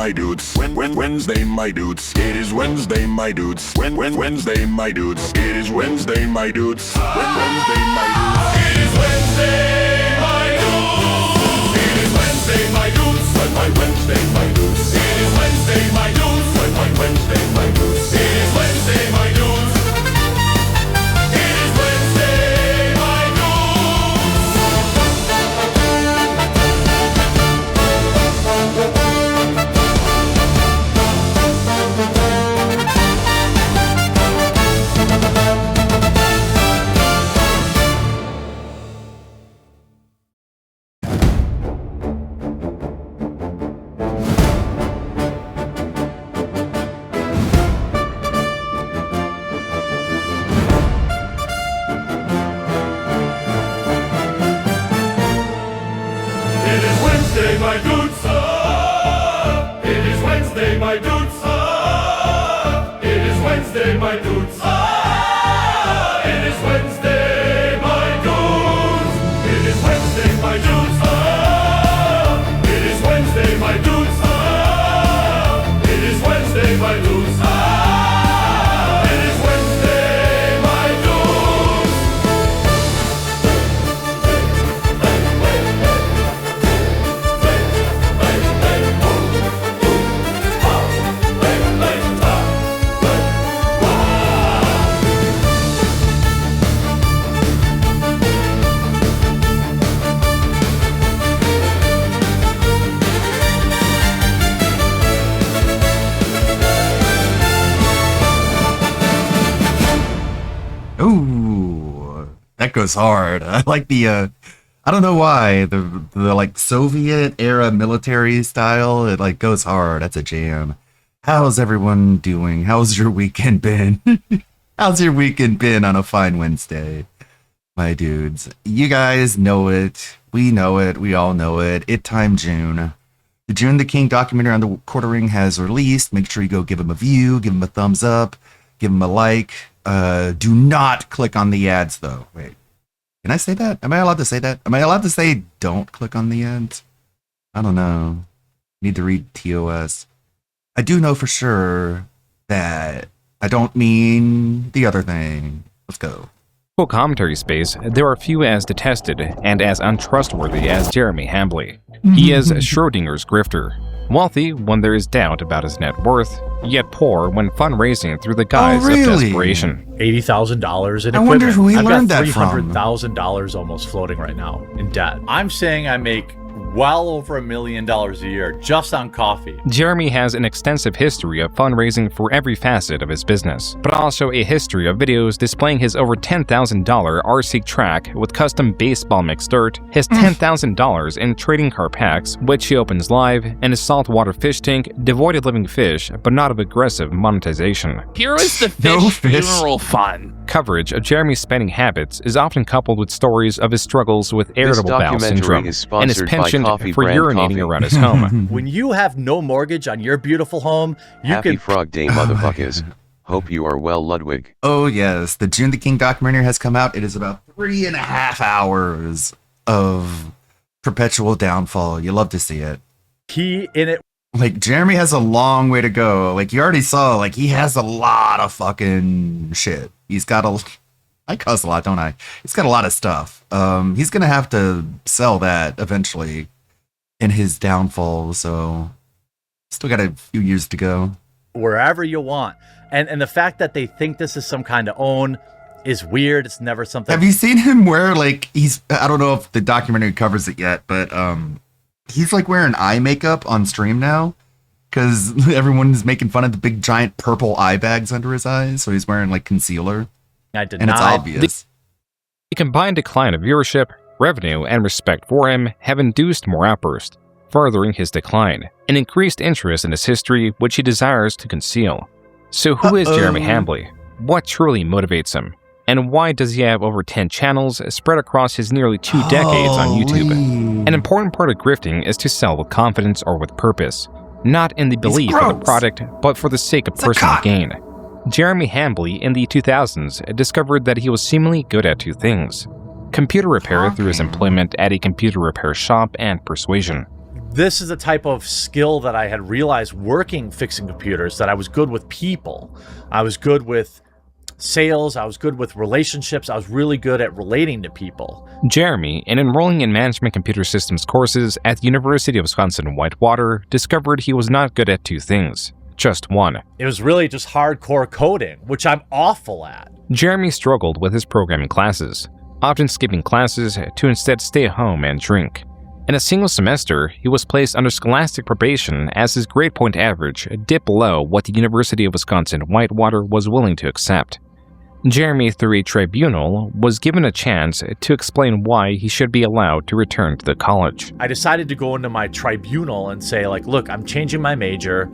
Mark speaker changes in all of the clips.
Speaker 1: my dudes. Wednesday, my dudes. It is Wednesday, my dudes. Wednesday, my dudes. It is Wednesday, my dudes. Wednesday, my dudes. It is Wednesday, my dudes. It is Wednesday, my dudes. My Wednesday, my dudes. It is Wednesday, my dudes. My Wednesday, my dudes. It is Wednesday, my dudes. It is Wednesday, my my dudes, it is Wednesday, my dudes, it is Wednesday, my dudes, it is Wednesday, my dudes, it is Wednesday, my dudes, it is Wednesday, my dudes, it is Wednesday, my dudes, it is Wednesday, my dudes.
Speaker 2: Ooh, that goes hard. I like the, I don't know why, the like Soviet era military style, it like goes hard. That's a jam. How's everyone doing? How's your weekend been? How's your weekend been on a fine Wednesday? My dudes, you guys know it. We know it. We all know it. It time June. The June the King documentary on the Quartering has released. Make sure you go give him a view, give him a thumbs up, give him a like. Do not click on the ads though. Wait, can I say that? Am I allowed to say that? Am I allowed to say don't click on the ads? I don't know. Need to read TOS. I do know for sure that I don't mean the other thing. Let's go.
Speaker 3: Commentary space, there are few as detested and as untrustworthy as Jeremy Hambly. He is Schrodinger's grifter. Wealthy when there is doubt about his net worth, yet poor when fundraising through the guise of desperation.
Speaker 4: $80,000 in equipment.
Speaker 2: I wonder who he learned that from.
Speaker 4: I've got $300,000 almost floating right now in debt. I'm saying I make well over $1 million a year just on coffee.
Speaker 3: Jeremy has an extensive history of fundraising for every facet of his business, but also a history of videos displaying his over $10,000 RC track with custom baseball mixed dirt, his $10,000 in trading card packs, which he opens live, and his saltwater fish tank devoid of living fish, but not of aggressive monetization.
Speaker 5: Here is the fish funeral fund.
Speaker 3: Coverage of Jeremy's spending habits is often coupled with stories of his struggles with irritable bowel syndrome and his penchant for urinating around his home.
Speaker 4: When you have no mortgage on your beautiful home, you
Speaker 6: Happy
Speaker 4: can...
Speaker 6: Frog Day, motherfuckers. Hope you are well, Ludwig.
Speaker 2: Oh yes, the June the King documentary has come out. It is about 3.5 hours of perpetual downfall. You love to see it.
Speaker 4: Key in it.
Speaker 2: Like, Jeremy has a long way to go. Like, you already saw, like, he has a lot of fucking shit. He's got I cuss a lot, don't I? He's got a lot of stuff. He's gonna have to sell that eventually in his downfall, so still got a few years to go.
Speaker 4: Wherever you want. And the fact that they think this is some kind of own is weird. It's never something.
Speaker 2: Have you seen him wear, like, I don't know if the documentary covers it yet, but he's like wearing eye makeup on stream now because everyone's making fun of the big giant purple eye bags under his eyes, so he's wearing like concealer.
Speaker 4: I denied.
Speaker 2: And it's obvious.
Speaker 3: The combined decline of viewership, revenue, and respect for him have induced more outbursts, furthering his decline, and increased interest in his history, which he desires to conceal. So who is Jeremy Hambly? What truly motivates him? And why does he have over 10 channels spread across his nearly 2 decades on YouTube? An important part of grifting is to sell with confidence or with purpose, not in the belief of the product, but for the sake of personal gain. Jeremy Hambly in the 2000s discovered that he was seemingly good at 2 things: computer repair through his employment at a computer repair shop and persuasion.
Speaker 4: This is the type of skill that I had realized working fixing computers, that I was good with people. I was good with sales. I was good with relationships. I was really good at relating to people.
Speaker 3: Jeremy, in enrolling in management computer systems courses at the University of Wisconsin-Whitewater, discovered he was not good at two things, just one.
Speaker 4: It was really just hardcore coding, which I'm awful at.
Speaker 3: Jeremy struggled with his programming classes, often skipping classes to instead stay at home and drink. In a single semester, he was placed under scholastic probation as his grade point average dipped below what the University of Wisconsin-Whitewater was willing to accept. Jeremy, through a tribunal, was given a chance to explain why he should be allowed to return to the college.
Speaker 4: I decided to go into my tribunal and say, like, look, I'm changing my major.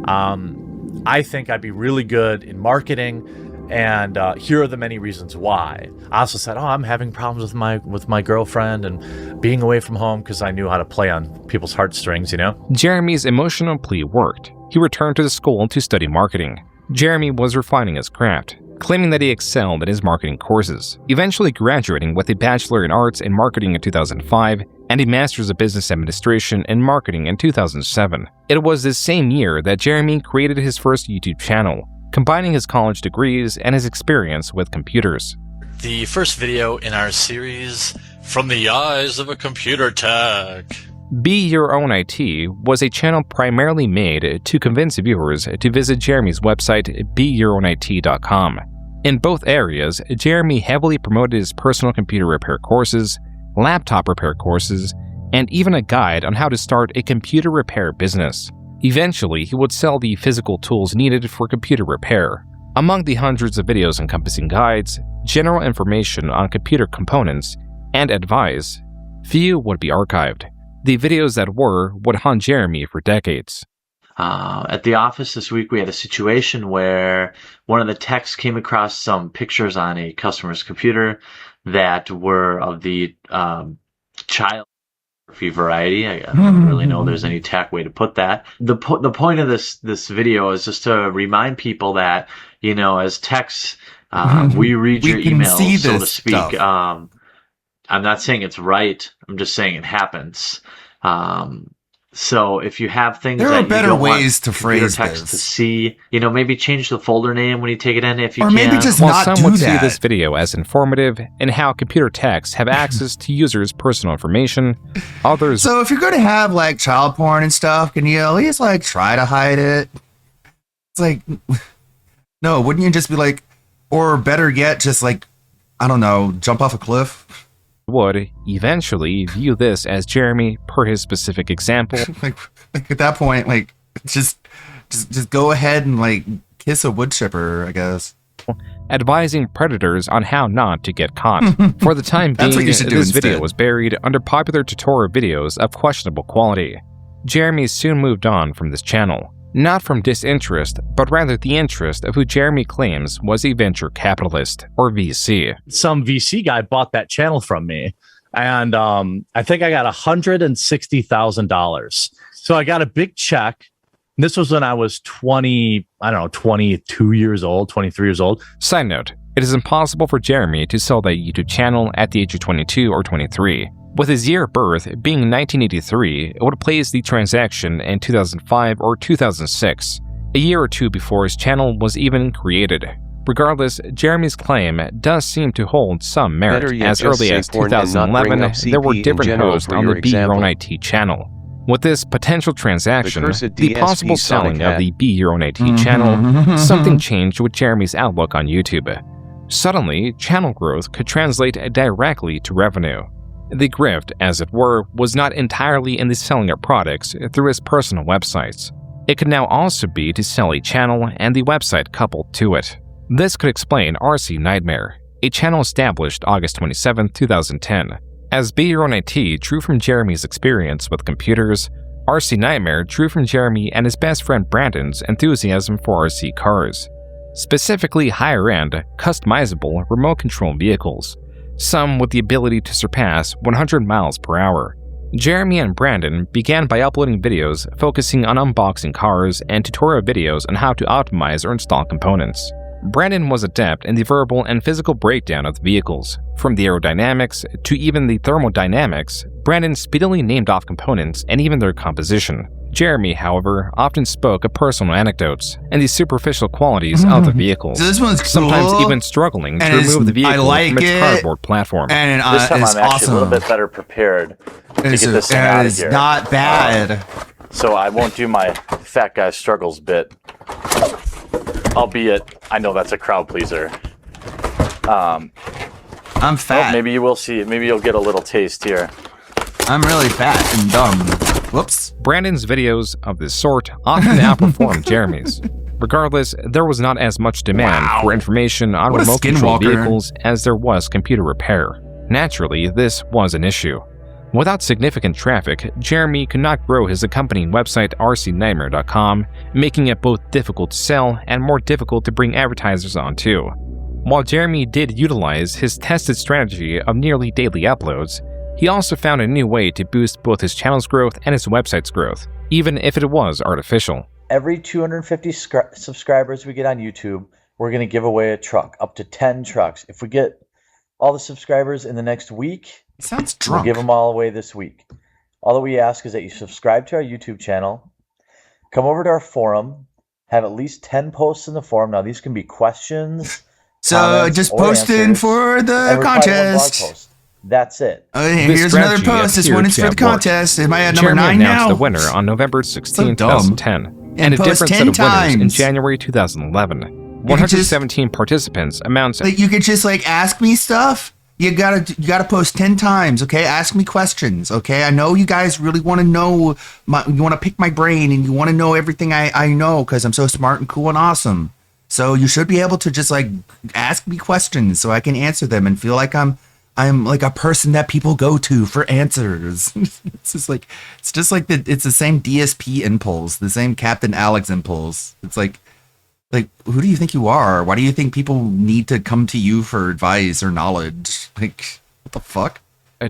Speaker 4: I think I'd be really good in marketing, and here are the many reasons why. I also said, I'm having problems with my girlfriend and being away from home because I knew how to play on people's heartstrings, you know?
Speaker 3: Jeremy's emotional plea worked. He returned to the school to study marketing. Jeremy was refining his craft, claiming that he excelled in his marketing courses, eventually graduating with a Bachelor in Arts in Marketing in 2005 and a Master's of Business Administration in Marketing in 2007. It was this same year that Jeremy created his first YouTube channel, combining his college degrees and his experience with computers.
Speaker 7: The first video in our series, From the Eyes of a Computer Tech.
Speaker 3: Be Your Own IT was a channel primarily made to convince viewers to visit Jeremy's website, BeYourOwnIT.com. In both areas, Jeremy heavily promoted his personal computer repair courses, laptop repair courses, and even a guide on how to start a computer repair business. Eventually, he would sell the physical tools needed for computer repair. Among the hundreds of videos encompassing guides, general information on computer components, and advice, few would be archived. The videos that were would haunt Jeremy for decades.
Speaker 8: At the office this week, we had a situation where one of the techs came across some pictures on a customer's computer that were of the child variety. I don't really know there's any tech way to put that. The point of this video is just to remind people that, you know, as techs, we read your emails, so to speak. I'm not saying it's right. I'm just saying it happens. So if you have things
Speaker 2: there
Speaker 8: that
Speaker 2: are better
Speaker 8: you don't
Speaker 2: ways
Speaker 8: want
Speaker 2: to phrase
Speaker 8: text
Speaker 2: this
Speaker 8: to see, you know, maybe change the folder name when you take it in if you can.
Speaker 2: Or maybe just
Speaker 3: While
Speaker 2: not
Speaker 3: some
Speaker 2: do
Speaker 3: would
Speaker 2: that.
Speaker 3: see this video as informative in how computer techs have access to users' personal information, others
Speaker 2: So if you're going to have like child porn and stuff, can you at least like try to hide it? It's like, no, wouldn't you just be like, or better yet, just like, I don't know, jump off a cliff?
Speaker 3: would eventually view this as Jeremy per his specific example.
Speaker 2: like at that point, like just go ahead and like kiss a wood chipper, I guess.
Speaker 3: Advising predators on how not to get caught. For the time being,
Speaker 2: That's what you should do
Speaker 3: this
Speaker 2: instead.
Speaker 3: video was buried under popular tutorial videos of questionable quality. Jeremy soon moved on from this channel, not from disinterest, but rather the interest of who Jeremy claims was a venture capitalist, or VC.
Speaker 4: Some VC guy bought that channel from me, and I think I got $160,000. So I got a big check. This was when I was 22 years old, 23 years old.
Speaker 3: Side note, it is impossible for Jeremy to sell that YouTube channel at the age of 22 or 23. With his year of birth being 1983, it would place the transaction in 2005 or 2006, a year or two before his channel was even created. Regardless, Jeremy's claim does seem to hold some merit,
Speaker 6: Better yet,
Speaker 3: as
Speaker 6: just
Speaker 3: early
Speaker 6: say
Speaker 3: as
Speaker 6: porn and not bring
Speaker 3: 2011,
Speaker 6: up
Speaker 3: there were
Speaker 6: CP in
Speaker 3: different
Speaker 6: general
Speaker 3: hosts
Speaker 6: for
Speaker 3: on
Speaker 6: your
Speaker 3: the Be Your Own
Speaker 6: example.
Speaker 3: IT channel. With this potential transaction,
Speaker 6: cursed
Speaker 3: the
Speaker 6: DSP
Speaker 3: possible
Speaker 6: Sonic
Speaker 3: selling
Speaker 6: hat.
Speaker 3: of the Be Your Own IT channel, something changed with Jeremy's outlook on YouTube. Suddenly, channel growth could translate directly to revenue. The grift, as it were, was not entirely in the selling of products through his personal websites. It could now also be to sell a channel and the website coupled to it. This could explain RC Nightmare, a channel established August 27, 2010. As Be Your Own IT drew from Jeremy's experience with computers, RC Nightmare drew from Jeremy and his best friend Brandon's enthusiasm for RC cars, specifically higher-end, customizable remote control vehicles, some with the ability to surpass 100 miles per hour. Jeremy and Brandon began by uploading videos focusing on unboxing cars and tutorial videos on how to optimize or install components. Brandon was adept in the verbal and physical breakdown of the vehicles. From the aerodynamics to even the thermodynamics, Brandon speedily named off components and even their composition. Jeremy, however, often spoke of personal anecdotes and the superficial qualities of the vehicles,
Speaker 2: So this one's cool,
Speaker 3: sometimes even struggling to
Speaker 2: and
Speaker 3: remove the vehicle
Speaker 2: like
Speaker 3: from its
Speaker 2: it,
Speaker 3: cardboard platform.
Speaker 2: and
Speaker 8: This time
Speaker 2: it's
Speaker 8: I'm actually
Speaker 2: awesome.
Speaker 8: a little bit better prepared to get this thing out of
Speaker 2: It's
Speaker 8: here.
Speaker 2: not bad.
Speaker 8: So I won't do my fat guy struggles bit. Albeit, I know that's a crowd pleaser.
Speaker 2: I'm
Speaker 8: Oh,
Speaker 2: fat.
Speaker 8: maybe you will see. Maybe you'll get a little taste here.
Speaker 2: I'm really fat and dumb. Whoops.
Speaker 3: Brandon's videos of this sort often outperformed Jeremy's. Regardless, there was not as much demand for information on
Speaker 2: What a
Speaker 3: remote control
Speaker 2: skinwalker.
Speaker 3: vehicles as there was computer repair. Naturally, this was an issue. Without significant traffic, Jeremy could not grow his accompanying website rcnightmare.com, making it both difficult to sell and more difficult to bring advertisers on too. While Jeremy did utilize his tested strategy of nearly daily uploads, he also found a new way to boost both his channel's growth and his website's growth, even if it was artificial.
Speaker 9: Every 250 subscribers we get on YouTube, we're going to give away a truck, up to 10 trucks. If we get all the subscribers in the next week,
Speaker 2: He sounds
Speaker 9: we'll
Speaker 2: drunk.
Speaker 9: give them all away this week. All that we ask is that you subscribe to our YouTube channel, come over to our forum, have at least 10 posts in the forum. Now, these can be questions,
Speaker 2: So
Speaker 9: comments,
Speaker 2: just
Speaker 9: or
Speaker 2: post in
Speaker 9: answers,
Speaker 2: for the
Speaker 9: and reply to one blog
Speaker 2: contest.
Speaker 9: post. That's it.
Speaker 3: This
Speaker 2: Here's another
Speaker 3: strategy
Speaker 2: post. This
Speaker 3: appeared
Speaker 2: one is
Speaker 3: to
Speaker 2: for
Speaker 3: have
Speaker 2: the contest. Am I at number
Speaker 3: Jeremy
Speaker 2: 9
Speaker 3: announced
Speaker 2: now?
Speaker 3: the winner on November 16,
Speaker 2: So dumb.
Speaker 3: 2010, and a
Speaker 2: post
Speaker 3: different
Speaker 2: 10
Speaker 3: set of winners in
Speaker 2: times.
Speaker 3: January 2011.
Speaker 2: You could just-
Speaker 3: 117 participants amounts
Speaker 2: Like, you could just like ask me stuff. You gotta post 10 times, okay? Ask me questions, okay? I know you guys really want to know you want to pick my brain and you want to know everything I know because I'm so smart and cool and awesome. So you should be able to just like ask me questions so I can answer them and feel like I'm like a person that people go to for answers. It's just like it's the same DSP impulse, the same Captain Alex impulse. It's like, who do you think you are? Why do you think people need to come to you for advice or knowledge? Like, what the fuck?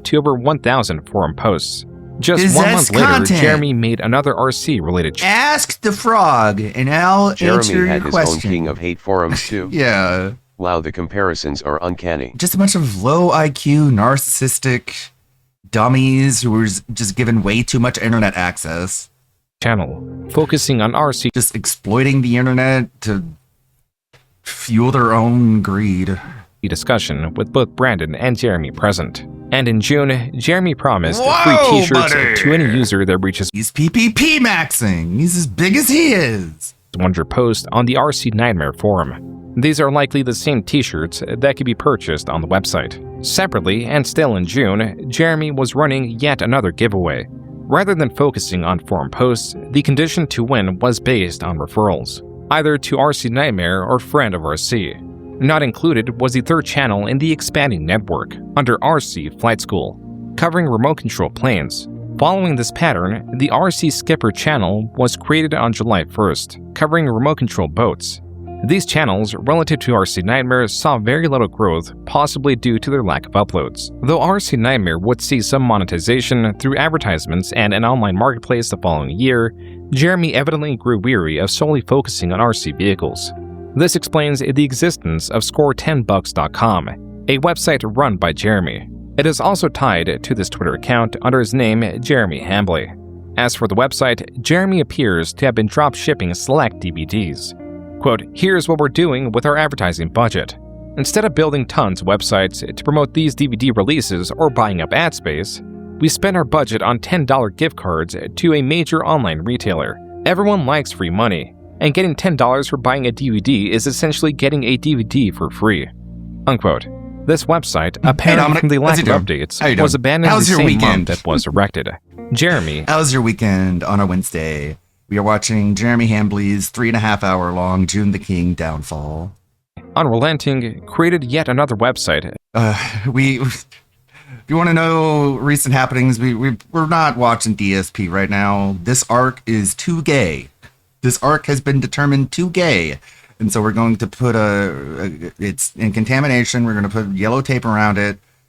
Speaker 3: to over 1,000 forum posts. Just
Speaker 2: Is
Speaker 3: 1
Speaker 2: that
Speaker 3: month later,
Speaker 2: content?
Speaker 3: Jeremy made another RC-related
Speaker 2: Ask the frog, and I'll answer
Speaker 6: Jeremy
Speaker 2: your
Speaker 6: had his
Speaker 2: question.
Speaker 6: own King of Hate forums too.
Speaker 2: Yeah,
Speaker 6: Wow, the comparisons are uncanny.
Speaker 2: just a bunch of low IQ, narcissistic dummies who were just given way too much internet access,
Speaker 3: channel, focusing on RC
Speaker 2: just exploiting the internet to fuel their own greed.
Speaker 3: discussion with both Brandon and Jeremy present. And in June, Jeremy promised
Speaker 2: Whoa,
Speaker 3: free t-shirts
Speaker 2: buddy.
Speaker 3: to any user that reaches
Speaker 2: He's PPP maxing. He's as big as he is.
Speaker 3: 100 posts on the RC Nightmare forum. These are likely the same t-shirts that could be purchased on the website. Separately, and still in June, Jeremy was running yet another giveaway. Rather than focusing on forum posts, the condition to win was based on referrals, either to RC Nightmare or Friend of RC. Not included was the third channel in the expanding network, under RC Flight School, covering remote control planes. Following this pattern, the RC Skipper channel was created on July 1st, covering remote control boats. These channels, relative to RC Nightmare, saw very little growth, possibly due to their lack of uploads. Though RC Nightmare would see some monetization through advertisements and an online marketplace the following year, Jeremy evidently grew weary of solely focusing on RC vehicles. This explains the existence of Score10bucks.com, a website run by Jeremy. It is also tied to this Twitter account under his name, Jeremy Hambley. As for the website, Jeremy appears to have been drop shipping select DVDs. Quote, "Here's what we're doing with our advertising budget. Instead of building tons of websites to promote these DVD releases or buying up ad space, we spend our budget on $10 gift cards to a major online retailer. Everyone likes free money, and getting $10 for buying a DVD is essentially getting a DVD for free." Unquote. This website, apparent
Speaker 2: Dominic,
Speaker 3: from the lack
Speaker 2: how's
Speaker 3: of
Speaker 2: it doing?
Speaker 3: updates,
Speaker 2: How you doing?
Speaker 3: was abandoned
Speaker 2: How's
Speaker 3: the
Speaker 2: your
Speaker 3: same
Speaker 2: weekend?
Speaker 3: month it was erected. Jeremy,
Speaker 2: How was your weekend on a Wednesday? We are watching Jeremy Hambley's 3.5 hour long June the King downfall.
Speaker 3: unrelenting, created yet another website.
Speaker 2: If you want to know recent happenings, we're not watching DSP right now. This arc is too gay. This arc has been determined too gay. And so we're going to put it's in contamination. We're going to put yellow tape around it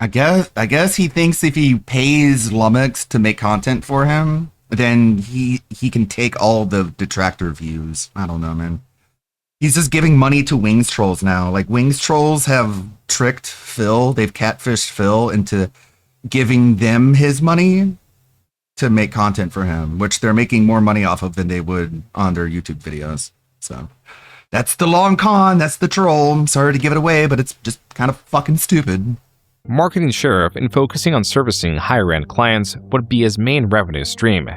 Speaker 2: I guess he thinks if he pays Lummox to make content for him, then he can take all the detractor views. I don't know, man. He's just giving money to Wings Trolls now. Like, Wings Trolls have tricked Phil. They've catfished Phil into giving them his money to make content for him, which they're making more money off of than they would on their YouTube videos. So that's the long con. That's the troll. I'm sorry to give it away, but it's just kind of fucking stupid.
Speaker 3: Marketing Sheriff and focusing on servicing higher-end clients would be his main revenue stream.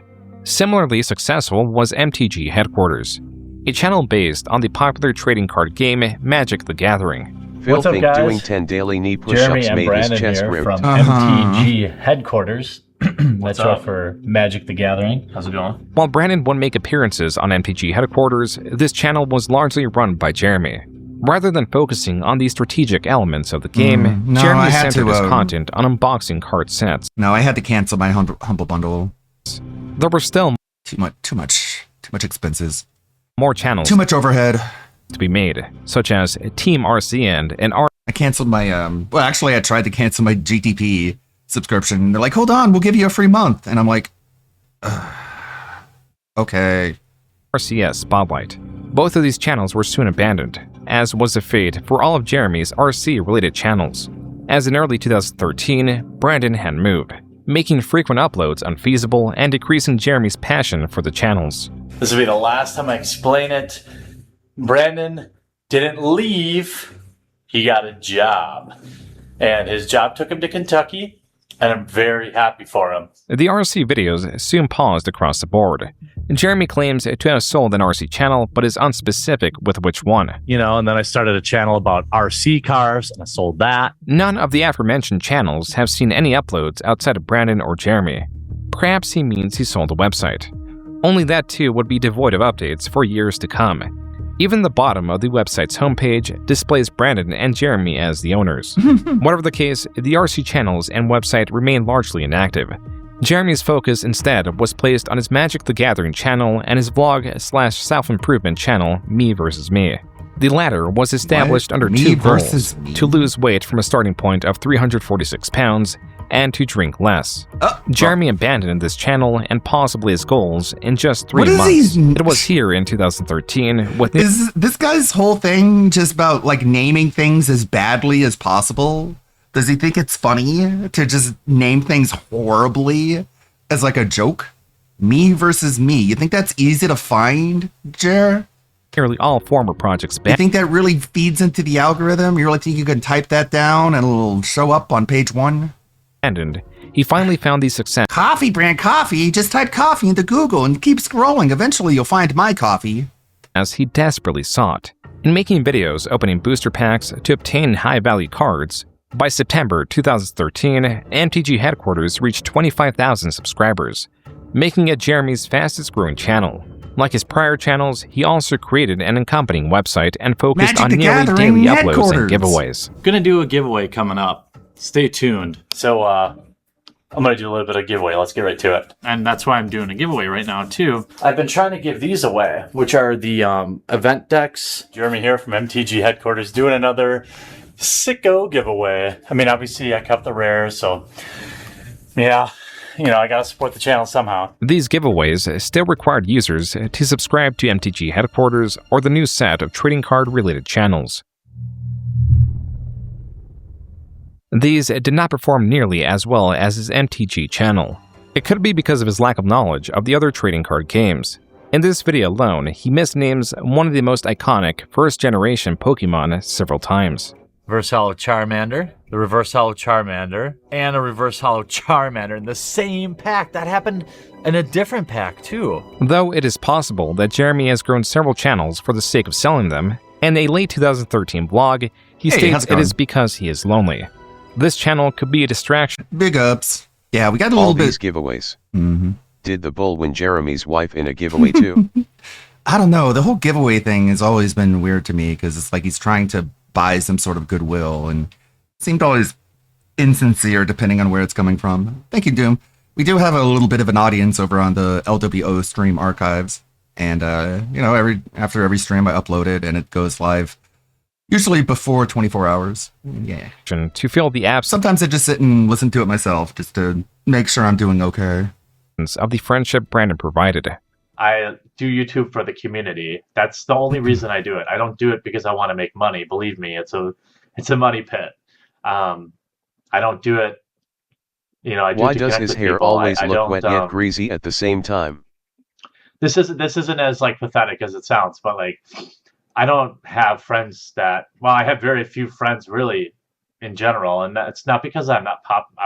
Speaker 3: Similarly successful was MTG Headquarters, a channel based on the popular trading card game Magic the Gathering.
Speaker 6: Phil
Speaker 9: What's up,
Speaker 6: think
Speaker 9: guys?
Speaker 6: doing 10 daily knee
Speaker 9: Jeremy
Speaker 6: push-ups
Speaker 9: and
Speaker 6: made
Speaker 9: Brandon
Speaker 6: his chest
Speaker 9: here
Speaker 6: ripped.
Speaker 9: from MTG Headquarters. That's
Speaker 4: up?
Speaker 9: short for Magic the Gathering. How's it going?
Speaker 3: While Brandon would make appearances on MTG Headquarters, this channel was largely run by Jeremy. Rather than focusing on the strategic elements of the game,
Speaker 2: no, I
Speaker 3: Jeremy
Speaker 2: had
Speaker 3: centered
Speaker 2: to,
Speaker 3: his content on unboxing card sets.
Speaker 2: No, I had to cancel my Humble Bundle.
Speaker 3: There were still
Speaker 2: Too much expenses.
Speaker 3: more channels
Speaker 2: Too much overhead.
Speaker 3: to be made, such as Team RC and
Speaker 2: I canceled my well, actually I tried to cancel my GTP subscription. They're like, "Hold on, we'll give you a free month." And I'm like, okay.
Speaker 3: RCS Spotlight. Both of these channels were soon abandoned, as was the fate for all of Jeremy's RC-related channels. As in early 2013, Brandon had moved, making frequent uploads unfeasible and decreasing Jeremy's passion for the channels.
Speaker 9: This will be the last time I explain it. Brandon didn't leave. He got a job. And his job took him to Kentucky, and I'm very happy for him.
Speaker 3: The RC videos soon paused across the board. Jeremy claims to have sold an RC channel, but is unspecific with which one.
Speaker 4: And then I started a channel about RC cars, and I sold that.
Speaker 3: None of the aforementioned channels have seen any uploads outside of Brandon or Jeremy. Perhaps he means he sold a website. Only that too would be devoid of updates for years to come. Even the bottom of the website's homepage displays Brandon and Jeremy as the owners. Whatever the case, the RC channels and website remain largely inactive. Jeremy's focus instead was placed on his Magic the Gathering channel and his vlog/self-improvement channel, Me vs. Me. The latter was established under
Speaker 2: Me
Speaker 3: two
Speaker 2: versus
Speaker 3: goals:
Speaker 2: me?
Speaker 3: to lose weight from a starting point of 346 pounds and to drink less. Jeremy abandoned this channel and possibly his goals in just 3
Speaker 2: What is
Speaker 3: months.
Speaker 2: he-
Speaker 3: It was here in 2013 with
Speaker 2: Is this guy's whole thing just about like naming things as badly as possible? Does he think it's funny to just name things horribly as like a joke? Me versus me. You think that's easy to find, Jer?
Speaker 3: nearly all former projects
Speaker 2: You think that really feeds into the algorithm? You really think you can type that down and it'll show up on page 1?
Speaker 3: abandoned. He finally found the success
Speaker 2: Coffee brand coffee. Just type coffee into Google and keep scrolling. Eventually you'll find my coffee.
Speaker 3: as he desperately sought. In making videos opening booster packs to obtain high-value cards, by September 2013, MTG Headquarters reached 25,000 subscribers, making it Jeremy's fastest-growing channel. Like his prior channels, he also created an accompanying website and focused
Speaker 2: Magic
Speaker 3: on
Speaker 2: the
Speaker 3: nearly
Speaker 2: Gathering
Speaker 3: daily uploads
Speaker 2: Headquarters.
Speaker 3: and giveaways.
Speaker 9: Gonna do a giveaway coming up. Stay tuned. So, I'm gonna do a little bit of giveaway. Let's get right to it. And that's why I'm doing a giveaway right now, too. I've been trying to give these away, which are the event decks. Jeremy here from MTG Headquarters doing another sicko giveaway. I mean, obviously, I kept the rares, so yeah, I gotta support the channel somehow.
Speaker 3: These giveaways still required users to subscribe to MTG Headquarters or the new set of trading card-related channels. These did not perform nearly as well as his MTG channel. It could be because of his lack of knowledge of the other trading card games. In this video alone, he misnames one of the most iconic first-generation Pokemon several times.
Speaker 9: Reverse Hollow Charmander, the Reverse Hollow Charmander, and a Reverse Hollow Charmander in the same pack. That happened in a different pack, too.
Speaker 3: Though it is possible that Jeremy has grown several channels for the sake of selling them, in a late 2013 vlog, he
Speaker 2: Hey,
Speaker 3: states
Speaker 2: how's it
Speaker 3: it
Speaker 2: going?
Speaker 3: is because he is lonely. This channel could be a distraction.
Speaker 2: Big ups. Yeah, we got a
Speaker 6: All
Speaker 2: little
Speaker 6: these
Speaker 2: bit.
Speaker 6: giveaways.
Speaker 2: Mhm.
Speaker 6: Did the bull win Jeremy's wife in a giveaway too?
Speaker 2: I don't know. The whole giveaway thing has always been weird to me because it's like he's trying to buy some sort of goodwill and it seemed always insincere depending on where it's coming from. Thank you, Doom. We do have a little bit of an audience over on the LWO stream archives. And, after every stream I upload it and it goes live Usually before 24 hours. Yeah.
Speaker 3: To fill the absence
Speaker 2: Sometimes I just sit and listen to it myself just to make sure I'm doing okay.
Speaker 3: of the friendship Brandon provided.
Speaker 9: I do YouTube for the community. That's the only reason I do it. I don't do it because I want to make money. Believe me, it's a money pit. I don't do it. You know, I do
Speaker 6: Why
Speaker 9: it to
Speaker 6: does
Speaker 9: connect
Speaker 6: his
Speaker 9: with
Speaker 6: hair
Speaker 9: people.
Speaker 6: always
Speaker 9: I
Speaker 6: look
Speaker 9: don't,
Speaker 6: wet yet greasy at the same time?
Speaker 9: This isn't as like pathetic as it sounds, but like I don't have friends that. Well, I have very few friends really, in general, and it's not because I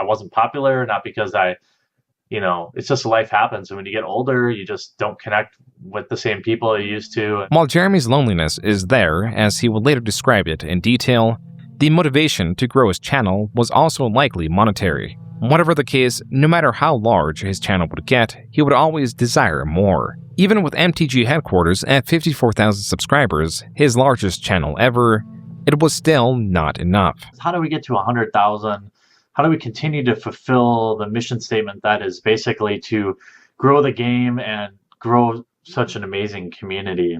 Speaker 9: wasn't popular, not because it's just life happens, and when you get older, you just don't connect with the same people you used to.
Speaker 3: While Jeremy's loneliness is there, as he would later describe it in detail, the motivation to grow his channel was also likely monetary. Whatever the case, no matter how large his channel would get, he would always desire more. Even with MTG headquarters at 54,000 subscribers, his largest channel ever, it was still not enough.
Speaker 9: How do we get to 100,000? How do we continue to fulfill the mission statement that is basically to grow the game and grow such an amazing community?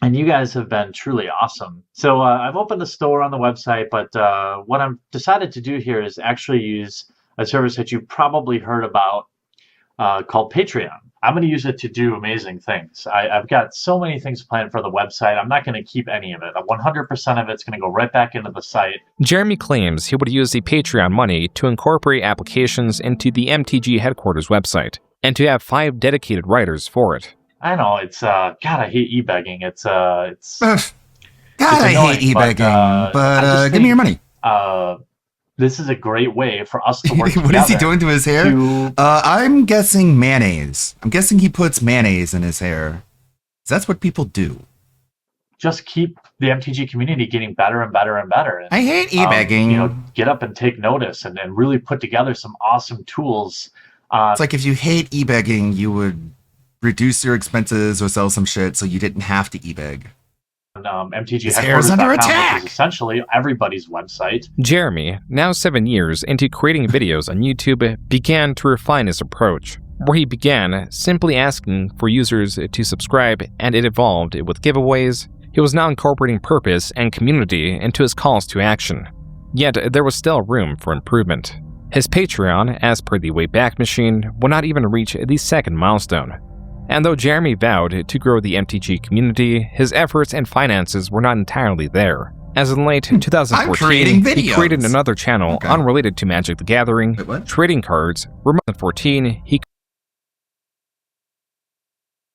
Speaker 9: And you guys have been truly awesome. So I've opened a store on the website, but what I've decided to do here is actually use a service that you've probably heard about called Patreon. I'm going to use it to do amazing things. I've got so many things planned for the website. I'm not going to keep any of it. 100% of it's going to go right back into the site.
Speaker 3: Jeremy claims he would use the Patreon money to incorporate applications into the MTG headquarters website, and to have 5 dedicated writers for it.
Speaker 9: I know, it's, God, I hate e-begging. It's
Speaker 2: God, I hate e-begging, but give me your money.
Speaker 9: This is a great way for us to work
Speaker 2: What is he doing to his hair? I'm guessing mayonnaise. I'm guessing he puts mayonnaise in his hair. That's what people do.
Speaker 9: Just keep the MTG community getting better and better and better. And,
Speaker 2: I hate e-begging.
Speaker 9: Get up and take notice and really put together some awesome tools.
Speaker 2: It's like if you hate e-begging, you would reduce your expenses or sell some shit so you didn't have to e-beg.
Speaker 9: MTG
Speaker 2: Headquarters under attack!
Speaker 9: Which is essentially everybody's website.
Speaker 3: Jeremy, now 7 years into creating videos on YouTube, began to refine his approach, where he began simply asking for users to subscribe, and it evolved with giveaways. He was now incorporating purpose and community into his calls to action. Yet there was still room for improvement. His Patreon, as per the Wayback Machine, would not even reach the second milestone. And though Jeremy vowed to grow the MTG community, his efforts and finances were not entirely there. As in late 2014, he created another channel unrelated to Magic the Gathering, trading cards. In 2014, he...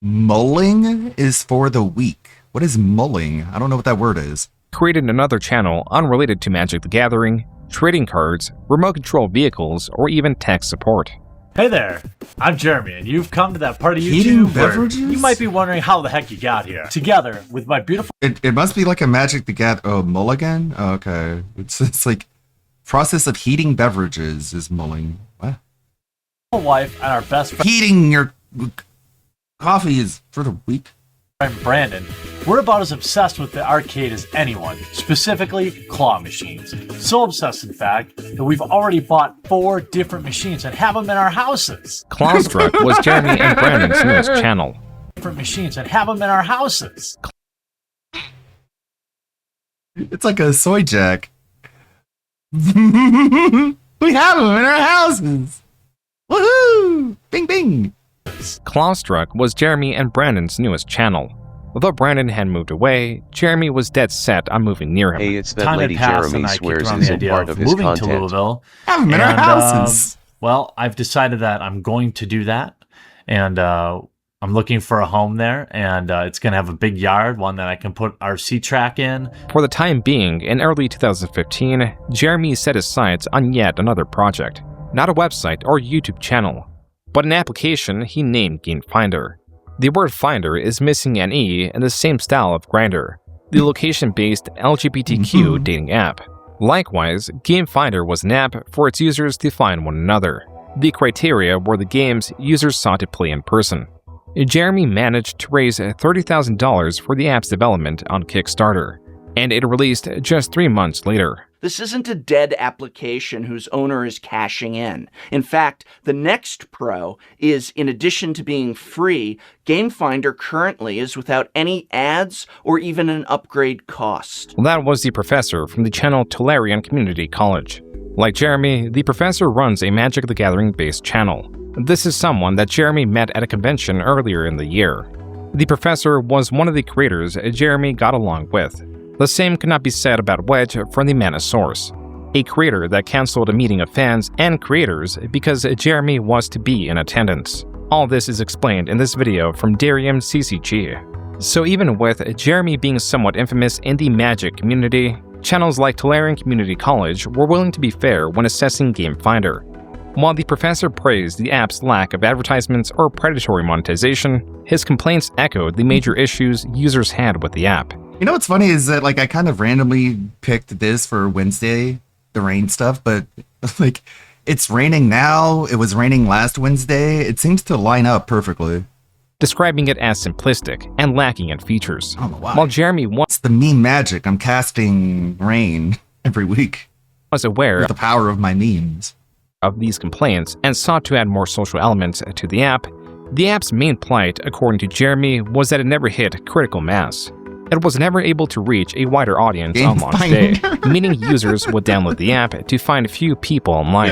Speaker 2: Mulling is for the weak. What is mulling? I don't know what that word is.
Speaker 3: Created another channel unrelated to Magic the Gathering, trading cards, remote control vehicles, or even tech support.
Speaker 4: Hey there, I'm Jeremy, and you've come to that part of
Speaker 2: Heating
Speaker 4: YouTube where
Speaker 2: beverages?
Speaker 4: you might be wondering how the heck you got here. Together with my beautiful...
Speaker 2: It must be like a Magic the Gathering... Oh, mulligan? Oh, okay. It's like... Process of heating beverages is mulling. What?
Speaker 4: wife and our best friend...
Speaker 2: Heating your... Coffee is for the weak.
Speaker 4: Brandon, we're about as obsessed with the arcade as anyone, specifically claw machines. So obsessed, in fact, that we've already bought 4 different machines and have them in our houses.
Speaker 3: Clawstruck was Jeremy and Brandon's newest channel.
Speaker 4: Different machines and have them in our houses.
Speaker 2: It's like a soy jack. We have them in our houses. Woohoo! Bing bing.
Speaker 3: Clawstruck was Jeremy and Brandon's newest channel. Although Brandon had moved away, Jeremy was dead set on moving near him.
Speaker 6: Hey, it's that lady Jeremy swears isn't part of his
Speaker 4: moving
Speaker 6: content.
Speaker 4: to Louisville.
Speaker 2: Have them in our houses.
Speaker 4: Well, I've decided that I'm going to do that, and I'm looking for a home there, and it's going to have a big yard, one that I can put RC track in.
Speaker 3: For the time being, in early 2015, Jeremy set his sights on yet another project. Not a website or YouTube channel, but an application he named GameFinder. The word Finder is missing an E in the same style of Grindr, the location-based LGBTQ dating app. Likewise, GameFinder was an app for its users to find one another. The criteria were the games users sought to play in person. Jeremy managed to raise $30,000 for the app's development on Kickstarter. and it released just 3 months later.
Speaker 10: This isn't a dead application whose owner is cashing in. In fact, the Next Pro is, in addition to being free, GameFinder currently is without any ads or even an upgrade cost.
Speaker 3: That was the professor from the channel Tolarian Community College. Like Jeremy, the professor runs a Magic the Gathering-based channel. This is someone that Jeremy met at a convention earlier in the year. The professor was one of the creators Jeremy got along with. The same could not be said about Wedge from the Mana Source, a creator that canceled a meeting of fans and creators because Jeremy was to be in attendance. All this is explained in this video from Darium CCG. So even with Jeremy being somewhat infamous in the Magic community, channels like Tolarian Community College were willing to be fair when assessing GameFinder. While the professor praised the app's lack of advertisements or predatory monetization, his complaints echoed the major issues users had with the app.
Speaker 2: You know what's funny is that I kind of randomly picked this for Wednesday, the rain stuff, but it's raining now, it was raining last Wednesday, it seems to line up perfectly.
Speaker 3: Describing it as simplistic and lacking in features.
Speaker 2: I don't know why.
Speaker 3: While Jeremy
Speaker 2: It's the meme magic, I'm casting rain every week.
Speaker 3: Was aware
Speaker 2: of the power of my memes.
Speaker 3: Of these complaints and sought to add more social elements to the app's main plight, according to Jeremy, was that it never hit critical mass. It was never able to reach a wider audience on launch day, meaning users would download the app to find few people online.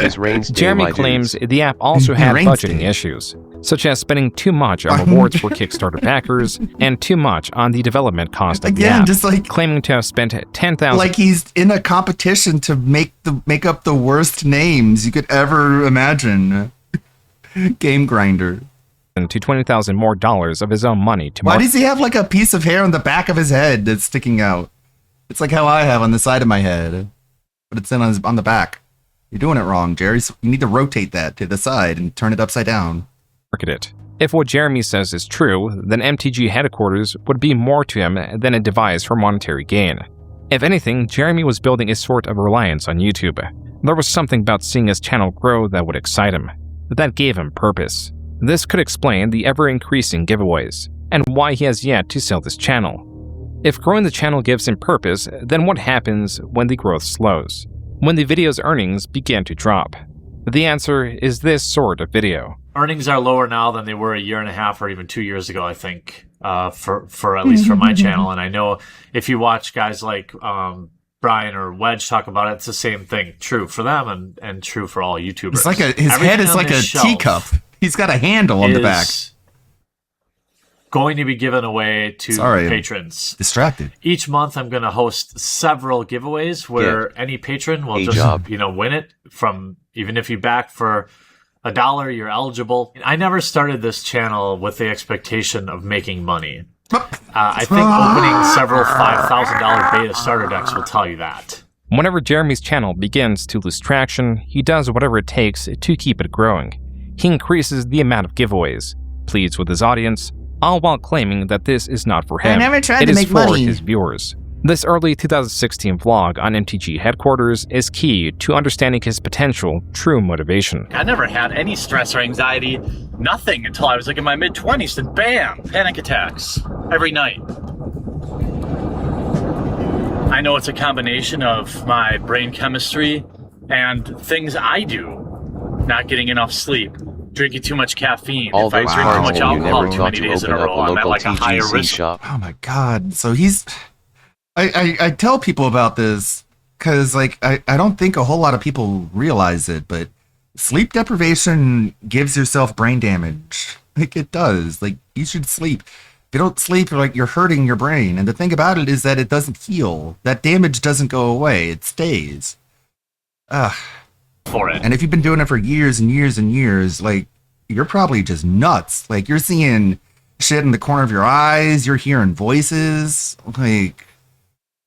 Speaker 3: Jeremy claims the app also had budgeting issues, such as spending too much on rewards for Kickstarter backers and too much on the development cost of the app, claiming to have spent $10,000.
Speaker 2: Like he's in a competition to make up the worst names you could ever imagine. Game Grinder.
Speaker 3: To $20,000 more of his own money to
Speaker 2: Why does he have like a piece of hair on the back of his head that's sticking out? It's like how I have on the side of my head, but it's on the back. You're doing it wrong, Jerry. So you need to rotate that to the side and turn it upside down.
Speaker 3: Market it. If what Jeremy says is true, then MTG headquarters would be more to him than a device for monetary gain. If anything, Jeremy was building a sort of reliance on YouTube. There was something about seeing his channel grow that would excite him. That gave him purpose. This could explain the ever-increasing giveaways, and why he has yet to sell this channel. If growing the channel gives him purpose, then what happens when the growth slows? When the video's earnings begin to drop? The answer is this sort of video.
Speaker 9: Earnings are lower now than they were a year and a half or even 2 years ago, I think, for at least for my channel. And I know if you watch guys like Brian or Wedge talk about it, it's the same thing. True for them and true for all YouTubers.
Speaker 2: It's like his head is like a teacup. He's got a handle on the back.
Speaker 9: Going to be given away to patrons.
Speaker 2: Distracted.
Speaker 9: Each month, I'm going to host several giveaways where any patron will win it from, even if you back for $1, you're eligible. I never started this channel with the expectation of making money. I think opening several $5,000 beta starter decks will tell you that.
Speaker 3: Whenever Jeremy's channel begins to lose traction, he does whatever it takes to keep it growing. He increases the amount of giveaways, pleads with his audience, all while claiming that this is not for him.
Speaker 2: I never tried
Speaker 3: to
Speaker 2: make
Speaker 3: money. It is for
Speaker 2: money.
Speaker 3: his viewers. This early 2016 vlog on MTG headquarters is key to understanding his potential true motivation.
Speaker 5: I never had any stress or anxiety, nothing, until I was in my mid-20s, and bam, panic attacks every night. I know it's a combination of my brain chemistry and things I do. Not getting enough sleep, drinking too much caffeine.
Speaker 6: All
Speaker 5: if I
Speaker 6: those
Speaker 5: drink too much
Speaker 6: times when you
Speaker 5: alcohol
Speaker 6: never
Speaker 5: too
Speaker 6: thought
Speaker 5: many
Speaker 6: to
Speaker 5: days in a
Speaker 6: open up
Speaker 5: row,
Speaker 6: a
Speaker 5: I'm at
Speaker 6: local
Speaker 5: like a higher
Speaker 6: TGC
Speaker 5: risk.
Speaker 6: shop.
Speaker 2: Oh my god. So he's I tell people about this because I don't think a whole lot of people realize it, but sleep deprivation gives yourself brain damage. It does. You should sleep. If you don't sleep, you're hurting your brain. And the thing about it is that it doesn't heal. That damage doesn't go away. It stays.
Speaker 5: For it.
Speaker 2: And if you've been doing it for years and years and years, you're probably just nuts. You're seeing shit in the corner of your eyes. You're hearing voices.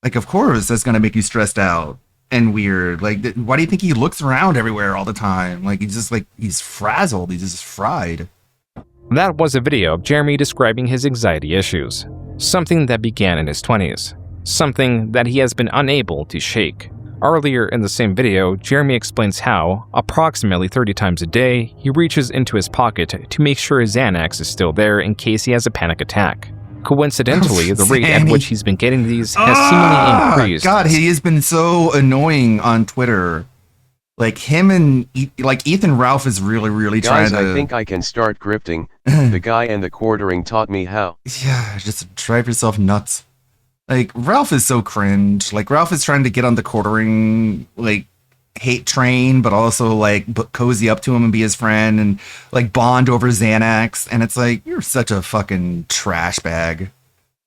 Speaker 2: Of course, that's going to make you stressed out and weird. Why do you think he looks around everywhere all the time? He's frazzled. He's just fried.
Speaker 3: That was a video of Jeremy describing his anxiety issues. Something that began in his 20s. Something that he has been unable to shake. Earlier in the same video, Jeremy explains how, approximately 30 times a day, he reaches into his pocket to make sure his Xanax is still there in case he has a panic attack. Coincidentally, the rate at which he's been getting these has seemingly increased.
Speaker 2: God, he has been so annoying on Twitter. Like him and Ethan Ralph is really
Speaker 6: Guys,
Speaker 2: trying to.
Speaker 6: I think I can start grifting. The guy and the quartering taught me how.
Speaker 2: Yeah, just drive yourself nuts. Like Ralph is so cringe. Like Ralph is trying to get on the quartering hate train, but also cozy up to him and be his friend and bond over Xanax. And it's like, you're such a fucking trash bag.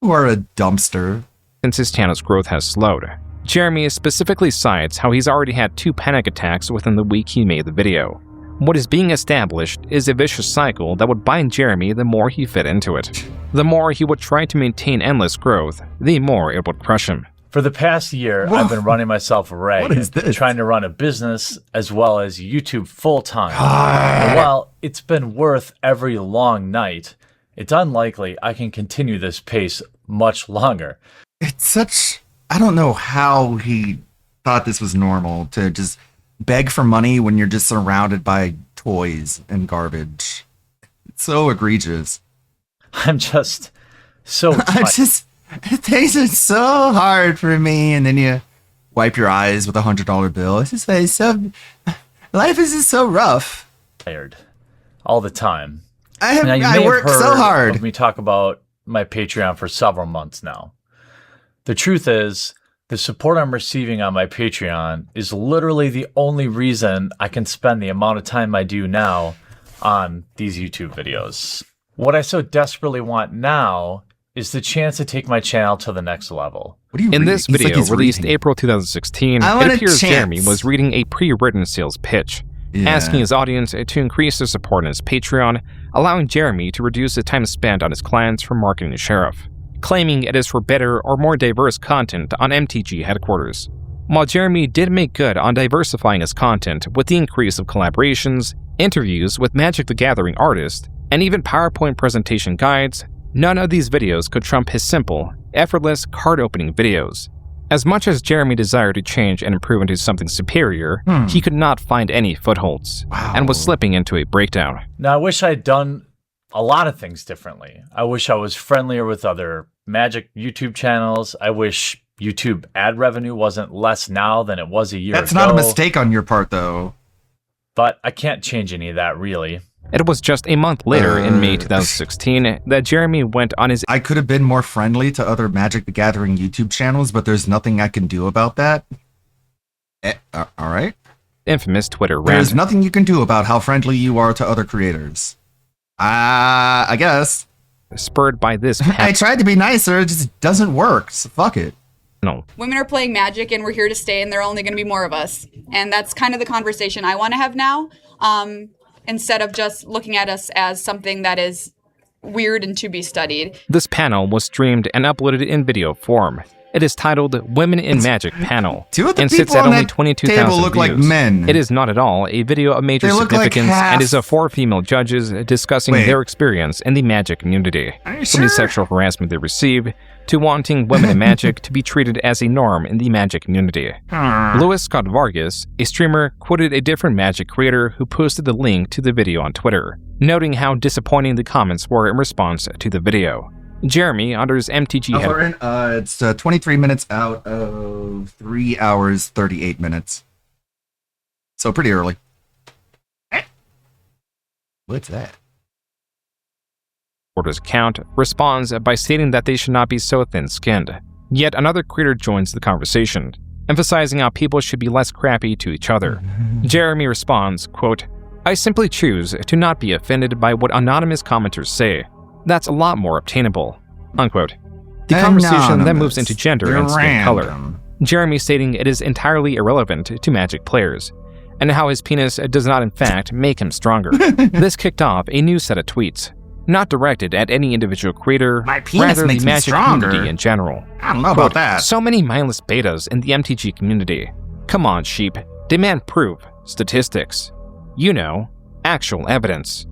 Speaker 2: You are a dumpster.
Speaker 3: Since his channel's growth has slowed, Jeremy specifically cites how he's already had 2 panic attacks within the week he made the video. What is being established is a vicious cycle that would bind Jeremy the more he fit into it. The more he would try to maintain endless growth, the more it would crush him.
Speaker 4: For the past year, I've been running myself ragged,
Speaker 2: What is this?
Speaker 4: trying to run a business as well as YouTube full time. And while it's been worth every long night, it's unlikely I can continue this pace much longer.
Speaker 2: It's such. I don't know how he thought this was normal to just beg for money when you're just surrounded by toys and garbage. It's so egregious.
Speaker 4: I'm just so
Speaker 2: things are so hard for me, and then you wipe your eyes with $100 bill. It's just like life is just so rough.
Speaker 4: Tired all the time.
Speaker 2: I work so hard.
Speaker 4: Of me talk about my Patreon for several months now. The truth is, the support I'm receiving on my Patreon is literally the only reason I can spend the amount of time I do now on these YouTube videos. What I so desperately want now is the chance to take my channel to the next level.
Speaker 3: In this video, released April 2016, it appears Jeremy was reading a pre-written sales pitch, asking his audience to increase their support on his Patreon, allowing Jeremy to reduce the time spent on his clients for marketing the sheriff, claiming it is for better or more diverse content on MTG headquarters. While Jeremy did make good on diversifying his content with the increase of collaborations, interviews with Magic the Gathering artists, and even PowerPoint presentation guides, none of these videos could trump his simple, effortless card opening videos. As much as Jeremy desired to change and improve into something superior, he could not find any footholds, and was slipping into a breakdown.
Speaker 4: Now, I wish I'd done a lot of things differently. I wish I was friendlier with other Magic YouTube channels. I wish YouTube ad revenue wasn't less now than it was a year ago.
Speaker 2: That's not a mistake on your part, though.
Speaker 4: But I can't change any of that, really.
Speaker 3: It was just a month later, in May 2016, that Jeremy went on his...
Speaker 2: I could have been more friendly to other Magic the Gathering YouTube channels, but there's nothing I can do about that. All right.
Speaker 3: Infamous Twitter rant.
Speaker 2: There's nothing you can do about how friendly you are to other creators. I guess.
Speaker 3: Spurred by this...
Speaker 2: I tried to be nicer, it just doesn't work, so fuck it.
Speaker 3: No.
Speaker 11: Women are playing Magic and we're here to stay and there are only going to be more of us. And that's kind of the conversation I want to have now. Instead of just looking at us as something that is weird and to be studied.
Speaker 3: This panel was streamed and uploaded in video form. It is titled Women in Magic Panel, and sits at only 22,000 views.
Speaker 2: Like men.
Speaker 3: It is not at all a video of major significance, and is of 4 female judges discussing their experience in the Magic community. From the sexual harassment they receive, to wanting women in Magic to be treated as a norm in the Magic community. Louis Scott Vargas, a streamer, quoted a different Magic creator who posted the link to the video on Twitter, noting how disappointing the comments were in response to the video. Jeremy, under his MTG head...
Speaker 2: It's 23 minutes out of 3 hours, 38 minutes. So pretty early. What's that?
Speaker 3: Reporter's account responds by stating that they should not be so thin-skinned. Yet another creator joins the conversation, emphasizing how people should be less crappy to each other. Jeremy responds, quote, "I simply choose to not be offended by what anonymous commenters say. That's a lot more obtainable," unquote. The conversation then moves into gender and skin color. Jeremy stating it is entirely irrelevant to Magic players, and how his penis does not in fact make him stronger. This kicked off a new set of tweets, not directed at any individual creator, rather the Magic community in general.
Speaker 2: I don't know about that.
Speaker 3: So many mindless betas in the MTG community. Come on, sheep. Demand proof, statistics. You know, actual evidence.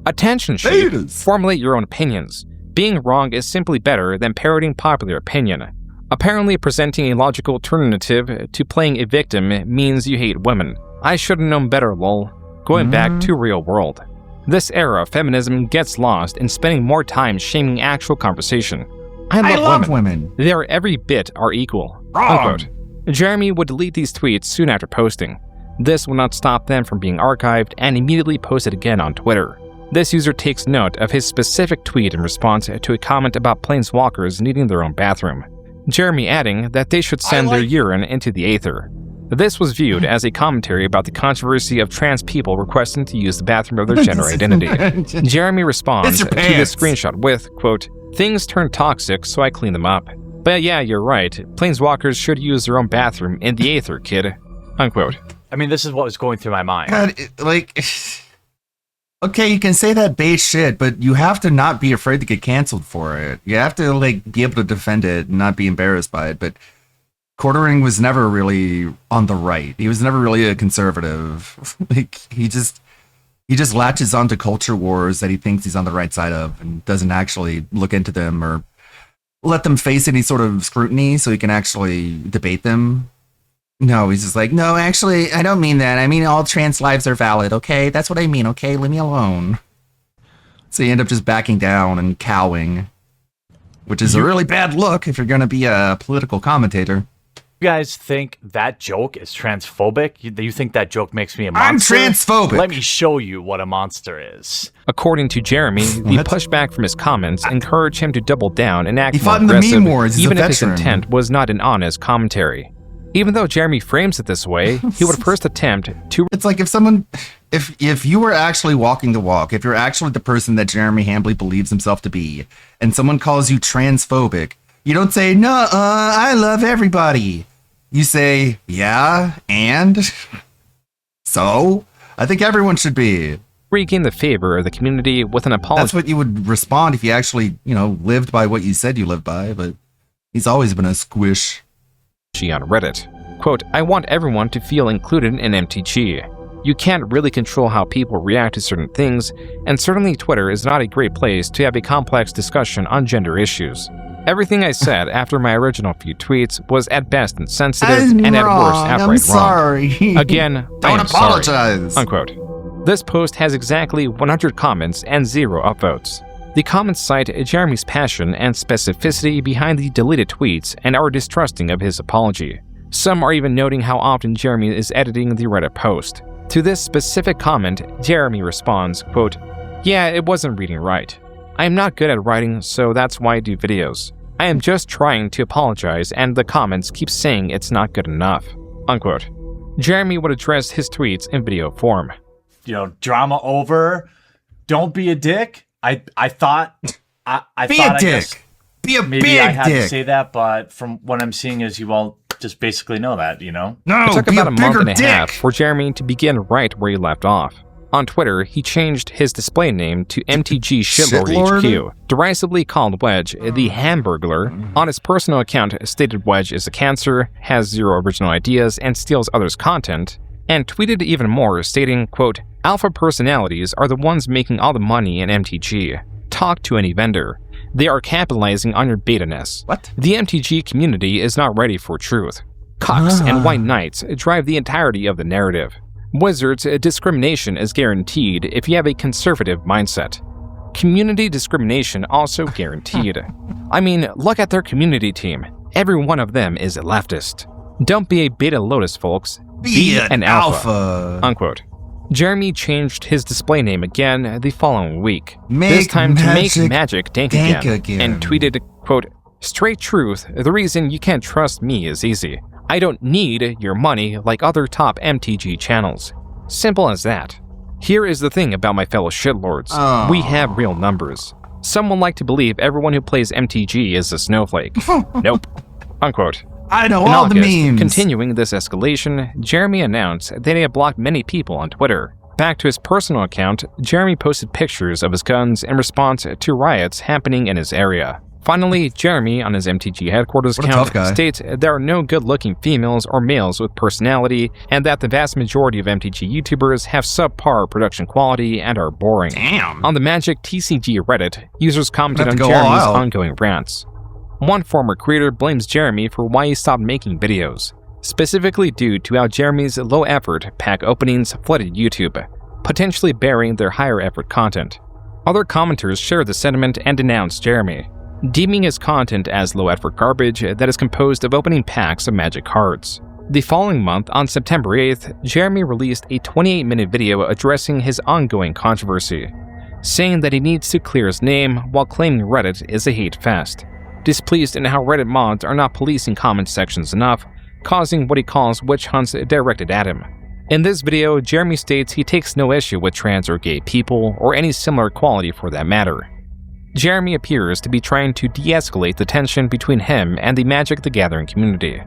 Speaker 3: Attention, sheep. Formulate your own opinions. Being wrong is simply better than parroting popular opinion. Apparently presenting a logical alternative to playing a victim means you hate women. I should have known better, lol. Going back to real world. This era of feminism gets lost in spending more time shaming actual conversation. I love women. They are every bit are equal. Unquote. Jeremy would delete these tweets soon after posting. This will not stop them from being archived and immediately posted again on Twitter. This user takes note of his specific tweet in response to a comment about planeswalkers needing their own bathroom. Jeremy adding that they should send their urine into the aether. This was viewed as a commentary about the controversy of trans people requesting to use the bathroom of their gender identity. Jeremy responds to this screenshot with, quote, "Things turn toxic, so I clean them up. But yeah, you're right. Planeswalkers should use their own bathroom in the aether, kid." Unquote.
Speaker 4: I mean, this is what was going through my mind.
Speaker 2: God, okay, you can say that base shit, but you have to not be afraid to get canceled for it. You have to, be able to defend it and not be embarrassed by it, but Quartering was never really on the right. He was never really a conservative. He just latches onto culture wars that he thinks he's on the right side of and doesn't actually look into them or let them face any sort of scrutiny so he can actually debate them. No, he's just like, no, actually, I don't mean that. I mean, all trans lives are valid, okay? That's what I mean, okay? Leave me alone. So you end up just backing down and cowing, which is a really bad look if you're going to be a political commentator.
Speaker 4: You guys think that joke is transphobic? You think that joke makes me a monster?
Speaker 2: I'm transphobic.
Speaker 4: Let me show you what a monster is.
Speaker 3: According to Jeremy, the pushback from his comments encouraged him to double down and act more
Speaker 2: fought in the
Speaker 3: aggressive,
Speaker 2: meme wars. He's
Speaker 3: even
Speaker 2: a
Speaker 3: if his
Speaker 2: veteran.
Speaker 3: intent was not an honest commentary. Even though Jeremy frames it this way, he would first attempt to...
Speaker 2: It's like if you were actually walking the walk, if you're actually the person that Jeremy Hambley believes himself to be, and someone calls you transphobic, you don't say, no, I love everybody. You say, yeah, and? So? I think everyone should be.
Speaker 3: Regain the favor of the community with an apology.
Speaker 2: That's what you would respond if you actually, lived by what you said you lived by, but he's always been a squish.
Speaker 3: On Reddit. Quote, "I want everyone to feel included in MTG. You can't really control how people react to certain things, and certainly Twitter is not a great place to have a complex discussion on gender issues. Everything I said after my original few tweets was at best insensitive and at worst outright
Speaker 2: I'm sorry.
Speaker 3: wrong. Again,
Speaker 2: Don't
Speaker 3: I am
Speaker 2: apologize.
Speaker 3: Sorry." Unquote. This post has exactly 100 comments and 0 upvotes. The comments cite Jeremy's passion and specificity behind the deleted tweets and are distrusting of his apology. Some are even noting how often Jeremy is editing the Reddit post. To this specific comment, Jeremy responds, quote, "Yeah, it wasn't reading right. I am not good at writing, so that's why I do videos. I am just trying to apologize and the comments keep saying it's not good enough." Unquote. Jeremy would address his tweets in video form.
Speaker 4: Drama over. Don't be a dick. I thought
Speaker 2: Be
Speaker 4: thought
Speaker 2: a dick. Be a
Speaker 4: maybe
Speaker 2: big
Speaker 4: I had
Speaker 2: dick.
Speaker 4: to say that, but from what I'm seeing is you all just basically know that,
Speaker 2: No,
Speaker 3: It took
Speaker 2: be
Speaker 3: about a month
Speaker 2: bigger
Speaker 3: and a
Speaker 2: dick.
Speaker 3: half for Jeremy to begin right where he left off. On Twitter, he changed his display name to MTG Shitlord HQ, derisively called Wedge the Hamburglar. On his personal account, stated Wedge is a cancer, has 0 original ideas, and steals others' content, and tweeted even more, stating, quote, "Alpha personalities are the ones making all the money in MTG. Talk to any vendor. They are capitalizing on your beta-ness.
Speaker 2: What?
Speaker 3: The MTG community is not ready for truth. Cocks and white knights drive the entirety of the narrative. Wizards, discrimination is guaranteed if you have a conservative mindset. Community discrimination also guaranteed. I mean, look at their community team. Every one of them is a leftist. Don't be a beta lotus, folks.
Speaker 2: Be an alpha."
Speaker 3: Unquote. Jeremy changed his display name again the following week,
Speaker 2: Make
Speaker 3: this time to make
Speaker 2: magic
Speaker 3: magic dank
Speaker 2: dank
Speaker 3: again,
Speaker 2: again.
Speaker 3: and tweeted, quote, "Straight truth, the reason you can't trust me is easy. I don't need your money like other top MTG channels. Simple as that. Here is the thing about my fellow shitlords. We have real numbers. Some would like to believe everyone who plays MTG is a snowflake. Nope." Unquote.
Speaker 2: I know
Speaker 3: In
Speaker 2: all
Speaker 3: August,
Speaker 2: the memes.
Speaker 3: Continuing this escalation, Jeremy announced that he had blocked many people on Twitter. Back to his personal account, Jeremy posted pictures of his guns in response to riots happening in his area. Finally, Jeremy, on his MTG headquarters
Speaker 2: What a tough
Speaker 3: account,
Speaker 2: guy.
Speaker 3: states there are no good-looking females or males with personality, and that the vast majority of MTG YouTubers have subpar production quality and are boring.
Speaker 2: Damn.
Speaker 3: On the Magic TCG Reddit, users commented
Speaker 2: Have
Speaker 3: on
Speaker 2: to go all
Speaker 3: Jeremy's
Speaker 2: out.
Speaker 3: ongoing rants. One former creator blames Jeremy for why he stopped making videos, specifically due to how Jeremy's low-effort pack openings flooded YouTube. potentially burying their higher effort content. Other commenters shared the sentiment and denounced Jeremy, deeming his content as low-effort garbage that is composed of opening packs of Magic cards. The following month, on September 8th, Jeremy released a 28-minute video addressing his ongoing controversy, saying that he needs to clear his name while claiming Reddit is a hate fest, displeased in how Reddit mods are not policing comment sections enough, causing what he calls witch hunts directed at him. In this video, Jeremy states he takes no issue with trans or gay people, or any similar quality for that matter. Jeremy appears to be trying to de-escalate the tension between him and the Magic the Gathering community.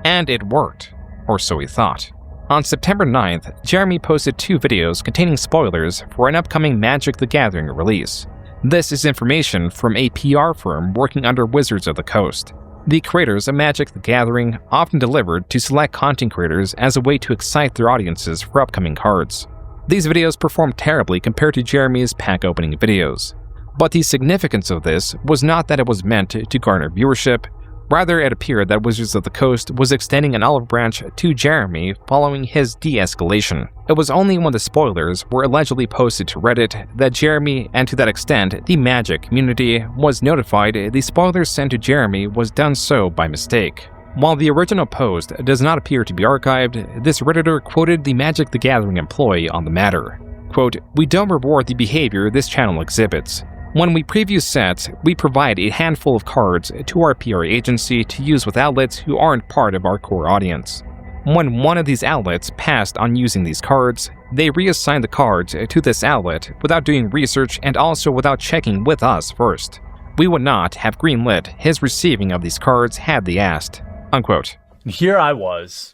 Speaker 3: And it worked, or so he thought. On September 9th, Jeremy posted 2 videos containing spoilers for an upcoming Magic the Gathering release. This is information from a PR firm working under Wizards of the Coast, the creators of Magic the Gathering, often delivered to select content creators as a way to excite their audiences for upcoming cards. These videos performed terribly compared to Jeremy's pack opening videos. But the significance of this was not that it was meant to garner viewership. Rather, it appeared that Wizards of the Coast was extending an olive branch to Jeremy following his de-escalation. It was only when the spoilers were allegedly posted to Reddit that Jeremy, and to that extent the Magic community, was notified the spoilers sent to Jeremy was done so by mistake. While the original post does not appear to be archived, this Redditor quoted the Magic the Gathering employee on the matter. Quote, "We don't reward the behavior this channel exhibits. When we preview sets, we provide a handful of cards to our PR agency to use with outlets who aren't part of our core audience. When one of these outlets passed on using these cards, they reassign the cards to this outlet without doing research and also without checking with us first. We would not have greenlit his receiving of these cards had they asked." Unquote.
Speaker 4: Here I was,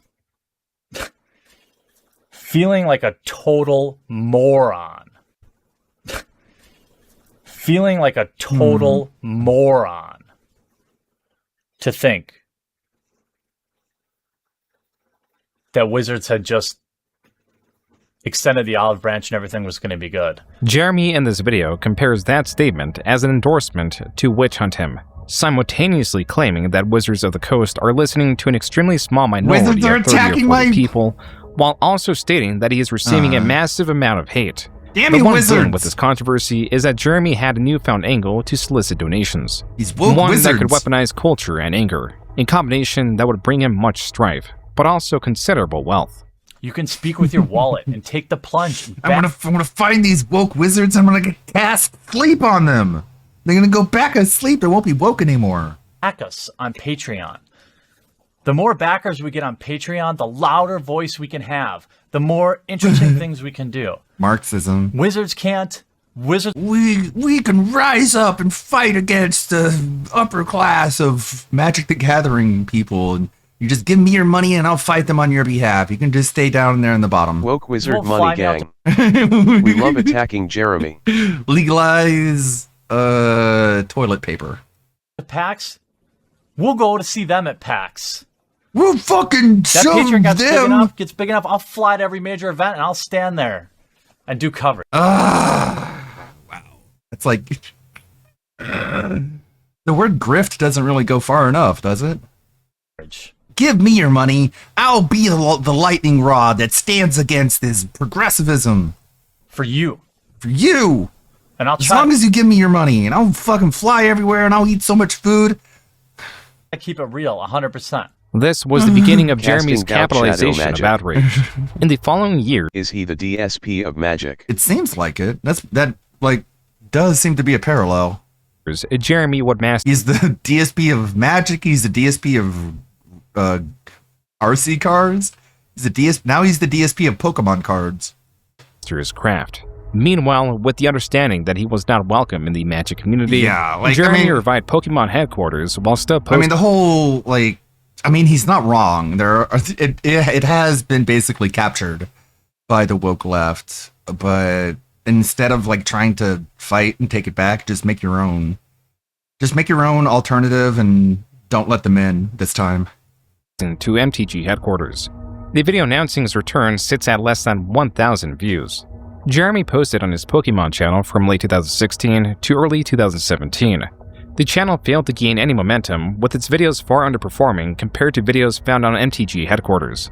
Speaker 4: feeling like a total moron. Feeling like a total moron to think that Wizards had just extended the olive branch and everything was going to be good.
Speaker 3: Jeremy in this video compares that statement as an endorsement to witch hunt him, simultaneously claiming that Wizards of the Coast are listening to an extremely small minority of 30 or 40 people, while also stating that he is receiving a massive amount of hate.
Speaker 2: Damn
Speaker 3: the
Speaker 2: you,
Speaker 3: one
Speaker 2: Wizards!
Speaker 3: thing with this controversy is that Jeremy had a newfound angle to solicit donations.
Speaker 2: He's woke
Speaker 3: one
Speaker 2: wizards.
Speaker 3: that could weaponize culture and anger, in combination that would bring him much strife, but also considerable wealth.
Speaker 4: You can speak with your wallet and take the plunge.
Speaker 2: I'm gonna find these woke wizards. I'm gonna cast sleep on them. They're gonna go back asleep. They won't be woke anymore.
Speaker 4: Back us on Patreon. The more backers we get on Patreon, the louder voice we can have, the more interesting things we can do.
Speaker 2: Marxism.
Speaker 4: Wizards can't. Wizards.
Speaker 2: We can rise up and fight against the upper class of Magic the Gathering people. And you just give me your money and I'll fight them on your behalf. You can just stay down there in the bottom.
Speaker 6: Woke Wizard
Speaker 4: We'll
Speaker 6: Money
Speaker 4: find out
Speaker 6: Gang. We love attacking Jeremy.
Speaker 2: Legalize toilet paper.
Speaker 4: The PAX. We'll go to see them at PAX.
Speaker 2: We'll fucking
Speaker 4: That
Speaker 2: show
Speaker 4: Patreon gets
Speaker 2: them.
Speaker 4: big enough. I'll fly to every major event and I'll stand there and do coverage.
Speaker 2: Wow. It's like the word grift doesn't really go far enough, does it? Give me your money. I'll be the lightning rod that stands against this progressivism.
Speaker 4: For you.
Speaker 2: For you.
Speaker 4: And I'll
Speaker 2: As
Speaker 4: try
Speaker 2: long as you give me your money, and I'll fucking fly everywhere, and I'll eat so much food.
Speaker 4: to keep it real, 100%.
Speaker 3: This was the beginning of Jeremy's
Speaker 6: Casting doubt,
Speaker 3: capitalization
Speaker 6: Shadow
Speaker 3: of
Speaker 6: Magic.
Speaker 3: outrage. In the following year,
Speaker 6: Is he the DSP of Magic?
Speaker 2: It seems like it. That does seem to be a parallel.
Speaker 3: Jeremy would master
Speaker 2: He's the DSP of Magic. He's the DSP of RC cards. Now he's the DSP of Pokemon cards.
Speaker 3: his craft. Meanwhile, with the understanding that he was not welcome in the Magic community, Jeremy revived Pokemon headquarters while still posting.
Speaker 2: the whole he's not wrong. It has been basically captured by the woke left, but instead of trying to fight and take it back, just make your own. Just make your own alternative and don't let them in this time.
Speaker 3: To MTG headquarters. The video announcing his return sits at less than 1,000 views. Jeremy posted on his Pokemon channel from late 2016 to early 2017. The channel failed to gain any momentum, with its videos far underperforming compared to videos found on MTG headquarters.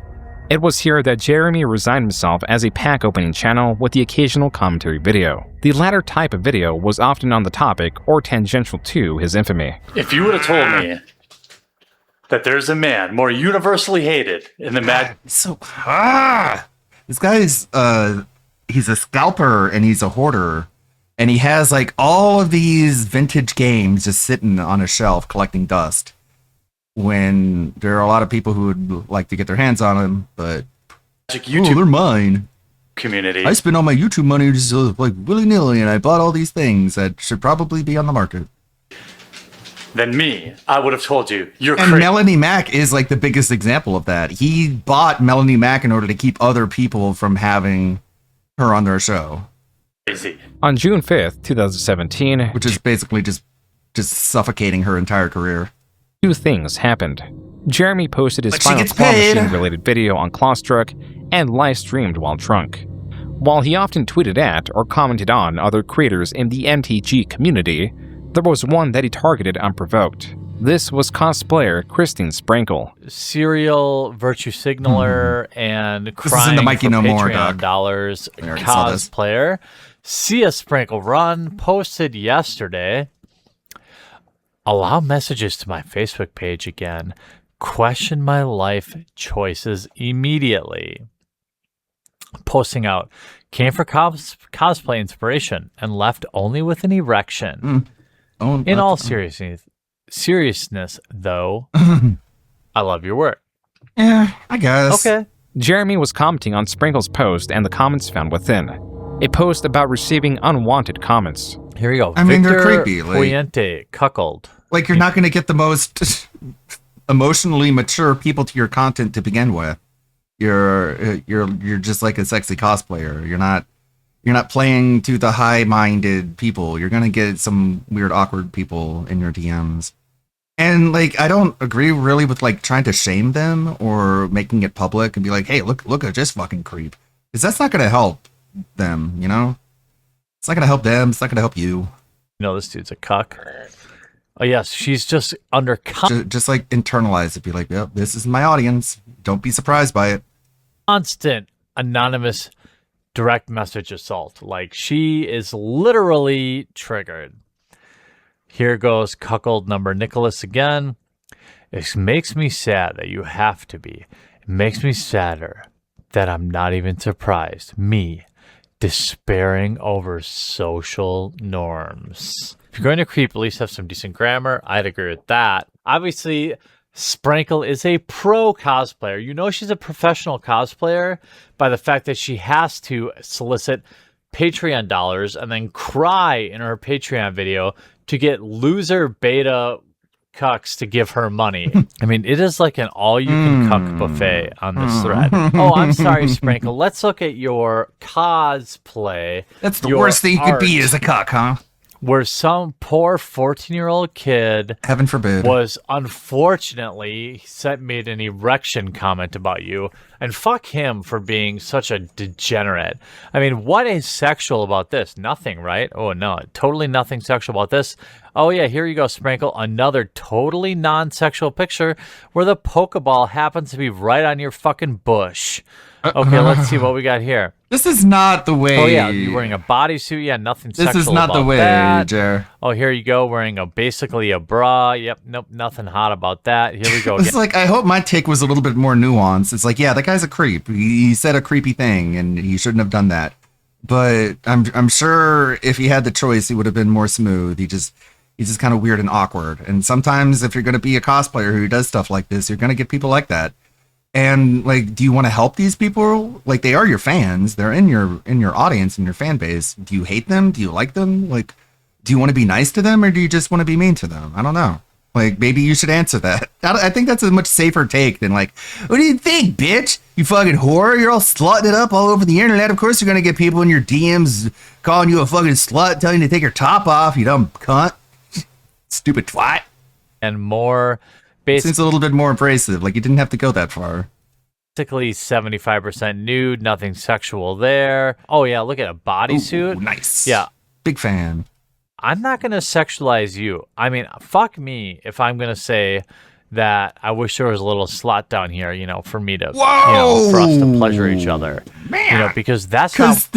Speaker 3: It was here that Jeremy resigned himself as a pack opening channel with the occasional commentary video. The latter type of video was often on the topic or tangential to his infamy.
Speaker 5: If you would have told me that there's a man more universally hated in the Mad...
Speaker 2: This guy's, he's a scalper and he's a hoarder. And he has like all of these vintage games just sitting on a shelf collecting dust. When there are a lot of people who would like to get their hands on them, but
Speaker 5: YouTube
Speaker 2: they're mine.
Speaker 5: Community.
Speaker 2: I spent all my YouTube money just like willy-nilly, and I bought all these things that should probably be on the market.
Speaker 5: Than me, I would have told you, you're
Speaker 2: And
Speaker 5: crazy.
Speaker 2: Melanie Mac is like the biggest example of that. He bought Melanie Mac in order to keep other people from having her on their show.
Speaker 3: On June 5th, 2017,
Speaker 2: which is basically just suffocating her entire career.
Speaker 3: Two things happened. Jeremy posted his
Speaker 2: But she
Speaker 3: final
Speaker 2: gets
Speaker 3: claw
Speaker 2: paid.
Speaker 3: machine-related video on Clawstruck and live-streamed while drunk. While he often tweeted at or commented on other creators in the MTG community, there was one that he targeted unprovoked. This was cosplayer Christine Sprankle.
Speaker 9: Serial virtue signaler and
Speaker 2: This is in
Speaker 9: crying
Speaker 2: the Mikey
Speaker 9: for
Speaker 2: No More,
Speaker 9: Patreon
Speaker 2: Doc.
Speaker 9: dollars
Speaker 2: I already saw this.
Speaker 9: cosplayer Sia Sprankle Run posted yesterday. Allow messages to my Facebook page again. Question my life choices immediately. Posting out. Came for cosplay inspiration and left only with an erection. In all seriousness, though, I love your work.
Speaker 2: Yeah, I guess.
Speaker 9: Okay.
Speaker 3: Jeremy was commenting on Sprankle's post and the comments found within. A post about receiving unwanted comments.
Speaker 9: Here you go.
Speaker 2: I mean, they're
Speaker 9: Victor
Speaker 2: creepy. Like,
Speaker 9: Puente, cuckold.
Speaker 2: like you're not going to get the most emotionally mature people to your content to begin with. You're just like a sexy cosplayer. You're not playing to the high-minded people. You're going to get some weird, awkward people in your DMs. And like, I don't agree really with like trying to shame them or making it public and be like, hey, look at this fucking creep. Because that's not going to help them, you know? It's not going to help them. It's not going to help you.
Speaker 9: You know, this dude's a cuck. Oh, yes. She's just under...
Speaker 2: Just like internalize it. Be like, yep, this is my audience. Don't be surprised by it.
Speaker 9: Constant anonymous direct message assault. Like, she is literally triggered. Here goes cuckold number Nicholas again. It makes me sad that you have to be. It makes me sadder that I'm not even surprised. Me, despairing over social norms. If you're going to creep, at least have some decent grammar. I'd agree with that. Obviously, Sprankle is a pro cosplayer. You know she's a professional cosplayer by the fact that she has to solicit Patreon dollars and then cry in her Patreon video to get loser beta cucks to give her money. I mean, it is like an all-you-can-cuck buffet on this thread. Oh, I'm sorry, Sprankle. Let's look at your cosplay.
Speaker 2: That's the worst thing you could be as a cuck, huh?
Speaker 9: Where some poor 14-year-old kid,
Speaker 2: heaven forbid,
Speaker 9: was unfortunately made an erection comment about you, and fuck him for being such a degenerate. I mean, what is sexual about this? Nothing, right? Oh no, totally nothing sexual about this. Oh yeah, here you go, Sprankle. Another totally non-sexual picture where the Pokeball happens to be right on your fucking bush. Okay, let's see what we got here.
Speaker 2: This is not the way.
Speaker 9: Oh yeah, you're wearing a bodysuit. Yeah, nothing sexual
Speaker 2: This is not
Speaker 9: about
Speaker 2: the way,
Speaker 9: that.
Speaker 2: Jer.
Speaker 9: Oh, here you go, wearing basically a bra. Yep, nope, nothing hot about that. Here we go.
Speaker 2: It's like, I hope my take was a little bit more nuanced. It's like, yeah, that guy's a creep. He said a creepy thing, and he shouldn't have done that. But I'm sure if he had the choice, he would have been more smooth. He's just kind of weird and awkward. And sometimes if you're going to be a cosplayer who does stuff like this, you're going to get people like that. And like, do you want to help these people? Like, they are your fans. They're in your audience, in your fan base. Do you hate them? Do you like them? Like, do you want to be nice to them, or do you just want to be mean to them? I don't know. Like, maybe you should answer that. I think that's a much safer take than like, what do you think, bitch? You fucking whore? You're all slutting it up all over the internet. Of course you're going to get people in your DMs calling you a fucking slut, telling you to take your top off, you dumb cunt. Stupid twat.
Speaker 9: And more...
Speaker 2: Seems a little bit more abrasive. Like, you didn't have to go that far.
Speaker 9: Basically 75% nude, nothing sexual there. Oh yeah, look at a bodysuit.
Speaker 2: Nice.
Speaker 9: Yeah.
Speaker 2: Big fan.
Speaker 9: I'm not going to sexualize you. I mean, fuck me if I'm going to say that I wish there was a little slot down here, for me to,
Speaker 2: Whoa!
Speaker 9: for us to pleasure each other, because that's not.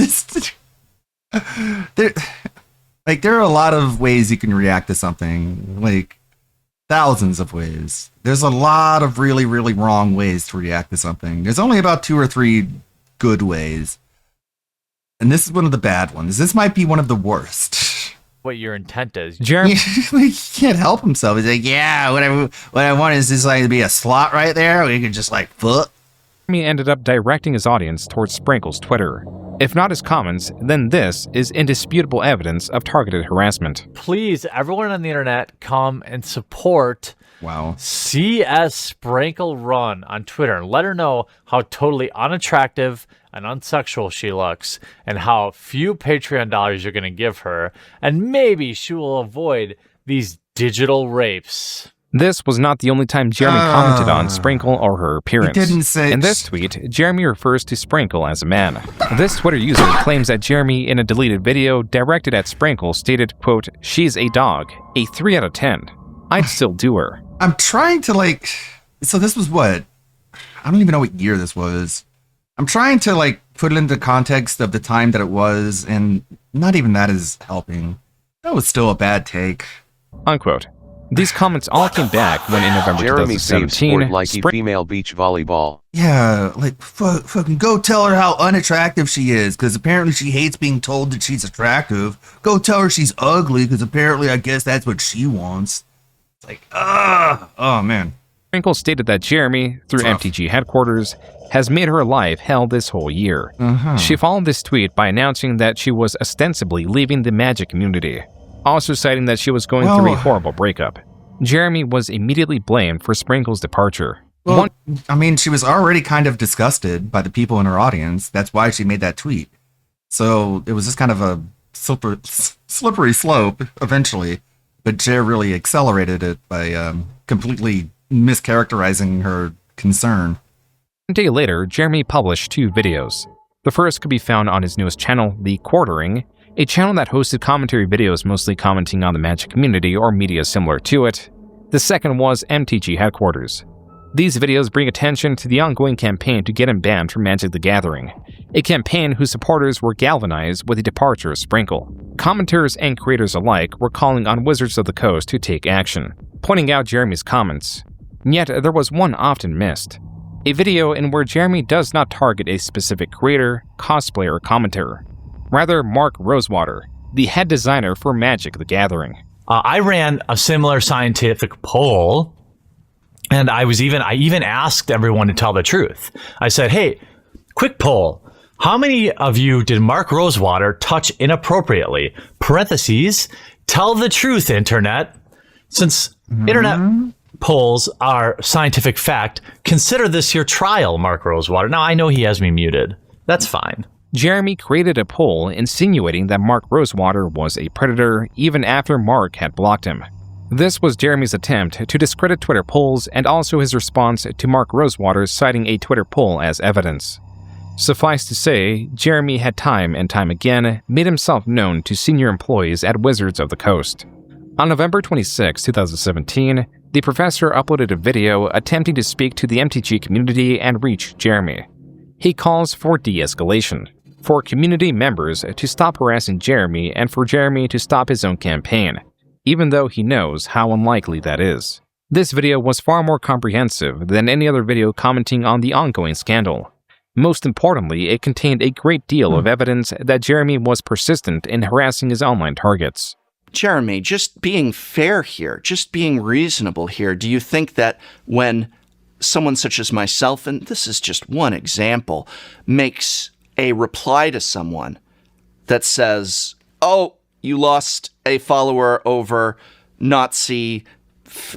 Speaker 2: There are a lot of ways you can react to something, like thousands of ways. There's a lot of really, really wrong ways to react to something. There's only about 2 or 3 good ways. And this is one of the bad ones. This might be one of the worst.
Speaker 9: What your intent is.
Speaker 3: Jeremy
Speaker 2: he can't help himself. He's like, yeah, what I want is just like to be a slot right there. We could just like foot.
Speaker 3: Jeremy ended up directing his audience towards Sprinkle's Twitter. If not his comments, then this is indisputable evidence of targeted harassment.
Speaker 9: Please, everyone on the internet, come and support CS Sprinkle Run on Twitter and let her know how totally unattractive and unsexual she looks and how few Patreon dollars you're going to give her, and maybe she will avoid these digital rapes.
Speaker 3: This was not the only time Jeremy commented on Sprinkle or her appearance.
Speaker 2: He didn't say.
Speaker 3: In this tweet, Jeremy refers to Sprinkle as a man. This Twitter user claims that Jeremy, in a deleted video directed at Sprinkle, stated, quote, "She's a dog, a 3 out of 10. I'd still do her."
Speaker 2: I'm trying to so this was what? I don't even know what year this was. I'm trying to put it into context of the time that it was, and not even that is helping. That was still a bad take.
Speaker 3: Unquote. These comments all came back when in November
Speaker 6: Jeremy
Speaker 3: 2017,
Speaker 6: sport like female beach volleyball.
Speaker 2: Yeah, fucking go tell her how unattractive she is, because apparently she hates being told that she's attractive. Go tell her she's ugly, because apparently I guess that's what she wants. It's like, oh man.
Speaker 3: Sprinkle stated that Jeremy, through MTG headquarters, has made her life hell this whole year. She followed this tweet by announcing that she was ostensibly leaving the Magic community, also citing that she was going through a horrible breakup. Jeremy was immediately blamed for Sprinkle's departure.
Speaker 2: Well, she was already kind of disgusted by the people in her audience. That's why she made that tweet. So it was just kind of a slippery slope eventually. But Jer really accelerated it by completely mischaracterizing her concern.
Speaker 3: A day later, Jeremy published 2 videos. The first could be found on his newest channel, The Quartering, a channel that hosted commentary videos mostly commenting on the Magic community or media similar to it. The second was MTG Headquarters. These videos bring attention to the ongoing campaign to get him banned from Magic the Gathering, a campaign whose supporters were galvanized with the departure of Sprinkle. Commenters and creators alike were calling on Wizards of the Coast to take action, pointing out Jeremy's comments. Yet there was one often missed. A video in where Jeremy does not target a specific creator, cosplayer, or commentator. Rather, Mark Rosewater, the head designer for Magic the Gathering.
Speaker 9: I ran a similar scientific poll, and I even asked everyone to tell the truth. I said, hey, quick poll. How many of you did Mark Rosewater touch inappropriately? Parentheses, tell the truth, internet. Since internet polls are scientific fact, consider this your trial, Mark Rosewater. Now, I know he has me muted. That's fine.
Speaker 3: Jeremy created a poll insinuating that Mark Rosewater was a predator even after Mark had blocked him. This was Jeremy's attempt to discredit Twitter polls and also his response to Mark Rosewater citing a Twitter poll as evidence. Suffice to say, Jeremy had time and time again made himself known to senior employees at Wizards of the Coast. On November 26, 2017, the professor uploaded a video attempting to speak to the MTG community and reach Jeremy. He calls for de-escalation, for community members to stop harassing Jeremy and for Jeremy to stop his own campaign, even though he knows how unlikely that is. This video was far more comprehensive than any other video commenting on the ongoing scandal. Most importantly, it contained a great deal of evidence that Jeremy was persistent in harassing his online targets.
Speaker 10: Jeremy, just being fair here, just being reasonable here, do you think that when someone such as myself, and this is just one example, makes a reply to someone that says, oh, you lost a follower over Nazi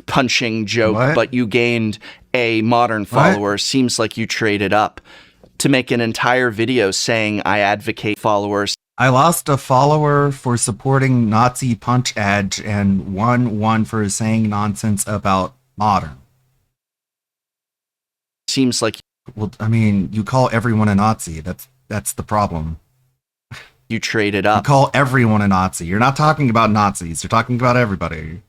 Speaker 10: punching joke, but you gained a modern follower, seems like you traded up, to make an entire video saying I advocate followers?
Speaker 2: I lost a follower for supporting Nazi punch edge and one for saying nonsense about modern.
Speaker 10: Seems like,
Speaker 2: well, I mean, you call everyone a Nazi. That's the problem.
Speaker 10: You traded up.
Speaker 2: You call everyone a Nazi. You're not talking about Nazis. You're talking about everybody.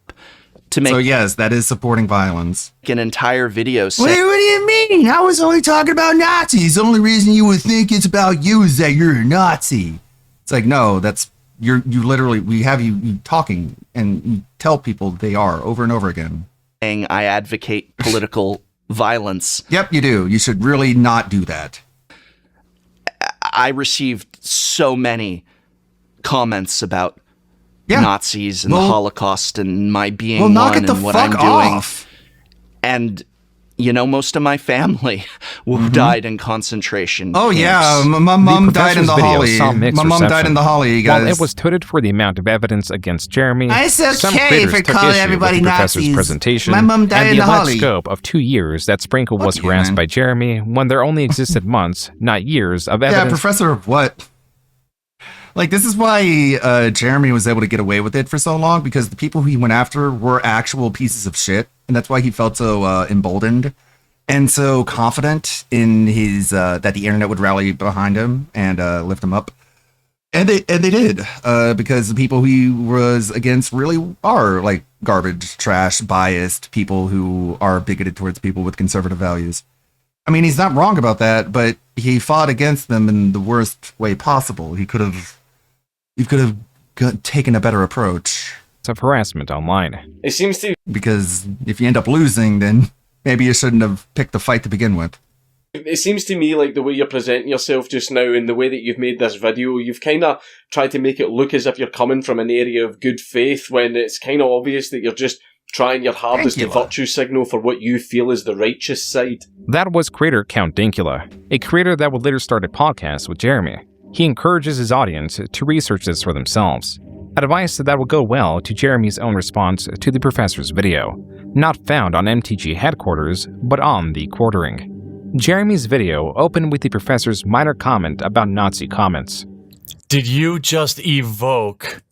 Speaker 10: to make
Speaker 2: So yes, that is supporting violence.
Speaker 10: an entire video
Speaker 2: What,
Speaker 10: saying,
Speaker 2: what do you mean? I was only talking about Nazis. The only reason you would think it's about you is that you're a Nazi. It's like, no, that's you literally, we have you talking and you tell people they are over and over again.
Speaker 10: I advocate political violence.
Speaker 2: Yep, you do. You should really not do that.
Speaker 10: I received so many comments about Nazis and the Holocaust and my being one
Speaker 2: knock it the
Speaker 10: and what
Speaker 2: fuck
Speaker 10: I'm doing.
Speaker 2: off.
Speaker 10: And, you know, most of my family died in concentration
Speaker 2: Oh
Speaker 10: camps.
Speaker 2: yeah, my mom died in the Holly. My mom died in the Holly, guys.
Speaker 3: While it was touted for the amount of evidence against Jeremy,
Speaker 2: It's okay
Speaker 3: some creators
Speaker 2: for
Speaker 3: took
Speaker 2: calling
Speaker 3: issue
Speaker 2: everybody
Speaker 3: with the professor's
Speaker 2: Nazis.
Speaker 3: presentation
Speaker 2: My mom died
Speaker 3: and
Speaker 2: in
Speaker 3: the
Speaker 2: the
Speaker 3: alleged
Speaker 2: Holly.
Speaker 3: scope of 2 years that Sprinkle was harassed by Jeremy when there only existed months, not years, of evidence.
Speaker 2: Yeah, professor of what? Like, this is why Jeremy was able to get away with it for so long, because the people who he went after were actual pieces of shit, and that's why he felt so emboldened and so confident in his that the internet would rally behind him and lift him up. And they did, because the people he was against really are like garbage, trash, biased people who are bigoted towards people with conservative values. I mean, he's not wrong about that, but he fought against them in the worst way possible. He could have taken a better approach.
Speaker 3: Of harassment online.
Speaker 12: It seems to,
Speaker 2: because if you end up losing, then maybe you shouldn't have picked the fight to begin with.
Speaker 12: It seems to me like the way you're presenting yourself just now and the way that you've made this video, you've kind of tried to make it look as if you're coming from an area of good faith when it's kind of obvious that you're just trying your hardest to virtue signal for what you feel is the righteous side.
Speaker 3: That was creator Count Dankula, a creator that would later start a podcast with Jeremy. He encourages his audience to research this for themselves. Advice that will go well to Jeremy's own response to the professor's video, not found on MTG headquarters, but on the quartering. Jeremy's video opened with the professor's minor comment about Nazi comments.
Speaker 7: Did you just evoke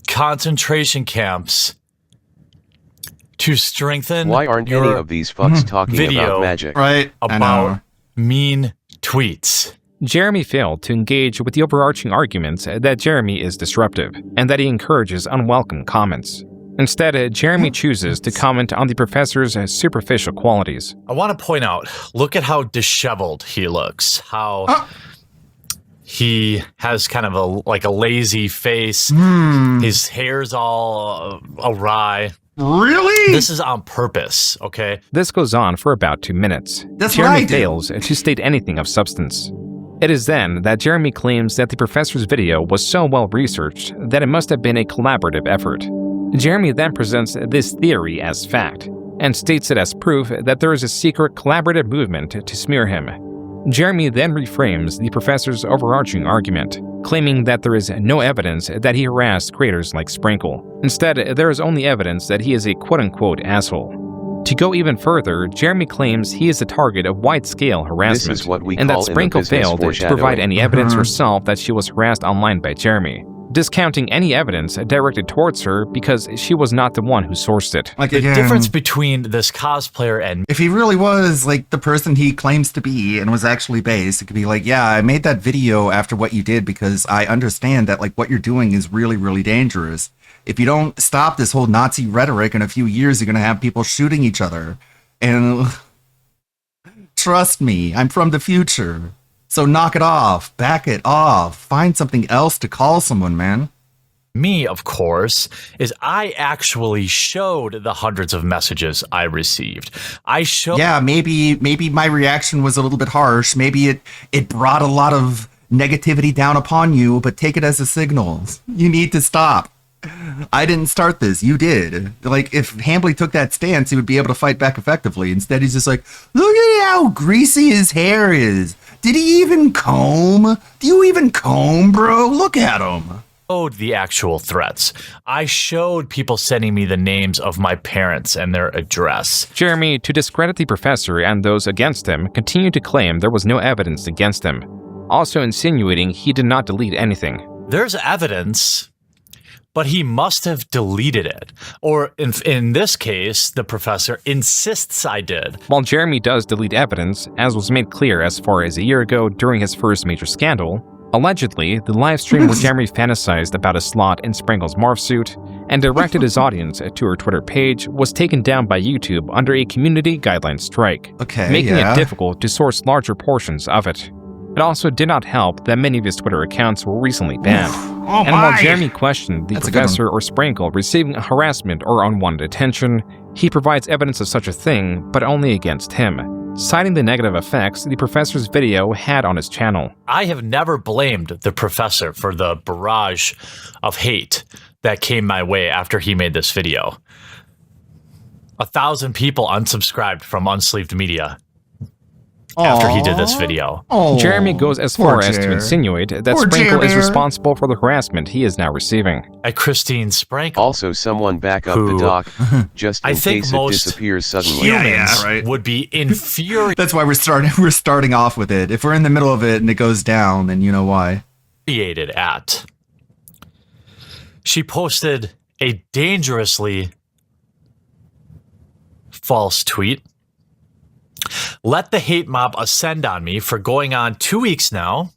Speaker 7: concentration camps to strengthen
Speaker 6: Why aren't
Speaker 7: your
Speaker 6: any of these fucks talking
Speaker 7: video
Speaker 6: about magic?
Speaker 2: Right,
Speaker 7: about mean tweets?
Speaker 3: Jeremy failed to engage with the overarching arguments that Jeremy is disruptive and that he encourages unwelcome comments. Instead, Jeremy chooses to comment on the professor's superficial qualities.
Speaker 7: I want to point out, look at how disheveled he looks. How he has kind of a lazy face. His hair's all awry.
Speaker 2: Really?
Speaker 7: This is on purpose, okay?
Speaker 3: This goes on for about 2 minutes.
Speaker 2: That's
Speaker 3: Jeremy
Speaker 2: what I do.
Speaker 3: fails to state anything of substance. It is then that Jeremy claims that the professor's video was so well researched that it must have been a collaborative effort. Jeremy then presents this theory as fact, and states it as proof that there is a secret collaborative movement to smear him. Jeremy then reframes the professor's overarching argument, claiming that there is no evidence that he harassed creators like Sprinkle. Instead, there is only evidence that he is a quote-unquote asshole. To go even further, Jeremy claims he is the target of wide-scale harassment,
Speaker 6: This is what we
Speaker 3: and that
Speaker 6: call in the
Speaker 3: Sprinkle
Speaker 6: business
Speaker 3: failed to
Speaker 6: foreshadowing.
Speaker 3: provide any evidence herself that she was harassed online by Jeremy, discounting any evidence directed towards her because she was not the one who sourced it.
Speaker 2: Like,
Speaker 7: The
Speaker 2: again,
Speaker 7: difference between this cosplayer and
Speaker 2: if he really was like the person he claims to be and was actually based, it could be like, yeah, I made that video after what you did because I understand that like what you're doing is really, really dangerous. If you don't stop this whole Nazi rhetoric, in a few years, you're going to have people shooting each other. And trust me, I'm from the future. So knock it off, back it off, find something else to call someone, man.
Speaker 7: me, of course, is I actually showed the hundreds of messages I received. I showed.
Speaker 2: Yeah, maybe my reaction was a little bit harsh. Maybe it brought a lot of negativity down upon you, but take it as a signal. You need to stop. I didn't start this. You did. Like, if Hambly took that stance, he would be able to fight back effectively. Instead, he's just like, look at how greasy his hair is. Did he even comb? Do you even comb, bro? Look at him.
Speaker 7: Showed the actual threats. I showed people sending me the names of my parents and their address.
Speaker 3: Jeremy, to discredit the professor and those against him, continued to claim there was no evidence against him, also insinuating he did not delete anything.
Speaker 7: There's evidence, but he must have deleted it. Or in this case, the professor insists I did.
Speaker 3: While Jeremy does delete evidence, as was made clear as far as a year ago during his first major scandal, Allegedly, the live stream where Jeremy fantasized about a slot in Sprinkle's morph suit and directed his audience to her Twitter page was taken down by YouTube under a community guideline strike, making it difficult to source larger portions of it. It also did not help that many of his Twitter accounts were recently banned. And while Jeremy questioned the professor or Sprinkle receiving harassment or unwanted attention, he provides evidence of such a thing, but only against him, citing the negative effects the professor's video had on his channel.
Speaker 7: I have never blamed the professor for the barrage of hate that came my way after he made this video. 1,000 people unsubscribed from Unsleeved Media after he did this video.
Speaker 3: Jeremy goes as far as to insinuate that Sprinkle is responsible for the harassment he is now receiving.
Speaker 7: Christine Sprinkle.
Speaker 6: Also, someone back up the doc, just in case it disappears suddenly.
Speaker 7: Humans would be infuriated.
Speaker 2: That's why we're starting off with it. If we're in the middle of it and it goes down, then you know why.
Speaker 7: At. She posted a dangerously false tweet. Let the hate mob ascend on me for going on 2 weeks now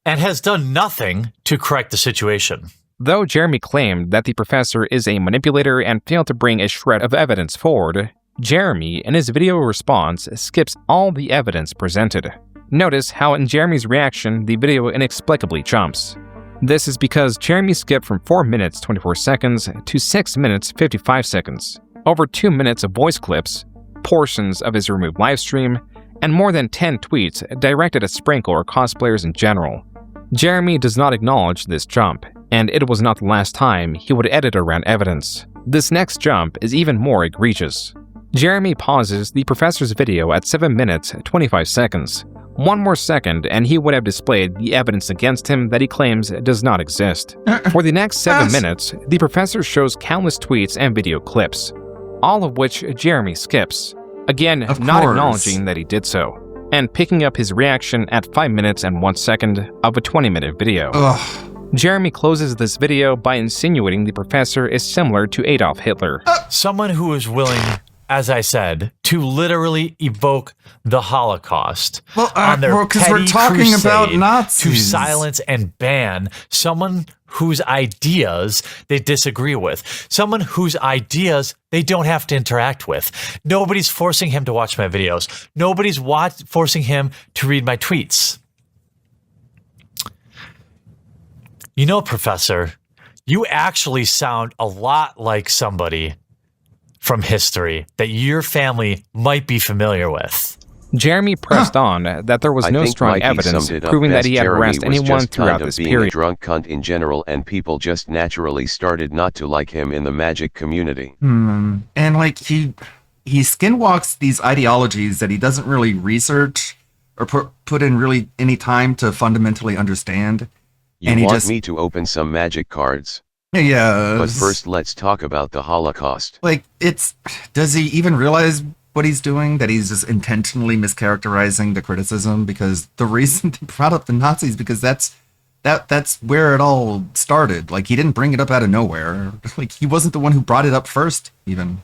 Speaker 7: and has done nothing to correct the situation.
Speaker 3: Though Jeremy claimed that the professor is a manipulator and failed to bring a shred of evidence forward, Jeremy, in his video response, skips all the evidence presented. Notice how in Jeremy's reaction, the video inexplicably jumps. This is because Jeremy skipped from 4 minutes 24 seconds to 6 minutes 55 seconds, over 2 minutes of voice clips, portions of his removed livestream, and more than 10 tweets directed at Sprinkle or cosplayers in general. Jeremy does not acknowledge this jump, and it was not the last time he would edit around evidence. This next jump is even more egregious. Jeremy pauses the professor's video at 7 minutes 25 seconds. 1 more second and he would have displayed the evidence against him that he claims does not exist. For the next 7 minutes, the professor shows countless tweets and video clips, all of which Jeremy skips, again not acknowledging that he did so, and picking up his reaction at 5 minutes and 1 second of a 20-minute video. Jeremy closes this video by insinuating the professor is similar to Adolf Hitler.
Speaker 7: Someone who is willing, as I said, to literally evoke the Holocaust on their petty crusade to silence and ban someone whose ideas they disagree with, someone whose ideas they don't have to interact with. Nobody's forcing him to watch my videos. Nobody's forcing him to read my tweets. You know, Professor, you actually sound a lot like somebody from history that your family might be familiar with.
Speaker 3: Jeremy pressed on that there was no strong evidence proving that he had harassed anyone throughout this period.
Speaker 6: A drunk cunt in general, and people just naturally started not to like him in the magic community.
Speaker 2: And like he skinwalks these ideologies that he doesn't really research or put in really any time to fundamentally understand.
Speaker 6: You want me to open some magic cards?
Speaker 2: Yeah.
Speaker 6: But first let's talk about the Holocaust.
Speaker 2: Like, does he even realize what he's doing? That he's just intentionally mischaracterizing the criticism? Because the reason they brought up the Nazis, because that's where it all started. Like, he didn't bring it up out of nowhere. Like, he wasn't the one who brought it up first, even.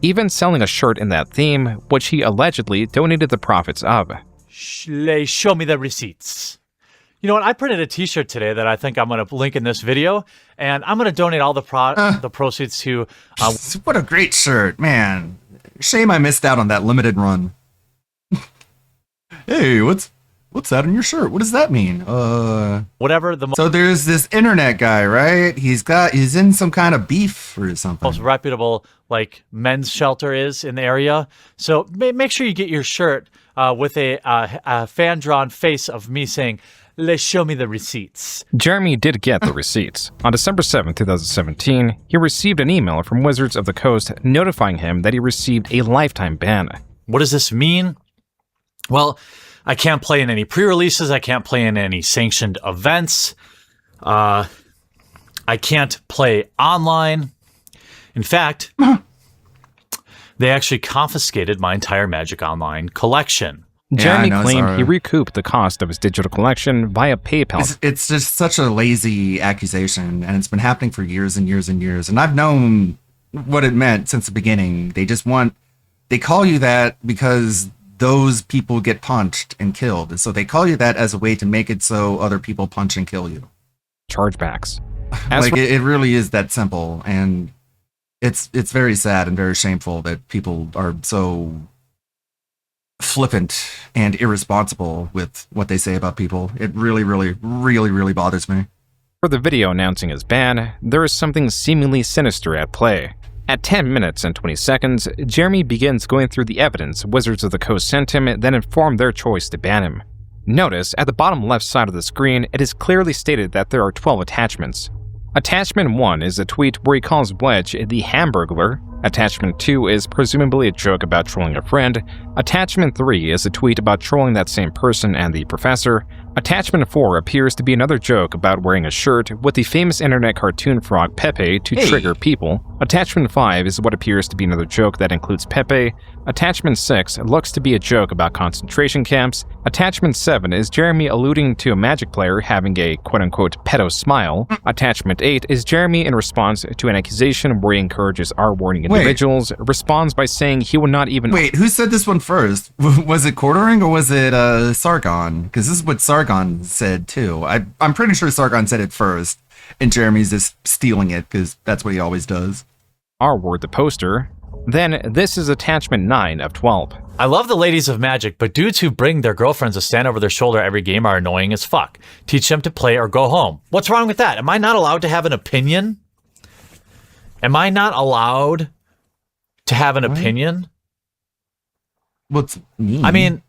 Speaker 3: Even selling a shirt in that theme, which he allegedly donated the profits of.
Speaker 9: Show me the receipts. You know what? I printed a t-shirt today that I think I'm going to link in this video, and I'm going to donate all the proceeds to...
Speaker 2: What a great shirt, man. Shame I missed out on that limited run. Hey, what's that on your shirt? What does that mean?
Speaker 9: Whatever the...
Speaker 2: So there's this internet guy, right? He's in some kind of beef or something.
Speaker 9: Most reputable, like, men's shelter is in the area. So make sure you get your shirt with a fan-drawn face of me saying... Let's show me the receipts.
Speaker 3: Jeremy did get the receipts. On December 7, 2017, he received an email from Wizards of the Coast notifying him that he received a lifetime ban.
Speaker 9: What does this mean? Well, I can't play in any pre-releases. I can't play in any sanctioned events. I can't play online. In fact, they actually confiscated my entire Magic Online collection.
Speaker 3: Jeremy claimed he recouped the cost of his digital collection via PayPal.
Speaker 2: It's just such a lazy accusation, and it's been happening for years and years and years. And I've known what it meant since the beginning. They call you that because those people get punched and killed. So they call you that as a way to make it so other people punch and kill you.
Speaker 3: Chargebacks.
Speaker 2: Like it really is that simple, and it's very sad and very shameful that people are so flippant and irresponsible with what they say about people. It really, really, really, really bothers me.
Speaker 3: For the video announcing his ban, there is something seemingly sinister at play. At 10 minutes and 20 seconds, Jeremy begins going through the evidence Wizards of the Coast sent him, then informed their choice to ban him. Notice, at the bottom left side of the screen, it is clearly stated that there are 12 attachments. Attachment 1 is a tweet where he calls Wedge the Hamburglar. Attachment 2 is presumably a joke about trolling a friend. Attachment 3 is a tweet about trolling that same person and the professor. Attachment 4 appears to be another joke about wearing a shirt with the famous internet cartoon frog Pepe to trigger people. Attachment 5 is what appears to be another joke that includes Pepe. Attachment 6 looks to be a joke about concentration camps. Attachment 7 is Jeremy alluding to a Magic player having a quote-unquote pedo smile. Attachment 8 is Jeremy in response to an accusation where he encourages R-wording individuals, responds by saying he would not even—
Speaker 2: Wait, who said this one first? Was it Quartering or was it Sargon? Because this is what Sargon said too. I'm pretty sure Sargon said it first, and Jeremy's just stealing it because that's what he always does.
Speaker 3: R-word the poster. Then this is attachment 9 of 12.
Speaker 7: I love the ladies of Magic, but dudes who bring their girlfriends to stand over their shoulder every game are annoying as fuck. Teach them to play or go home. What's wrong with that? Am I not allowed to have an opinion? Am I not allowed to have an opinion?
Speaker 2: What's mean?
Speaker 7: I mean,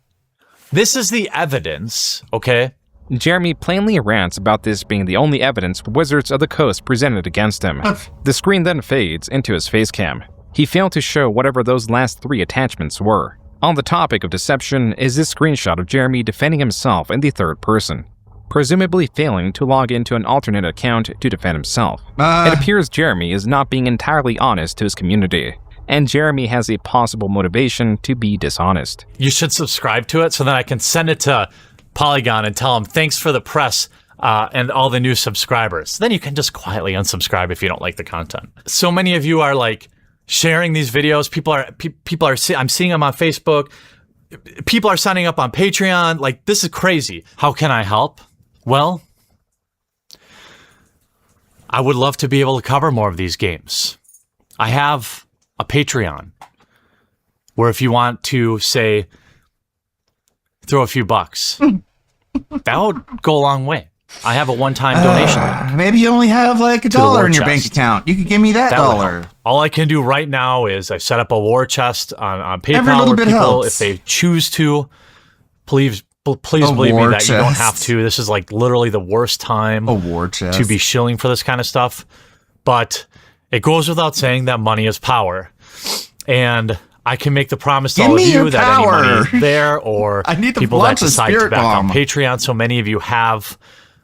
Speaker 7: this is the evidence, okay?
Speaker 3: Jeremy plainly rants about this being the only evidence Wizards of the Coast presented against him. The screen then fades into his face cam. He failed to show whatever those last 3 attachments were. On the topic of deception is this screenshot of Jeremy defending himself in the third person, presumably failing to log into an alternate account to defend himself. It appears Jeremy is not being entirely honest to his community, and Jeremy has a possible motivation to be dishonest.
Speaker 7: You should subscribe to it so that I can send it to Polygon and tell them thanks for the press and all the new subscribers. Then you can just quietly unsubscribe if you don't like the content. So many of you are like sharing these videos. People are I'm seeing them on Facebook. People are signing up on Patreon. Like, this is crazy. How can I help? Well, I would love to be able to cover more of these games. I have a Patreon where if you want to, say, throw a few bucks, that would go a long way. I have a one-time donation.
Speaker 2: Maybe you only have like $1 in your bank account. You could give me that $1.
Speaker 7: All I can do right now is I set up a war chest on PayPal
Speaker 2: Every little
Speaker 7: where
Speaker 2: bit
Speaker 7: people,
Speaker 2: helps.
Speaker 7: if they choose to, please believe me that you don't have to. This is like literally the worst time to be shilling for this kind of stuff. But it goes without saying that money is power. And I can make the promise to all of you that any money is there, or people that decide to back on Patreon. So many of you have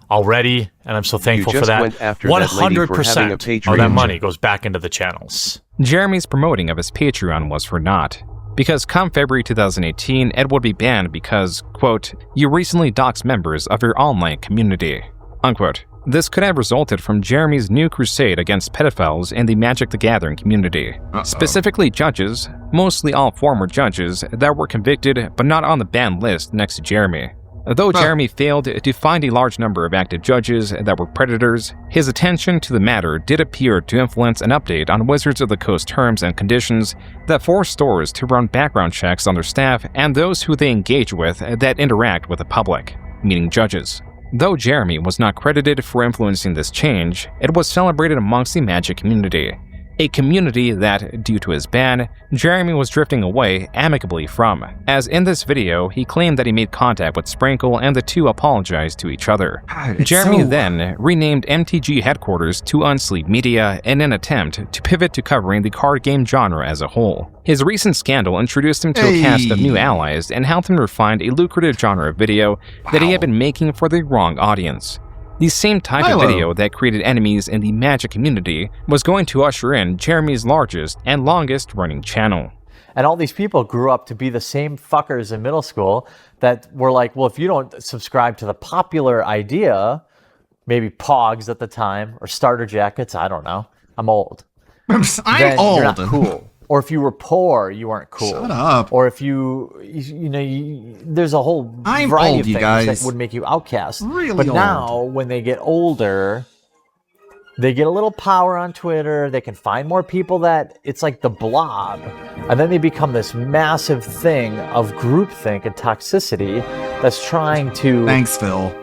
Speaker 7: already, and I'm so thankful for that. 100% of that money goes back into the channels.
Speaker 3: Jeremy's promoting of his Patreon was for naught, because come February 2018, it would be banned because, quote, you recently doxed members of your online community, unquote. This could have resulted from Jeremy's new crusade against pedophiles in the Magic the Gathering community, specifically judges, mostly all former judges, that were convicted but not on the banned list next to Jeremy. Though Jeremy failed to find a large number of active judges that were predators, his attention to the matter did appear to influence an update on Wizards of the Coast terms and conditions that force stores to run background checks on their staff and those who they engage with that interact with the public, meaning judges. Though Jeremy was not credited for influencing this change, it was celebrated amongst the Magic community. A community that, due to his ban, Jeremy was drifting away amicably from, as in this video he claimed that he made contact with Sprankle and the two apologized to each other. Jeremy then renamed MTG headquarters to Unsleep Media in an attempt to pivot to covering the card game genre as a whole. His recent scandal introduced him to a cast of new allies and helped him refine a lucrative genre of video that he had been making for the wrong audience. The same type of video that created enemies in the Magic community was going to usher in Jeremy's largest and longest running channel.
Speaker 9: And all these people grew up to be the same fuckers in middle school that were like, well, if you don't subscribe to the popular idea, maybe Pogs at the time, or starter jackets, I don't know. I'm old.
Speaker 2: I'm
Speaker 9: old. You're not cool. Or if you were poor, you weren't cool.
Speaker 2: Shut up.
Speaker 9: Or if there's a whole variety of
Speaker 2: you
Speaker 9: things
Speaker 2: guys.
Speaker 9: that would make you outcast.
Speaker 2: Really
Speaker 9: but
Speaker 2: old.
Speaker 9: now, when they get older, they get a little power on Twitter. They can find more people that it's like the blob. And then they become this massive thing of groupthink and toxicity that's trying to
Speaker 2: Thanks, Phil.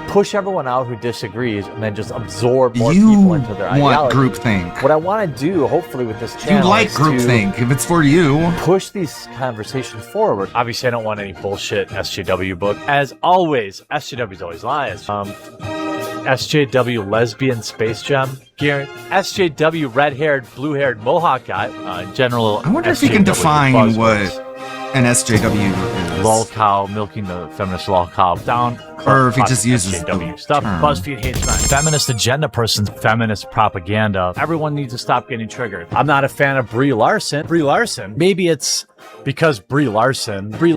Speaker 9: push everyone out who disagrees and then just absorb more people into their
Speaker 2: want
Speaker 9: ideology.
Speaker 2: groupthink.
Speaker 9: What I want to do, hopefully, with this channel
Speaker 2: You like
Speaker 9: is to
Speaker 2: groupthink. If it's for you.
Speaker 9: push these conversations forward.
Speaker 4: Obviously, I don't want any bullshit SJW book. As always, SJW's always lies. SJW lesbian space gem. Garrett. SJW red-haired, blue-haired Mohawk guy. General.
Speaker 2: I wonder if you can
Speaker 4: SJW
Speaker 2: define
Speaker 4: buzzwords.
Speaker 2: what an SJW is.
Speaker 4: Lol cow, milking the feminist lol cow down.
Speaker 2: Or if he just uses
Speaker 4: SJW
Speaker 2: the
Speaker 4: stuff.
Speaker 2: term.
Speaker 4: BuzzFeed hates that. Feminist agenda person's feminist propaganda. Everyone needs to stop getting triggered. I'm not a fan of Brie Larson. Brie Larson. Maybe it's because Brie Larson. Brie.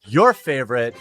Speaker 4: Your favorite.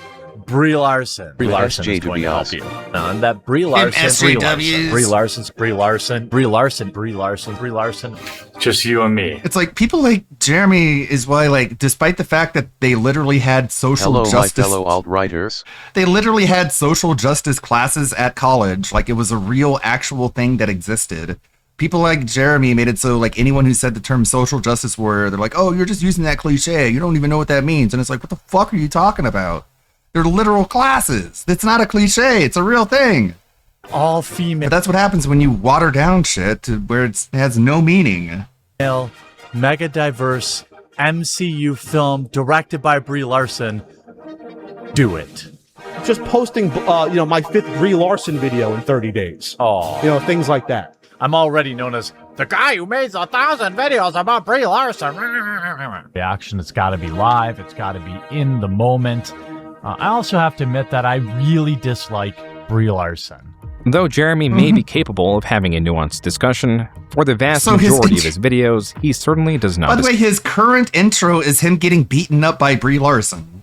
Speaker 4: Brie Larson. Brie
Speaker 6: With
Speaker 4: Larson is
Speaker 6: SJ to
Speaker 4: going
Speaker 6: be
Speaker 4: to help
Speaker 6: us.
Speaker 4: you. And that Brie Larson.
Speaker 2: SJWs.
Speaker 4: Brie Larson's Brie Larson. Brie Larson. Brie Larson. Brie Larson. Just you and me.
Speaker 2: It's like people like Jeremy is why, like, despite the fact that they literally had social
Speaker 6: Hello, my
Speaker 2: justice,
Speaker 6: fellow alt-righters.
Speaker 2: they literally had social justice classes at college. Like, it was a real, actual thing that existed. People like Jeremy made it so, like, anyone who said the term social justice warrior, they're like, oh, you're just using that cliche. You don't even know what that means. And it's like, what the fuck are you talking about? They're literal classes. It's not a cliche. It's a real thing.
Speaker 4: All female.
Speaker 2: But that's what happens when you water down shit to where it has no meaning.
Speaker 4: Mega diverse MCU film directed by Brie Larson. Do it.
Speaker 13: Just posting, my 5th Brie Larson video in 30 days.
Speaker 4: Oh.
Speaker 13: Things like that.
Speaker 4: I'm already known as the guy who makes 1,000 videos about Brie Larson. Reaction, it's got to be live. It's got to be in the moment. I also have to admit that I really dislike Brie Larson.
Speaker 3: Though Jeremy may be capable of having a nuanced discussion, for the vast
Speaker 2: So his
Speaker 3: majority of his videos, he certainly does not
Speaker 2: By the way, his current intro is him getting beaten up by Brie Larson.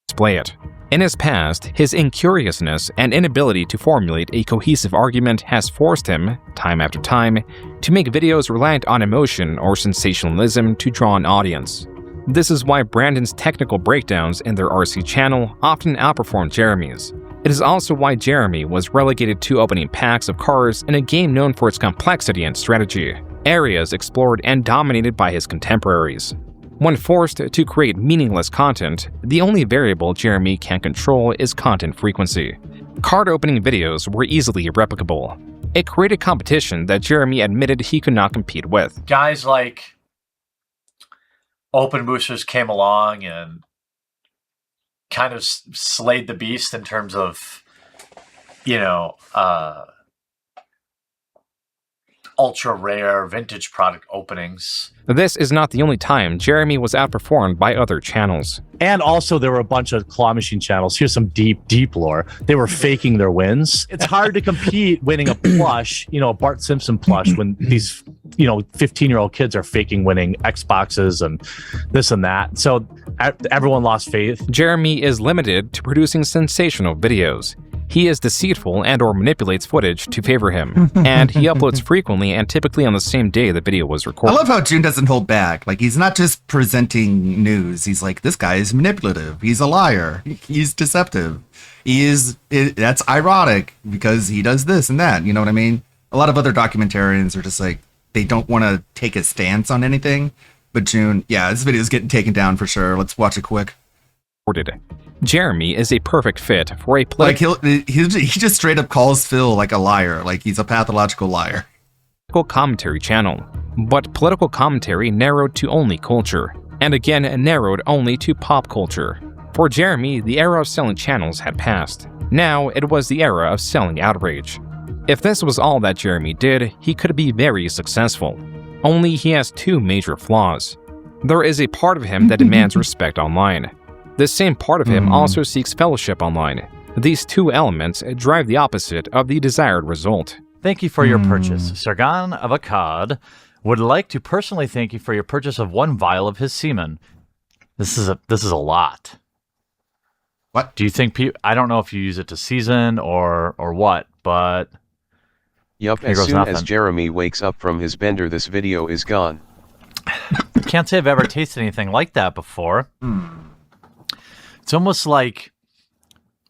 Speaker 3: display it. In his past, his incuriousness and inability to formulate a cohesive argument has forced him, time after time, to make videos reliant on emotion or sensationalism to draw an audience. This is why Brandon's technical breakdowns in their RC channel often outperform Jeremy's. It is also why Jeremy was relegated to opening packs of cars in a game known for its complexity and strategy, areas explored and dominated by his contemporaries. When forced to create meaningless content, the only variable Jeremy can control is content frequency. Card opening videos were easily replicable. It created competition that Jeremy admitted he could not compete with.
Speaker 4: Guys like Open Boosters came along and kind of slayed the beast in terms of, ultra rare vintage product openings.
Speaker 3: This is not the only time Jeremy was outperformed by other channels.
Speaker 4: And also there were a bunch of claw machine channels. Here's some deep lore. They were faking their wins. It's hard to compete winning a plush, a Bart Simpson plush when these, 15-year-old kids are faking winning Xboxes and this and that. So everyone lost faith.
Speaker 3: Jeremy is limited to producing sensational videos. He is deceitful and or manipulates footage to favor him, and he uploads frequently and typically on the same day the video was
Speaker 2: I
Speaker 3: recorded.
Speaker 2: love how June doesn't hold back. Like, he's not just presenting news. He's like, this guy is manipulative. He's a liar. He's deceptive. That's ironic because he does this and that. You know what I mean? A lot of other documentarians are just like, they don't want to take a stance on anything. But June, yeah, this video is getting taken down for sure. Let's watch it quick.
Speaker 3: Jeremy is a perfect fit for a
Speaker 2: Like, he just straight up calls Phil like a liar. Like, he's a pathological liar.
Speaker 3: political commentary channel, but political commentary narrowed to only culture, and again narrowed only to pop culture. For Jeremy, the era of selling channels had passed. Now it was the era of selling outrage. If this was all that Jeremy did, he could be very successful. Only he has two major flaws. There is a part of him that demands respect online. This same part of him also seeks fellowship online. These two elements drive the opposite of the desired result.
Speaker 4: Thank you for your purchase. Sargon of Akkad would like to personally thank you for your purchase of 1 vial of his semen. This is a lot.
Speaker 2: What?
Speaker 4: Do you think I don't know if you use it to season or what, but
Speaker 6: Yup,
Speaker 9: Here
Speaker 6: as
Speaker 9: goes
Speaker 6: soon
Speaker 9: nothing.
Speaker 6: as Jeremy wakes up from his bender, this video is gone.
Speaker 9: Can't say I've ever tasted anything like that before. It's almost like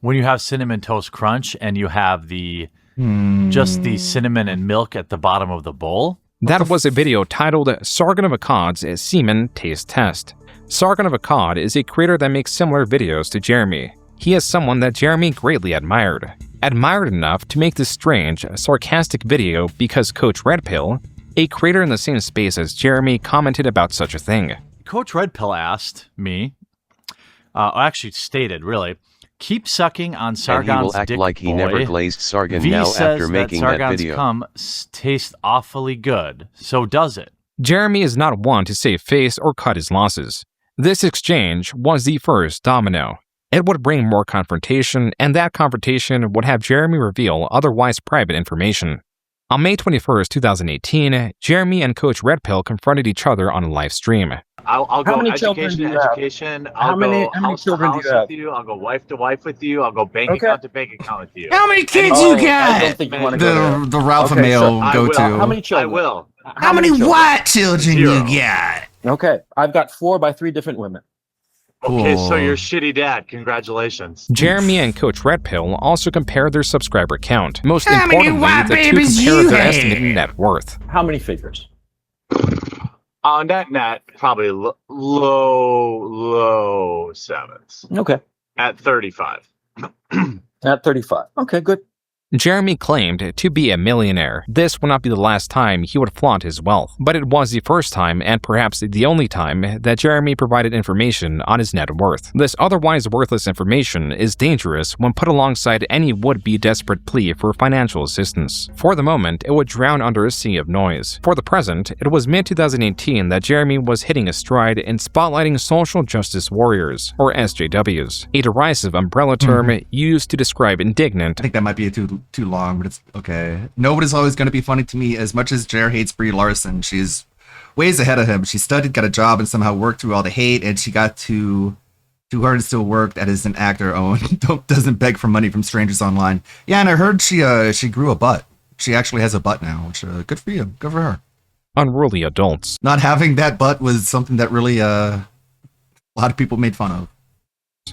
Speaker 9: when you have Cinnamon Toast Crunch and you have just the cinnamon and milk at the bottom of the bowl.
Speaker 3: That was a video titled Sargon of Akkad's Semen Taste Test. Sargon of Akkad is a creator that makes similar videos to Jeremy. He is someone that Jeremy greatly admired. Admired enough to make this strange, sarcastic video because Coach Red Pill, a creator in the same space as Jeremy, commented about such a thing.
Speaker 9: Coach Red Pill asked me, actually stated, really, keep sucking on
Speaker 6: And he
Speaker 9: Sargon's
Speaker 6: will act
Speaker 9: dick,
Speaker 6: like he
Speaker 9: boy.
Speaker 6: never glazed Sargon
Speaker 9: V
Speaker 6: now
Speaker 9: says
Speaker 6: after making that
Speaker 9: Sargon's
Speaker 6: video.
Speaker 9: cum tastes awfully good. So does it.
Speaker 3: Jeremy is not one to save face or cut his losses. This exchange was the first domino. It would bring more confrontation, and that confrontation would have Jeremy reveal otherwise private information. On May 21st, 2018, Jeremy and Coach Red Pill confronted each other on a live stream.
Speaker 14: I'll
Speaker 15: How
Speaker 14: go
Speaker 15: many children
Speaker 14: education
Speaker 15: do
Speaker 14: to
Speaker 15: you have?
Speaker 14: education.
Speaker 15: How
Speaker 14: I'll
Speaker 15: many-
Speaker 14: go
Speaker 15: how many
Speaker 14: house
Speaker 15: children
Speaker 14: to
Speaker 15: do you
Speaker 14: house
Speaker 15: have?
Speaker 14: with you. I'll go wife to wife with you. I'll go bank
Speaker 15: Okay.
Speaker 14: account to bank account with you.
Speaker 15: How many kids
Speaker 14: Oh,
Speaker 15: you got? I don't think you wanna go there.
Speaker 2: The Ralph
Speaker 15: Okay,
Speaker 2: Mail
Speaker 15: so
Speaker 14: I
Speaker 2: go
Speaker 14: will.
Speaker 2: to.
Speaker 15: How many children?
Speaker 14: I will.
Speaker 15: How many children?
Speaker 2: what children
Speaker 14: Zero.
Speaker 2: you got?
Speaker 15: Okay, I've got 4 by 3 different women.
Speaker 14: Okay, so
Speaker 2: Cool.
Speaker 14: you're a shitty dad. Congratulations.
Speaker 3: Jeremy and Coach Red Pill also compared their subscriber count. Most
Speaker 15: How many
Speaker 3: importantly,
Speaker 15: white
Speaker 3: the two
Speaker 15: babies
Speaker 3: compared
Speaker 15: you
Speaker 3: their
Speaker 15: had?
Speaker 3: estimated net worth.
Speaker 15: How many figures?
Speaker 14: On net, probably low sevens.
Speaker 15: Okay,
Speaker 14: At 35.
Speaker 15: at 35. Okay, good.
Speaker 3: Jeremy claimed to be a millionaire. This would not be the last time he would flaunt his wealth, but it was the first time and perhaps the only time that Jeremy provided information on his net worth. This otherwise worthless information is dangerous when put alongside any would-be desperate plea for financial assistance. For the moment, it would drown under a sea of noise. For the present, it was mid-2018 that Jeremy was hitting a stride in spotlighting social justice warriors, or SJWs, a derisive umbrella term used to describe indignant,
Speaker 2: I think that might be too long, but it's okay. Nobody's always going to be funny to me. As much as Jer hates Brie Larson, she's ways ahead of him. She studied, got a job, and somehow worked through all the hate, and she got to her and still worked as an actor. Doesn't beg for money from strangers online. Yeah, and I heard she grew a butt. She actually has a butt now, which good for you. Good for her.
Speaker 3: unruly adults.
Speaker 2: Not having that butt was something that really a lot of people made fun of.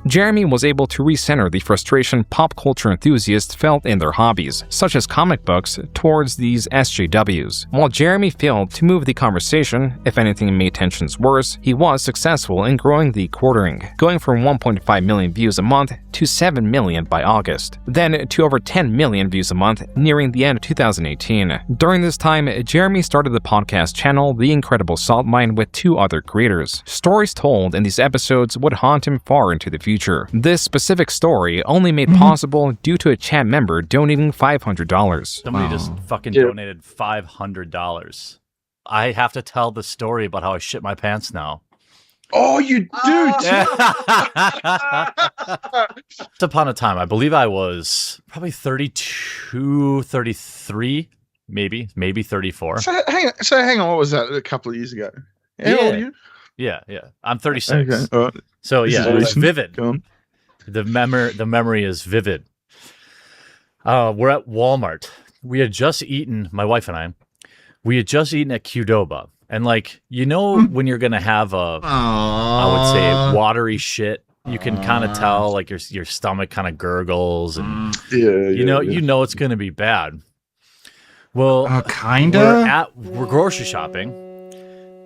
Speaker 3: Jeremy was able to recenter the frustration pop culture enthusiasts felt in their hobbies, such as comic books, towards these SJWs. While Jeremy failed to move the conversation, if anything made tensions worse, he was successful in growing the quartering, going from 1.5 million views a month to 7 million by August, then to over 10 million views a month nearing the end of 2018. During this time, Jeremy started the podcast channel The Incredible Salt Mine with 2 other creators. Stories told in these episodes would haunt him far into the future. This specific story only made possible due to a chat member donating $500.
Speaker 9: Somebody just fucking donated $500. I have to tell the story about how I shit my pants now.
Speaker 16: Oh, you do?
Speaker 9: Once upon a time, I believe I was probably 32, 33, maybe 34.
Speaker 16: So hang on. What was that? A couple of years ago. How old are you?
Speaker 9: Yeah. I'm 36.
Speaker 16: Okay, all right.
Speaker 9: So
Speaker 16: This
Speaker 9: yeah,
Speaker 16: is
Speaker 9: it was
Speaker 16: recent.
Speaker 9: vivid.
Speaker 16: Go on.
Speaker 9: The memory is vivid. We're at Walmart. We had just eaten, my wife and I. We had just eaten at Qdoba, and when you're gonna have I would say watery shit, you can kind of tell like your stomach kind of gurgles, and you know it's gonna be bad. Well,
Speaker 2: kinda.
Speaker 9: We're grocery shopping,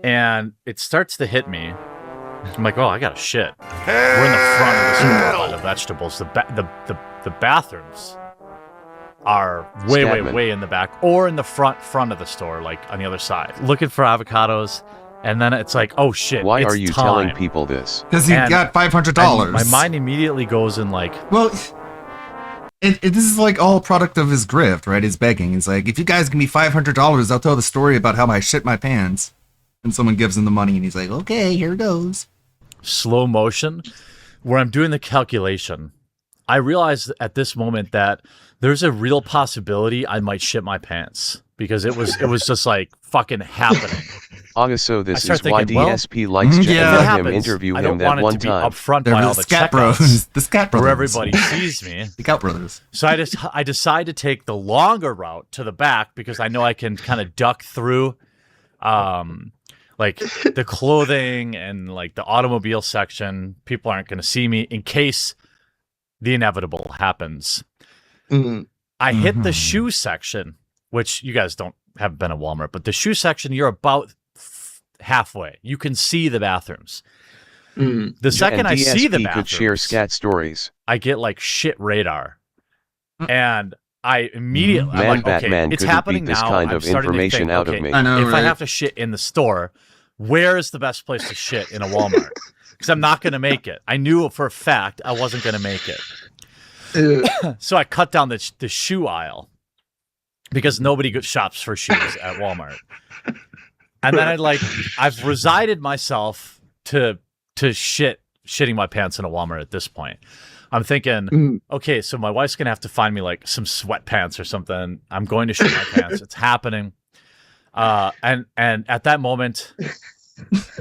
Speaker 9: and it starts to hit me. I'm like, oh, I got to shit. We're in the front of the store by the vegetables. The bathrooms are way in the back, or in the front of the store, like on the other side, looking for avocados. And then it's like, oh shit!
Speaker 6: Why
Speaker 9: it's
Speaker 6: are you
Speaker 9: time.
Speaker 6: telling people this?
Speaker 2: Because he got $500.
Speaker 9: My mind immediately goes in like,
Speaker 2: well, this is like all product of his grift, right? His begging. He's like, if you guys give me $500, I'll tell the story about how I shit my pants. And someone gives him the money, and he's like, okay, here goes.
Speaker 9: slow motion, where I'm doing the calculation.
Speaker 4: I realized at this moment that there's a real possibility I might shit my pants because it was just like fucking happening.
Speaker 6: So this
Speaker 4: I
Speaker 6: is
Speaker 4: start
Speaker 6: why
Speaker 4: thinking, well,
Speaker 6: DSP likes
Speaker 4: if
Speaker 6: to
Speaker 4: it
Speaker 6: let him
Speaker 4: happens,
Speaker 6: interview
Speaker 4: I
Speaker 6: him
Speaker 4: don't
Speaker 6: that
Speaker 4: want it
Speaker 6: one
Speaker 4: to be
Speaker 6: time.
Speaker 4: upfront
Speaker 2: They're
Speaker 4: by
Speaker 2: the
Speaker 4: all the
Speaker 2: Scat
Speaker 4: checkouts,
Speaker 2: Bros. The Scat
Speaker 4: where
Speaker 2: Brothers.
Speaker 4: everybody sees me.
Speaker 2: The Scat Brothers.
Speaker 4: So I decide to take the longer route to the back because I know I can kind of duck through, like the clothing and like the automobile section. People aren't going to see me in case the inevitable happens. I hit the shoe section, which you guys haven't been at Walmart, but the shoe section, you're about halfway. You can see the bathrooms. The second I see the bathrooms,
Speaker 6: could share scat stories.
Speaker 4: I get like shit radar, and I immediately I'm
Speaker 6: Man,
Speaker 4: like, okay,
Speaker 6: Batman
Speaker 4: it's
Speaker 6: couldn't
Speaker 4: happening
Speaker 6: beat this
Speaker 4: now.
Speaker 6: kind
Speaker 4: I'm
Speaker 6: of
Speaker 4: starting to
Speaker 6: information
Speaker 4: think,
Speaker 6: out of
Speaker 4: okay,
Speaker 6: me. I know,
Speaker 4: if I
Speaker 6: right?
Speaker 4: have to shit in the store, where is the best place to shit in a Walmart? Because I'm not going to make it. I knew for a fact I wasn't going to make it. So I cut down the shoe aisle because nobody shops for shoes at Walmart. And then I've resided myself to shitting my pants in a Walmart at this point. I'm thinking, okay, so my wife's gonna have to find me like some sweatpants or something. I'm going to shit my pants. It's happening. And at that moment,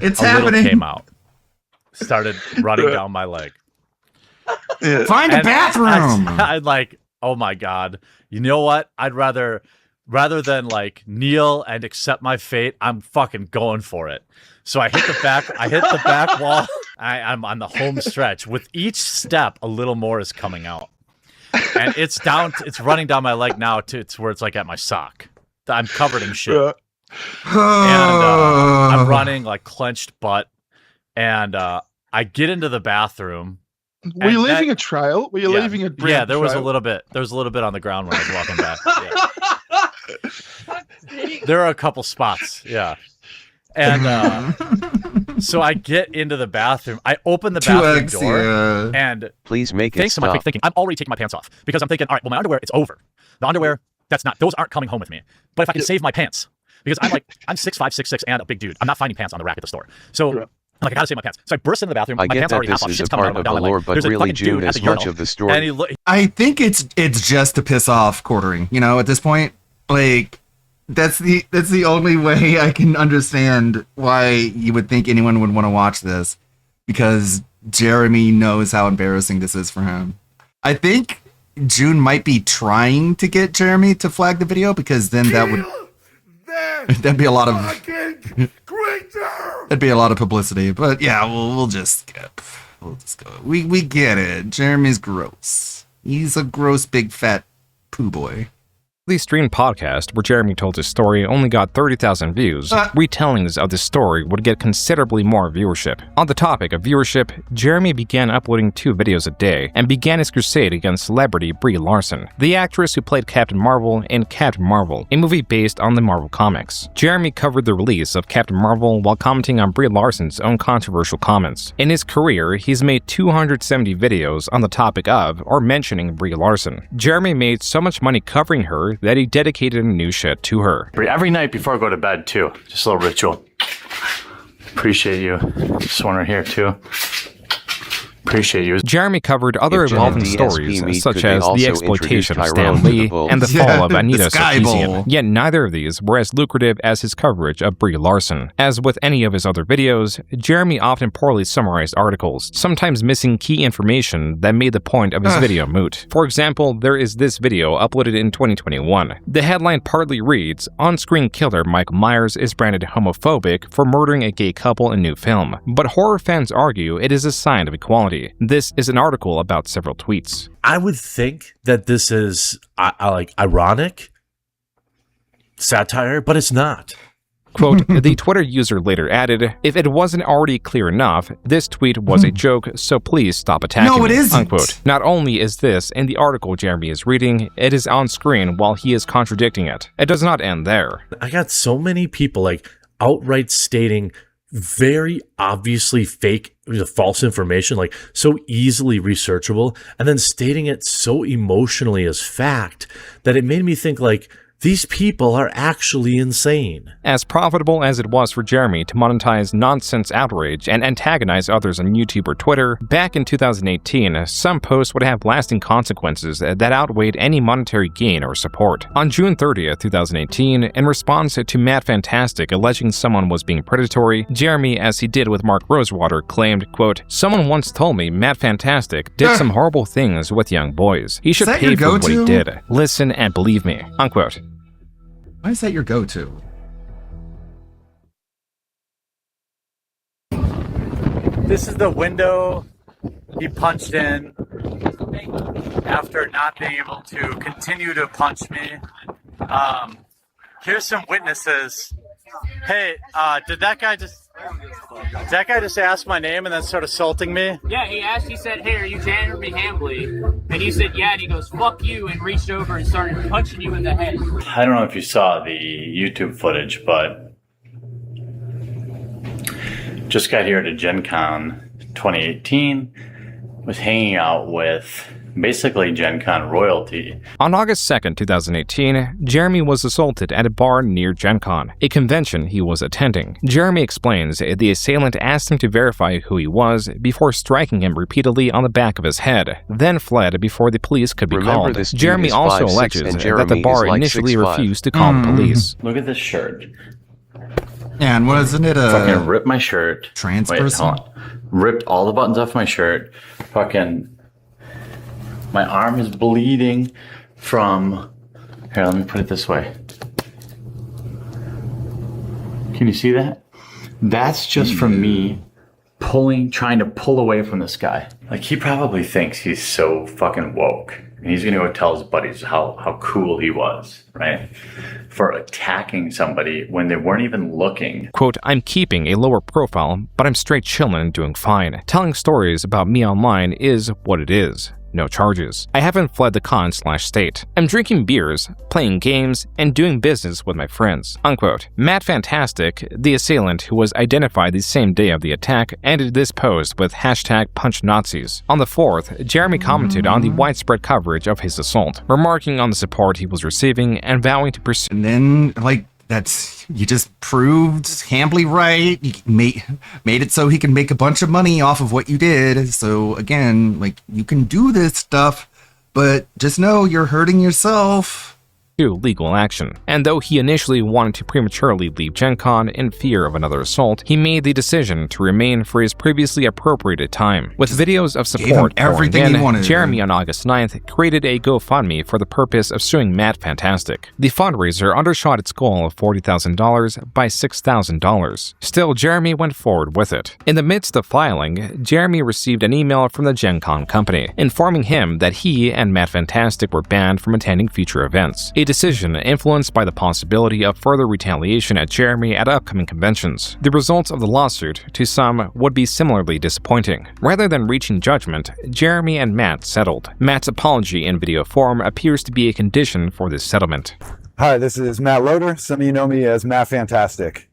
Speaker 2: it's
Speaker 4: little
Speaker 2: happening.
Speaker 4: came out, started running down my leg.
Speaker 2: Find a bathroom.
Speaker 4: I'd like, oh my God. You know what? I'd rather than like kneel and accept my fate, I'm fucking going for it. So I hit the back wall. I'm on the home stretch. With each step, a little more is coming out. And it's running down my leg now to where it's like at my sock. I'm covered in shit. And I'm running like clenched butt. And I get into the bathroom.
Speaker 16: Were you leaving a trail? Were you leaving a
Speaker 4: Yeah, there was a
Speaker 16: trail?
Speaker 4: little bit. There was a little bit on the ground when I was walking back. Yeah. There are a couple spots. Yeah. And so I get into the bathroom. I open the bathroom door and
Speaker 6: please make it
Speaker 4: thanks to my
Speaker 6: stop.
Speaker 4: quick thinking, I'm already taking my pants off because I'm thinking, all right, well, my underwear, it's over. The underwear, those aren't coming home with me. But if I can save my pants, because I'm 6'5", 6'6", and a big dude. I'm not finding pants on the rack at the store. So I gotta save my pants. So I burst into the bathroom.
Speaker 6: I
Speaker 4: My
Speaker 6: get
Speaker 4: pants
Speaker 6: that
Speaker 4: already half
Speaker 6: this
Speaker 4: off.
Speaker 6: is
Speaker 4: Shit's
Speaker 6: a
Speaker 4: coming
Speaker 6: part of
Speaker 4: down
Speaker 6: the
Speaker 4: my leg.
Speaker 6: lore, but
Speaker 4: There's a
Speaker 6: really
Speaker 4: fucking
Speaker 6: June
Speaker 4: dude at
Speaker 6: is
Speaker 4: the
Speaker 6: much
Speaker 4: urinal,
Speaker 6: of the story.
Speaker 4: and he
Speaker 2: I think it's just to piss off quartering. You know, at this point, like that's the only way I can understand why you would think anyone would want to watch this, because Jeremy knows how embarrassing this is for him. I think June might be trying to get Jeremy to flag the video, because then that'd be a lot of that'd be a lot of publicity. But yeah, we'll just skip. We'll just go. We get it. Jeremy's gross. He's a gross big fat poo boy.
Speaker 3: The streamed podcast where Jeremy told his story only got 30,000 views. Retellings of the story would get considerably more viewership. On the topic of viewership, Jeremy began uploading 2 videos a day and began his crusade against celebrity Brie Larson, the actress who played Captain Marvel in Captain Marvel, a movie based on the Marvel comics. Jeremy covered the release of Captain Marvel while commenting on Brie Larson's own controversial comments. In his career, he's made 270 videos on the topic of or mentioning Brie Larson. Jeremy made so much money covering her that he dedicated a new shed to her.
Speaker 9: Every night before I go to bed, too. Just a little ritual. Appreciate you. This one right here, too. Appreciate you.
Speaker 3: Jeremy covered other
Speaker 6: If Jen
Speaker 3: evolving
Speaker 6: and DSP
Speaker 3: stories,
Speaker 6: meet,
Speaker 3: such
Speaker 6: could they
Speaker 3: as
Speaker 6: also
Speaker 3: the exploitation of
Speaker 6: introduce
Speaker 3: Stan
Speaker 6: Tyrone to the
Speaker 3: Lee
Speaker 6: Bulls?
Speaker 3: and the fall of Anita
Speaker 2: the Sky Bowl.
Speaker 3: Sarkeesian. Yet neither of these were as lucrative as his coverage of Brie Larson. As with any of his other videos, Jeremy often poorly summarized articles, sometimes missing key information that made the point of his video moot. For example, there is this video uploaded in 2021. The headline partly reads, "On-screen killer Michael Myers is branded homophobic for murdering a gay couple in new film." But horror fans argue it is a sign of equality. This is an article about several tweets.
Speaker 4: I would think that this is like ironic satire, but it's not.
Speaker 3: Quote, the Twitter user later added, "If it wasn't already clear enough, this tweet was a joke, so please stop attacking
Speaker 2: No, it
Speaker 3: me,"
Speaker 2: isn't.
Speaker 3: unquote. Not only is this in the article Jeremy is reading, it is on screen while he is contradicting it. It does not end there.
Speaker 4: I got so many people like outright stating very obviously fake, false information, like so easily researchable, and then stating it so emotionally as fact that it made me think like These people are actually insane.
Speaker 3: As profitable as it was for Jeremy to monetize nonsense outrage and antagonize others on YouTube or Twitter, back in 2018, some posts would have lasting consequences that outweighed any monetary gain or support. On June 30th, 2018, in response to Matt Fantastic alleging someone was being predatory, Jeremy, as he did with Mark Rosewater, claimed, quote, "Someone once told me Matt Fantastic did some horrible things with young boys. He should pay for what he did. Listen and believe me," unquote.
Speaker 2: Why is that your go-to?
Speaker 9: This is the window he punched in after not being able to continue to punch me. Here's some witnesses. Hey, did that guy just ask my name and then start assaulting me?
Speaker 17: Yeah, he said, "Hey, are you Jeremy Hambly?" And you said, "Yeah," and he goes, "Fuck you," and reached over and started punching you in the head.
Speaker 9: I don't know if you saw the YouTube footage, but just got here to Gen Con 2018, was hanging out with basically Gen Con royalty.
Speaker 3: On August 2nd, 2018, Jeremy was assaulted at a bar near Gen Con, a convention he was attending. Jeremy explains the assailant asked him to verify who he was before striking him repeatedly on the back of his head, then fled before the police could be called. Jeremy also alleges that the bar initially refused to call the police.
Speaker 9: Look at this shirt.
Speaker 2: And wasn't it a
Speaker 9: fucking ripped my shirt?
Speaker 2: Trans
Speaker 9: Wait,
Speaker 2: person?
Speaker 9: hold on. Ripped all the buttons off my shirt. Fucking my arm is bleeding from... Here, let me put it this way. Can you see that? That's just from me trying to pull away from this guy. Like, he probably thinks he's so fucking woke. And he's gonna go tell his buddies how cool he was, right? For attacking somebody when they weren't even looking.
Speaker 3: Quote, "I'm keeping a lower profile, but I'm straight chillin' and doing fine. Telling stories about me online is what it is. No charges. I haven't fled the con/state. I'm drinking beers, playing games, and doing business with my friends," unquote. Matt Fantastic, the assailant who was identified the same day of the attack, ended this post with #PunchNazis. On the 4th, Jeremy commented on the widespread coverage of his assault, remarking on the support he was receiving and vowing to pursue.
Speaker 2: And then, you just proved Hambly right. You made it so he can make a bunch of money off of what you did. So again, you can do this stuff, but just know you're hurting yourself.
Speaker 3: Legal action. And though he initially wanted to prematurely leave Gen Con in fear of another assault, he made the decision to remain for his previously appropriated time. With videos of support
Speaker 2: everything he wanted.
Speaker 3: Jeremy on August 9th created a GoFundMe for the purpose of suing Matt Fantastic. The fundraiser undershot its goal of $40,000 by $6,000. Still, Jeremy went forward with it. In the midst of filing, Jeremy received an email from the Gen Con company, informing him that he and Matt Fantastic were banned from attending future events. A decision influenced by the possibility of further retaliation at Jeremy at upcoming conventions. The results of the lawsuit, to some, would be similarly disappointing. Rather than reaching judgment, Jeremy and Matt settled. Matt's apology in video form appears to be a condition for this settlement.
Speaker 18: Hi, this is Matt Loader. Some of you know me as Matt Fantastic.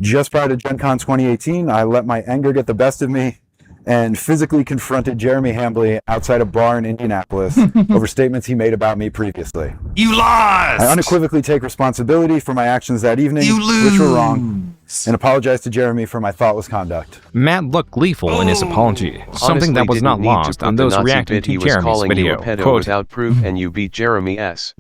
Speaker 18: Just prior to Gen Con 2018, I let my anger get the best of me and physically confronted Jeremy Hambly outside a bar in Indianapolis over statements he made about me previously.
Speaker 2: You lost!
Speaker 18: I unequivocally take responsibility for my actions that evening, which were wrong, and apologize to Jeremy for my thoughtless conduct.
Speaker 3: Matt looked gleeful in his apology, something that was not lost on those reacting to Jeremy's video. Quote,
Speaker 6: without proof and you beat Jeremy S.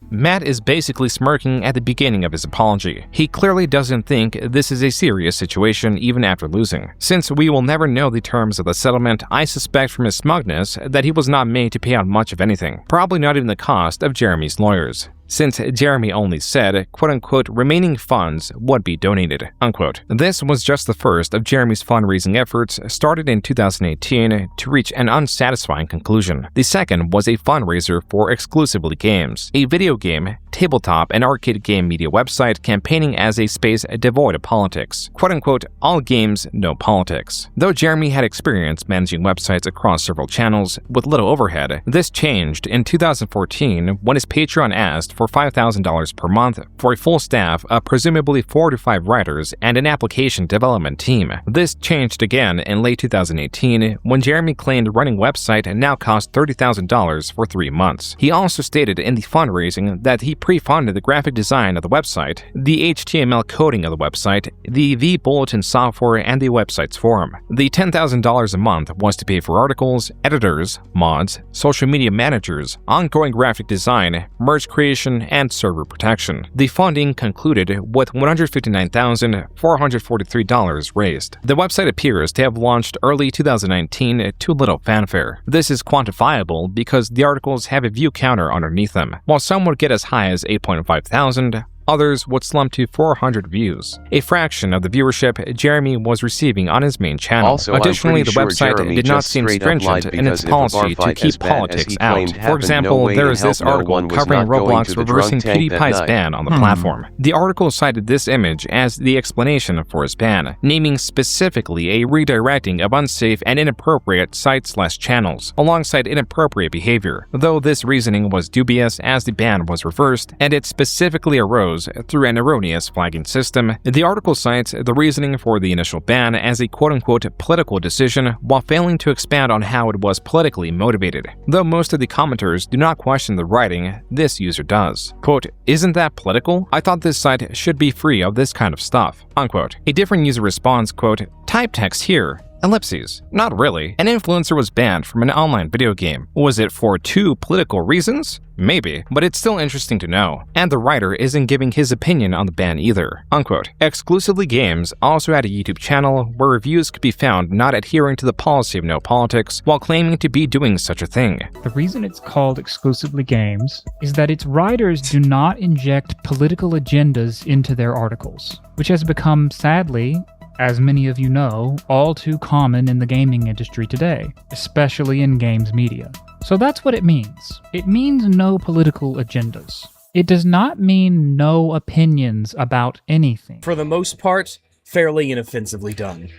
Speaker 3: Matt is basically smirking at the beginning of his apology. He clearly doesn't think this is a serious situation even after losing. Since we will never know the terms of the settlement, I suspect from his smugness that he was not made to pay out much of anything, probably not even the cost of Jeremy's lawyers, since Jeremy only said, quote-unquote, remaining funds would be donated, unquote. This was just the first of Jeremy's fundraising efforts started in 2018 to reach an unsatisfying conclusion. The second was a fundraiser for Exclusively Games, a video game, tabletop, and arcade game media website campaigning as a space devoid of politics. Quote-unquote, all games, no politics. Though Jeremy had experience managing websites across several channels with little overhead, this changed in 2014 when his Patreon asked cost for $5,000 per month for a full staff of presumably 4 to 5 writers and an application development team. This changed again in late 2018 when Jeremy claimed running website now cost $30,000 for 3 months. He also stated in the fundraising that he pre-funded the graphic design of the website, the HTML coding of the website, the vBulletin software, and the website's forum. The $10,000 a month was to pay for articles, editors, mods, social media managers, ongoing graphic design, merge creation, and server protection. The funding concluded with $159,443 raised. The website appears to have launched early 2019 to little fanfare. This is quantifiable because the articles have a view counter underneath them. While some would get as high as 8.5 thousand, others would slump to 400 views, a fraction of the viewership Jeremy was receiving on his main channel.
Speaker 6: Also,
Speaker 3: additionally, the
Speaker 6: sure
Speaker 3: website
Speaker 6: Jeremy
Speaker 3: did not
Speaker 6: just
Speaker 3: seem
Speaker 6: straight up
Speaker 3: stringent
Speaker 6: lied
Speaker 3: in its
Speaker 6: because if a bar
Speaker 3: policy to
Speaker 6: fight
Speaker 3: keep
Speaker 6: as bad as
Speaker 3: politics
Speaker 6: he
Speaker 3: out.
Speaker 6: claimed
Speaker 3: For
Speaker 6: happened,
Speaker 3: example,
Speaker 6: no way
Speaker 3: there
Speaker 6: in
Speaker 3: is
Speaker 6: hell
Speaker 3: this
Speaker 6: no
Speaker 3: article
Speaker 6: one was
Speaker 3: covering
Speaker 6: not going
Speaker 3: Roblox
Speaker 6: to the
Speaker 3: reversing
Speaker 6: drunk tank that
Speaker 3: PewDiePie's
Speaker 6: night.
Speaker 3: ban on the platform. The article cited this image as the explanation for his ban, naming specifically a redirecting of unsafe and inappropriate sites/channels, alongside inappropriate behavior, though this reasoning was dubious as the ban was reversed, and it specifically arose through an erroneous flagging system. The article cites the reasoning for the initial ban as a quote-unquote political decision, while failing to expand on how it was politically motivated. Though most of the commenters do not question the writing, this user does. Quote, "Isn't that political? I thought this site should be free of this kind of stuff." Unquote. A different user responds, quote, "Type text here. Ellipses. Not really. An influencer was banned from an online video game. Was it for 2 political reasons? Maybe, but it's still interesting to know. And the writer isn't giving his opinion on the ban either." Unquote. Exclusively Games also had a YouTube channel where reviews could be found not adhering to the policy of no politics while claiming to be doing such a thing.
Speaker 19: The reason it's called Exclusively Games is that its writers do not inject political agendas into their articles, which has become, sadly, as many of you know, all too common in the gaming industry today, especially in games media. So that's what it means. It means no political agendas. It does not mean no opinions about anything.
Speaker 20: For the most part, fairly inoffensively done.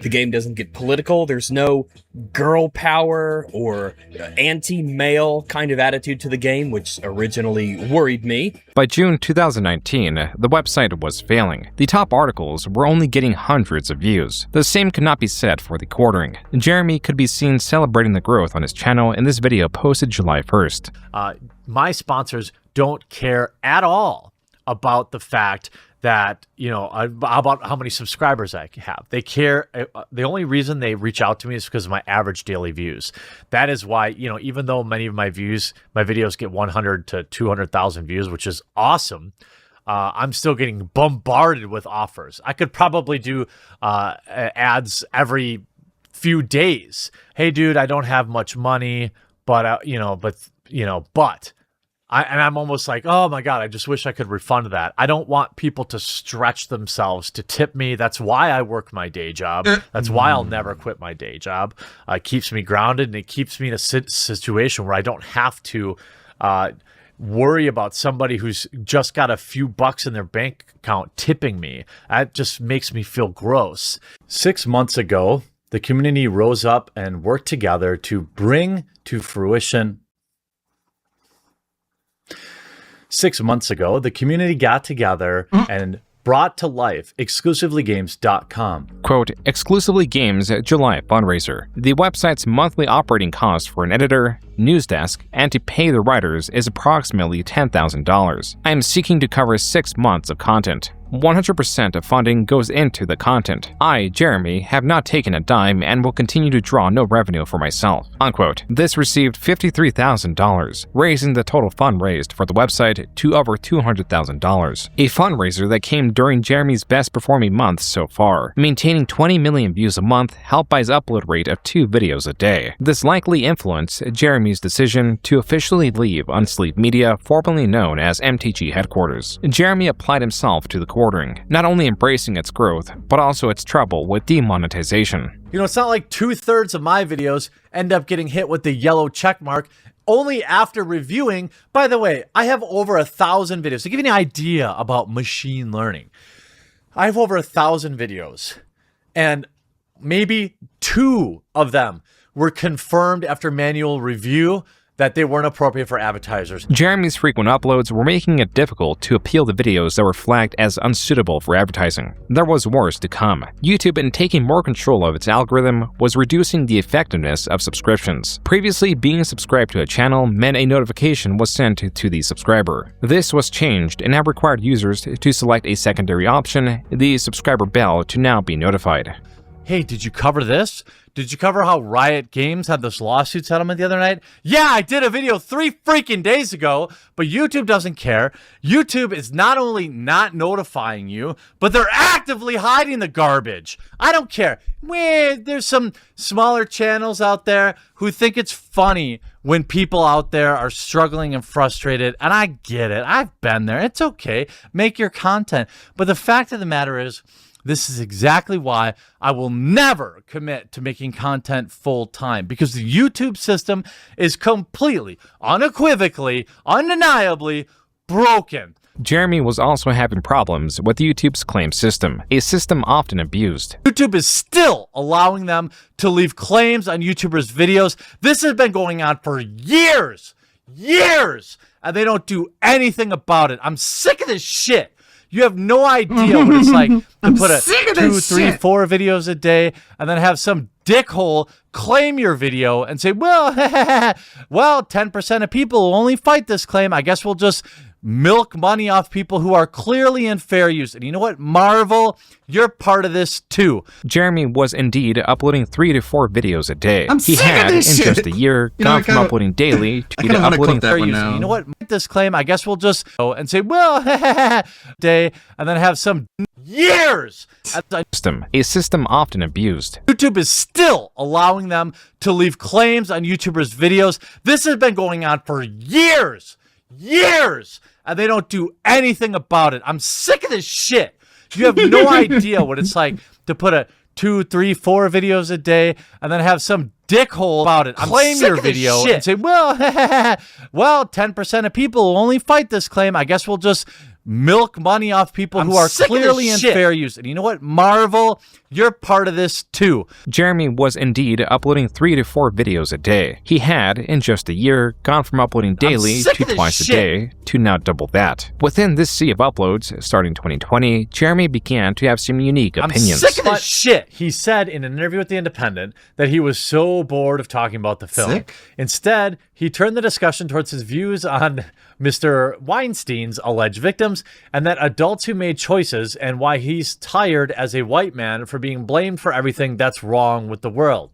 Speaker 20: The game doesn't get political. There's no girl power or anti-male kind of attitude to the game, which originally worried me.
Speaker 3: By June 2019, the website was failing. The top articles were only getting hundreds of views. The same could not be said for the quartering. Jeremy could be seen celebrating the growth on his channel in this video posted July 1st.
Speaker 4: My sponsors don't care at all about the fact that, about how many subscribers I have. They care. The only reason they reach out to me is because of my average daily views. That is why, even though many of my videos get 100 to 200,000 views, which is awesome, I'm still getting bombarded with offers. I could probably do ads every few days. Hey, dude, I don't have much money, but I'm almost like, oh my God, I just wish I could refund that. I don't want people to stretch themselves to tip me. That's why I work my day job. That's why I'll never quit my day job. It keeps me grounded, and it keeps me in a situation where I don't have to worry about somebody who's just got a few bucks in their bank account tipping me. That just makes me feel gross. 6 months ago, the community rose up and worked together to bring to fruition 6 months ago, the community got together and brought to life exclusivelygames.com.
Speaker 3: Quote, "Exclusively Games July fundraiser. The website's monthly operating cost for an editor, news desk, and to pay the writers is approximately $10,000. I am seeking to cover 6 months of content. 100% of funding goes into the content. I, Jeremy, have not taken a dime and will continue to draw no revenue for myself." Unquote. This received $53,000, raising the total fund raised for the website to over $200,000. A fundraiser that came during Jeremy's best performing month so far, maintaining 20 million views a month, helped by his upload rate of 2 videos a day. This likely influenced Jeremy's decision to officially leave Unsleep Media, formerly known as MTG headquarters. Jeremy applied himself to the quartering, not only embracing its growth, but also its trouble with demonetization.
Speaker 4: It's not like 2/3 of my videos end up getting hit with the yellow check mark only after reviewing. By the way, I have over 1,000 videos. To give you an idea about machine learning, I have over 1,000 videos, and maybe 2 of them were confirmed after manual review that they weren't appropriate for advertisers.
Speaker 3: Jeremy's frequent uploads were making it difficult to appeal to videos that were flagged as unsuitable for advertising. There was worse to come. YouTube, in taking more control of its algorithm, was reducing the effectiveness of subscriptions. Previously, being subscribed to a channel meant a notification was sent to the subscriber. This was changed and now required users to select a secondary option, the subscriber bell, to now be notified.
Speaker 4: Hey, did you cover this? Did you cover how Riot Games had this lawsuit settlement the other night? Yeah, I did a video 3 freaking days ago, but YouTube doesn't care. YouTube is not only not notifying you, but they're actively hiding the garbage. I don't care. There's some smaller channels out there who think it's funny when people out there are struggling and frustrated, and I get it. I've been there. It's okay. Make your content. But the fact of the matter is, this is exactly why I will never commit to making content full time, because the YouTube system is completely, unequivocally, undeniably broken.
Speaker 3: Jeremy was also having problems with YouTube's claim system, a system often abused.
Speaker 4: YouTube is still allowing them to leave claims on YouTubers' videos. This has been going on for years, and they don't do anything about it. I'm sick of this shit. You have no idea what it's like to put a 2, 3, 4 videos a day and then have some dickhole claim your video and say, well, 10% of people will only fight this claim. I guess we'll just milk money off people who are clearly in fair use. And you know what, Marvel, you're part of this too.
Speaker 3: Jeremy was indeed uploading 3 to 4 videos a day.
Speaker 2: He
Speaker 3: had, in
Speaker 2: shit.
Speaker 3: just a year, gone from uploading daily to uploading
Speaker 4: fair use. You know what, this claim, I guess we'll just go and say, well, day, and then have some years.
Speaker 3: A system often abused.
Speaker 4: YouTube is still allowing them to leave claims on YouTubers' videos. This has been going on for years, and they don't do anything about it. I'm sick of this shit. You have no idea what it's like to put a 2, 3, 4 videos a day and then have some dickhole about it claim your video and say, well, 10% of people will only fight this claim. I guess we'll just milk money off people who are clearly in fair use. And you know what, Marvel, you're part of this too.
Speaker 3: Jeremy was indeed uploading 3 to 4 videos a day. He had, in just a year, gone from uploading daily to twice a day to now double that. Within this sea of uploads, starting 2020, Jeremy began to have some unique opinions.
Speaker 4: I'm sick of this shit. He said in an interview with The Independent that he was so bored of talking about the film. Instead, he turned the discussion towards his views on Mr. Weinstein's alleged victims and that adults who made choices, and why he's tired as a white man for being blamed for everything that's wrong with the world.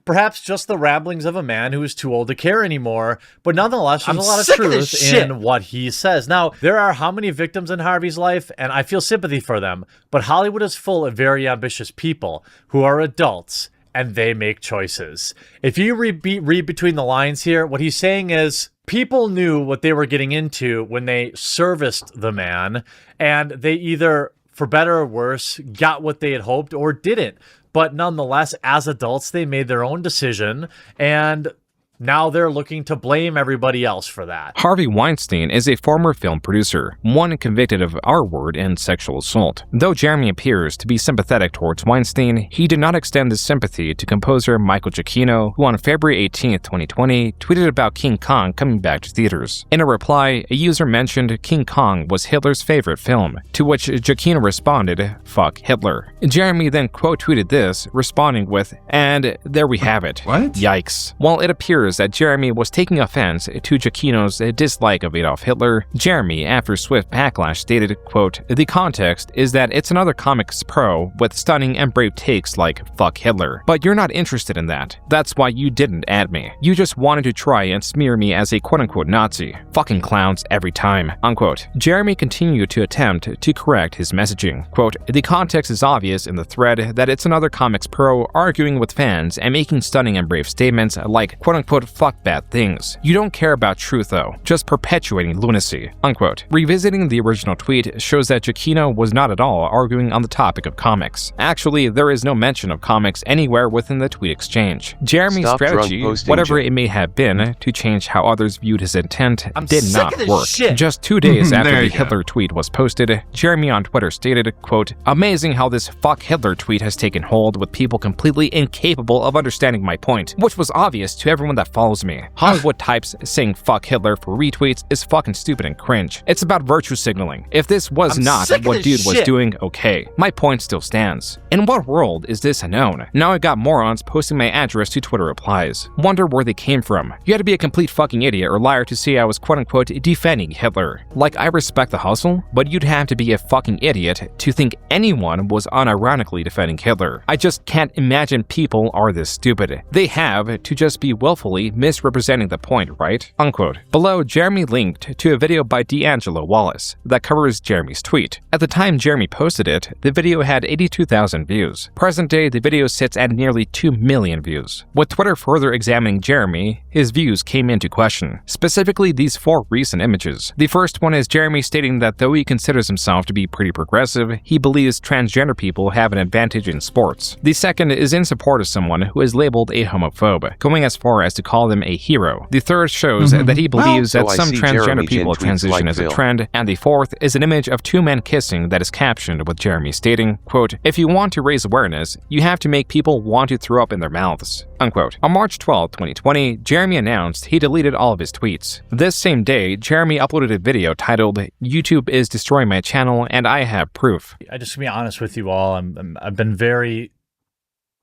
Speaker 4: Perhaps just the ramblings of a man who is too old to care anymore, but nonetheless, there's a lot of truth in what he says. Now, there are how many victims in Harvey's life, and I feel sympathy for them, but Hollywood is full of very ambitious people who are adults, and they make choices. If you read between the lines here, what he's saying is people knew what they were getting into when they serviced the man, and they either, for better or worse, got what they had hoped or didn't. But nonetheless, as adults, they made their own decision, and now they're looking to blame everybody else for that.
Speaker 3: Harvey Weinstein is a former film producer, one convicted of R-word and sexual assault. Though Jeremy appears to be sympathetic towards Weinstein, he did not extend his sympathy to composer Michael Giacchino, who on February 18, 2020, tweeted about King Kong coming back to theaters. In a reply, a user mentioned King Kong was Hitler's favorite film, to which Giacchino responded, "Fuck Hitler." Jeremy then quote-tweeted this, responding with, "And there we have it."
Speaker 2: What?
Speaker 3: Yikes. While it appears that Jeremy was taking offense to Giacchino's dislike of Adolf Hitler, Jeremy, after swift backlash, stated, quote, "The context is that it's another comics pro with stunning and brave takes like fuck Hitler. But you're not interested in that. That's why you didn't add me. You just wanted to try and smear me as a quote-unquote Nazi. Fucking clowns every time," unquote. Jeremy continued to attempt to correct his messaging. Quote, "The context is obvious in the thread that it's another comics pro arguing with fans and making stunning and brave statements like quote-unquote quote, fuck bad things. You don't care about truth though, just perpetuating lunacy, unquote. Revisiting the original tweet shows that Giacchino was not at all arguing on the topic of comics. Actually, there is no mention of comics anywhere within the tweet exchange. Jeremy's
Speaker 6: Stop
Speaker 3: strategy,
Speaker 6: drunk posting,
Speaker 3: whatever it may have been, to change how others viewed his intent did
Speaker 20: sick
Speaker 3: not
Speaker 20: of this
Speaker 3: work.
Speaker 20: shit.
Speaker 3: Just 2 days after
Speaker 2: There
Speaker 3: the
Speaker 2: you go.
Speaker 3: Hitler tweet was posted, Jeremy on Twitter stated, quote, amazing how this fuck Hitler tweet has taken hold with people completely incapable of understanding my point, which was obvious to everyone that follows me. Hollywood types saying fuck Hitler for retweets is fucking stupid and cringe. It's about virtue signaling. If this was
Speaker 20: I'm
Speaker 3: not
Speaker 20: sick of
Speaker 3: what
Speaker 20: this
Speaker 3: dude was
Speaker 20: shit.
Speaker 3: doing, okay. My point still stands. In what world is this unknown? Now I got morons posting my address to Twitter replies. Wonder where they came from. You had to be a complete fucking idiot or liar to say I was quote unquote defending Hitler. Like, I respect the hustle, but you'd have to be a fucking idiot to think anyone was unironically defending Hitler. I just can't imagine people are this stupid. They have to just be willfully misrepresenting the point, right? Unquote. Below, Jeremy linked to a video by D'Angelo Wallace that covers Jeremy's tweet. At the time Jeremy posted it, the video had 82,000 views. Present day, the video sits at nearly 2 million views. With Twitter further examining Jeremy, his views came into question. Specifically, these 4 recent images. The first one is Jeremy stating that though he considers himself to be pretty progressive, he believes transgender people have an advantage in sports. The second is in support of someone who is labeled a homophobe, going as far as to call them a hero. The third shows that he believes
Speaker 6: So
Speaker 3: that
Speaker 6: I
Speaker 3: some
Speaker 6: see
Speaker 3: transgender
Speaker 6: Jeremy
Speaker 3: people
Speaker 6: Jin tweets
Speaker 3: transition
Speaker 6: like
Speaker 3: as a
Speaker 6: Phil.
Speaker 3: trend, and the fourth is an image of 2 men kissing that is captioned with Jeremy stating, quote, if you want to raise awareness, you have to make people want to throw up in their mouths, unquote. On March 12, 2020, Jeremy announced he deleted all of his tweets. This same day, Jeremy uploaded a video titled, YouTube is destroying my channel and I have proof.
Speaker 4: I just to be honest with you all, I've been very,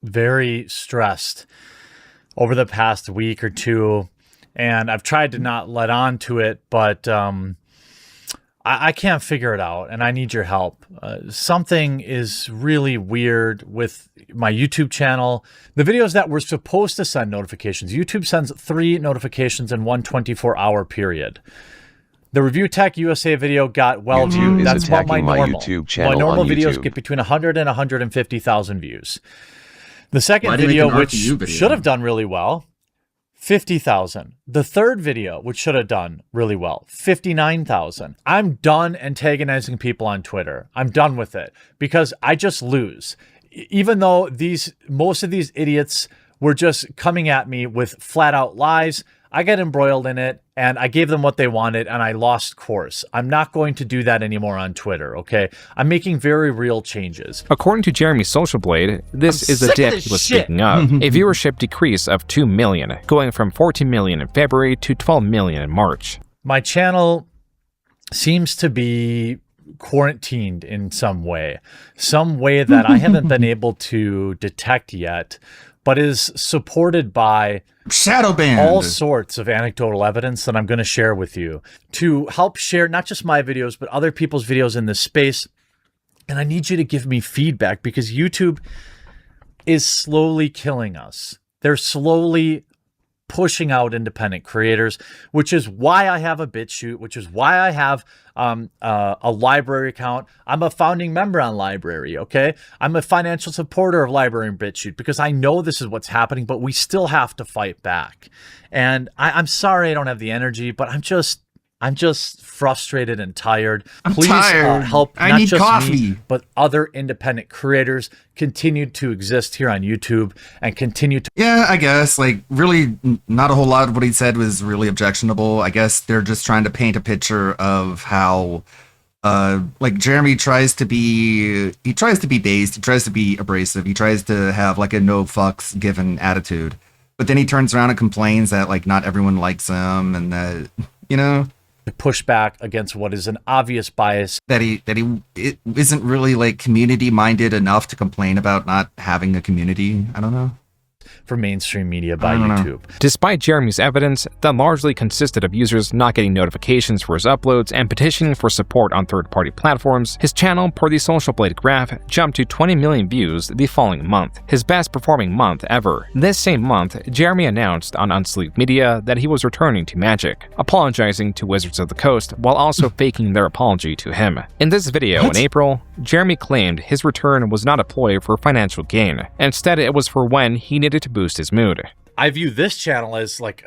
Speaker 4: very stressed over the past week or two, and I've tried to not let on to it, but I can't figure it out, and I need your help. Something is really weird with my YouTube channel. The videos that were supposed to send notifications, YouTube sends 3 notifications in one 24-hour period. The Review Tech USA video got well viewed.
Speaker 6: is
Speaker 4: That's about my
Speaker 6: attacking my
Speaker 4: normal.
Speaker 6: YouTube channel
Speaker 4: My normal
Speaker 6: on
Speaker 4: videos
Speaker 6: YouTube.
Speaker 4: get between 100 and 150,000 views. The second
Speaker 2: Why do you make
Speaker 4: video,
Speaker 2: an
Speaker 4: which
Speaker 2: RPU video?
Speaker 4: should have done really well, 50,000. The third video, which should have done really well, 59,000. I'm done antagonizing people on Twitter. I'm done with it because I just lose. Even though most of these idiots were just coming at me with flat out lies, I got embroiled in it and I gave them what they wanted and I lost course. I'm not going to do that anymore on Twitter, okay? I'm making very real changes.
Speaker 3: According to Jeremy Social Blade, this
Speaker 4: I'm
Speaker 3: is the
Speaker 4: sick of
Speaker 3: dip
Speaker 4: this
Speaker 3: he was
Speaker 4: shit.
Speaker 3: speaking of. A viewership decrease of 2 million, going from 14 million in February to 12 million in March.
Speaker 4: My channel seems to be quarantined in some way that I haven't been able to detect yet, but is supported by
Speaker 2: shadow banned.
Speaker 4: All sorts of anecdotal evidence that I'm going to share with you to help share not just my videos, but other people's videos in this space. And I need you to give me feedback because YouTube is slowly killing us. They're slowly pushing out independent creators, which is why I have a BitChute, which is why I have a library account. I'm a founding member on Library, okay? I'm a financial supporter of Library and BitChute because I know this is what's happening, but we still have to fight back. And I'm sorry I don't have the energy, but I'm just frustrated and tired. Please
Speaker 2: tired.
Speaker 4: Help
Speaker 2: I
Speaker 4: not
Speaker 2: need
Speaker 4: just
Speaker 2: coffee.
Speaker 4: me, but other independent creators continue to exist here on YouTube and continue to.
Speaker 2: Yeah, I guess, like, really not a whole lot of what he said was really objectionable. I guess they're just trying to paint a picture of how like Jeremy tries to be based, he tries to be abrasive, he tries to have like a no fucks given attitude, but then he turns around and complains that like not everyone likes him and that, you know,
Speaker 4: to push back against what is an obvious bias,
Speaker 2: that it isn't really like community minded enough to complain about not having a community. I don't know.
Speaker 4: For mainstream media by YouTube.
Speaker 3: Despite Jeremy's evidence that largely consisted of users not getting notifications for his uploads and petitioning for support on third-party platforms, his channel, per the Social Blade graph, jumped to 20 million views the following month, his best performing month ever. This same month, Jeremy announced on Unsleeved Media that he was returning to Magic, apologizing to Wizards of the Coast while also faking their apology to him. In this video in April, Jeremy claimed his return was not a ploy for financial gain. Instead, it was for when he needed to boost his mood.
Speaker 4: I view this channel as like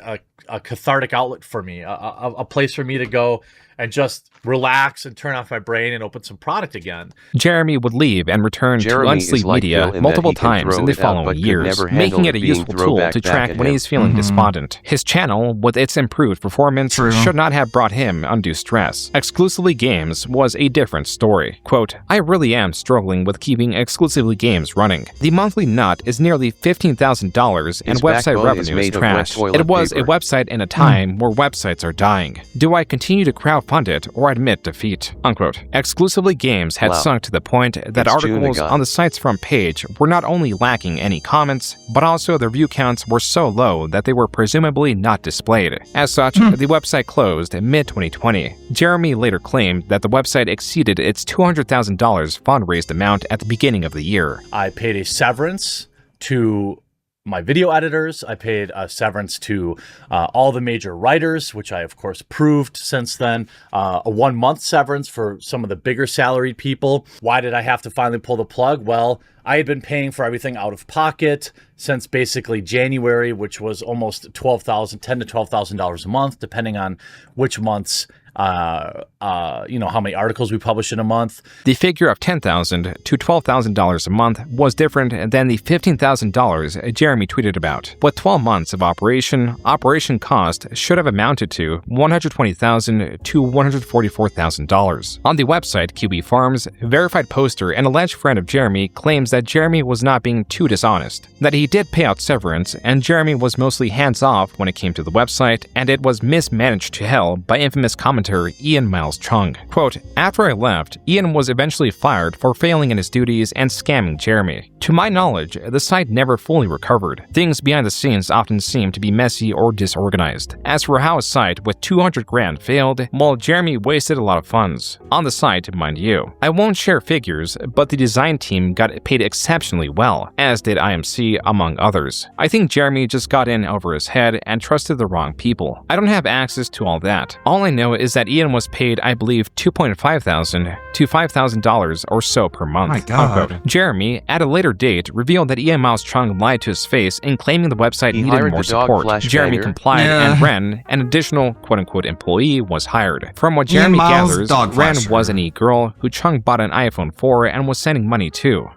Speaker 4: a cathartic outlet for me, a place for me to go and just relax and turn off my brain and open some product again.
Speaker 3: Jeremy would leave and return to
Speaker 6: Jeremy is
Speaker 3: Unsleep
Speaker 6: like
Speaker 3: Media
Speaker 6: Bill in that
Speaker 3: multiple
Speaker 6: he can
Speaker 3: times
Speaker 6: throw
Speaker 3: in the
Speaker 6: it out,
Speaker 3: following
Speaker 6: but could
Speaker 3: years,
Speaker 6: never
Speaker 3: making
Speaker 6: handle
Speaker 3: it a
Speaker 6: it being
Speaker 3: useful
Speaker 6: thrown
Speaker 3: tool
Speaker 6: back
Speaker 3: to
Speaker 6: at
Speaker 3: track when
Speaker 6: him.
Speaker 3: he's feeling despondent. His channel, with its improved performance, should not have brought him undue stress. Exclusively Games was a different story. Quote, I really am struggling with keeping Exclusively Games running. The monthly nut is nearly $15,000 and
Speaker 6: His
Speaker 3: website
Speaker 6: backbone is
Speaker 3: revenue is
Speaker 6: made of wet
Speaker 3: trash.
Speaker 6: toilet
Speaker 3: It was
Speaker 6: paper.
Speaker 3: a website in a time where websites are dying. Do I continue to crowdfund it or admit defeat? Unquote. Exclusively Games had
Speaker 6: Wow.
Speaker 3: sunk to the point that
Speaker 6: It's June
Speaker 3: articles
Speaker 6: again.
Speaker 3: on the site's front page were not only lacking any comments, but also their view counts were so low that they were presumably not displayed. As such, the website closed in mid-2020. Jeremy later claimed that the website exceeded its $200,000 fundraised amount at the beginning of the year.
Speaker 4: I paid a severance to my video editors. I paid a severance to all the major writers, which I, of course, proved since then. A 1 month severance for some of the bigger salaried people. Why did I have to finally pull the plug? Well, I had been paying for everything out of pocket since basically January, which was almost $10,000 to $12,000 a month, depending on which months, how many articles we publish in a month.
Speaker 3: The figure of $10,000 to $12,000 a month was different than the $15,000 Jeremy tweeted about. With 12 months of operation cost should have amounted to $120,000 to $144,000. On the website QB Farms, verified poster and alleged friend of Jeremy claims that Jeremy was not being too dishonest, that he did pay out severance and Jeremy was mostly hands-off when it came to the website, and it was mismanaged to hell by infamous commentator Ian Miles Chung. Quote, after I left, Ian was eventually fired for failing in his duties and scamming Jeremy. To my knowledge, the site never fully recovered. Things behind the scenes often seem to be messy or disorganized. As for how a site with 200 grand failed, well, Jeremy wasted a lot of funds. On the site, mind you. I won't share figures, but the design team got paid exceptionally well, as did IMC, among others. I think Jeremy just got in over his head and trusted the wrong people. I don't have access to all that. All I know is that Ian was paid, I believe, $2,500 to $5,000 or so per month.
Speaker 2: My God.
Speaker 3: Unquote. Jeremy, at a later date, revealed that Ian Miles Chung lied to his face in claiming the website
Speaker 6: He
Speaker 3: needed
Speaker 6: hired
Speaker 3: more
Speaker 6: the dog
Speaker 3: support.
Speaker 6: Flash
Speaker 3: Jeremy
Speaker 6: Banger.
Speaker 3: complied,
Speaker 2: Yeah.
Speaker 3: and Ren, an additional quote-unquote employee, was hired. From what
Speaker 2: Ian
Speaker 3: Jeremy
Speaker 2: Miles,
Speaker 3: gathers,
Speaker 2: dog
Speaker 3: Ren
Speaker 2: flasher.
Speaker 3: was an e-girl who Chung bought an iPhone 4 and was sending money to.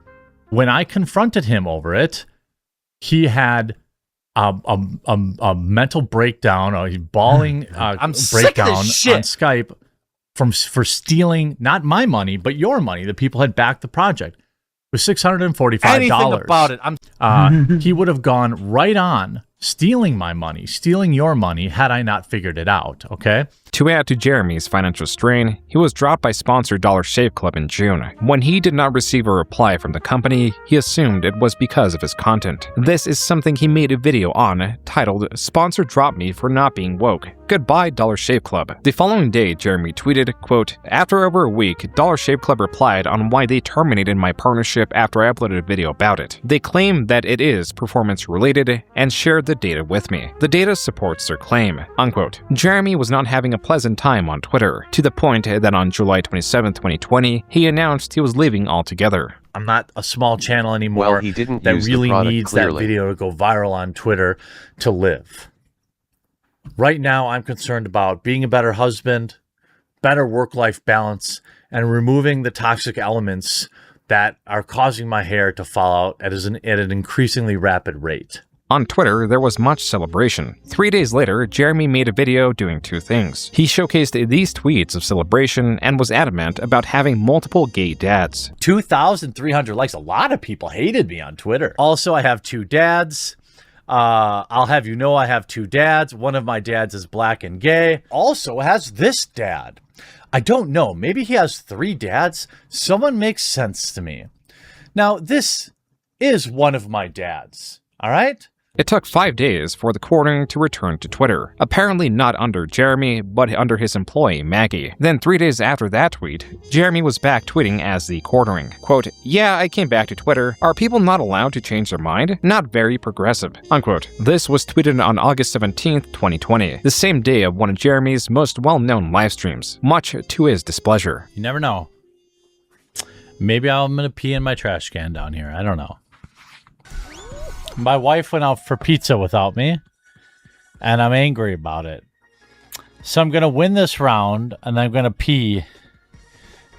Speaker 4: When I confronted him over it, he had a mental breakdown, a bawling
Speaker 20: I'm sick of
Speaker 4: breakdown
Speaker 20: this shit.
Speaker 4: on Skype for stealing not my money but your money. The people had backed the project. It was $645.
Speaker 20: Anything about it.
Speaker 4: He would have gone right on stealing my money, stealing your money, had I not figured it out. Okay.
Speaker 3: To add to Jeremy's financial strain, he was dropped by sponsor Dollar Shave Club in June. When he did not receive a reply from the company, he assumed it was because of his content. This is something he made a video on, titled, Sponsor Dropped Me for Not Being Woke. Goodbye, Dollar Shave Club. The following day, Jeremy tweeted, quote, after over a week, Dollar Shave Club replied on why they terminated my partnership after I uploaded a video about it. They claim that it is performance related and shared the data with me. The data supports their claim, unquote. Jeremy was not having a pleasant time on Twitter, to the point that on July 27, 2020, he announced he was leaving altogether.
Speaker 4: I'm not a small channel anymore.
Speaker 6: Well, he didn't
Speaker 4: that
Speaker 6: use the
Speaker 4: really
Speaker 6: product
Speaker 4: needs
Speaker 6: clearly.
Speaker 4: that video to go viral on Twitter to live. Right now, I'm concerned about being a better husband, better work-life balance, and removing the toxic elements that are causing my hair to fall out at an increasingly rapid rate.
Speaker 3: On Twitter, there was much celebration. 3 days later, Jeremy made a video doing two things. He showcased these tweets of celebration and was adamant about having multiple gay dads.
Speaker 4: 2,300 likes. A lot of people hated me on Twitter. Also, I have two dads. I'll have you know I have two dads. One of my dads is black and gay. Also has this dad. I don't know. Maybe he has three dads. Someone makes sense to me. Now, this is one of my dads. All right?
Speaker 3: It took 5 days for the quartering to return to Twitter, apparently not under Jeremy, but under his employee Maggie. Then 3 days after that tweet, Jeremy was back tweeting as the quartering. Quote, yeah, I came back to Twitter. Are people not allowed to change their mind? Not very progressive. Unquote. This was tweeted on August 17th, 2020, the same day of one of Jeremy's most well-known live streams, much to his displeasure.
Speaker 4: You never know. Maybe I'm going to pee in my trash can down here. I don't know. My wife went out for pizza without me, and I'm angry about it. So I'm going to win this round, and I'm going to pee.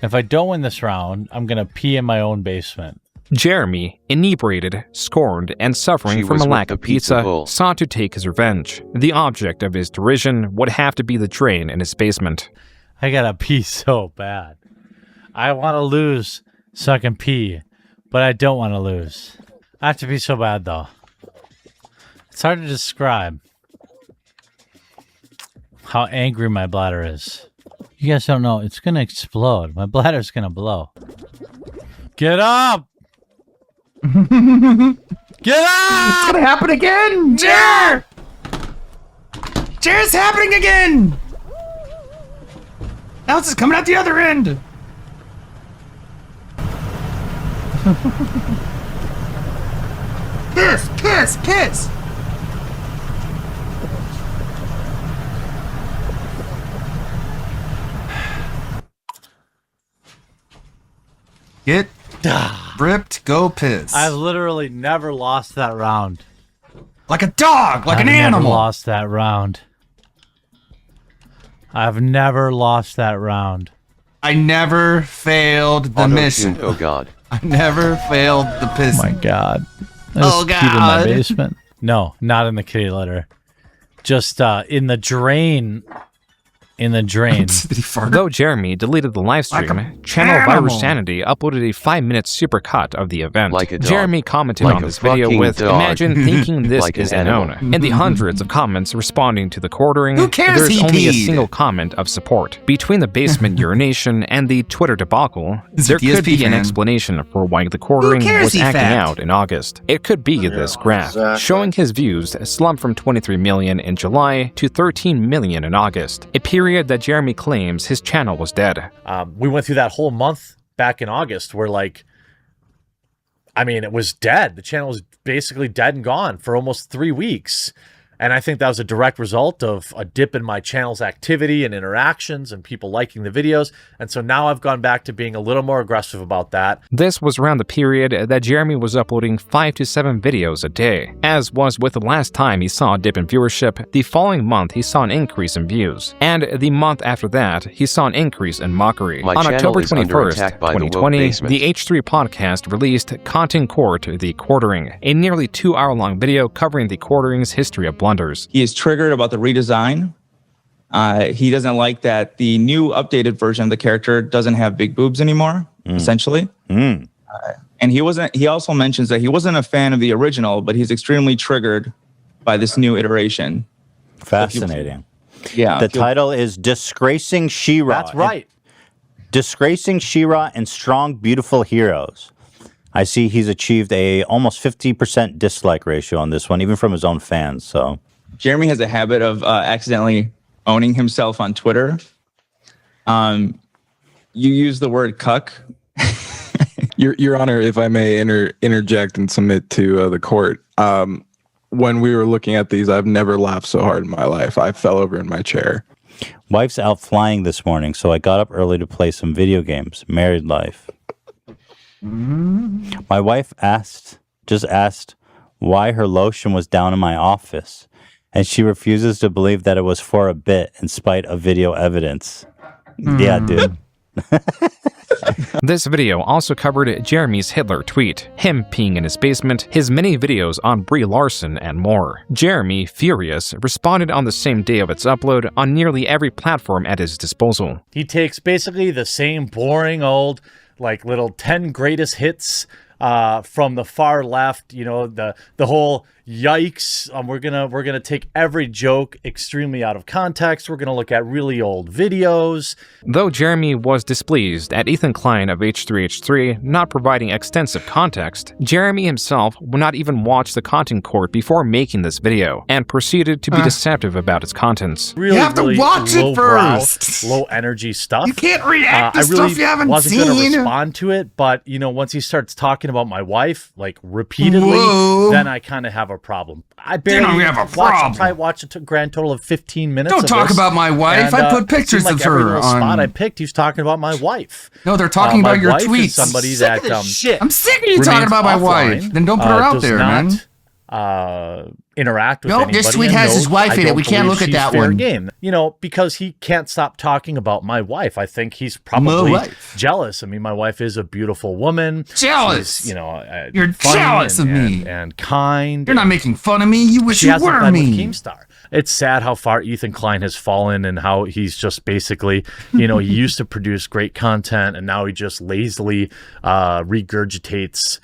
Speaker 4: If I don't win this round, I'm going to pee in my own basement.
Speaker 3: Jeremy, inebriated, scorned, and suffering from a lack of pizza, sought to take his revenge. The object of his derision would have to be the drain in his basement.
Speaker 4: I gotta pee so bad. I want to lose so I can pee, but I don't want to lose. I have to pee so bad, though. It's hard to describe how angry my bladder is. You guys don't know. It's going to explode. My bladder's going to blow. Get up! Get up!
Speaker 2: It's gonna happen again! Jer! Jer's happening again! Now it's coming out the other end! Kiss! Kiss! Kiss! Get ripped, go piss.
Speaker 4: I've literally never lost that round.
Speaker 2: Like a dog, like
Speaker 4: I've
Speaker 2: an animal.
Speaker 4: Never lost that round. I've never lost that round.
Speaker 2: I never failed the mission.
Speaker 6: Oh God.
Speaker 2: I never failed the piss.
Speaker 4: Oh my God.
Speaker 2: Oh
Speaker 4: There's Pete in my
Speaker 2: God.
Speaker 4: basement. No, not in the kitty litter. Just in the drain. In the drain.
Speaker 3: Though Jeremy deleted the livestream, Channel
Speaker 2: animal.
Speaker 3: Virus Sanity uploaded a 5-minute supercut of the event.
Speaker 6: Like a dog.
Speaker 3: Jeremy commented
Speaker 6: Like
Speaker 3: on
Speaker 6: a
Speaker 3: this video
Speaker 6: fucking
Speaker 3: with,
Speaker 6: dog.
Speaker 3: "Imagine thinking this
Speaker 6: Like an
Speaker 3: is
Speaker 6: animal.
Speaker 3: unknown." In the hundreds of comments responding to the quartering,
Speaker 2: Who cares
Speaker 3: there's
Speaker 2: he
Speaker 3: only a
Speaker 2: peed?
Speaker 3: single comment of support. Between the basement urination and the Twitter debacle,
Speaker 2: He's
Speaker 3: there
Speaker 2: a DSP
Speaker 3: could be an
Speaker 2: fan.
Speaker 3: explanation for why the quartering
Speaker 2: cares
Speaker 3: was
Speaker 2: he
Speaker 3: acting
Speaker 2: fat?
Speaker 3: out in August. It could be this graph,
Speaker 2: exactly.
Speaker 3: showing his views slumped from 23 million in July to 13 million in August, a period that Jeremy claims his channel was dead.
Speaker 4: We went through that whole month back in August where, like, I mean, it was dead. The channel was basically dead and gone for almost 3 weeks. And I think that was a direct result of a dip in my channel's activity and interactions and people liking the videos. And so now I've gone back to being a little more aggressive about that.
Speaker 3: This was around the period that Jeremy was uploading 5 to 7 videos a day. As was with the last time he saw a dip in viewership, the following month he saw an increase in views. And the month after that, he saw an increase in mockery.
Speaker 6: My
Speaker 3: On
Speaker 6: channel
Speaker 3: October
Speaker 6: is under
Speaker 3: 21st,
Speaker 6: attack by the woke
Speaker 3: 2020,
Speaker 6: basement.
Speaker 3: the H3 podcast released Content Court, The Quartering, a nearly 2-hour-long video covering the quartering's history of blunders.
Speaker 1: He is triggered about the redesign. He doesn't like that the new updated version of the character doesn't have big boobs anymore, essentially. And he also mentions that he wasn't a fan of the original, but he's extremely triggered by this new iteration.
Speaker 21: Fascinating.
Speaker 1: Yeah.
Speaker 21: The title is Disgracing She-Ra.
Speaker 4: That's right.
Speaker 21: Disgracing She-Ra and Strong, Beautiful Heroes. I see he's achieved a almost 50% dislike ratio on this one, even from his own fans. So
Speaker 1: Jeremy has a habit of accidentally owning himself on Twitter. You use the word cuck.
Speaker 22: Your Honor, if I may interject and submit to the court. When we were looking at these, I've never laughed so hard in my life. I fell over in my chair.
Speaker 21: wife's out flying this morning, so I got up early to play some video games. Married life. My wife just asked why her lotion was down in my office, and she refuses to believe that it was for a bit in spite of video evidence. Yeah, dude.
Speaker 3: This video also covered Jeremy's Hitler tweet, him peeing in his basement, his many videos on Brie Larson, and more. Jeremy, furious, responded on the same day of its upload on nearly every platform at his disposal.
Speaker 4: He takes basically the same boring old, like, little 10 greatest hits from the far left, you know, the whole yikes, we're gonna take every joke extremely out of context. We're gonna look at really old videos.
Speaker 3: Though Jeremy was displeased at Ethan Klein of H3H3 not providing extensive context, Jeremy himself would not even watch the content court before making this video, and proceeded to be deceptive about its contents.
Speaker 4: Really,
Speaker 2: You have to
Speaker 4: really
Speaker 2: watch it
Speaker 4: lowbrow,
Speaker 2: first.
Speaker 4: low energy stuff.
Speaker 2: You can't react to
Speaker 4: I really
Speaker 2: stuff you haven't
Speaker 4: wasn't gonna
Speaker 2: seen.
Speaker 4: respond to it, but you know, once he starts talking about my wife, like, repeatedly,
Speaker 2: Whoa.
Speaker 4: then I kind of have a problem. I barely
Speaker 2: Then we have a problem.
Speaker 4: I watched a grand total of 15 minutes.
Speaker 2: Don't
Speaker 4: of
Speaker 2: talk
Speaker 4: this,
Speaker 2: about my wife.
Speaker 4: and,
Speaker 2: I put
Speaker 4: it
Speaker 2: pictures
Speaker 4: seemed like
Speaker 2: of
Speaker 4: every
Speaker 2: her
Speaker 4: little spot
Speaker 2: on-
Speaker 4: I picked, he was talking about my wife.
Speaker 2: No, they're talking
Speaker 4: my
Speaker 2: about your
Speaker 4: wife is
Speaker 2: tweets.
Speaker 4: somebody
Speaker 2: I'm sick
Speaker 4: that
Speaker 2: of this shit. I'm sick of you talking
Speaker 4: remains
Speaker 2: about my
Speaker 4: offline,
Speaker 2: wife. Then don't put her out
Speaker 4: does
Speaker 2: there,
Speaker 4: not,
Speaker 2: man.
Speaker 4: interact with
Speaker 2: Nope,
Speaker 4: anybody.
Speaker 2: this tweet
Speaker 4: and
Speaker 2: has his
Speaker 4: knows
Speaker 2: wife
Speaker 4: I
Speaker 2: in it.
Speaker 4: don't
Speaker 2: We can't
Speaker 4: believe
Speaker 2: look at
Speaker 4: she's
Speaker 2: that
Speaker 4: fair
Speaker 2: one.
Speaker 4: Game. You know, because he can't stop talking about my wife. I think he's
Speaker 2: My
Speaker 4: probably
Speaker 2: wife.
Speaker 4: jealous. I mean, my wife is a beautiful woman.
Speaker 2: Jealous.
Speaker 4: She's, you know,
Speaker 2: You're
Speaker 4: funny
Speaker 2: jealous of me.
Speaker 4: and kind.
Speaker 2: You're not making fun of me. You wish
Speaker 4: She
Speaker 2: you
Speaker 4: hasn't
Speaker 2: were
Speaker 4: been with
Speaker 2: me.
Speaker 4: Keemstar. It's sad how far Ethan Klein has fallen and how he's just basically, you know, he used to produce great content and now he just lazily regurgitates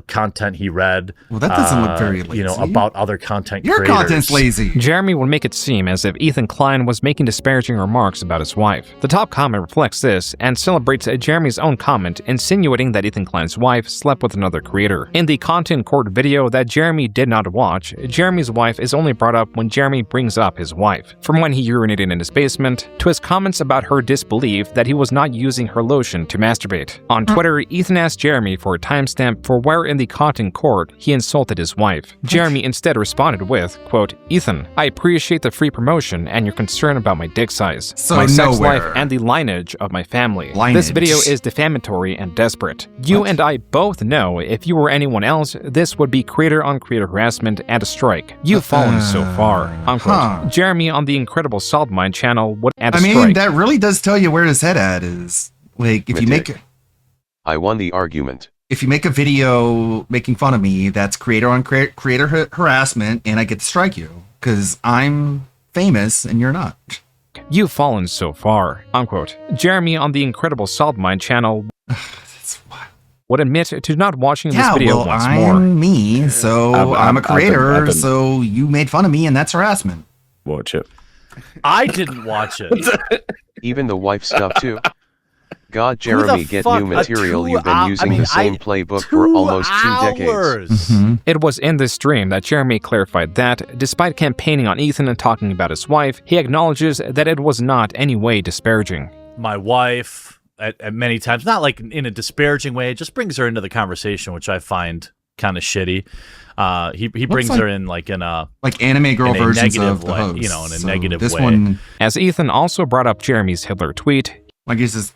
Speaker 4: content he read.
Speaker 2: Well, that doesn't look very
Speaker 4: You know,
Speaker 2: lazy.
Speaker 4: about other content
Speaker 2: Your
Speaker 4: creators.
Speaker 2: content's lazy.
Speaker 3: Jeremy would make it seem as if Ethan Klein was making disparaging remarks about his wife. The top comment reflects this and celebrates Jeremy's own comment, insinuating that Ethan Klein's wife slept with another creator. In the content court video that Jeremy did not watch, Jeremy's wife is only brought up when Jeremy brings up his wife. From when he urinated in his basement, to his comments about her disbelief that he was not using her lotion to masturbate. On Twitter, Ethan asked Jeremy for a timestamp for where in the content court he insulted his wife. Jeremy instead responded with, quote, "Ethan, I appreciate the free promotion and your concern about my dick size,
Speaker 2: So
Speaker 3: my sex
Speaker 2: nowhere.
Speaker 3: life, and the lineage of my family.
Speaker 2: Lineage.
Speaker 3: This video is defamatory and desperate. You and I both know if you were anyone else, this would be creator-on-creator harassment and a strike. You've fallen so far." Unquote.
Speaker 2: Huh.
Speaker 3: Jeremy on the Incredible Salt Mine channel would add a
Speaker 2: I mean,
Speaker 3: strike.
Speaker 2: that really does tell you where his head at is. Like, if you make
Speaker 6: I won the argument.
Speaker 2: if you make a video making fun of me, that's creator harassment, and I get to strike you because I'm famous and you're not.
Speaker 3: You've fallen so far. Unquote. Jeremy on the Incredible Salt Mine channel would admit to not watching this video
Speaker 2: well,
Speaker 3: once
Speaker 2: I'm
Speaker 3: more.
Speaker 2: me, so I'm a creator,
Speaker 3: I've been-
Speaker 2: so you made fun of me, and that's harassment.
Speaker 8: Watch it.
Speaker 4: I didn't watch it.
Speaker 6: Even the wife stuff too. God,
Speaker 4: Who the
Speaker 6: Jeremy, get
Speaker 4: fuck-
Speaker 6: new material.
Speaker 4: 2
Speaker 6: You've been using the same playbook for almost 2 decades.
Speaker 3: It was in this stream that Jeremy clarified that, despite campaigning on Ethan and talking about his wife, he acknowledges that it was not any way disparaging.
Speaker 4: My wife at many times, not like in a disparaging way, it just brings her into the conversation, which I find kind of shitty. He brings
Speaker 2: like-
Speaker 4: her in like in a
Speaker 2: Like anime girl
Speaker 4: in a
Speaker 2: versions
Speaker 4: negative
Speaker 2: of the
Speaker 4: way,
Speaker 2: host.
Speaker 4: you know, in a
Speaker 2: So
Speaker 4: negative
Speaker 2: this
Speaker 4: way.
Speaker 2: one,
Speaker 3: As Ethan also brought up Jeremy's Hitler tweet,
Speaker 2: I guess is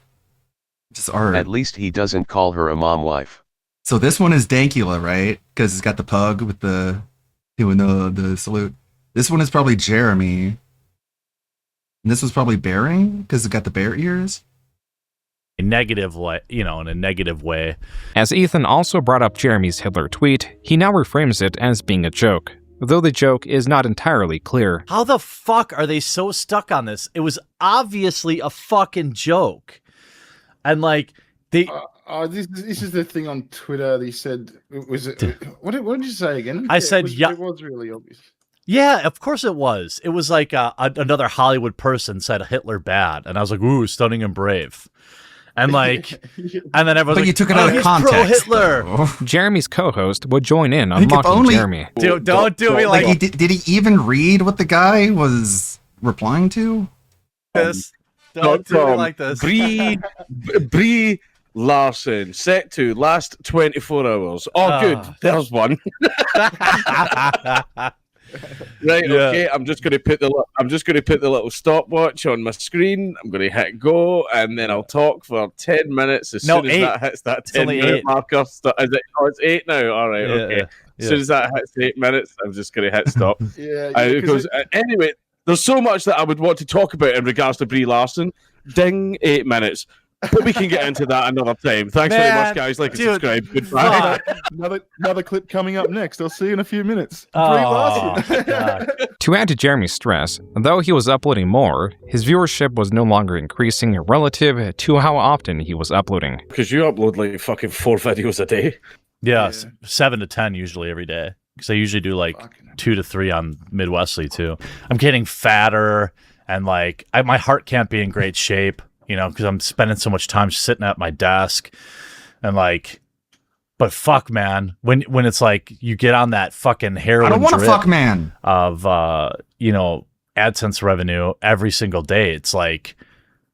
Speaker 2: just art.
Speaker 6: At least he doesn't call her a mom wife.
Speaker 2: So this one is Dankula, right? Because it's got the pug with the doing the salute. This one is probably Jeremy. And this was probably Bearing because it's got the bear ears.
Speaker 4: a negative way, you know, in a negative way.
Speaker 3: As Ethan also brought up Jeremy's Hitler tweet, he now reframes it as being a joke, though the joke is not entirely clear.
Speaker 4: How the fuck are they so stuck on this? It was obviously a fucking joke. And like they
Speaker 16: this is the thing on Twitter. They said, was it? What did you say again?
Speaker 4: I said, yeah.
Speaker 16: It was really obvious.
Speaker 4: Yeah, of course it was. It was like another Hollywood person said Hitler bad, and I was like, "Ooh, stunning and brave," and like, and then everyone's
Speaker 2: But
Speaker 4: like,
Speaker 2: you took it
Speaker 4: "Oh,
Speaker 2: out of
Speaker 4: he's
Speaker 2: context,
Speaker 4: pro-Hitler."
Speaker 3: Jeremy's co-host would join in on
Speaker 2: Like, if
Speaker 3: mocking
Speaker 2: only-
Speaker 3: Jeremy.
Speaker 4: Dude, don't do me like
Speaker 2: did he even read what the guy was replying to?
Speaker 4: this. Don't do me like this.
Speaker 8: Brie Larson, set to last 24 hours. Oh, good. There's one. Right,
Speaker 4: Yeah.
Speaker 8: okay. I'm just gonna put the little stopwatch on my screen. I'm gonna hit go, and then I'll talk for 10 minutes. As
Speaker 4: No,
Speaker 8: soon as
Speaker 4: 8.
Speaker 8: that hits that
Speaker 4: It's
Speaker 8: 10
Speaker 4: only
Speaker 8: minute
Speaker 4: 8.
Speaker 8: marker, is it? Oh, it's 8 now. All right,
Speaker 4: Yeah,
Speaker 8: okay.
Speaker 4: yeah,
Speaker 8: As soon as that hits 8 minutes, I'm just gonna hit stop.
Speaker 16: Yeah,
Speaker 8: It
Speaker 16: 'cause
Speaker 8: goes, anyway, there's so much that I would want to talk about in regards to Brie Larson. Ding, 8 minutes. But we can get into that another time. Thanks very much, guys. Like and subscribe. Goodbye.
Speaker 16: another clip coming up next. I'll see you in a few minutes.
Speaker 4: Oh,
Speaker 16: Brie Larson.
Speaker 3: To add to Jeremy's stress, though he was uploading more, his viewership was no longer increasing relative to how often he was uploading.
Speaker 8: Because you upload like fucking 4 videos a day.
Speaker 4: Yes, 7 to 10 usually every day. Because I usually do like 2 to 3 on Midwestly too. I'm getting fatter, and like my heart can't be in great shape, you know, because I'm spending so much time sitting at my desk, and like, but fuck, man, when it's like you get on that fucking heroin,
Speaker 2: I don't want to
Speaker 4: drip
Speaker 2: fuck, man.
Speaker 4: of you know, AdSense revenue every single day. It's like,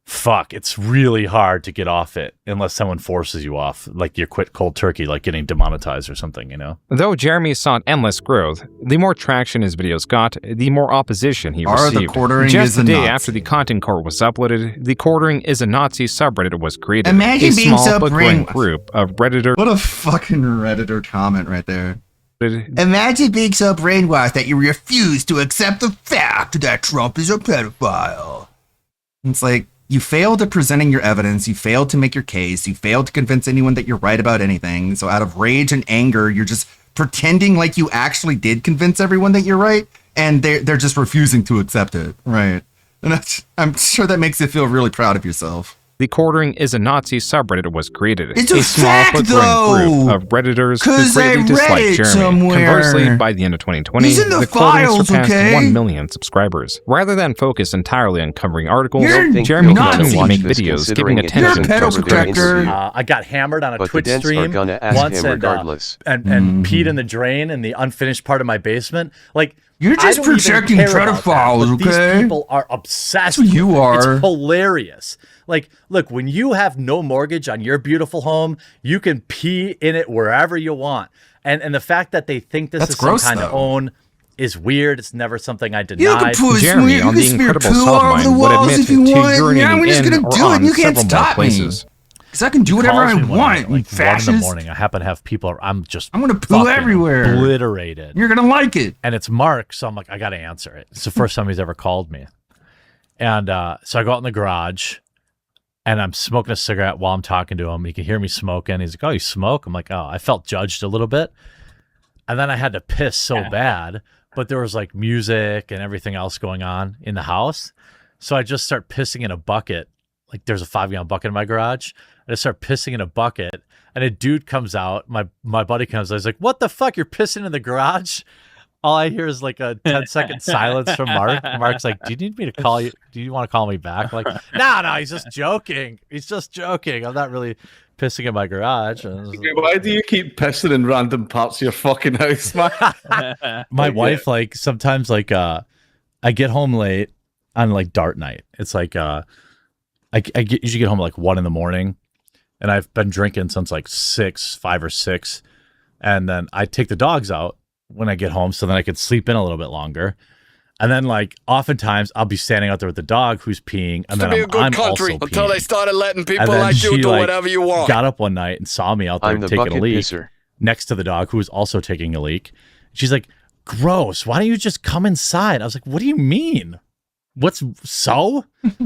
Speaker 4: fuck, it's really hard to get off it unless someone forces you off, like you quit cold turkey, like getting demonetized or something, you know?
Speaker 3: Though Jeremy sought endless growth, the more traction his videos got, the more opposition he
Speaker 2: Are the
Speaker 3: received.
Speaker 2: quartering
Speaker 3: Just
Speaker 2: is
Speaker 3: the
Speaker 2: a
Speaker 3: day
Speaker 2: Nazi.
Speaker 3: after the content court was uploaded, the Quartering is a Nazi subreddit was created.
Speaker 2: Imagine
Speaker 3: a
Speaker 2: being
Speaker 3: small
Speaker 2: so
Speaker 3: but growing
Speaker 2: brainwashed.
Speaker 3: group of Redditor.
Speaker 2: What a fucking Redditor comment right there. Imagine being so brainwashed that you refuse to accept the fact that Trump is a pedophile. It's like, you failed at presenting your evidence, you failed to make your case, you failed to convince anyone that you're right about anything, so out of rage and anger, you're just pretending like you actually did convince everyone that you're right, and they're just refusing to accept it. Right. And I'm sure that makes you feel really proud of yourself.
Speaker 3: The Quartering is a Nazi subreddit was created.
Speaker 2: It's a
Speaker 3: small
Speaker 2: fact,
Speaker 3: but growing
Speaker 2: though!
Speaker 3: group of Redditors
Speaker 2: 'Cause
Speaker 3: who greatly
Speaker 2: I read
Speaker 3: dislike
Speaker 2: it
Speaker 3: Jeremy.
Speaker 2: somewhere.
Speaker 3: Conversely, by the end of 2020,
Speaker 2: He's in the
Speaker 3: Quartering
Speaker 2: files,
Speaker 3: surpassed
Speaker 2: okay?
Speaker 3: 1 million subscribers. Rather than focus entirely on covering articles,
Speaker 6: Don't think
Speaker 3: Jeremy
Speaker 6: you'll
Speaker 3: continues to
Speaker 6: watch
Speaker 3: make
Speaker 6: this
Speaker 3: videos
Speaker 6: considering
Speaker 3: giving
Speaker 6: it
Speaker 3: attention
Speaker 6: doesn't
Speaker 3: to
Speaker 6: cover their interview.
Speaker 4: I got hammered on a
Speaker 6: But the
Speaker 4: Twitch
Speaker 6: Dents are
Speaker 4: stream
Speaker 6: gonna ask
Speaker 4: once
Speaker 6: him regardless.
Speaker 4: and peed in the drain in the unfinished part of my basement. Like,
Speaker 2: You're
Speaker 4: I
Speaker 2: just
Speaker 4: don't even
Speaker 2: projecting
Speaker 4: care about that,
Speaker 2: pedophiles,
Speaker 4: but
Speaker 2: okay?
Speaker 4: These people are obsessed.
Speaker 2: That's what you
Speaker 4: with it.
Speaker 2: are.
Speaker 4: It's hilarious. Like, look, when you have no mortgage on your beautiful home, you can pee in it wherever you want. And the fact that they think this
Speaker 2: That's
Speaker 4: is some
Speaker 2: gross,
Speaker 4: kind of
Speaker 2: though.
Speaker 4: own is weird. It's never something I
Speaker 2: You can
Speaker 4: denied.
Speaker 2: put
Speaker 3: Jeremy
Speaker 2: you
Speaker 3: on
Speaker 2: can
Speaker 3: the
Speaker 2: smear
Speaker 3: Incredible
Speaker 2: poo all over the
Speaker 3: Submine would
Speaker 2: walls
Speaker 3: admit
Speaker 2: if you
Speaker 3: to
Speaker 2: want. Yeah,
Speaker 3: urinating
Speaker 2: we're just
Speaker 3: in
Speaker 2: gonna
Speaker 3: or
Speaker 2: do it.
Speaker 3: on
Speaker 2: You can't
Speaker 3: several more
Speaker 2: stop me.
Speaker 3: places.
Speaker 2: Because I can do whatever I
Speaker 4: Calls me when
Speaker 2: want,
Speaker 4: like
Speaker 2: you
Speaker 4: 1 in
Speaker 2: fascist.
Speaker 4: the morning. I happen to have people. I'm
Speaker 2: gonna poo
Speaker 4: fucking
Speaker 2: everywhere.
Speaker 4: obliterated.
Speaker 2: You're gonna like it.
Speaker 4: And it's Mark, so I'm like, I gotta answer it. It's the first time he's ever called me. And so I go out in the garage, and I'm smoking a cigarette while I'm talking to him. He can hear me smoking. He's like, "Oh, you smoke?" I'm like, "Oh." I felt judged a little bit, and then I had to piss so bad, but there was like music and everything else going on in the house, so I just start pissing in a bucket. Like, there's a 5-gallon bucket in my garage. I just start pissing in a bucket, and a dude comes out. My buddy comes out. He's like, "What the fuck? You're pissing in the garage?" All I hear is like a 10-second silence from Mark. Mark's like, "Do you need me to call you? Do you want to call me back?" I'm like, no, he's just joking. He's just joking. I'm not really pissing in my garage.
Speaker 8: Why do you keep pissing in random parts of your fucking house, man?
Speaker 4: My wife, like, sometimes, like, I get home late on like dart night. It's like I usually get home at like 1 a.m, and I've been drinking since like 5 or 6, and then I take the dogs out when I get home so then I could sleep in a little bit longer. And then, like, oftentimes I'll be standing out there with the dog who's peeing, and then I'm also peeing.
Speaker 5: Until they started letting people
Speaker 4: And then
Speaker 5: like you
Speaker 4: she,
Speaker 5: do
Speaker 4: like,
Speaker 5: whatever you want.
Speaker 4: Got up one night and saw me out there
Speaker 6: I'm the
Speaker 4: taking a
Speaker 6: bucket
Speaker 4: leak
Speaker 6: pisser.
Speaker 4: next to the dog who was also taking a leak. She's like, "Gross. Why don't you just come inside?" I was like, "What do you mean? What's so?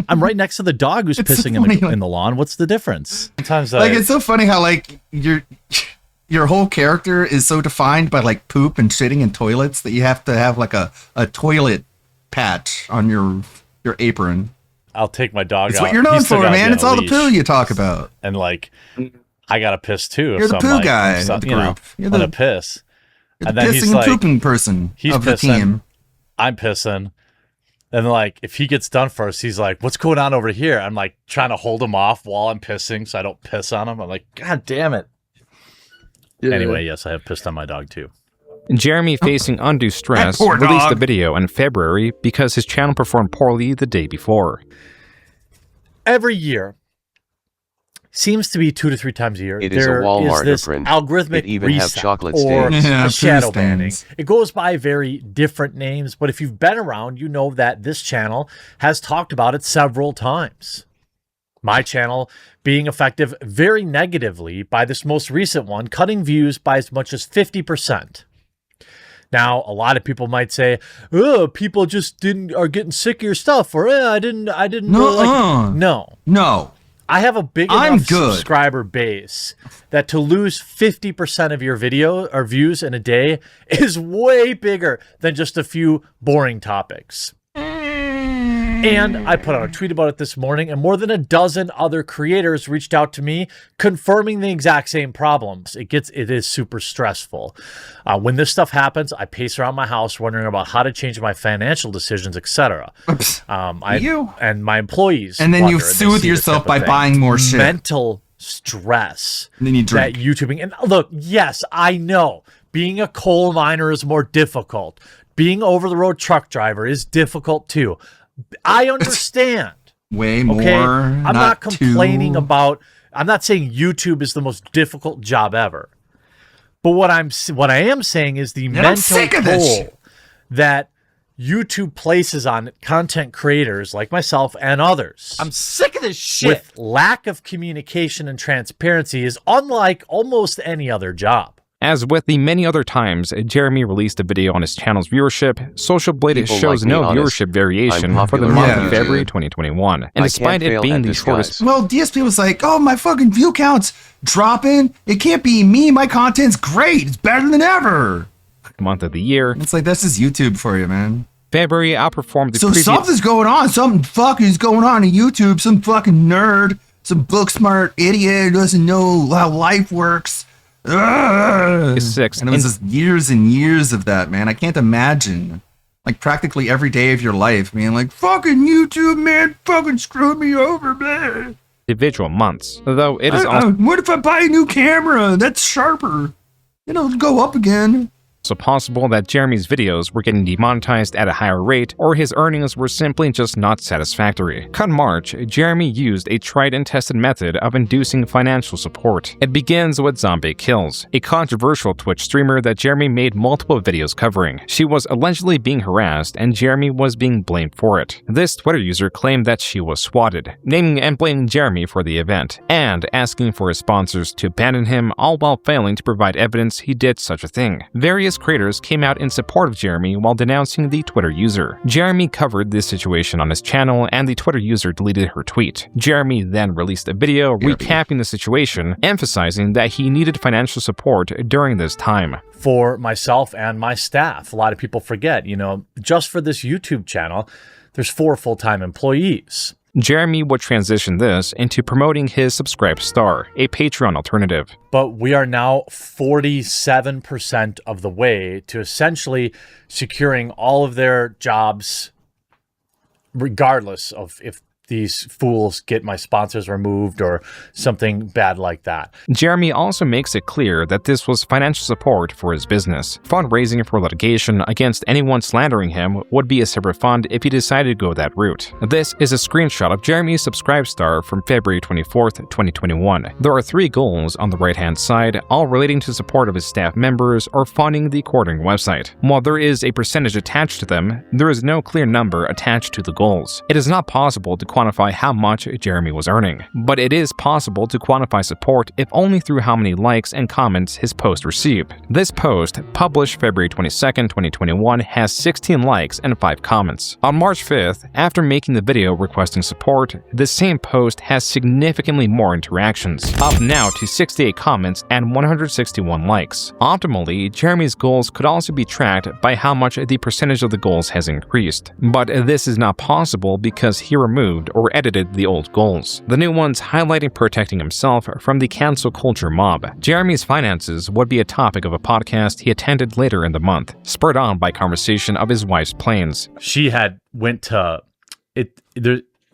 Speaker 4: I'm right next to the dog who's
Speaker 2: It's
Speaker 4: pissing
Speaker 2: funny,
Speaker 4: in the lawn. What's the difference?" Sometimes
Speaker 2: Like, it's so funny how, like, your whole character is so defined by, like, poop and shitting in toilets that you have to have, like, a toilet patch on your apron.
Speaker 4: I'll take my dog
Speaker 2: It's
Speaker 4: out.
Speaker 2: what you're known
Speaker 4: He's still
Speaker 2: for,
Speaker 4: gotta
Speaker 2: man.
Speaker 4: get
Speaker 2: It's
Speaker 4: a
Speaker 2: all the
Speaker 4: leash.
Speaker 2: poo you talk about.
Speaker 4: And, like, I gotta piss too.
Speaker 2: You're the
Speaker 4: I'm
Speaker 2: poo
Speaker 4: like,
Speaker 2: guy
Speaker 4: I'm so-
Speaker 2: of the
Speaker 4: you know,
Speaker 2: group. You're
Speaker 4: I'm
Speaker 2: the-
Speaker 4: gonna piss.
Speaker 2: You're
Speaker 4: And
Speaker 2: the
Speaker 4: then
Speaker 2: pissing
Speaker 4: he's
Speaker 2: and
Speaker 4: like,
Speaker 2: pooping person
Speaker 4: he's
Speaker 2: of the
Speaker 4: pissing,
Speaker 2: team.
Speaker 4: I'm pissing. And, like, if he gets done first, he's like, "What's going on over here?" I'm like trying to hold him off while I'm pissing so I don't piss on him. I'm like, "God damn it."
Speaker 3: Yeah.
Speaker 4: Anyway, yes, I have pissed on my dog too.
Speaker 3: Jeremy, facing undue stress,
Speaker 4: poor
Speaker 3: released
Speaker 4: dog.
Speaker 3: a video in February because his channel performed poorly the day before.
Speaker 4: Every year seems to be 2 to 3 times a year.
Speaker 6: It is a
Speaker 4: there
Speaker 6: Walmart
Speaker 4: this
Speaker 6: print.
Speaker 4: algorithmic
Speaker 6: It even have
Speaker 4: reset
Speaker 6: chocolate
Speaker 4: or
Speaker 6: stains.
Speaker 2: Yeah,
Speaker 4: a
Speaker 2: poo
Speaker 4: shadow banning.
Speaker 2: stains.
Speaker 4: It goes by very different names, but if you've been around, you know that this channel has talked about it several times. My channel being affected very negatively by this most recent one, cutting views by as much as 50%. Now, a lot of people might say, "Oh, people just are getting sick of your stuff," or "I didn't really like it." No. I have a big
Speaker 2: I'm
Speaker 4: enough
Speaker 2: good.
Speaker 4: subscriber base that to lose 50% of your video or views in a day is way bigger than just a few boring topics. And I put out a tweet about it this morning, and more than a dozen other creators reached out to me confirming the exact same problems. It is super stressful. When this stuff happens, I pace around my house wondering about how to change my financial decisions, etc. And my employees.
Speaker 2: And then you
Speaker 4: wonder, and they
Speaker 2: soothe
Speaker 4: see this
Speaker 2: yourself
Speaker 4: type of
Speaker 2: by
Speaker 4: thing.
Speaker 2: buying more shit.
Speaker 4: Mental stress.
Speaker 2: And then you drink.
Speaker 4: That YouTubing. And look, yes, I know being a coal miner is more difficult. Being over-the-road truck driver is difficult too. I understand.
Speaker 2: Way more.
Speaker 4: Okay? I'm not complaining
Speaker 2: two.
Speaker 4: about. I'm not saying YouTube is the most difficult job ever. But what I am saying is the
Speaker 2: I'm
Speaker 4: mental
Speaker 2: sick of this
Speaker 4: toll
Speaker 2: shit.
Speaker 4: that YouTube places on content creators like myself and others.
Speaker 10: I'm sick of this shit.
Speaker 4: With lack of communication and transparency is unlike almost any other job.
Speaker 3: As with the many other times Jeremy released a video on his channel's viewership, Social Blade
Speaker 6: People
Speaker 3: shows
Speaker 6: like me
Speaker 3: no
Speaker 6: honest.
Speaker 3: viewership variation
Speaker 6: I'm
Speaker 3: for the
Speaker 6: popular
Speaker 3: month
Speaker 6: on
Speaker 3: of
Speaker 6: YouTube.
Speaker 3: February 2021. And
Speaker 6: I
Speaker 3: despite
Speaker 6: can't
Speaker 3: it
Speaker 6: fail
Speaker 3: being
Speaker 6: at
Speaker 3: the
Speaker 6: this,
Speaker 3: shortest
Speaker 2: Well, DSP was like, oh, my fucking view count's dropping. It can't be me. My content's great. It's better than ever.
Speaker 3: month of the year,
Speaker 2: It's like, that's just YouTube for you, man.
Speaker 3: February outperformed the
Speaker 2: So
Speaker 3: previous...
Speaker 2: something's going on. Something fucking is going on YouTube. Some fucking nerd, some book smart idiot who doesn't know how life works. Ugh.
Speaker 3: Six.
Speaker 2: And it was just years and years of that, man. I can't imagine. Like practically every day of your life, man. Like, fucking YouTube, man. Fucking screwed me over, man.
Speaker 3: individual months, though it is also
Speaker 2: What if I buy a new camera that's sharper? It'll go up again.
Speaker 3: possible that Jeremy's videos were getting demonetized at a higher rate, or his earnings were simply just not satisfactory. Come March, Jeremy used a tried and tested method of inducing financial support. It begins with Zombie Kills, a controversial Twitch streamer that Jeremy made multiple videos covering. She was allegedly being harassed, and Jeremy was being blamed for it. This Twitter user claimed that she was swatted, naming and blaming Jeremy for the event, and asking for his sponsors to abandon him, all while failing to provide evidence he did such a thing. Various creators came out in support of Jeremy while denouncing the Twitter user. Jeremy covered this situation on his channel, and the Twitter user deleted her tweet. Jeremy then released a video recapping the situation, emphasizing that he needed financial support during this time.
Speaker 4: For myself and my staff, a lot of people forget, just for this YouTube channel, there's 4 full-time employees.
Speaker 3: Jeremy would transition this into promoting his Subscribe Star, a Patreon alternative.
Speaker 4: But we are now 47% of the way to essentially securing all of their jobs, regardless of if these fools get my sponsors removed or something bad like that.
Speaker 3: Jeremy also makes it clear that this was financial support for his business. Fundraising for litigation against anyone slandering him would be a separate fund if he decided to go that route. This is a screenshot of Jeremy's Subscribe Star from February 24th, 2021. There are 3 goals on the right-hand side, all relating to support of his staff members or funding the Quartering website. While there is a percentage attached to them, there is no clear number attached to the goals. It is not possible to quantify how much Jeremy was earning, but it is possible to quantify support if only through how many likes and comments his post received. This post, published February 22nd, 2021, has 16 likes and 5 comments. On March 5th, after making the video requesting support, the same post has significantly more interactions, up now to 68 comments and 161 likes. Optimally, Jeremy's goals could also be tracked by how much the percentage of the goals has increased, but this is not possible because he removed or edited the old goals, the new ones highlighting protecting himself from the cancel culture mob. Jeremy's finances would be a topic of a podcast he attended later in the month, spurred on by conversation of his wife's planes.
Speaker 4: She had went to it.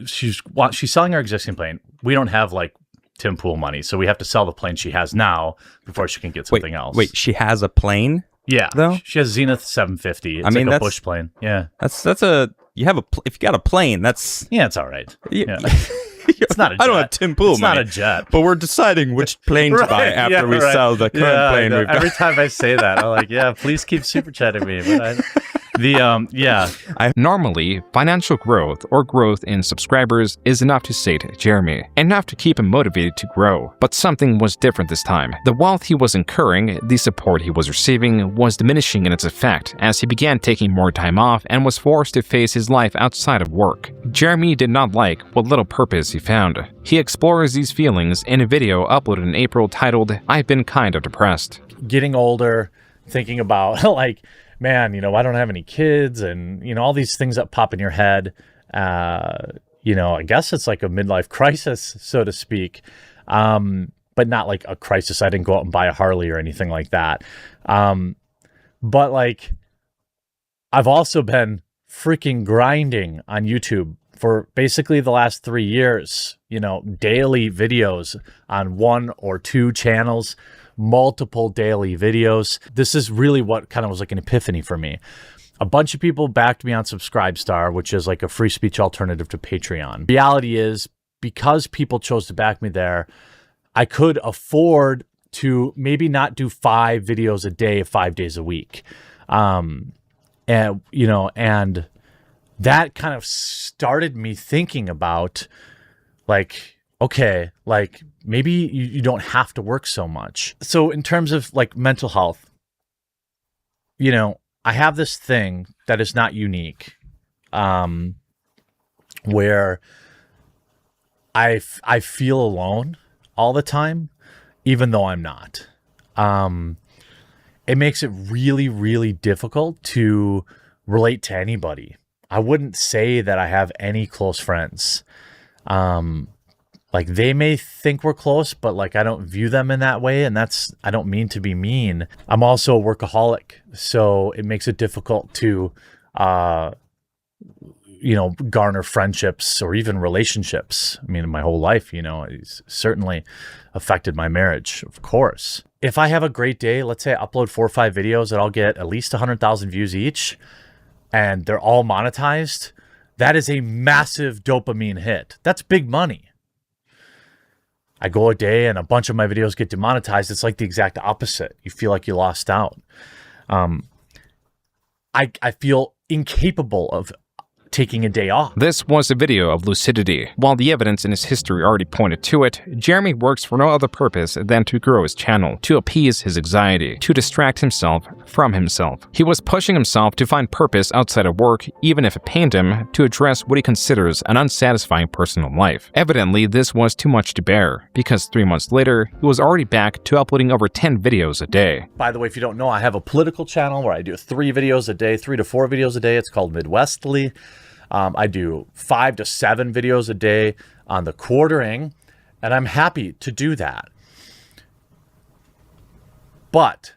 Speaker 4: She's selling her existing plane. We don't have like Tim Pool money, so we have to sell the plane she has now before she can get something else.
Speaker 5: Wait, she has a plane?
Speaker 4: Yeah,
Speaker 5: though?
Speaker 4: She has Zenith 750. It's like a Bush plane. Yeah,
Speaker 5: that's a. You have if you got a plane, that's
Speaker 4: it's all right. Yeah. It's not a jet.
Speaker 5: I don't have Tim Pool
Speaker 4: It's
Speaker 5: money,
Speaker 4: not a jet.
Speaker 5: but we're deciding which plane to buy after we sell the current plane we've got.
Speaker 4: Every time I say that, I'm like, yeah, please keep super chatting me. But
Speaker 3: Normally, financial growth or growth in subscribers is enough to sate Jeremy, enough to keep him motivated to grow. But something was different this time. The wealth he was incurring, the support he was receiving, was diminishing in its effect as he began taking more time off and was forced to face his life outside of work. Jeremy did not like what little purpose he found. He explores these feelings in a video uploaded in April titled, "I've Been Kind of Depressed."
Speaker 4: Getting older, thinking about like, man, I don't have any kids, and all these things that pop in your head. I guess it's like a midlife crisis, so to speak, but not like a crisis. I didn't go out and buy a Harley or anything like that. But like, I've also been freaking grinding on YouTube for basically the last 3 years. Daily videos on 1 or 2 channels. Multiple daily videos. This is really what kind of was like an epiphany for me. A bunch of people backed me on Subscribestar, which is like a free speech alternative to Patreon. Reality is, because people chose to back me there, I could afford to maybe not do 5 videos a day, 5 days a week. And that kind of started me thinking about like, okay, like maybe you don't have to work so much. So in terms of like mental health, you know, I have this thing that is not unique, where I feel alone all the time, even though I'm not. It makes it really, really difficult to relate to anybody. I wouldn't say that I have any close friends. Like they may think we're close, but like I don't view them in that way. And I don't mean to be mean. I'm also a workaholic. So it makes it difficult to, you know, garner friendships or even relationships. I mean, my whole life, you know, it's certainly affected my marriage, of course. If I have a great day, let's say I upload 4 or 5 videos that I'll get at least 100,000 views each, and they're all monetized, that is a massive dopamine hit. That's big money. I go a day and a bunch of my videos get demonetized. It's like the exact opposite. You feel like you lost out. I feel incapable of taking a day off.
Speaker 3: This was a video of lucidity. While the evidence in his history already pointed to it, Jeremy works for no other purpose than to grow his channel, to appease his anxiety, to distract himself from himself. He was pushing himself to find purpose outside of work, even if it pained him, to address what he considers an unsatisfying personal life. Evidently, this was too much to bear, because 3 months later, he was already back to uploading over 10 videos a day.
Speaker 4: By the way, if you don't know, I have a political channel where I do 3 videos a day, 3 to 4 videos a day. It's called Midwestly. I do 5 to 7 videos a day on the quartering, and I'm happy to do that. But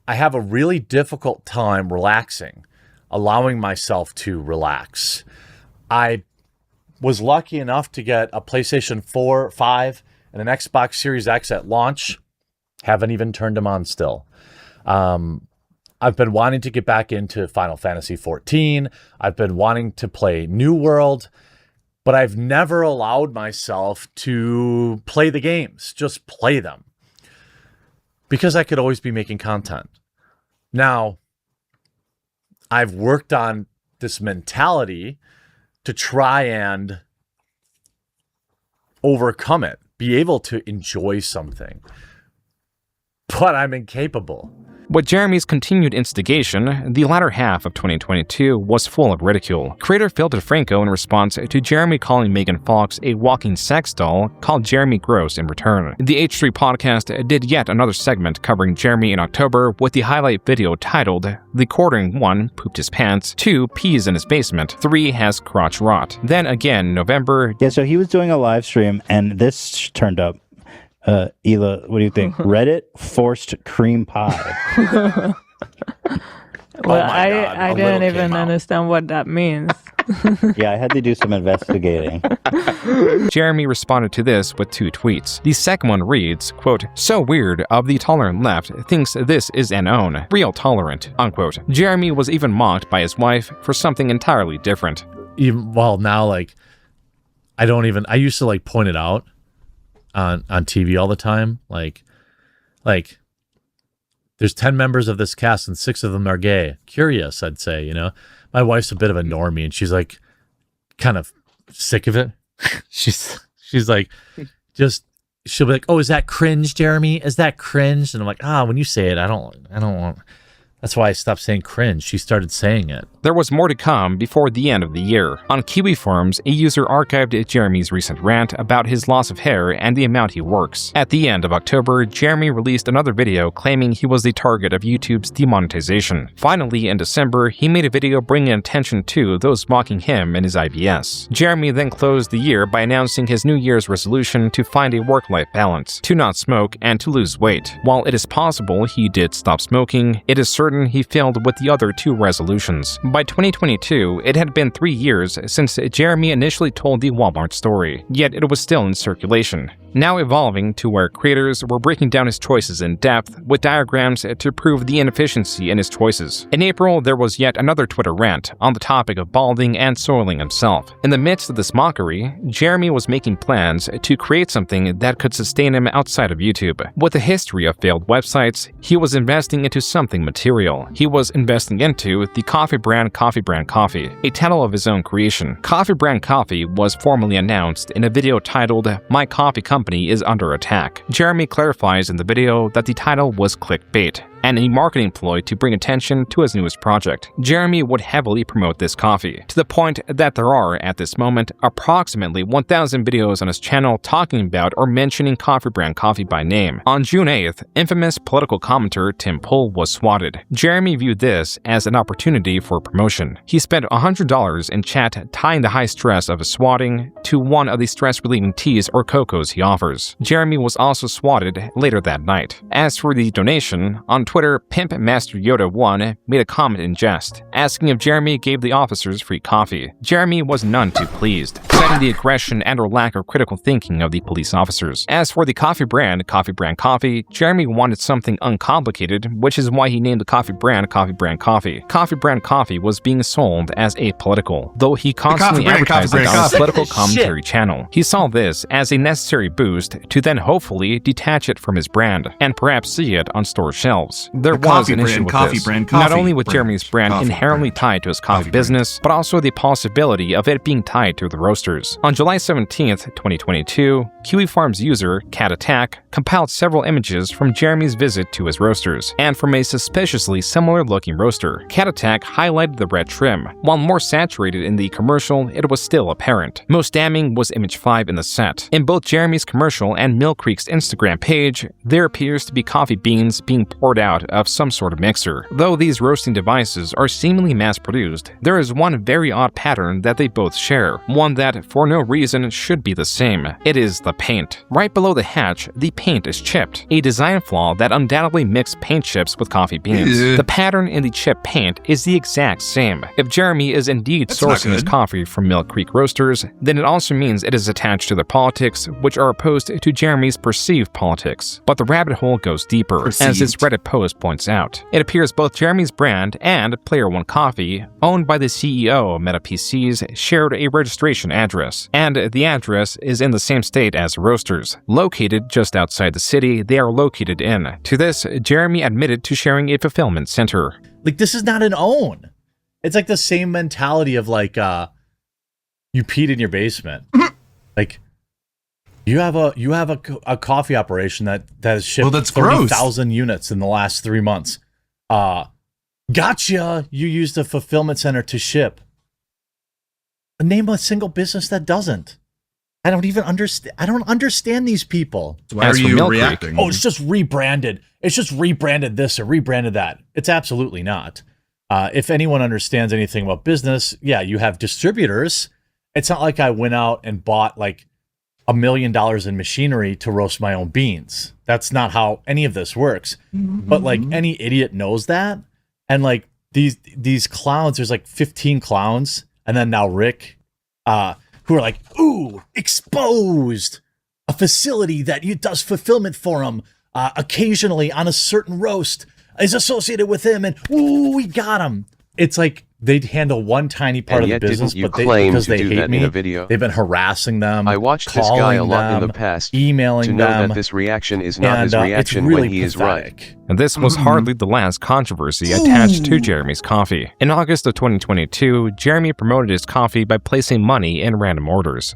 Speaker 4: I have a really difficult time relaxing, allowing myself to relax. I was lucky enough to get a PlayStation 4, 5, and an Xbox Series X at launch. Haven't even turned them on still. I've been wanting to get back into Final Fantasy XIV. I've been wanting to play New World, but I've never allowed myself to play the games, just play them, because I could always be making content. Now, I've worked on this mentality to try and overcome it, be able to enjoy something, but I'm incapable.
Speaker 3: With Jeremy's continued instigation, the latter half of 2022 was full of ridicule. Creator Phil DeFranco, in response to Jeremy calling Megan Fox a walking sex doll, called Jeremy gross in return. The H3 podcast did yet another segment covering Jeremy in October with the highlight video titled, "The Quartering 1 pooped his pants, 2 pees in his basement, 3 has crotch rot." Then again, November.
Speaker 21: Yeah, so he was doing a live stream and this turned up. Ela, what do you think? Reddit forced cream pie.
Speaker 23: Well, I didn't even understand what that means.
Speaker 21: Yeah, I had to do some investigating.
Speaker 3: Jeremy responded to this with 2 tweets. The second one reads, quote, "So weird of the tolerant left thinks this is an own. Real tolerant," unquote. Jeremy was even mocked by his wife for something entirely different.
Speaker 4: Well, now, like, I used to, like, point it out on TV all the time. Like there's 10 members of this cast and 6 of them are gay. Curious, I'd say, you know. My wife's a bit of a normie and she's like kind of sick of it. she's like, she'll be like, "Oh, is that cringe, Jeremy? Is that cringe?" And I'm like, when you say it, I don't want. That's why I stopped saying cringe. She started saying it.
Speaker 3: There was more to come before the end of the year. On Kiwi Forums, a user archived Jeremy's recent rant about his loss of hair and the amount he works. At the end of October, Jeremy released another video claiming he was the target of YouTube's demonetization. Finally, in December, he made a video bringing attention to those mocking him and his IBS. Jeremy then closed the year by announcing his New Year's resolution to find a work-life balance, to not smoke, and to lose weight. While it is possible he did stop smoking, it is certain he failed with the other 2 resolutions. By 2022, it had been 3 years since Jeremy initially told the Walmart story, yet it was still in circulation, now evolving to where creators were breaking down his choices in depth with diagrams to prove the inefficiency in his choices. In April, there was yet another Twitter rant on the topic of balding and soiling himself. In the midst of this mockery, Jeremy was making plans to create something that could sustain him outside of YouTube. With a history of failed websites, he was investing into something material. material. He was investing into the Coffee Brand Coffee, a title of his own creation. Coffee Brand Coffee was formally announced in a video titled "My Coffee Company is Under Attack." Jeremy clarifies in the video that the title was clickbait and a marketing ploy to bring attention to his newest project. Jeremy would heavily promote this coffee, to the point that there are, at this moment, approximately 1,000 videos on his channel talking about or mentioning Coffee Brand Coffee by name. On June 8th, infamous political commentator Tim Pool was swatted. Jeremy viewed this as an opportunity for promotion. He spent $100 in chat tying the high stress of his swatting to one of the stress-relieving teas or cocos he offers. Jeremy was also swatted later that night. As for the donation, on Twitter, Pimp Master Yoda 1 made a comment in jest, asking if Jeremy gave the officers free coffee. Jeremy was none too pleased, citing the aggression and or lack of critical thinking of the police officers. As for the Coffee Brand Coffee, Jeremy wanted something uncomplicated, which is why he named the Coffee Brand Coffee. Coffee Brand Coffee was being sold as apolitical, though he constantly advertised it on his political commentary channel. He saw this as a necessary boost to then hopefully detach it from his brand, and perhaps see it on store shelves. There was an issue with this, not only with Jeremy's brand inherently tied to his coffee business, but also the possibility of it being tied to the roasters. On July 17th, 2022, Kiwi Farms user Cat Attack compiled several images from Jeremy's visit to his roasters, and from a suspiciously similar-looking roaster. Cat Attack highlighted the red trim. While more saturated in the commercial, it was still apparent. Most damning was image 5 in the set. In both Jeremy's commercial and Mill Creek's Instagram page, there appears to be coffee beans being poured out of some sort of mixer. Though these roasting devices are seemingly mass-produced, there is one very odd pattern that they both share, one that for no reason should be the same. It is the paint. Right below the hatch, the paint is chipped, a design flaw that undoubtedly mixed paint chips with coffee beans. The pattern in the chipped paint is the exact same. If Jeremy is indeed sourcing his coffee from Mill Creek Roasters, then it also means it is attached to their politics, which are opposed to Jeremy's perceived politics. But the rabbit hole goes deeper, as this Reddit post points out. It appears both Jeremy's brand and Player One Coffee, owned by the CEO of Meta PCs, shared a registration address, and the address is in the same state as the roasters. Located just outside the city they are located in. To this, Jeremy admitted to sharing a fulfillment center.
Speaker 4: Like, this is not an own. It's like the same mentality of like, you peed in your basement. Like, you have a coffee operation that has shipped 30,000 units in the last 3 months. Gotcha. You used a fulfillment center to ship. Name a single business that doesn't. I don't even understand. I don't understand these people.
Speaker 2: So why are you reacting?
Speaker 4: Oh, it's just rebranded. It's just rebranded this or rebranded that. It's absolutely not. If anyone understands anything about business, yeah, you have distributors. It's not like I went out and bought like $1 million in machinery to roast my own beans. That's not how any of this works. But like any idiot knows that. And like these clowns, there's like 15 clowns, and then now Rick, who are like, ooh, exposed a facility that does fulfillment for him occasionally on a certain roast is associated with him, and ooh, we got him. It's like they'd handle one tiny part of the business, but because they hate me, they've been harassing them.
Speaker 6: I watched this guy a lot in the past,
Speaker 4: emailing
Speaker 6: to know
Speaker 4: them,
Speaker 6: that this reaction is not his reaction really when he is right.
Speaker 3: And this was hardly the last controversy attached to Jeremy's coffee. In August of 2022, Jeremy promoted his coffee by placing money in random orders.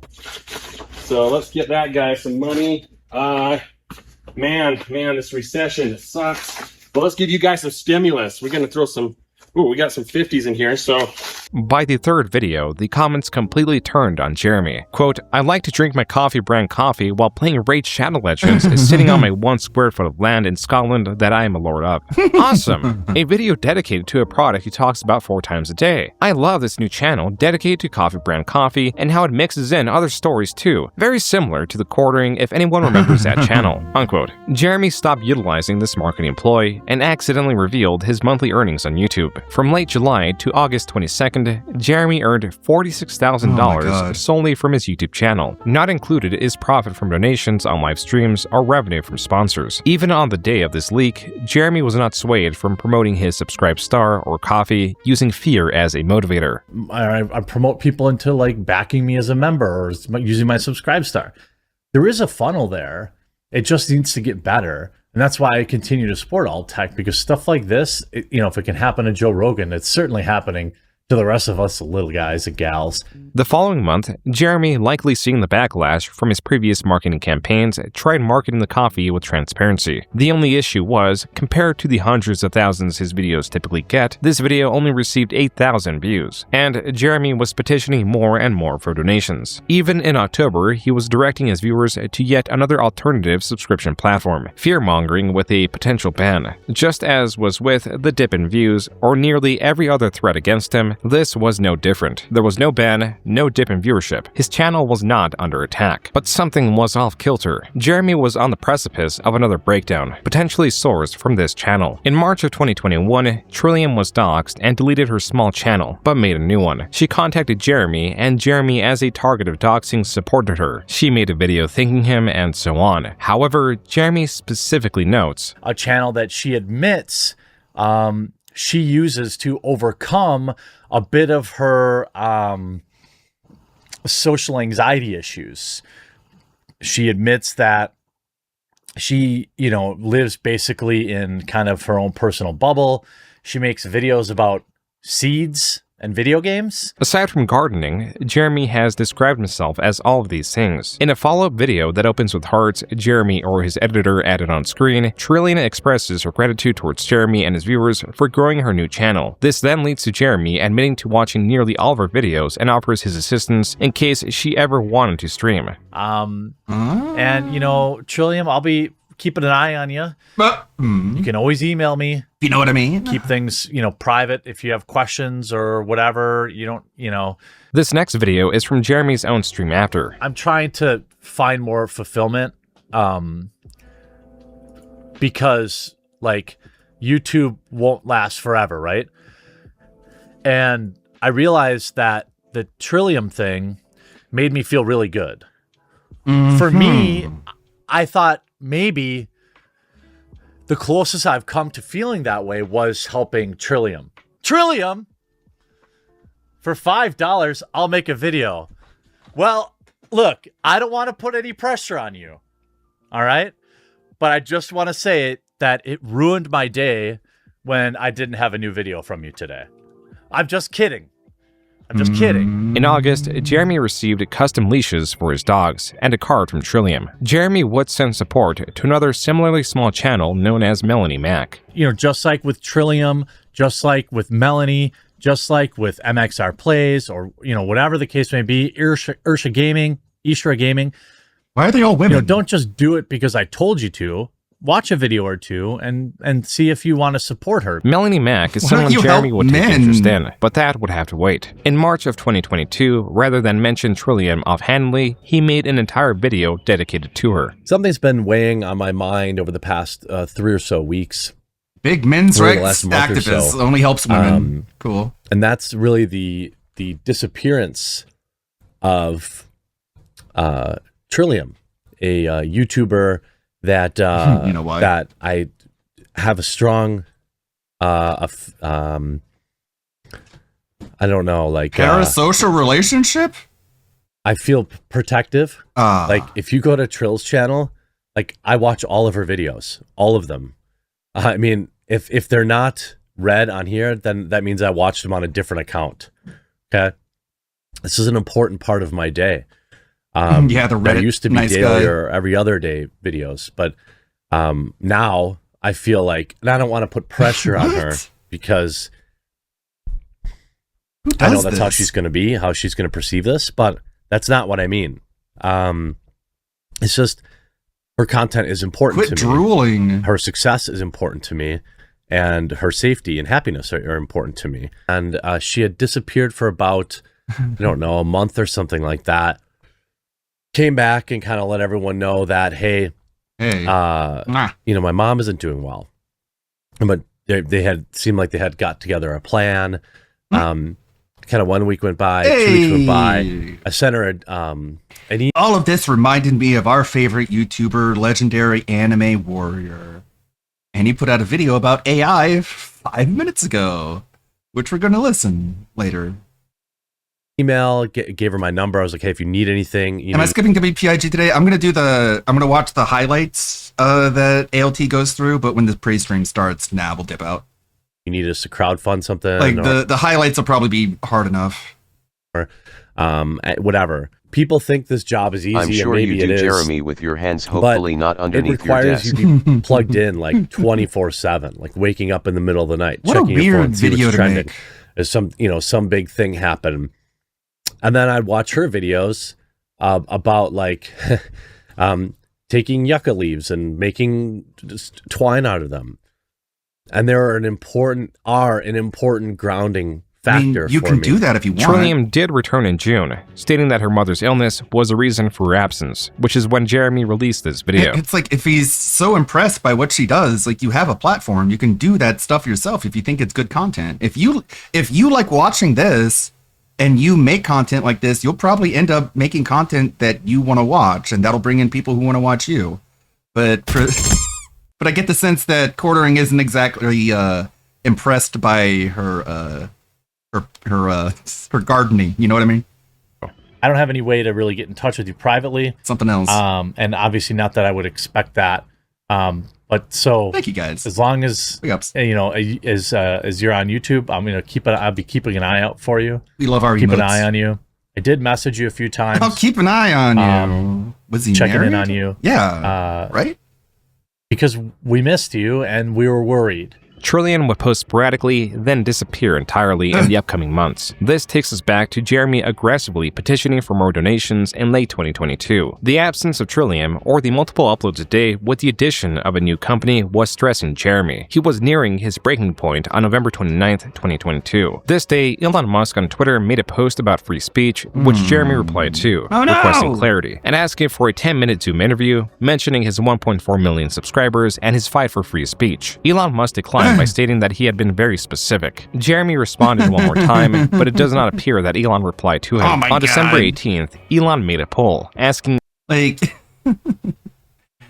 Speaker 7: So let's get that guy some money. Man, this recession, it sucks. Well, let's give you guys some stimulus. We're going to throw some... Ooh, we got some 50s in here, so...
Speaker 3: By the third video, the comments completely turned on Jeremy. Quote, I like to drink my Coffee Brand coffee while playing Raid Shadow Legends sitting on my 1 square foot of land in Scotland that I am a lord of. Awesome! A video dedicated to a product he talks about 4 times a day. I love this new channel dedicated to Coffee Brand coffee and how it mixes in other stories too. Very similar to The Quartering if anyone remembers that channel. Unquote. Jeremy stopped utilizing this marketing ploy and accidentally revealed his monthly earnings on YouTube. From late July to August 22nd, Jeremy earned $46,000 solely from his YouTube channel. Not included is profit from donations on live streams or revenue from sponsors. Even on the day of this leak, Jeremy was not swayed from promoting his Subscribe Star or coffee, using fear as a motivator.
Speaker 4: I promote people into like backing me as a member or using my Subscribe Star. There is a funnel there. It just needs to get better. And that's why I continue to support alt tech, because stuff like this, if it can happen to Joe Rogan, it's certainly happening to the rest of us little guys and gals.
Speaker 3: The following month, Jeremy, likely seeing the backlash from his previous marketing campaigns, tried marketing the coffee with transparency. The only issue was, compared to the hundreds of thousands his videos typically get, this video only received 8,000 views, and Jeremy was petitioning more and more for donations. Even in October, he was directing his viewers to yet another alternative subscription platform, fear-mongering with a potential ban. Just as was with the dip in views, or nearly every other threat against him, this was no different. There was no ban, no dip in viewership. His channel was not under attack. But something was off-kilter. Jeremy was on the precipice of another breakdown, potentially sourced from this channel. In March of 2021, Trillium was doxxed and deleted her small channel, but made a new one. She contacted Jeremy, and Jeremy, as a target of doxing, supported her. She made a video thanking him, and so on. However, Jeremy specifically notes,
Speaker 4: a channel that she admits she uses to overcome a bit of her social anxiety issues. She admits that she, lives basically in kind of her own personal bubble. She makes videos about seeds and video games.
Speaker 3: Aside from gardening, Jeremy has described himself as all of these things. In a follow-up video that opens with hearts, Jeremy or his editor added on screen, Trillium expresses her gratitude towards Jeremy and his viewers for growing her new channel. This then leads to Jeremy admitting to watching nearly all of her videos and offers his assistance in case she ever wanted to stream.
Speaker 4: And Trillium, I'll be keeping an eye on you. You can always email me.
Speaker 2: You know what I mean?
Speaker 4: Keep things, private if you have questions or whatever.
Speaker 3: This next video is from Jeremy's own stream after.
Speaker 4: I'm trying to find more fulfillment because, YouTube won't last forever, right? And I realized that the Trillium thing made me feel really good. For me, I thought maybe the closest I've come to feeling that way was helping Trillium. Trillium! For $5, I'll make a video. Well, look, I don't want to put any pressure on you. All right? But I just want to say that it ruined my day when I didn't have a new video from you today. I'm just kidding. I'm just kidding.
Speaker 3: In August, Jeremy received custom leashes for his dogs and a card from Trillium. Jeremy would send support to another similarly small channel known as Melanie Mac.
Speaker 4: Just like with Trillium, just like with Melanie, just like with MXR Plays, or, whatever the case may be, Ishra Gaming.
Speaker 2: Why are they all women?
Speaker 4: Don't just do it because I told you to. Watch a video or two and see if you want to support her.
Speaker 3: Melanie Mac is someone Jeremy would take interest in, but that would have to wait. In March of 2022, rather than mention Trillium offhandedly, he made an entire video dedicated to her.
Speaker 11: Something's been weighing on my mind over the past 3 or so weeks.
Speaker 2: Big men's rights activists only helps women. Cool.
Speaker 11: And that's really the disappearance of Trillium, a YouTuber that that I have a strong I don't know,
Speaker 2: parasocial relationship.
Speaker 11: I feel protective. If you go to Trill's channel, I watch all of her videos, all of them. I mean, if they're not read on here, then that means I watched them on a different account. Okay, this is an important part of my day.
Speaker 2: The Reddit,
Speaker 11: there used to be daily or every other day videos, but now I feel like, and I don't want to put pressure on her because I know that's how she's going to be, how she's going to perceive this, but that's not what I mean. It's just her content is important to me.
Speaker 2: Drooling.
Speaker 11: Her success is important to me, and her safety and happiness are important to me. And she had disappeared for about, I don't know, a month or something like that. Came back and kind of let everyone know that, hey, my mom isn't doing well. But they had seemed like they had got together a plan. Kind of 1 week went by, 2 weeks went by. I sent her an email.
Speaker 2: All of this reminded me of our favorite YouTuber, Legendary Anime Warrior. And he put out a video about AI 5 minutes ago, which we're going to listen later.
Speaker 11: email, gave her my number. I was like, hey, if you need anything,
Speaker 2: Am I skipping WPIG today? I'm gonna watch the highlights that ALT goes through, but when the pre-stream starts, we'll dip out.
Speaker 11: You need us to crowdfund something?
Speaker 2: Like the highlights will probably be hard enough.
Speaker 11: Or whatever. People think this job is easy.
Speaker 6: I'm sure
Speaker 11: and maybe
Speaker 6: you do,
Speaker 11: it is,
Speaker 6: Jeremy, with your hands hopefully not underneath your desk.
Speaker 11: It requires you be plugged in like 24/7, like waking up in the middle of the night,
Speaker 2: What
Speaker 11: checking
Speaker 2: a
Speaker 11: your phone,
Speaker 2: weird
Speaker 11: see what's
Speaker 2: video to
Speaker 11: trending.
Speaker 2: make.
Speaker 11: Is some big thing happen, and then I'd watch her videos about like taking yucca leaves and making just twine out of them, and they're an important grounding factor.
Speaker 2: You
Speaker 11: for
Speaker 2: can
Speaker 11: me.
Speaker 2: do that if you want.
Speaker 3: Trillium did return in June, stating that her mother's illness was a reason for her absence, which is when Jeremy released this video.
Speaker 2: It's like, if he's so impressed by what she does, like, you have a platform, you can do that stuff yourself if you think it's good content. If you like watching this and you make content like this, you'll probably end up making content that you want to watch, and that'll bring in people who want to watch you. But I get the sense that Quartering isn't exactly impressed by her gardening. You know what I mean?
Speaker 4: I don't have any way to really get in touch with you privately.
Speaker 2: Something else.
Speaker 4: And obviously not that I would expect that. But so
Speaker 2: thank you guys.
Speaker 4: As long as as you're on YouTube, I'll be keeping an eye out for you.
Speaker 2: We love our
Speaker 4: keep an
Speaker 2: emotes.
Speaker 4: eye on you. I did message you a few times.
Speaker 2: I'll keep an eye on you. Was he
Speaker 4: checking
Speaker 2: married?
Speaker 4: in on you?
Speaker 2: Yeah. Right?
Speaker 4: Because we missed you and we were worried.
Speaker 3: Trillium would post sporadically, then disappear entirely in the upcoming months. This takes us back to Jeremy aggressively petitioning for more donations in late 2022. The absence of Trillium, or the multiple uploads a day with the addition of a new company, was stressing Jeremy. He was nearing his breaking point on November 29th, 2022. This day, Elon Musk on Twitter made a post about free speech, which Jeremy replied to, requesting clarity, and asking for a 10-minute Zoom interview, mentioning his 1.4 million subscribers and his fight for free speech. Elon Musk declined by stating that he had been very specific. Jeremy responded one more time, but it does not appear that Elon replied to him. On December 18th, Elon made a poll asking,
Speaker 2: like,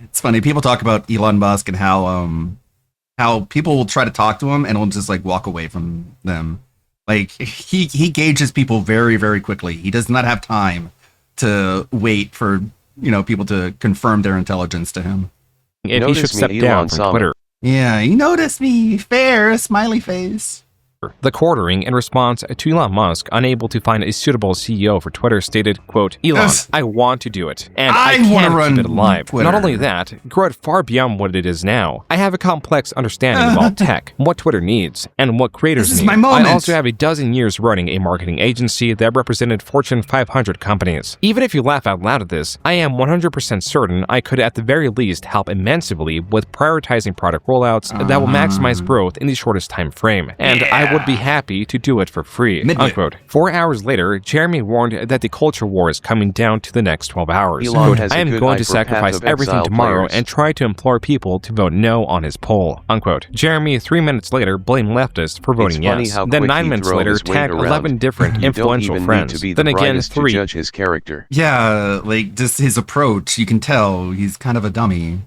Speaker 2: it's funny, people talk about Elon Musk and how people will try to talk to him and will just like walk away from them. Like, he gauges people very, very quickly. He does not have time to wait for people to confirm their intelligence to him.
Speaker 3: if he should step down from Twitter.
Speaker 2: Yeah, you noticed me. Fair, smiley face.
Speaker 3: The Quartering, in response to Elon Musk, unable to find a suitable CEO for Twitter, stated, quote, Elon, I want to do it, and I can keep it alive.
Speaker 2: Twitter.
Speaker 3: Not only that, grow it far beyond what it is now. I have a complex understanding of all tech, what Twitter needs, and what creators
Speaker 2: This is
Speaker 3: need.
Speaker 2: my moment.
Speaker 3: I also have a dozen years running a marketing agency that represented Fortune 500 companies. Even if you laugh out loud at this, I am 100% certain I could at the very least help immensely with prioritizing product rollouts that will maximize growth in the shortest time frame, and I would be happy to do it for free, unquote. 4 hours later, Jeremy warned that the culture war is coming down to the next 12 hours.
Speaker 6: Elon
Speaker 3: Quote,
Speaker 6: has a
Speaker 3: I am
Speaker 6: good
Speaker 3: going
Speaker 6: eye
Speaker 3: to
Speaker 6: for Path
Speaker 3: sacrifice
Speaker 6: of
Speaker 3: everything
Speaker 6: Exile
Speaker 3: tomorrow
Speaker 6: players.
Speaker 3: and try to implore people to vote no on his poll, unquote. Jeremy, 3 minutes later, blamed leftists for voting
Speaker 6: funny
Speaker 3: yes.
Speaker 6: how
Speaker 3: Then
Speaker 6: quick
Speaker 3: 9
Speaker 6: he
Speaker 3: minutes
Speaker 6: drove
Speaker 3: later,
Speaker 6: his weight
Speaker 3: tagged
Speaker 6: around.
Speaker 3: 11 different
Speaker 6: You don't
Speaker 3: influential
Speaker 6: even need
Speaker 3: friends.
Speaker 6: to be the
Speaker 3: Then again,
Speaker 6: brightest to
Speaker 3: 3.
Speaker 6: judge his character.
Speaker 2: Yeah, like, just his approach. You can tell he's kind of a dummy.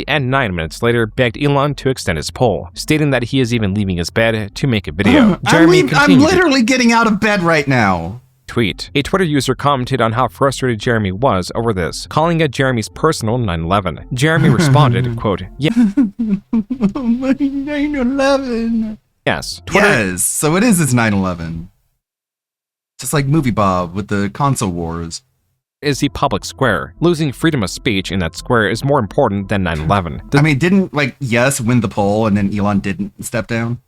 Speaker 3: And 9 minutes later, begged Elon to extend his poll, stating that he is even leaving his bed to make a video. Jeremy
Speaker 2: I'm
Speaker 3: continued to
Speaker 2: literally getting out of bed right now.
Speaker 3: tweet. A Twitter user commented on how frustrated Jeremy was over this, calling it Jeremy's personal 9/11. Jeremy responded, quote, yeah,
Speaker 2: 9/11.
Speaker 3: yes, Twitter
Speaker 2: Yes, so it is his 9/11. Just like Movie Bob with the console wars.
Speaker 3: is the public square. Losing freedom of speech in that square is more important than 9/11.
Speaker 2: I mean, didn't, like, Yes win the poll and then Elon didn't step down?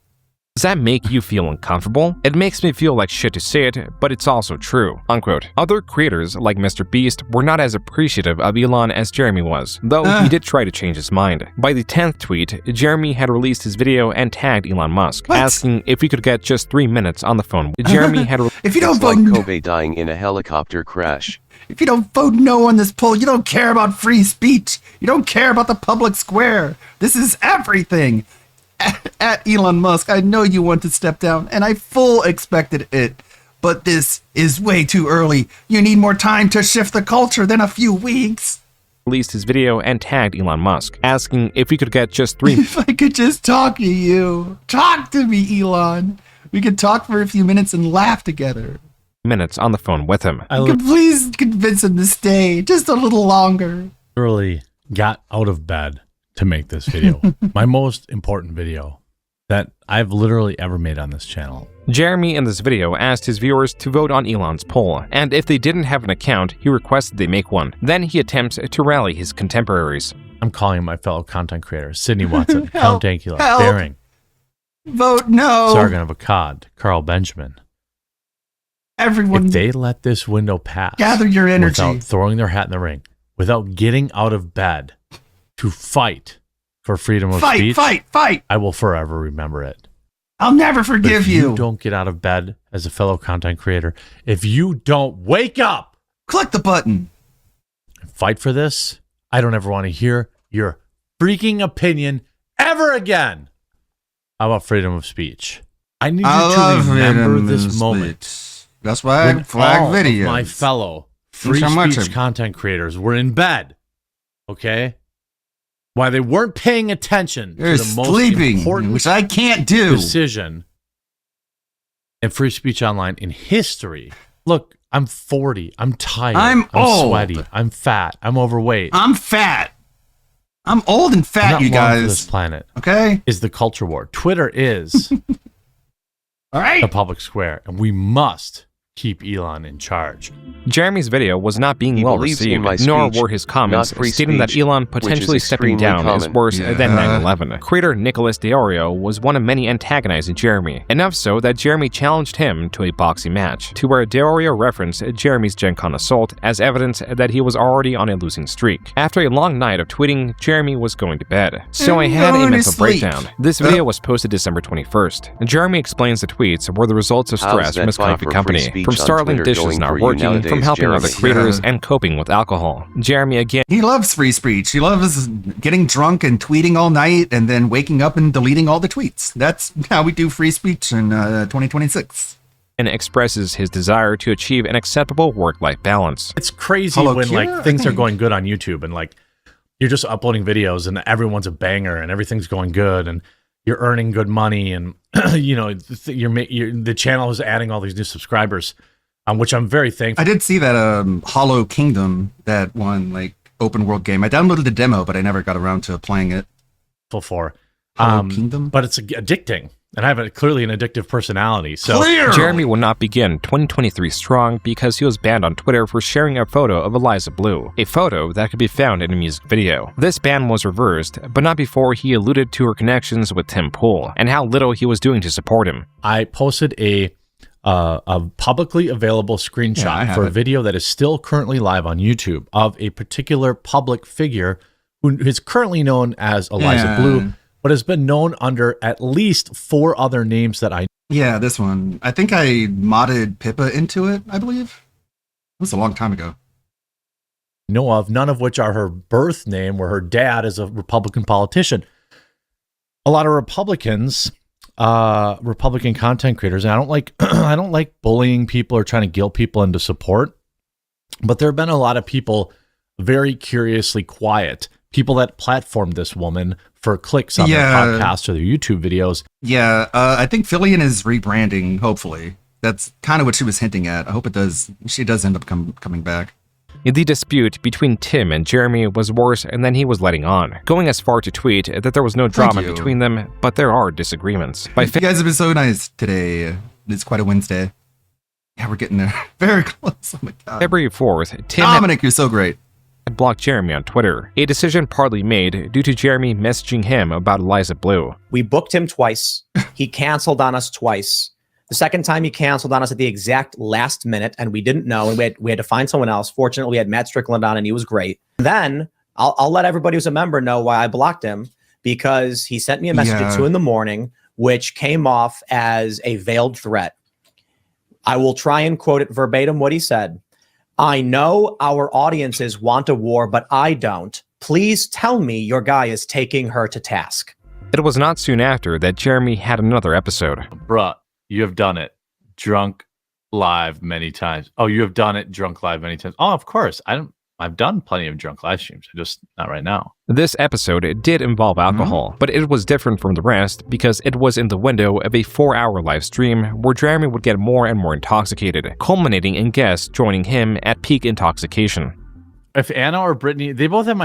Speaker 3: Does that make you feel uncomfortable? It makes me feel like shit to say it, but it's also true, unquote. Other creators, like Mr. Beast, were not as appreciative of Elon as Jeremy was, though he did try to change his mind. By the 10th tweet, Jeremy had released his video and tagged Elon Musk, asking if we could get just 3 minutes on the phone. Jeremy had
Speaker 2: If you don't
Speaker 6: It's
Speaker 2: vote
Speaker 6: like Kobe dying in a helicopter crash.
Speaker 2: If you don't vote no on this poll, you don't care about free speech. You don't care about the public square. This is everything. At Elon Musk, I know you want to step down, and I full expected it. But this is way too early. You need more time to shift the culture than a few weeks.
Speaker 3: released his video and tagged Elon Musk, asking if we could get just 3
Speaker 2: If I could just talk to you. Talk to me, Elon. We could talk for a few minutes and laugh together.
Speaker 3: minutes on the phone with him.
Speaker 2: You can please convince him to stay just a little longer.
Speaker 11: Literally got out of bed to make this video. My most important video that I've literally ever made on this channel.
Speaker 3: Jeremy in this video asked his viewers to vote on Elon's poll, and if they didn't have an account, he requested they make one. Then he attempts to rally his contemporaries.
Speaker 11: I'm calling my fellow content creators, Sydney Watson, Count Dankula,
Speaker 2: help.
Speaker 11: Daring,
Speaker 2: Vote no.
Speaker 11: Sargon of Akkad, Carl Benjamin.
Speaker 2: Everyone,
Speaker 11: if they let this window pass,
Speaker 2: gather your energy.
Speaker 11: Without throwing their hat in the ring, without getting out of bed to fight for freedom of speech,
Speaker 2: fight!
Speaker 11: I will forever remember it.
Speaker 2: I'll never forgive
Speaker 11: if you don't get out of bed as a fellow content creator, if you don't wake up,
Speaker 2: click the button,
Speaker 11: and fight for this, I don't ever want to hear your freaking opinion ever again about freedom of speech. I need you to remember this moment.
Speaker 2: That's why I flag videos.
Speaker 11: My fellow free speech content creators were in bed. Okay? Why they weren't paying attention to the most important,
Speaker 2: which I can't do,
Speaker 11: decision in free speech online in history. Look, I'm 40. I'm tired.
Speaker 2: I'm old.
Speaker 11: Sweaty. I'm fat. I'm overweight.
Speaker 2: I'm fat. I'm old and fat,
Speaker 11: I'm not
Speaker 2: you
Speaker 11: long
Speaker 2: guys.
Speaker 11: for this planet.
Speaker 2: Okay?
Speaker 11: Is the culture war. Twitter is
Speaker 2: all right.
Speaker 11: The public square, and we must keep Elon in charge.
Speaker 3: Jeremy's video was not being well received, nor were his comments stating that Elon potentially stepping down is worse than 9/11. Creator Nicholas Diorio was one of many antagonizing Jeremy, enough so that Jeremy challenged him to a boxing match, to where Diorio referenced Jeremy's Gen Con assault as evidence that he was already on a losing streak. After a long night of tweeting, Jeremy was going to bed, so I had a mental breakdown. This video was posted December 21st. Jeremy explains the tweets were the results of stress from his coffee company, from Starling dishes not working, from helping other creators, and coping with alcohol. Jeremy again.
Speaker 2: He loves free speech. He loves getting drunk and tweeting all night and then waking up and deleting all the tweets. That's how we do free speech in 2026.
Speaker 3: And expresses his desire to achieve an acceptable work-life balance.
Speaker 11: It's crazy when like things are going good on YouTube and like you're just uploading videos and everyone's a banger and everything's going good and you're earning good money and you know the channel is adding all these new subscribers, which I'm very thankful.
Speaker 2: I did see that Hollow Kingdom, that one like open world game. I downloaded the demo, but I never got around to playing it.
Speaker 11: For
Speaker 2: Hollow Kingdom,
Speaker 11: but it's addicting. And I have clearly an addictive personality. So
Speaker 3: Jeremy will not begin 2023 strong because he was banned on Twitter for sharing a photo of Eliza Blue, a photo that could be found in a music video. This ban was reversed, but not before he alluded to her connections with Tim Pool and how little he was doing to support him.
Speaker 11: I posted a publicly available screenshot for a video that is still currently live on YouTube of a particular public figure who is currently known as Eliza Blue, but has been known under at least 4 other names that I know.
Speaker 2: Yeah, this one. I think I modded Pippa into it, I believe. It was a long time ago.
Speaker 11: Know of, none of which are her birth name, where her dad is a Republican politician. A lot of Republicans, Republican content creators, and I don't like I don't like bullying people or trying to guilt people into support, but there have been a lot of people very curiously quiet, people that platformed this woman for clicks on their podcasts or their YouTube videos.
Speaker 2: Yeah, I think Fillion is rebranding, hopefully. That's kind of what she was hinting at. I hope it does. She does end up coming back.
Speaker 3: The dispute between Tim and Jeremy was worse than he was letting on, going as far to tweet that there was no drama between them, but there are disagreements.
Speaker 2: You guys have been so nice today. It's quite a Wednesday. Yeah, we're getting there. Very close. Oh my God.
Speaker 3: February 4th, Tim
Speaker 2: Dominic, you're so great.
Speaker 3: Blocked Jeremy on Twitter, a decision partly made due to Jeremy messaging him about Eliza Blue.
Speaker 12: We booked him twice. He canceled on us twice. The second time he canceled on us at the exact last minute, and we didn't know, and we had to find someone else. Fortunately, we had Matt Strickland on, and he was great. Then I'll let everybody who's a member know why I blocked him, because he sent me a message at 2 a.m, which came off as a veiled threat. I will try and quote it verbatim what he said. I know our audiences want a war, but I don't. Please tell me your guy is taking her to task.
Speaker 3: It was not soon after that Jeremy had another episode.
Speaker 11: Bruh, you have done it. Drunk live many times. Oh, you have done it drunk live many times. Oh, of course.
Speaker 9: I've done plenty of drunk live streams, just not right now.
Speaker 3: This episode did involve alcohol, but it was different from the rest because it was in the window of a 4-hour live stream where Jeremy would get more and more intoxicated, culminating in guests joining him at peak intoxication.
Speaker 9: If Anna or Brittany, they both have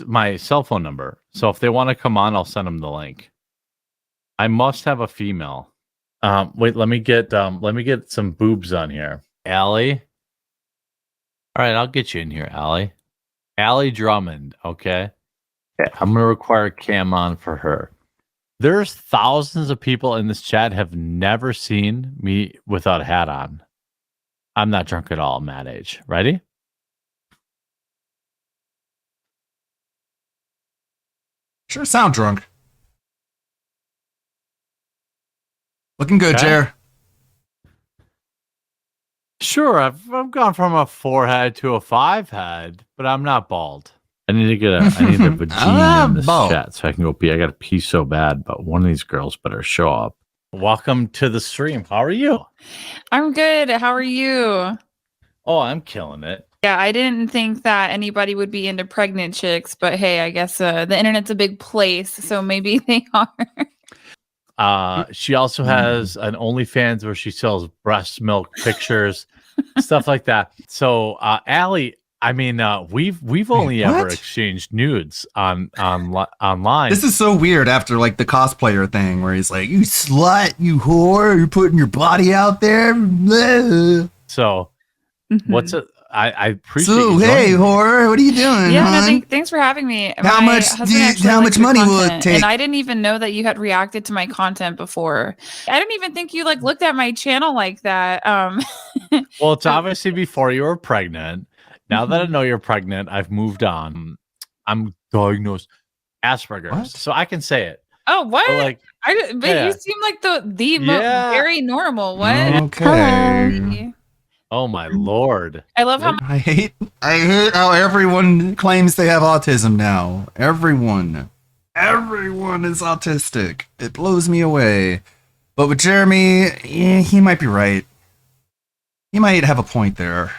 Speaker 9: my cell phone number, so if they want to come on, I'll send them the link. I must have a female. Wait, let me get some boobs on here. Allie. All right, I'll get you in here, Allie. Allie Drummond, okay? I'm going to require a cam on for her. There's thousands of people in this chat have never seen me without a hat on. I'm not drunk at all, Mad Age. Ready?
Speaker 2: Sure sound drunk. Looking good,
Speaker 9: Okay.
Speaker 2: Jer.
Speaker 9: Sure, I've gone from a 4-head to a 5-head, but I'm not bald. I need a vagina in this
Speaker 2: bald.
Speaker 9: chat so I can go pee. I got to pee so bad, but one of these girls better show up. Welcome to the stream. How are you?
Speaker 13: I'm good. How are you?
Speaker 9: Oh, I'm killing it.
Speaker 13: Yeah, I didn't think that anybody would be into pregnant chicks, but hey, I guess the internet's a big place, so maybe they are.
Speaker 9: She also has an OnlyFans where she sells breast milk pictures, stuff like that. So, Allie, I mean, we've only ever exchanged nudes online.
Speaker 2: This is so weird after like the cosplayer thing where he's like, "You slut, you whore, you're putting your body out there." Blah.
Speaker 9: So, what's it? I appreciate.
Speaker 2: So
Speaker 9: you
Speaker 2: hey,
Speaker 9: joining me.
Speaker 2: whore, what are you doing?
Speaker 13: Yeah, no,
Speaker 2: hon?
Speaker 13: thanks for having me.
Speaker 2: How
Speaker 13: My
Speaker 2: much
Speaker 13: husband
Speaker 2: do you-
Speaker 13: actually
Speaker 2: how
Speaker 13: likes
Speaker 2: much
Speaker 13: your
Speaker 2: money will it
Speaker 13: content,
Speaker 2: take?
Speaker 13: And I didn't even know that you had reacted to my content before. I didn't even think you like looked at my channel like that.
Speaker 9: Well, it's obviously before you were pregnant. Now that I know you're pregnant, I've moved on. I'm diagnosed Asperger's, so I can say it.
Speaker 13: Oh, what?
Speaker 9: But, like,
Speaker 13: but
Speaker 9: yeah.
Speaker 13: you seem like the
Speaker 9: Yeah.
Speaker 13: very normal. What?
Speaker 2: Okay.
Speaker 13: Hi.
Speaker 9: Oh my lord!
Speaker 13: I love how
Speaker 2: I hate how everyone claims they have autism now. Everyone is autistic. It blows me away. But with Jeremy, he might be right. He might have a point there.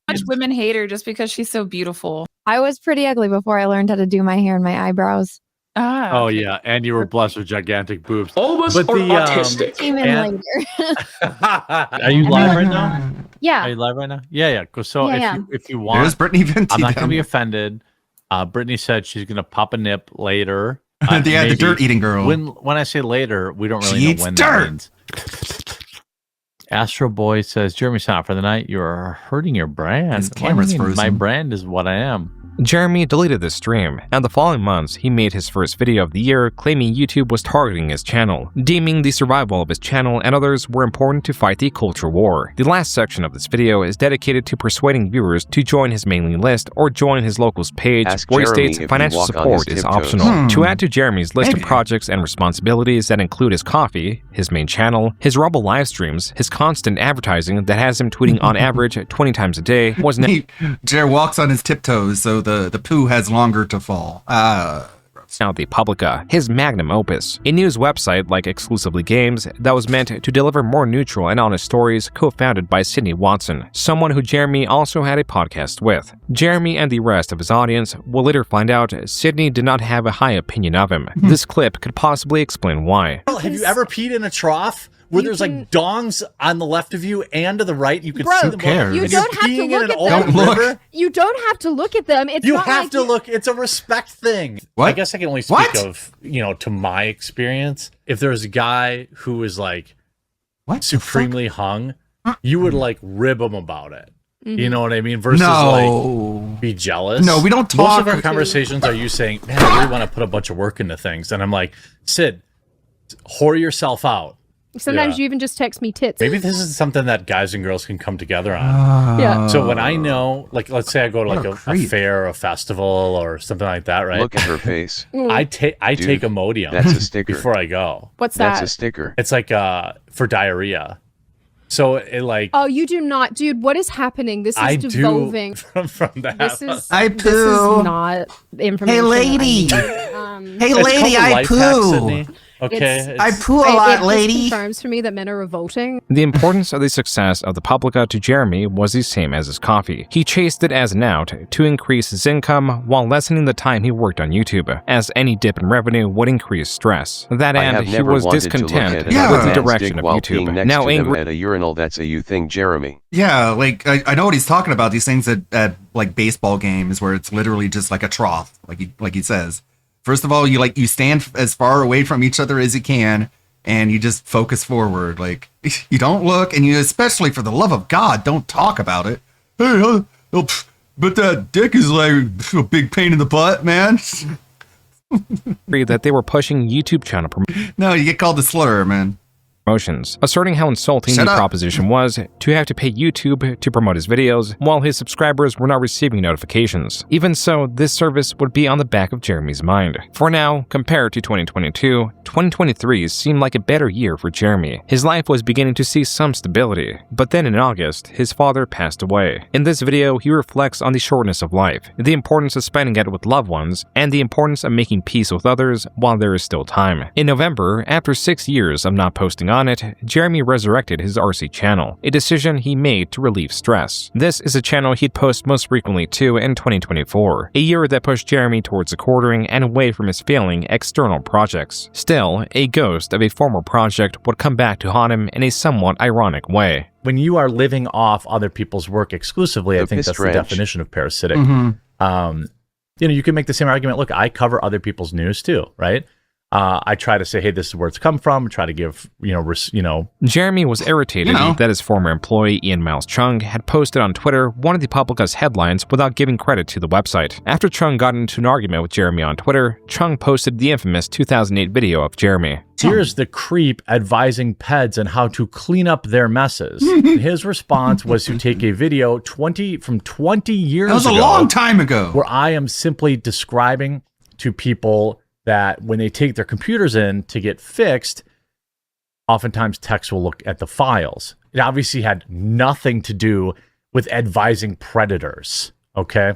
Speaker 13: much women hate her just because she's so beautiful.
Speaker 14: I was pretty ugly before I learned how to do my hair and my eyebrows.
Speaker 9: Oh yeah, and you were blessed with gigantic boobs.
Speaker 14: Almost
Speaker 9: But
Speaker 14: or
Speaker 9: the,
Speaker 14: autistic. Came in
Speaker 9: and-
Speaker 14: later.
Speaker 9: Are you live right now?
Speaker 14: Yeah.
Speaker 9: Are you live right now? Yeah. So
Speaker 14: Yeah,
Speaker 9: if you want,
Speaker 2: There's Brittany Venti
Speaker 9: I'm not
Speaker 2: down
Speaker 9: gonna be
Speaker 2: there.
Speaker 9: offended. Brittany said she's gonna pop a nip later.
Speaker 2: The
Speaker 9: maybe.
Speaker 2: dirt-eating girl.
Speaker 9: When I say later, we don't really
Speaker 2: She
Speaker 9: know
Speaker 2: eats
Speaker 9: when
Speaker 2: dirt.
Speaker 9: that means. Astro Boy says, Jeremy, stop for the night. You're hurting your brand.
Speaker 2: His
Speaker 9: What do you
Speaker 2: camera's
Speaker 9: mean?
Speaker 2: frozen.
Speaker 9: My brand is what I am.
Speaker 3: Jeremy deleted the stream, and the following months he made his first video of the year claiming YouTube was targeting his channel, deeming the survival of his channel and others were important to fight the culture war. The last section of this video is dedicated to persuading viewers to join his mailing list or join his locals page,
Speaker 6: Ask
Speaker 3: where he
Speaker 6: Jeremy
Speaker 3: states
Speaker 6: if you
Speaker 3: financial
Speaker 6: walk on his
Speaker 3: support is
Speaker 6: tiptoes.
Speaker 3: optional. To add to Jeremy's list of projects and responsibilities that include his coffee, his main channel, his Rumble live streams, his constant advertising that has him tweeting on average 20 times a day, was
Speaker 2: Jer walks on his tiptoes, so the poo has longer to fall.
Speaker 3: now the Publica, his magnum opus, a news website like Exclusively Games that was meant to deliver more neutral and honest stories, co-founded by Sydney Watson, someone who Jeremy also had a podcast with. Jeremy and the rest of his audience will later find out Sydney did not have a high opinion of him. This clip could possibly explain why.
Speaker 4: Have you ever peed in a trough where there's like dongs on the left of you and to the right? You can
Speaker 14: Bro,
Speaker 4: see them.
Speaker 2: cares?
Speaker 14: you
Speaker 4: And you're
Speaker 14: don't have to
Speaker 4: peeing in
Speaker 14: look
Speaker 4: an
Speaker 14: at
Speaker 4: open
Speaker 14: them.
Speaker 4: river.
Speaker 14: You don't have to look at them. It's
Speaker 4: You
Speaker 14: not
Speaker 4: have
Speaker 14: like
Speaker 4: to look. It's a respect thing.
Speaker 2: What?
Speaker 4: I guess I can only speak of, to my experience. If there's a guy who is like supremely hung, you would like rib him about it. You know what I mean? Versus like be jealous.
Speaker 2: No, we don't
Speaker 4: Most of
Speaker 2: talk-
Speaker 4: our conversations are you saying, man, I really want to put a bunch of work into things. And I'm like, Sid, whore yourself out.
Speaker 14: Sometimes
Speaker 4: Yeah.
Speaker 14: you even just text me tits.
Speaker 4: Maybe this is something that guys and girls can come together on.
Speaker 14: Yeah.
Speaker 4: So when I know, like, let's say I go to
Speaker 2: What
Speaker 4: like
Speaker 2: a
Speaker 4: a
Speaker 2: creep.
Speaker 4: fair, a festival, or something like that, right?
Speaker 6: Look at her face.
Speaker 4: I take
Speaker 6: Dude,
Speaker 4: take Imodium.
Speaker 6: that's a sticker.
Speaker 4: before I go.
Speaker 14: What's
Speaker 6: That's
Speaker 14: that?
Speaker 6: a sticker.
Speaker 4: It's like for diarrhea. So it like
Speaker 14: Oh, you do not, dude. What is happening? This is
Speaker 4: I
Speaker 14: devolving.
Speaker 4: do from that.
Speaker 14: This is
Speaker 2: I
Speaker 14: this
Speaker 2: poo.
Speaker 14: is not information.
Speaker 2: Hey, lady.
Speaker 14: I need.
Speaker 2: Hey,
Speaker 4: It's
Speaker 2: lady,
Speaker 4: called a
Speaker 2: I
Speaker 4: life hack,
Speaker 2: poo.
Speaker 4: Sydney. Okay,
Speaker 15: I
Speaker 2: poo a lot,
Speaker 15: it
Speaker 2: lady.
Speaker 15: Just confirms for me that men are revolting.
Speaker 3: The importance of the success of the Publica to Jeremy was the same as his coffee. He chased it as an out to increase his income while lessening the time he worked on YouTube, as any dip in revenue would increase stress. That and he was discontent with the direction of YouTube. Now angry
Speaker 6: at a urinal, that's a you thing, Jeremy.
Speaker 2: Yeah, like I know what he's talking about. These things at like baseball games where it's literally just like a trough, like he says. First of all, you stand as far away from each other as you can, and you just focus forward. Like you don't look, and you especially for the love of God, don't talk about it. Hey, but that dick is like a big pain in the butt, man.
Speaker 3: that they were pushing YouTube channel
Speaker 2: No, you get called a slur, man.
Speaker 3: Promotions, asserting how insulting the proposition was to have to pay YouTube to promote his videos while his subscribers were not receiving notifications. Even so, this service would be on the back of Jeremy's mind. For now, compared to 2022, 2023 seemed like a better year for Jeremy. His life was beginning to see some stability, but then in August, his father passed away. In this video, he reflects on the shortness of life, the importance of spending it with loved ones, and the importance of making peace with others while there is still time. In November, after 6 years of not posting on it, Jeremy resurrected his RC channel, a decision he made to relieve stress. This is a channel he'd post most frequently to in 2024, a year that pushed Jeremy towards the quartering and away from his failing external projects. Still, a ghost of a former project would come back to haunt him in a somewhat ironic way.
Speaker 4: When you are living off other people's work exclusively, I think that's the definition of parasitic. You can make the same argument. Look, I cover other people's news too, right? I try to say, hey, this is where it's come from. Try to give,
Speaker 3: Jeremy was irritated that his former employee, Ian Miles Chung, had posted on Twitter one of the Publica's headlines without giving credit to the website. After Chung got into an argument with Jeremy on Twitter, Chung posted the infamous 2008 video of Jeremy.
Speaker 4: Here's the creep advising peds on how to clean up their messes. His response was to take a video from 20 years ago.
Speaker 2: That was a long time ago.
Speaker 4: Where I am simply describing to people that when they take their computers in to get fixed, oftentimes techs will look at the files. It obviously had nothing to do with advising predators, okay?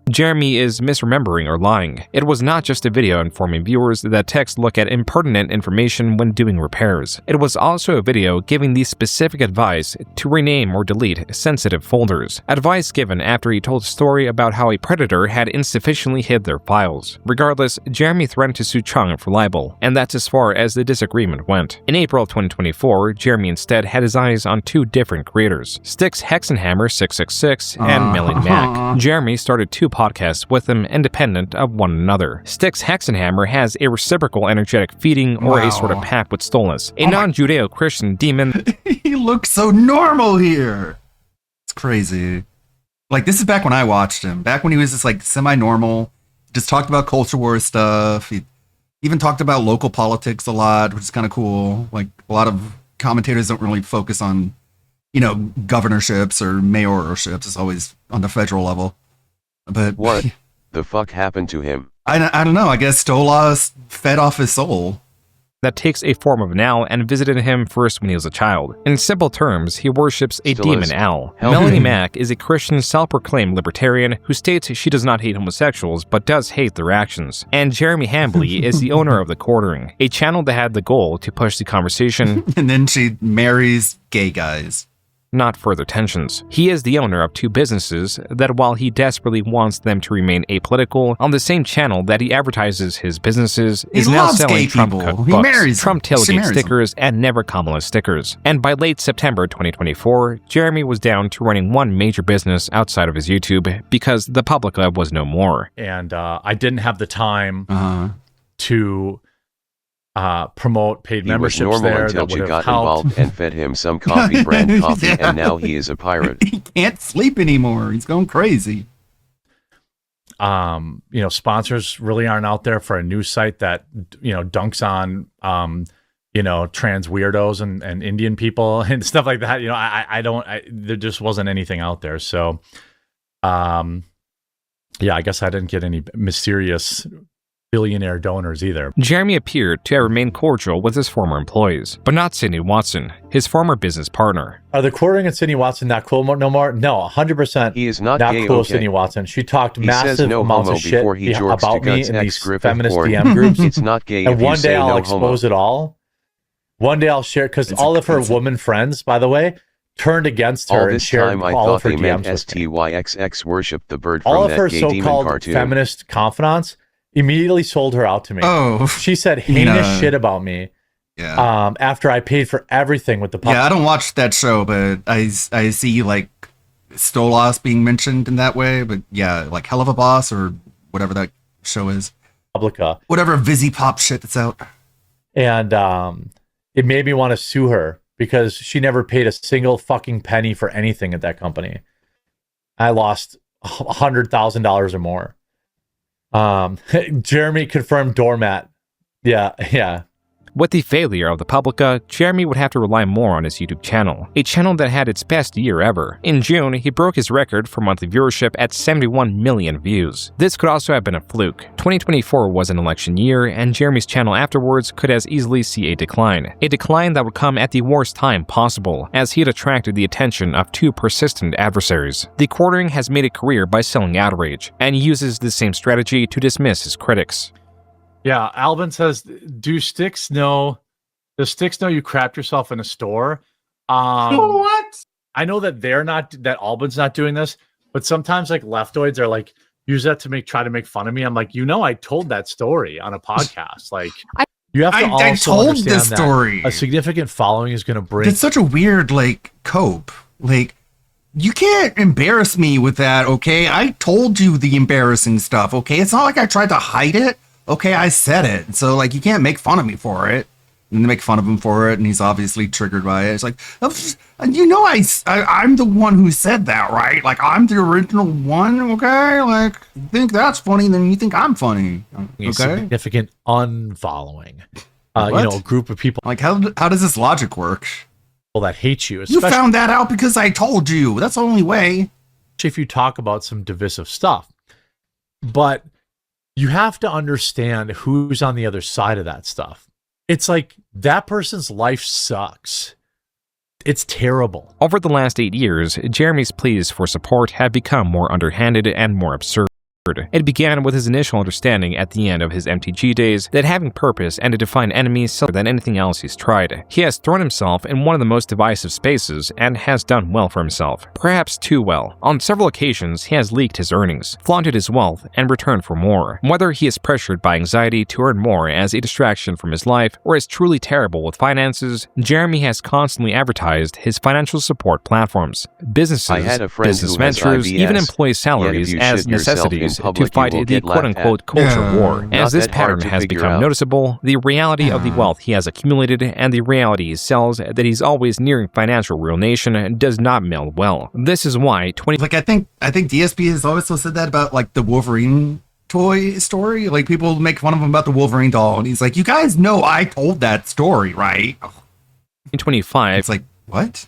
Speaker 3: Jeremy is misremembering or lying. It was not just a video informing viewers that techs look at impertinent information when doing repairs. It was also a video giving the specific advice to rename or delete sensitive folders. Advice given after he told a story about how a predator had insufficiently hid their files. Regardless, Jeremy threatened to sue Chung for libel, and that's as far as the disagreement went. In April of 2024, Jeremy instead had his eyes on two different creators, Styx Hexenhammer 666 and Melanie Mac. Jeremy started two podcasts with them independent of one another. Styx Hexenhammer has a reciprocal energetic feeding or a sort of pact with Stolas, a non-Judeo-Christian demon.
Speaker 2: He looks so normal here. It's crazy. Like, this is back when I watched him. Back when he was just like semi-normal, just talked about culture war stuff. He even talked about local politics a lot, which is kind of cool. Like, a lot of commentators don't really focus on, governorships or mayorships. It's always on the federal level. But
Speaker 6: what the fuck happened to him?
Speaker 2: I don't know. I guess Stolas fed off his soul.
Speaker 3: That takes a form of an owl and visited him first when he was a child. In simple terms, he worships a demon owl. Melanie Mac is a Christian self-proclaimed libertarian who states she does not hate homosexuals but does hate their actions. And Jeremy Hambley is the owner of The Quartering, a channel that had the goal to push the conversation.
Speaker 2: And then she marries gay guys.
Speaker 3: Not further tensions. He is the owner of two businesses that, while he desperately wants them to remain apolitical, on the same channel that he advertises his businesses, is now selling Trump-cut books, Trump tailgate stickers, and Never Kamala stickers. And by late September 2024, Jeremy was down to running one major business outside of his YouTube because the Publica was no more.
Speaker 4: And I didn't have the time to promote paid memberships
Speaker 6: was normal
Speaker 4: there
Speaker 6: until
Speaker 4: that would
Speaker 6: you
Speaker 4: have
Speaker 6: got
Speaker 4: helped.
Speaker 6: involved and fed him some coffee brand coffee, and now he is a pirate.
Speaker 2: He can't sleep anymore. He's going crazy.
Speaker 4: Sponsors really aren't out there for a news site that dunks on trans weirdos and Indian people and stuff like that. There just wasn't anything out there. So I guess I didn't get any mysterious billionaire donors either.
Speaker 3: Jeremy appeared to have remained cordial with his former employees, but not Sydney Watson, his former business partner.
Speaker 4: Are the quartering and Sydney Watson not cool no more? No, 100%.
Speaker 6: He is not gay,
Speaker 4: cool.
Speaker 6: okay.
Speaker 4: Sydney Watson. She talked
Speaker 6: He
Speaker 4: massive
Speaker 6: says no
Speaker 4: amounts
Speaker 6: homo
Speaker 4: of shit
Speaker 6: before he jorks
Speaker 4: about
Speaker 6: to
Speaker 4: me
Speaker 6: Guts
Speaker 4: in
Speaker 6: X
Speaker 4: these
Speaker 6: Griffith
Speaker 4: feminist
Speaker 6: porn.
Speaker 4: DM groups.
Speaker 6: It's not gay
Speaker 4: And
Speaker 6: if you
Speaker 4: one day
Speaker 6: say
Speaker 4: I'll
Speaker 6: no
Speaker 4: expose
Speaker 6: homo.
Speaker 4: it all. One day I'll share because all of her woman friends, by the way, turned against her
Speaker 6: All
Speaker 4: and
Speaker 6: this
Speaker 4: shared
Speaker 6: time I
Speaker 4: all
Speaker 6: thought
Speaker 4: of her
Speaker 6: they meant
Speaker 4: DMs with me.
Speaker 6: STYXX worship the bird
Speaker 4: All
Speaker 6: from
Speaker 4: of
Speaker 6: that
Speaker 4: her
Speaker 6: gay demon
Speaker 4: so-called
Speaker 6: cartoon.
Speaker 4: feminist confidants immediately sold her out to me.
Speaker 2: Oh,
Speaker 4: she said heinous
Speaker 2: no.
Speaker 4: shit about me.
Speaker 2: Yeah.
Speaker 4: After I paid for everything with the
Speaker 2: Yeah, I don't watch that show, but I see like Stolas being mentioned in that way. But yeah, like Hell of a Boss or whatever that show is.
Speaker 4: Publica.
Speaker 2: Whatever Vizzy Pop shit that's out.
Speaker 4: And it made me want to sue her because she never paid a single fucking penny for anything at that company. I lost $100,000 or more. Jeremy confirmed doormat. Yeah.
Speaker 3: With the failure of the Publica, Jeremy would have to rely more on his YouTube channel, a channel that had its best year ever. In June, he broke his record for monthly viewership at 71 million views. This could also have been a fluke. 2024 was an election year, and Jeremy's channel afterwards could as easily see a decline that would come at the worst time possible, as he had attracted the attention of two persistent adversaries. The Quartering has made a career by selling outrage, and uses the same strategy to dismiss his critics.
Speaker 4: Yeah, Alvin says, does Sticks know you crapped yourself in a store?
Speaker 16: What?
Speaker 4: I know that that Albin's not doing this, but sometimes like leftoids are like use that to try to make fun of me. I'm like, I told that story on a podcast. Like you have to
Speaker 2: I
Speaker 4: also
Speaker 2: told
Speaker 4: understand
Speaker 2: this story.
Speaker 4: that a significant following is going to bring.
Speaker 2: It's such a weird like cope. Like you can't embarrass me with that, okay? I told you the embarrassing stuff, okay? It's not like I tried to hide it. Okay, I said it. So, like, you can't make fun of me for it. And they make fun of him for it, and he's obviously triggered by it. It's like, I'm the one who said that, right? Like, I'm the original one, okay? Like, you think that's funny, then you think I'm funny,
Speaker 4: A
Speaker 2: okay?
Speaker 4: significant unfollowing.
Speaker 2: What?
Speaker 4: A group of people.
Speaker 2: Like, how does this logic work?
Speaker 4: People that hate you.
Speaker 2: You found that out because I told you. That's the only way.
Speaker 4: If you talk about some divisive stuff. But you have to understand who's on the other side of that stuff. It's like that person's life sucks. It's terrible.
Speaker 3: Over the last 8 years, Jeremy's pleas for support have become more underhanded and more absurd. It began with his initial understanding at the end of his MTG days that having purpose and to define enemies is than anything else he's tried. He has thrown himself in one of the most divisive spaces and has done well for himself, perhaps too well. On several occasions, he has leaked his earnings, flaunted his wealth, and returned for more. Whether he is pressured by anxiety to earn more as a distraction from his life or is truly terrible with finances, Jeremy has constantly advertised his financial support platforms. Businesses, business ventures, even employee salaries as necessities to fight the quote-unquote culture war. As this pattern has become noticeable, the reality of the wealth he has accumulated and the reality he sells that he's always nearing financial ruination does not meld well. This is why
Speaker 2: Like, I think DSP has also said that about, like, the Wolverine toy story. Like, people make fun of him about the Wolverine doll, and he's like, you guys know I told that story, right?
Speaker 3: 2025.
Speaker 2: It's like, what?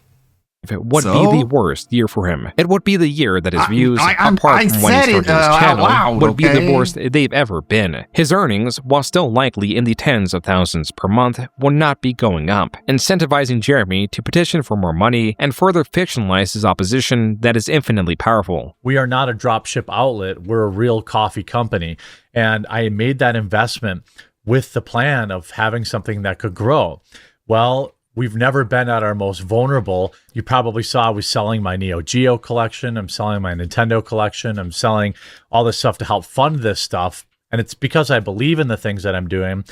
Speaker 3: It would be the worst year for him. It would be the year that his views, apart from when he started his channel, would be the worst they've ever been. His earnings, while still likely in the tens of thousands per month, would not be going up, incentivizing Jeremy to petition for more money and further fictionalize his opposition that is infinitely powerful.
Speaker 4: We are not a dropship outlet. We're a real coffee company. And I made that investment with the plan of having something that could grow. Well, we've never been at our most vulnerable. You probably saw I was selling my Neo Geo collection. I'm selling my Nintendo collection. I'm selling all this stuff to help fund this stuff. And it's because I believe in the things that I'm doing.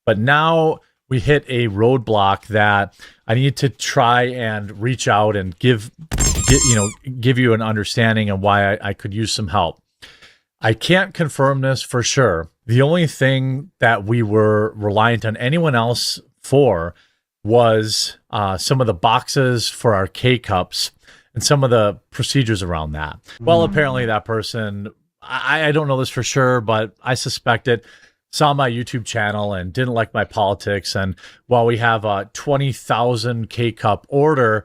Speaker 4: But now we hit a roadblock that I need to try and reach out and give you an understanding of why I could use some help. I can't confirm this for sure. The only thing that we were reliant on anyone else for was some of the boxes for our K-Cups and some of the procedures around that. Well, apparently that person, I don't know this for sure, but I suspect it, saw my YouTube channel and didn't like my politics. And while we have a 20,000 K-Cup order,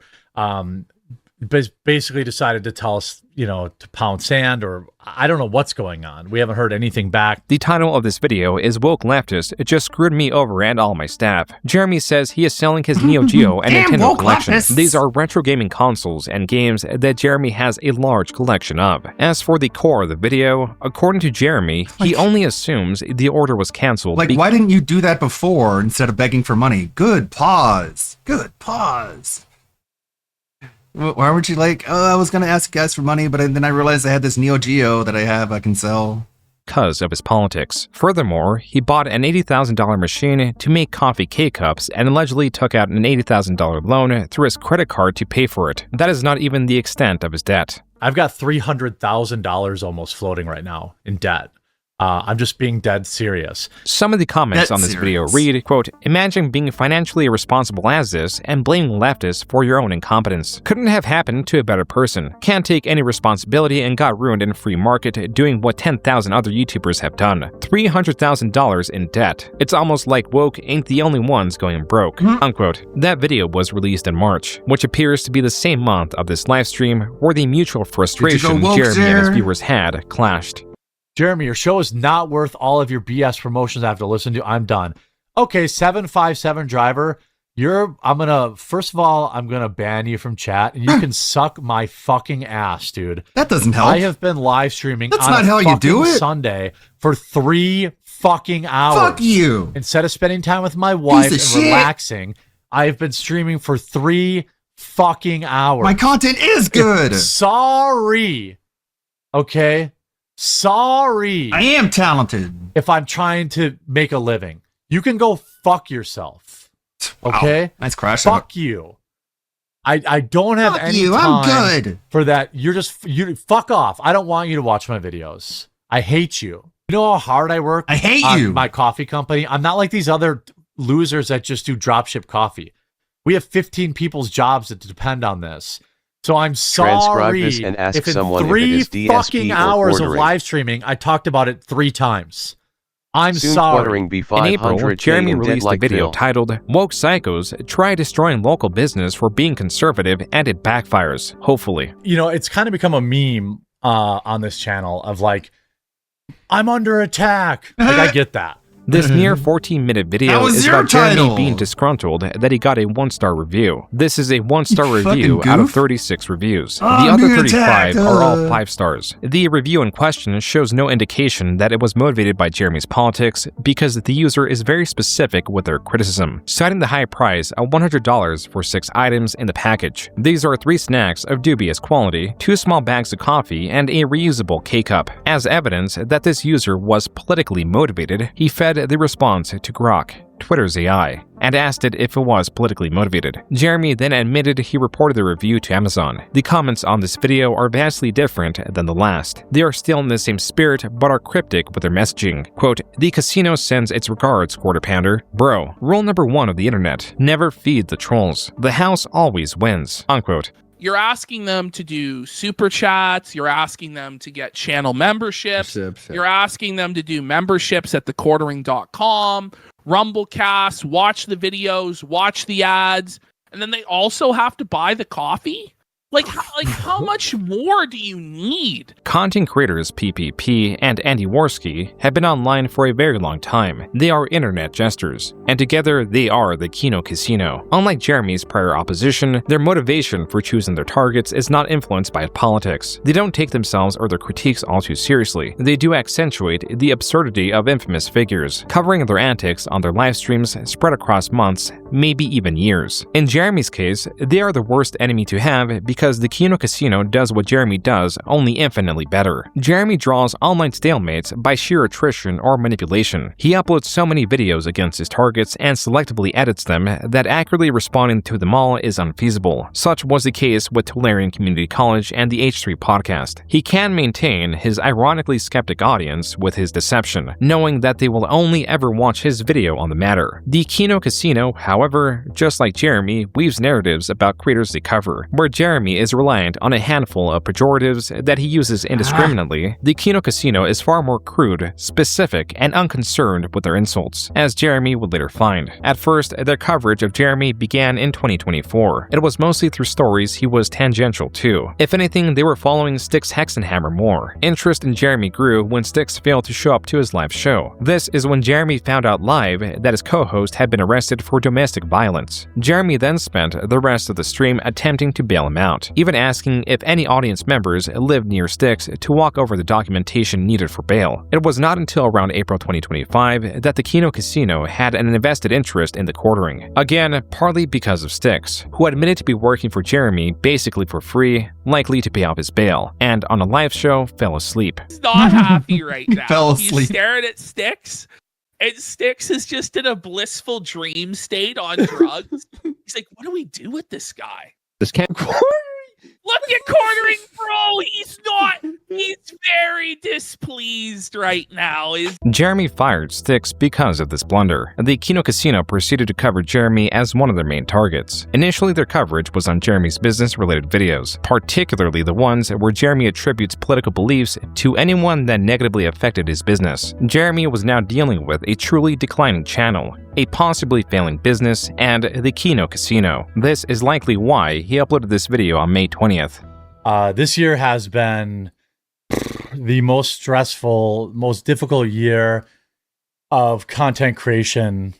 Speaker 4: basically decided to tell us, to pound sand, or I don't know what's going on. We haven't heard anything back.
Speaker 3: The title of this video is Woke Leftist Just Screwed Me Over and All My Staff. Jeremy says he is selling his Neo Geo and Nintendo collection. These are retro gaming consoles and games that Jeremy has a large collection of. As for the core of the video, according to Jeremy, he only assumes the order was canceled.
Speaker 2: Why didn't you do that before instead of begging for money? Good pause. Good pause. Why weren't you like, oh, I was going to ask guys for money, but then I realized I had this Neo Geo that I can sell.
Speaker 3: Because of his politics. Furthermore, he bought an $80,000 machine to make coffee K-cups and allegedly took out an $80,000 loan through his credit card to pay for it. That is not even the extent of his debt.
Speaker 4: I've got $300,000 almost floating right now in debt. I'm just being dead serious.
Speaker 3: Some of the comments on this video read, quote, imagine being financially irresponsible as this and blaming leftists for your own incompetence. Couldn't have happened to a better person. Can't take any responsibility and got ruined in a free market doing what 10,000 other YouTubers have done. $300,000 in debt. It's almost like woke ain't the only ones going broke, unquote. That video was released in March, which appears to be the same month of this live stream where the mutual frustration Jeremy and his viewers had clashed.
Speaker 4: Jeremy, your show is not worth all of your BS promotions I have to listen to. I'm done. Okay, 757 driver, first of all, I'm gonna ban you from chat, and you can suck my fucking ass, dude.
Speaker 2: That doesn't help.
Speaker 4: I have been live streaming
Speaker 2: That's
Speaker 4: on
Speaker 2: not
Speaker 4: a
Speaker 2: how you do it.
Speaker 4: Sunday for 3 fucking hours.
Speaker 2: Fuck you.
Speaker 4: Instead of spending time with my wife and relaxing, I have been streaming for 3 fucking hours.
Speaker 2: My content is good.
Speaker 4: Sorry. Okay? Sorry.
Speaker 2: I am talented.
Speaker 4: If I'm trying to make a living. You can go fuck yourself. Okay?
Speaker 2: Wow. Nice crash.
Speaker 4: Fuck you. I don't have any time
Speaker 2: I'm good.
Speaker 4: for that. You fuck off. I don't want you to watch my videos. I hate you. You know how hard I work?
Speaker 2: I hate
Speaker 4: on
Speaker 2: you.
Speaker 4: My coffee company. I'm not like these other losers that just do dropship coffee. We have 15 people's jobs that depend on this. So I'm sorry
Speaker 6: this and ask
Speaker 4: if in
Speaker 6: someone
Speaker 4: 3
Speaker 6: if it is DSP
Speaker 4: fucking
Speaker 6: or
Speaker 4: hours of
Speaker 6: quartering.
Speaker 4: live streaming, I talked about it 3 times. I'm
Speaker 6: Soon
Speaker 4: sorry.
Speaker 6: quartering be
Speaker 3: In April,
Speaker 6: 500K
Speaker 3: Jeremy
Speaker 6: in debt
Speaker 3: released a
Speaker 6: like
Speaker 3: video
Speaker 6: Phil.
Speaker 3: titled Woke Psychos Try Destroying Local Business for Being Conservative and It Backfires, hopefully.
Speaker 4: It's kind of become a meme on this channel of like, I'm under attack. Like, I get that.
Speaker 3: This near 14-minute video
Speaker 2: That was
Speaker 3: is
Speaker 2: your
Speaker 3: about Jeremy
Speaker 2: title.
Speaker 3: being disgruntled that he got a 1-star review. This is a 1-star
Speaker 2: You
Speaker 3: review
Speaker 2: fucking
Speaker 3: out of
Speaker 2: goof.
Speaker 3: 36 reviews.
Speaker 2: Oh,
Speaker 3: The
Speaker 2: I'm
Speaker 3: other
Speaker 2: being
Speaker 3: 35
Speaker 2: attacked.
Speaker 3: are all 5 stars. The review in question shows no indication that it was motivated by Jeremy's politics because the user is very specific with their criticism, citing the high price of $100 for 6 items in the package. These are 3 snacks of dubious quality, 2 small bags of coffee, and a reusable K-cup. As evidence that this user was politically motivated, he fed the response to Grok, Twitter's AI, and asked it if it was politically motivated. Jeremy then admitted he reported the review to Amazon. The comments on this video are vastly different than the last. They are still in the same spirit, but are cryptic with their messaging. Quote, the casino sends its regards, Quarter Pounder. Bro, rule number 1 of the internet, never feed the trolls. The house always wins. Unquote.
Speaker 17: You're asking them to do super chats. You're asking them to get channel memberships. You're asking them to do memberships at thequartering.com, Rumblecast, watch the videos, watch the ads, and then they also have to buy the coffee? How much more do you need?
Speaker 3: Content creators PPP and Andy Worski have been online for a very long time. They are internet jesters, and together they are the Kino Casino. Unlike Jeremy's prior opposition, their motivation for choosing their targets is not influenced by politics. They don't take themselves or their critiques all too seriously. They do accentuate the absurdity of infamous figures, covering their antics on their live streams spread across months, maybe even years. In Jeremy's case, they are the worst enemy to have because the Kino Casino does what Jeremy does, only infinitely better. Jeremy draws online stalemates by sheer attrition or manipulation. He uploads so many videos against his targets and selectively edits them that accurately responding to them all is unfeasible. Such was the case with Tolarian Community College and the H3 podcast. He can maintain his ironically skeptic audience with his deception, knowing that they will only ever watch his video on the matter. The Kino Casino, however, just like Jeremy, weaves narratives about creators they cover, where Jeremy Jeremy is reliant on a handful of pejoratives that he uses indiscriminately, the Kino Casino is far more crude, specific, and unconcerned with their insults, as Jeremy would later find. At first, their coverage of Jeremy began in 2024. It was mostly through stories he was tangential to. If anything, they were following Styx Hexenhammer more. Interest in Jeremy grew when Styx failed to show up to his live show. This is when Jeremy found out live that his co-host had been arrested for domestic violence. Jeremy then spent the rest of the stream attempting to bail him out, even asking if any audience members lived near Styx to walk over the documentation needed for bail. It was not until around April 2025 that the Kino Casino had an invested interest in the quartering. Again, partly because of Styx, who admitted to be working for Jeremy basically for free, likely to pay off his bail, and on a live show fell asleep.
Speaker 17: He's not happy right now.
Speaker 2: Fell
Speaker 17: He's
Speaker 2: asleep.
Speaker 17: staring at Styx, and Styx is just in a blissful dream state on drugs. He's like, what do we do with this guy?
Speaker 5: This can't.
Speaker 17: Look at quartering, bro. He's very displeased right now.
Speaker 3: Jeremy fired Styx because of this blunder. The Kino Casino proceeded to cover Jeremy as one of their main targets. Initially, their coverage was on Jeremy's business-related videos, particularly the ones where Jeremy attributes political beliefs to anyone that negatively affected his business. Jeremy was now dealing with a truly declining channel, a possibly failing business, and the Kino Casino. This is likely why he uploaded this video on May 20th.
Speaker 4: This year has been the most stressful, most difficult year of content creation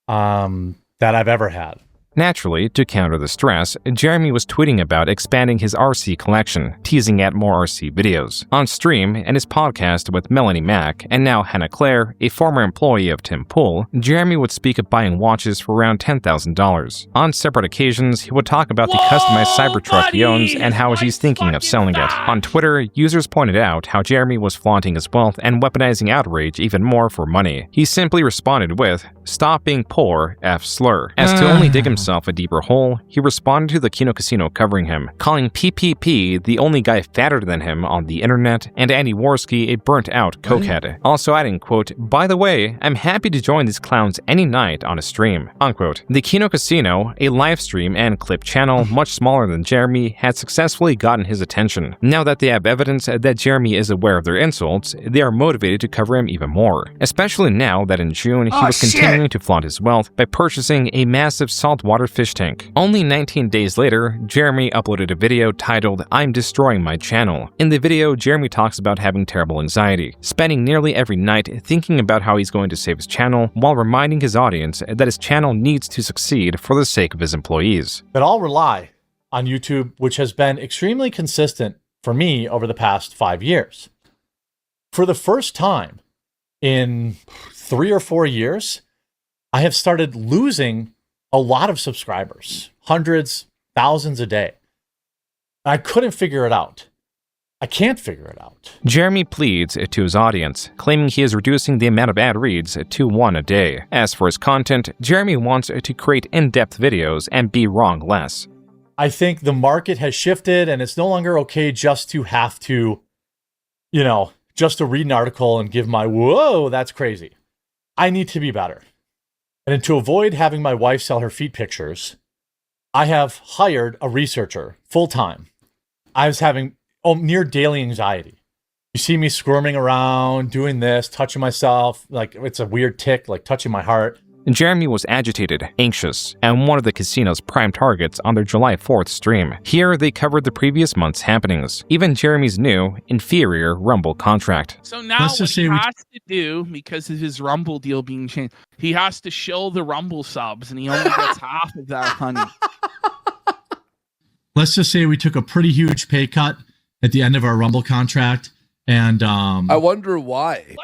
Speaker 4: that I've ever had.
Speaker 3: Naturally, to counter the stress, Jeremy was tweeting about expanding his RC collection, teasing at more RC videos. On stream and his podcast with Melanie Mack, and now Hannah Claire, a former employee of Tim Pool, Jeremy would speak of buying watches for around $10,000. On separate occasions, he would talk about the customized Cybertruck he owns and how he's thinking of selling it. On Twitter, users pointed out how Jeremy was flaunting his wealth and weaponizing outrage even more for money. He simply responded with, "Stop being poor, F slur." As to only dig himself a deeper hole, he responded to the Kino Casino covering him, calling PPP the only guy fatter than him on the internet, and Andy Worski a burnt-out cokehead. Also adding, quote, "By the way, I'm happy to join these clowns any night on a stream," unquote. The Kino Casino, a live stream and clip channel much smaller than Jeremy, had successfully gotten his attention. Now that they have evidence that Jeremy is aware of their insults, they are motivated to cover him even more, especially now that in June he was continuing to flaunt his wealth by purchasing a massive saltwater fish tank. Only 19 days later, Jeremy uploaded a video titled, "I'm destroying my channel." In the video, Jeremy talks about having terrible anxiety, spending nearly every night thinking about how he's going to save his channel, while reminding his audience that his channel needs to succeed for the sake of his employees.
Speaker 4: That all rely on YouTube, which has been extremely consistent for me over the past 5 years. For the first time in 3 or 4 years, I have started losing a lot of subscribers, hundreds, thousands a day. I couldn't figure it out. I can't figure it out.
Speaker 3: Jeremy pleads to his audience, claiming he is reducing the amount of ad reads to 1 a day. As for his content, Jeremy wants to create in-depth videos and be wrong less.
Speaker 4: I think the market has shifted and it's no longer okay just to have to, just to read an article and give my, whoa, that's crazy. I need to be better. And to avoid having my wife sell her feet pictures, I have hired a researcher full-time. I was having near daily anxiety. You see me squirming around, doing this, touching myself, like it's a weird tick, like touching my heart.
Speaker 3: Jeremy was agitated, anxious, and one of the casino's prime targets on their July 4th stream. Here, they covered the previous month's happenings, even Jeremy's new, inferior Rumble contract.
Speaker 17: So now what he has to do, because of his Rumble deal being changed, he has to show the Rumble subs, and he only gets half of that, honey.
Speaker 18: Let's just say we took a pretty huge pay cut at the end of our Rumble contract. And
Speaker 19: I wonder why.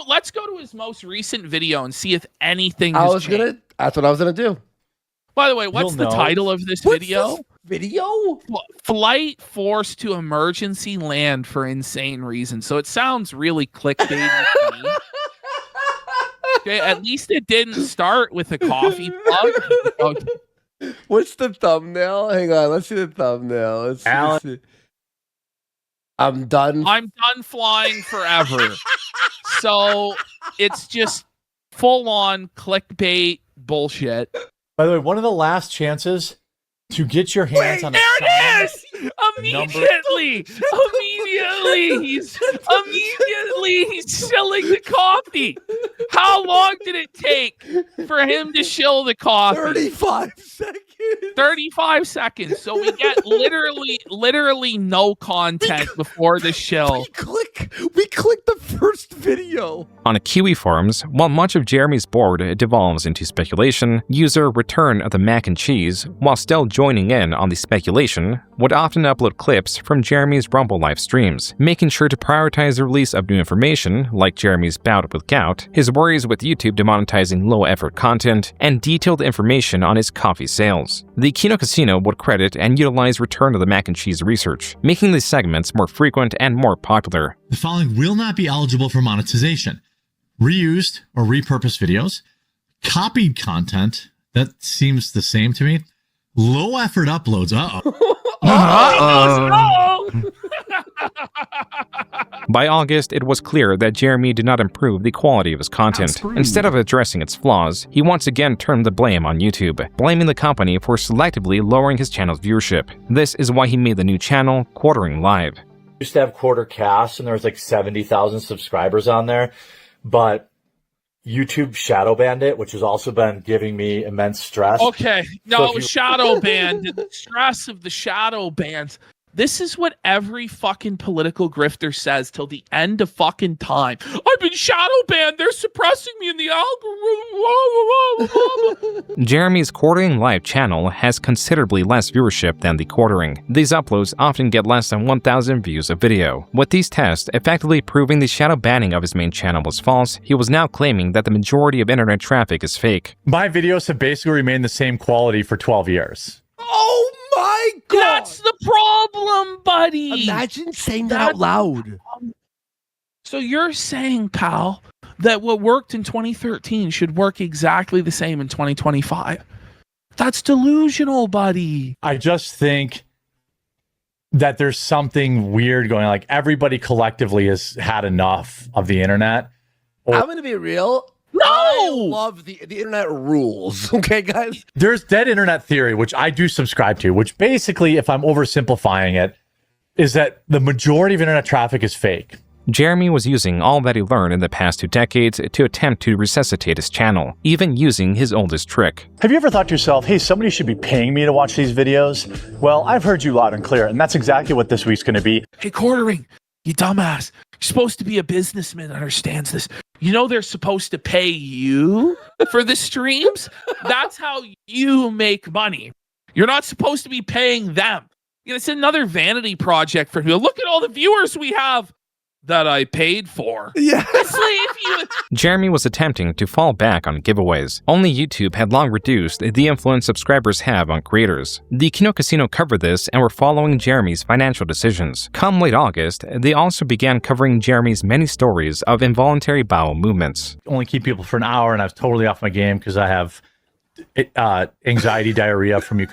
Speaker 17: Let's go to his most recent video and see if anything
Speaker 19: That's
Speaker 17: has changed.
Speaker 19: That's what I was gonna do.
Speaker 17: By the way, what's the title of this video?
Speaker 19: Video?
Speaker 17: Flight forced to emergency land for insane reasons. So it sounds really clickbaity to me. Okay, at least it didn't start with a coffee mug.
Speaker 19: What's the thumbnail? Hang on, let's see the thumbnail. Let's see. I'm done
Speaker 17: flying forever. So it's just full on clickbait bullshit.
Speaker 4: By the way, one of the last chances to get your hands on
Speaker 17: there it is! Immediately he's shilling the coffee. How long did it take for him to shill the coffee?
Speaker 19: 35 seconds.
Speaker 17: 35 seconds. So we get literally no content before the shill.
Speaker 19: We click the first video.
Speaker 3: On Kiwi forums, while much of Jeremy's board devolves into speculation, user Return of the Mac and Cheese, while still joining in on the speculation, would often upload clips from Jeremy's Rumble live streams, making sure to prioritize the release of new information, like Jeremy's bout with gout, his worries with YouTube demonetizing low-effort content, and detailed information on his coffee sales. The Kino Casino would credit and utilize Return of the Mac and Cheese research, making these segments more frequent and more popular.
Speaker 18: The following will not be eligible for monetization: reused or repurposed videos, copied content, that seems the same to me, low effort uploads,
Speaker 3: By August, it was clear that Jeremy did not improve the quality of his content. Instead of addressing its flaws, he once again turned the blame on YouTube, blaming the company for selectively lowering his channel's viewership. This is why he made the new channel, Quartering Live.
Speaker 1: Used to have Quarter Cast, and there was like 70,000 subscribers on there, but YouTube shadow banned it, which has also been giving me immense stress.
Speaker 17: Okay, no, it was shadow banned. The stress of the shadow bans. This is what every fucking political grifter says till the end of fucking time. I've been shadow banned. They're suppressing me in the algorithm.
Speaker 3: Jeremy's Quartering Live channel has considerably less viewership than the Quartering. These uploads often get less than 1,000 views a video. With these tests effectively proving the shadow banning of his main channel was false, he was now claiming that the majority of internet traffic is fake.
Speaker 20: My videos have basically remained the same quality for 12 years.
Speaker 19: Oh my God!
Speaker 17: That's the problem, buddy!
Speaker 19: Imagine saying that out loud.
Speaker 17: So you're saying, pal, that what worked in 2013 should work exactly the same in 2025? That's delusional, buddy.
Speaker 20: I just think that there's something weird going on. Like, everybody collectively has had enough of the internet.
Speaker 19: I'm going to be real.
Speaker 17: No!
Speaker 19: I love the internet rules. Okay, guys?
Speaker 20: There's dead internet theory, which I do subscribe to, which basically, if I'm oversimplifying it, is that the majority of internet traffic is fake.
Speaker 3: Jeremy was using all that he learned in the past 2 decades to attempt to resuscitate his channel, even using his oldest trick.
Speaker 20: Have you ever thought to yourself, hey, somebody should be paying me to watch these videos? Well, I've heard you loud and clear, and that's exactly what this week's going to be.
Speaker 17: Hey, Quartering, you dumbass. You're supposed to be a businessman that understands this. You know they're supposed to pay you for the streams? That's how you make money. You're not supposed to be paying them. It's another vanity project for you. Look at all the viewers we have that I paid for.
Speaker 19: Yeah.
Speaker 3: Jeremy was attempting to fall back on giveaways. Only YouTube had long reduced the influence subscribers have on creators. The Kino Casino covered this and were following Jeremy's financial decisions. Come late August, they also began covering Jeremy's many stories of involuntary bowel movements.
Speaker 20: Only keep people for an hour, and I was totally off my game because I have anxiety diarrhea from you.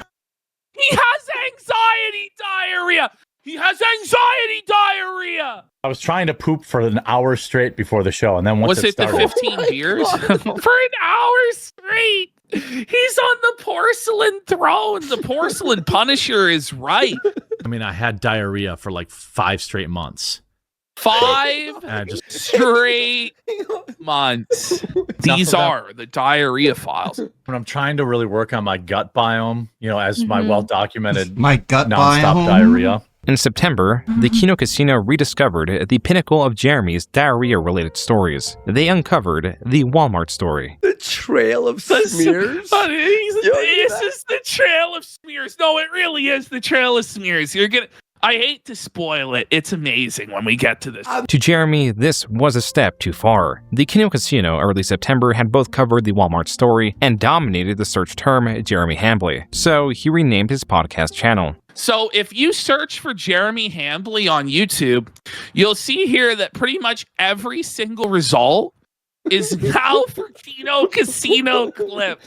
Speaker 17: He has anxiety diarrhea. He has anxiety diarrhea.
Speaker 20: I was trying to poop for an hour straight before the show, and then once
Speaker 17: was it
Speaker 20: started,
Speaker 17: the 15 beers? For an hour straight. He's on the porcelain throne. The porcelain Punisher is right.
Speaker 20: I mean, I had diarrhea for like 5 straight months.
Speaker 17: 5 straight months. These are the diarrhea files.
Speaker 20: When I'm trying to really work on my gut biome, as my well-documented
Speaker 2: my gut
Speaker 20: nonstop
Speaker 2: biome.
Speaker 20: Diarrhea.
Speaker 3: In September, the Kino Casino rediscovered the pinnacle of Jeremy's diarrhea-related stories. They uncovered the Walmart story.
Speaker 19: The trail of smears.
Speaker 17: This is the trail of smears. No, it really is the trail of smears. I hate to spoil it. It's amazing when we get to this.
Speaker 3: To Jeremy, this was a step too far. The Kino Casino early September had both covered the Walmart story and dominated the search term Jeremy Hambly, so he renamed his podcast channel.
Speaker 17: So if you search for Jeremy Hambly on YouTube, you'll see here that pretty much every single result is now for Kino Casino clip.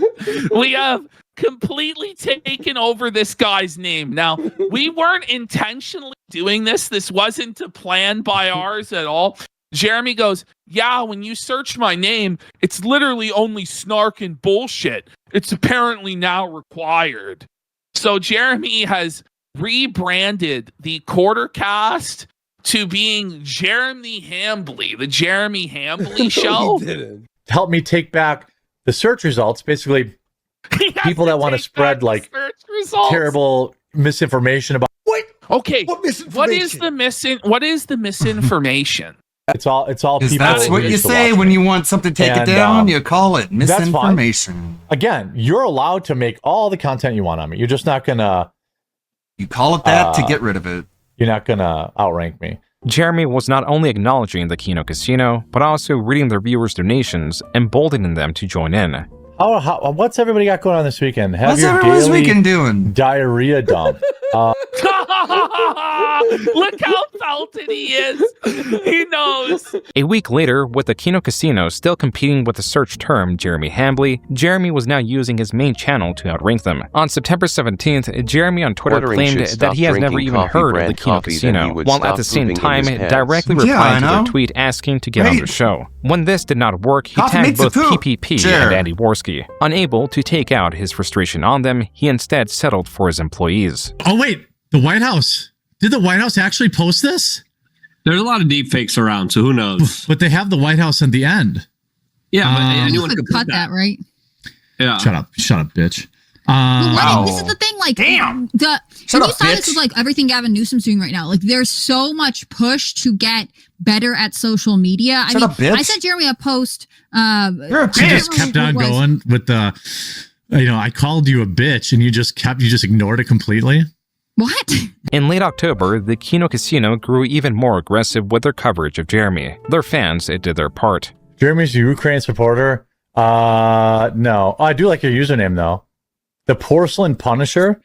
Speaker 17: We have completely taken over this guy's name. Now, we weren't intentionally doing this. This wasn't a plan by ours at all. Jeremy goes, yeah, when you search my name, it's literally only snark and bullshit. It's apparently now required. So Jeremy has rebranded the Quartercast to being Jeremy Hambly, the Jeremy Hambly show.
Speaker 20: Help me take back the search results. Basically, people that want to spread like terrible misinformation about.
Speaker 17: Okay, what is the misinformation?
Speaker 20: It's all people.
Speaker 2: That's what you say when you want something taken down. You call it
Speaker 20: that's fine.
Speaker 2: misinformation.
Speaker 20: Again, you're allowed to make all the content you want on me. You're just not gonna.
Speaker 2: You call it that to get rid of it.
Speaker 20: You're not gonna outrank me.
Speaker 3: Jeremy was not only acknowledging the Kino Casino, but also reading their viewers' donations, emboldening them to join in.
Speaker 20: What's everybody got going on this weekend?
Speaker 2: What's everyone's weekend doing?
Speaker 20: Diarrhea dump.
Speaker 17: Look how felted he is. He knows.
Speaker 3: A week later, with the Kino Casino still competing with the search term Jeremy Hambly, Jeremy was now using his main channel to outrank them. On September 17th, Jeremy on Twitter claimed that he has never even heard of the Kino Casino, while at the same time directly replying to their tweet asking to get on the show. When this did not work, he tagged both PPP and Andy Worski. Unable to take out his frustration on them, he instead settled for his employees.
Speaker 18: Oh wait, the White House. Did the White House actually post this?
Speaker 8: There's a lot of deep fakes around, so who knows?
Speaker 18: But they have the White House at the end.
Speaker 8: Yeah, but anyone
Speaker 10: could cut that, right?
Speaker 8: Yeah.
Speaker 18: Shut up, bitch.
Speaker 10: Well, this is the thing, like, when you saw this was like everything Gavin Newsom's doing right now. Like, there's so much push to get better at social media. I sent Jeremy a post.
Speaker 18: She just kept on going with the, I called you a bitch, and you just ignored it completely.
Speaker 10: What?
Speaker 3: In late October, the Kino Casino grew even more aggressive with their coverage of Jeremy. Their fans did their part.
Speaker 20: Jeremy's a Ukraine supporter. No. I do like your username though. The Porcelain Punisher.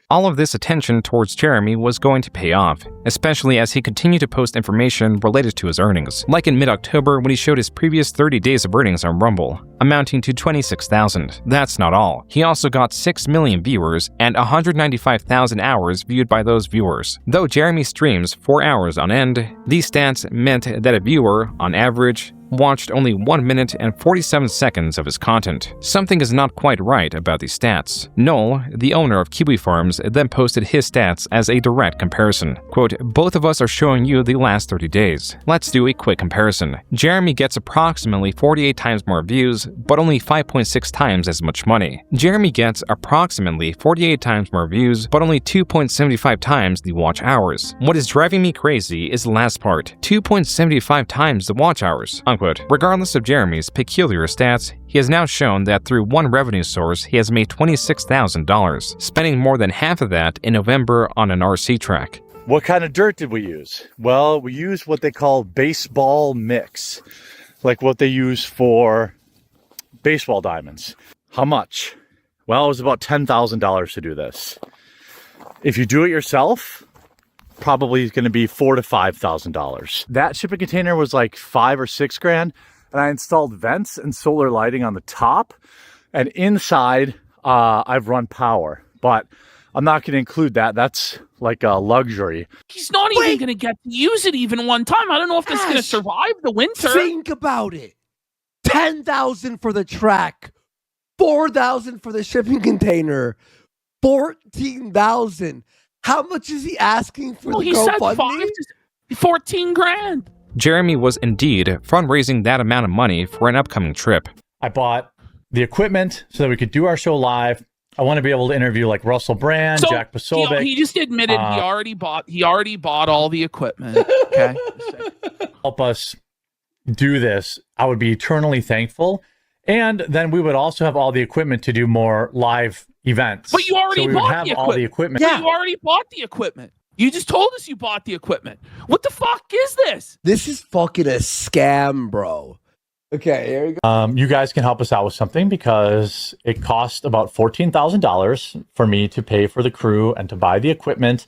Speaker 3: All of this attention towards Jeremy was going to pay off, especially as he continued to post information related to his earnings, like in mid-October when he showed his previous 30 days of earnings on Rumble, amounting to 26,000. That's not all. He also got 6 million viewers and 195,000 hours viewed by those viewers. Though Jeremy streams 4 hours on end, these stats meant that a viewer, on average, watched only 1 minute and 47 seconds of his content. Something is not quite right about these stats. Noel, the owner of Kiwi Farms, then posted his stats as a direct comparison. Quote, both of us are showing you the last 30 days. Let's do a quick comparison. Jeremy gets approximately 48 times more views, but only 5.6 times as much money. Jeremy gets approximately 48 times more views, but only 2.75 times the watch hours. What is driving me crazy is the last part, 2.75 times the watch hours. Unquote. Regardless of Jeremy's peculiar stats, he has now shown that through one revenue source, he has made $26,000, spending more than half of that in November on an RC track.
Speaker 20: What kind of dirt did we use? Well, we used what they call baseball mix, like what they use for baseball diamonds. How much? Well, it was about $10,000 to do this. If you do it yourself, probably going to be $4,000 to $5,000. That shipping container was like $5,000 or $6,000, and I installed vents and solar lighting on the top, and inside I've run power, but I'm not going to include that. That's like a luxury.
Speaker 17: He's not even going to get to use it even one time. I don't know if this is going to survive the winter.
Speaker 19: Think about it. 10,000 for the track, 4,000 for the shipping container, 14,000. How much is he asking for the GoFundMe?
Speaker 17: 14 grand.
Speaker 3: Jeremy was indeed fundraising that amount of money for an upcoming trip.
Speaker 20: I bought the equipment so that we could do our show live. I want to be able to interview like Russell Brand, Jack Posobiec.
Speaker 17: He just admitted he already bought all the equipment. Okay.
Speaker 20: Help us do this. I would be eternally thankful. And then we would also have all the equipment to do more live events.
Speaker 17: But you already bought
Speaker 20: the equipment.
Speaker 17: Yeah. You already bought the equipment. You just told us you bought the equipment. What the fuck is this?
Speaker 19: This is fucking a scam, bro. Okay, here we go.
Speaker 20: You guys can help us out with something because it cost about $14,000 for me to pay for the crew and to buy the equipment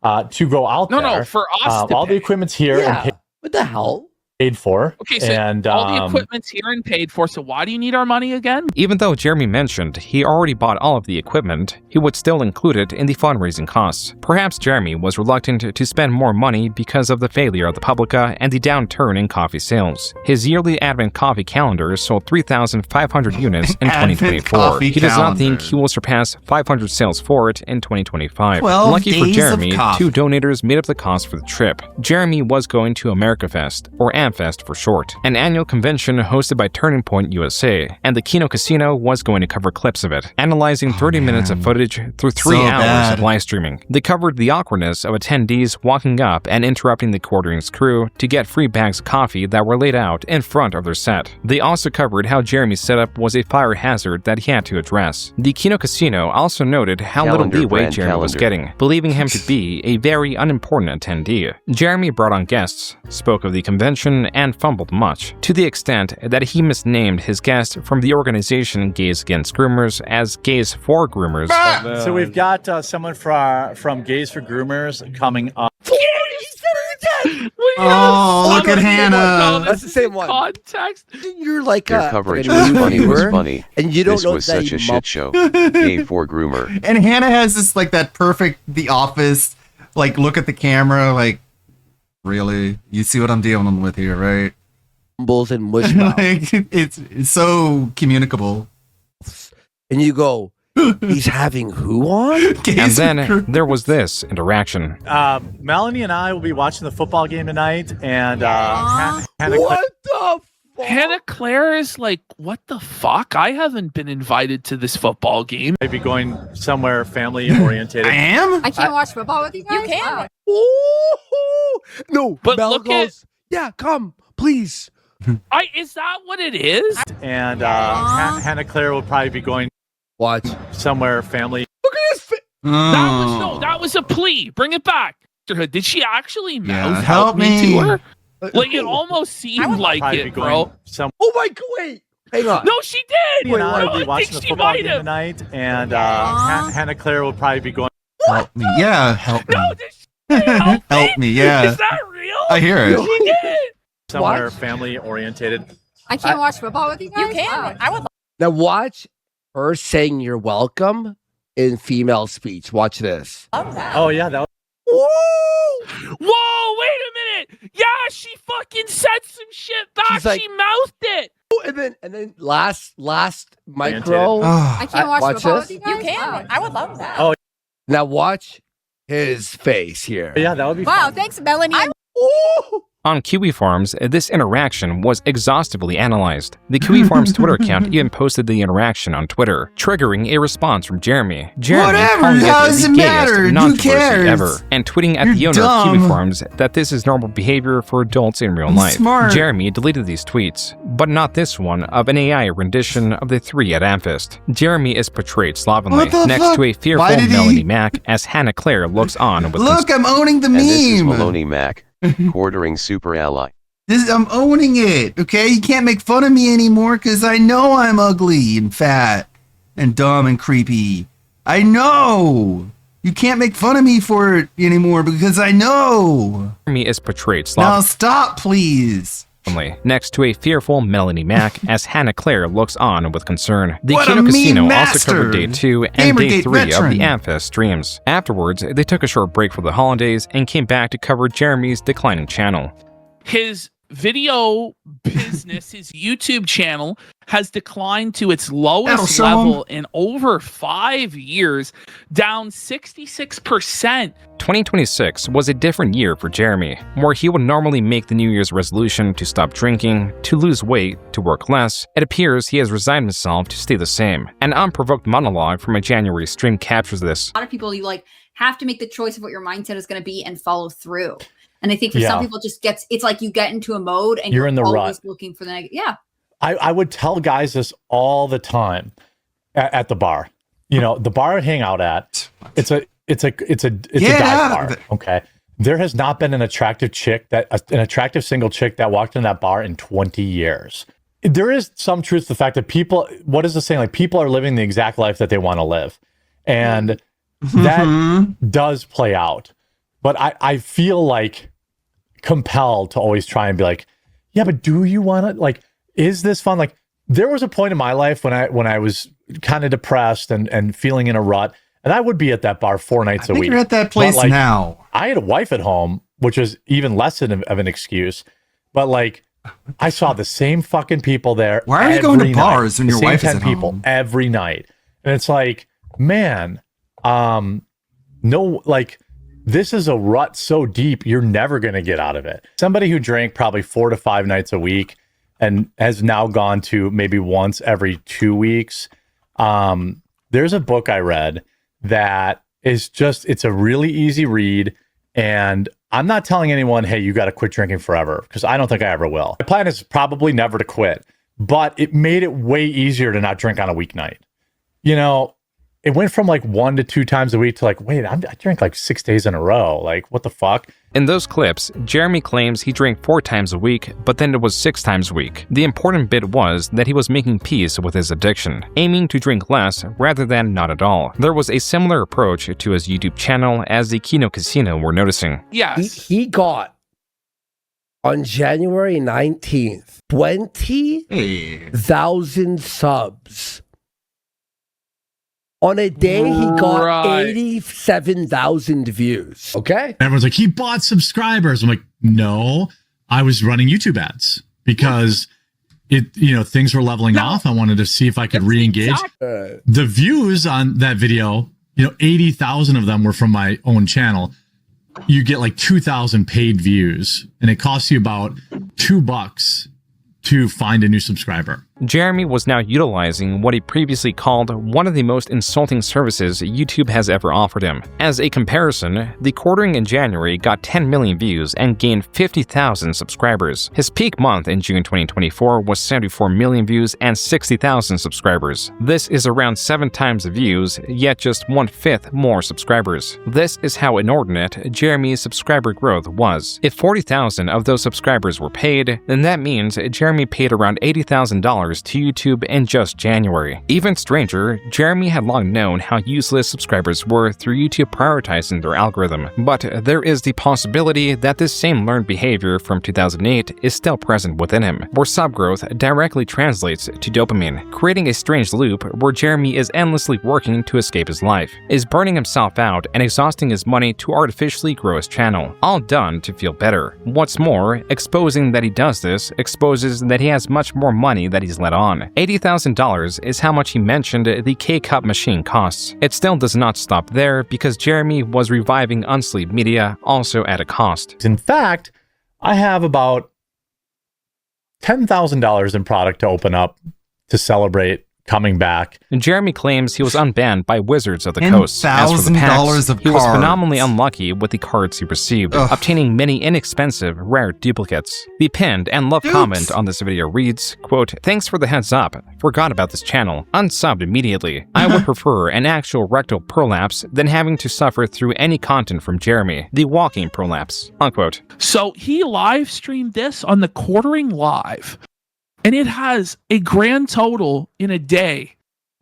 Speaker 20: to go out there.
Speaker 17: No, for us.
Speaker 20: All the equipment's here.
Speaker 19: Yeah. What the hell?
Speaker 4: paid for.
Speaker 17: Okay, so
Speaker 4: and
Speaker 17: all the equipment's here and paid for, so why do you need our money again?
Speaker 3: Even though Jeremy mentioned he already bought all of the equipment, he would still include it in the fundraising costs. Perhaps Jeremy was reluctant to spend more money because of the failure of the Publica and the downturn in coffee sales. His yearly Advent coffee calendar sold 3,500 units in 2024. He does not think he will surpass 500 sales for it in 2025. Lucky for Jeremy, 2 donators made up the cost for the trip. Jeremy was going to America Fest, or AmFest for short, an annual convention hosted by Turning Point USA, and the Kino Casino was going to cover clips of it, analyzing 30 minutes of footage through 3 hours of live streaming. They covered the awkwardness of attendees walking up and interrupting the Quartering's crew to get free bags of coffee that were laid out in front of their set. They also covered how Jeremy's setup was a fire hazard that he had to address. The Kino Casino also noted how little leeway Jeremy was getting, believing him to be a very unimportant attendee. Jeremy brought on guests, spoke of the convention, and fumbled much, to the extent that he misnamed his guest from the organization Gays Against Groomers as Gays for Groomers.
Speaker 4: So we've got someone from Gays for Groomers coming up.
Speaker 2: Oh, look at Hannah.
Speaker 19: That's the same one.
Speaker 17: Context.
Speaker 19: You're like
Speaker 6: Their coverage was funny,
Speaker 19: and you don't
Speaker 6: this
Speaker 19: know
Speaker 6: was
Speaker 19: that
Speaker 6: such a shit show. Gay for groomer.
Speaker 2: And Hannah has this like that perfect The Office, like look at the camera, like really, you see what I'm dealing with here, right?
Speaker 19: Bulls and mush mouth.
Speaker 2: Like, it's so communicable.
Speaker 19: And you go, he's having who on?
Speaker 3: And then there was this interaction.
Speaker 4: Melanie and I will be watching the football game tonight, and Hannah
Speaker 19: what the fuck?
Speaker 17: Hannah Claire is like, what the fuck? I haven't been invited to this football game.
Speaker 4: I'd be going somewhere family oriented.
Speaker 2: I am?
Speaker 14: I can't watch football with you guys.
Speaker 13: You can.
Speaker 19: Ooh, no,
Speaker 17: But
Speaker 19: Mel
Speaker 17: look
Speaker 19: goes, yeah, come, please.
Speaker 17: Is that what it is?
Speaker 4: And Hannah Claire will probably be going
Speaker 19: Watch
Speaker 4: somewhere family.
Speaker 19: Look at his
Speaker 17: That was a plea. Bring it back. Did she actually mouth
Speaker 2: help me
Speaker 17: to her? Like it almost seemed like it, bro.
Speaker 19: Oh my god, wait. Hang on.
Speaker 17: No, she did.
Speaker 4: And I will
Speaker 17: I
Speaker 4: be watching
Speaker 17: think
Speaker 4: the
Speaker 17: she
Speaker 4: football
Speaker 17: might
Speaker 4: game
Speaker 17: have.
Speaker 4: tonight, and Hannah Claire will probably be going.
Speaker 2: Help me. Yeah, help me.
Speaker 17: No, did she help me?
Speaker 2: Help me, yeah.
Speaker 17: Is that real?
Speaker 2: I hear it.
Speaker 17: She did.
Speaker 4: Somewhere family oriented.
Speaker 14: I can't watch football with you guys.
Speaker 13: You can. I would.
Speaker 19: Now watch her saying you're welcome in female speech. Watch this.
Speaker 4: Oh yeah, that.
Speaker 17: Whoa, wait a minute. Yeah, she fucking said some shit back.
Speaker 19: She's like-
Speaker 17: She mouthed it.
Speaker 19: And then last micro.
Speaker 14: I can't watch
Speaker 19: watch
Speaker 14: football
Speaker 19: this.
Speaker 14: with you guys.
Speaker 13: You can. I would love that.
Speaker 4: Oh
Speaker 19: Now watch his face here.
Speaker 4: yeah, that would be.
Speaker 14: Wow,
Speaker 4: fun.
Speaker 14: thanks, Melanie.
Speaker 3: On Kiwi Farms, this interaction was exhaustively analyzed. The Kiwi Farms Twitter account even posted the interaction on Twitter, triggering a response from Jeremy.
Speaker 2: Whatever,
Speaker 3: calling
Speaker 2: how
Speaker 3: it
Speaker 2: does
Speaker 3: the
Speaker 2: it
Speaker 3: gayest
Speaker 2: matter? Who
Speaker 3: controversy
Speaker 2: cares?
Speaker 3: ever, and tweeting at
Speaker 2: You're
Speaker 3: the owner of Kiwi
Speaker 2: dumb.
Speaker 3: Farms that this is normal behavior for adults in real
Speaker 2: I'm
Speaker 3: life.
Speaker 2: smart.
Speaker 3: Jeremy deleted these tweets, but not this one of an AI rendition of the 3 at AmFest. Jeremy is portrayed slovenly
Speaker 2: What the
Speaker 3: next
Speaker 2: fuck?
Speaker 3: to a
Speaker 2: Why
Speaker 3: fearful
Speaker 2: did he-
Speaker 3: Melanie Mack as Hannah Claire looks on with
Speaker 2: Look, I'm owning the
Speaker 6: And this is
Speaker 2: meme.
Speaker 6: Maloney Mack, Quartering super ally.
Speaker 2: I'm owning it, okay? You can't make fun of me anymore because I know I'm ugly and fat and dumb and creepy. I know. You can't make fun of me for it anymore because I know.
Speaker 3: Jeremy is portrayed
Speaker 2: Now
Speaker 3: slovenly.
Speaker 2: stop, please.
Speaker 3: Next to a fearful Melanie Mack as Hannah Claire looks on with concern. The
Speaker 2: What a
Speaker 3: Kino
Speaker 2: mean
Speaker 3: Casino also
Speaker 2: master.
Speaker 3: covered day 2 and day
Speaker 2: Gamergate
Speaker 3: 3 of
Speaker 2: veteran.
Speaker 3: the AmFest streams. Afterwards, they took a short break for the holidays and came back to cover Jeremy's declining channel.
Speaker 17: His video business, his YouTube channel, has declined to its lowest
Speaker 2: show
Speaker 17: level in over 5 years, down 66%.
Speaker 3: 2026 was a different year for Jeremy, where he would normally make the New Year's resolution to stop drinking, to lose weight, to work less. It appears he has resigned himself to stay the same. An unprovoked monologue from a January stream captures this.
Speaker 23: A lot of people, you like have to make the choice of what your mindset is going to be and follow through. And I think for
Speaker 4: Yeah.
Speaker 23: some people, just it's like you get into a mode and
Speaker 4: You're
Speaker 23: you're
Speaker 4: in the
Speaker 23: always
Speaker 4: rut.
Speaker 23: looking for the negative. Yeah.
Speaker 4: I would tell guys this all the time at the bar. You know, the bar I hang out at, it's a
Speaker 2: Get
Speaker 4: dive
Speaker 2: out of
Speaker 4: bar.
Speaker 2: it.
Speaker 4: Okay. There has not been an attractive single chick that walked in that bar in 20 years. There is some truth to the fact that people, what is the saying? Like, people are living the exact life that they want to live. And that does play out. But I feel like compelled to always try and be like, yeah, but do you want to, like, is this fun? Like, there was a point in my life when I was kind of depressed and feeling in a rut, and I would be at that bar 4 nights a week.
Speaker 2: You're at that place
Speaker 4: But, like,
Speaker 2: now.
Speaker 4: I had a wife at home, which was even less of an excuse. But like, I saw the same fucking people there.
Speaker 2: Why are you going to
Speaker 4: every
Speaker 2: bars
Speaker 4: night.
Speaker 2: when
Speaker 4: The
Speaker 2: your
Speaker 4: same
Speaker 2: wife is
Speaker 4: 10
Speaker 2: at
Speaker 4: people
Speaker 2: home?
Speaker 4: every night? And it's like, man, no, like, this is a rut so deep, you're never going to get out of it. Somebody who drank probably 4 to 5 nights a week and has now gone to maybe once every 2 weeks. There's a book I read that is just, it's a really easy read. And I'm not telling anyone, hey, you got to quit drinking forever, because I don't think I ever will. My plan is probably never to quit, but it made it way easier to not drink on a weeknight. You know, it went from like 1 to 2 times a week to like, wait, I drink like 6 days in a row. Like, what the fuck?
Speaker 3: In those clips, Jeremy claims he drank 4 times a week, but then it was 6 times a week. The important bit was that he was making peace with his addiction, aiming to drink less rather than not at all. There was a similar approach to his YouTube channel as the Kino Casino were noticing.
Speaker 19: Yes. He got, on January 19th, 20,000 subs. On a day, he got 87,000 views. Okay.
Speaker 18: Everyone's like, he bought subscribers. I'm like, no, I was running YouTube ads because things were leveling off. I wanted to see if I could re-engage. The views on that video, 80,000 of them were from my own channel. You get like 2,000 paid views, and it costs you about $2 to find a new subscriber.
Speaker 3: Jeremy was now utilizing what he previously called one of the most insulting services YouTube has ever offered him. As a comparison, the quartering in January got 10 million views and gained 50,000 subscribers. His peak month in June 2024 was 74 million views and 60,000 subscribers. This is around 7 times the views, yet just 1/5 more subscribers. This is how inordinate Jeremy's subscriber growth was. If 40,000 of those subscribers were paid, then that means Jeremy paid around $80,000 to YouTube in just January. Even stranger, Jeremy had long known how useless subscribers were through YouTube prioritizing their algorithm, but there is the possibility that this same learned behavior from 2008 is still present within him, where sub growth directly translates to dopamine, creating a strange loop where Jeremy is endlessly working to escape his life, is burning himself out and exhausting his money to artificially grow his channel, all done to feel better. What's more, exposing that he does this exposes that he has much more money that he's let on. $80,000 is how much he mentioned the K-Cup machine costs. It still does not stop there, because Jeremy was reviving Unsleep Media, also at a cost.
Speaker 4: In fact, I have about $10,000 in product to open up to celebrate coming back.
Speaker 3: Jeremy claims he was unbanned by Wizards of the Coast. As for the packs, he was phenomenally unlucky with the cards he received, obtaining many inexpensive, rare duplicates. The pinned and loved comment on this video reads, quote, "Thanks for the heads up. Forgot about this channel. Unsubbed immediately. I would prefer an actual rectal prolapse than having to suffer through any content from Jeremy, the walking prolapse." Unquote.
Speaker 17: So he live streamed this on the Quartering Live, and it has a grand total in a day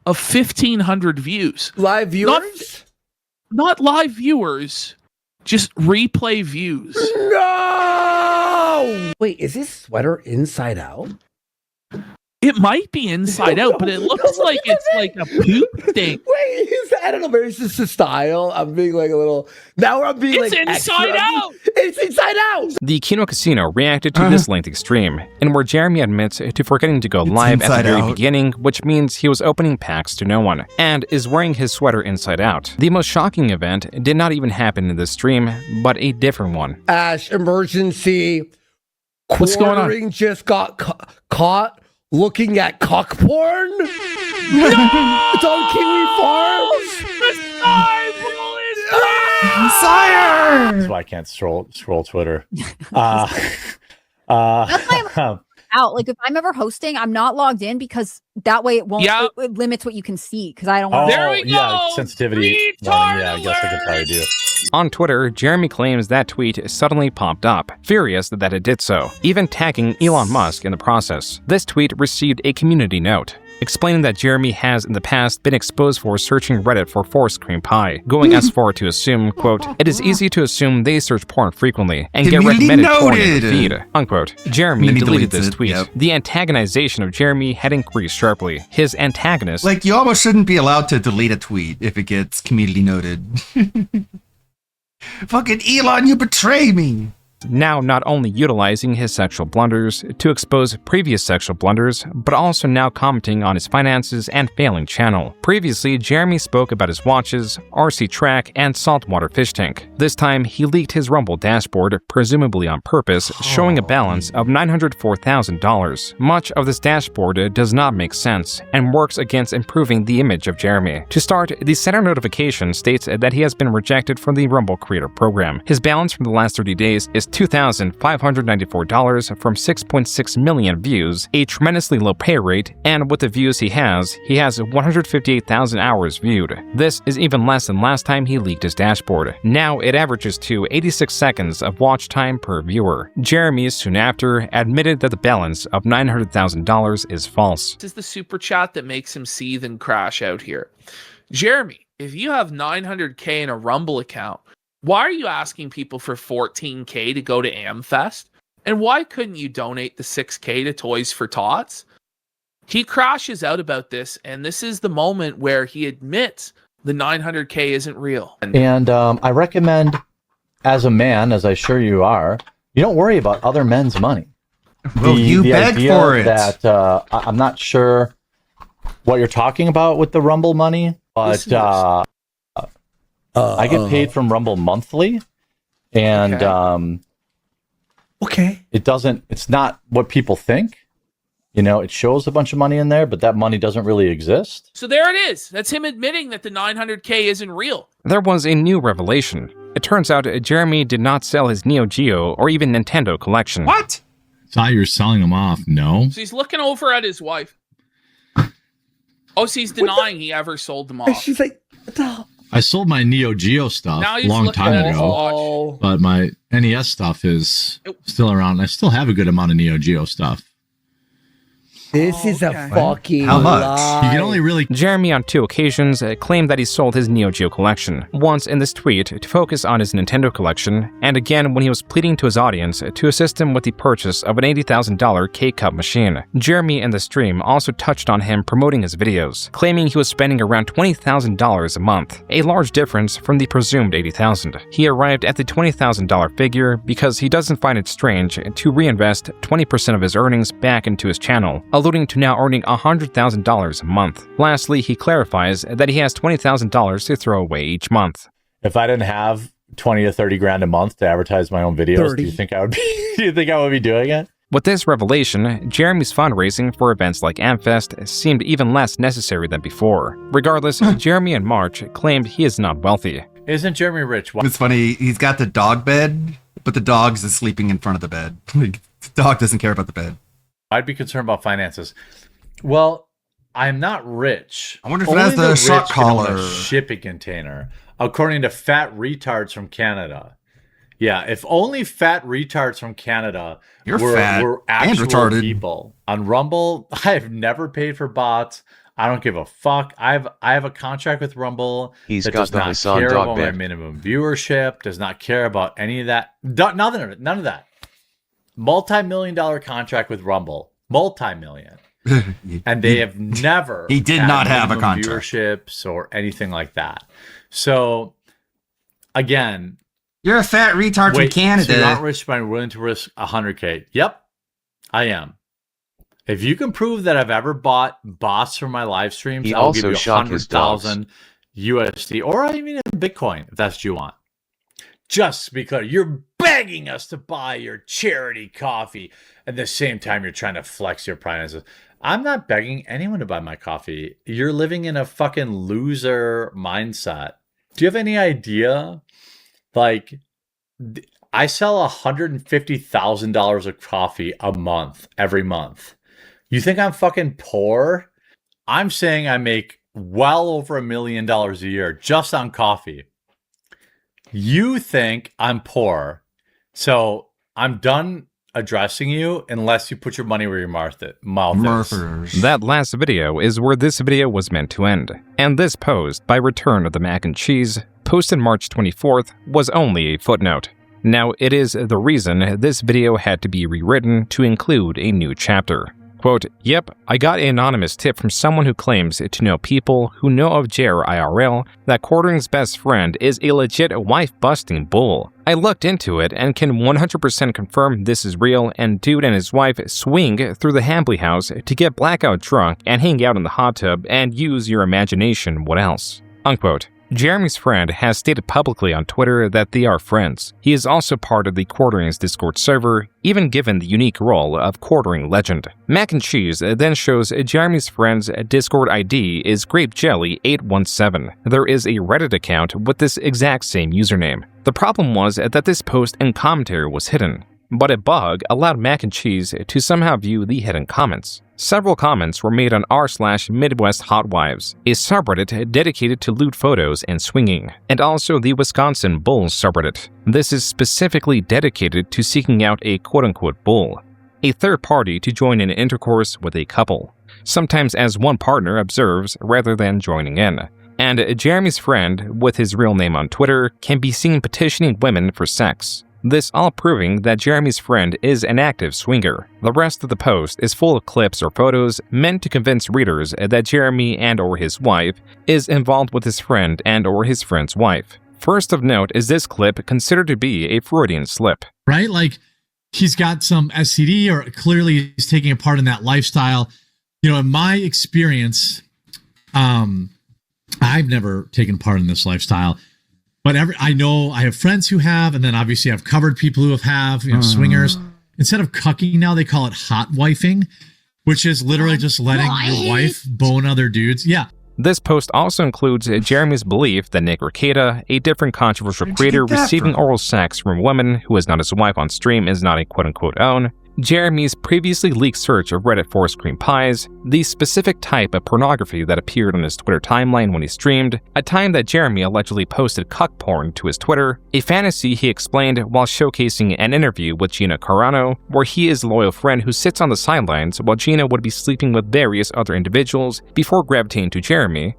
Speaker 17: of 1,500 views.
Speaker 19: Live viewers?
Speaker 17: Not live viewers, just replay views.
Speaker 19: No! Wait, is this sweater inside out?
Speaker 17: It might be inside out, but it looks like it's like a poop thing.
Speaker 19: Wait, I don't know, maybe it's just a style. I'm being like a little. Now I'm being
Speaker 17: it's
Speaker 19: like.
Speaker 17: Inside
Speaker 19: extra.
Speaker 17: out!
Speaker 19: It's inside out!
Speaker 3: The Kino Casino reacted to this lengthy stream, and where Jeremy admits to forgetting to go live at the very beginning, which means he was opening packs to no one, and is wearing his sweater inside out. The most shocking event did not even happen in this stream, but a different one.
Speaker 19: Ash, emergency.
Speaker 17: What's going on?
Speaker 19: Quartering just got caught looking at cock porn? No! It's on Kiwi Farms!
Speaker 4: Sire! That's why I can't scroll Twitter.
Speaker 23: That's why I'm out. Like, if I'm ever hosting, I'm not logged in, because that way it won't.
Speaker 17: Yeah.
Speaker 23: It limits what you can see, because I don't want.
Speaker 17: There we go.
Speaker 4: Yeah, sensitivity. Well, yeah, I guess I could probably do it.
Speaker 3: On Twitter, Jeremy claims that tweet suddenly popped up, furious that it did so, even tagging Elon Musk in the process. This tweet received a community note. explaining that Jeremy has in the past been exposed for searching Reddit for forced cream pie, going as far to assume, quote, "It is easy to assume they search porn frequently and get recommended porn in their feed," unquote. Jeremy deleted this tweet. Yep. The antagonization of Jeremy had increased sharply. His antagonist...
Speaker 2: Like, you almost shouldn't be allowed to delete a tweet if it gets community noted. Fucking Elon, you betray me!
Speaker 3: Now not only utilizing his sexual blunders to expose previous sexual blunders, but also now commenting on his finances and failing channel. Previously, Jeremy spoke about his watches, RC track, and saltwater fish tank. This time, he leaked his Rumble dashboard, presumably on purpose, showing a balance of $904,000. Much of this dashboard does not make sense, and works against improving the image of Jeremy. To start, the center notification states that he has been rejected from the Rumble Creator Program. His balance from the last 30 days is $2,594 from 6.6 million views, a tremendously low pay rate, and with the views he has 158,000 hours viewed. This is even less than last time he leaked his dashboard. Now it averages to 86 seconds of watch time per viewer. Jeremy soon after admitted that the balance of $900,000 is false.
Speaker 17: This is the super chat that makes him seethe and crash out here. Jeremy, if you have 900K in a Rumble account, why are you asking people for 14K to go to AmFest? And why couldn't you donate the 6K to Toys for Tots? He crashes out about this, and this is the moment where he admits the 900K isn't real.
Speaker 1: And I recommend, as a man, as I'm sure you are, you don't worry about other men's money.
Speaker 2: Well, you beg for it.
Speaker 1: That I'm not sure what you're talking about with the Rumble money, but I get paid from Rumble monthly, and it's not what people think. You know, it shows a bunch of money in there, but that money doesn't really exist.
Speaker 17: So there it is. That's him admitting that the 900K isn't real.
Speaker 3: There was a new revelation. It turns out Jeremy did not sell his Neo Geo or even Nintendo collection.
Speaker 18: What? Thought you were selling them off. No.
Speaker 17: So he's looking over at his wife. Oh, so he's denying he ever sold them off.
Speaker 19: She's like,
Speaker 18: I sold my Neo Geo stuff a long time ago, but my NES stuff is still around. I still have a good amount of Neo Geo stuff.
Speaker 19: This is a fucking
Speaker 3: How much?
Speaker 19: lie.
Speaker 18: You can only really...
Speaker 3: Jeremy on 2 occasions claimed that he sold his Neo Geo collection. Once in this tweet to focus on his Nintendo collection, and again when he was pleading to his audience to assist him with the purchase of an $80,000 K-Cup machine. Jeremy in the stream also touched on him promoting his videos, claiming he was spending around $20,000 a month, a large difference from the presumed $80,000. He arrived at the $20,000 figure because he doesn't find it strange to reinvest 20% of his earnings back into his channel, alluding to now earning $100,000 a month. Lastly, he clarifies that he has $20,000 to throw away each month.
Speaker 1: If I didn't have 20 to 30 grand a month to advertise my own videos, do you think I would be doing it?
Speaker 3: With this revelation, Jeremy's fundraising for events like AmFest seemed even less necessary than before. Regardless, Jeremy in March claimed he is not wealthy.
Speaker 1: Isn't Jeremy rich?
Speaker 2: It's funny, he's got the dog bed, but the dog's is sleeping in front of the bed. Like, the dog doesn't care about the bed.
Speaker 1: I'd be concerned about finances. Well, I'm not rich.
Speaker 2: I wonder if it has the shot collar.
Speaker 1: Shipping container, according to fat retards from Canada. Yeah, if only fat retards from Canada were actual
Speaker 2: retarded
Speaker 1: people. On Rumble, I've never paid for bots. I don't give a fuck. I have a contract with Rumble
Speaker 6: He's
Speaker 1: that
Speaker 6: got
Speaker 1: does
Speaker 6: the
Speaker 1: not
Speaker 6: Hassan
Speaker 1: care
Speaker 6: dog
Speaker 1: about my
Speaker 6: bed.
Speaker 1: minimum viewership, does not care about any of that. None of it. None of that. Multi-million-dollar contract with Rumble. Multi-million. And they have never
Speaker 2: He did
Speaker 1: had
Speaker 2: not have a
Speaker 1: minimum
Speaker 2: contract.
Speaker 1: viewerships or anything like that. So again,
Speaker 2: You're a fat retard from Canada.
Speaker 1: So you're not rich, but I'm willing to risk 100K. Yep, I am. If you can prove that I've ever bought bots for my live streams,
Speaker 6: He
Speaker 1: I'll
Speaker 6: also
Speaker 1: give you
Speaker 6: shot his dogs.
Speaker 1: 100,000 USD, or even in Bitcoin, if that's what you want. Just because you're begging us to buy your charity coffee, at the same time you're trying to flex your finances. I'm not begging anyone to buy my coffee. You're living in a fucking loser mindset. Do you have any idea? Like, I sell $150,000 of coffee a month, every month. You think I'm fucking poor? I'm saying I make well over $1 million a year just on coffee. You think I'm poor. So I'm done addressing you unless you put your money where your mouth is.
Speaker 3: That last video is where this video was meant to end, and this post by Return of the Mac and Cheese, posted March 24th, was only a footnote. Now, it is the reason this video had to be rewritten to include a new chapter. Quote, yep, I got an anonymous tip from someone who claims to know people who know of Jer IRL that Quartering's best friend is a legit wife-busting bull. I looked into it and can 100% confirm this is real, and dude and his wife swing through the Hambly house to get blackout drunk and hang out in the hot tub and use your imagination, what else? Unquote. Jeremy's friend has stated publicly on Twitter that they are friends. He is also part of the Quartering's Discord server, even given the unique role of Quartering legend. Mac and Cheese then shows Jeremy's friend's Discord ID is GrapeJelly817. There is a Reddit account with this exact same username. The problem was that this post and commentary was hidden, but a bug allowed Mac and Cheese to somehow view the hidden comments. Several comments were made on r/Midwest Hotwives, a subreddit dedicated to lewd photos and swinging, and also the Wisconsin Bulls subreddit. This is specifically dedicated to seeking out a quote-unquote bull, a third party to join in intercourse with a couple, sometimes as one partner observes rather than joining in. And Jeremy's friend, with his real name on Twitter, can be seen petitioning women for sex. This all proving that Jeremy's friend is an active swinger. The rest of the post is full of clips or photos meant to convince readers that Jeremy and or his wife is involved with his friend and or his friend's wife. First of note is this clip considered to be a Freudian slip.
Speaker 18: Right? Like, he's got some STD, or clearly he's taking a part in that lifestyle. You know, in my experience, I've never taken part in this lifestyle. But I know I have friends who have, and then obviously I've covered people who have, swingers. Instead of cucking now, they call it hot wifing, which is literally just letting your wife bone other dudes. Yeah.
Speaker 3: This post also includes Jeremy's belief that Nick Rekieta, a different controversial creator receiving oral sex from a woman who is not his wife on stream, is not a quote-unquote own. Jeremy's previously leaked search of Reddit for cream pies, the specific type of pornography that appeared on his Twitter timeline when he streamed, a time that Jeremy allegedly posted cuck porn to his Twitter, a fantasy he explained while showcasing an interview with Gina Carano, where he is a loyal friend who sits on the sidelines while Gina would be sleeping with various other individuals before gravitating to Jeremy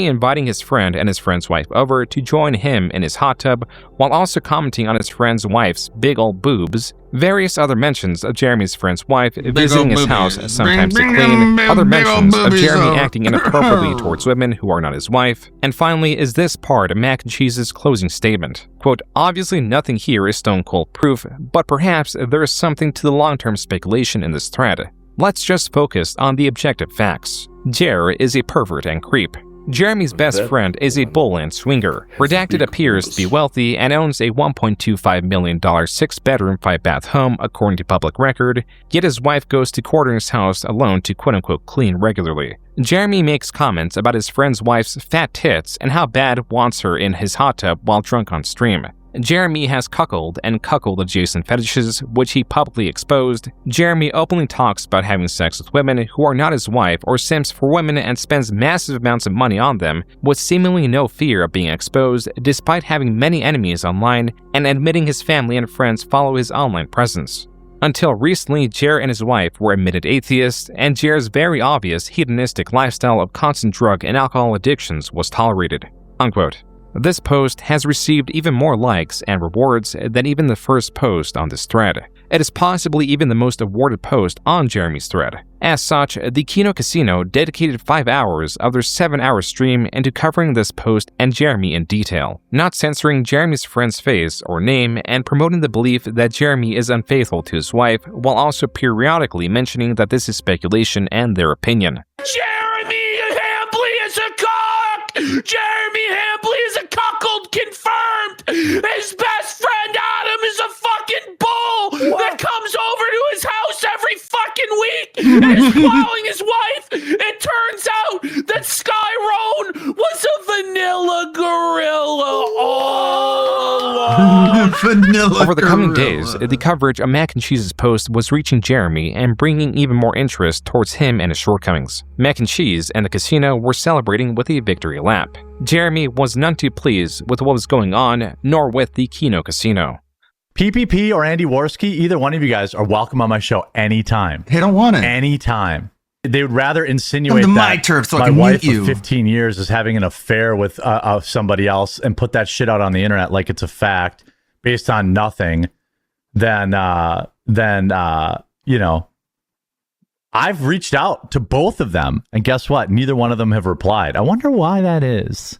Speaker 3: inviting his friend and his friend's wife over to join him in his hot tub, while also commenting on his friend's wife's big old boobs, various other mentions of Jeremy's friend's wife visiting his house sometimes to clean, other mentions of Jeremy acting inappropriately towards women who are not his wife, and finally is this part of Mac and Cheese's closing statement. Quote, obviously nothing here is stone cold proof, but perhaps there is something to the long-term speculation in this thread. Let's just focus on the objective facts. Jer is a pervert and creep. Jeremy's best friend is a bull and swinger. Redacted appears to be wealthy and owns a $1.25 million 6-bedroom, 5-bath home, according to public record, yet his wife goes to Quartering's house alone to quote-unquote clean regularly. Jeremy makes comments about his friend's wife's fat tits and how bad wants her in his hot tub while drunk on stream. Jeremy has cuckold and cuckold-adjacent fetishes, which he publicly exposed. Jeremy openly talks about having sex with women who are not his wife or simps for women and spends massive amounts of money on them, with seemingly no fear of being exposed, despite having many enemies online and admitting his family and friends follow his online presence. Until recently, Jer and his wife were admitted atheists, and Jer's very obvious hedonistic lifestyle of constant drug and alcohol addictions was tolerated. Unquote. This post has received even more likes and rewards than even the first post on this thread. It is possibly even the most awarded post on Jeremy's thread. As such, the Kino Casino dedicated 5 hours of their 7-hour stream into covering this post and Jeremy in detail, not censoring Jeremy's friend's face or name, and promoting the belief that Jeremy is unfaithful to his wife, while also periodically mentioning that this is speculation and their opinion.
Speaker 17: Jeremy Hambly is a cock! Jeremy Hambly is a cuckold confirmed! His best friend Adam is a fucking bull that comes over to his house every fucking week and is plowing his wife! It turns out that Sky Roan was a vanilla gorilla all along!
Speaker 3: Over the coming days, the coverage of Mac and Cheese's post was reaching Jeremy and bringing even more interest towards him and his shortcomings. Mac and Cheese and the casino were celebrating with a victory lap. Jeremy was none too pleased with what was going on, nor with the Kino Casino.
Speaker 1: PPP or Andy Worski, either one of you guys are welcome on my show anytime.
Speaker 2: They don't want it.
Speaker 1: Anytime. They would rather insinuate
Speaker 2: Come to
Speaker 1: that
Speaker 2: my turf so I
Speaker 1: my
Speaker 2: can
Speaker 1: wife
Speaker 2: mute you.
Speaker 1: of 15 years is having an affair with somebody else and put that shit out on the internet like it's a fact based on nothing. Then you know, I've reached out to both of them, and guess what? Neither one of them have replied. I wonder why that is.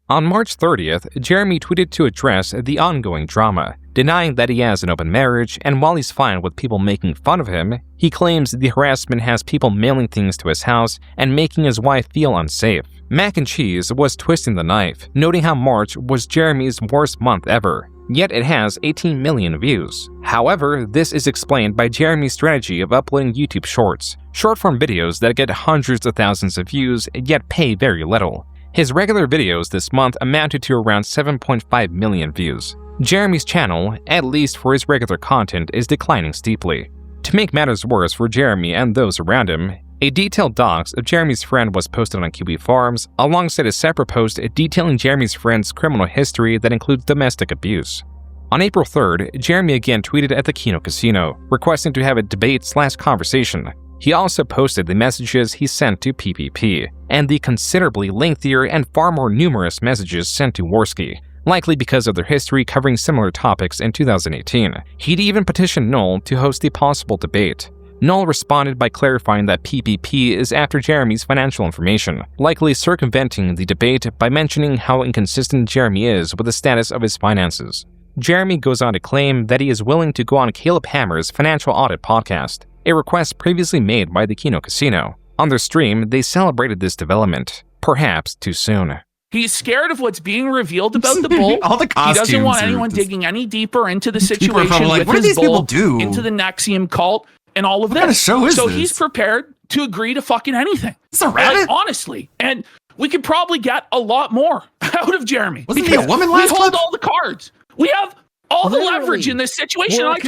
Speaker 3: On March 30th, Jeremy tweeted to address the ongoing drama, denying that he has an open marriage, and while he's fine with people making fun of him, he claims the harassment has people mailing things to his house and making his wife feel unsafe. Mac and Cheese was twisting the knife, noting how March was Jeremy's worst month ever, yet it has 18 million views. However, this is explained by Jeremy's strategy of uploading YouTube Shorts, short-form videos that get hundreds of thousands of views yet pay very little. His regular videos this month amounted to around 7.5 million views. Jeremy's channel, at least for his regular content, is declining steeply. To make matters worse for Jeremy and those around him, a detailed dox of Jeremy's friend was posted on Kiwi Farms, alongside a separate post detailing Jeremy's friend's criminal history that includes domestic abuse. On April 3rd, Jeremy again tweeted at the Kino Casino, requesting to have a debate/conversation. He also posted the messages he sent to PPP, and the considerably lengthier and far more numerous messages sent to Worski, likely because of their history covering similar topics in 2018. He'd even petitioned Null to host the possible debate. Null responded by clarifying that PPP is after Jeremy's financial information, likely circumventing the debate by mentioning how inconsistent Jeremy is with the status of his finances. Jeremy goes on to claim that he is willing to go on Caleb Hammer's Financial Audit podcast, a request previously made by the Kino Casino. On their stream, they celebrated this development, perhaps too soon.
Speaker 17: He's scared of what's being revealed about the bull.
Speaker 2: All the
Speaker 17: He doesn't want
Speaker 2: costumes are
Speaker 17: anyone
Speaker 2: just-
Speaker 17: digging any deeper into the
Speaker 2: People are
Speaker 17: situation
Speaker 2: probably like,
Speaker 17: with
Speaker 2: what do
Speaker 17: his
Speaker 2: these people
Speaker 17: bull,
Speaker 2: do?
Speaker 17: into the Nexium cult, and all of
Speaker 2: What kind of
Speaker 17: this.
Speaker 2: show is
Speaker 17: so
Speaker 2: this?
Speaker 17: he's prepared to agree to fucking anything.
Speaker 2: It's a rabbit?
Speaker 17: Honestly. And we could probably get a lot more out of Jeremy.
Speaker 2: Wasn't he a woman
Speaker 17: we
Speaker 2: last
Speaker 17: hold
Speaker 2: clip?
Speaker 17: all the cards. We have all the
Speaker 19: Literally.
Speaker 17: leverage in this situation.
Speaker 19: We're a
Speaker 17: I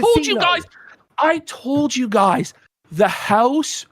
Speaker 17: told you guys, the house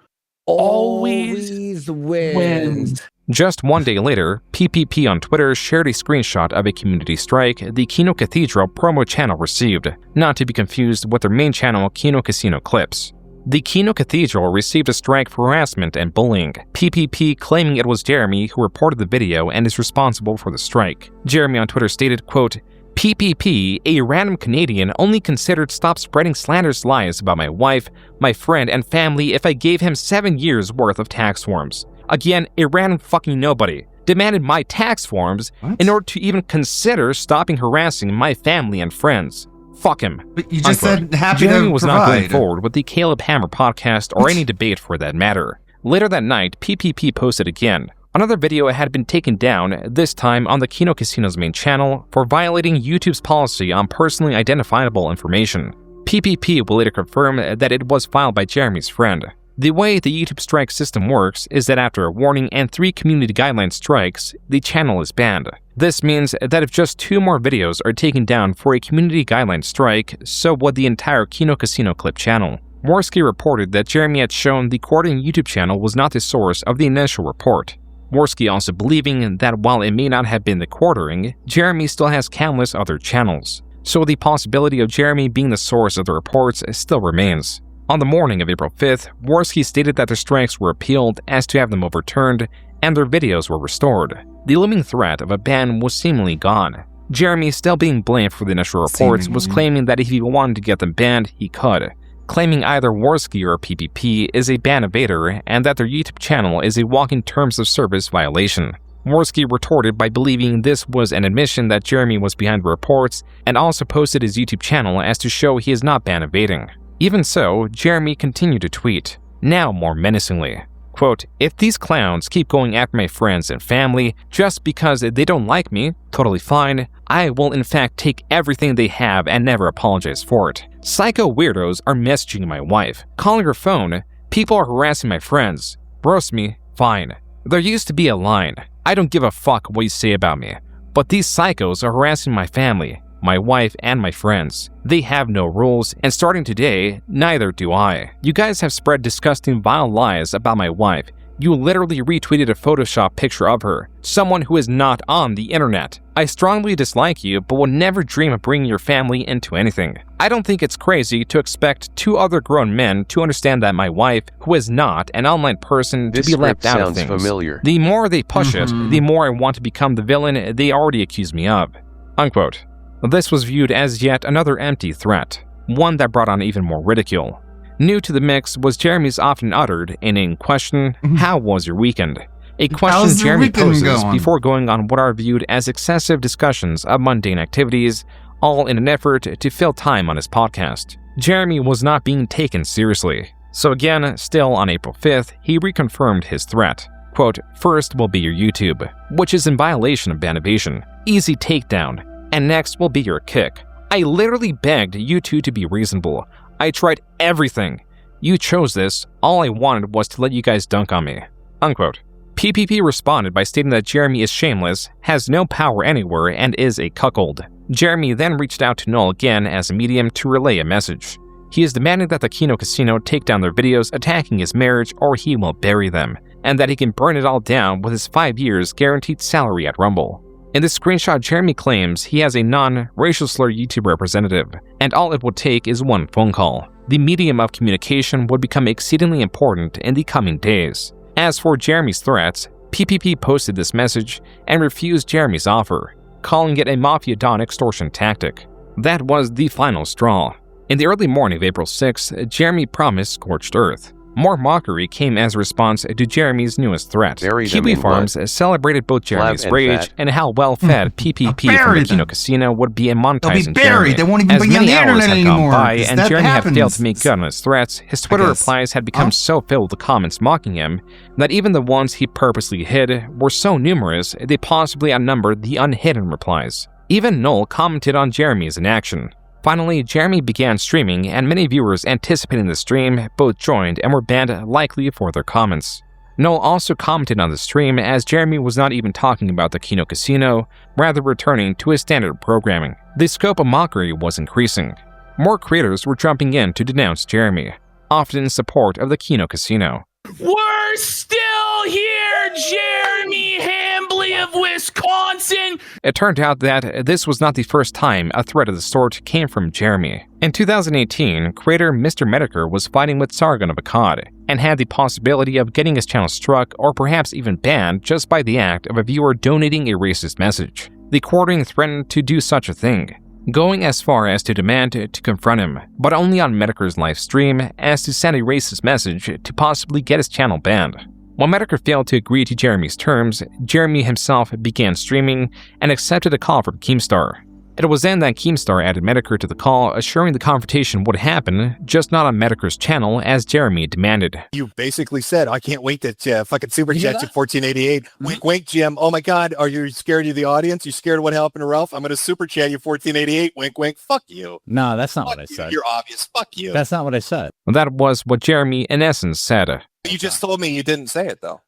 Speaker 17: always wins.
Speaker 3: Just one day later, PPP on Twitter shared a screenshot of a community strike the Kino Cathedral promo channel received, not to be confused with their main channel Kino Casino Clips. The Kino Cathedral received a strike for harassment and bullying, PPP claiming it was Jeremy who reported the video and is responsible for the strike. Jeremy on Twitter stated, quote, PPP, a random Canadian, only considered stop spreading slanderous lies about my wife, my friend, and family if I gave him 7 years worth of tax forms. Again, a random fucking nobody demanded my tax forms in order to even consider stopping harassing my family and friends. Fuck him.
Speaker 2: But you just
Speaker 3: Unquote.
Speaker 2: said happy
Speaker 3: Jeremy
Speaker 2: to
Speaker 3: was not going
Speaker 2: provide.
Speaker 3: forward with the Caleb Hammer podcast or any debate for that matter. Later that night, PPP posted again. Another video had been taken down, this time on the Kino Casino's main channel, for violating YouTube's policy on personally identifiable information. PPP will later confirm that it was filed by Jeremy's friend. The way the YouTube strike system works is that after a warning and 3 community guideline strikes, the channel is banned. This means that if just 2 more videos are taken down for a community guideline strike, so would the entire Kino Casino clip channel. Worski reported that Jeremy had shown the Quartering YouTube channel was not the source of the initial report. Worski also believing that while it may not have been the Quartering, Jeremy still has countless other channels, so the possibility of Jeremy being the source of the reports still remains. On the morning of April 5th, Worski stated that their strikes were appealed as to have them overturned, and their videos were restored. The looming threat of a ban was seemingly gone. Jeremy, still being blamed for the initial reports, was claiming that if he wanted to get them banned, he could, claiming either Worski or PPP is a ban evader and that their YouTube channel is a walking terms of service violation. Worski retorted by believing this was an admission that Jeremy was behind the reports and also posted his YouTube channel as to show he is not ban evading. Even so, Jeremy continued to tweet, now more menacingly. Quote, if these clowns keep going after my friends and family just because they don't like me, totally fine. I will in fact take everything they have and never apologize for it. Psycho weirdos are messaging my wife, calling her phone, people are harassing my friends. Roast me, fine. There used to be a line, I don't give a fuck what you say about me. But these psychos are harassing my family, my wife, and my friends. They have no rules, and starting today, neither do I. You guys have spread disgusting, vile lies about my wife, You literally retweeted a Photoshop picture of her, someone who is not on the internet. I strongly dislike you, but would never dream of bringing your family into anything. I don't think it's crazy to expect 2 other grown men to understand that my wife, who is not an online person, to be left out of things.
Speaker 6: Familiar.
Speaker 3: The more they push it, the more I want to become the villain they already accuse me of." Unquote. This was viewed as yet another empty threat, one that brought on even more ridicule. New to the mix was Jeremy's often uttered, inane question, "How was your weekend?" A question Jeremy poses before going on what are viewed as excessive discussions of mundane activities, all in an effort to fill time on his podcast. Jeremy was not being taken seriously. So again, still on April 5th, he reconfirmed his threat. Quote, "First will be your YouTube, which is in violation of ban evasion. Easy takedown. And next will be your kick. I literally begged you two to be reasonable. I tried everything. You chose this. All I wanted was to let you guys dunk on me." Unquote. PPP responded by stating that Jeremy is shameless, has no power anywhere, and is a cuckold. Jeremy then reached out to Null again as a medium to relay a message. He is demanding that the Kino Casino take down their videos attacking his marriage or he will bury them, and that he can burn it all down with his 5 years guaranteed salary at Rumble. In this screenshot, Jeremy claims he has a non-racial slur YouTube representative, and all it would take is one phone call. The medium of communication would become exceedingly important in the coming days. As for Jeremy's threats, PPP posted this message and refused Jeremy's offer, calling it a Mafia Don extortion tactic. That was the final straw. In the early morning of April 6th, Jeremy promised scorched earth. More mockery came as a response to Jeremy's newest threat. Kiwi Farms celebrated both Jeremy's rage and how well-fed PPP from the Kino Casino would be in monetizing Jeremy.
Speaker 2: They won't even
Speaker 3: as
Speaker 2: be on
Speaker 3: many
Speaker 2: the
Speaker 3: hours
Speaker 2: internet
Speaker 3: had gone
Speaker 2: anymore,
Speaker 3: by,
Speaker 2: 'cause
Speaker 3: and
Speaker 2: that
Speaker 3: Jeremy had failed
Speaker 2: happens.
Speaker 3: to make good on his threats, his Twitter replies had become so filled with comments mocking him that even the ones he purposely hid were so numerous they possibly outnumbered the unhidden replies. Even Null commented on Jeremy's inaction. Finally, Jeremy began streaming, and many viewers anticipating the stream both joined and were banned, likely for their comments. Null also commented on the stream as Jeremy was not even talking about the Kino Casino, rather returning to his standard programming. The scope of mockery was increasing. More creators were jumping in to denounce Jeremy, often in support of the Kino Casino.
Speaker 17: We're still here, Jeremy Hambley of Wisconsin!
Speaker 3: It turned out that this was not the first time a threat of the sort came from Jeremy. In 2018, creator Mr. Medicare was fighting with Sargon of Akkad, and had the possibility of getting his channel struck or perhaps even banned just by the act of a viewer donating a racist message. The quartering threatened to do such a thing, going as far as to demand to confront him, but only on Medicare's live stream as to send a racist message to possibly get his channel banned. When Medicare failed to agree to Jeremy's terms, Jeremy himself began streaming and accepted a call from Keemstar. It was then that Keemstar added Medicare to the call, assuring the confrontation would happen, just not on Medicare's channel as Jeremy demanded.
Speaker 7: You basically said, "I can't wait to fucking super chat you 1488. Wink, wink, Jim. Oh my God, are you scared of the audience? You scared of what happened to Ralph? I'm going to super chat you 1488. Wink, wink. Fuck you.
Speaker 21: No, that's not
Speaker 7: Fuck
Speaker 21: what I
Speaker 7: you.
Speaker 21: said.
Speaker 7: You're obvious. Fuck you.
Speaker 21: That's not what I said.
Speaker 3: That was what Jeremy, in essence, said.
Speaker 7: You just told me you didn't say it though,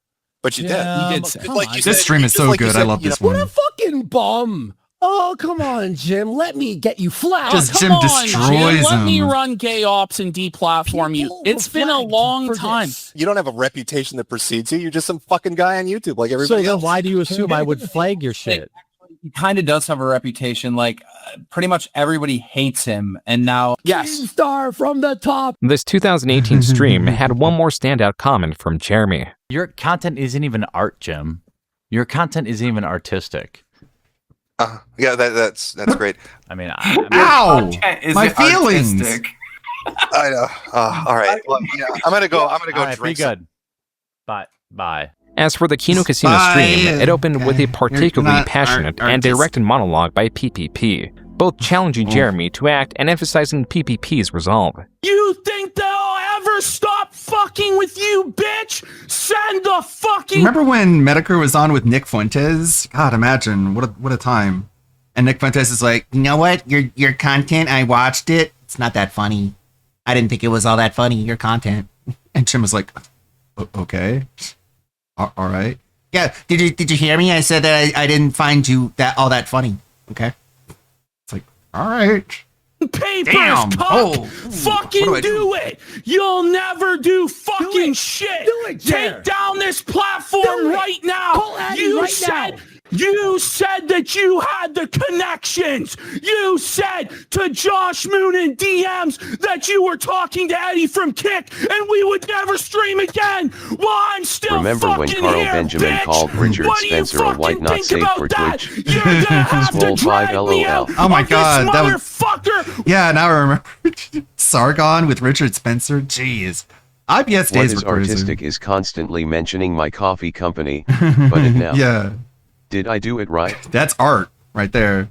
Speaker 7: but you
Speaker 21: Yeah,
Speaker 7: did. You
Speaker 21: but
Speaker 7: did.
Speaker 21: come
Speaker 7: Like
Speaker 21: on.
Speaker 7: you
Speaker 2: This
Speaker 7: said-
Speaker 2: stream is
Speaker 7: just
Speaker 2: so
Speaker 7: like you
Speaker 2: good.
Speaker 7: said,
Speaker 2: I love
Speaker 7: you
Speaker 2: this
Speaker 7: know-
Speaker 19: What
Speaker 2: one.
Speaker 19: a fucking bum. Oh, come on, Jim. Let me get you flat.
Speaker 2: Just
Speaker 17: Come
Speaker 2: Jim
Speaker 17: on,
Speaker 2: destroys
Speaker 17: Jim. Let me
Speaker 2: him.
Speaker 17: run gay ops and deplatform you. It's been a long time.
Speaker 7: You don't have a reputation that precedes you. You're just some fucking guy on YouTube like
Speaker 21: So
Speaker 7: everybody
Speaker 21: then
Speaker 7: else.
Speaker 21: why do you assume I would flag your shit?
Speaker 22: He kind of does have a reputation. Like pretty much everybody hates him, and now
Speaker 19: Star from the top.
Speaker 3: This 2018 stream had one more standout comment from Jeremy.
Speaker 1: Your content isn't even art, Jim. Your content isn't even artistic.
Speaker 24: Yeah, that's great.
Speaker 1: I mean,
Speaker 2: Ow! My feelings.
Speaker 24: I know. All right. Well, yeah, I'm gonna go.
Speaker 1: All right,
Speaker 24: drink.
Speaker 1: be good. Bye.
Speaker 3: As for the Kino Casino stream, it opened with a particularly passionate and directed monologue by PPP, both challenging Jeremy to act and emphasizing PPP's resolve.
Speaker 17: You think they'll ever stop fucking with you, bitch? Send the fucking...
Speaker 2: Remember when Medicare was on with Nick Fuentes? God, imagine what a time. And Nick Fuentes is like,
Speaker 25: You know what? Your content, I watched it. It's not that funny. I didn't think it was all that funny, your content.
Speaker 2: and Jim was like, okay, all right.
Speaker 25: Yeah, did you hear me? I said that I didn't find you all that funny. Okay.
Speaker 2: It's like, all right.
Speaker 17: Papers,
Speaker 2: Damn.
Speaker 17: cuck!
Speaker 2: Oh.
Speaker 17: Fucking
Speaker 2: What do I
Speaker 17: do it! You'll never do fucking fucking shit. Take down this platform right now. You said that you had the connections. You said to Josh Moon in DMs that you were talking to Eddie from Kick and we would never stream again. Well, I'm still
Speaker 6: Remember when
Speaker 17: fucking
Speaker 6: Carl
Speaker 17: here,
Speaker 6: Benjamin
Speaker 17: bitch.
Speaker 6: called Richard
Speaker 17: What do you
Speaker 6: Spencer a white
Speaker 17: fucking
Speaker 6: not
Speaker 17: think
Speaker 6: safe
Speaker 17: about
Speaker 6: for
Speaker 17: that?
Speaker 6: Twitch?
Speaker 17: You're gonna have to
Speaker 6: Swole 5
Speaker 17: drag me out
Speaker 6: LOL.
Speaker 2: Oh my
Speaker 17: of
Speaker 2: God,
Speaker 17: this
Speaker 2: that was-
Speaker 17: motherfucker.
Speaker 2: Yeah, now I remember. Sargon with Richard Spencer. Jeez. IPS
Speaker 6: What
Speaker 2: days
Speaker 6: is
Speaker 2: were crazy.
Speaker 6: artistic is constantly mentioning my coffee company, but it now.
Speaker 2: Yeah.
Speaker 6: Did I do it right?
Speaker 2: That's art right there.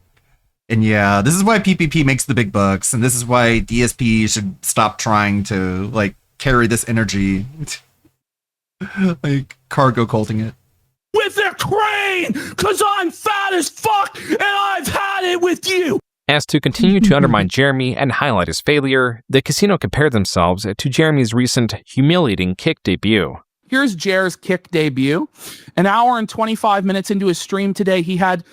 Speaker 2: And yeah, this is why PPP makes the big bucks, and this is why DSP should stop trying to like carry this energy, like cargo culting it.
Speaker 17: With their crane, cause I'm fat as fuck and I've had it with you.
Speaker 3: As to continue to undermine Jeremy and highlight his failure, the casino compared themselves to Jeremy's recent humiliating Kick debut.
Speaker 17: Here's Jer's Kick debut. An hour and 25 minutes into his stream today, he had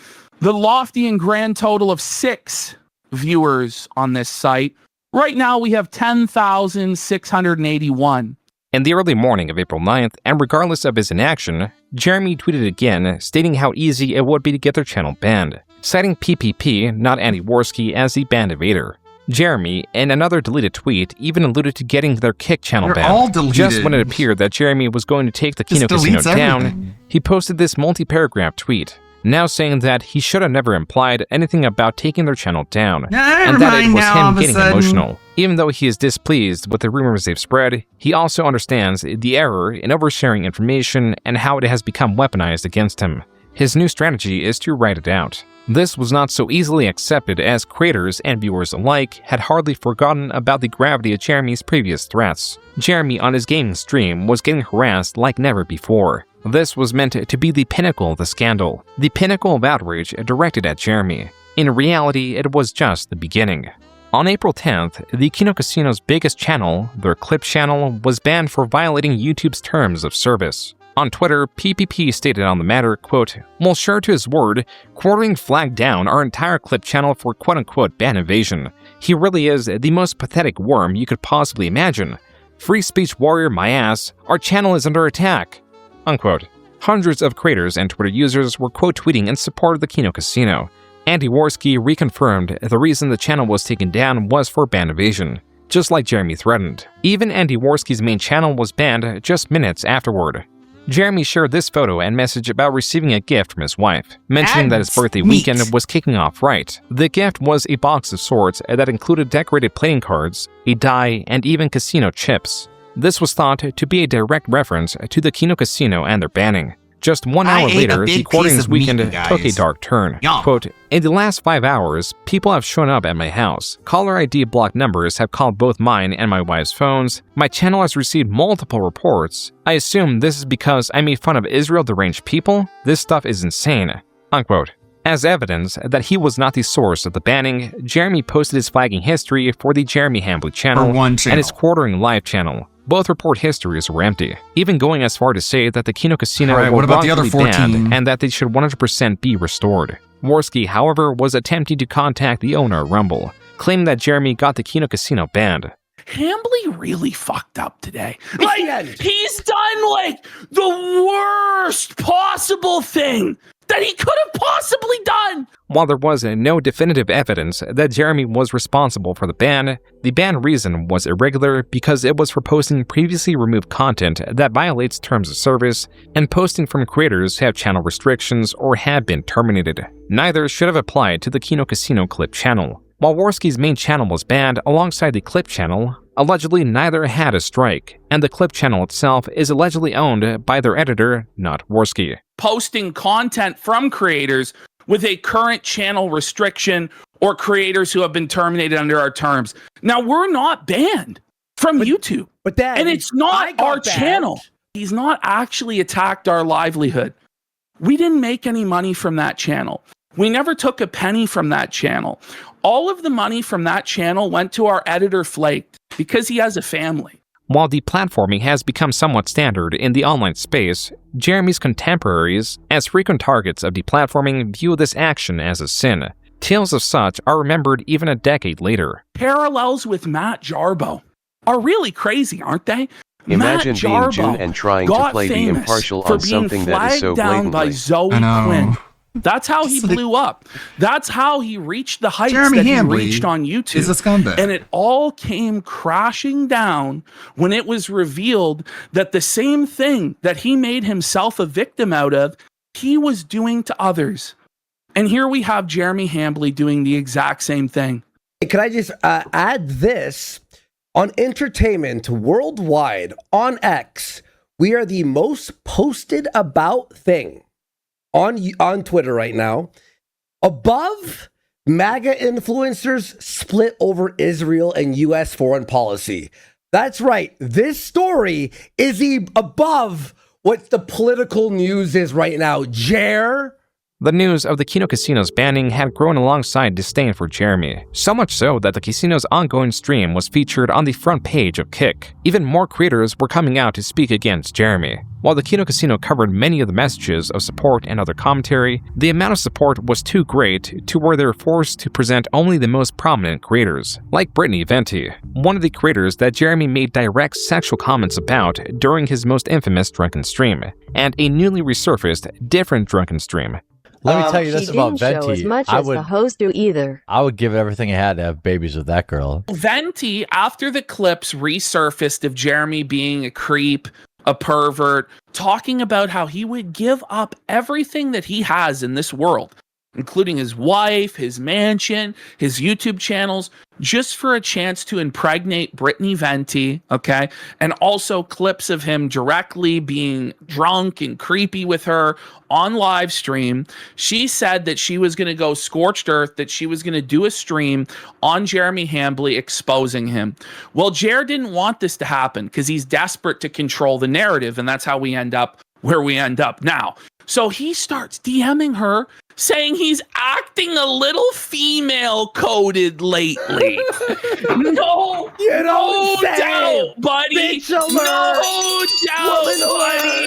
Speaker 17: the lofty and grand total of 6 viewers on this site. Right now, we have 10,681.
Speaker 3: In the early morning of April 9th, and regardless of his inaction, Jeremy tweeted again, stating how easy it would be to get their channel banned, citing PPP, not Andy Worski, as the banned evader. Jeremy, in another deleted tweet, even alluded to getting their Kick channel
Speaker 2: They're all
Speaker 3: banned.
Speaker 2: deleted.
Speaker 3: Just when it appeared that Jeremy was going to take the
Speaker 2: Just
Speaker 3: Kino Casino
Speaker 2: deletes
Speaker 3: down,
Speaker 2: everything.
Speaker 3: he posted this multi-paragraph tweet, now saying that he should have never implied anything about taking their channel down, and that it was him getting emotional. Even though he is displeased with the rumors they've spread, he also understands the error in oversharing information and how it has become weaponized against him. His new strategy is to write it out. This was not so easily accepted as creators and viewers alike had hardly forgotten about the gravity of Jeremy's previous threats. Jeremy on his gaming stream was getting harassed like never before. This was meant to be the pinnacle of the scandal, the pinnacle of outrage directed at Jeremy. In reality, it was just the beginning. On April 10th, the Kino Casino's biggest channel, their Clip channel, was banned for violating YouTube's terms of service. On Twitter, PPP stated on the matter, quote, "Well, sure to his word, Quartering flagged down our entire Clip channel for quote-unquote ban evasion. He really is the most pathetic worm you could possibly imagine. Free speech warrior my ass, our channel is under attack." Unquote. Hundreds of creators and Twitter users were quote-tweeting in support of the Kino Casino. Andy Worski reconfirmed the reason the channel was taken down was for ban evasion, just like Jeremy threatened. Even Andy Worski's main channel was banned just minutes afterward. Jeremy shared this photo and message about receiving a gift from his wife, mentioning that his birthday weekend was kicking off right. The gift was a box of sorts that included decorated playing cards, a die, and even casino chips. This was thought to be a direct reference to the Kino Casino and their banning. Just 1 hour later, the Quartering's weekend took a dark turn. Quote, "In the last 5 hours, people have shown up at my house. Caller ID blocked numbers have called both mine and my wife's phones. My channel has received multiple reports. I assume this is because I made fun of Israel deranged people? This stuff is insane." Unquote. As evidence that he was not the source of the banning, Jeremy posted his flagging history for the Jeremy Hambly channel and his Quartering Live channel. Both report histories were empty, even going as far to say that the Kino Casino were wrongfully banned and that they should 100% be restored. Worski, however, was attempting to contact the owner of Rumble, claiming that Jeremy got the Kino Casino banned.
Speaker 17: Hambly really fucked up today. Like, he's done like the worst possible thing that he could have possibly done.
Speaker 3: While there was no definitive evidence that Jeremy was responsible for the ban reason was irregular because it was for posting previously removed content that violates terms of service and posting from creators who have channel restrictions or have been terminated. Neither should have applied to the Kino Casino Clip channel. While Worski's main channel was banned alongside the Clip channel, allegedly neither had a strike, and the Clip channel itself is allegedly owned by their editor, not Worski.
Speaker 17: Posting content from creators with a current channel restriction or creators who have been terminated under our terms. Now, we're not banned from YouTube. And it's not our channel. He's not actually attacked our livelihood. We didn't make any money from that channel. We never took a penny from that channel. All of the money from that channel went to our editor Flaked because he has a family.
Speaker 3: While deplatforming has become somewhat standard in the online space, Jeremy's contemporaries, as frequent targets of deplatforming, view this action as a sin. Tales of such are remembered even a decade later.
Speaker 17: Parallels with Matt Jarbo are really crazy, aren't they?
Speaker 6: Imagine
Speaker 17: Matt
Speaker 6: being
Speaker 17: Jarbo
Speaker 6: June and trying to
Speaker 17: got
Speaker 6: play the
Speaker 17: famous
Speaker 6: impartial
Speaker 17: for
Speaker 6: on
Speaker 17: being
Speaker 6: something that is so
Speaker 17: flagged down by
Speaker 6: blatantly.
Speaker 17: Zoe
Speaker 2: I know.
Speaker 17: Quinn. That's how he blew up. That's how he reached the heights
Speaker 2: Jeremy
Speaker 17: that he
Speaker 2: Hambley
Speaker 17: reached on YouTube.
Speaker 2: is a scumbag.
Speaker 17: And it all came crashing down when it was revealed that the same thing that he made himself a victim out of, he was doing to others. And here we have Jeremy Hambley doing the exact same thing.
Speaker 19: Can I just add this? On entertainment worldwide, on X, we are the most posted about thing on Twitter right now. Above, MAGA influencers split over Israel and U.S. foreign policy. That's right. This story is above what the political news is right now. Jer.
Speaker 3: The news of the Kino Casino's banning had grown alongside disdain for Jeremy, so much so that the casino's ongoing stream was featured on the front page of Kick. Even more creators were coming out to speak against Jeremy. While the Kino Casino covered many of the messages of support and other commentary, the amount of support was too great to where they were forced to present only the most prominent creators, like Brittany Venti, one of the creators that Jeremy made direct sexual comments about during his most infamous drunken stream, and a newly resurfaced different drunken stream.
Speaker 1: Let me tell you this about Venti.
Speaker 9: As much as the host do either.
Speaker 1: I would give it everything I had to have babies with that girl.
Speaker 17: Venti, after the clips resurfaced of Jeremy being a creep, a pervert, talking about how he would give up everything that he has in this world, including his wife, his mansion, his YouTube channels, just for a chance to impregnate Brittany Venti, okay? And also clips of him directly being drunk and creepy with her on live stream. She said that she was going to go scorched earth, that she was going to do a stream on Jeremy Hambley exposing him. Well, Jer didn't want this to happen because he's desperate to control the narrative, and that's how we end up where we end up now. So he starts DMing her, saying he's acting a little female coded lately. No doubt, buddy. No doubt, buddy.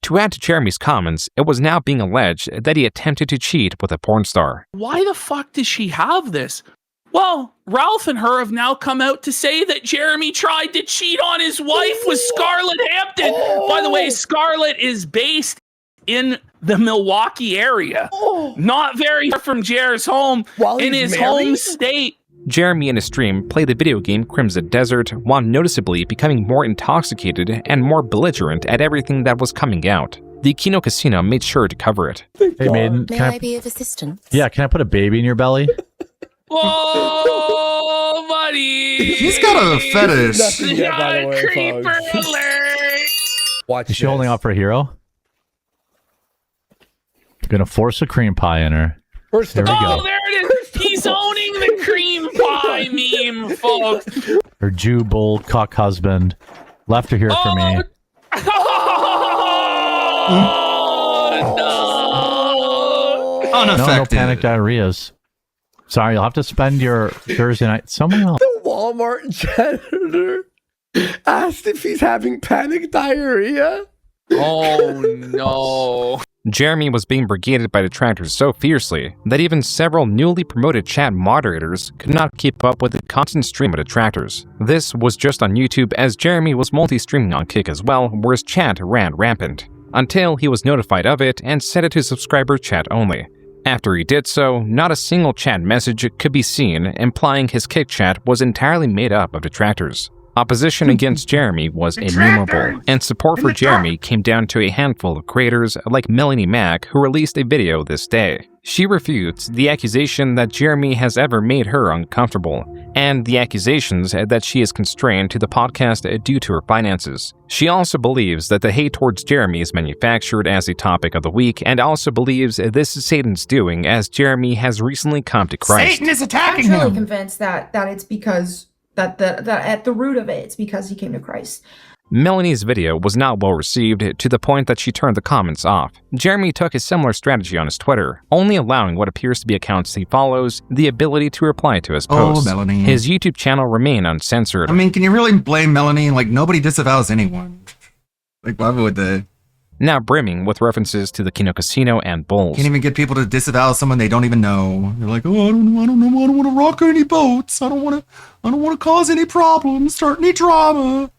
Speaker 3: To add to Jeremy's comments, it was now being alleged that he attempted to cheat with a porn star.
Speaker 17: Why the fuck does she have this? Well, Ralph and her have now come out to say that Jeremy tried to cheat on his wife with Scarlett Hampton. By the way, Scarlett is based in the Milwaukee area, not very far from Jer's home, in his home state.
Speaker 3: Jeremy in his stream played the video game Crimson Desert while noticeably becoming more intoxicated and more belligerent at everything that was coming out. The Kino Casino made sure to cover it.
Speaker 1: Hey, maiden,
Speaker 9: May I be of assistance?
Speaker 1: Yeah, can I put a baby in your belly?
Speaker 17: Oh, buddy!
Speaker 2: He's got a fetish.
Speaker 17: Creeper alert!
Speaker 1: Is she holding out for a hero? Gonna force a cream pie in her. There we go.
Speaker 17: There it is! He's owning the cream pie meme, folks!
Speaker 1: Her Jew bull cuck husband left her here for me. No panic diarrheas. Sorry, you'll have to spend your Thursday night somewhere else.
Speaker 19: The Walmart janitor asked if he's having panic diarrhea.
Speaker 17: Oh no.
Speaker 3: Jeremy was being brigaded by detractors so fiercely that even several newly promoted chat moderators could not keep up with the constant stream of detractors. This was just on YouTube, as Jeremy was multi-streaming on Kick as well, where his chat ran rampant, until he was notified of it and set it to subscriber chat only. After he did so, not a single chat message could be seen, implying his Kick chat was entirely made up of detractors. Opposition against Jeremy was innumerable, and support for Jeremy came down to a handful of creators like Melanie Mack, who released a video this day. She refutes the accusation that Jeremy has ever made her uncomfortable, and the accusations that she is constrained to the podcast due to her finances. She also believes that the hate towards Jeremy is manufactured as a topic of the week, and also believes this is Satan's doing, as Jeremy has recently come to Christ.
Speaker 2: Satan is attacking
Speaker 11: I'm truly
Speaker 2: him.
Speaker 11: convinced that it's because that at the root of it, it's because he came to Christ.
Speaker 3: Melanie's video was not well received, to the point that she turned the comments off. Jeremy took a similar strategy on his Twitter, only allowing what appears to be accounts he follows the ability to reply to his posts.
Speaker 2: Melanie.
Speaker 3: His YouTube channel remained uncensored.
Speaker 2: I mean, can you really blame Melanie? Like, nobody disavows anyone. Like, why would they?
Speaker 3: Now brimming with references to the Kino Casino and Bulls.
Speaker 2: Can't even get people to disavow someone they don't even know. They're like, oh, I don't want to rock any boats. I don't want to cause any problems, start any drama.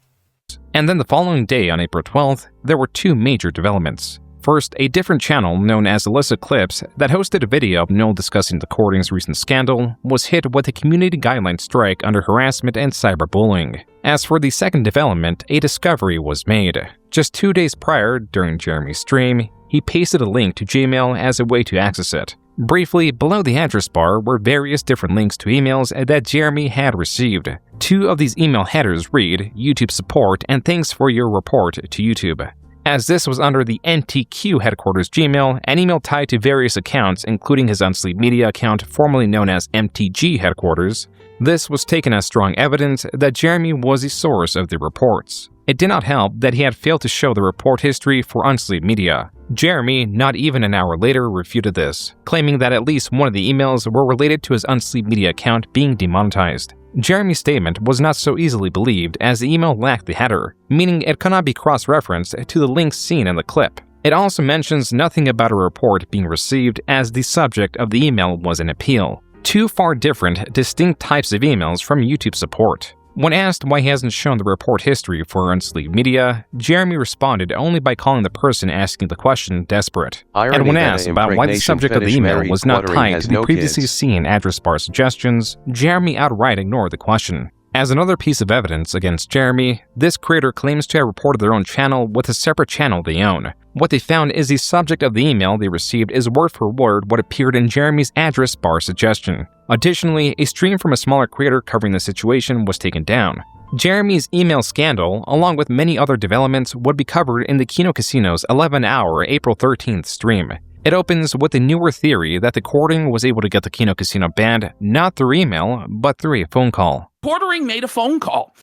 Speaker 3: And then the following day, on April 12th, there were two major developments. First, a different channel known as Illicit Clips that hosted a video of Noel discussing the Courting's recent scandal was hit with a community guideline strike under harassment and cyberbullying. As for the second development, a discovery was made. Just 2 days prior, during Jeremy's stream, he pasted a link to Gmail as a way to access it. Briefly, below the address bar were various different links to emails that Jeremy had received. Two of these email headers read, YouTube support and thanks for your report to YouTube. As this was under the NTQ headquarters Gmail, an email tied to various accounts, including his Unsleep Media account formerly known as MTG headquarters, this was taken as strong evidence that Jeremy was the source of the reports. It did not help that he had failed to show the report history for Unsleep Media. Jeremy, not even an hour later, refuted this, claiming that at least one of the emails were related to his Unsleep Media account being demonetized. Jeremy's statement was not so easily believed as the email lacked the header, meaning it could not be cross-referenced to the links seen in the clip. It also mentions nothing about a report being received as the subject of the email was an appeal. Two far different, distinct types of emails from YouTube support. When asked why he hasn't shown the report history for Unsleep Media, Jeremy responded only by calling the person asking the question desperate. And when asked about why the subject of the email was not tied to the previously seen address bar suggestions, Jeremy outright ignored the question. As another piece of evidence against Jeremy, this creator claims to have reported their own channel with a separate channel they own. What they found is the subject of the email they received is word for word what appeared in Jeremy's address bar suggestion. Additionally, a stream from a smaller creator covering the situation was taken down. Jeremy's email scandal, along with many other developments, would be covered in the Kino Casino's 11-hour April 13th stream. It opens with a newer theory that the Courting was able to get the Kino Casino banned not through email, but through a phone call.
Speaker 17: Courting made a phone call.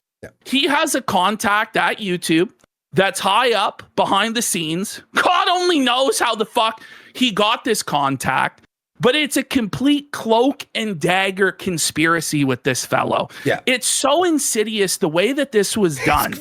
Speaker 17: He has a contact at YouTube that's high up behind the scenes. God only knows how the fuck he got this contact, but it's a complete cloak and dagger conspiracy with this fellow.
Speaker 19: Yeah.
Speaker 17: It's so insidious the way that this was done.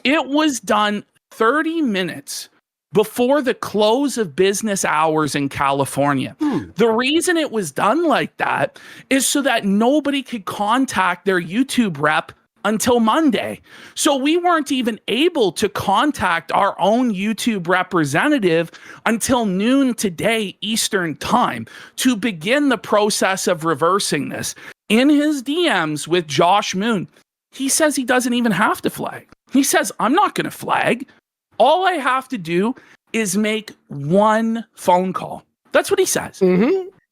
Speaker 17: It was done 30 minutes before the close of business hours in California. The reason it was done like that is so that nobody could contact their YouTube rep until Monday. So we weren't even able to contact our own YouTube representative until noon today Eastern time to begin the process of reversing this. In his DMs with Josh Moon, he says he doesn't even have to flag. He says, I'm not going to flag. All I have to do is make one phone call. That's what he says.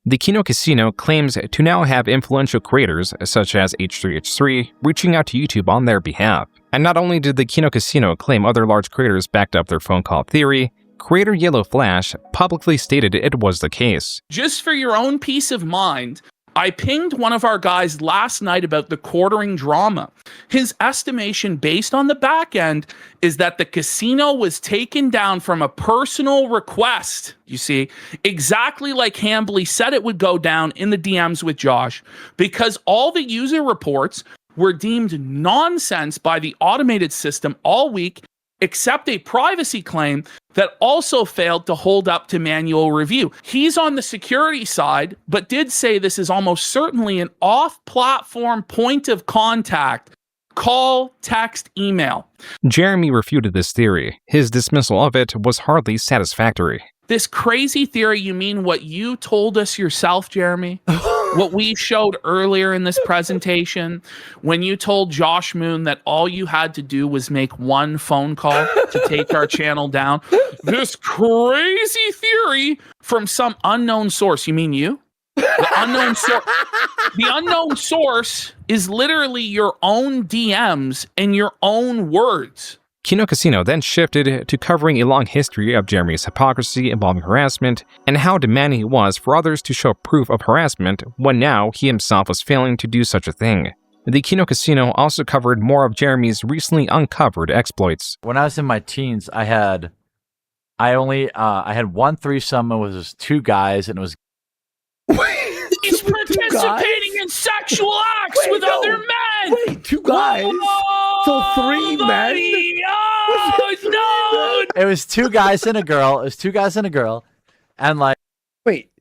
Speaker 3: The Kino Casino claims to now have influential creators, such as H3H3, reaching out to YouTube on their behalf. And not only did the Kino Casino claim other large creators backed up their phone call theory, creator Yellow Flash publicly stated it was the case.
Speaker 17: Just for your own peace of mind, I pinged one of our guys last night about the Courting drama. His estimation based on the back end is that the casino was taken down from a personal request, you see, exactly like Hambly said it would go down in the DMs with Josh, because all the user reports were deemed nonsense by the automated system all week, except a privacy claim that also failed to hold up to manual review. He's on the security side, but did say this is almost certainly an off-platform point of contact. Call, text, email.
Speaker 3: Jeremy refuted this theory. His dismissal of it was hardly satisfactory.
Speaker 17: This crazy theory, you mean what you told us yourself, Jeremy? What we showed earlier in this presentation, when you told Josh Moon that all you had to do was make one phone call to take our channel down. This crazy theory from some unknown source. You mean you? The unknown source is literally your own DMs and your own words.
Speaker 3: Kino Casino then shifted to covering a long history of Jeremy's hypocrisy involving harassment and how demanding he was for others to show proof of harassment when now he himself was failing to do such a thing. The Kino Casino also covered more of Jeremy's recently uncovered exploits.
Speaker 1: When I was in my teens, I had one threesome. It was two guys, and it was.
Speaker 17: He's participating in sexual acts with other men.
Speaker 19: Wait, two guys?
Speaker 17: Whoa,
Speaker 19: so three men?
Speaker 17: Oh, no!
Speaker 1: It was two guys and a girl. And like,
Speaker 19: wait,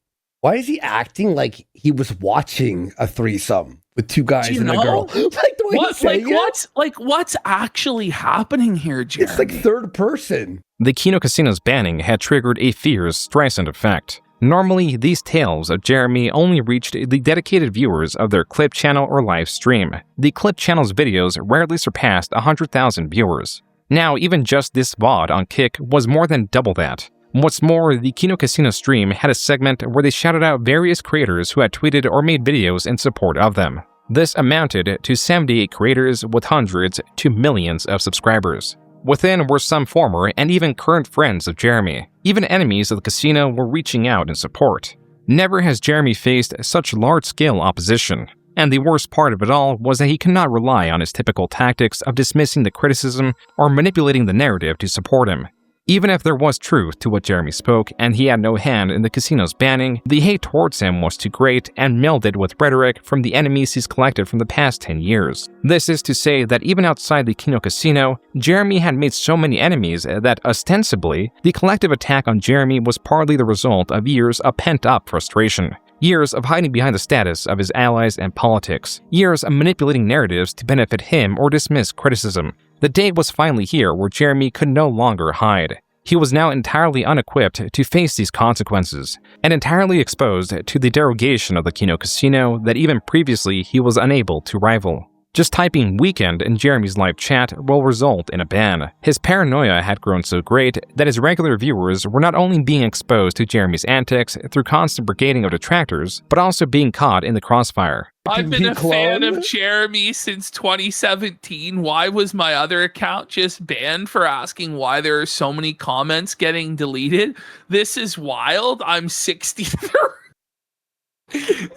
Speaker 19: why is he acting like he was watching a threesome with two guys and a girl? Like,
Speaker 17: What's actually happening here, Jeremy?
Speaker 19: It's like third person.
Speaker 3: The Kino Casino's banning had triggered a fierce Streisand effect. Normally, these tales of Jeremy only reached the dedicated viewers of their Clip channel or live stream. The Clip channel's videos rarely surpassed 100,000 viewers. Now, even just this VOD on Kick was more than double that. What's more, the Kino Casino stream had a segment where they shouted out various creators who had tweeted or made videos in support of them. This amounted to 78 creators with hundreds to millions of subscribers. Within were some former and even current friends of Jeremy. Even enemies of the casino were reaching out in support. Never has Jeremy faced such large-scale opposition. And the worst part of it all was that he could not rely on his typical tactics of dismissing the criticism or manipulating the narrative to support him. Even if there was truth to what Jeremy spoke and he had no hand in the casino's banning, the hate towards him was too great and melded with rhetoric from the enemies he's collected from the past 10 years. This is to say that even outside the Kino Casino, Jeremy had made so many enemies that ostensibly, the collective attack on Jeremy was partly the result of years of pent-up frustration. Years of hiding behind the status of his allies and politics. Years of manipulating narratives to benefit him or dismiss criticism. The day was finally here where Jeremy could no longer hide. He was now entirely unequipped to face these consequences, and entirely exposed to the derogation of the Kino Casino that even previously he was unable to rival. Just typing weekend in Jeremy's live chat will result in a ban. His paranoia had grown so great that his regular viewers were not only being exposed to Jeremy's antics through constant brigading of detractors, but also being caught in the crossfire.
Speaker 17: I've been a fan of Jeremy since 2017. Why was my other account just banned for asking why there are so many comments getting deleted? This is wild. I'm 63.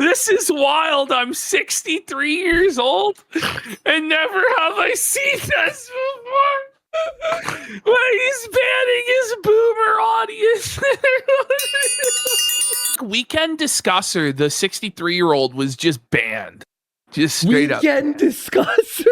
Speaker 17: This is wild. I'm 63 years old and never have I seen this before. But he's banning his boomer audience. Weekend Discusser, the 63-year-old, was just banned. Just straight up.
Speaker 19: Weekend Discusser?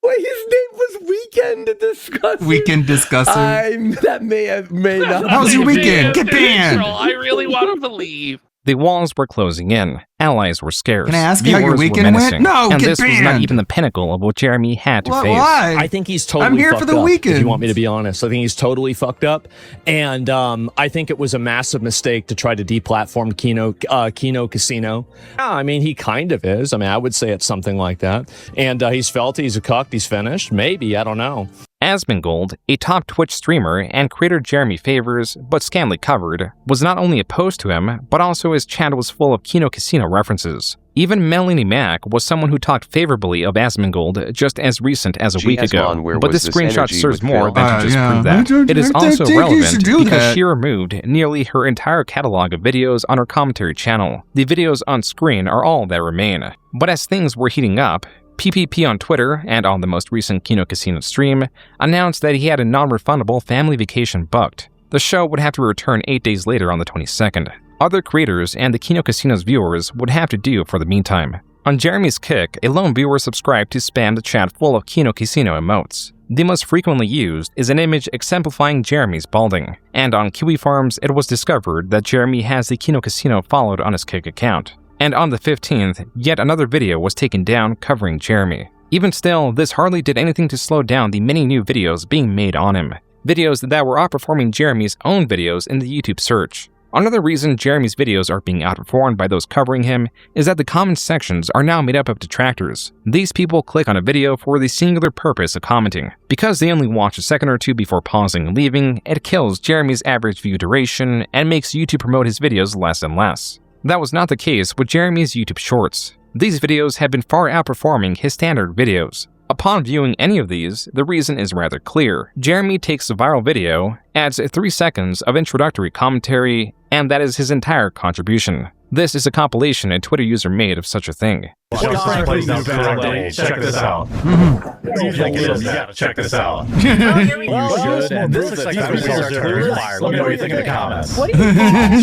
Speaker 19: Wait, his name was Weekend Discusser.
Speaker 2: Weekend Discusser.
Speaker 19: That may not.
Speaker 2: How was your weekend? Get banned.
Speaker 17: I really want to believe.
Speaker 3: The walls were closing in. Allies were scarce.
Speaker 2: Can I ask you how your weekend went? No,
Speaker 3: and
Speaker 2: get
Speaker 3: this
Speaker 2: banned.
Speaker 3: was not even the pinnacle of what Jeremy had to face.
Speaker 2: Why?
Speaker 5: I think he's totally
Speaker 2: I'm here
Speaker 5: fucked
Speaker 2: for the
Speaker 5: up,
Speaker 2: weekend.
Speaker 5: if you want me to be honest. I think he's totally fucked up. And I think it was a massive mistake to try to deplatform Kino Casino. Yeah, I mean, he kind of is. I mean, I would say it's something like that. And he's felt he's a cuck. He's finished. Maybe. I don't know.
Speaker 3: Asmongold, a top Twitch streamer and creator Jeremy favors, but scantily covered, was not only opposed to him, but also his chat was full of Kino Casino references. Even Melanie Mack was someone who talked favorably of Asmongold just as recent as a week ago, but this screenshot serves more than to just prove that. It is also relevant because she removed nearly her entire catalog of videos on her commentary channel. The videos on screen are all that remain. But as things were heating up, PPP on Twitter, and on the most recent Kino Casino stream, announced that he had a non-refundable family vacation booked. The show would have to return 8 days later on the 22nd. Other creators and the Kino Casino's viewers would have to do for the meantime. On Jeremy's Kick, a lone viewer subscribed to spam the chat full of Kino Casino emotes. The most frequently used is an image exemplifying Jeremy's balding, and on Kiwi Farms it was discovered that Jeremy has the Kino Casino followed on his Kick account. And on the 15th, yet another video was taken down covering Jeremy. Even still, this hardly did anything to slow down the many new videos being made on him. Videos that were outperforming Jeremy's own videos in the YouTube search. Another reason Jeremy's videos are being outperformed by those covering him is that the comment sections are now made up of detractors. These people click on a video for the singular purpose of commenting. Because they only watch a second or two before pausing and leaving, it kills Jeremy's average view duration and makes YouTube promote his videos less and less. That was not the case with Jeremy's YouTube Shorts. These videos have been far outperforming his standard videos. Upon viewing any of these, the reason is rather clear. Jeremy takes a viral video, adds 3 seconds of introductory commentary, and that is his entire contribution. This is a compilation a Twitter user made of such a thing.
Speaker 1: Check this out. You gotta check this out. You should. And this looks like these are turning fire. Let me know what you think in the comments.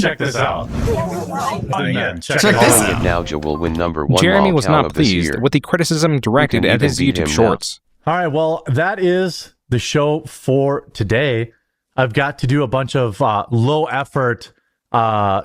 Speaker 1: Check this out. Again, check this out.
Speaker 6: Nowja will win #1
Speaker 3: Jeremy was
Speaker 6: Lolcow
Speaker 3: not
Speaker 6: of this
Speaker 3: pleased
Speaker 6: year.
Speaker 3: with the criticism directed at his YouTube Shorts.
Speaker 1: All right, well, that is the show for today. I've got to do a bunch of low effort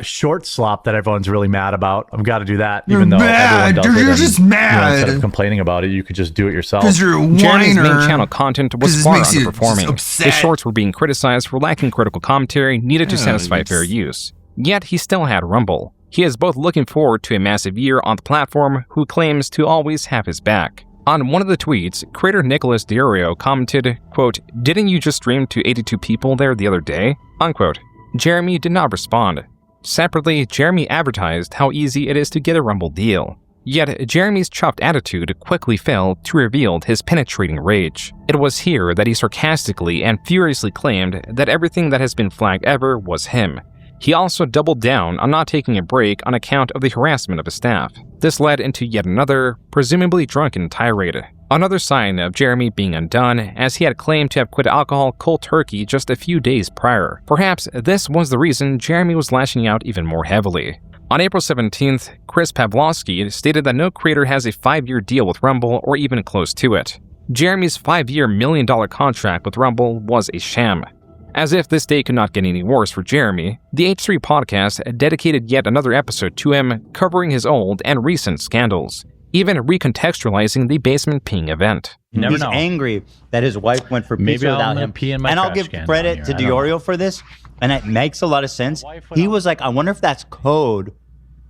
Speaker 4: short slop that everyone's really mad about. I've got to do that, even though
Speaker 2: mad.
Speaker 4: everyone does it.
Speaker 2: You're
Speaker 4: and,
Speaker 2: just
Speaker 4: you know,
Speaker 2: mad.
Speaker 4: instead of complaining about it, you could just do it yourself.
Speaker 2: Because you're a whiner.
Speaker 3: Jeremy's main channel content was
Speaker 2: 'Cause it
Speaker 3: far
Speaker 2: makes you just
Speaker 3: underperforming.
Speaker 2: upset.
Speaker 3: His shorts were being criticized for lacking critical commentary needed to satisfy fair use. Yet he still had Rumble. He is both looking forward to a massive year on the platform, who claims to always have his back. On one of the tweets, creator Nicholas Diorio commented, quote, "Didn't you just stream to 82 people there the other day?" Unquote. Jeremy did not respond. Separately, Jeremy advertised how easy it is to get a Rumble deal. Yet, Jeremy's chuffed attitude quickly failed to reveal his penetrating rage. It was here that he sarcastically and furiously claimed that everything that has been flagged ever was him. He also doubled down on not taking a break on account of the harassment of his staff. This led into yet another, presumably drunken tirade. Another sign of Jeremy being undone, as he had claimed to have quit alcohol cold turkey just a few days prior. Perhaps this was the reason Jeremy was lashing out even more heavily. On April 17th, Chris Pavlovsky stated that no creator has a 5-year deal with Rumble or even close to it. Jeremy's 5-year $1 million contract with Rumble was a sham. As if this day could not get any worse for Jeremy, the H3 podcast dedicated yet another episode to him, covering his old and recent scandals, even recontextualizing the basement peeing event.
Speaker 8: He's angry that his wife went for pizza without him. And I'll give credit to Diorio for this, and it makes a lot of sense. He was like, I wonder if that's code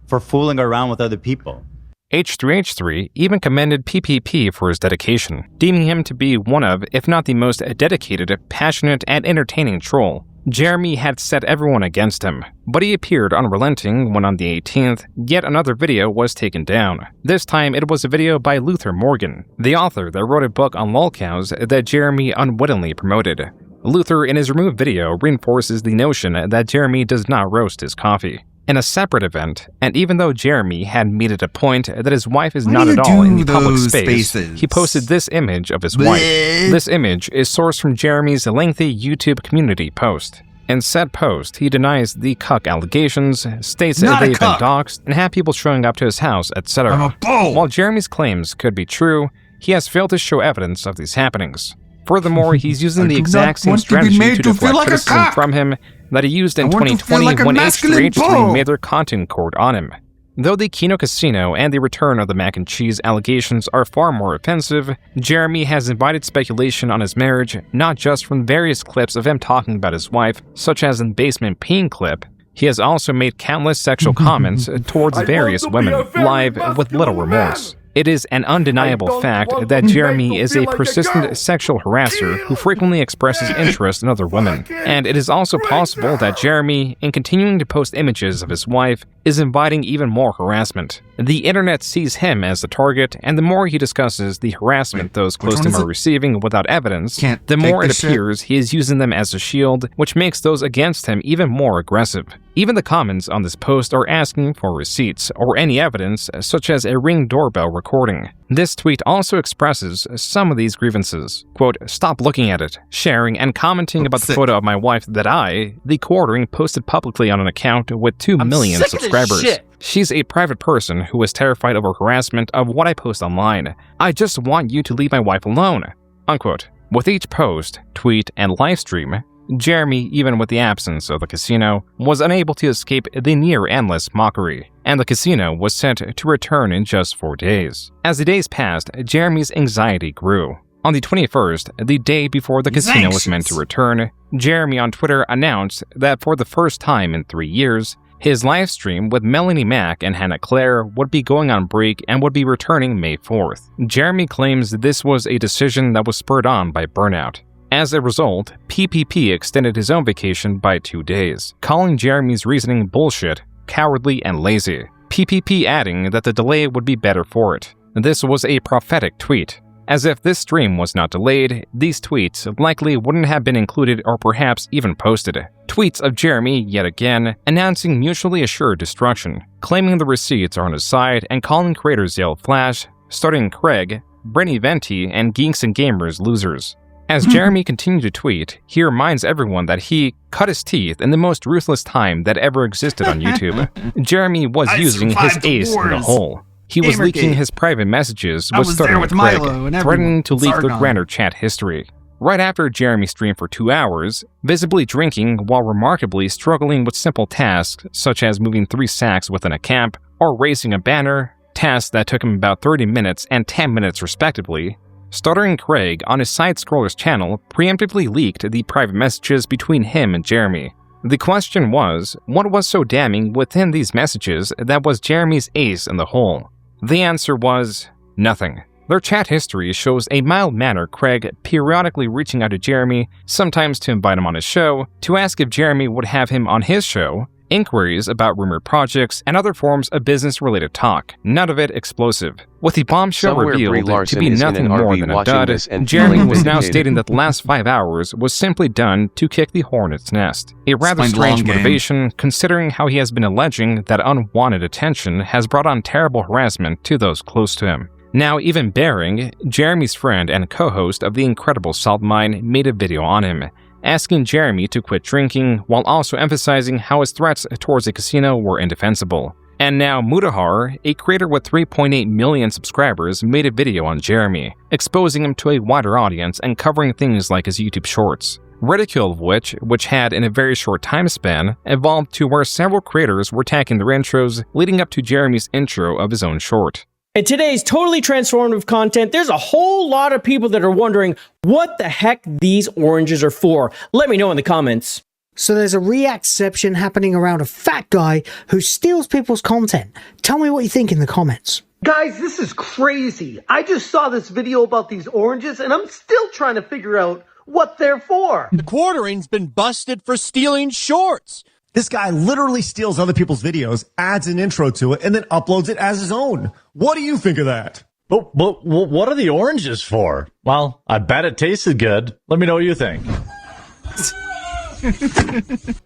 Speaker 8: for fooling around with other people.
Speaker 3: H3H3 even commended PPP for his dedication, deeming him to be one of, if not the most dedicated, passionate, and entertaining troll. Jeremy had set everyone against him, but he appeared unrelenting when on the 18th, yet another video was taken down. This time it was a video by Luther Morgan, the author that wrote a book on lolcows that Jeremy unwittingly promoted. Luther in his removed video reinforces the notion that Jeremy does not roast his coffee. In a separate event, and even though Jeremy had made it a point that his wife is not at all in the public space, he posted this image of his wife. This image is sourced from Jeremy's lengthy YouTube community post. In said post, he denies the cuck allegations, states that they've been doxxed, and have people showing up to his house, etc. While Jeremy's claims could be true, he has failed to show evidence of these happenings. Furthermore, he's using the exact same strategy to deflect criticism from him that he used in 2020 when H3H3 made their content court on him. Though the Kino Casino and the return of the mac and cheese allegations are far more offensive, Jeremy has invited speculation on his marriage, not just from various clips of him talking about his wife, such as in Basement Peeing clip. He has also made countless sexual comments towards various women, live with little remorse. It is an undeniable fact that Jeremy is a persistent sexual harasser who frequently expresses interest in other women. And it is also possible that Jeremy, in continuing to post images of his wife, is inviting even more harassment. The internet sees him as the target, and the more he discusses the harassment those close to him are receiving without evidence, the more it appears he is using them as a shield, which makes those against him even more aggressive. Even the comments on this post are asking for receipts or any evidence, such as a Ring doorbell recording. This tweet also expresses some of these grievances. Quote, "Stop looking at it, sharing, and commenting about the photo of my wife that I, the quartering, posted publicly on an account with 2 million subscribers. She's a private person who is terrified over harassment of what I post online. I just want you to leave my wife alone." Unquote. With each post, tweet, and livestream, Jeremy, even with the absence of the casino, was unable to escape the near-endless mockery, and the casino was set to return in just 4 days. As the days passed, Jeremy's anxiety grew. On the 21st, the day before the casino was meant to return, Jeremy on Twitter announced that for the first time in 3 years, his live stream with Melanie Mack and Hannah Claire would be going on break and would be returning May 4th. Jeremy claims this was a decision that was spurred on by burnout. As a result, PPP extended his own vacation by 2 days, calling Jeremy's reasoning bullshit, cowardly, and lazy. PPP adding that the delay would be better for it. This was a prophetic tweet. As if this stream was not delayed, these tweets likely wouldn't have been included or perhaps even posted. Tweets of Jeremy, yet again, announcing mutually assured destruction, claiming the receipts are on his side, and calling creators Yale Flash, starting Craig, Brenny Venti, and Geeks and Gamers losers. As Jeremy continued to tweet, he reminds everyone that he cut his teeth in the most ruthless time that ever existed on YouTube. Jeremy was using his ace in the hole. He was leaking his private messages with starting Craig, threatening to leak their grander chat history. Right after Jeremy streamed for 2 hours, visibly drinking while remarkably struggling with simple tasks such as moving 3 sacks within a camp or raising a banner, tasks that took him about 30 minutes and 10 minutes respectively, Stuttering Craig on his Side-Scrollers channel preemptively leaked the private messages between him and Jeremy. The question was, what was so damning within these messages that was Jeremy's ace in the hole? The answer was nothing. Their chat history shows a mild-mannered Craig periodically reaching out to Jeremy, sometimes to invite him on his show, to ask if Jeremy would have him on his show, inquiries about rumored projects, and other forms of business-related talk, none of it explosive. With the bombshell
Speaker 6: Somewhere
Speaker 3: revealed
Speaker 6: Brie
Speaker 3: to
Speaker 6: Larson
Speaker 3: be
Speaker 6: is in
Speaker 3: nothing
Speaker 6: an
Speaker 3: more
Speaker 6: RV
Speaker 3: than a
Speaker 6: watching
Speaker 3: dud,
Speaker 6: this and
Speaker 3: Jeremy
Speaker 6: feeling
Speaker 3: was now
Speaker 6: vindicated.
Speaker 3: stating that the last 5 hours was simply done to kick the hornet's nest. A rather
Speaker 2: Explained
Speaker 3: strange
Speaker 2: long game.
Speaker 3: motivation, considering how he has been alleging that unwanted attention has brought on terrible harassment to those close to him. Now, even Bering, Jeremy's friend and co-host of The Incredible Salt Mine, made a video on him, asking Jeremy to quit drinking while also emphasizing how his threats towards the casino were indefensible. And now Mutahar, a creator with 3.8 million subscribers, made a video on Jeremy, exposing him to a wider audience and covering things like his YouTube shorts. Ridicule of which had in a very short time span, evolved to where several creators were tagging their intros leading up to Jeremy's intro of his own short.
Speaker 10: In today's totally transformative content, there's a whole lot of people that are wondering what the heck these oranges are for. Let me know in the comments.
Speaker 12: So there's a reactception happening around a fat guy who steals people's content. Tell me what you think in the comments.
Speaker 15: Guys, this is crazy. I just saw this video about these oranges and I'm still trying to figure out what they're for.
Speaker 16: The Quartering's been busted for stealing shorts. This guy literally steals other people's videos, adds an intro to it, and then uploads it as his own. What do you think of that?
Speaker 4: But what are the oranges for? Well, I bet it tasted good. Let me know what you think.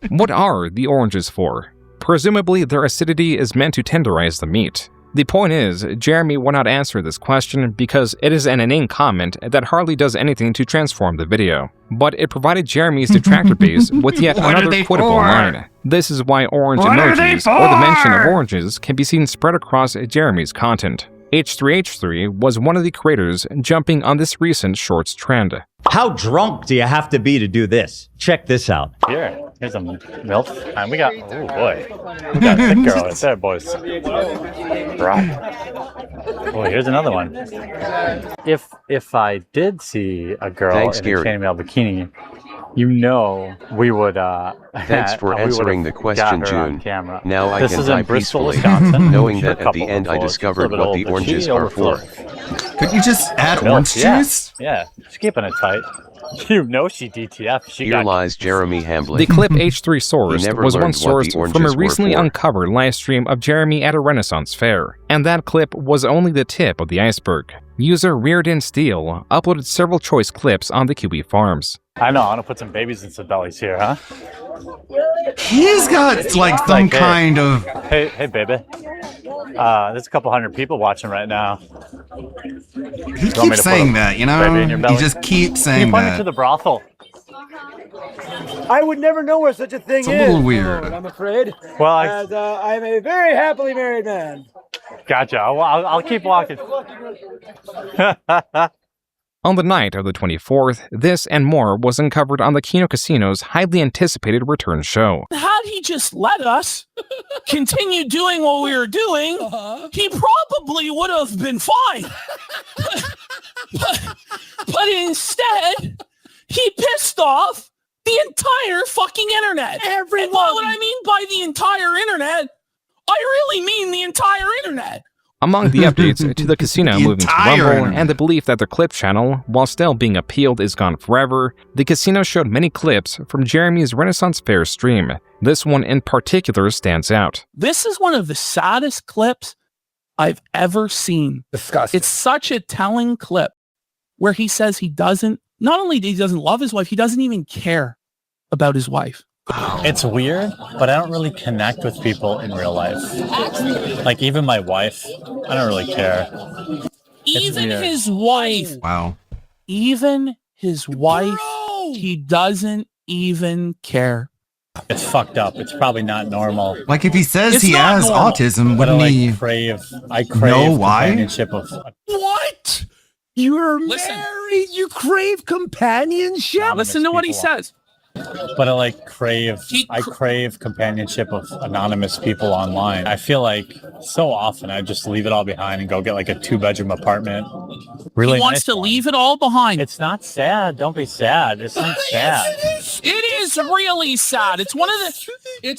Speaker 3: What are the oranges for? Presumably, their acidity is meant to tenderize the meat. The point is, Jeremy will not answer this question because it is an inane comment that hardly does anything to transform the video. But it provided Jeremy's detractor base with yet another quittable line. This is why orange emojis, or the mention of oranges, can be seen spread across Jeremy's content. H3H3 was one of the creators jumping on this recent shorts trend.
Speaker 8: How drunk do you have to be to do this? Check this out.
Speaker 1: Here's a milk. And we got, oh boy. We got a thick girl right there, boys. Right. Oh, here's another one. If I did see a girl in a chainmail bikini, you know we would
Speaker 6: Thanks for answering the question, June. Now I
Speaker 1: This
Speaker 6: can
Speaker 1: is
Speaker 6: die
Speaker 1: in Bristol,
Speaker 6: peacefully,
Speaker 1: Wisconsin.
Speaker 6: knowing
Speaker 1: Sure,
Speaker 6: that at the
Speaker 1: couple
Speaker 6: end I
Speaker 1: before.
Speaker 6: discovered
Speaker 1: It's a
Speaker 6: what
Speaker 1: little
Speaker 6: the
Speaker 1: bit old, but
Speaker 6: oranges
Speaker 1: she
Speaker 6: are for.
Speaker 2: Could you just add
Speaker 1: Milk,
Speaker 2: orange
Speaker 1: yeah.
Speaker 2: juice?
Speaker 1: Yeah, she's keeping it tight. You know she DTF. She
Speaker 6: Here
Speaker 1: got
Speaker 6: lies Jeremy Hamblin.
Speaker 3: The clip H3 sourced
Speaker 6: He never
Speaker 3: was
Speaker 6: learned
Speaker 3: once
Speaker 6: what the
Speaker 3: sourced
Speaker 6: oranges
Speaker 3: from a
Speaker 6: were
Speaker 3: recently
Speaker 6: for.
Speaker 3: uncovered live stream of Jeremy at a Renaissance fair, and that clip was only the tip of the iceberg. User Reardon Steele uploaded several choice clips on the QB farms.
Speaker 1: I know, I'm gonna put some babies in some bellies here, huh?
Speaker 2: He's got like some
Speaker 1: Like, hey.
Speaker 2: kind of.
Speaker 1: Hey, baby. There's a couple hundred people watching right now.
Speaker 2: He keeps saying that, you know? He just keeps saying
Speaker 1: Can you point me
Speaker 2: that.
Speaker 1: to the brothel?
Speaker 15: I would never know where such a thing
Speaker 2: It's a little weird.
Speaker 15: I'm afraid.
Speaker 1: Well,
Speaker 15: As I'm a very happily married man.
Speaker 1: Gotcha. I'll keep walking.
Speaker 3: On the night of the 24th, this and more was uncovered on the Kino Casino's highly anticipated return show.
Speaker 17: Had he just let us continue doing what we were doing, he probably would have been fine. but instead, he pissed off the entire fucking internet. Everyone. And what I mean by the entire internet, I really mean the entire internet.
Speaker 3: Among the updates to the casino moving to
Speaker 2: entire
Speaker 3: Rumble
Speaker 2: internet.
Speaker 3: and the belief that their clip channel, while still being appealed, is gone forever, the casino showed many clips from Jeremy's Renaissance Fair stream. This one in particular stands out.
Speaker 17: This is one of the saddest clips I've ever seen.
Speaker 19: Disgusting.
Speaker 17: It's such a telling clip where he says he doesn't, not only he doesn't love his wife, he doesn't even care about his wife.
Speaker 1: It's weird, but I don't really connect with people in real life. Like even my wife, I don't really care.
Speaker 17: Even
Speaker 1: weird.
Speaker 17: his wife,
Speaker 2: Wow.
Speaker 17: even his wife, he doesn't even care.
Speaker 1: It's fucked up. It's probably not normal.
Speaker 2: Like if he says
Speaker 17: It's
Speaker 2: he
Speaker 17: not
Speaker 2: has
Speaker 17: normal.
Speaker 2: autism,
Speaker 1: But
Speaker 2: wouldn't
Speaker 1: I
Speaker 2: he?
Speaker 1: crave
Speaker 2: know why?
Speaker 1: companionship of
Speaker 17: What?
Speaker 19: You're married. You crave companionship.
Speaker 17: Listen to what he says.
Speaker 23: But I crave companionship of anonymous people online. I feel like so often I just leave it all behind and go get like a 2-bedroom apartment. Really
Speaker 17: He wants to leave it all behind.
Speaker 23: It's not sad. Don't be sad. It's not sad.
Speaker 17: It is really sad. It's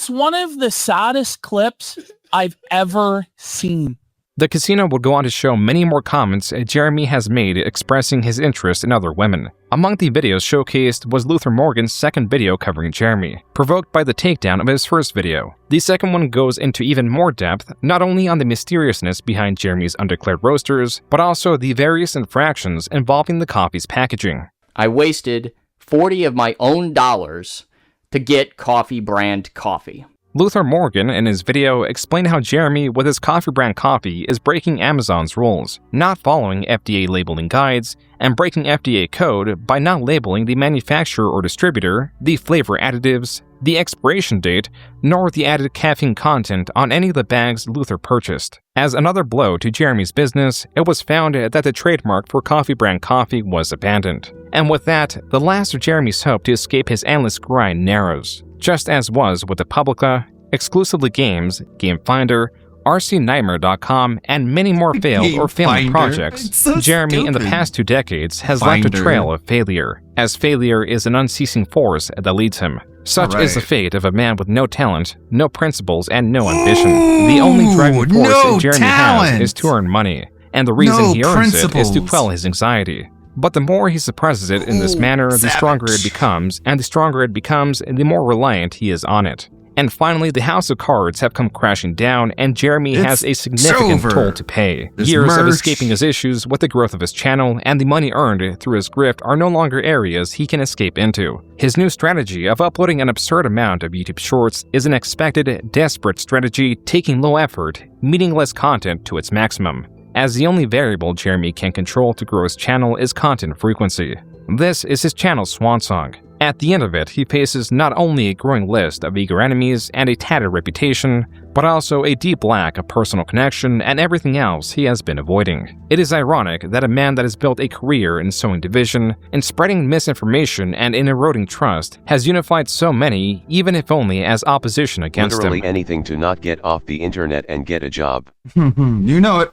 Speaker 17: one of the saddest clips I've ever seen.
Speaker 3: The casino would go on to show many more comments Jeremy has made expressing his interest in other women. Among the videos showcased was Luther Morgan's second video covering Jeremy, provoked by the takedown of his first video. The second one goes into even more depth, not only on the mysteriousness behind Jeremy's undeclared roasters, but also the various infractions involving the coffee's packaging.
Speaker 13: I wasted 40 of my own dollars to get coffee brand coffee.
Speaker 3: Luther Morgan, in his video, explained how Jeremy, with his coffee brand coffee, is breaking Amazon's rules, not following FDA labeling guides, and breaking FDA code by not labeling the manufacturer or distributor, the flavor additives, the expiration date, nor the added caffeine content on any of the bags Luther purchased. As another blow to Jeremy's business, it was found that the trademark for coffee brand coffee was abandoned. And with that, the last of Jeremy's hope to escape his endless grind narrows. Just as was with the Publica, Exclusively Games, Game Finder, RCNightmare.com, and many more failed or failing projects,
Speaker 2: so
Speaker 3: Jeremy in the
Speaker 2: stupid.
Speaker 3: past 2 decades has left a trail of failure, as failure is an unceasing force that leads him. Such is the fate of a man with no talent, no principles, and no ambition. The only driving force Jeremy has is to earn money, and the reason he earns it is to quell his anxiety. But the more he suppresses it in this manner, the stronger it becomes, and the stronger it becomes, the more reliant he is on it. And finally, the House of Cards have come crashing down, and Jeremy has a significant toll to pay. Years of escaping his issues with the growth of his channel and the money earned through his grift are no longer areas he can escape into. His new strategy of uploading an absurd amount of YouTube Shorts is an expected, desperate strategy taking low effort, meaningless content to its maximum, as the only variable Jeremy can control to grow his channel is content frequency. This is his channel's swan song. At the end of it, he faces not only a growing list of eager enemies and a tattered reputation, but also a deep lack of personal connection and everything else he has been avoiding. It is ironic that a man that has built a career in sowing division, in spreading misinformation, and in eroding trust has unified so many, even if only as opposition against
Speaker 6: Literally
Speaker 3: him.
Speaker 6: anything to not get off the internet and get a job.
Speaker 2: You know it.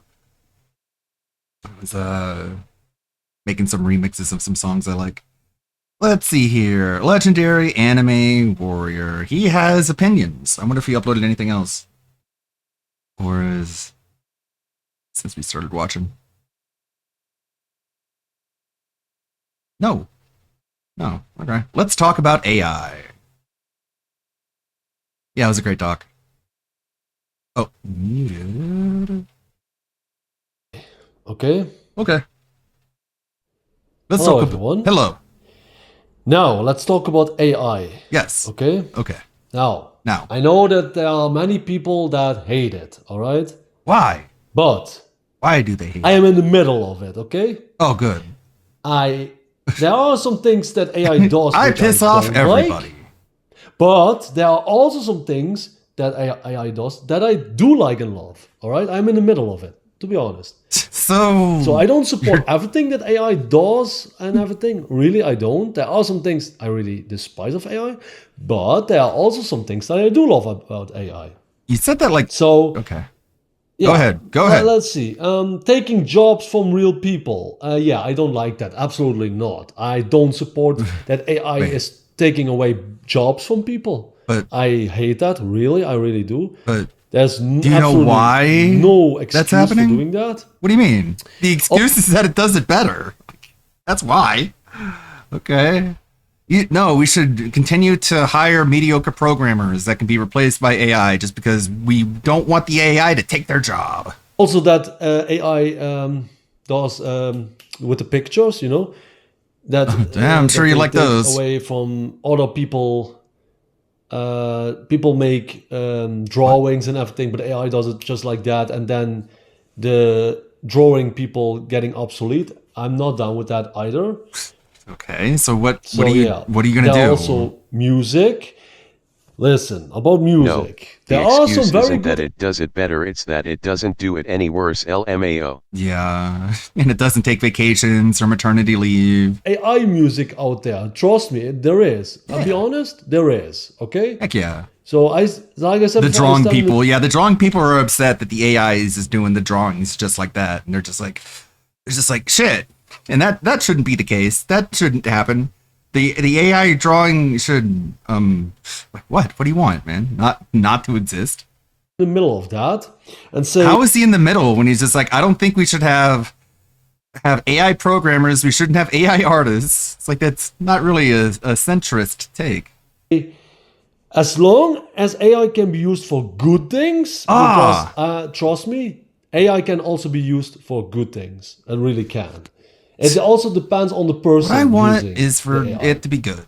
Speaker 2: I was making some remixes of some songs I like. Let's see here. Legendary Anime Warrior. He has opinions. I wonder if he uploaded anything else. Or is... since we started watching. No. No. Okay. Let's talk about AI. Yeah, it was a great talk. Oh, muted.
Speaker 14: Okay.
Speaker 2: Okay. Let's
Speaker 14: Hello,
Speaker 2: talk
Speaker 14: everyone.
Speaker 2: Hello.
Speaker 14: Now, let's talk about AI.
Speaker 2: Yes.
Speaker 14: Okay?
Speaker 2: Okay.
Speaker 14: Now, I know that there are many people that hate it, all right?
Speaker 2: Why?
Speaker 14: But
Speaker 2: why do they hate
Speaker 14: I am in the middle of it, okay?
Speaker 2: Oh, good.
Speaker 14: There are some things that AI does
Speaker 2: I
Speaker 14: which
Speaker 2: piss off
Speaker 14: don't
Speaker 2: everybody.
Speaker 14: like, but there are also some things that AI does that I do like and love, all right? I'm in the middle of it, to be honest.
Speaker 2: So
Speaker 14: I don't support everything that AI does and everything. Really, I don't. There are some things I really despise of AI, but there are also some things that I do love about AI.
Speaker 2: You said that like
Speaker 14: so.
Speaker 2: Okay.
Speaker 14: Yeah.
Speaker 2: Go ahead. Go ahead.
Speaker 14: Let's see. Taking jobs from real people. Yeah, I don't like that. Absolutely not. I don't support that AI is taking away jobs from people.
Speaker 2: But
Speaker 14: I hate that. Really, I really do.
Speaker 2: But
Speaker 14: there's
Speaker 2: do you know why
Speaker 14: no excuse
Speaker 2: that's happening?
Speaker 14: for doing that.
Speaker 2: What do you mean? The excuse is that it does it better. That's why. Okay. No, we should continue to hire mediocre programmers that can be replaced by AI just because we don't want the AI to take their job.
Speaker 14: Also, that AI does with the pictures, you know, that
Speaker 2: I'm sure you like
Speaker 14: take
Speaker 2: those.
Speaker 14: away from other people. People make drawings and everything, but AI does it just like that, and then the drawing people getting obsolete. I'm not down with that either.
Speaker 2: Okay, so what are you gonna
Speaker 14: there
Speaker 2: do?
Speaker 14: Are also music, Listen, about music.
Speaker 6: The
Speaker 14: there are
Speaker 6: excuse
Speaker 14: some very
Speaker 6: isn't
Speaker 14: good...
Speaker 6: that it does it better, it's that it doesn't do it any worse, LMAO.
Speaker 2: Yeah, and it doesn't take vacations or maternity leave.
Speaker 14: AI music out there. Trust me, there is. I'll be honest, there is. Okay?
Speaker 2: Heck yeah.
Speaker 14: So like I said,
Speaker 2: The
Speaker 14: before,
Speaker 2: drawing people, the drawing people are upset that the AI is just doing the drawings just like that. And they're just like, shit. And that shouldn't be the case. That shouldn't happen. The AI drawing should what do you want, man? Not to exist.
Speaker 14: In the middle of that and say,
Speaker 2: how is he in the middle when he's just like, I don't think we should have AI programmers, we shouldn't have AI artists. It's like, that's not really a centrist take.
Speaker 14: As long as AI can be used for good things, because trust me, AI can also be used for good things. It really can. It also depends on the person.
Speaker 2: What I want is for it to be good.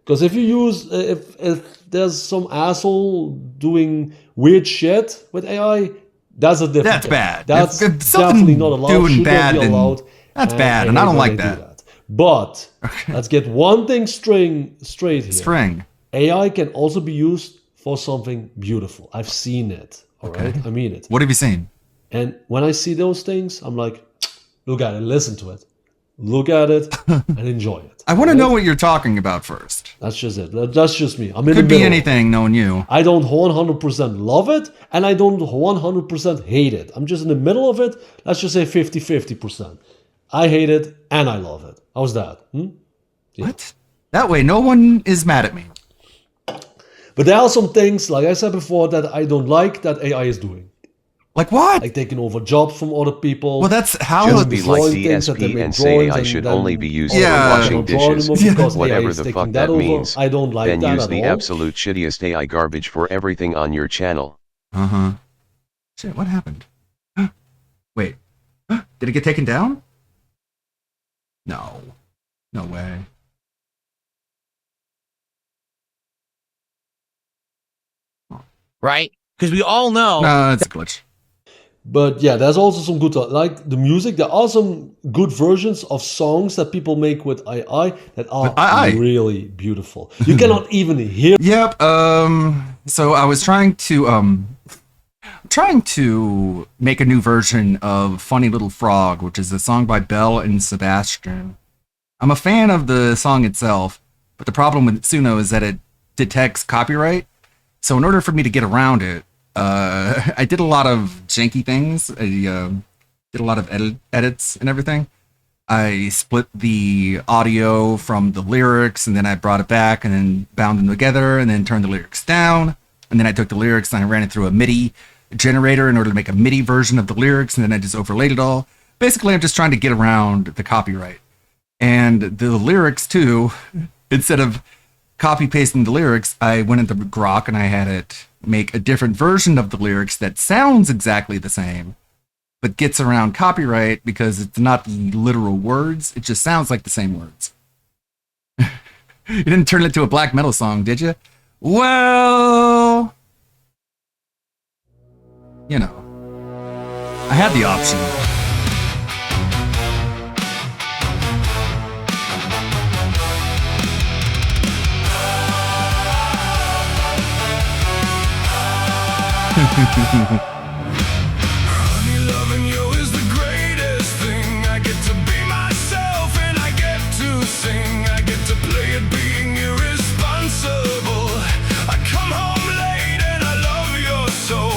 Speaker 14: Because if you use, if there's some asshole doing weird shit with AI, that's a different thing.
Speaker 2: Bad.
Speaker 14: That's
Speaker 2: if
Speaker 14: definitely not allowed.
Speaker 2: Doing
Speaker 14: Should
Speaker 2: bad,
Speaker 14: not be allowed.
Speaker 2: That's bad, and I don't like that.
Speaker 14: But let's get one thing straight here. AI can also be used for something beautiful. I've seen it. All right, I mean it.
Speaker 2: What have you seen?
Speaker 14: And when I see those things, I'm like, look at it, listen to it. Look at it and enjoy it.
Speaker 2: I want to know what you're talking about first.
Speaker 14: That's just it. That's just me. I'm in
Speaker 2: Could
Speaker 14: the middle.
Speaker 2: be anything, knowing you.
Speaker 14: I don't 100% love it, and I don't 100% hate it. I'm just in the middle of it. Let's just say 50-50%. I hate it, and I love it. How's that? Yeah.
Speaker 2: What? That way, no one is mad at me.
Speaker 14: But there are some things, like I said before, that I don't like that AI is doing.
Speaker 2: Like what?
Speaker 14: Like taking over jobs from other people.
Speaker 2: Well, that's how
Speaker 6: Just be like DSP and say I should only be used for washing dishes, whatever the fuck that means.
Speaker 14: I don't like
Speaker 6: then
Speaker 14: that
Speaker 6: use
Speaker 14: at
Speaker 6: the
Speaker 14: all.
Speaker 6: absolute shittiest AI garbage for everything on your channel.
Speaker 2: Shit, what happened? Wait. Did it get taken down? No. No way.
Speaker 7: Right? Because we all know.
Speaker 2: No, it's a glitch.
Speaker 14: But yeah, there's also some good, like the music. There are some good versions of songs that people make with AI that are really beautiful. You cannot even hear.
Speaker 2: Yep. So I was trying to make a new version of "Funny Little Frog," which is a song by Belle and Sebastian. I'm a fan of the song itself, but the problem with Suno is that it detects copyright. So in order for me to get around it, I did a lot of janky things. I did a lot of edits and everything. I split the audio from the lyrics, and then I brought it back and then bound them together and then turned the lyrics down. And then I took the lyrics and I ran it through a MIDI generator in order to make a MIDI version of the lyrics, and then I just overlaid it all. Basically, I'm just trying to get around the copyright. And the lyrics, too, instead of copy-pasting the lyrics, I went into Grok and I had it make a different version of the lyrics that sounds exactly the same, but gets around copyright because it's not the literal words. It just sounds like the same words. You didn't turn it into a black metal song, did you? Well, you know, I had the option.
Speaker 18: Honey, loving you is the greatest thing. I get to be myself and I get to sing. I get to play at being irresponsible. I come home late and I love your soul.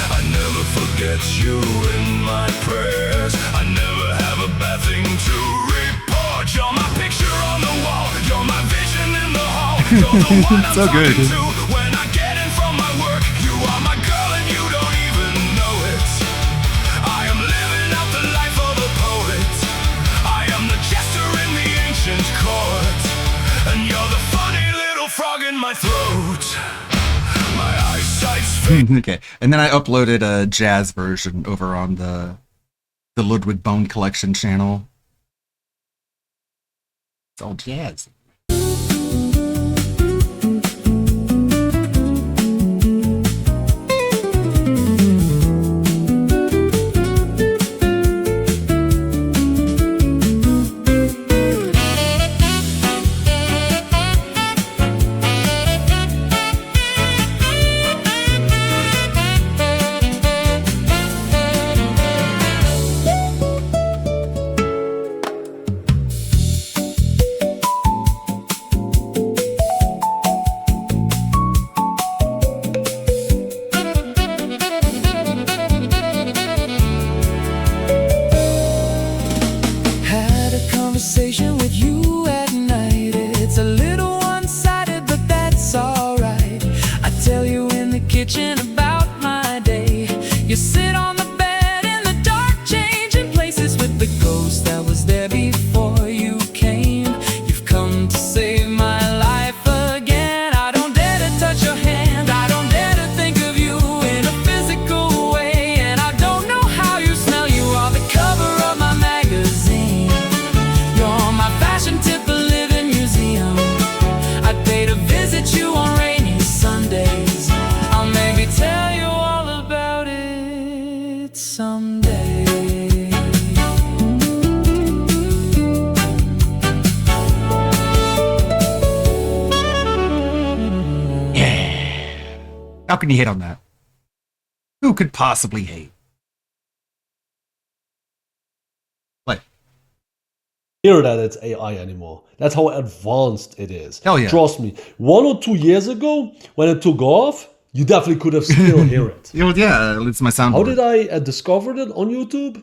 Speaker 18: I never forget you in my prayers. I never have a bad thing to report. You're my picture on the wall. You're my vision in the hall. You're the one I'm
Speaker 2: so good.
Speaker 18: talking to when I get in from my work. You are my girl and you don't even know it. I am living out the life of a poet. I am the jester in the ancient court. And you're the funny little frog in my throat. My eyesight's
Speaker 2: Okay, and then I uploaded a jazz version over on the Ludwig Bone Collection channel. It's all jazz.
Speaker 18: bitching about my day. You sit on the bed in the dark, changing places with the ghost that was there before you came. You've come to save my life again. I don't dare to touch your hand, I don't dare to think of you in a physical way. And I don't know how you smell, you are the cover of my magazine. You're my fashion tip, a living museum. I'd pay to visit you on rainy Sundays. I'll maybe tell you all about it someday.
Speaker 2: How can you hate on that? Who could possibly hate? What?
Speaker 14: Hear that it's AI anymore. That's how advanced it is.
Speaker 2: Hell yeah.
Speaker 14: Trust me. 1 or 2 years ago, when it took off, you definitely could have still hear it.
Speaker 2: Yeah, it's my soundboard.
Speaker 14: How did I discover it on YouTube?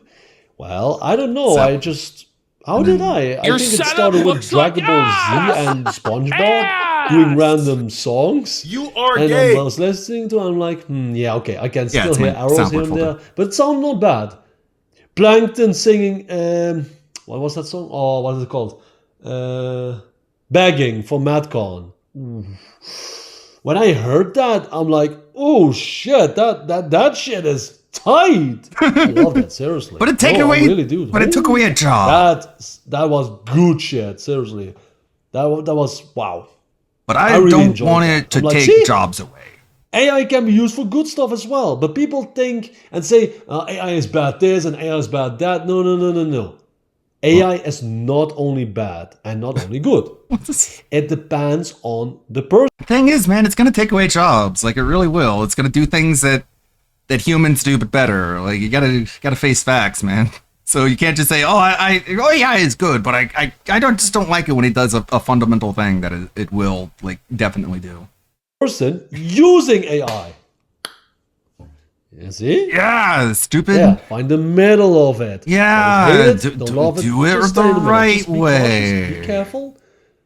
Speaker 14: Well, I don't know.
Speaker 2: So-
Speaker 14: How did I? I
Speaker 17: Your
Speaker 14: think it
Speaker 17: setup
Speaker 14: started with
Speaker 17: looks like
Speaker 14: Dragon Ball Z and SpongeBob doing random songs.
Speaker 2: You are
Speaker 14: and
Speaker 2: gay.
Speaker 14: I was listening to it, I'm like, yeah, okay, I can
Speaker 2: Yeah,
Speaker 14: still
Speaker 2: it's
Speaker 14: hear
Speaker 2: my
Speaker 14: arrows
Speaker 2: soundboard
Speaker 14: here and
Speaker 2: folder.
Speaker 14: there, but it sounded not bad. Plankton singing, what was that song? Oh, what is it called? Begging for Madcon. When I heard that, I'm like, oh shit, that shit is tight. I love that, seriously.
Speaker 2: But it take
Speaker 14: No, I
Speaker 2: away.
Speaker 14: really do.
Speaker 2: But it took away a job.
Speaker 14: That was good shit, seriously. That was wow.
Speaker 2: But I
Speaker 14: really
Speaker 2: don't
Speaker 14: enjoyed
Speaker 2: want
Speaker 14: that.
Speaker 2: it to
Speaker 14: I'm like,
Speaker 2: take
Speaker 14: see?
Speaker 2: jobs away.
Speaker 14: AI can be used for good stuff as well, but people think and say AI is bad this and AI is bad that. No. AI is not only bad and not only good. It depends on the person.
Speaker 2: Thing is, man, it's gonna take away jobs. Like it really will. It's gonna do things that humans do but better. Like you gotta face facts, man. So you can't just say, AI is good, but I just don't like it when it does a fundamental thing that it will like definitely do.
Speaker 14: Person using AI. You see?
Speaker 2: Yeah, stupid.
Speaker 14: Yeah, find the middle of it.
Speaker 2: Yeah,
Speaker 14: Don't hate it, don't love it.
Speaker 2: do it
Speaker 14: just
Speaker 2: the
Speaker 14: stay in middle.
Speaker 2: right
Speaker 14: Just be
Speaker 2: way.
Speaker 14: cautious, be careful,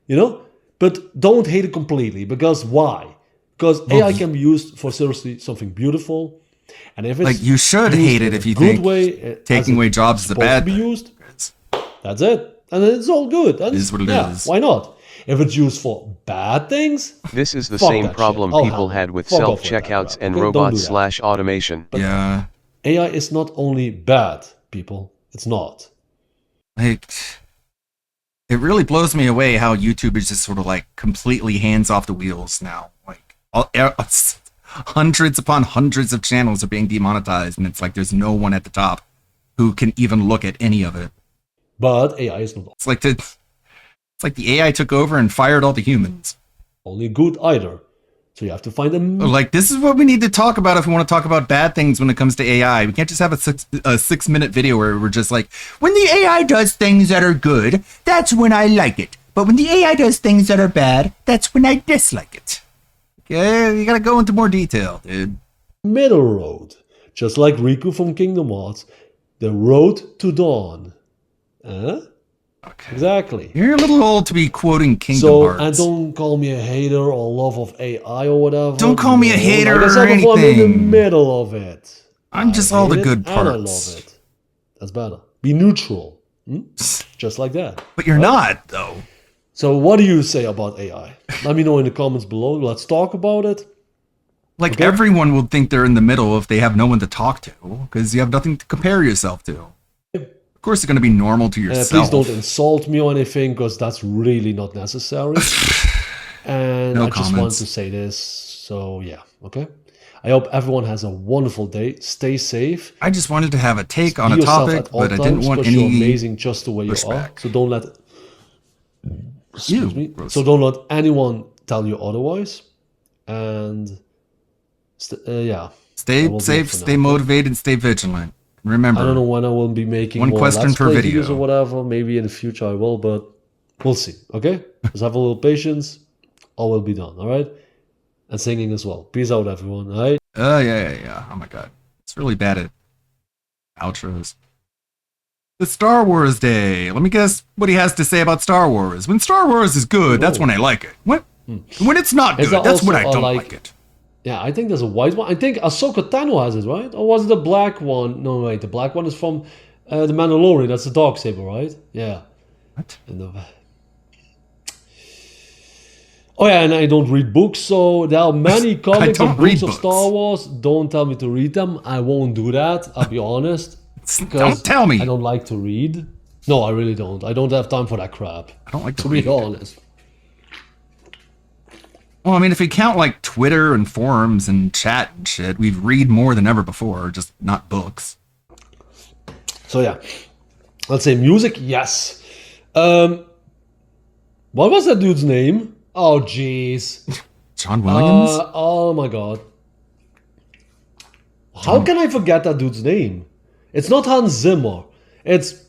Speaker 14: you know. But don't hate it completely, because why? Because AI can be used for seriously something beautiful, and if it's
Speaker 2: Like you should
Speaker 14: used
Speaker 2: hate it
Speaker 14: in a
Speaker 2: if you
Speaker 14: good
Speaker 2: think
Speaker 14: way,
Speaker 2: taking away jobs is a
Speaker 14: supposed
Speaker 2: bad
Speaker 14: to be
Speaker 2: thing.
Speaker 14: used, that's it, and then it's all good. And
Speaker 2: It is what it
Speaker 14: yeah,
Speaker 2: is.
Speaker 14: Why not? If it's used for bad things,
Speaker 6: This is the
Speaker 14: fuck
Speaker 6: same
Speaker 14: that
Speaker 6: problem
Speaker 14: shit. I'll
Speaker 6: people
Speaker 14: handle
Speaker 6: had
Speaker 14: it.
Speaker 6: with
Speaker 14: Fuck off with that
Speaker 6: self-checkouts
Speaker 14: crap,
Speaker 6: and
Speaker 14: okay? Don't do
Speaker 6: robots
Speaker 14: that.
Speaker 6: / automation.
Speaker 2: Yeah.
Speaker 14: AI is not only bad, people. It's not.
Speaker 2: Like, it really blows me away how YouTube is just sort of like completely hands off the wheels now. Like, hundreds upon hundreds of channels are being demonetized, and it's like there's no one at the top who can even look at any of it.
Speaker 14: But AI is not
Speaker 2: It's like the AI took over and fired all the humans.
Speaker 14: only good either. So you have to find them.
Speaker 2: Like, this is what we need to talk about if we want to talk about bad things when it comes to AI. We can't just have a 6-minute video where we're just like, when the AI does things that are good, that's when I like it. But when the AI does things that are bad, that's when I dislike it. Okay, you gotta go into more detail, dude.
Speaker 14: Middle road. Just like Riku from Kingdom Hearts. The road to dawn. Huh?
Speaker 2: Okay.
Speaker 14: Exactly.
Speaker 2: You're a little old to be quoting Kingdom
Speaker 14: So,
Speaker 2: Hearts.
Speaker 14: and don't call me a hater or love of AI or whatever.
Speaker 2: Don't call me a hater
Speaker 14: Like I
Speaker 2: or
Speaker 14: said before, I'm in the
Speaker 2: anything.
Speaker 14: middle of it.
Speaker 2: I'm just all the
Speaker 14: hate it
Speaker 2: good
Speaker 14: and I
Speaker 2: parts.
Speaker 14: love it. That's better. Be neutral. Just like that.
Speaker 2: But you're not, though.
Speaker 14: So what do you say about AI? Let me know in the comments below. Let's talk about it.
Speaker 2: Like,
Speaker 14: Okay.
Speaker 2: everyone will think they're in the middle if they have no one to talk to, because you have nothing to compare yourself to. Of course, it's going to be normal to
Speaker 14: Please
Speaker 2: yourself.
Speaker 14: don't insult me or anything, because that's really not necessary. And
Speaker 2: No
Speaker 14: I just want
Speaker 2: comments.
Speaker 14: to say this. So yeah, okay. I hope everyone has a wonderful day. Stay safe.
Speaker 2: I just wanted to have a take on
Speaker 14: Be
Speaker 2: a
Speaker 14: yourself
Speaker 2: topic,
Speaker 14: at all
Speaker 2: but I didn't
Speaker 14: times,
Speaker 2: want
Speaker 14: 'cause you're
Speaker 2: any
Speaker 14: amazing just the way you are.
Speaker 2: pushback.
Speaker 14: So don't let So don't let anyone tell you otherwise. And yeah.
Speaker 2: Stay
Speaker 14: that will be it
Speaker 2: safe,
Speaker 14: for
Speaker 2: stay
Speaker 14: now.
Speaker 2: motivated, stay vigilant. Remember,
Speaker 14: I don't know when I will be making
Speaker 2: one
Speaker 14: more
Speaker 2: question
Speaker 14: Let's
Speaker 2: per
Speaker 14: Play
Speaker 2: video.
Speaker 14: videos or whatever. Maybe in the future I will, but we'll see. Okay? Just have a little patience. All will be done. All right? And singing as well. Peace out, everyone. All right?
Speaker 2: yeah. Oh my god, it's really bad at outros. The Star Wars Day. Let me guess what he has to say about Star Wars. When Star Wars is good, that's when I like it. When it's not
Speaker 14: Is
Speaker 2: good,
Speaker 14: that
Speaker 2: that's when I
Speaker 14: also
Speaker 2: don't
Speaker 14: a,
Speaker 2: like it.
Speaker 14: Yeah, I think there's a white one. I think Ahsoka Tano has it, right? Or was it the black one? No, wait, the black one is from The Mandalorian. That's the Darksaber, right? Yeah.
Speaker 2: What?
Speaker 14: Oh yeah, and I don't read books, so there are many comics and books of Star Wars. Don't tell me to read them. I won't do that, I'll be honest.
Speaker 2: Don't tell me!
Speaker 14: I don't like to read. No, I really don't. I don't have time for that crap.
Speaker 2: I don't like
Speaker 14: to be honest.
Speaker 2: Well, I mean, if we count like Twitter and forums and chat and shit, we read more than ever before, just not books.
Speaker 14: So yeah, let's say music, yes. What was that dude's name? Oh, jeez.
Speaker 2: John Williams?
Speaker 14: Oh my god. How can I forget that dude's name? It's not Hans Zimmer. It's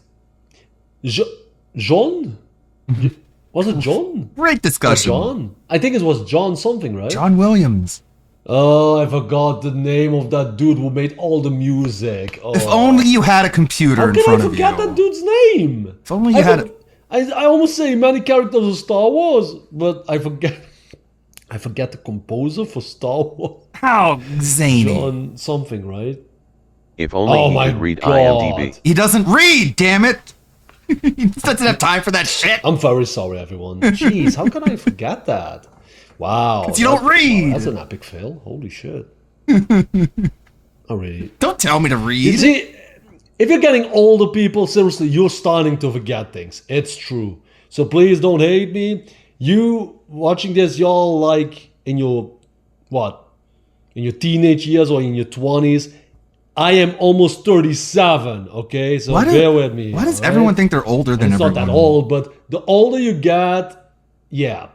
Speaker 14: John? Was it John?
Speaker 2: Great discussion.
Speaker 14: John? I think it was John something, right?
Speaker 2: John Williams.
Speaker 14: Oh, I forgot the name of that dude who made all the music. Oh.
Speaker 2: If only you had a computer in front of you.
Speaker 14: How can I forget that dude's name?
Speaker 2: If only you had...
Speaker 14: I almost say many characters of Star Wars, but I forget the composer for Star Wars.
Speaker 2: How zany.
Speaker 14: John something, right?
Speaker 6: If only he could read IMDb.
Speaker 2: He doesn't read, damn it! He doesn't have time for that shit.
Speaker 14: I'm very sorry, everyone. Jeez, how can I forget that? Wow.
Speaker 2: Because you don't read.
Speaker 14: That's an epic fail. Holy shit. I really...
Speaker 2: Don't tell me to read.
Speaker 14: You see, if you're getting older, people, seriously, you're starting to forget things. It's true. So please don't hate me. You watching this, y'all like in your, in your teenage years or in your 20s. I am almost 37, okay? So bear with me.
Speaker 2: Why does everyone think they're older than everyone?
Speaker 14: It's not that old, but the older you get, yeah.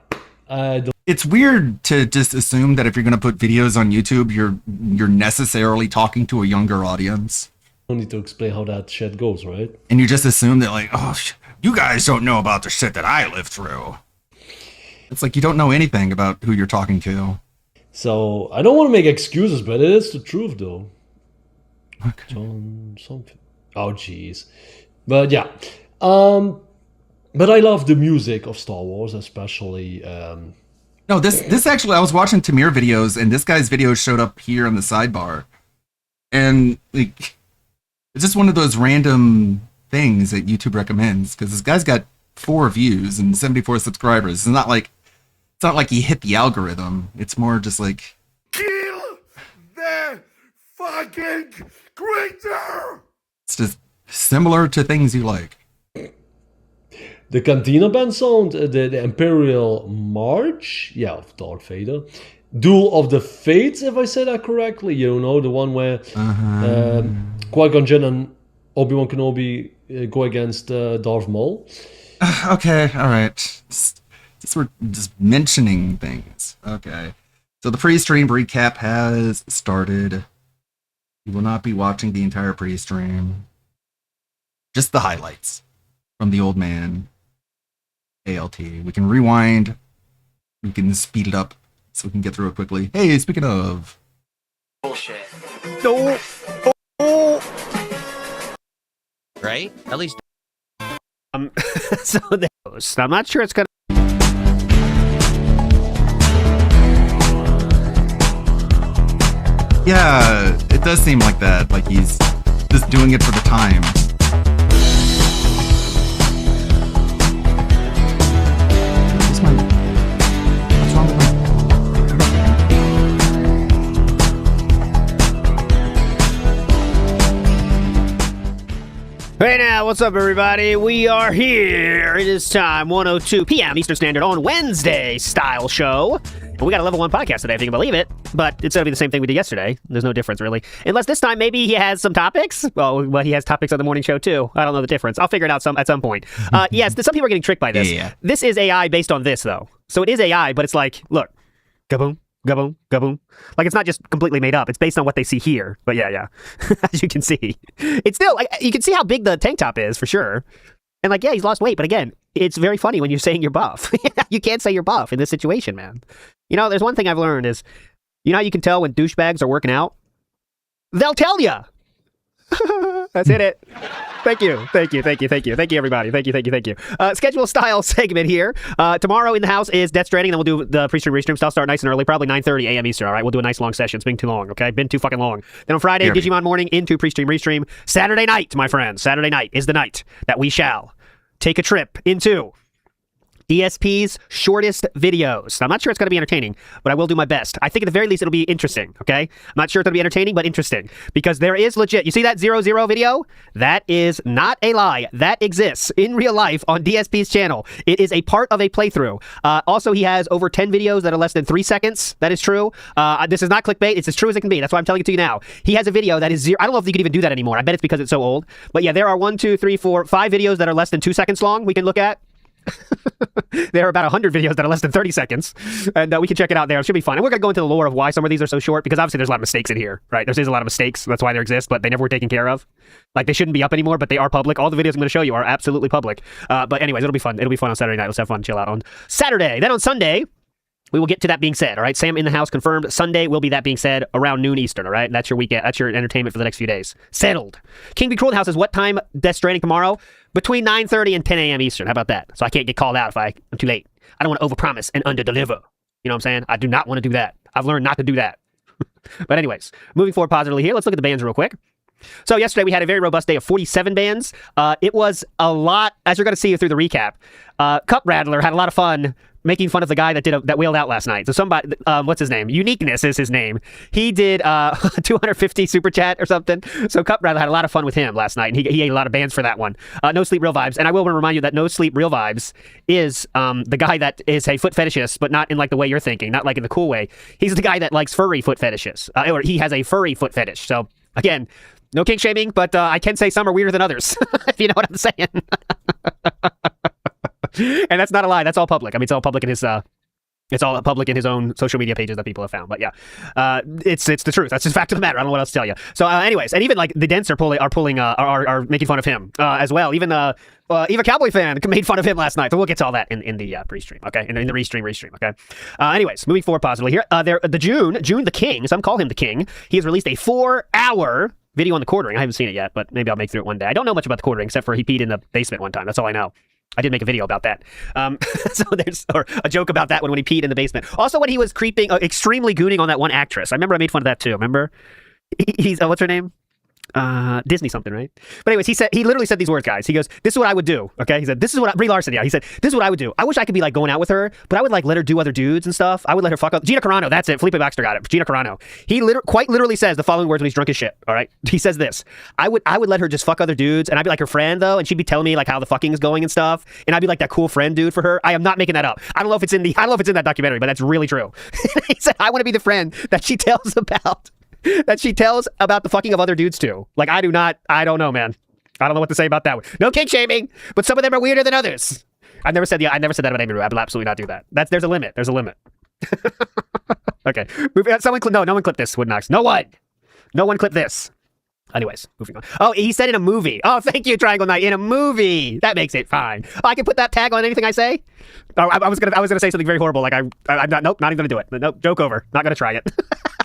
Speaker 2: It's weird to just assume that if you're going to put videos on YouTube, you're necessarily talking to a younger audience.
Speaker 14: Don't need to explain how that shit goes, right?
Speaker 2: And you just assume that like, oh, you guys don't know about the shit that I lived through. It's like you don't know anything about who you're talking to.
Speaker 14: So I don't want to make excuses, but it is the truth, though. Okay. John something. Oh, jeez. But yeah. But I love the music of Star Wars, especially.
Speaker 2: No, this actually, I was watching Tamir videos, and this guy's video showed up here on the sidebar. And like, it's just one of those random things that YouTube recommends, because this guy's got 4 views and 74 subscribers. It's not like he hit the algorithm. It's more just like,
Speaker 18: kill the fucking creature.
Speaker 2: It's just similar to things you like.
Speaker 14: The Cantina Band sound, the Imperial March, yeah, of Darth Vader. Duel of the Fates, if I say that correctly. You know, the one where Qui-Gon Jinn and Obi-Wan Kenobi go against Darth Maul.
Speaker 2: Okay, all right. We're just mentioning things. Okay. So the pre-stream recap has started. You will not be watching the entire pre-stream. Just the highlights from the old man. ALT. We can rewind. We can speed it up so we can get through it quickly. Hey, speaking of
Speaker 7: bullshit.
Speaker 20: No. Right? At least.
Speaker 7: So I'm not sure it's gonna.
Speaker 2: Yeah, it does seem like that. Like he's just doing it for the time. What's wrong with my...
Speaker 7: Hey now, what's up everybody? We are here. It is time, 1:02 p.m. Eastern Standard on Wednesday style show. And we got a level 1 podcast today, if you can believe it. But it's going to be the same thing we did yesterday. There's no difference, really. Unless this time maybe he has some topics. Well, he has topics on the morning show, too. I don't know the difference. I'll figure it out at some point. Yes, some people are getting tricked by this.
Speaker 2: Yeah.
Speaker 7: This is AI based on this, though. So it is AI, but it's like, look, gaboom, gaboom, gaboom. Like, it's not just completely made up. It's based on what they see here. But yeah. As you can see. It's still, like, you can see how big the tank top is, for sure. And like, yeah, he's lost weight. But again, it's very funny when you're saying you're buff. You can't say you're buff in this situation, man. You know, there's one thing I've learned is, you know how you can tell when douchebags are working out? They'll tell you. That's it. Thank you, everybody. Thank you. Schedule style segment here. Tomorrow in the house is Death Stranding, then we'll do the pre-stream, restream. So I'll start nice and early, probably 9:30 a.m. Eastern, all right? We'll do a nice long session. It's been too long, okay? Been too fucking long. Then on Friday, Digimon morning into pre-stream, restream. Saturday night, my friends. Saturday night is the night that we shall take a trip into DSP's shortest videos. Now, I'm not sure it's going to be entertaining, but I will do my best. I think at the very least it'll be interesting, okay? I'm not sure it's going to be entertaining, but interesting. Because there is legit... You see that 0-0 video? That is not a lie. That exists in real life on DSP's channel. It is a part of a playthrough. Also, he has over 10 videos that are less than 3 seconds. That is true. This is not clickbait. It's as true as it can be. That's why I'm telling it to you now. He has a video that is 0... I don't know if you can even do that anymore. I bet it's because it's so old. But yeah, there are 1, 2, 3, 4, 5 videos that are less than 2 seconds long we can look at. There are about 100 videos that are less than 30 seconds, and we can check it out there. It should be fun. And we're going to go into the lore of why some of these are so short, because obviously there's a lot of mistakes in here, right? There's a lot of mistakes. That's why they exist, but they never were taken care of. Like, they shouldn't be up anymore, but they are public. All the videos I'm going to show you are absolutely public. But anyways, it'll be fun. It'll be fun on Saturday night. Let's have fun, chill out on Saturday. Then on Sunday, we will get to That Being Said, all right? Sam in the house confirmed. Sunday will be That Being Said around noon Eastern, all right? That's your weekend. That's your entertainment for the next few days. Settled. King Be Cruel in the house says, what time Death Stranding tomorrow? Between 9:30 and 10 a.m. Eastern. How about that? So I can't get called out if I'm too late. I don't want to overpromise and underdeliver. You know what I'm saying? I do not want to do that. I've learned not to do that. But anyways, moving forward positively here, let's look at the bands real quick. So yesterday we had a very robust day of 47 bands. It was a lot, as you're going to see through the recap. Cup Rattler had a lot of fun making fun of the guy that wailed out last night. So somebody, what's his name? Uniqueness is his name. He did 250 super chat or something. So Cup Rattler had a lot of fun with him last night, and he ate a lot of bands for that one. No Sleep Real Vibes, and I will remind you that No Sleep Real Vibes is the guy that is a foot fetishist, but not in like the way you're thinking, not like in the cool way. He's the guy that likes furry foot fetishes, or he has a furry foot fetish. So again, no kink shaming, but I can say some are weirder than others, if you know what I'm saying. And that's not a lie. That's all public. I mean, it's all public in his own social media pages that people have found. But yeah, it's the truth. That's just fact of the matter. I don't know what else to tell you. So anyways, and even like the Dents are making fun of him as well. Even Eva Cowboy fan made fun of him last night. So we'll get to all that in the pre-stream, okay? In the restream, okay? Anyways, moving forward positively here. June the King, some call him the King. He has released a 4-hour video on the quartering. I haven't seen it yet, but maybe I'll make through it one day. I don't know much about the quartering except for he peed in the basement one time. That's all I know. I did make a video about that. So there's a joke about that when he peed in the basement. Also, when he was creeping, extremely gooning on that one actress. I remember I made fun of that too. Remember? He's what's her name? Disney something, right? But anyways, he literally said these words, guys. He goes, "This is what I would do." Okay, he said, "This is what Brie Larson." Yeah, he said, "This is what I would do. I wish I could be like going out with her, but I would like let her do other dudes and stuff. I would let her fuck up." Gina Carano, that's it. Felipe Baxter got it. Gina Carano. He quite literally says the following words when he's drunk as shit. All right, he says this: I would let her just fuck other dudes, and I'd be like her friend though, and she'd be telling me like how the fucking is going and stuff, and I'd be like that cool friend dude for her. I am not making that up. I don't know if it's in that documentary, but that's really true. He said, "I want to be the friend that she tells about." That she tells about the fucking of other dudes too. Like, I don't know, man. I don't know what to say about that one. No kink shaming, but some of them are weirder than others. I never said that about Amy Rue. I will absolutely not do that. There's a limit. There's a limit. Okay. No one clip this, Woodnox. No one clip this. Anyways, moving on. Oh, he said in a movie. Oh, thank you, Triangle Knight. In a movie. That makes it fine. Oh, I can put that tag on anything I say? Oh, I was gonna say something very horrible. Like I'm not even gonna do it. Nope, joke over. Not gonna try it.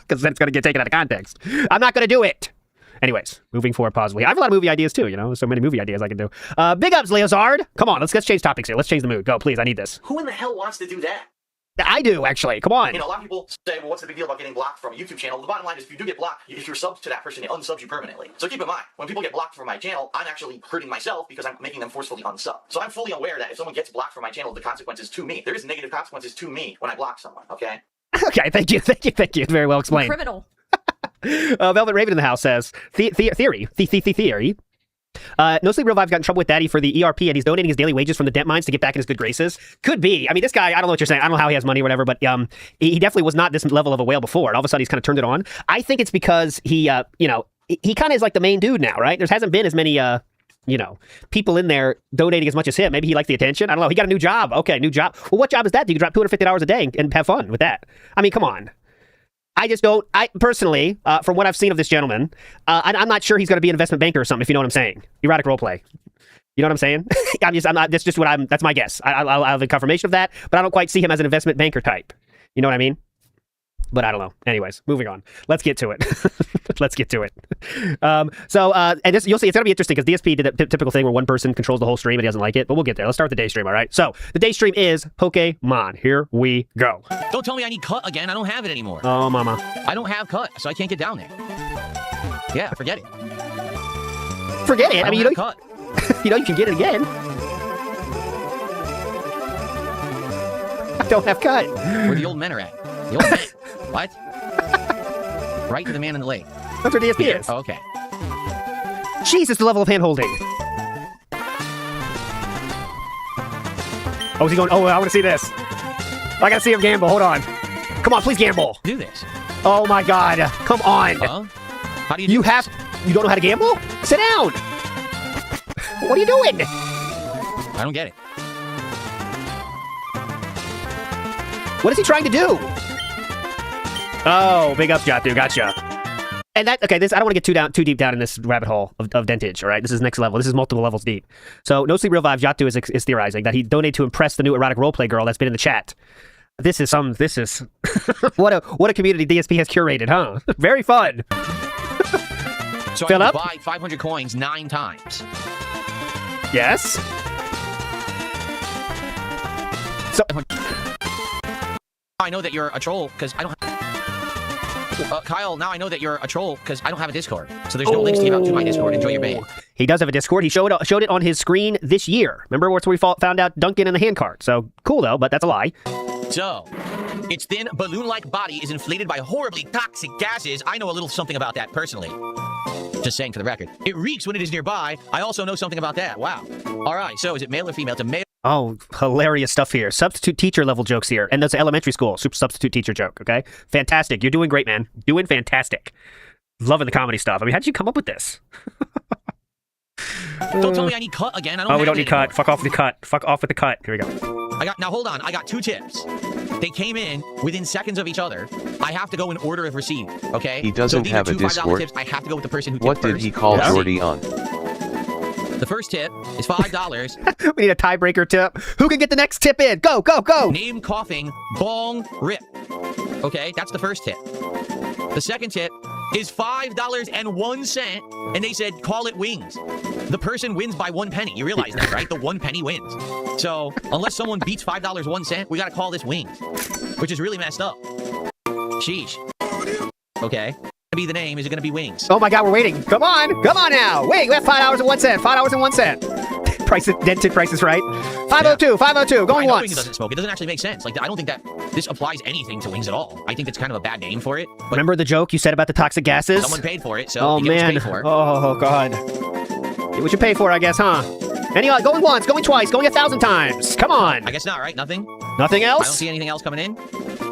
Speaker 7: Because then it's gonna get taken out of context. I'm not gonna do it. Anyways, moving forward positively. I have a lot of movie ideas too, so many movie ideas I can do. Big ups, Leozard. Come on, let's change topics here. Let's change the mood. Go, please. I need this.
Speaker 9: Who in the hell wants to do that?
Speaker 7: I do, actually. Come on.
Speaker 9: A lot of people say, well, what's the big deal about getting blocked from a YouTube channel? The bottom line is if you do get blocked, if you're subbed to that person, it unsubs you permanently. So keep in mind, when people get blocked from my channel, I'm actually hurting myself because I'm making them forcefully unsub. So I'm fully aware that if someone gets blocked from my channel, the consequences to me. There is negative consequences to me when I block someone, okay?
Speaker 7: Okay, thank you. Very well explained.
Speaker 21: Criminal.
Speaker 7: Velvet Raven in the house says, theory. No Sleep Real Vibes got in trouble with Daddy for the ERP, and he's donating his daily wages from the debt mines to get back in his good graces. Could be. I mean, this guy, I don't know what you're saying. I don't know how he has money or whatever, but he definitely was not this level of a whale before, and all of a sudden he's kind of turned it on. I think it's because he kind of is like the main dude now, right? There hasn't been as many, people in there donating as much as him. Maybe he likes the attention. I don't know. He got a new job. Okay, new job. Well, what job is that? You can drop $250 a day and have fun with that. I mean, come on. I personally, from what I've seen of this gentleman, I'm not sure he's going to be an investment banker or something, if you know what I'm saying. Erotic roleplay. You know what I'm saying? That's my guess. I'll have a confirmation of that, but I don't quite see him as an investment banker type. You know what I mean? But I don't know. Anyways, moving on. Let's get to it. And this, you'll see, it's going to be interesting because DSP did that typical thing where one person controls the whole stream and he doesn't like it, but we'll get there. Let's start with the day stream, all right? So, the day stream is Pokemon. Here we go.
Speaker 20: Don't tell me I need cut again. I don't have it anymore.
Speaker 7: Oh, mama.
Speaker 20: I don't have cut, so I can't get down there. Yeah, forget it.
Speaker 7: Forget it? I mean, you know,
Speaker 20: cut.
Speaker 7: You know you can get it again. I don't have cut.
Speaker 20: Where the old men are at. The old men. What? Right to the man in the lake.
Speaker 7: That's where DSP is.
Speaker 20: Oh, okay.
Speaker 7: Jesus, the level of hand-holding. Oh, is he going? Oh, I want to see this. I got to see him gamble. Hold on. Come on, please gamble.
Speaker 20: Do this.
Speaker 7: Oh, my God. Come on.
Speaker 20: How do you do this?
Speaker 7: You don't know how to gamble? Sit down. What are you doing?
Speaker 20: I don't get it.
Speaker 7: What is he trying to do? Oh, big ups, Jatu. Gotcha. And that, okay, this, I don't want to get too deep down in this rabbit hole of dentage, all right? This is next level. This is multiple levels deep. So, No Sleep Real Vibe, Jatu is theorizing that he donated to impress the new erotic roleplay girl that's been in the chat. This is what a community DSP has curated, huh? Very fun.
Speaker 20: So
Speaker 7: Fill
Speaker 20: I
Speaker 7: up?
Speaker 20: buy 500 coins 9 times.
Speaker 7: Yes. So
Speaker 20: I know that you're a troll because I don't have... Kyle, now I know that you're a troll because I don't have a Discord. So there's no links to my Discord. Enjoy your ban.
Speaker 7: He does have a Discord. He showed it on his screen this year. Remember where we found out Duncan and the hand card. So cool though, but that's a lie.
Speaker 20: So, its thin, balloon-like body is inflated by horribly toxic gases. I know a little something about that personally. Just saying for the record. It reeks when it is nearby. I also know something about that. Wow. All right, so is it male or female? It's a male.
Speaker 7: Oh, hilarious stuff here. Substitute teacher level jokes here. And that's an elementary school. Super substitute teacher joke, okay? Fantastic. You're doing great, man. Doing fantastic. Loving the comedy stuff. I mean, how did you come up with this?
Speaker 20: Don't tell me I need cut again. I don't
Speaker 7: we
Speaker 20: have
Speaker 7: don't
Speaker 20: it
Speaker 7: need
Speaker 20: anymore.
Speaker 7: cut. Fuck off with the cut. Fuck off with the cut. Here we go.
Speaker 20: Now hold on. I got 2 tips. They came in within seconds of each other. I have to go in order of receipt, okay?
Speaker 6: He doesn't
Speaker 20: so these
Speaker 6: have
Speaker 20: are
Speaker 6: a
Speaker 20: $2 $5
Speaker 6: Discord.
Speaker 20: Tips. I have to go with the person who
Speaker 6: What
Speaker 20: tipped
Speaker 6: did
Speaker 20: first.
Speaker 6: he call Jordy on?
Speaker 20: The first tip is $5.
Speaker 7: We need a tiebreaker tip. Who can get the next tip in? Go, go, go.
Speaker 20: Name coughing, bong, rip. Okay, that's the first tip. The second tip is $5.01, and they said, call it wings. The person wins by 1 penny. You realize that, right? The 1 penny wins. So, unless someone beats $5.01, we gotta call this wings, which is really messed up. Sheesh. Okay. Be the name? Is it gonna be wings?
Speaker 7: Oh my God, we're waiting. Come on now. Wait, we have $5.01. $5.01. Price dented prices right. 502. 502. Going
Speaker 20: I know
Speaker 7: once.
Speaker 20: Wings doesn't smoke. It doesn't actually make sense. Like, I don't think that this applies anything to wings at all. I think it's kind of a bad name for it. But
Speaker 7: remember the joke you said about the toxic gases?
Speaker 20: someone paid for it, so
Speaker 7: oh
Speaker 20: you get what
Speaker 7: man.
Speaker 20: you pay for.
Speaker 7: Oh God. Get what you pay for, I guess, huh? Anyway, going once, going twice, going 1,000 times. Come on.
Speaker 20: I guess not, right? Nothing?
Speaker 7: Nothing else?
Speaker 20: I don't see anything else coming in.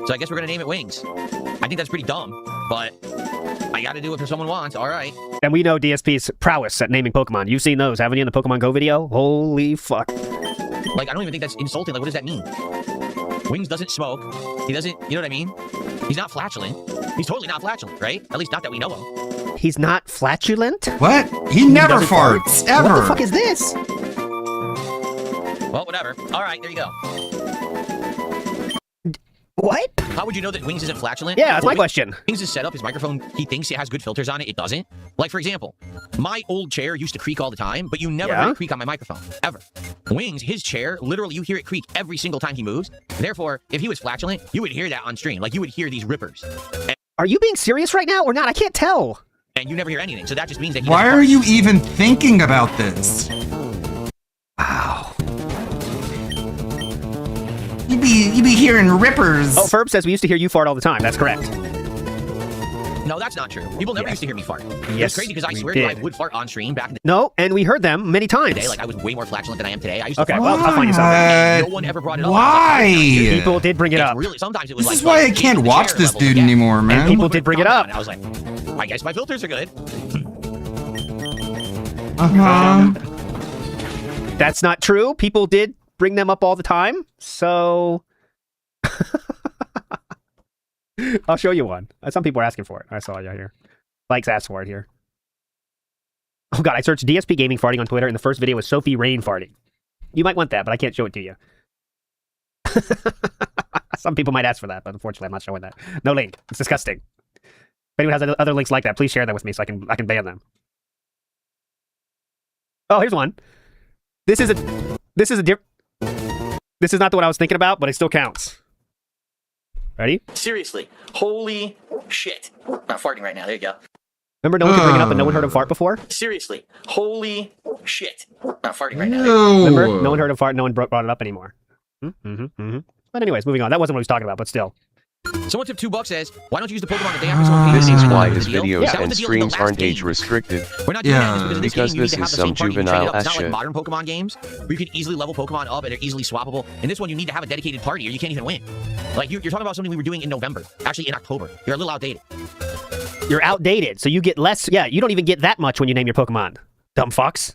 Speaker 20: So I guess we're gonna name it Wings. I think that's pretty dumb, but I gotta do it if someone wants. All right.
Speaker 7: And we know DSP's prowess at naming Pokemon. You've seen those, haven't you, in the Pokemon Go video? Holy fuck.
Speaker 20: Like, I don't even think that's insulting. Like, what does that mean? Wings doesn't smoke. He doesn't, you know what I mean? He's not flatulent. He's totally not flatulent, right? At least not that we know of.
Speaker 7: He's not flatulent?
Speaker 2: What? He never farts, ever.
Speaker 7: What the fuck is this?
Speaker 20: Well, whatever. All right, there you go.
Speaker 7: What?
Speaker 20: How would you know that Wings isn't flatulent?
Speaker 7: Yeah, that's my question.
Speaker 20: Wings is set up, his microphone, he thinks it has good filters on it. It doesn't. Like, for example, my old chair used to creak all the time, but you never heard it creak on my microphone. Ever. Wings, his chair, literally you hear it creak every single time he moves. Therefore, if he was flatulent, you would hear that on stream. Like, you would hear these rippers.
Speaker 7: Are you being serious right now or not? I can't tell.
Speaker 20: And you never hear anything, so that just means that he
Speaker 2: Why
Speaker 20: doesn't
Speaker 2: are
Speaker 20: fart.
Speaker 2: you even thinking about this?
Speaker 7: Wow.
Speaker 2: You be hearing rippers.
Speaker 7: Oh, Ferb says we used to hear you fart all the time. That's correct.
Speaker 20: No, that's not true. People never used to hear me fart. It
Speaker 7: Yes,
Speaker 20: was crazy because I
Speaker 7: we
Speaker 20: swear to you, I
Speaker 7: did.
Speaker 20: would fart on stream back in the
Speaker 7: No, and we heard them many times.
Speaker 20: day. Like, I was way more flatulent than I am today. I used
Speaker 7: Okay,
Speaker 20: to
Speaker 7: well, I'll find you something.
Speaker 20: And no one ever brought it up.
Speaker 2: Why?
Speaker 7: People did bring it up.
Speaker 20: Really, sometimes it was
Speaker 2: This
Speaker 20: like,
Speaker 2: is why I can't watch this dude anymore, man.
Speaker 7: And people did bring it up.
Speaker 20: I was like, I guess my filters are good.
Speaker 7: That's not true. People did bring them up all the time. So I'll show you one. Some people are asking for it. I saw you here. Likes asked for it here. Oh God, I searched DSP Gaming farting on Twitter, and the first video was Sophie Rain farting. You might want that, but I can't show it to you. Some people might ask for that, but unfortunately, I'm not showing that. No link. It's disgusting. anyone has other links like that, please share them with me so I can ban them. Oh, here's one. This is not the one I was thinking about, but it still counts. Ready?
Speaker 9: Seriously. Holy shit. I'm not farting right now. There you go.
Speaker 7: Remember, no one could bring it up and no one heard him fart before?
Speaker 9: Seriously. Holy shit. I'm not farting right now.
Speaker 7: Remember, no one heard him fart, no one brought it up anymore. But anyways, moving on. That wasn't what he was talking about, but still.
Speaker 20: Someone tip $2 says, why don't you use the Pokemon the day after someone
Speaker 6: This
Speaker 20: pays?
Speaker 6: is why his
Speaker 20: The deal?
Speaker 6: videos
Speaker 20: That was
Speaker 6: and
Speaker 20: the deal in the
Speaker 6: streams
Speaker 20: last
Speaker 6: aren't
Speaker 20: game.
Speaker 6: age restricted.
Speaker 20: We're not doing that because
Speaker 6: Because
Speaker 20: this
Speaker 6: this
Speaker 20: game, you need
Speaker 6: is
Speaker 20: to have
Speaker 6: some
Speaker 20: the same party you train it
Speaker 6: juvenile
Speaker 20: up. It's
Speaker 6: ass
Speaker 20: not like
Speaker 6: shit.
Speaker 20: modern Pokemon games where you can easily level Pokemon up and they're easily swappable. In this one, you need to have a dedicated party or you can't even win. Like, you're talking about something we were doing in November. Actually, in October. You're a little outdated.
Speaker 7: You're outdated, so you get less. Yeah, you don't even get that much when you name your Pokemon. Dumb fucks.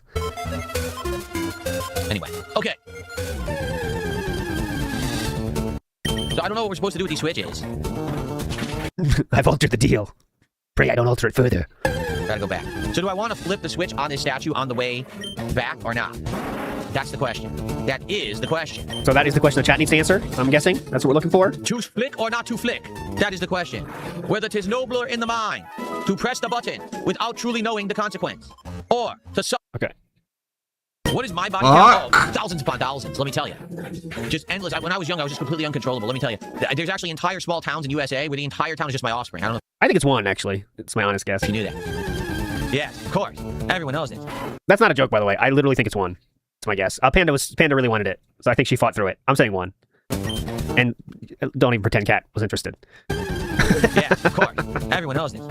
Speaker 20: Anyway, okay. So I don't know what we're supposed to do with these switches.
Speaker 7: I've altered the deal. Pray I don't alter it further.
Speaker 20: Gotta go back. So do I want to flip the switch on this statue on the way back or not? That's the question. That is the question.
Speaker 7: So that is the question the chat needs to answer, I'm guessing. That's what we're looking for.
Speaker 20: To flick or not to flick? That is the question. Whether 'tis nobler in the mind to press the button without truly knowing the consequence, or to
Speaker 7: Okay.
Speaker 20: What is my body count? Oh, thousands upon thousands, let me tell you. Just endless. When I was young, I was just completely uncontrollable, let me tell you. There's actually entire small towns in USA where the entire town is just my offspring. I don't know.
Speaker 7: I think it's one, actually. It's my honest guess.
Speaker 20: You knew that. Yes, of course. Everyone knows it.
Speaker 7: That's not a joke, by the way. I literally think it's one. It's my guess. Panda really wanted it, so I think she fought through it. I'm saying one. And don't even pretend Cat was interested.
Speaker 20: Yeah, of course. Everyone knows this.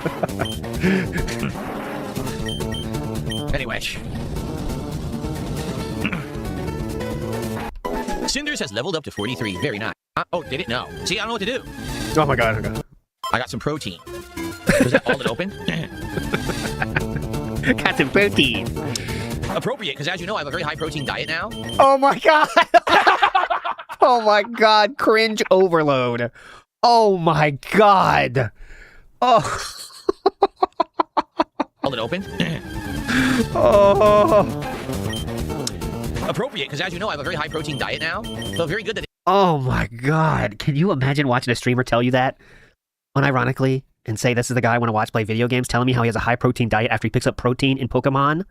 Speaker 20: Anyway. Cinders has leveled up to 43. Very nice. Oh, did it? No. See, I don't know what to do.
Speaker 7: Oh my god. Okay.
Speaker 20: I got some protein. Was that all that opened?
Speaker 7: Got some protein.
Speaker 20: Appropriate, because as you know, I have a very high protein diet now.
Speaker 7: Oh my god. Oh my god. Cringe overload. Oh my god. Oh.
Speaker 20: All it opened?
Speaker 7: Oh.
Speaker 20: Appropriate, because as you know, I have a very high protein diet now. So very good that
Speaker 7: Oh my god. Can you imagine watching a streamer tell you that? Unironically, and say this is the guy I want to watch play video games, telling me how he has a high protein diet after he picks up protein in Pokemon?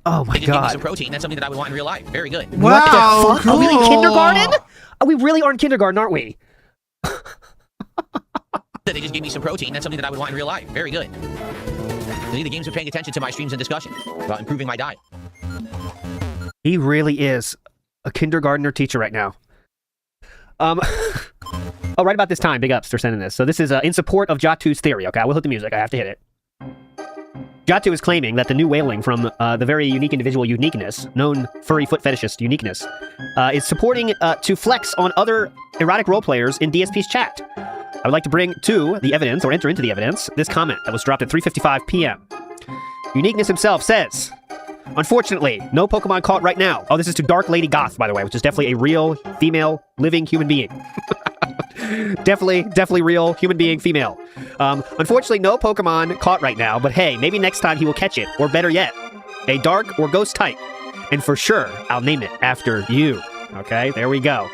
Speaker 7: Oh my
Speaker 20: they just gave me
Speaker 7: god.
Speaker 20: some protein. That's something that I would want in real life. Very good.
Speaker 7: What the fuck? Are we in kindergarten? We really are in kindergarten, aren't we?
Speaker 20: They just gave me some protein. That's something that I would want in real life. Very good. The games are paying attention to my streams and discussion about improving my diet.
Speaker 7: He really is a kindergartner teacher right now. Oh, right about this time, big ups for sending this. So this is in support of Jatu's theory, okay? I will hit the music. I have to hit it. Jatu is claiming that the new wailing from the very unique individual Uniqueness, known furry foot fetishist Uniqueness, is supporting to flex on other erotic role players in DSP's chat. I would like to bring to the evidence, or enter into the evidence, this comment that was dropped at 3:55 p.m. Uniqueness himself says, unfortunately, no Pokemon caught right now. Oh, this is to Dark Lady Goth, by the way, which is definitely a real female living human being. Definitely real human being, female. Unfortunately, no Pokemon caught right now, but hey, maybe next time he will catch it, or better yet, a dark or ghost type. And for sure, I'll name it after you. Okay, there we go.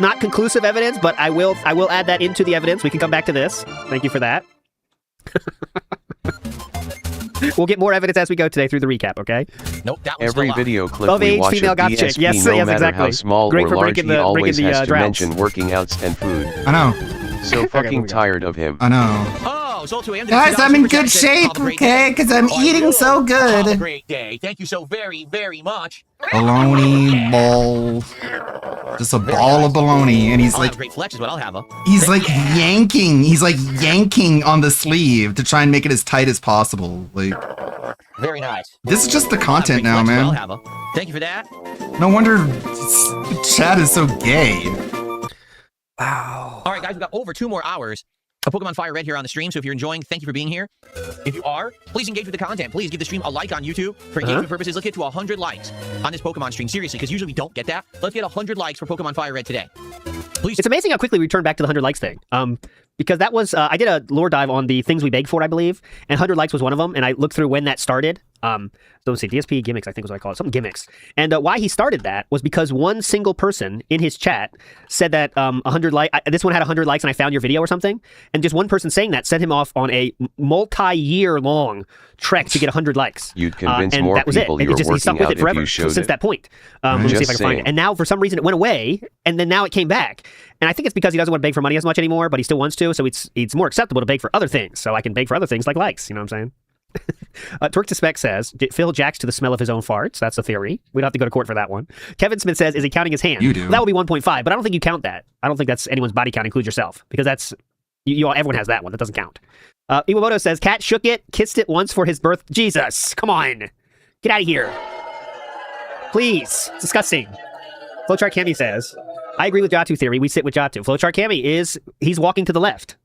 Speaker 7: Not conclusive evidence, but I will add that into the evidence. We can come back to this. Thank you for that. We'll get more evidence as we go today through the recap, okay?
Speaker 20: Nope, that was
Speaker 6: Every video clip
Speaker 7: of
Speaker 6: we
Speaker 7: age
Speaker 6: watch
Speaker 7: female
Speaker 6: of
Speaker 7: goth
Speaker 6: DSP,
Speaker 7: chick. Yes,
Speaker 6: no
Speaker 7: yes,
Speaker 6: matter
Speaker 7: exactly.
Speaker 6: how small
Speaker 7: Great
Speaker 6: or
Speaker 7: for
Speaker 6: large,
Speaker 7: breaking
Speaker 6: he
Speaker 7: the
Speaker 6: always has to
Speaker 7: droughts.
Speaker 6: mention working outs and food.
Speaker 2: I know.
Speaker 6: So fucking tired of him.
Speaker 2: I know.
Speaker 20: Oh, so to end
Speaker 2: Guys, I'm in good shape, okay? Because I'm eating so
Speaker 20: Have a
Speaker 2: good.
Speaker 20: great day. Thank you so very, very much.
Speaker 2: Baloney ball. Just a ball of baloney. And he's
Speaker 20: I'll
Speaker 2: like,
Speaker 20: have a great flex is what I'll have.
Speaker 2: he's like yanking. He's like yanking on the sleeve to try and make it as tight as possible. Like,
Speaker 20: Very nice.
Speaker 2: this is just the
Speaker 20: I'll have
Speaker 2: content
Speaker 20: great
Speaker 2: now,
Speaker 20: flex is what I'll
Speaker 2: man.
Speaker 20: have. Thank you for that.
Speaker 2: No wonder chat is so gay.
Speaker 20: Wow. All right, guys, we've got over 2 more hours of Pokemon Fire Red here on the stream. So if you're enjoying, thank you for being here. If you are, please engage with the content. Please give the stream a like on YouTube for engagement purposes. Let's get to 100 likes on this Pokemon stream. Seriously, because usually we don't get that. Let's get 100 likes for Pokemon Fire Red today. Please.
Speaker 7: It's amazing how quickly we turned back to the 100 likes thing. Because that was, I did a lore dive on the things we begged for, I believe, and 100 likes was one of them, and I looked through when that started. So let's see, DSP gimmicks, I think was what I call it, some gimmicks. And why he started that was because one single person in his chat said that 100 this one had 100 likes and I found your video or something. And just one person saying that sent him off on a multi-year long trek to get 100 likes.
Speaker 6: You'd convince
Speaker 7: and
Speaker 6: more
Speaker 7: that was
Speaker 6: people
Speaker 7: it.
Speaker 6: you were
Speaker 7: he stuck
Speaker 6: working
Speaker 7: with
Speaker 6: out
Speaker 7: it forever
Speaker 6: if you showed
Speaker 7: since
Speaker 6: it.
Speaker 7: that point. Let me see if I can find it. And now for some reason it went away, and then now it came back. And I think it's because he doesn't want to beg for money as much anymore, but he still wants to. So it's more acceptable to beg for other things. So I can beg for other things like likes. You know what I'm saying? Twerk to Spec says, Phil jacks to the smell of his own farts. That's a theory. We don't have to go to court for that one. Kevin Smith says, is he counting his hand?
Speaker 2: You do.
Speaker 7: Well, that would be 1.5, but I don't think you count that. I don't think that's anyone's body count, includes yourself, because that's, everyone has that one. That doesn't count. Iwamoto says, Cat shook it, kissed it once for his birth. Jesus, come on. Get out of here. Please. It's disgusting. Flowchart Cami says, I agree with Jatu theory. We sit with Jatu. Flowchart Cami he's walking to the left.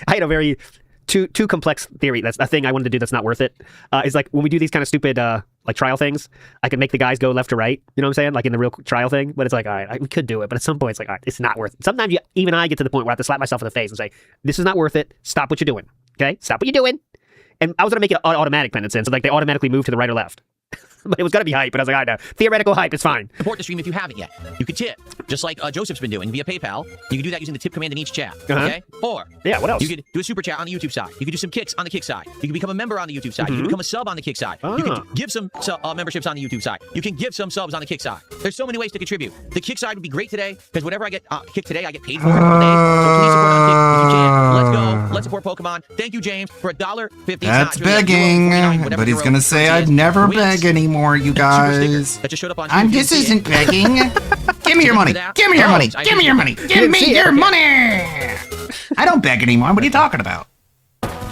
Speaker 7: I had a very too complex theory. That's a thing I wanted to do that's not worth it. Is like when we do these kind of stupid like trial things, I can make the guys go left to right. You know what I'm saying? Like in the real trial thing. But it's like, all right, we could do it. But at some point, it's like, all right, it's not worth it. Sometimes even I get to the point where I have to slap myself in the face and say, this is not worth it. Stop what you're doing. Okay? Stop what you're doing. And I was going to make it automatic penance in, so like they automatically move to the right or left. But it was going to be hype, but I was like, all right, no. Theoretical hype is fine.
Speaker 20: Support the stream if you haven't yet. You could tip, just like Joseph's been doing via PayPal. You can do that using the tip command in each chat. Okay? Or
Speaker 7: yeah, what else?
Speaker 20: You could do a super chat on the YouTube side. You could do some kicks on the kick side. You can become a member on the YouTube side. You can become a sub on the kick side. You can give some memberships on the YouTube side. You can give some subs on the kick side. There's so many ways to contribute. The kick side would be great today because whatever I get kicked today, I get paid for it all day. So please support on kick if you can. Let's go. Let's support Pokemon. Thank you, James, for $1.50.
Speaker 2: That's begging, but he's gonna say I'd never beg anymore, you guys.
Speaker 20: That just showed up on
Speaker 2: this isn't begging. Give me your money. Give me your money. Give me your money. Give me your money. I don't beg anymore. What are you talking about?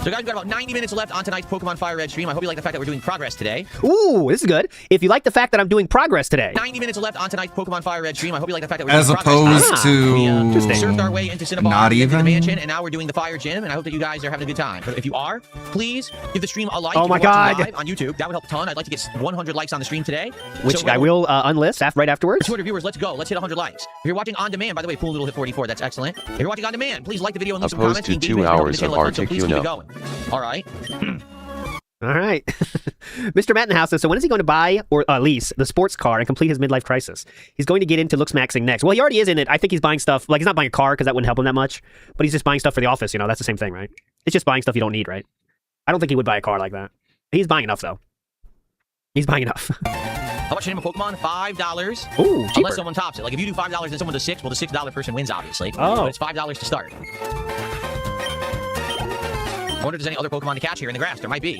Speaker 20: So guys, we've got about 90 minutes left on tonight's Pokemon Fire Red stream. I hope you like the fact that we're doing progress today.
Speaker 7: Ooh, this is good. If you like the fact that I'm doing progress today.
Speaker 20: 90 minutes left on tonight's Pokemon Fire Red stream. I hope you like the fact that we're
Speaker 2: as
Speaker 20: doing progress.
Speaker 2: As opposed to
Speaker 20: we surfed our way into Cinnabon,
Speaker 2: not even
Speaker 20: the mansion, and now we're doing the Fire Gym, and I hope that you guys are having a good time. But if you are, please give the stream a like.
Speaker 7: Oh my God.
Speaker 20: Live on YouTube. That would help a ton. I'd like to get 100 likes on the stream today.
Speaker 7: Which I will unlist right afterwards.
Speaker 20: 200 viewers, let's go. Let's hit 100 likes. If you're watching on demand, by the way, Pool Noodle hit 44. That's excellent. If you're watching on demand, please like the video and leave some comments.
Speaker 6: Opposed to 2 hours of Articuno.
Speaker 20: All right.
Speaker 7: All right. Mr. Mattenhouse says, so when is he going to buy or lease the sports car and complete his midlife crisis? He's going to get into Looksmaxing next. Well, he already is in it. I think he's buying stuff. Like, he's not buying a car because that wouldn't help him that much. But he's just buying stuff for the office. You know, that's the same thing, right? It's just buying stuff you don't need, right? I don't think he would buy a car like that. He's buying enough, though. He's buying enough.
Speaker 20: How much name of Pokemon? $5.
Speaker 7: Ooh, cheaper.
Speaker 20: Unless someone tops it. Like, if you do $5 and someone does $6, well, the $6 person wins, obviously.
Speaker 7: Oh.
Speaker 20: But it's $5 to start. I wonder if there's any other Pokemon to catch here in the grass. There might be.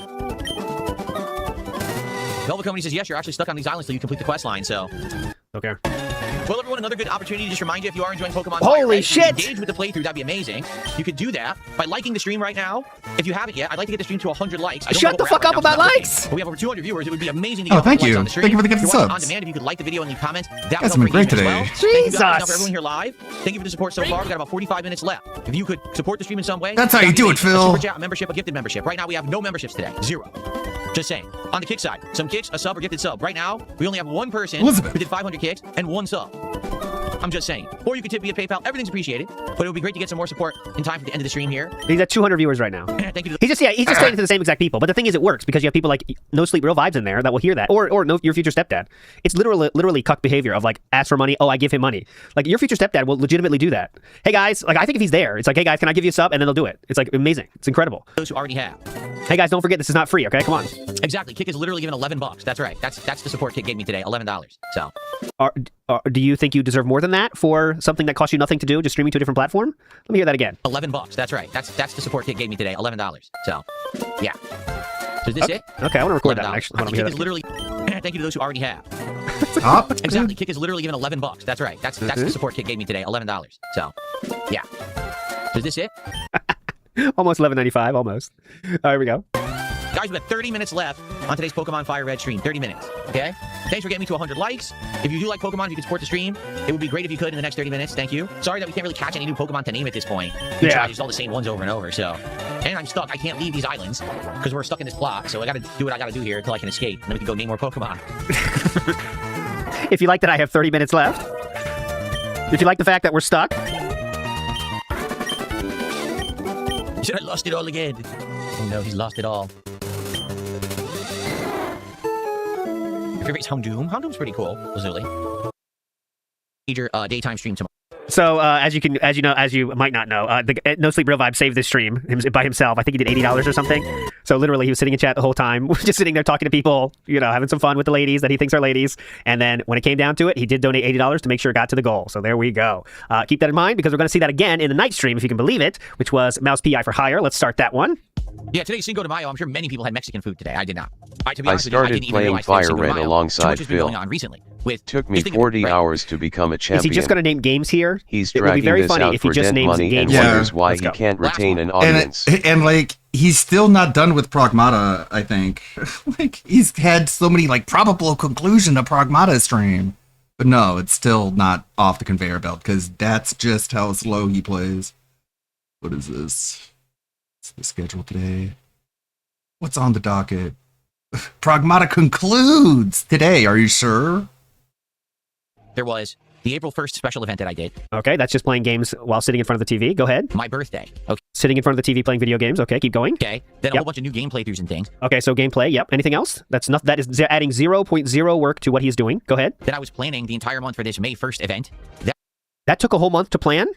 Speaker 20: Velvet Company says, yes, you're actually stuck on these islands till you complete the quest line, so.
Speaker 7: Okay.
Speaker 20: Well, everyone, another good opportunity to just remind you if you are enjoying Pokemon
Speaker 7: Holy
Speaker 20: Fire,
Speaker 7: shit!
Speaker 20: Engage with the playthrough, that'd be amazing. You could do that by liking the stream right now. If you haven't yet, I'd like to get the stream to 100 likes.
Speaker 7: Shut the fuck up about likes!
Speaker 20: We have over 200 viewers. It would be amazing to get
Speaker 2: thank
Speaker 20: likes
Speaker 2: you.
Speaker 20: on the stream.
Speaker 2: Thank you for the gift
Speaker 20: If you're
Speaker 2: subs.
Speaker 20: watching on demand, if you could like the video and leave comments, that
Speaker 2: Guys
Speaker 20: would
Speaker 2: have been
Speaker 20: help
Speaker 2: great
Speaker 20: for
Speaker 2: today.
Speaker 20: well. Thank you guys now
Speaker 7: Jesus!
Speaker 20: for everyone here live. Thank you for the support so far. We've got about 45 minutes left. If you could support the stream in some way.
Speaker 2: That's how you do it, Phil.
Speaker 20: A super chat, a membership, a gifted membership. Right now, we have no memberships today. 0. Just saying. On the kick side, some kicks, a sub, or gifted sub. Right now, we only have one person who did 500 kicks and 1 sub. I'm just saying. Or you could tip via PayPal. Everything's appreciated. But it would be great to get some more support in time for the end of the stream here.
Speaker 7: He's at 200 viewers right now.
Speaker 20: Thank you.
Speaker 7: He's just saying to the same exact people. But the thing is, it works because you have people like No Sleep Real Vibes in there that will hear that, or no, your future stepdad. It's literally cuck behavior of like ask for money. Oh, I give him money. Like your future stepdad will legitimately do that. Hey guys, like I think if he's there, it's like, hey guys, can I give you a sub? And then they'll do it. It's like amazing. It's incredible.
Speaker 20: Those who already have.
Speaker 7: Hey guys, don't forget this is not free. Okay, come on.
Speaker 20: Exactly. Kick is literally given $11. That's right. That's the support Kick gave me today. $11. So.
Speaker 7: Do you think you deserve more than that for something that costs you nothing to do, just streaming to a different platform? Let me hear that again.
Speaker 20: $11. That's right. That's the support Kick gave me today. $11. So, yeah. So is this it?
Speaker 7: Okay, I want to record that actually.
Speaker 20: Kick is literally. Thank you to those who already have.
Speaker 2: Stop.
Speaker 20: Exactly. Kick is literally given $11. That's right. That's the support Kick gave me today. $11. So, yeah. So is this it?
Speaker 7: Almost $11.95. Almost. All right, here we go.
Speaker 20: Guys, we've got 30 minutes left on today's Pokemon Fire Red stream. 30 minutes, okay? Thanks for getting me to 100 likes. If you do like Pokemon, if you could support the stream, it would be great if you could in the next 30 minutes. Thank you. Sorry that we can't really catch any new Pokemon to name at this point. We try just all the same ones over and over, so. And I'm stuck. I can't leave these islands because we're stuck in this plot, so I gotta do what I gotta do here until I can escape, and then we can go name more Pokemon.
Speaker 7: If you like that I have 30 minutes left. If you like the fact that we're stuck.
Speaker 20: He said I lost it all again. Oh no, he's lost it all. Your favorite is Houndoom. Houndoom's pretty cool, Lazuli. Major daytime stream tomorrow.
Speaker 7: So as you might not know, No Sleep Real Vibe saved this stream by himself. I think he did $80 or something. So literally, he was sitting in chat the whole time, just sitting there talking to people, having some fun with the ladies that he thinks are ladies. And then when it came down to it, he did donate $80 to make sure it got to the goal. So there we go. Keep that in mind because we're going to see that again in the night stream, if you can believe it, which was Mouse PI for Hire. Let's start that one.
Speaker 20: Yeah, today's Cinco de Mayo. I'm sure many people had Mexican food today. I did not.
Speaker 6: I started playing Fire Red alongside Phil. Took me 40 hours to become a champion.
Speaker 7: Is he just going to name games here?
Speaker 6: He's dragging this out for dead money and wonders why he can't retain an audience.
Speaker 2: And like, he's still not done with Pragmata, I think. Like, he's had so many, like, probable conclusion of Pragmata stream. But no, it's still not off the conveyor belt, because that's just how slow he plays. What is this? What's the schedule today? What's on the docket? Pragmata concludes today, are you sure?
Speaker 20: There was the April 1st special event that I did.
Speaker 7: Okay, that's just playing games while sitting in front of the TV. Go ahead.
Speaker 20: My birthday. Okay.
Speaker 7: Sitting in front of the TV playing video games. Okay, keep going.
Speaker 20: Okay. Then a whole bunch of new game playthroughs and things.
Speaker 7: Okay, so gameplay. Yep. Anything else? That is adding 0.0 work to what he's doing. Go ahead.
Speaker 20: Then I was planning the entire month for this May 1st event.
Speaker 7: That took a whole month to plan?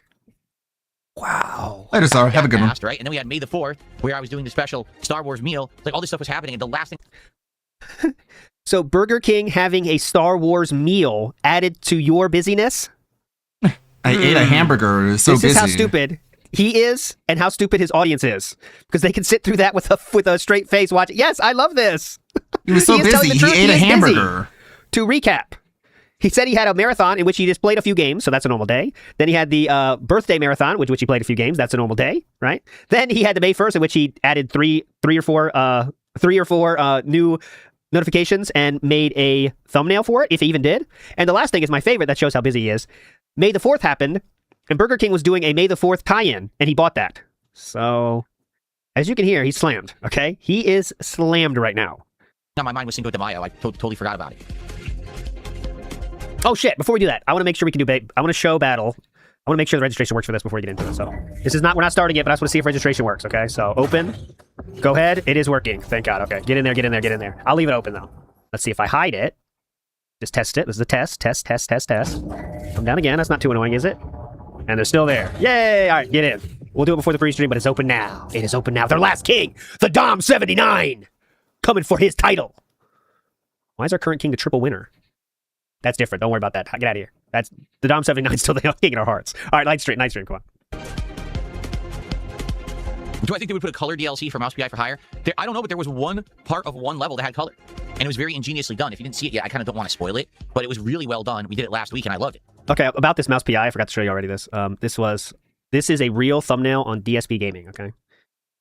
Speaker 2: Wow. Later, Sarah. Have a good one.
Speaker 20: Right? And then we had May the 4th, where I was doing the special Star Wars meal. Like, all this stuff was happening, and the last thing...
Speaker 7: So Burger King having a Star Wars meal added to your busyness?
Speaker 2: I ate a hamburger. It was so busy.
Speaker 7: This is how stupid he is and how stupid his audience is. Because they can sit through that with a straight face watching. Yes, I love this.
Speaker 2: He was so busy. He ate a hamburger.
Speaker 7: To recap, he said he had a marathon in which he just played a few games, so that's a normal day. Then he had the birthday marathon, which he played a few games. That's a normal day, right? Then he had the May 1st, in which he added three or four new notifications and made a thumbnail for it, if he even did. And the last thing is my favorite that shows how busy he is. May the 4th happened, and Burger King was doing a May the 4th tie-in, and he bought that. So, as you can hear, he's slammed, okay? He is slammed right now.
Speaker 20: Now my mind was Cinco de Mayo. I totally forgot about it.
Speaker 7: Oh, shit. Before we do that, I want to make sure we can do... I want to show battle. I want to make sure the registration works for this before we get into it. So, we're not starting it, but I just want to see if registration works, okay? So, open. Go ahead. It is working. Thank God. Okay. Get in there. I'll leave it open, though. Let's see if I hide it. Just test it. This is a test. Test. Come down again. That's not too annoying, is it? And they're still there. Yay! All right, get in. We'll do it before the pre-stream, but it's open now. It is open now. Their last king, the Dom 79, coming for his title. Why is our current king the triple winner? That's different. Don't worry about that. Get out of here. That's the Dom 79 still the king in our hearts. All right, night stream. Come on.
Speaker 20: Do I think they would put a color DLC for Mouse PI for Hire? I don't know, but there was one part of one level that had color. And it was very ingeniously done. If you didn't see it yet, I kind of don't want to spoil it, but it was really well done. We did it last week, and I loved it.
Speaker 7: Okay, about this Mouse PI, I forgot to show you already this. This is a real thumbnail on DSP Gaming, okay?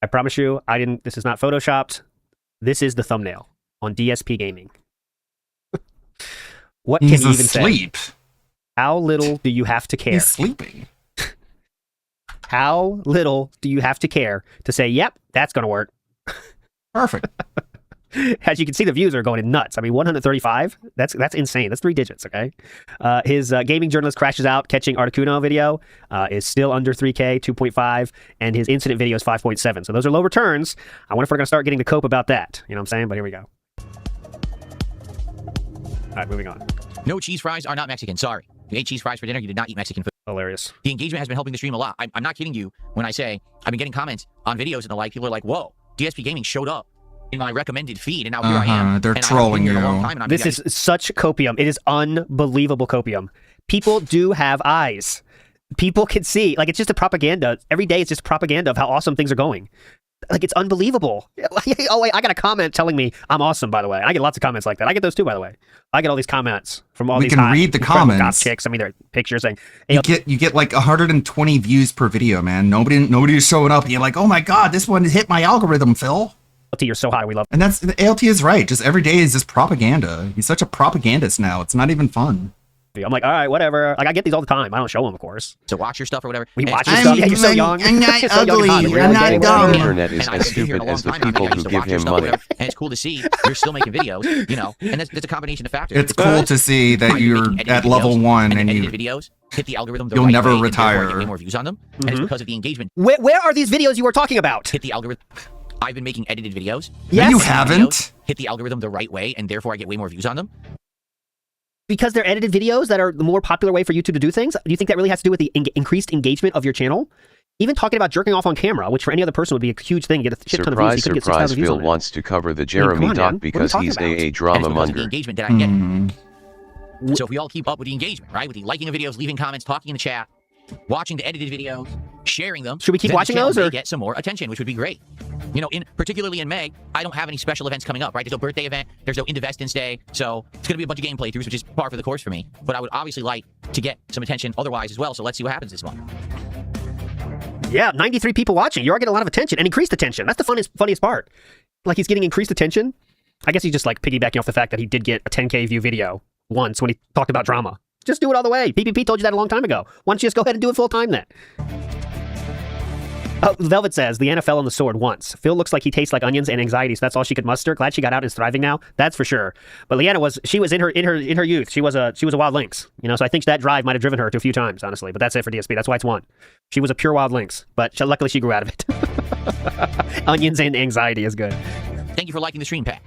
Speaker 7: I promise you, this is not photoshopped. This is the thumbnail on DSP Gaming. What can you even say? How little do you have to care?
Speaker 2: He's sleeping.
Speaker 7: How little do you have to care to say, yep, that's going to work?
Speaker 2: Perfect.
Speaker 7: As you can see, the views are going nuts. I mean, 135, that's insane. That's 3 digits, okay? His gaming journalist crashes out catching Articuno video is still under 3K, 2.5, and his incident video is 5.7. So those are low returns. I wonder if we're going to start getting to cope about that. You know what I'm saying? But here we go. All right, moving on.
Speaker 20: No, cheese fries are not Mexican. Sorry. You ate cheese fries for dinner. You did not eat Mexican food.
Speaker 7: Hilarious.
Speaker 20: The engagement has been helping the stream a lot. I'm not kidding you when I say I've been getting comments on videos and the like. People are like, whoa, DSP Gaming showed up in my recommended feed, and now here I am.
Speaker 2: They're trolling you.
Speaker 7: This is such copium. It is unbelievable copium. People do have eyes. People can see. Like, it's just a propaganda. Every day it's just propaganda of how awesome things are going. Like, it's unbelievable. Oh, wait, I got a comment telling me I'm awesome, by the way. I get lots of comments like that. I get those too, by the way. I get all these comments from all these
Speaker 2: hot,
Speaker 7: read
Speaker 2: the comments.
Speaker 7: Chicks. I mean, their pictures saying,
Speaker 2: hey, you get like 120 views per video, man. Nobody is showing up, and you're like, oh my god, this one hit my algorithm, Phil.
Speaker 7: ALT, you're so high. We love it.
Speaker 2: And that's ALT is right. Just every day is just propaganda. He's such a propagandist now. It's not even fun.
Speaker 7: I'm like, all right, whatever. Like, I get these all the time. I don't show them, of course.
Speaker 20: So watch your stuff or whatever.
Speaker 7: We watch your stuff. Yeah, you're so young.
Speaker 2: I'm not ugly. I'm not dumb.
Speaker 6: The internet is as stupid as the people who give him money.
Speaker 20: And it's cool to see you're still making videos, you know, and that's a combination of factors.
Speaker 2: It's cool to see that you're at level 1 and you
Speaker 20: videos hit the algorithm.
Speaker 2: You'll never retire.
Speaker 20: Get way more views on them, and it's because of the engagement.
Speaker 7: Where are these videos you were talking about?
Speaker 20: Hit the algorithm. I've been making edited videos.
Speaker 2: Yes. You haven't.
Speaker 20: hit the algorithm the right way, and therefore I get way more views on them?
Speaker 7: Because they're edited videos that are the more popular way for YouTube to do things? Do you think that really has to do with the increased engagement of your channel? Even talking about jerking off on camera, which for any other person would be a huge thing, get a shit ton of views. He couldn't get 6,000 views
Speaker 6: Phil
Speaker 7: on it.
Speaker 6: wants to cover the Jeremy doc because he's a drama monger.
Speaker 20: The engagement that I get. So if we all keep up with the engagement, right, with the liking of videos, leaving comments, talking in the chat, watching the edited videos, sharing them,
Speaker 7: should we keep watching those, or
Speaker 20: get some more attention, which would be great? You know, particularly in May, I don't have any special events coming up, right? There's no birthday event, there's no Indivestance Day, so it's going to be a bunch of game playthroughs, which is par for the course for me. But I would obviously like to get some attention otherwise as well, so let's see what happens this month.
Speaker 7: Yeah, 93 people watching. You are getting a lot of attention, and increased attention. That's the funniest part. Like, he's getting increased attention. I guess he's just, like, piggybacking off the fact that he did get a 10K view video once when he talked about drama. Just do it all the way. PPP told you that a long time ago. Why don't you just go ahead and do it full time then? Oh, Velvet says, the NFL on the sword once. Phil looks like he tastes like onions and anxiety, so that's all she could muster. Glad she got out and is thriving now. That's for sure. But Leanna was in her youth. She was a wild lynx. You know, so I think that drive might have driven her to a few times, honestly. But that's it for DSP. That's why it's one. She was a pure wild lynx. But luckily she grew out of it. Onions and anxiety is good.
Speaker 20: Thank you for liking the stream, Pat.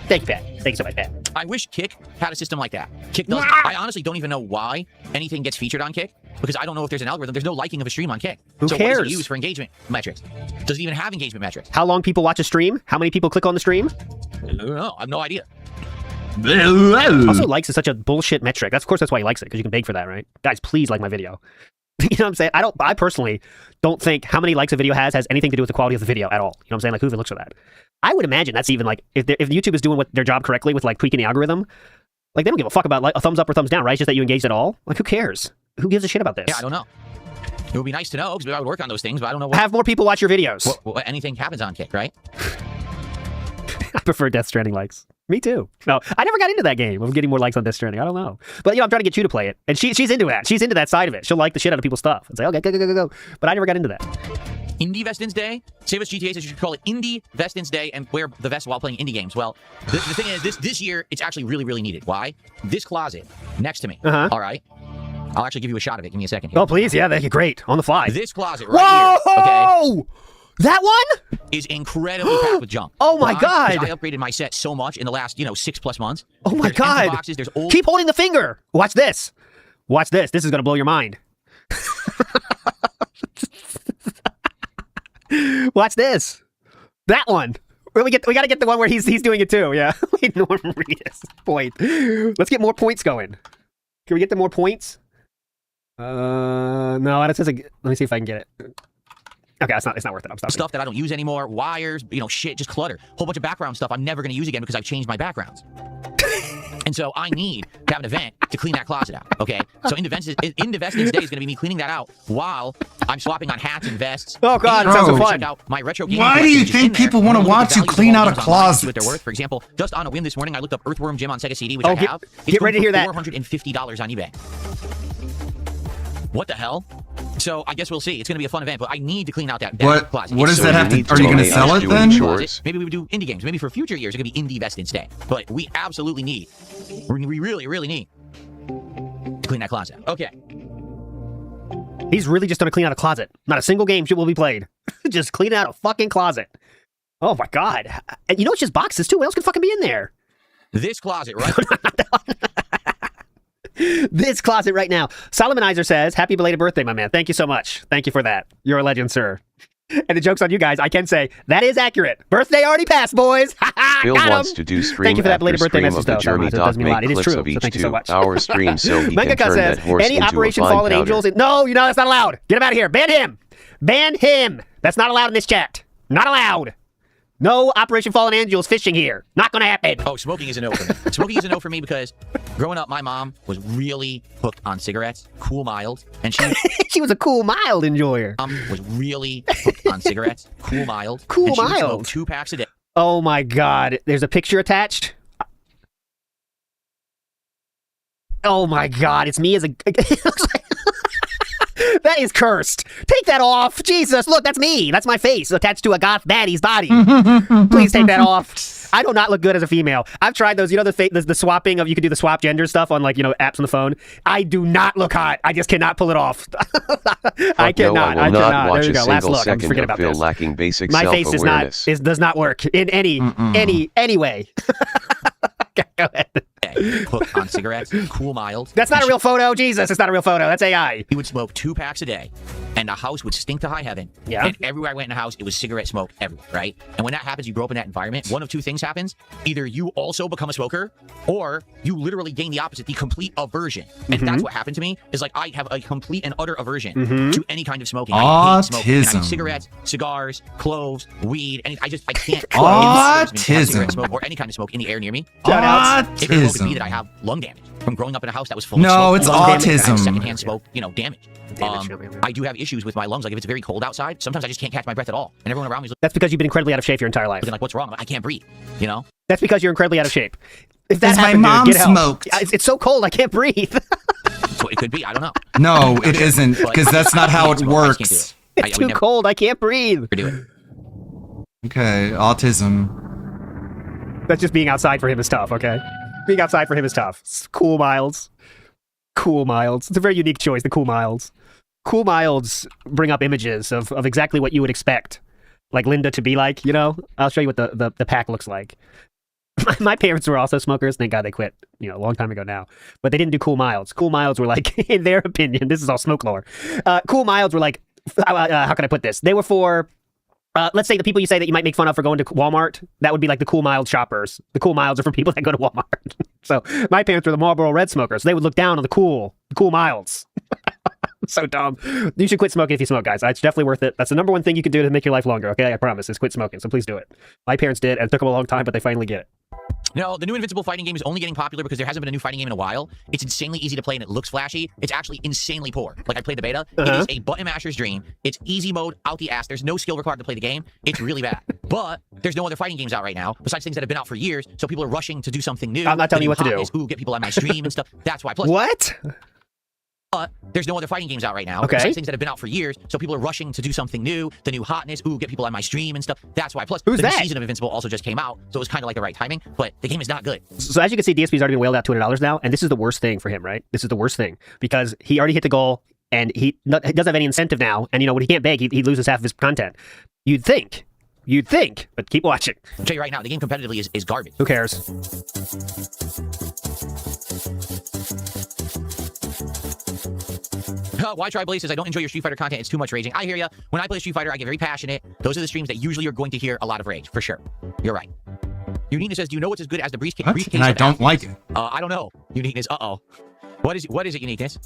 Speaker 7: Thank you, Pat. Thank you so much, Pat.
Speaker 20: I wish Kick had a system like that. Kick does. I honestly don't even know why anything gets featured on Kick, because I don't know if there's an algorithm. There's no liking of a stream on Kick.
Speaker 7: Who
Speaker 20: so
Speaker 7: cares?
Speaker 20: What does it use for engagement metrics? Does it even have engagement metrics?
Speaker 7: How long people watch a stream? How many people click on the stream?
Speaker 20: I don't know. I have no idea.
Speaker 7: Also, likes is such a bullshit metric. Of course, that's why he likes it, because you can beg for that, right? Guys, please like my video. You know what I'm saying? I personally don't think how many likes a video has anything to do with the quality of the video at all. You know what I'm saying? Like, who even looks for that? I would imagine that's even like, if YouTube is doing their job correctly with like tweaking the algorithm, like they don't give a fuck about like a thumbs up or thumbs down, right? It's just that you engaged at all. Like, who cares? Who gives a shit about this?
Speaker 20: Yeah, I don't know. It would be nice to know, because I would work on those things, but I don't know what...
Speaker 7: Have more people watch your videos.
Speaker 20: What anything happens on Kick, right?
Speaker 7: I prefer Death Stranding likes. Me too. No, I never got into that game of getting more likes on Death Stranding. I don't know. But, you know, I'm trying to get you to play it. And she's into that. She's into that side of it. She'll like the shit out of people's stuff and say, okay, go. But I never got into that.
Speaker 20: Indivestance Day? Save Us GTA says you should call it Indivestance Day and wear the vest while playing indie games. Well, the thing is, this year, it's actually really, really needed. Why? This closet next to me. All right? I'll actually give you a shot of it. Give me a second here.
Speaker 7: Oh, please. Yeah, that'd be great. On the fly.
Speaker 20: This closet right here. Okay?
Speaker 7: That one?
Speaker 20: Is incredibly packed with junk.
Speaker 7: Oh my God.
Speaker 20: I upgraded my set so much in the last, 6+ months.
Speaker 7: Oh my
Speaker 20: There's
Speaker 7: God.
Speaker 20: empty boxes, there's old...
Speaker 7: Keep holding the finger. Watch this. Watch this. This is going to blow your mind. Watch this. That one. We got to get the one where he's doing it too. Yeah. Wait, Norm Reedus. Point. Let's get more points going. Can we get the more points? No, it says let me see if I can get it. Okay, it's not worth it. I'm stopping.
Speaker 20: Stuff that I don't use anymore, wires, shit, just clutter. Whole bunch of background stuff I'm never going to use again because I've changed my backgrounds. And so I need to have an event to clean that closet out, okay? So Indivestance Day is going to be me cleaning that out while I'm swapping on hats and vests.
Speaker 7: Oh God, it sounds so fun.
Speaker 20: Check out my retro gaming.
Speaker 2: Why do you think people want to watch you clean out a closet?
Speaker 20: What they're worth. For example, just on a whim this morning, I looked up Earthworm Jim on Sega CD, which
Speaker 7: I
Speaker 20: have.
Speaker 7: Get ready to hear that.
Speaker 20: $450 on eBay. What the hell? So I guess we'll see. It's going to be a fun event, but I need to clean out that closet.
Speaker 2: What does that have to... Are you going to sell it then?
Speaker 20: Maybe we would do indie games. Maybe for future years, it could be Indivestance Day. But we absolutely need, we really, really need to clean that closet out. Okay.
Speaker 7: He's really just going to clean out a closet. Not a single game will be played. Just clean out a fucking closet. Oh my God. And it's just boxes too. What else can fucking be in there?
Speaker 20: This closet, right?
Speaker 7: This closet right now. Solomonizer says, happy belated birthday, my man. Thank you so much. Thank you for that. You're a legend, sir. And the joke's on you guys. I can say, that is accurate. Birthday already passed, boys.
Speaker 6: Phil wants to do stream.
Speaker 7: Thank you for that belated birthday message, though.
Speaker 6: Jeremy does
Speaker 7: mean a lot. It is true. So thank you so much.
Speaker 6: Our stream so he can turn
Speaker 7: says,
Speaker 6: that horse
Speaker 7: any
Speaker 6: into
Speaker 7: Operation
Speaker 6: a fine
Speaker 7: Fallen
Speaker 6: powder.
Speaker 7: Angels? No, that's not allowed. Get him out of here. Ban him. Ban him. That's not allowed in this chat. Not allowed. No Operation Fallen Angels fishing here. Not going to happen.
Speaker 20: Oh, smoking is a no for me. Smoking is a no for me because growing up, my mom was really hooked on cigarettes, cool mild, and
Speaker 7: she was a cool mild enjoyer.
Speaker 20: Mom was really hooked on cigarettes, cool mild,
Speaker 7: cool
Speaker 20: and she would
Speaker 7: mild.
Speaker 20: smoke 2 packs a day.
Speaker 7: Oh my God! There's a picture attached. Oh my God! It's me as a. That is cursed. Take that off. Jesus, look, that's me. That's my face attached to a goth baddie's body. Please take that off. I do not look good as a female. I've tried those, the swapping of, you can do the swap gender stuff on apps on the phone. I do not look hot. I just cannot pull it off. I cannot.
Speaker 6: I will not watch
Speaker 7: there you go.
Speaker 6: a
Speaker 7: Last
Speaker 6: single
Speaker 7: look. I'm
Speaker 6: second
Speaker 7: forgetting
Speaker 6: of
Speaker 7: about
Speaker 6: Phil
Speaker 7: this.
Speaker 6: lacking basic
Speaker 7: My face
Speaker 6: self-awareness.
Speaker 7: does not work in any way. Go ahead.
Speaker 20: Hooked on cigarettes, cool mild.
Speaker 7: That's not a real photo. Jesus, it's not a real photo. That's AI.
Speaker 20: He would smoke 2 packs a day, and the house would stink to high heaven.
Speaker 7: Yeah.
Speaker 20: And everywhere I went in the house, it was cigarette smoke everywhere, right? And when that happens, you grow up in that environment, one of 2 things happens. Either you also become a smoker, or you literally gain the opposite, the complete aversion. And that's what happened to me, is like I have a complete and utter aversion to any kind of smoking. I hate smoking. And I hate cigarettes, cigars, cloves, weed, and I can't cigarette smoke or any kind of smoke in the air near me. It very well could be that I have lung damage from growing up in a house that was full of smoke.
Speaker 2: No, it's autism.
Speaker 20: Secondhand smoke, damage. I do have issues with my lungs. Like if it's very cold outside, sometimes I just can't catch my breath at all. And everyone around me is
Speaker 7: That's because you've been incredibly out of shape your entire life.
Speaker 20: like, what's wrong? I can't breathe,
Speaker 7: That's because you're incredibly out of shape. If that
Speaker 2: Because my
Speaker 7: happened,
Speaker 2: mom
Speaker 7: dude, get help.
Speaker 2: smoked.
Speaker 7: It's so cold, I can't breathe.
Speaker 20: So it could be. I don't know.
Speaker 2: No, it isn't, because that's not how it works.
Speaker 7: It's too cold, I can't breathe.
Speaker 2: Okay, autism.
Speaker 7: That's just being outside for him is tough, okay? Being outside for him is tough. Cool Milds. Cool Milds. It's a very unique choice, the Cool Milds. Cool Milds bring up images of exactly what you would expect, like Linda to be like, I'll show you what the pack looks like. My parents were also smokers. Thank God they quit, a long time ago now. But they didn't do Cool Milds. Cool Milds were like, in their opinion, this is all smoke lore. Cool Milds were like, how can I put this? They were for, let's say the people you say that you might make fun of for going to Walmart. That would be like the Cool Mild shoppers. The Cool Milds are for people that go to Walmart. So my parents were the Marlboro Red smokers. They would look down on the Cool Milds. So dumb. You should quit smoking if you smoke, guys. It's definitely worth it. That's the number one thing you can do to make your life longer, okay? I promise, is quit smoking. So please do it. My parents did, and it took them a long time, but they finally get it.
Speaker 20: No, the new Invincible fighting game is only getting popular because there hasn't been a new fighting game in a while. It's insanely easy to play and it looks flashy. It's actually insanely poor. Like I played the beta. It is a button masher's dream. It's easy mode out the ass. There's no skill required to play the game. It's really bad. But there's no other fighting games out right now besides things that have been out for years. So people are rushing to do something new.
Speaker 7: I'm not telling you what to do.
Speaker 20: Ooh, get people on my stream and stuff. That's why. Plus,
Speaker 7: what?
Speaker 20: But there's no other fighting games out right now.
Speaker 7: Okay.
Speaker 20: Besides things that have been out for years. So people are rushing to do something new. The new hotness. Ooh, get people on my stream and stuff. That's why. Plus,
Speaker 7: Who's
Speaker 20: the
Speaker 7: that?
Speaker 20: new season of Invincible also just came out. So it was kind of like the right timing. But the game is not good.
Speaker 7: So as you can see, DSP's already been whaled out $200 now. And this is the worst thing for him, right? This is the worst thing. Because he already hit the goal. And he doesn't have any incentive now. And, when he can't beg, he loses half of his content. You'd think. But keep watching.
Speaker 20: I'll tell you right now, the game competitively is garbage.
Speaker 7: Who cares?
Speaker 20: Why Try Blaze says, I don't enjoy your Street Fighter content. It's too much raging. I hear you. When I play Street Fighter, I get very passionate. Those are the streams that usually you're going to hear a lot of rage, for sure. You're right. Uniqueness says, do you know what's as good as the briefcase?
Speaker 2: And I don't like it.
Speaker 20: I don't know. Uniqueness, What is it, Uniqueness?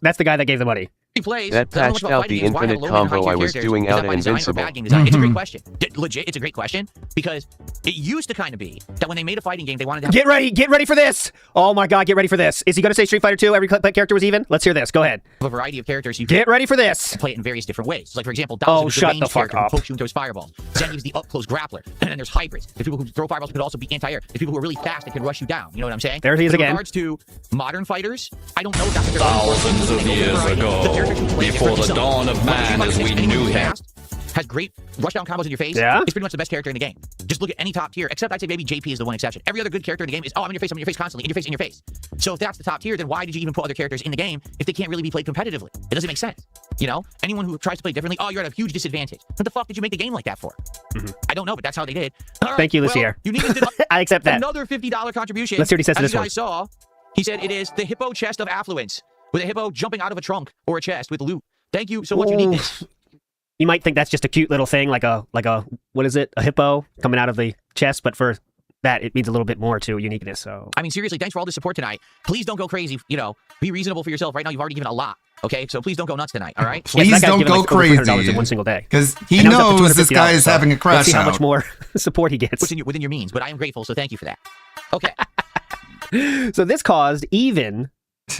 Speaker 7: That's the guy that gave the money.
Speaker 20: Plays,
Speaker 6: that patched out the infinite combo I was doing out of Invincible.
Speaker 20: It's a great question. Legit, it's a great question because it used to kind of be that when they made a fighting game, they wanted to have
Speaker 7: Get ready for this. Oh my God, get ready for this. Is he going to say Street Fighter 2? Every character was even? Let's hear this. Go ahead.
Speaker 20: a variety of characters. You
Speaker 7: get ready for this.
Speaker 20: Play it in various different ways. So like for example, Bowser is the range character who pokes you and throws fireballs. Zen is the up close grappler, and then there's hybrids. There's people who throw fireballs could also be anti-air. There's people who are really fast that can rush you down. You know what I'm saying?
Speaker 7: There he is again.
Speaker 20: In regards to modern fighters, I don't know if that's what they're
Speaker 11: thousands of years ago, before the dawn of man as we knew him.
Speaker 20: Has great rushdown combos in your face.
Speaker 7: Yeah.
Speaker 20: It's pretty much the best character in the game. Just look at any top tier, except I'd say maybe JP is the one exception. Every other good character in the game is, oh, I'm in your face constantly, in your face. So if that's the top tier, then why did you even put other characters in the game if they can't really be played competitively? It doesn't make sense. You know? Anyone who tries to play differently, oh, you're at a huge disadvantage. What the fuck did you make the game like that for? I don't know, but that's how they did.
Speaker 7: Thank you, Lucier.
Speaker 20: You need to
Speaker 7: I accept that.
Speaker 20: Another $50 contribution.
Speaker 7: Let's see what he says to
Speaker 20: As
Speaker 7: this
Speaker 20: you
Speaker 7: one.
Speaker 20: guys saw, he said it is the hippo chest of affluence, with a hippo jumping out of a trunk or a chest with loot. Thank you so much, Uniqueness.
Speaker 7: You might think that's just a cute little thing, like a what is it? A hippo coming out of the chest, but for that it means a little bit more to Uniqueness. So
Speaker 20: I mean, seriously, thanks for all the support tonight. Please don't go crazy. You know, be reasonable for yourself. Right now, you've already given a lot. Okay, so please don't go nuts tonight. All right?
Speaker 2: Please don't go crazy
Speaker 7: in one single day,
Speaker 2: because he knows this guy is having a crash.
Speaker 7: Let's see how much more support he gets.
Speaker 20: Within your means, but I am grateful. So thank you for that. Okay.
Speaker 7: So this caused even.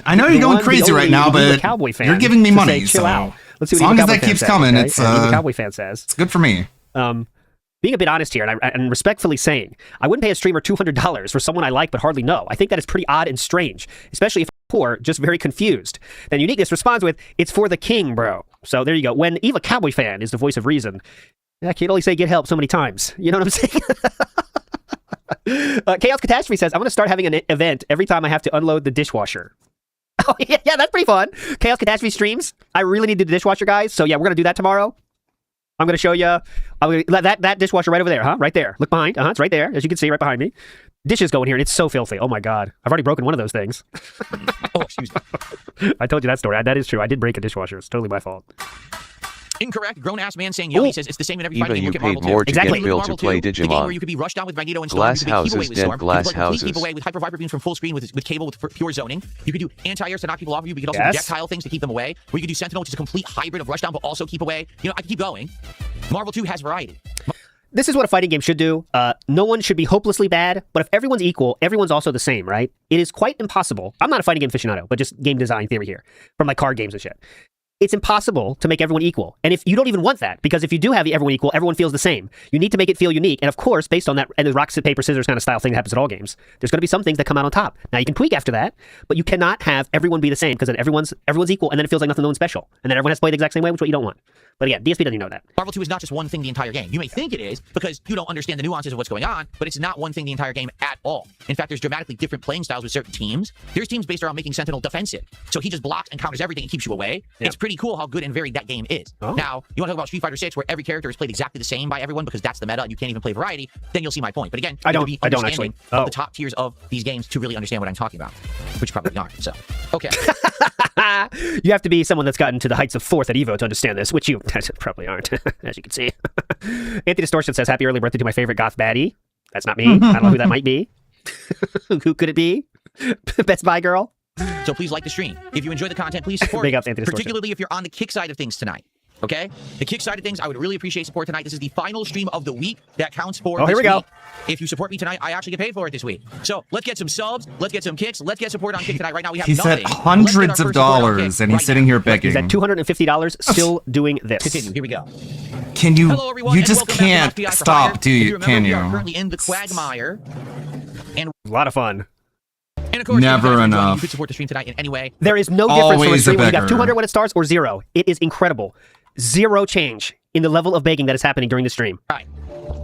Speaker 2: I know you're going crazy right now, but
Speaker 7: Cowboy fan
Speaker 2: you're giving me money.
Speaker 7: Chill
Speaker 2: so
Speaker 7: out. Let's see what
Speaker 2: as long
Speaker 7: Eva
Speaker 2: as that
Speaker 7: Cowboy
Speaker 2: keeps
Speaker 7: fan
Speaker 2: coming,
Speaker 7: says,
Speaker 2: it's
Speaker 7: Eva Cowboy fan says
Speaker 2: it's good for me.
Speaker 7: Being a bit honest here, and respectfully saying, I wouldn't pay a streamer $200 for someone I like but hardly know. I think that is pretty odd and strange, especially if poor, just very confused. Then Uniqueness responds with, "It's for the king, bro." So there you go. When Eva Cowboy Fan is the voice of reason, I can only say get help so many times. You know what I'm saying? Chaos Catastrophe says, "I'm going to start having an event every time I have to unload the dishwasher." Oh, yeah, that's pretty fun. Chaos Catastrophe streams. I really need to do the dishwasher, guys. So yeah, we're going to do that tomorrow. I'm going to show you that dishwasher right over there, huh? Right there. Look behind. It's right there, as you can see right behind me. Dishes going here, and it's so filthy. Oh my God. I've already broken one of those things.
Speaker 20: Oh, excuse me.
Speaker 7: I told you that story. That is true. I did break a dishwasher. It's totally my fault.
Speaker 20: Incorrect. Grown-ass man saying, yo, he says it's the same in every
Speaker 6: Eva,
Speaker 20: fighting game.
Speaker 6: you
Speaker 20: Look at
Speaker 6: paid
Speaker 20: Marvel
Speaker 6: more
Speaker 20: 2.
Speaker 6: to
Speaker 20: Exactly.
Speaker 6: get Bill to
Speaker 20: Marvel
Speaker 6: play
Speaker 20: 2, the game where
Speaker 6: Digimon.
Speaker 20: you could be rushed down with Magneto and Storm.
Speaker 6: Glass
Speaker 20: you could keep away
Speaker 6: houses,
Speaker 20: with
Speaker 6: dead
Speaker 20: Storm.
Speaker 6: glass
Speaker 20: you could complete
Speaker 6: houses.
Speaker 20: keep away with hyper viper beams from full screen with cable with pure zoning. You could do anti-airs to knock people off of you, but you could also
Speaker 7: Yes.
Speaker 20: projectile things to keep them away. Or you could do Sentinel, which is a complete hybrid of rushdown, but also keep away. You know, I could keep going. Marvel 2 has variety.
Speaker 7: This is what a fighting game should do. No one should be hopelessly bad, but if everyone's equal, everyone's also the same, right? It is quite impossible. I'm not a fighting game aficionado, but just game design theory here from like card games and shit. It's impossible to make everyone equal. And if you don't even want that, because if you do have everyone equal, everyone feels the same. You need to make it feel unique. And of course, based on that, and the rock, paper, scissors kind of style thing that happens at all games, there's going to be some things that come out on top. Now you can tweak after that, but you cannot have everyone be the same because then everyone's equal, and then it feels like nothing, no one's special. And then everyone has to play the exact same way, which is what you don't want. But again, DSP doesn't even know that.
Speaker 20: Marvel 2 is not just one thing the entire game. You may think it is because you don't understand the nuances of what's going on, but it's not one thing the entire game at all. In fact, there's dramatically different playing styles with certain teams. There's teams based around making Sentinel defensive. So he just blocks and counters everything and keeps you away.
Speaker 7: Yeah.
Speaker 20: It's pretty cool how good and varied that game is.
Speaker 7: Oh.
Speaker 20: Now, you want to talk about Street Fighter 6 where every character is played exactly the same by everyone because that's the meta and you can't even play variety, then you'll see my point. But again,
Speaker 7: I
Speaker 20: you have
Speaker 7: don't-
Speaker 20: to be
Speaker 7: I don't
Speaker 20: understanding
Speaker 7: actually.
Speaker 20: of the top tiers of these games to really understand what I'm talking about, which you probably aren't. So, okay.
Speaker 7: You have to be someone that's gotten to the heights of 4th at Evo to understand this, which you probably aren't, as you can see. Anthony Distortion says, "Happy early birthday to my favorite goth baddie." That's not me. I don't know who that might be. Who could it be? Best Buy girl?
Speaker 20: So please like the stream. If you enjoy the content, please support
Speaker 7: Big
Speaker 20: it,
Speaker 7: ups, Anthony Distortion.
Speaker 20: particularly if you're on the kick side of things tonight. Okay? The kick side of things, I would really appreciate support tonight. This is the final stream of the week that counts for
Speaker 7: Oh, here
Speaker 20: this
Speaker 7: we go.
Speaker 20: week. If you support me tonight, I actually get paid for it this week. So let's get some subs, let's get some kicks, let's get support on kick tonight. Right now we have
Speaker 2: He
Speaker 20: nothing.
Speaker 2: said
Speaker 20: Let's get our
Speaker 2: hundreds
Speaker 20: first
Speaker 2: of
Speaker 20: support on
Speaker 2: dollars,
Speaker 20: kick
Speaker 2: and he's
Speaker 20: right
Speaker 2: sitting
Speaker 20: now.
Speaker 2: here begging.
Speaker 7: He's at $250 still doing this.
Speaker 20: Continue. Here we go.
Speaker 2: Can you?
Speaker 20: Hello, everyone,
Speaker 2: You
Speaker 20: and
Speaker 2: just
Speaker 20: welcome back to
Speaker 2: can't
Speaker 20: FBI for Hire.
Speaker 2: stop, do
Speaker 20: If
Speaker 2: you?
Speaker 20: remember,
Speaker 2: Can
Speaker 20: we are
Speaker 2: you?
Speaker 20: currently in the quagmire. And
Speaker 7: A lot of fun.
Speaker 20: of course,
Speaker 2: Never
Speaker 20: if you guys are enjoying,
Speaker 2: enough.
Speaker 20: You could support the stream tonight in any way.
Speaker 7: There is no difference from a
Speaker 2: Always a
Speaker 7: stream when you have
Speaker 2: beggar.
Speaker 7: 200 when it starts or 0. It is incredible. 0 change in the level of begging that is happening during the stream.
Speaker 20: Right.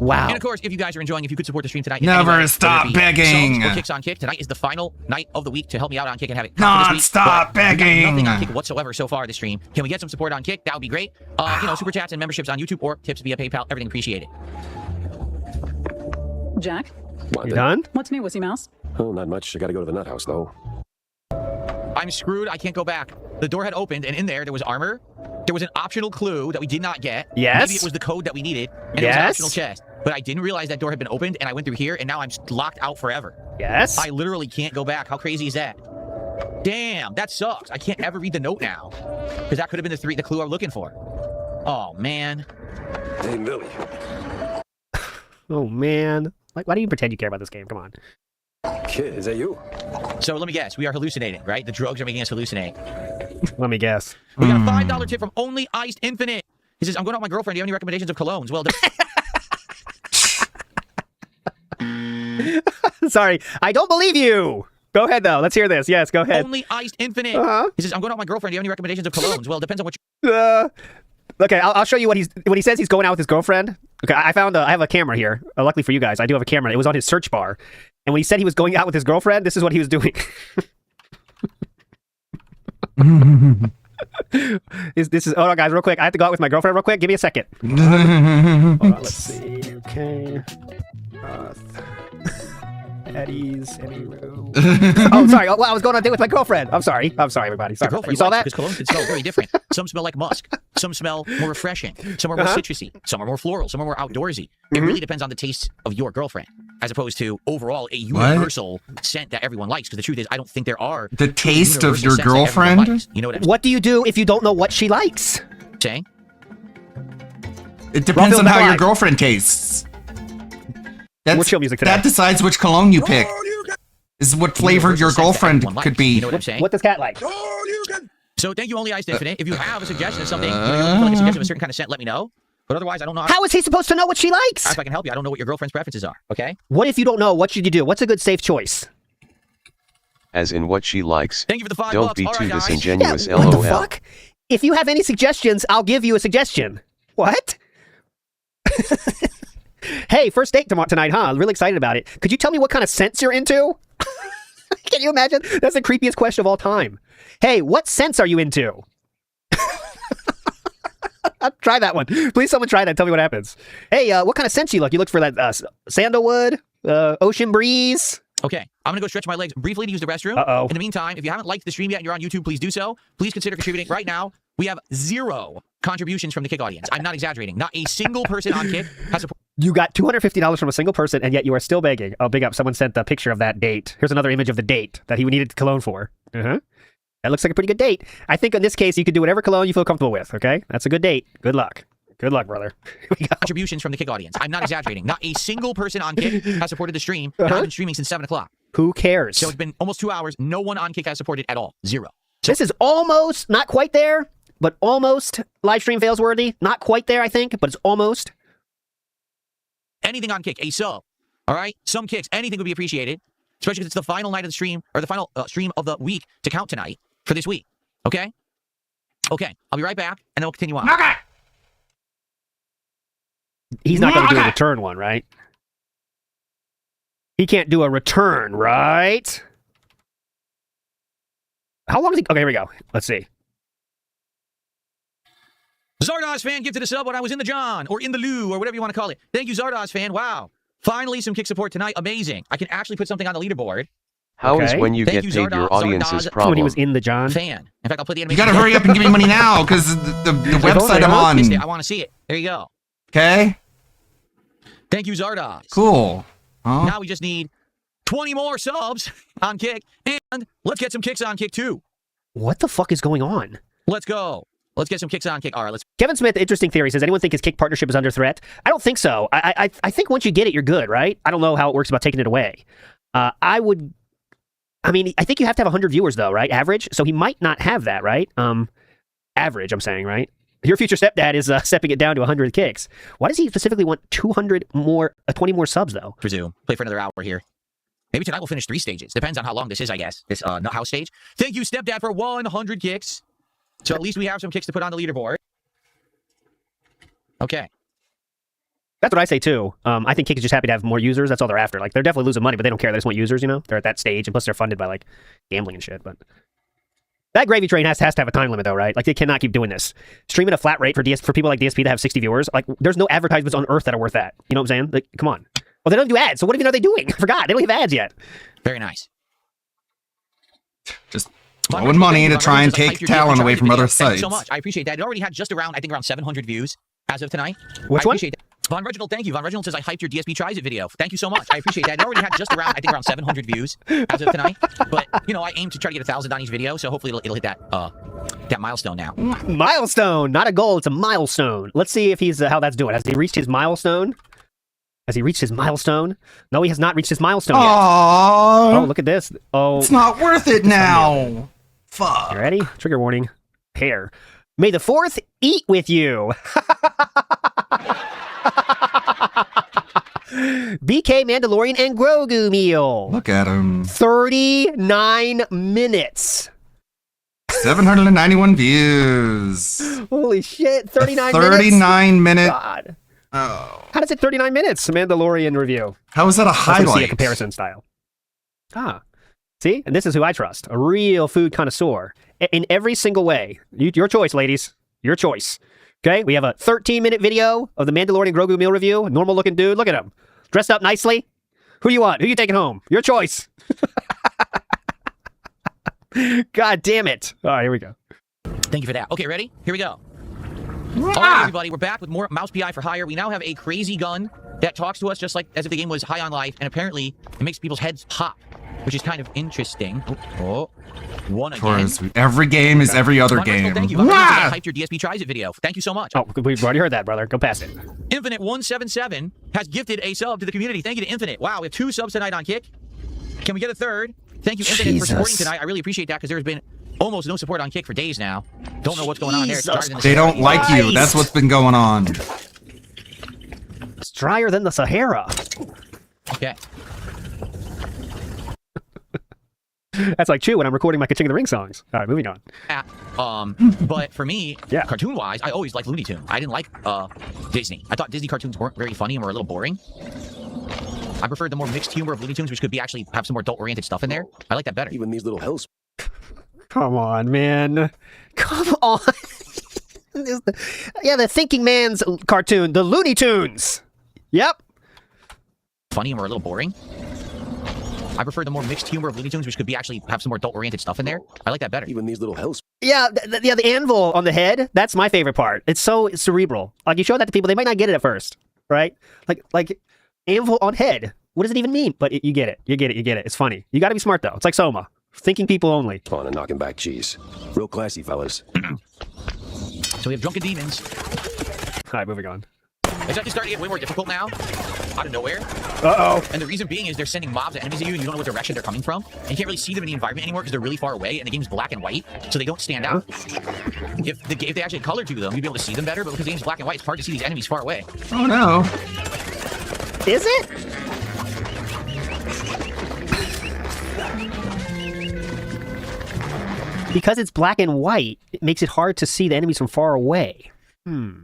Speaker 7: Wow.
Speaker 20: And of course, if you guys are enjoying, if you could support the stream tonight, in
Speaker 2: Never
Speaker 20: any way,
Speaker 2: stop
Speaker 20: whether it be
Speaker 2: begging.
Speaker 20: subs or kicks on kick. Tonight is the final night of the week to help me out on kick and have it count for this week.
Speaker 2: Non-stop
Speaker 20: But we've got
Speaker 2: begging.
Speaker 20: Nothing on kick whatsoever so far this stream. Can we get some support on kick? That would be great. Super chats and memberships on YouTube or tips via PayPal. Everything appreciated.
Speaker 5: Jack,
Speaker 7: You done?
Speaker 5: what's new, Wussy Mouse?
Speaker 21: Oh, not much. I gotta go to the nut house, though.
Speaker 20: I'm screwed. I can't go back. The door had opened, and in there was armor. There was an optional clue that we did not get.
Speaker 7: Yes.
Speaker 20: Maybe it was the code that we needed, and it was an
Speaker 7: Yes.
Speaker 20: optional chest. But I didn't realize that door had been opened, and I went through here, and now I'm locked out forever.
Speaker 7: Yes.
Speaker 20: I literally can't go back. How crazy is that? Damn, that sucks. I can't ever read the note now. Because that could have been the clue I'm looking for. Oh, man.
Speaker 21: Hey, Millie.
Speaker 7: Oh, man. Like, why do you pretend you care about this game? Come on.
Speaker 21: Kid, is that you?
Speaker 20: So let me guess. We are hallucinating, right? The drugs are making us hallucinate.
Speaker 7: Let me guess.
Speaker 20: We got a $5 tip from Only Iced Infinite. He says, I'm going out with my girlfriend. Do you have any recommendations of colognes? Well,
Speaker 7: Sorry. I don't believe you. Go ahead, though. Let's hear this. Yes, go ahead.
Speaker 20: Only Iced Infinite.
Speaker 7: Uh-huh.
Speaker 20: He says, I'm going out with my girlfriend. Do you have any recommendations of colognes? Well, it depends on what you...
Speaker 7: Okay, I'll show you what when he says he's going out with his girlfriend. Okay, I have a camera here. Luckily for you guys, I do have a camera. It was on his search bar. And when he said he was going out with his girlfriend, this is what he was doing. This is hold on, guys, real quick. I have to go out with my girlfriend real quick. Give me a second. Hold on, let's see. Okay. Eddie's. Oh, sorry. Oh, well, I was going on a date with my girlfriend. I'm sorry, everybody. Sorry. You saw that?
Speaker 20: Because colognes can smell very different. Some smell like musk. Some smell more refreshing. Some are more citrusy. Some are more floral. Some are more outdoorsy. It really depends on the taste of your girlfriend, as opposed to overall a universal scent that everyone likes. Because the truth is, I don't think there are
Speaker 2: The taste of
Speaker 20: universal
Speaker 2: your
Speaker 20: scents that everyone
Speaker 2: girlfriend?
Speaker 20: likes. You know what I'm
Speaker 7: What do you do if you don't know what she likes?
Speaker 20: saying?
Speaker 2: It depends
Speaker 7: Rob
Speaker 2: on how
Speaker 7: Live.
Speaker 2: your girlfriend tastes.
Speaker 7: We'll chill music today.
Speaker 2: That decides which cologne you pick. Is what flavor your girlfriend could be.
Speaker 20: You know what I'm saying?
Speaker 7: What does Cat like?
Speaker 20: So thank you, Only Iced Infinite. If you have a suggestion of something, you feel like a suggestion of a certain kind of scent, let me know. But otherwise, I don't know.
Speaker 7: How is he supposed to know what she likes?
Speaker 20: If I can help you, I don't know what your girlfriend's preferences are. Okay?
Speaker 7: What if you don't know? What should you do? What's a good safe choice?
Speaker 6: as in what she likes.
Speaker 20: Thank you for the $5.
Speaker 6: Don't be
Speaker 20: All
Speaker 6: too
Speaker 20: right, guys.
Speaker 6: disingenuous,
Speaker 7: Yeah, what the
Speaker 6: lol.
Speaker 7: fuck? If you have any suggestions, I'll give you a suggestion. What? Hey, first date tonight, huh? I'm really excited about it. Could you tell me what kind of scents you're into? Can you imagine? That's the creepiest question of all time. Hey, what scents are you into? Try that one. Please, someone try that. Tell me what happens. Hey, what kind of scents you look? You look for that sandalwood, ocean breeze.
Speaker 20: Okay, I'm going to go stretch my legs briefly to use the restroom.
Speaker 7: Uh-oh.
Speaker 20: In the meantime, if you haven't liked the stream yet and you're on YouTube, please do so. Please consider contributing. Right now, we have 0 contributions from the Kick audience. I'm not exaggerating. Not a single person on Kick has supported.
Speaker 7: You got $250 from a single person, and yet you are still begging. Oh, big up. Someone sent a picture of that date. Here's another image of the date that he needed cologne for. Uh-huh. That looks like a pretty good date. I think in this case, you could do whatever cologne you feel comfortable with, okay? That's a good date. Good luck. Good luck, brother.
Speaker 20: Contributions from the Kick audience. I'm not exaggerating. Not a single person on Kick has supported the stream. And I've been streaming since 7 o'clock.
Speaker 7: Who cares?
Speaker 20: So it's been almost 2 hours. No one on Kick has supported at all. 0.
Speaker 7: This is almost, not quite there, but almost live stream fails worthy. Not quite there, I think, but it's almost.
Speaker 20: Anything on Kick, a sub. All right? Some kicks, anything would be appreciated. Especially because it's the final night of the stream, or the final stream of the week to count tonight for this week. Okay? Okay. I'll be right back, and then we'll continue on.
Speaker 7: Okay. He's not going to do a return one, right? He can't do a return, right? How long is he? Okay, here we go. Let's see.
Speaker 20: Zardoz fan gifted a sub when I was in the John, or in the Lou, or whatever you want to call it. Thank you, Zardoz fan. Wow. Finally, some Kick support tonight. Amazing. I can actually put something on the leaderboard.
Speaker 6: How is when you get paid your audience's problem?
Speaker 7: When he was in the John.
Speaker 20: Fan. In fact, I'll put the
Speaker 2: You
Speaker 20: animation.
Speaker 2: gotta hurry up and give me money now, because the website I'm on.
Speaker 20: I want to see it. There you go.
Speaker 2: Okay.
Speaker 20: Thank you, Zardoz.
Speaker 2: Cool. Huh?
Speaker 20: Now we just need 20 more subs on Kick, and let's get some kicks on Kick too.
Speaker 7: What the fuck is going on?
Speaker 20: Let's go. Let's get some kicks on Kick. All right, let's.
Speaker 7: Kevin Smith, interesting theory, says, anyone think his Kick partnership is under threat? I don't think so. I think once you get it, you're good, right? I don't know how it works about taking it away. I think you have to have 100 viewers, though, right? Average? So he might not have that, right? Average, I'm saying, right? Your future stepdad is stepping it down to 100 kicks. Why does he specifically want 20 more subs, though?
Speaker 20: Presume. Play for another hour here. Maybe tonight we'll finish 3 stages. Depends on how long this is, I guess. This house stage. Thank you, stepdad, for 100 kicks. So at least we have some kicks to put on the leaderboard. Okay.
Speaker 7: That's what I say, too. I think Kick is just happy to have more users. That's all they're after. Like, they're definitely losing money, but they don't care. They just want users, you know? They're at that stage, and plus they're funded by, like, gambling and shit, but... That gravy train has to have a time limit, though, right? Like, they cannot keep doing this. Streaming a flat rate for people like DSP to have 60 viewers, like, there's no advertisements on Earth that are worth that. You know what I'm saying? Like, come on. Well, they don't do ads, so what even are they doing? I forgot. They don't have ads yet.
Speaker 20: Very nice.
Speaker 2: Just throwing money to try and take talent away from other
Speaker 20: sites. Thank you
Speaker 2: sites.
Speaker 20: so much. I appreciate that. It already had just around 700 views as of tonight.
Speaker 7: Which
Speaker 20: I
Speaker 7: one?
Speaker 20: appreciate that. Von Reginald, thank you. Von Reginald says, I hyped your DSP Tries It video. Thank you so much. I appreciate that. It already had just around 700 views as of tonight. But, you know, I aim to try to get 1,000 on each video, so hopefully it'll hit that milestone now.
Speaker 7: Milestone! Not a goal, it's a milestone. Let's see if he's how that's doing. Has he reached his milestone? Has he reached his milestone? No, he has not reached his milestone yet. Oh, look at this. Oh,
Speaker 2: it's not worth it now. Fuck.
Speaker 7: You ready? Trigger warning. Hair. May the 4th eat with you. BK Mandalorian and Grogu meal.
Speaker 2: Look at him.
Speaker 7: 39 minutes.
Speaker 2: 791 views.
Speaker 7: Holy shit, 39 minutes.
Speaker 2: 39 minute.
Speaker 7: God. Oh. How does it 39 minutes? Mandalorian review.
Speaker 2: How is that a highlight?
Speaker 7: See a comparison style. Ah. See? And this is who I trust. A real food connoisseur. In every single way. Your choice, ladies. Your choice. Okay? We have a 13-minute video of the Mandalorian Grogu meal review. Normal looking dude. Look at him. Dressed up nicely. Who do you want? Who you taking home? Your choice. God damn it. All right, here we go.
Speaker 20: Thank you for that. Okay, ready? Here we go. All right, everybody, we're back with more Mouse PI for Hire. We now have a crazy gun that talks to us just like as if the game was High on Life, and apparently it makes people's heads pop, which is kind of interesting. One again.
Speaker 2: Every game is every other game.
Speaker 20: Thank you. I hyped your DSP Tries It video. Thank you so much.
Speaker 7: Oh, we've already heard that, brother. Go past it.
Speaker 20: Infinite177 has gifted a sub to the community. Thank you to Infinite. Wow, we have 2 subs tonight on Kick. Can we get a third? Thank you, Infinite, for supporting tonight. I really appreciate that because there's been almost no support on Kick for days now. Don't know what's going on there.
Speaker 2: They don't like you. That's what's been going on.
Speaker 7: It's drier than the Sahara.
Speaker 20: Okay.
Speaker 7: That's like Chew when I'm recording my King of the Ring songs. All right, moving on.
Speaker 20: But for me, cartoon-wise, I always liked Looney Tunes. I didn't like Disney. I thought Disney cartoons weren't very funny and were a little boring. I preferred the more mixed humor of Looney Tunes, which could be actually have some more adult-oriented stuff in there. I like that better.
Speaker 21: Even these little hills.
Speaker 7: Come on, man. Come on. The thinking man's cartoon, the Looney Tunes. Yep.
Speaker 20: Funny and were a little boring. I prefer the more mixed humor of Looney Tunes, which could be actually have some more adult-oriented stuff in there. I like that better.
Speaker 21: Even these little hills.
Speaker 7: Yeah, the anvil on the head, that's my favorite part. It's so cerebral. Like, you show that to people, they might not get it at first, right? Like anvil on head. What does it even mean? But you get it. You get it. It's funny. You got to be smart, though. It's like Soma. Thinking people only.
Speaker 21: On and knocking back cheese. Real classy, fellas.
Speaker 20: So we have Drunken Demons.
Speaker 7: All right, moving on.
Speaker 20: It's actually starting to get way more difficult now. Out of nowhere.
Speaker 7: Uh-oh.
Speaker 20: And the reason being is they're sending mobs of enemies at you and you don't know what direction they're coming from. And you can't really see them in the environment anymore because they're really far away and the game's black and white, so they don't stand out. If they actually had color to them, you'd be able to see them better, but because the game's black and white, it's hard to see these enemies far away.
Speaker 2: Oh no.
Speaker 7: Is it? Because it's black and white, it makes it hard to see the enemies from far away.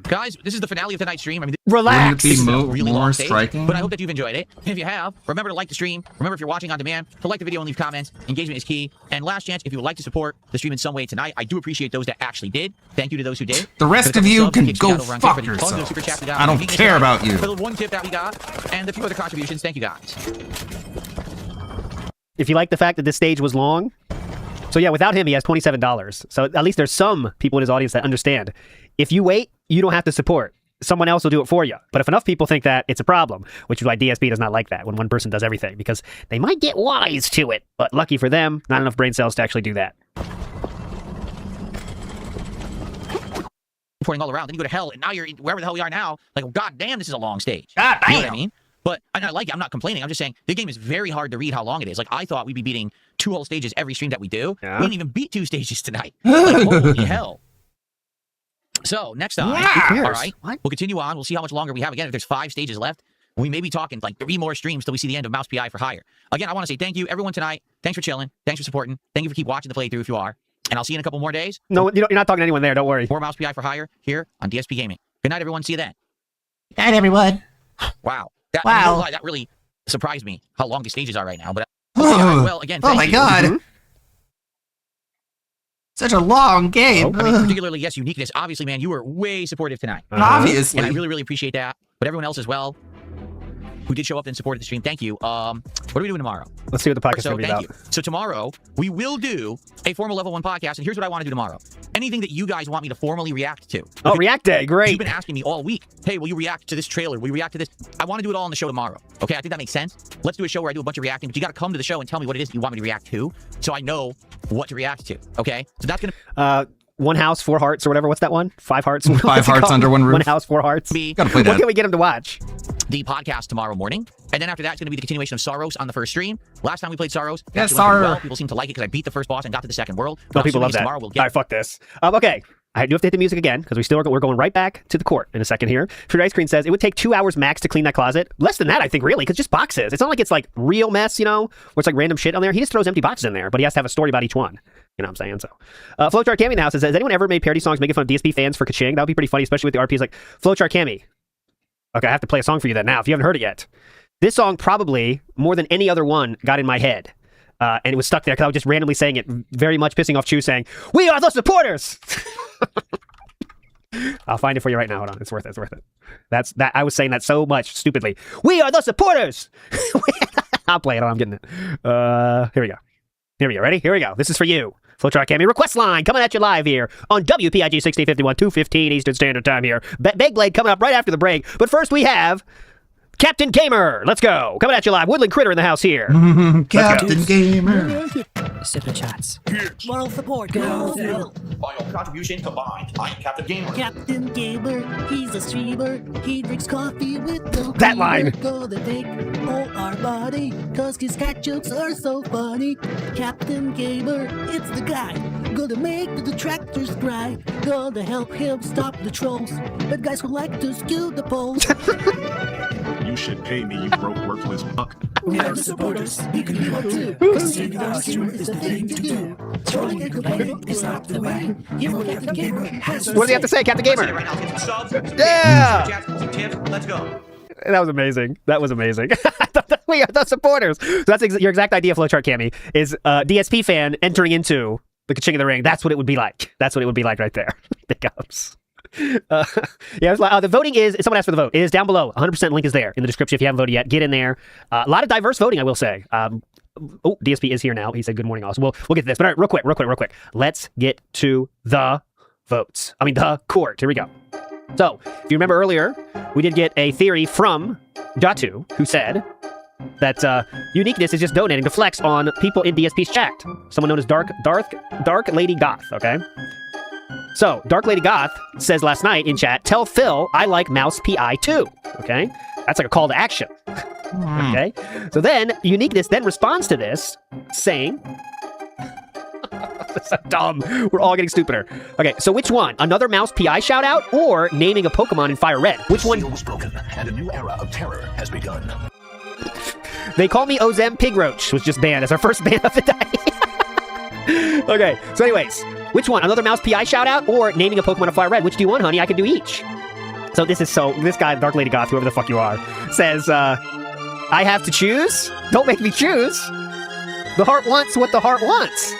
Speaker 20: Guys, this is the finale of tonight's stream. I mean,
Speaker 7: relax.
Speaker 20: This is a really long stage, but I hope that you've enjoyed it. And if you have, remember to like the stream. Remember, if you're watching on demand, to like the video and leave comments. Engagement is key. And last chance, if you would like to support the stream in some way tonight, I do appreciate those that actually did. Thank you to those who did.
Speaker 2: The rest of you can go fuck yourself. I don't care about you.
Speaker 20: For the one tip that we got, and a few other contributions, thank you guys.
Speaker 7: If you like the fact that this stage was long, so yeah, without him, he has $27. So at least there's some people in his audience that understand. If you wait, you don't have to support. Someone else will do it for you. But if enough people think that, it's a problem, which is why DSP does not like that when one person does everything, because they might get wise to it. But lucky for them, not enough brain cells to actually do that.
Speaker 20: Reporting all around, then you go to hell, and now you're wherever the hell we are now. Like, well, god damn, this is a long stage.
Speaker 7: God damn.
Speaker 20: You know what I mean? But I like it. I'm not complaining. I'm just saying the game is very hard to read how long it is. Like, I thought we'd be beating 2 whole stages every stream that we do.
Speaker 7: Yeah.
Speaker 20: We didn't even beat 2 stages tonight. Like, holy hell. So, next time, all right, we'll continue on. We'll see how much longer we have. Again, if there's 5 stages left, we may be talking like 3 more streams till we see the end of Mouse PI for Hire. Again, I want to say thank you, everyone, tonight. Thanks for chilling. Thanks for supporting. Thank you for keep watching the playthrough if you are. And I'll see you in a couple more days.
Speaker 7: No, you're not talking to anyone there. Don't worry.
Speaker 20: More Mouse PI for Hire here on DSP Gaming. Good night, everyone. See you then.
Speaker 2: Good night, everyone.
Speaker 20: Wow.
Speaker 2: Wow.
Speaker 20: That really surprised me how long the stages are right now. But
Speaker 2: well,
Speaker 20: again,
Speaker 2: oh my god. Such a long game.
Speaker 20: I mean, particularly, yes, uniqueness. Obviously, man, you were way supportive tonight.
Speaker 2: Obviously.
Speaker 20: And I really, really appreciate that. But everyone else as well who did show up and supported the stream, thank you. What are we doing tomorrow?
Speaker 7: Let's see what the podcast is going to be about.
Speaker 20: You. So tomorrow, we will do a formal level 1 podcast, and here's what I want to do tomorrow. Anything that you guys want me to formally react to.
Speaker 7: Oh, React Day, great.
Speaker 20: You've been asking me all week, hey, will you react to this trailer? Will you react to this? I want to do it all on the show tomorrow. Okay, I think that makes sense. Let's do a show where I do a bunch of reacting, but you got to come to the show and tell me what it is that you want me to react to, so I know what to react to, okay? So that's going
Speaker 7: to... 1 house, 4 hearts, or whatever. What's that one? 5 hearts?
Speaker 2: 5 hearts under 1 roof.
Speaker 7: 1 house, 4 hearts.
Speaker 2: Gotta play that.
Speaker 7: What can we get him to watch?
Speaker 20: The podcast tomorrow morning. And then after that, it's going to be the continuation of Saros on the first stream. Last time we played Saros.
Speaker 2: Yeah, Saros.
Speaker 20: Well. People seem to like it because I beat the first boss and got to the second world.
Speaker 7: Oh, people love that.
Speaker 20: Tomorrow we'll get
Speaker 7: all right, fuck this. Okay. I do have to hit the music again because we're going right back to the court in a second here. True Ice Cream says it would take 2 hours max to clean that closet. Less than that, I think, really, because just boxes. It's not like it's like real mess, you know, where it's like random shit on there. He just throws empty boxes in there, but he has to have a story about each one. You know what I'm saying? So, Flowchart Cammy in the house says, has anyone ever made parody songs making fun of DSP fans for Kaching? That would be pretty funny, especially with the RPs like Flowchart Cammy. Okay, I have to play a song for you then now if you haven't heard it yet. This song probably, more than any other one, got in my head. And it was stuck there because I was just randomly saying it, very much pissing off Chew, saying, "We are the supporters!" I'll find it for you right now. Hold on. It's worth it. It's worth it. That's that. I was saying that so much stupidly. We are the supporters! I'll play it. I'm getting it. Here we go. Here we go. Ready? Here we go. This is for you. Flowchart Cammy request line coming at you live here on WPIG 1651, 2:15 Eastern Standard Time here. Beyblade coming up right after the break. But first we have Captain Gamer. Let's go. Coming at you live. Woodland Critter in the house here.
Speaker 2: Captain Gamer.
Speaker 5: Super chats.
Speaker 10: Moral support. Go.
Speaker 9: Final contribution combined. I'm Captain Gamer.
Speaker 10: Captain Gamer. He's a streamer. He drinks coffee with no
Speaker 7: that line.
Speaker 10: Gonna take all our body. Cause his cat jokes are so funny. Captain Gamer. It's the guy. Gonna make the detractors cry. Gonna help him stop the trolls. But guys who like to skew the polls.
Speaker 9: You should
Speaker 5: should pay me, you broke, worthless fuck.
Speaker 10: We are the supporters. You can be one too. Because taking our stream is the thing to do. Trolling and complaining is not the way. Here for Captain Gamer has
Speaker 7: What does he have to say, Captain Gamer?
Speaker 20: Yeah! Let's go.
Speaker 7: That was amazing. That was amazing. We are the supporters. So that's your exact idea, Flowchart Cammy, is DSP fan entering into the King of the Ring. That's what it would be like. That's what it would be like right there. Big ups. The voting is, someone asked for the vote. It is down below. 100% link is there in the description if you haven't voted yet. Get in there. A lot of diverse voting, I will say. DSP is here now. He said good morning, awesome. We'll get to this. But all right, real quick. Let's get to the votes. I mean, the court. Here we go. So, if you remember earlier, we did get a theory from Datu, who said that uniqueness is just donating to flex on people in DSP's chat. Someone known as Dark Lady Goth, okay? So, Dark Lady Goth says last night in chat, tell Phil I like Mouse PI too, okay? That's like a call to action, okay? So then, Uniqueness then responds to this, saying... That's so dumb. We're all getting stupider. Okay, so which one? Another Mouse PI shout out or naming a Pokemon in Fire Red? Which one?
Speaker 12: Was broken, and a new era of terror has begun.
Speaker 7: They call me Ozem Pigroach, was just banned as our first ban of the day. Okay, so anyways, which one? Another Mouse PI shout out or naming a Pokemon in Fire Red? Which do you want, honey? I can do each. So this guy, Dark Lady Goth, whoever the fuck you are, says, I have to choose? Don't make me choose. The heart wants what the heart wants.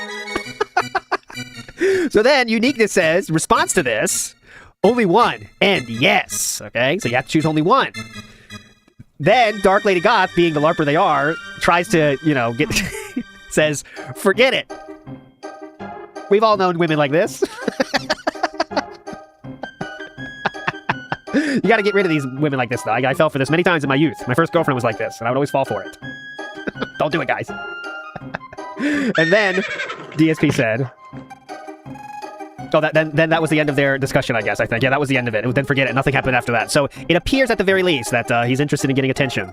Speaker 7: So then Uniqueness says, response to this, only one, and yes, okay? So you have to choose only one. Then Dark Lady Goth, being the LARPer they are, tries to, get, says, forget it. We've all known women like this. You gotta get rid of these women like this, though. I fell for this many times in my youth. My first girlfriend was like this, and I would always fall for it. Don't do it, guys. And then DSP said... Oh, then that was the end of their discussion, I guess, I think. Yeah, that was the end of it. Then forget it. Nothing happened after that. So it appears at the very least that he's interested in getting attention.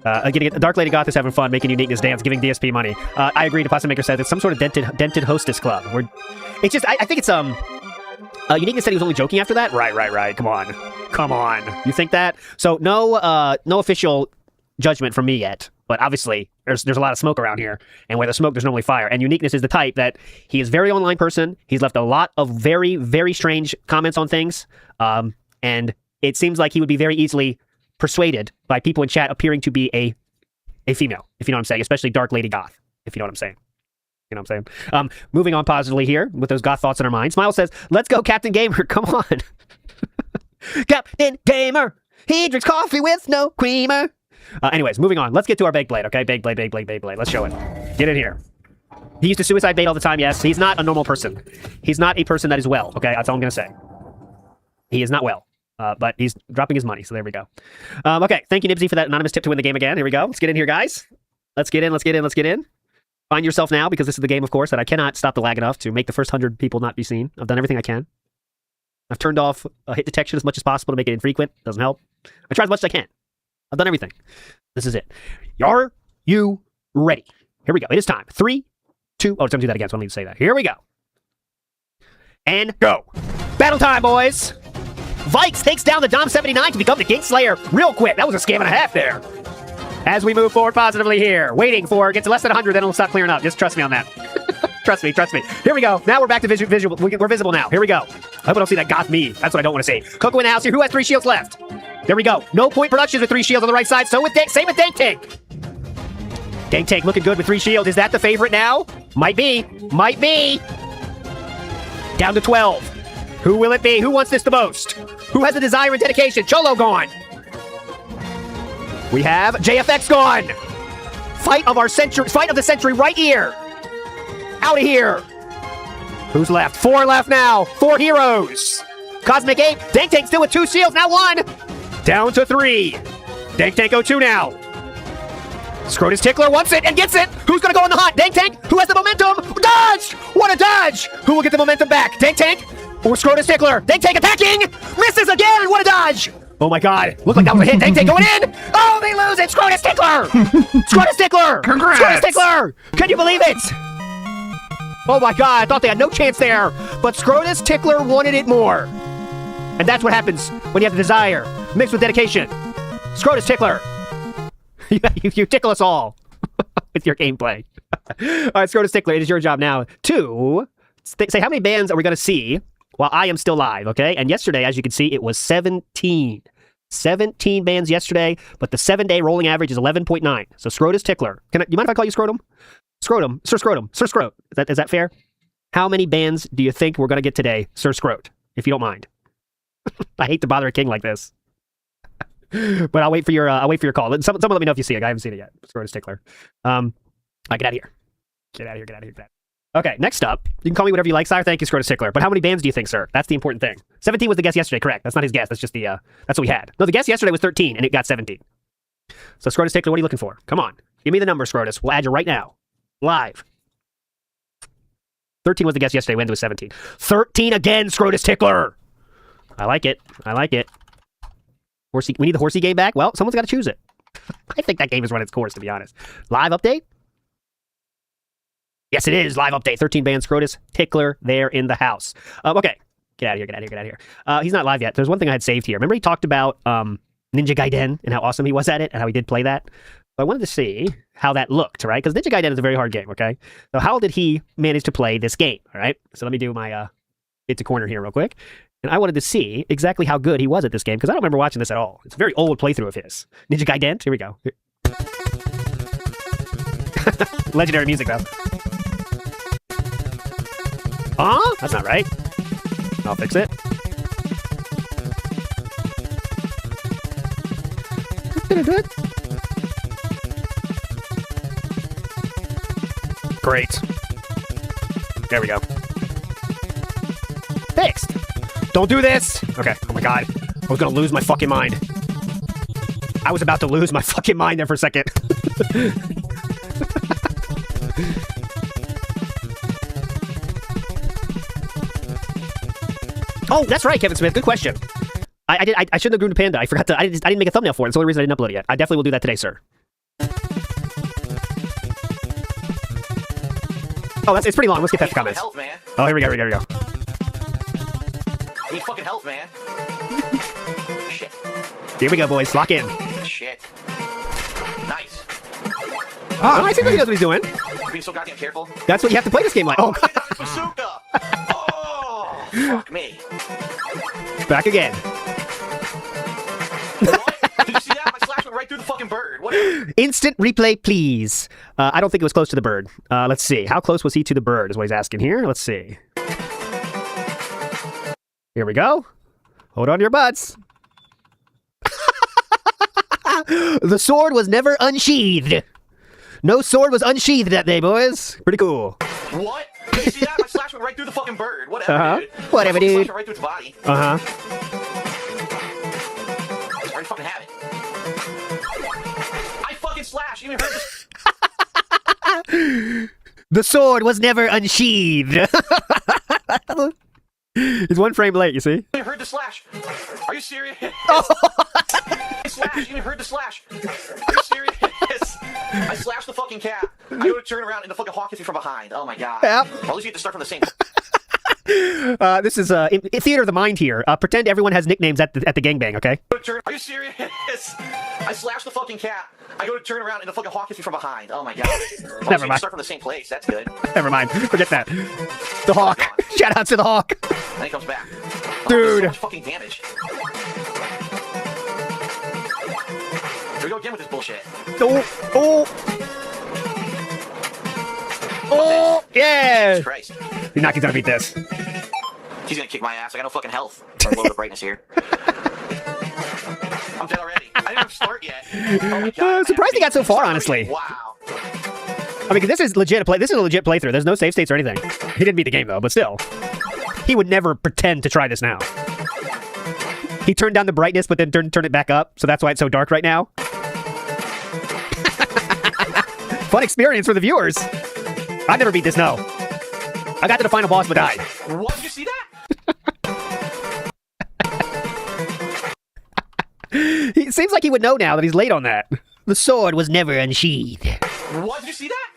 Speaker 7: Dark Lady Goth is having fun, making Uniqueness dance, giving DSP money. I agree. Pasta Maker said it's some sort of dented hostess club. It's just, I think it's, Uniqueness said he was only joking after that? Right. Come on. You think that? So no official judgment from me yet. But obviously, there's a lot of smoke around here, and where there's smoke, there's normally fire. And Uniqueness is the type that he is a very online person. He's left a lot of very, very strange comments on things, and it seems like he would be very easily persuaded by people in chat appearing to be a female, if you know what I'm saying, especially Dark Lady Goth, if you know what I'm saying. You know what I'm saying? Moving on positively here with those goth thoughts in our mind. Smile says, let's go, Captain Gamer. Come on. Captain Gamer. He drinks coffee with no creamer. Anyways, moving on. Let's get to our Baked Blade, okay? Baked Blade. Let's show it. Get in here. He used to suicide bait all the time, yes. He's not a normal person. He's not a person that is well, okay? That's all I'm going to say. He is not well, but he's dropping his money, so there we go. Okay, thank you, Nibsy, for that anonymous tip to win the game again. Here we go. Let's get in here, guys. Let's get in. Find yourself now, because this is the game, of course, that I cannot stop the lag enough to make the first 100 people not be seen. I've done everything I can. I've turned off hit detection as much as possible to make it infrequent. Doesn't help. I try as much as I can. I've done everything. This is it. Are you ready? Here we go. It is time. 3, 2... Oh, don't do that again, so I don't need to say that. Here we go. And go. Battle time, boys. Vikes takes down the Dom 79 to become the King Slayer real quick. That was a scam and a half there. As we move forward positively here. Waiting for... Gets less than 100, then it'll stop clearing up. Just trust me on that. Trust me. Here we go. Now we're back to visual. We're visible now. Here we go. I hope I don't see that goth me. That's what I don't want to see. Coco in the house here. Who has 3 shields left? There we go. No Point Productions with 3 shields on the right side. Same with Dank Tank. Dank Tank looking good with 3 shields. Is that the favorite now? Might be. Down to 12. Who will it be? Who wants this the most? Who has the desire and dedication? Cholo gone. We have JFX gone. Fight of the century right here. Out of here. Who's left? 4 left now. 4 heroes. Cosmic 8. Dank Tank still with 2 shields. Now 1. Down to 3. Dank Tank 02 now. Scrotus Tickler wants it and gets it. Who's going to go on the hunt? Dank Tank? Who has the momentum? Dodge! What a dodge! Who will get the momentum back? Dank Tank or Scrotus Tickler? Dank Tank attacking! Misses again! What a dodge! Oh my god. Looked like that was a hit. Dank Tank going in! Oh, they lose it! Scrotus Tickler! Scrotus Tickler!
Speaker 12: Congrats!
Speaker 7: Scrotus Tickler! Can you believe it? Oh my god, I thought they had no chance there. But Scrotus Tickler wanted it more. And that's what happens when you have the desire mixed with dedication. Scrotus Tickler You tickle us all with your gameplay. All right, Scrotus Tickler, it is your job now to say how many bands are we going to see while I am still live, okay? And yesterday, as you can see, it was 17. 17 bands yesterday, but the 7-day rolling average is 11.9. So Scrotus Tickler. You mind if I call you Scrotum? Scrotum. Sir Scrotum. Sir Scrot. Is that fair? How many bands do you think we're going to get today, Sir Scrot, if you don't mind? I hate to bother a king like this. But I'll wait for your call. Someone let me know if you see it. I haven't seen it yet. Scrotus Tickler. Get out of here. Get out of here. Get out of here. Get out of here. Okay, next up. You can call me whatever you like, sire. Thank you, Scrotus Tickler. But how many bands do you think, sir? That's the important thing. 17 was the guess yesterday, correct. That's not his guess. That's just that's what we had. No, the guess yesterday was 13, and it got 17. So, Scrotus Tickler, what are you looking for? Come on. Give me the number, Scrotus. We'll add you right now. Live. 13 was the guess yesterday. We ended with 17. 13 again, Scrotus Tickler. I like it. I like it. Horsey. We need the horsey game back? Well, someone's got to choose it. I think that game has run its course, to be honest. Live update? Yes, it is. Live update. 13 bands, Scrotus Tickler there in the house. Okay. Get out of here. Get out of here. Get out of here. He's not live yet. There's one thing I had saved here. Remember he talked about Ninja Gaiden and how awesome he was at it and how he did play that? So I wanted to see how that looked, right? Because Ninja Gaiden is a very hard game, okay? So how did he manage to play this game, all right? So let me do my It's a Corner here real quick. And I wanted to see exactly how good he was at this game because I don't remember watching this at all. It's a very old playthrough of his. Ninja Gaiden. Here we go. Legendary music, though. Huh? That's not right. I'll fix it. Great. There we go. Fixed. Don't do this. Okay. Oh my god. I was gonna lose my fucking mind. I was about to lose my fucking mind there for a second. Oh, that's right, Kevin Smith. Good question. I shouldn't have grown to Panda. I forgot to. I didn't make a thumbnail for it. That's the only reason I didn't upload it yet. I definitely will do that today, sir. Oh, it's pretty long. Let's get past the comments.
Speaker 9: Health, man.
Speaker 7: Oh, here we go. Here we go.
Speaker 9: I need fucking health, man. Shit.
Speaker 7: Here we go, boys. Lock in.
Speaker 9: Shit. Nice.
Speaker 7: Oh, I think he knows what he's doing.
Speaker 9: You're being so goddamn careful.
Speaker 7: That's what you have to play this game like. Oh,
Speaker 9: bazooka. Oh, fuck me.
Speaker 7: Back again.
Speaker 9: What? Did you see that? My slash went right through the fucking bird. Whatever.
Speaker 7: Instant replay, please. I don't think it was close to the bird. Let's see. How close was he to the bird is what he's asking here. Let's see. Here we go. Hold on to your butts. The sword was never unsheathed. No sword was unsheathed that day, boys. Pretty cool.
Speaker 9: What? Did you see that? My slash went right through the fucking bird. Whatever, dude.
Speaker 7: Whatever, dude.
Speaker 9: Right through its body.
Speaker 7: Uh-huh.
Speaker 9: I already fucking have it. I fucking slash. You even heard this?
Speaker 7: The sword was never unsheathed. He's one frame late, you see?
Speaker 9: You heard the slash. Are you serious? Slash. You even heard the slash. Are you serious? I slashed the fucking cat. I go to turn around and the fucking hawk hits me from behind. Oh my god.
Speaker 7: Yep.
Speaker 9: Well, at least you have to start from the same.
Speaker 7: This is in theater of the mind here. Pretend everyone has nicknames at the gangbang, okay?
Speaker 9: Are you serious? I slashed the fucking cat. I go to turn around and the fucking hawk hits me from behind. Oh my god. Well,
Speaker 7: Never mind.
Speaker 9: Start from the same place. That's good.
Speaker 7: Never mind. Forget that. The hawk. Shout out to the hawk.
Speaker 9: Then he comes back.
Speaker 7: Dude.
Speaker 9: So much fucking damage. Here we go again with this bullshit.
Speaker 7: Oh, yeah.
Speaker 9: Jesus Christ.
Speaker 7: You're not gonna beat this.
Speaker 9: He's gonna kick my ass. I got no fucking health. I'm low the brightness here. I'm dead already. I didn't even start yet. Oh my god.
Speaker 7: Surprised he got so far, honestly.
Speaker 9: Wow.
Speaker 7: I mean, this is legit. This is a legit playthrough. There's no save states or anything. He didn't beat the game though, but still, he would never pretend to try this now. He turned down the brightness, but then turned it back up, so that's why it's so dark right now. Fun experience for the viewers. I never beat this. No, I got to the final boss but died.
Speaker 9: What? Did you see that?
Speaker 7: He seems like he would know now that he's late on that. The sword was never unsheathed.
Speaker 9: What? Did you see that?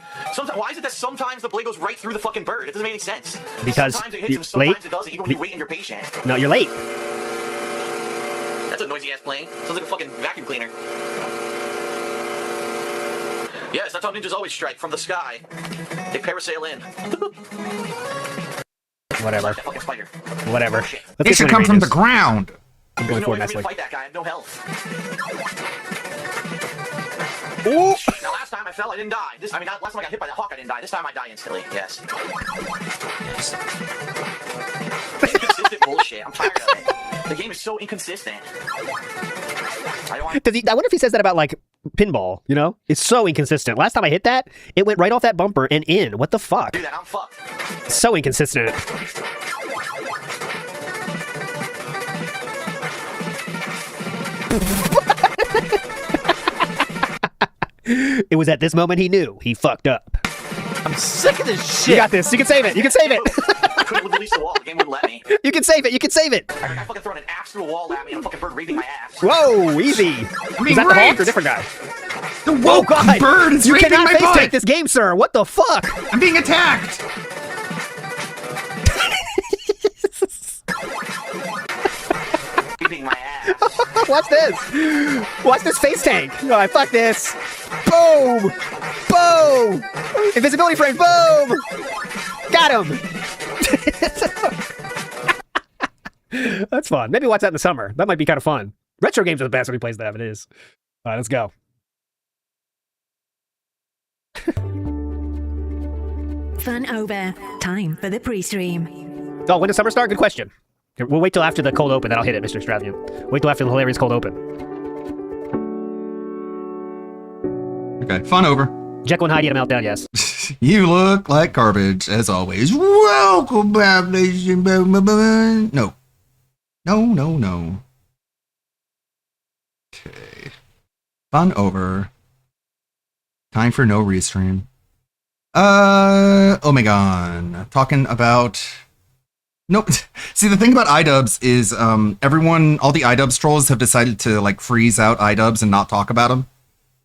Speaker 9: Why is it that sometimes the blade goes right through the fucking bird? It doesn't make any sense.
Speaker 7: Because
Speaker 9: sometimes it hits and sometimes it doesn't, even when you wait and you're patient.
Speaker 7: No, you're late.
Speaker 9: That's a noisy ass plane. Sounds like a fucking vacuum cleaner. Yes, that's how ninjas always strike, from the sky. They parasail in.
Speaker 7: Whatever.
Speaker 9: That fucking spider.
Speaker 7: Whatever.
Speaker 2: They should come from the ground.
Speaker 7: I'm
Speaker 9: There's
Speaker 7: going
Speaker 9: no
Speaker 7: for
Speaker 9: way
Speaker 7: it,
Speaker 9: for me to
Speaker 7: Nestle.
Speaker 9: fight that guy. I have no health.
Speaker 7: Ooh.
Speaker 9: Now, last time I fell, I didn't die. Last time I got hit by the hawk, I didn't die. This time I die instantly. Yes. Inconsistent bullshit. I'm tired of it. The game is so inconsistent. I
Speaker 7: wonder if he says that about like pinball, you know? It's so inconsistent. Last time I hit that, it went right off that bumper and in. What the fuck?
Speaker 9: do that. I'm fucked.
Speaker 7: So inconsistent. It was at this moment he knew he fucked up.
Speaker 1: I'm sick of this shit.
Speaker 7: You got this. You can save it. You can save it.
Speaker 9: I couldn't release the wall. The game wouldn't let me.
Speaker 7: You can save it. You can save it.
Speaker 9: I got fucking throwing an axe through a wall at me and a fucking bird raping my ass.
Speaker 7: Whoa, easy. Is that the Hulk or a different guy?
Speaker 2: The woke bird is
Speaker 7: You
Speaker 2: raping
Speaker 7: cannot
Speaker 2: my
Speaker 7: face
Speaker 2: butt.
Speaker 7: take this game, sir. What the fuck?
Speaker 2: I'm being attacked.
Speaker 9: Raping my ass.
Speaker 7: Watch this. Watch this face tank. All right, fuck this. Boom. Boom. Invisibility frame. Boom. Got him. That's fun. Maybe watch that in the summer. That might be kind of fun. Retro games are the best when he plays that. It is. All right, let's go.
Speaker 4: Fun over. Time for the pre-stream.
Speaker 7: Oh, when does summer start? Good question. Here, we'll wait till after the cold open, then I'll hit it, Mr. Extravagant. Wait till after the hilarious cold open.
Speaker 2: Okay, fun over.
Speaker 7: Jekyll and Hyde eat a meltdown, yes.
Speaker 2: You look like garbage, as always. Welcome back, nation. No. No. Okay. Fun over. Time for no restream. Omegon. Talking about... Nope. See, the thing about iDubbbz is everyone, all the iDubbbz trolls have decided to like freeze out iDubbbz and not talk about him,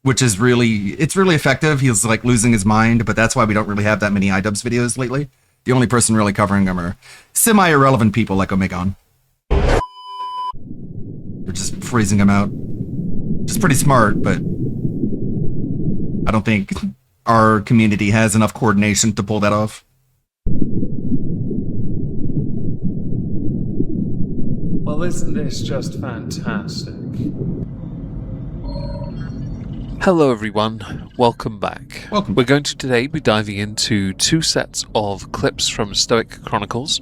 Speaker 2: which is it's really effective. He's like losing his mind, but that's why we don't really have that many iDubbbz videos lately. The only person really covering them are semi-irrelevant people like Omegon. They're just freezing him out. Which is pretty smart, but I don't think our community has enough coordination to pull that off.
Speaker 16: Well, isn't this just fantastic?
Speaker 22: Hello everyone, welcome back. We're going to today be diving into two sets of clips from Stoic Chronicles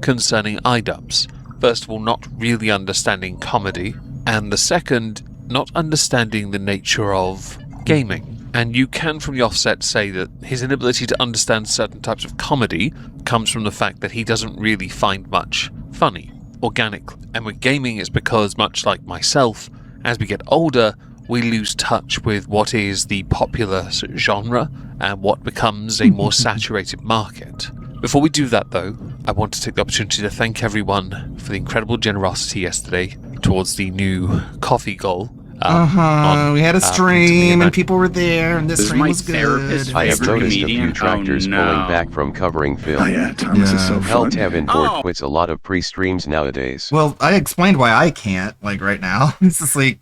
Speaker 22: concerning iDubbbz. First of all, not really understanding comedy, and the second, not understanding the nature of gaming. And you can, from the offset, say that his inability to understand certain types of comedy comes from the fact that he doesn't really find much funny, organically. And with gaming, it's because, much like myself, as we get older, we lose touch with what is the popular genre and what becomes a more saturated market. Before we do that, though, I want to take the opportunity to thank everyone for the incredible generosity yesterday towards the new coffee goal.
Speaker 2: We had a stream and people were there, and this stream was good.
Speaker 6: I have noticed a few tractors pulling back from covering Phil.
Speaker 21: Oh yeah, Thomas is so fun.
Speaker 6: Helltavin quits a lot of pre-streams nowadays.
Speaker 2: Well, I explained why I can't, like, right now. It's just like,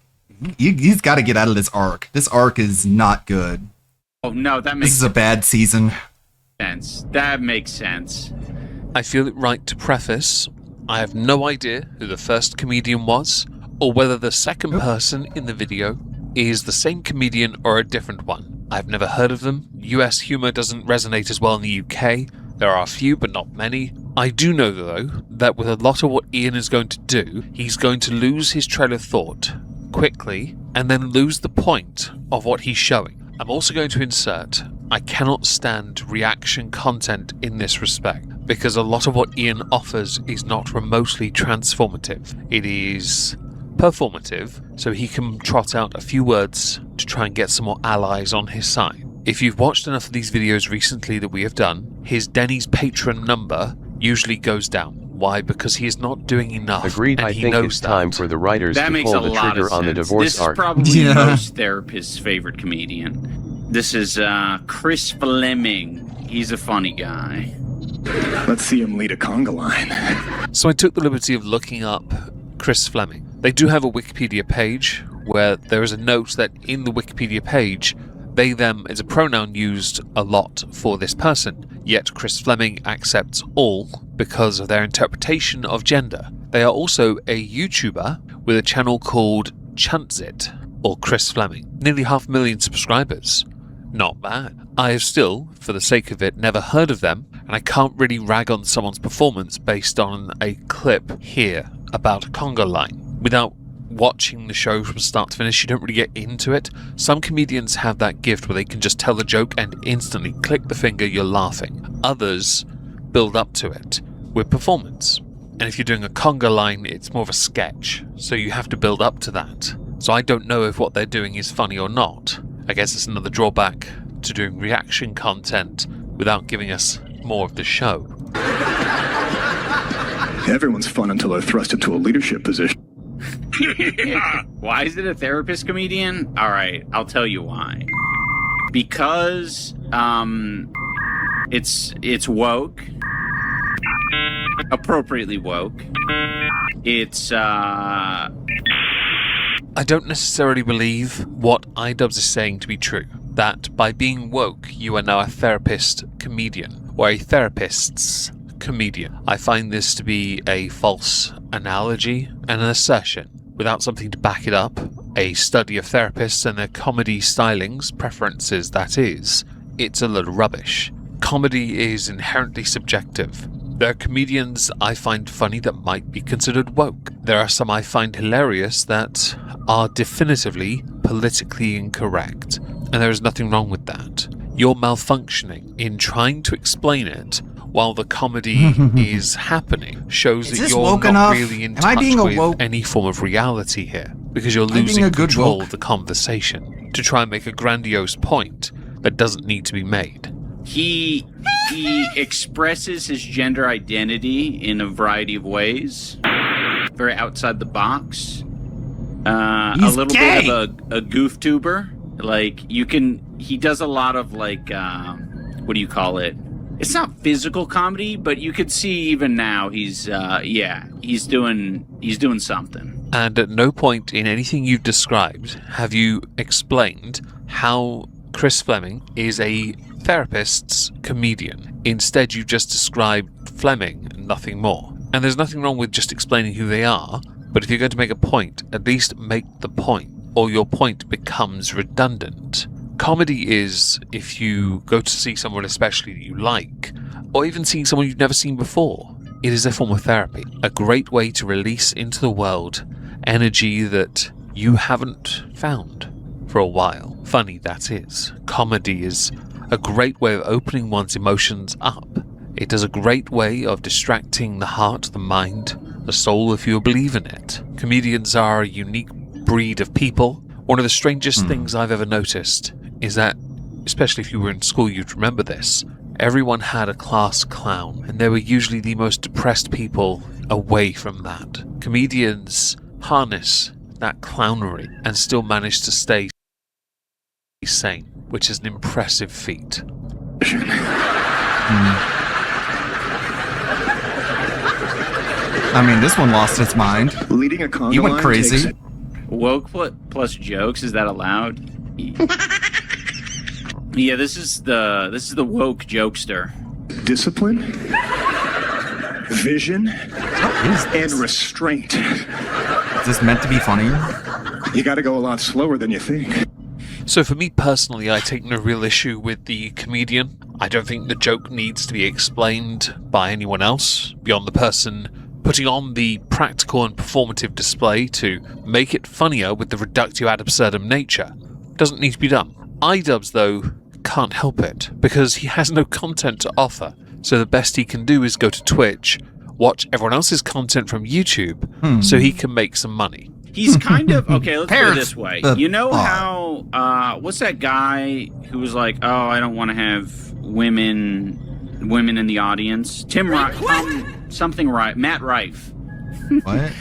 Speaker 2: he's got to get out of this arc. This arc is not good.
Speaker 24: Oh, no, that
Speaker 2: This
Speaker 24: makes
Speaker 2: is a bad season.
Speaker 24: sense. That makes sense.
Speaker 22: I feel it right to preface, I have no idea who the first comedian was, or whether the second person in the video is the same comedian or a different one. I've never heard of them. US humor doesn't resonate as well in the UK. There are a few, but not many. I do know, though, that with a lot of what Ian is going to do, he's going to lose his trail of thought quickly, and then lose the point of what he's showing. I'm also going to insert, I cannot stand reaction content in this respect, because a lot of what Ian offers is not remotely transformative. It is performative, so he can trot out a few words to try and get some more allies on his side. If you've watched enough of these videos recently that we have done, his Denny's patron number usually goes down. Why? Because he is not doing enough.
Speaker 6: Agreed.
Speaker 22: and
Speaker 6: I
Speaker 22: he
Speaker 6: think
Speaker 22: knows
Speaker 6: it's time for the writers
Speaker 24: That
Speaker 6: to
Speaker 24: makes
Speaker 6: pull
Speaker 24: a
Speaker 6: the
Speaker 24: lot
Speaker 6: trigger
Speaker 24: of
Speaker 6: on the
Speaker 24: sense.
Speaker 6: divorce
Speaker 24: This
Speaker 6: arc.
Speaker 24: is probably most therapists' favorite comedian. This is Chris Fleming. He's a funny guy.
Speaker 21: Let's see him lead a conga line.
Speaker 22: So I took the liberty of looking up Chris Fleming. They do have a Wikipedia page where there is a note that in the Wikipedia page They, them is a pronoun used a lot for this person, yet Chris Fleming accepts all because of their interpretation of gender. They are also a YouTuber with a channel called Chantzit, or Chris Fleming. Nearly 500,000 subscribers. Not bad. I have still, for the sake of it, never heard of them, and I can't really rag on someone's performance based on a clip here about a conga line. Without watching the show from start to finish, you don't really get into it. Some comedians have that gift where they can just tell the joke and instantly click the finger, you're laughing. Others build up to it with performance. And if you're doing a conga line, it's more of a sketch, so you have to build up to that. So I don't know if what they're doing is funny or not. I guess it's another drawback to doing reaction content without giving us more of the show.
Speaker 21: Everyone's fun until they're thrust into a leadership position.
Speaker 24: Why is it a therapist comedian? All right, I'll tell you why. Because it's woke, appropriately woke. It's
Speaker 22: I don't necessarily believe what iDubbbz is saying to be true. That by being woke, you are now a therapist comedian, or a therapist's comedian. I find this to be a false analogy and an assertion, without something to back it up. A study of therapists and their comedy stylings, preferences that is, it's a load of rubbish. Comedy is inherently subjective. There are comedians I find funny that might be considered woke. There are some I find hilarious that are definitively politically incorrect. And there is nothing wrong with that. You're malfunctioning in trying to explain it while the comedy is happening. Shows that you're not really in touch with any form of reality here. Because you're losing control of the conversation to try and make a grandiose point that doesn't need to be made.
Speaker 24: He expresses his gender identity in a variety of ways. Very outside the box. A little bit of a goof tuber. Like, he does a lot of, like, what do you call it? It's not physical comedy, but you could see even now he's doing something.
Speaker 22: And at no point in anything you've described have you explained how Chris Fleming is a therapist's comedian. Instead, you just described Fleming and nothing more. And there's nothing wrong with just explaining who they are, but if you're going to make a point, at least make the point, or your point becomes redundant. Comedy is if you go to see someone especially that you like, or even seeing someone you've never seen before. It is a form of therapy, a great way to release into the world energy that you haven't found for a while. Funny, that is. Comedy is a great way of opening one's emotions up. It is a great way of distracting the heart, the mind, the soul if you believe in it. Comedians are a unique breed of people. One of the strangest things I've ever noticed is that, especially if you were in school, you'd remember this. Everyone had a class clown, and they were usually the most depressed people away from that. Comedians harness that clownery and still manage to stay sane, which is an impressive feat.
Speaker 2: I mean, this one lost its mind.
Speaker 21: Leading a conga
Speaker 2: He went
Speaker 21: line
Speaker 2: crazy.
Speaker 24: Woke plus jokes, is that allowed? Yeah, this is the woke jokester.
Speaker 21: Discipline, vision, and restraint.
Speaker 2: Is this meant to be funny?
Speaker 21: You gotta go a lot slower than you think.
Speaker 22: So for me personally, I take no real issue with the comedian. I don't think the joke needs to be explained by anyone else beyond the person putting on the practical and performative display to make it funnier with the reductio ad absurdum nature. Doesn't need to be done. iDubbbz, though, can't help it, because he has no content to offer. So the best he can do is go to Twitch, watch everyone else's content from YouTube, so he can make some money.
Speaker 24: He's kind of, okay, let's put it this way. You know how, what's that guy who was like, oh, I don't want to have women in the audience? Matt Rife.
Speaker 2: What?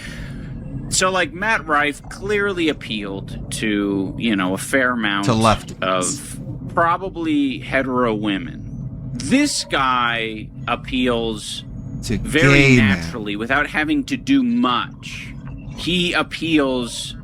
Speaker 24: So, like, Matt Rife clearly appealed to, a fair amount of probably hetero women. This guy appeals
Speaker 2: to
Speaker 24: very naturally without having to do much. He appeals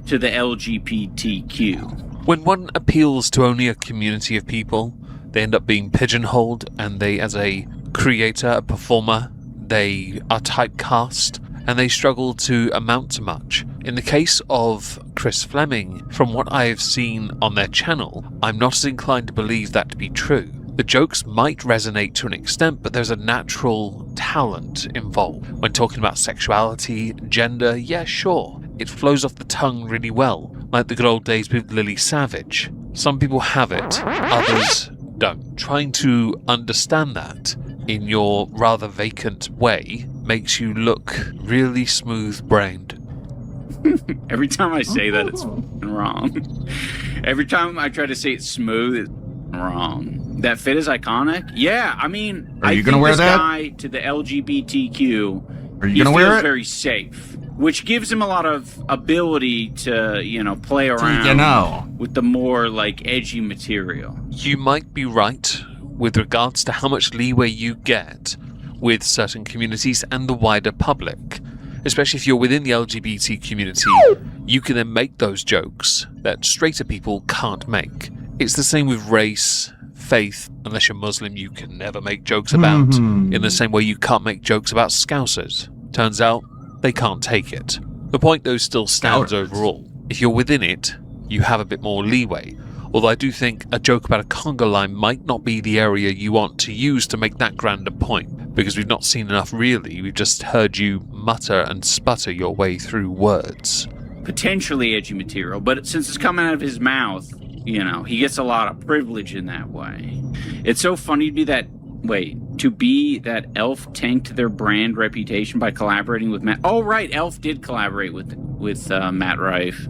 Speaker 24: to the LGBTQ.
Speaker 22: When one appeals to only a community of people, they end up being pigeonholed, and they, as a creator, a performer, they are typecast, and they struggle to amount to much. In the case of Chris Fleming, from what I have seen on their channel, I'm not as inclined to believe that to be true. The jokes might resonate to an extent, but there's a natural talent involved. When talking about sexuality, gender, yeah, sure. It flows off the tongue really well, like the good old days with Lily Savage. Some people have it, others don't. Trying to understand that in your rather vacant way makes you look really smooth-brained.
Speaker 24: Every time I say that, it's wrong. Every time I try to say it's smooth, it's wrong. That fit is iconic? Yeah, I mean,
Speaker 2: Are you gonna wear that?
Speaker 24: Guy to the LGBTQ,
Speaker 2: Are you gonna wear it?
Speaker 24: Very safe, which gives him a lot of ability to, play around with the more, edgy material.
Speaker 22: You might be right with regards to how much leeway you get with certain communities and the wider public. Especially if you're within the LGBT community, you can then make those jokes that straighter people can't make. It's the same with race, faith. Unless you're Muslim, you can never make jokes about. In the same way you can't make jokes about Scousers. Turns out, they can't take it. The point though still stands overall. If you're within it, you have a bit more leeway. Although I do think a joke about a conga line might not be the area you want to use to make that grander point, because we've not seen enough really, we've just heard you mutter and sputter your way through words.
Speaker 24: Potentially edgy material, but since it's coming out of his mouth, he gets a lot of privilege in that way. It's so funny to be that Elf tanked their brand reputation by collaborating with Matt. Oh right, Elf did collaborate with Matt Rife.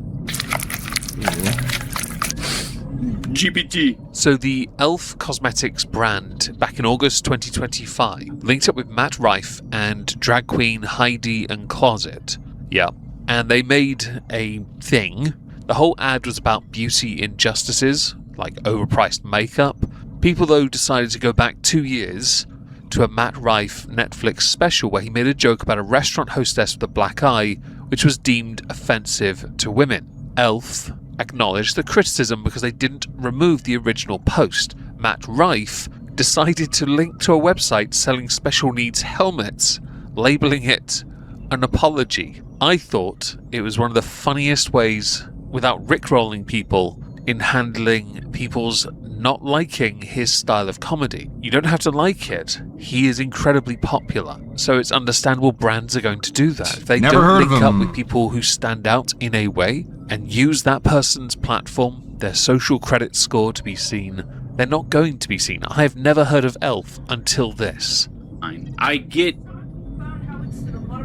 Speaker 24: GPT.
Speaker 22: So the Elf Cosmetics brand, back in August 2025, linked up with Matt Rife and drag queen Heidi and Closet. Yep. And they made a thing. The whole ad was about beauty injustices, like overpriced makeup. People, though, decided to go back 2 years to a Matt Rife Netflix special where he made a joke about a restaurant hostess with a black eye, which was deemed offensive to women. Elf acknowledged the criticism because they didn't remove the original post. Matt Rife decided to link to a website selling special needs helmets, labeling it an apology. I thought it was one of the funniest ways, without rickrolling people, in handling people's not liking his style of comedy. You don't have to like it. He is incredibly popular, so it's understandable brands are going to do that. If they don't link up with people who stand out in a way and use that person's platform, their social credit score to be seen, they're not going to be seen. I have never heard of Elf until this.
Speaker 24: I get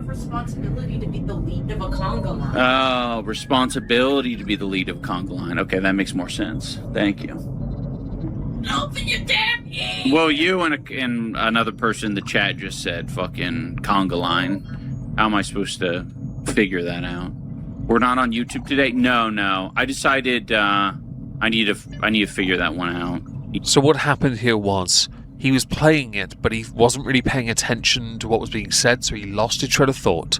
Speaker 8: responsibility to be the lead of a conga line.
Speaker 24: Oh, responsibility to be the lead of a conga line. Okay, that makes more sense. Thank you.
Speaker 8: Open your damn ears!
Speaker 24: Well, you and another person in the chat just said fucking conga line. How am I supposed to figure that out? We're not on YouTube today? No. I decided I need to figure that one out.
Speaker 22: So what happened here was he was playing it, but he wasn't really paying attention to what was being said, so he lost his train of thought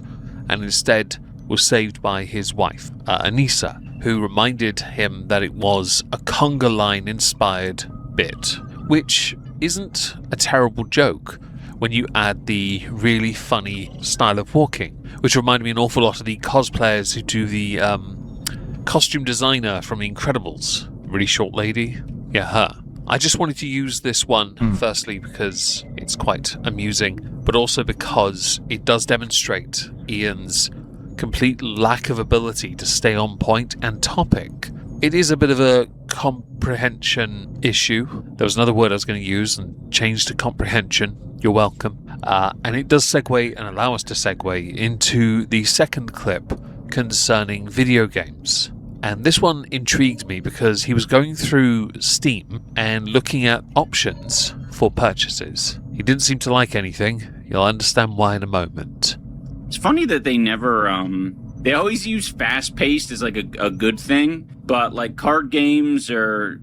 Speaker 22: and instead was saved by his wife, Anissa, who reminded him that it was a conga line inspired bit, which isn't a terrible joke when you add the really funny style of walking, which reminded me an awful lot of the cosplayers who do the costume designer from The Incredibles. Really short lady. Yeah, her. I just wanted to use this one, firstly because it's quite amusing, but also because it does demonstrate Ian's complete lack of ability to stay on point and topic. It is a bit of a comprehension issue. There was another word I was going to use and changed to comprehension. You're welcome. And it does segue and allow us to segue into the second clip concerning video games. And this one intrigued me because he was going through Steam and looking at options for purchases. He didn't seem to like anything. You'll understand why in a moment.
Speaker 24: It's funny that they never, they always use fast-paced as like a good thing, but like card games or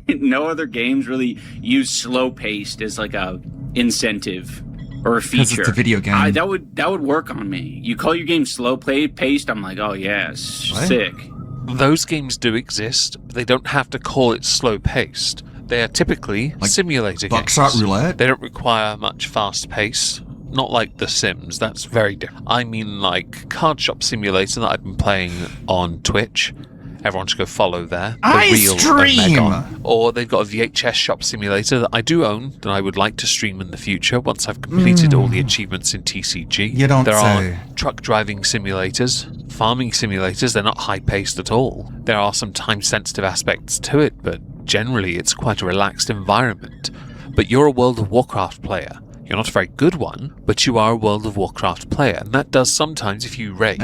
Speaker 24: no other games really use slow-paced as like a incentive or a feature.
Speaker 2: It's a video game.
Speaker 24: That would work on me. You call your game slow-paced, I'm like, oh yes, sick.
Speaker 22: Those games do exist, but they don't have to call it slow-paced. They are typically simulator games.
Speaker 2: Buckshot Roulette?
Speaker 22: They don't require much fast pace. Not like The Sims, that's very different. I mean like Card Shop Simulator that I've been playing on Twitch. Everyone should go follow there.
Speaker 2: I stream!
Speaker 22: Megon. Or they've got a VHS Shop Simulator that I do own, that I would like to stream in the future once I've completed all the achievements in TCG.
Speaker 2: You don't
Speaker 22: There
Speaker 2: say.
Speaker 22: are truck driving simulators, farming simulators. They're not high-paced at all. There are some time-sensitive aspects to it, but generally it's quite a relaxed environment. But you're a World of Warcraft player. You're not a very good one, but you are a World of Warcraft player, and that does sometimes, if you raid,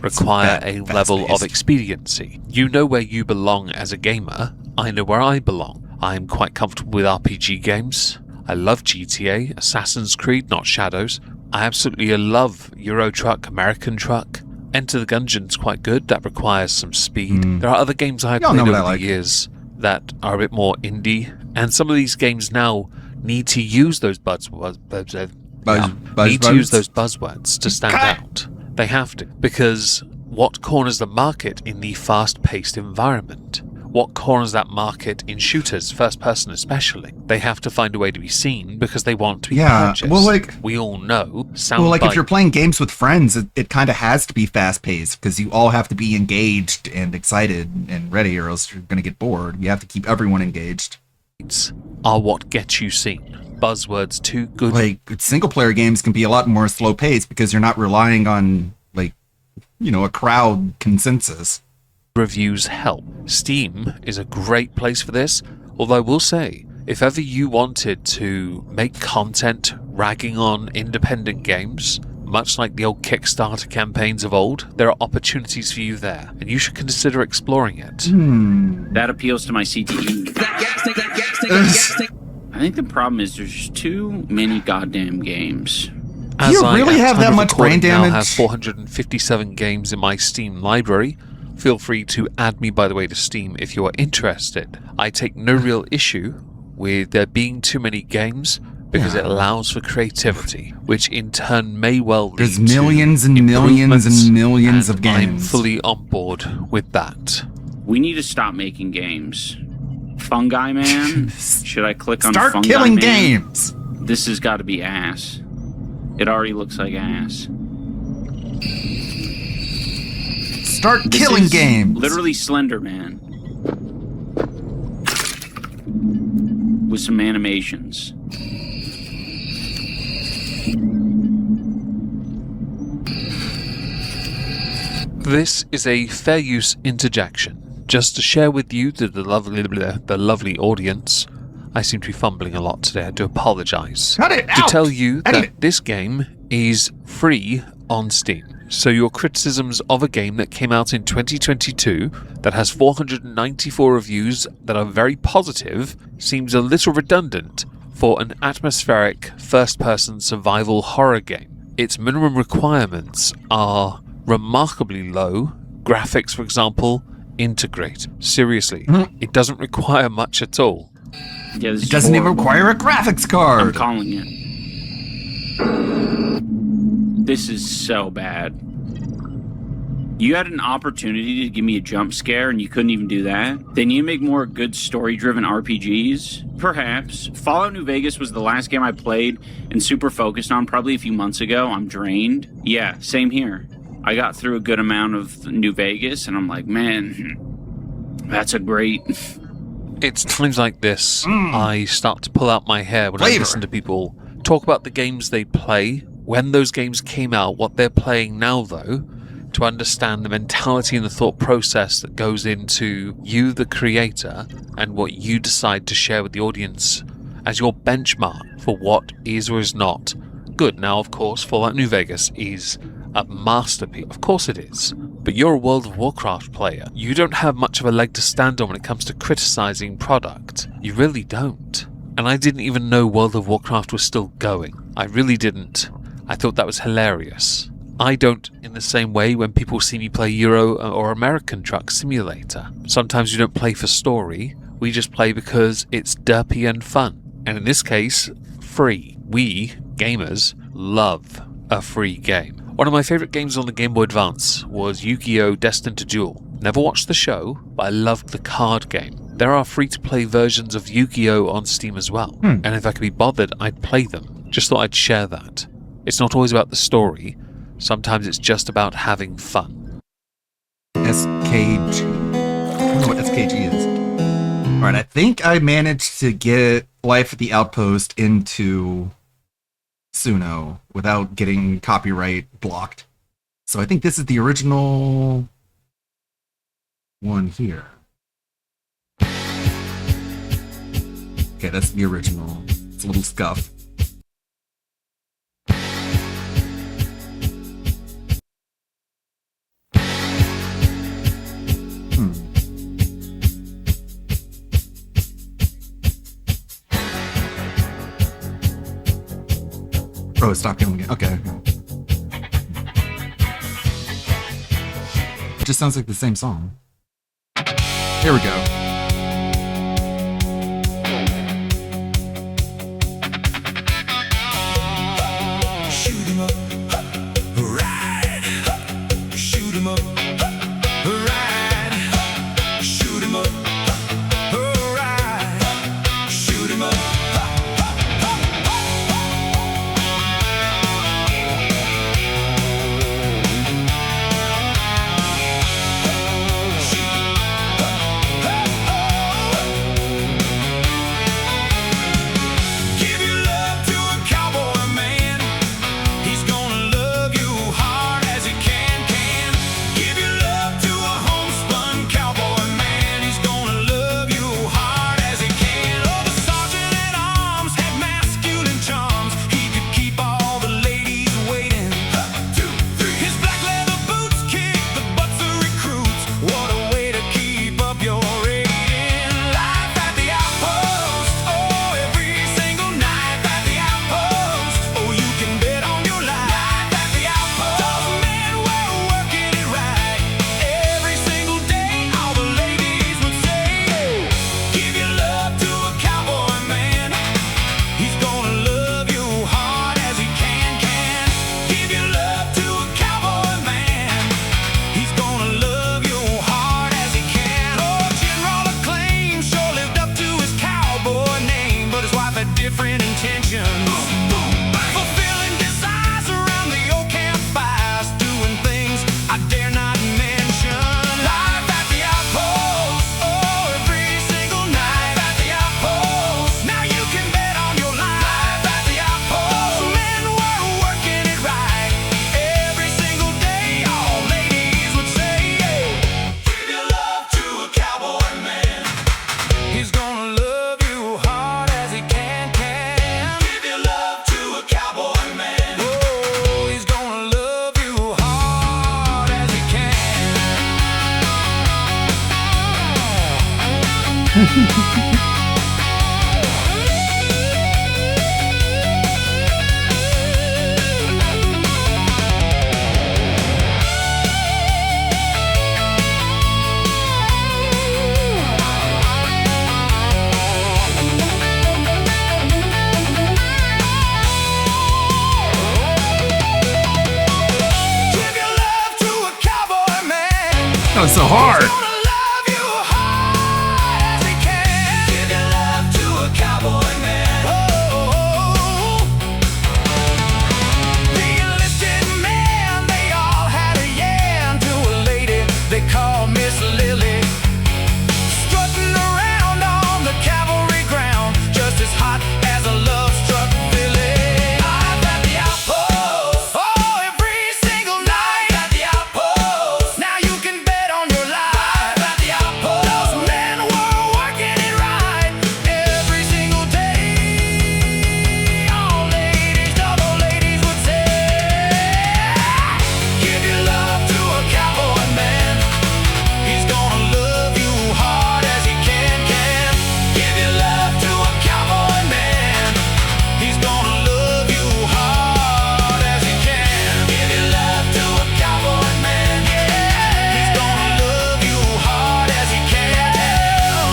Speaker 22: require a level of expediency. You know where you belong as a gamer. I know where I belong. I'm quite comfortable with RPG games. I love GTA, Assassin's Creed, not Shadows. I absolutely love Euro Truck, American Truck. Enter the Gungeon's quite good. That requires some speed. There are other games I've played over the years that are a bit more indie, and some of these games now need to use those buzzwords to stand out. They have to, because what corners the market in the fast-paced environment? What corners that market in shooters, first person especially? They have to find a way to be seen because they want to be purchased.
Speaker 2: Well, like,
Speaker 22: we all know.
Speaker 2: If you're playing games with friends, it kind of has to be fast-paced because you all have to be engaged and excited and ready, or else you're going to get bored. You have to keep everyone engaged.
Speaker 22: Are what gets you seen. Buzzwords too good.
Speaker 2: Like, single-player games can be a lot more slow-paced because you're not relying on, like, a crowd consensus.
Speaker 22: Reviews help. Steam is a great place for this, although I will say, if ever you wanted to make content ragging on independent games, much like the old Kickstarter campaigns of old, there are opportunities for you there, and you should consider exploring it.
Speaker 24: That appeals to my CTE. I think the problem is there's too many goddamn games.
Speaker 22: As
Speaker 2: you really have that much brain damage?
Speaker 22: I have 457 games in my Steam library. Feel free to add me, by the way, to Steam if you are interested. I take no real issue with there being too many games because it allows for creativity, which in turn may well lead
Speaker 2: There's millions and millions and millions of games.
Speaker 22: I'm fully on board with that.
Speaker 24: We need to stop making games. Fungi Man? Should I click on
Speaker 2: Start
Speaker 24: Fungi
Speaker 2: killing
Speaker 24: Man?
Speaker 2: games!
Speaker 24: This has got to be ass. It already looks like ass.
Speaker 2: Start killing games!
Speaker 24: Literally Slender Man. With some animations.
Speaker 22: This is a fair use interjection, just to share with you the lovely audience. I seem to be fumbling a lot today, I do apologise.
Speaker 2: Cut it
Speaker 22: to
Speaker 2: out!
Speaker 22: tell you that this game is free on Steam. So your criticisms of a game that came out in 2022 that has 494 reviews that are very positive seems a little redundant for an atmospheric first-person survival horror game. Its minimum requirements are remarkably low. Graphics, for example, integrate. Seriously, it doesn't require much at all.
Speaker 24: Yeah,
Speaker 2: it doesn't even require a graphics card.
Speaker 24: I'm calling it. This is so bad. You had an opportunity to give me a jump scare and you couldn't even do that? Then you make more good story-driven RPGs? Perhaps. Fallout New Vegas was the last game I played and super focused on probably a few months ago. I'm drained. Yeah, same here. I got through a good amount of New Vegas and I'm like, man, that's a great...
Speaker 22: It's times like this I start to pull out my hair when I listen to people talk about the games they play, when those games came out, what they're playing now though, to understand the mentality and the thought process that goes into you, the creator, and what you decide to share with the audience as your benchmark for what is or is not good. Now, of course, Fallout New Vegas is a masterpiece. Of course it is. But you're a World of Warcraft player. You don't have much of a leg to stand on when it comes to criticizing product. You really don't. And I didn't even know World of Warcraft was still going. I really didn't. I thought that was hilarious. I don't in the same way when people see me play Euro or American Truck Simulator. Sometimes we don't play for story. We just play because it's derpy and fun. And in this case, free. We, gamers, love a free game. One of my favourite games on the Game Boy Advance was Yu-Gi-Oh! Destined to Duel. Never watched the show, but I loved the card game. There are free-to-play versions of Yu-Gi-Oh! On Steam as well, and if I could be bothered, I'd play them. Just thought I'd share that. It's not always about the story, sometimes it's just about having fun.
Speaker 2: SKG. I don't know what SKG is. Alright, I think I managed to get Life at the Outpost into Suno without getting copyright blocked. So I think this is the original one here. Okay, that's the original. It's a little scuff. Oh, stop killing it. Okay. It just sounds like the same song. Here we go.
Speaker 18: Shoot 'em up, ride. Shoot 'em up, ride. Shoot 'em up, ride. Shoot 'em up. Give your love to a cowboy man. He's gonna love you hard as he can. Give your love to a homespun cowboy man. He's gonna love you hard as he can. Oh, the sergeant at arms had masculine charms. He could keep all the ladies waiting. 2, 3. His black leather boots kick the butts of recruits. What a way to keep up your rating. Life at the outpost. Oh, every single night at the outpost. Oh, you can bet on your life at the outpost. Those men were working it right. Every single day, all the ladies would say, give your love to a cowboy man. He's gonna love you hard as he can. Give your love to a cowboy man. He's gonna love you hard as he can. Oh, General Acclaim sure lived up to his cowboy name, but his wife had different intentions. Fulfilling desires around the old campfires, doing things I dare not mention. Life at the outpost. Oh, every single night at the outpost. Now you can bet on your life at the outpost. Those men were working it right. Every single day, all ladies would say, give your love to a cowboy man. He's gonna love you hard as he can. Give your love to a cowboy man. Oh, he's gonna love you hard as he Give your love to a cowboy man.
Speaker 2: That was so hard.
Speaker 18: Gonna love you hard as he can. Give your love to a cowboy man. Oh, the enlisted men, they all had a yam to a lady they call Miss Lily. Strutting around on the cavalry ground, just as hot as a love-struck filly. Life at the outpost. Oh, every single night at the outpost. Now you can bet on your life at the outpost. Those men were working it right every single day. All ladies, double ladies would say, give your love to a cowboy man. He's gonna love you hard as he can. Give your love to a cowboy man. He's gonna love you hard as he can. Give your love to a cowboy man. He's gonna love you hard as he can.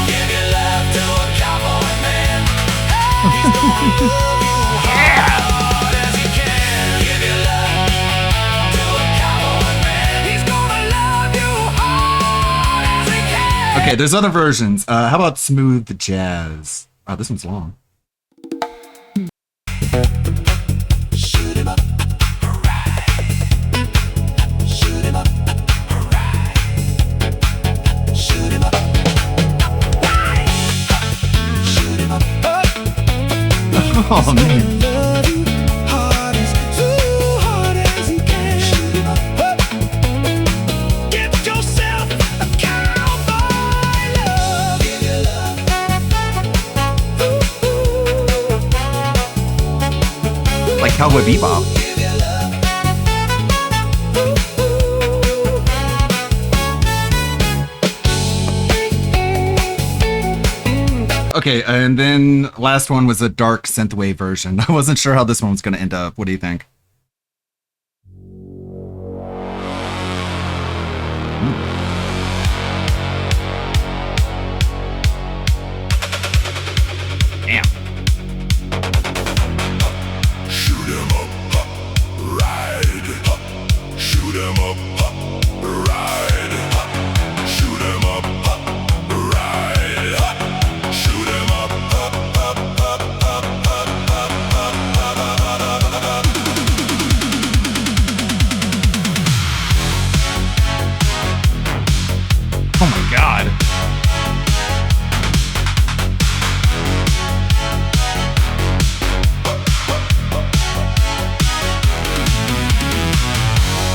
Speaker 18: Give your love to a cowboy man. He's gonna love you hard as he can. Give your love to a cowboy man. He's gonna love you hard
Speaker 2: Okay, there's other versions. How about Smooth Jazz? Oh, this one's long. Oh man. Like Cowboy Bebop. Okay, and then last one was a dark synthwave version. I wasn't sure how this one was going to end up. What do you think? Damn.
Speaker 18: Shoot 'em up, ride. Shoot 'em up, ride. Shoot 'em up, ride. Shoot 'em up,
Speaker 2: Oh my god.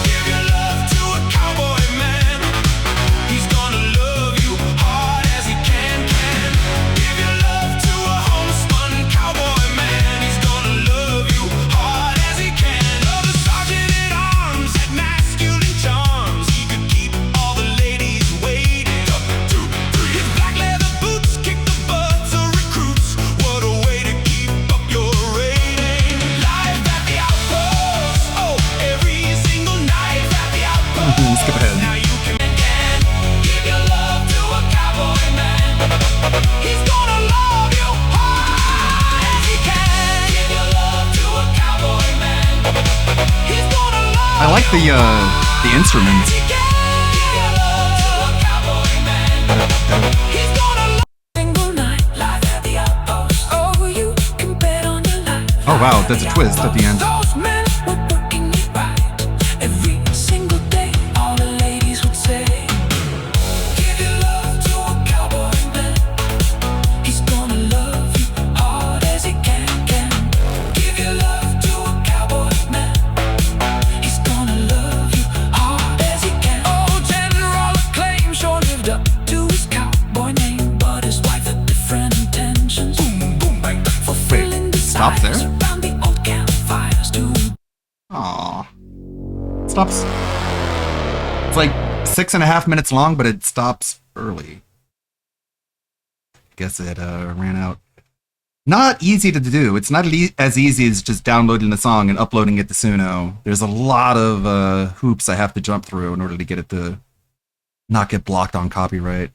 Speaker 18: give your love to a cowboy man. He's gonna love you hard as he can. Give your love to a homespun cowboy man. He's gonna love you hard as he can. Love a sergeant at arms, had masculine charms. He could keep all the ladies waiting. 1, 2, 3. His black leather boots kick the butts of recruits. What a way to keep up your rating. Life at the outpost. Oh, every single night at the outpost.
Speaker 2: Skip ahead.
Speaker 18: Now you can give your love to a cowboy man. He's gonna love you hard as he can. Give your love to a cowboy man. He's gonna love
Speaker 2: I like the instruments.
Speaker 18: you give your love to a cowboy man. He's gonna love single night life at the outpost. Oh, you can bet on your life.
Speaker 2: Oh wow, that's a twist at the end.
Speaker 18: Those men were working it right. Every single day, all the ladies would say, give your love to a cowboy man. He's gonna love you hard as he can. Give your love to a cowboy man. He's gonna love you hard as he can. Oh, General Acclaim sure lived up to his cowboy name, but his wife had different intentions. Boom, boom, bang, bang, fulfilling
Speaker 2: Stop there.
Speaker 18: desires around the old campfires too.
Speaker 2: Aw. Stops. It's like 6.5 minutes long, but it stops early. Guess it ran out. Not easy to do. It's not as easy as just downloading the song and uploading it to Suno. There's a lot of hoops I have to jump through in order to get it to not get blocked on copyright.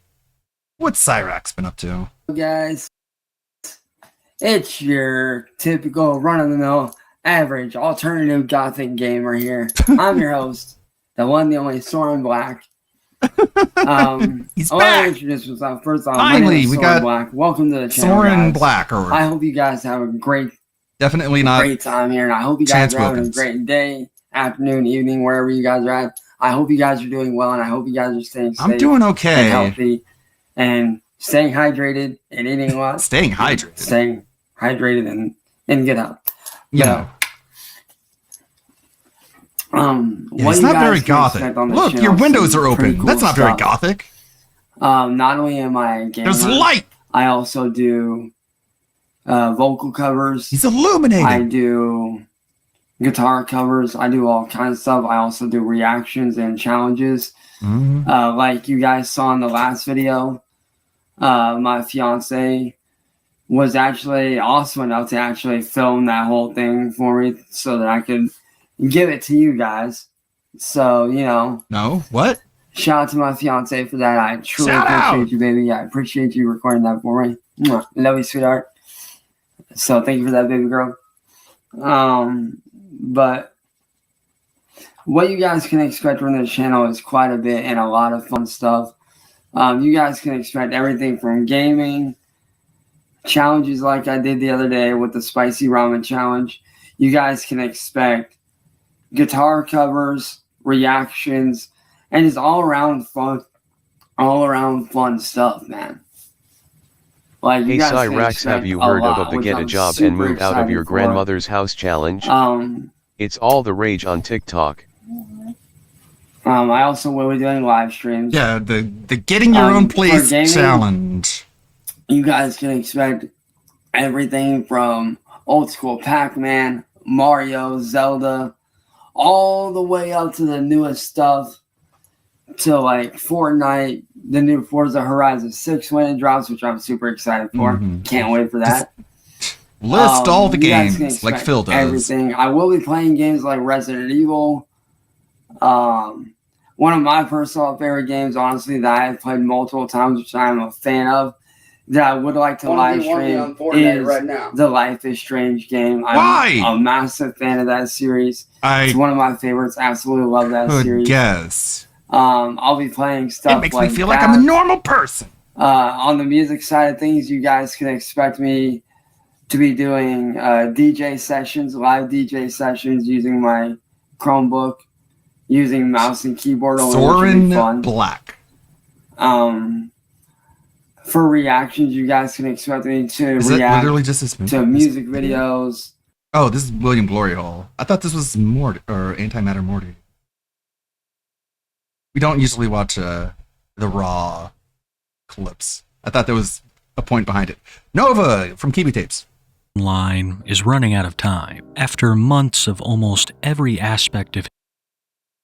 Speaker 2: What's Cyrax been up to?
Speaker 23: Guys, it's your typical run-of-the-mill, average, alternative gothic gamer here. I'm your host, the one, the only Soren Black.
Speaker 2: He's
Speaker 23: I want
Speaker 2: back!
Speaker 23: to introduce myself. First off,
Speaker 2: Finally,
Speaker 23: my name is
Speaker 2: we
Speaker 23: Soren
Speaker 2: got
Speaker 23: Black. Welcome to the channel,
Speaker 2: Soren
Speaker 23: guys.
Speaker 2: Black, or
Speaker 23: I hope you guys have a great
Speaker 2: definitely not
Speaker 23: time here, and I hope you guys
Speaker 2: Chance
Speaker 23: are having
Speaker 2: Wilkins.
Speaker 23: a great day, afternoon, evening, wherever you guys are at. I hope you guys are doing well, and I hope you guys are staying safe.
Speaker 2: I'm doing okay.
Speaker 23: And healthy, and staying hydrated and eating a lot.
Speaker 2: Staying hydrated.
Speaker 23: Staying hydrated and in good health.
Speaker 2: Yeah.
Speaker 23: What
Speaker 2: it's
Speaker 23: you
Speaker 2: not
Speaker 23: guys
Speaker 2: very
Speaker 23: can
Speaker 2: gothic.
Speaker 23: expect on this
Speaker 2: Look,
Speaker 23: channel
Speaker 2: your
Speaker 23: is
Speaker 2: windows
Speaker 23: some
Speaker 2: are
Speaker 23: pretty
Speaker 2: open.
Speaker 23: cool
Speaker 2: That's not very
Speaker 23: stuff.
Speaker 2: gothic.
Speaker 23: Not only am I a gamer,
Speaker 2: There's light.
Speaker 23: I also do vocal covers.
Speaker 2: He's illuminating.
Speaker 23: I do guitar covers. I do all kinds of stuff. I also do reactions and challenges. Like you guys saw in the last video, my fiance was actually awesome enough to actually film that whole thing for me so that I could give it to you guys. So, you know.
Speaker 2: No? What?
Speaker 23: Shout out to my fiance for that. I truly
Speaker 2: Shout
Speaker 23: appreciate
Speaker 2: out!
Speaker 23: you, baby. I appreciate you recording that for me. Mwah. Love you, sweetheart. So thank you for that, baby girl. But what you guys can expect from this channel is quite a bit and a lot of fun stuff. You guys can expect everything from gaming, challenges like I did the other day with the spicy ramen challenge. You guys can expect guitar covers, reactions, and just all around fun stuff, man. Like, you
Speaker 6: Hey
Speaker 23: guys can
Speaker 6: Cyrax,
Speaker 23: expect
Speaker 6: have you
Speaker 23: a
Speaker 6: heard
Speaker 23: lot,
Speaker 6: of the
Speaker 23: which
Speaker 6: Get a
Speaker 23: I'm
Speaker 6: Job
Speaker 23: super
Speaker 6: and Move Out of Your
Speaker 23: excited for.
Speaker 6: Grandmother's House challenge? It's all the rage on TikTok.
Speaker 23: I also will be doing live streams.
Speaker 2: Yeah, the getting your own place
Speaker 23: for gaming,
Speaker 2: challenge.
Speaker 23: You guys can expect everything from old school Pac-Man, Mario, Zelda, all the way up to the newest stuff, to like Fortnite, the new Forza Horizon 6 when it drops, which I'm super excited for. Can't wait for that.
Speaker 2: List all the
Speaker 23: you guys can
Speaker 2: games like
Speaker 23: expect
Speaker 2: Phil does.
Speaker 23: Everything. I will be playing games like Resident Evil. One of my personal favorite games, honestly, that I've played multiple times, which I'm a fan of, that I would like to live stream is the Life is Strange game. I'm a massive fan of that series. It's one of my favorites. Absolutely love that series.
Speaker 2: Guess.
Speaker 23: I'll be playing stuff.
Speaker 2: It makes
Speaker 23: like
Speaker 2: me feel
Speaker 23: that.
Speaker 2: like I'm a normal person.
Speaker 23: On the music side of things, you guys can expect me to be doing DJ sessions, live DJ sessions using my Chromebook, using mouse and keyboard.
Speaker 2: Soren
Speaker 23: fun.
Speaker 2: Black.
Speaker 23: For reactions, you guys can expect me to
Speaker 2: Is it
Speaker 23: react
Speaker 2: literally just this movie?
Speaker 23: to music videos.
Speaker 2: Oh, this is William Glory Hall. I thought this was Morty or Antimatter Morty. We don't usually watch the raw clips. I thought there was a point behind it. Nova from Kiwi Tapes.
Speaker 3: Line is running out of time. After months of almost every aspect of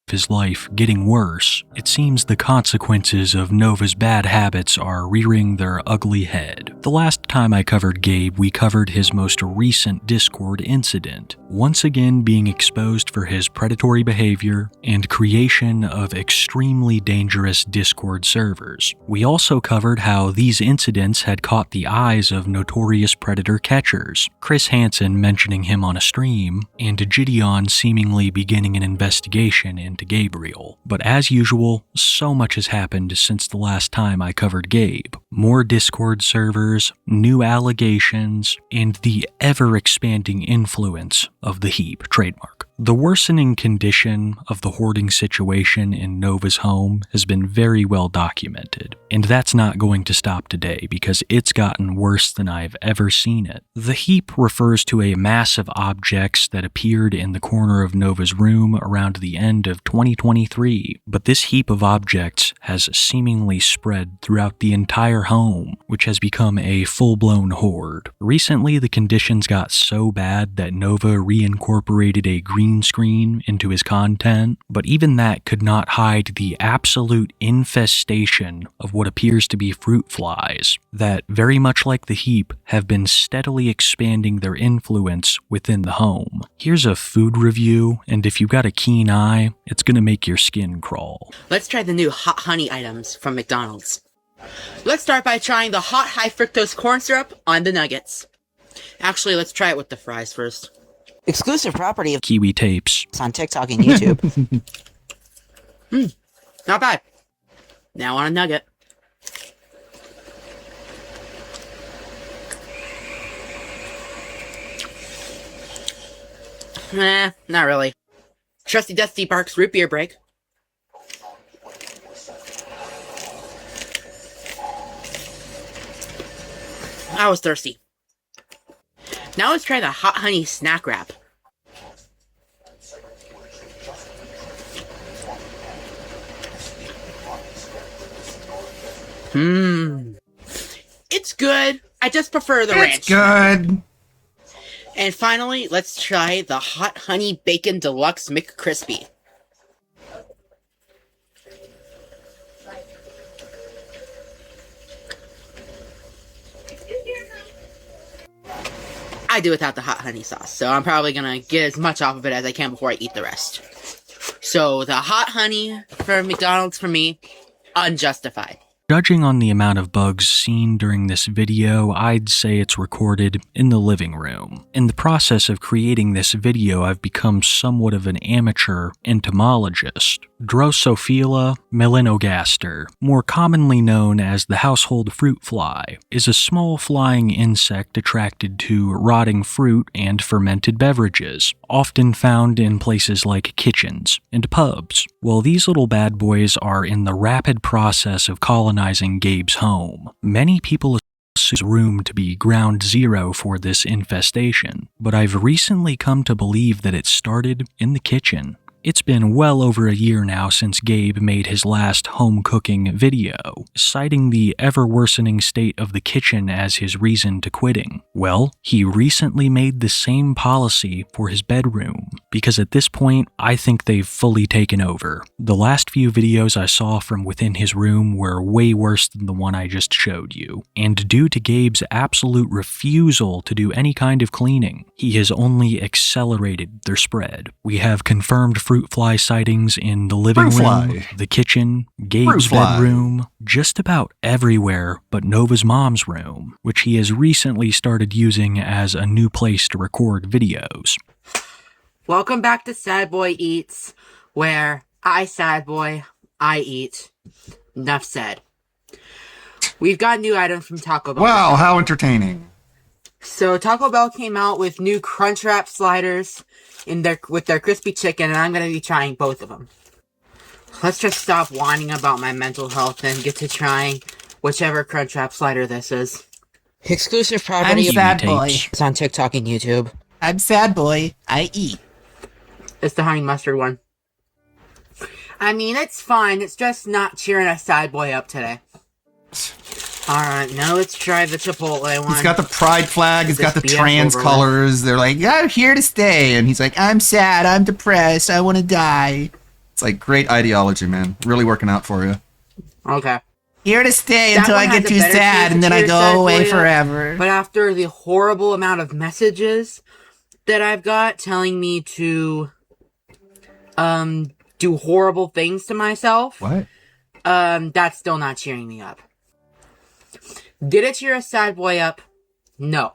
Speaker 3: his life getting worse, it seems the consequences of Nova's bad habits are rearing their ugly head. The last time I covered Gabe, we covered his most recent Discord incident, once again being exposed for his predatory behavior and creation of extremely dangerous Discord servers. We also covered how these incidents had caught the eyes of notorious predator catchers, Chris Hansen mentioning him on a stream, and Gideon seemingly beginning an investigation into Gabriel. But as usual, so much has happened since the last time I covered Gabe. More Discord servers, new allegations, and the ever-expanding influence of the Heap trademark. The worsening condition of the hoarding situation in Nova's home has been very well documented, and that's not going to stop today because it's gotten worse than I've ever seen it. The heap refers to a mass of objects that appeared in the corner of Nova's room around the end of 2023, but this heap of objects has seemingly spread throughout the entire home, which has become a full-blown hoard. Recently, the conditions got so bad that Nova reincorporated a green screen into his content, but even that could not hide the absolute infestation of what appears to be fruit flies that, very much like the heap, have been steadily expanding their influence within the home. Here's a food review, and if you've got a keen eye, it's gonna make your skin crawl.
Speaker 13: Let's try the new hot honey items from McDonald's. Let's start by trying the hot high fructose corn syrup on the nuggets. Actually, let's try it with the fries first.
Speaker 15: Exclusive property of
Speaker 3: Kiwi Tapes
Speaker 15: on TikTok and YouTube.
Speaker 13: Not bad. Now on a nugget. Nah, not really. Trusty Dusty Barks root beer break. I was thirsty. Now let's try the hot honey snack wrap. It's good. I just prefer the ranch.
Speaker 2: It's good.
Speaker 13: And finally, let's try the hot honey bacon deluxe McCrispy. I do without the hot honey sauce, so I'm probably gonna get as much off of it as I can before I eat the rest. So the hot honey for McDonald's for me, unjustified.
Speaker 3: Judging on the amount of bugs seen during this video, I'd say it's recorded in the living room. In the process of creating this video, I've become somewhat of an amateur entomologist. Drosophila melanogaster, more commonly known as the household fruit fly, is a small flying insect attracted to rotting fruit and fermented beverages, often found in places like kitchens and pubs. While these little bad boys are in the rapid process of colonizing Gabe's home, many people assume his room to be ground zero for this infestation, but I've recently come to believe that it started in the kitchen. It's been well over a year now since Gabe made his last home cooking video, citing the ever-worsening state of the kitchen as his reason to quitting. Well, he recently made the same policy for his bedroom, because at this point, I think they've fully taken over. The last few videos I saw from within his room were way worse than the one I just showed you, and due to Gabe's absolute refusal to do any kind of cleaning, he has only accelerated their spread. We have confirmed fruit fly sightings in the living room, the kitchen, Gabe's bedroom, just about everywhere but Nova's mom's room, which he has recently started using as a new place to record videos.
Speaker 13: Welcome back to Sad Boy Eats, where Sad Boy, I eat. Enough said. We've got new items from Taco Bell.
Speaker 2: Wow, how entertaining.
Speaker 13: So Taco Bell came out with new Crunchwrap sliders with their crispy chicken, and I'm going to be trying both of them. Let's just stop whining about my mental health and get to trying whichever Crunchwrap slider this is.
Speaker 15: Exclusive property of Sad Boy. It's on TikTok and YouTube. I'm Sad Boy. I eat.
Speaker 13: It's the honey mustard one. I mean, it's fine. It's just not cheering a Sad Boy up today. Alright, now let's try the Chipotle one.
Speaker 2: He's got the pride flag, he's got the trans colors. They're like, yeah, I'm here to stay. And he's like, I'm sad, I'm depressed, I want to die. It's like great ideology, man. Really working out for you.
Speaker 13: Okay.
Speaker 15: Here to stay until I get too sad and then I go away forever.
Speaker 13: But after the horrible amount of messages that I've got telling me to do horrible things to myself.
Speaker 2: What?
Speaker 13: That's still not cheering me up. Did it cheer a Sad Boy up? No.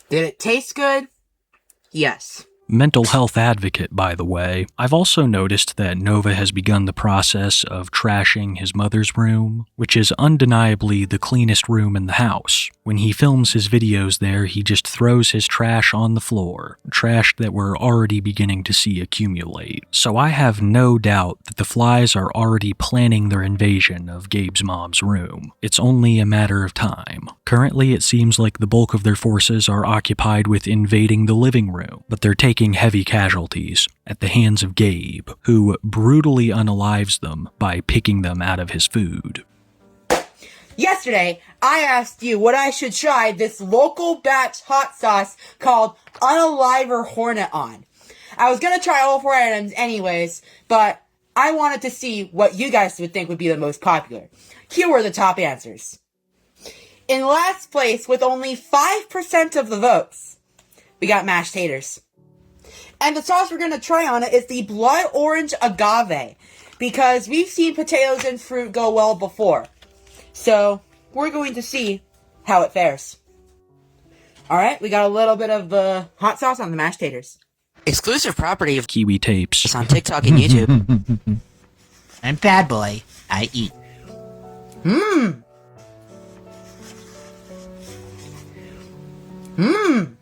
Speaker 13: Did it taste good? Yes.
Speaker 3: Mental health advocate, by the way. I've also noticed that Nova has begun the process of trashing his mother's room, which is undeniably the cleanest room in the house. When he films his videos there, he just throws his trash on the floor, trash that we're already beginning to see accumulate. So I have no doubt that the flies are already planning their invasion of Gabe's mom's room. It's only a matter of time. Currently, it seems like the bulk of their forces are occupied with invading the living room, but they're taking heavy casualties at the hands of Gabe, who brutally unalives them by picking them out of his food.
Speaker 13: Yesterday, I asked you what I should try this local batch hot sauce called Unaliver Hornet on. I was gonna try all 4 items anyways, but I wanted to see what you guys would think would be the most popular. Here were the top answers. In last place, with only 5% of the votes, we got mashed taters. And the sauce we're going to try on it is the blood orange agave, because we've seen potatoes and fruit go well before. So, we're going to see how it fares. Alright, we got a little bit of hot sauce on the mashed taters.
Speaker 15: Exclusive property of
Speaker 3: Kiwi Tapes.
Speaker 15: It's on TikTok and YouTube. I'm Bad Boy. I eat.
Speaker 13: Mmm. Mmm.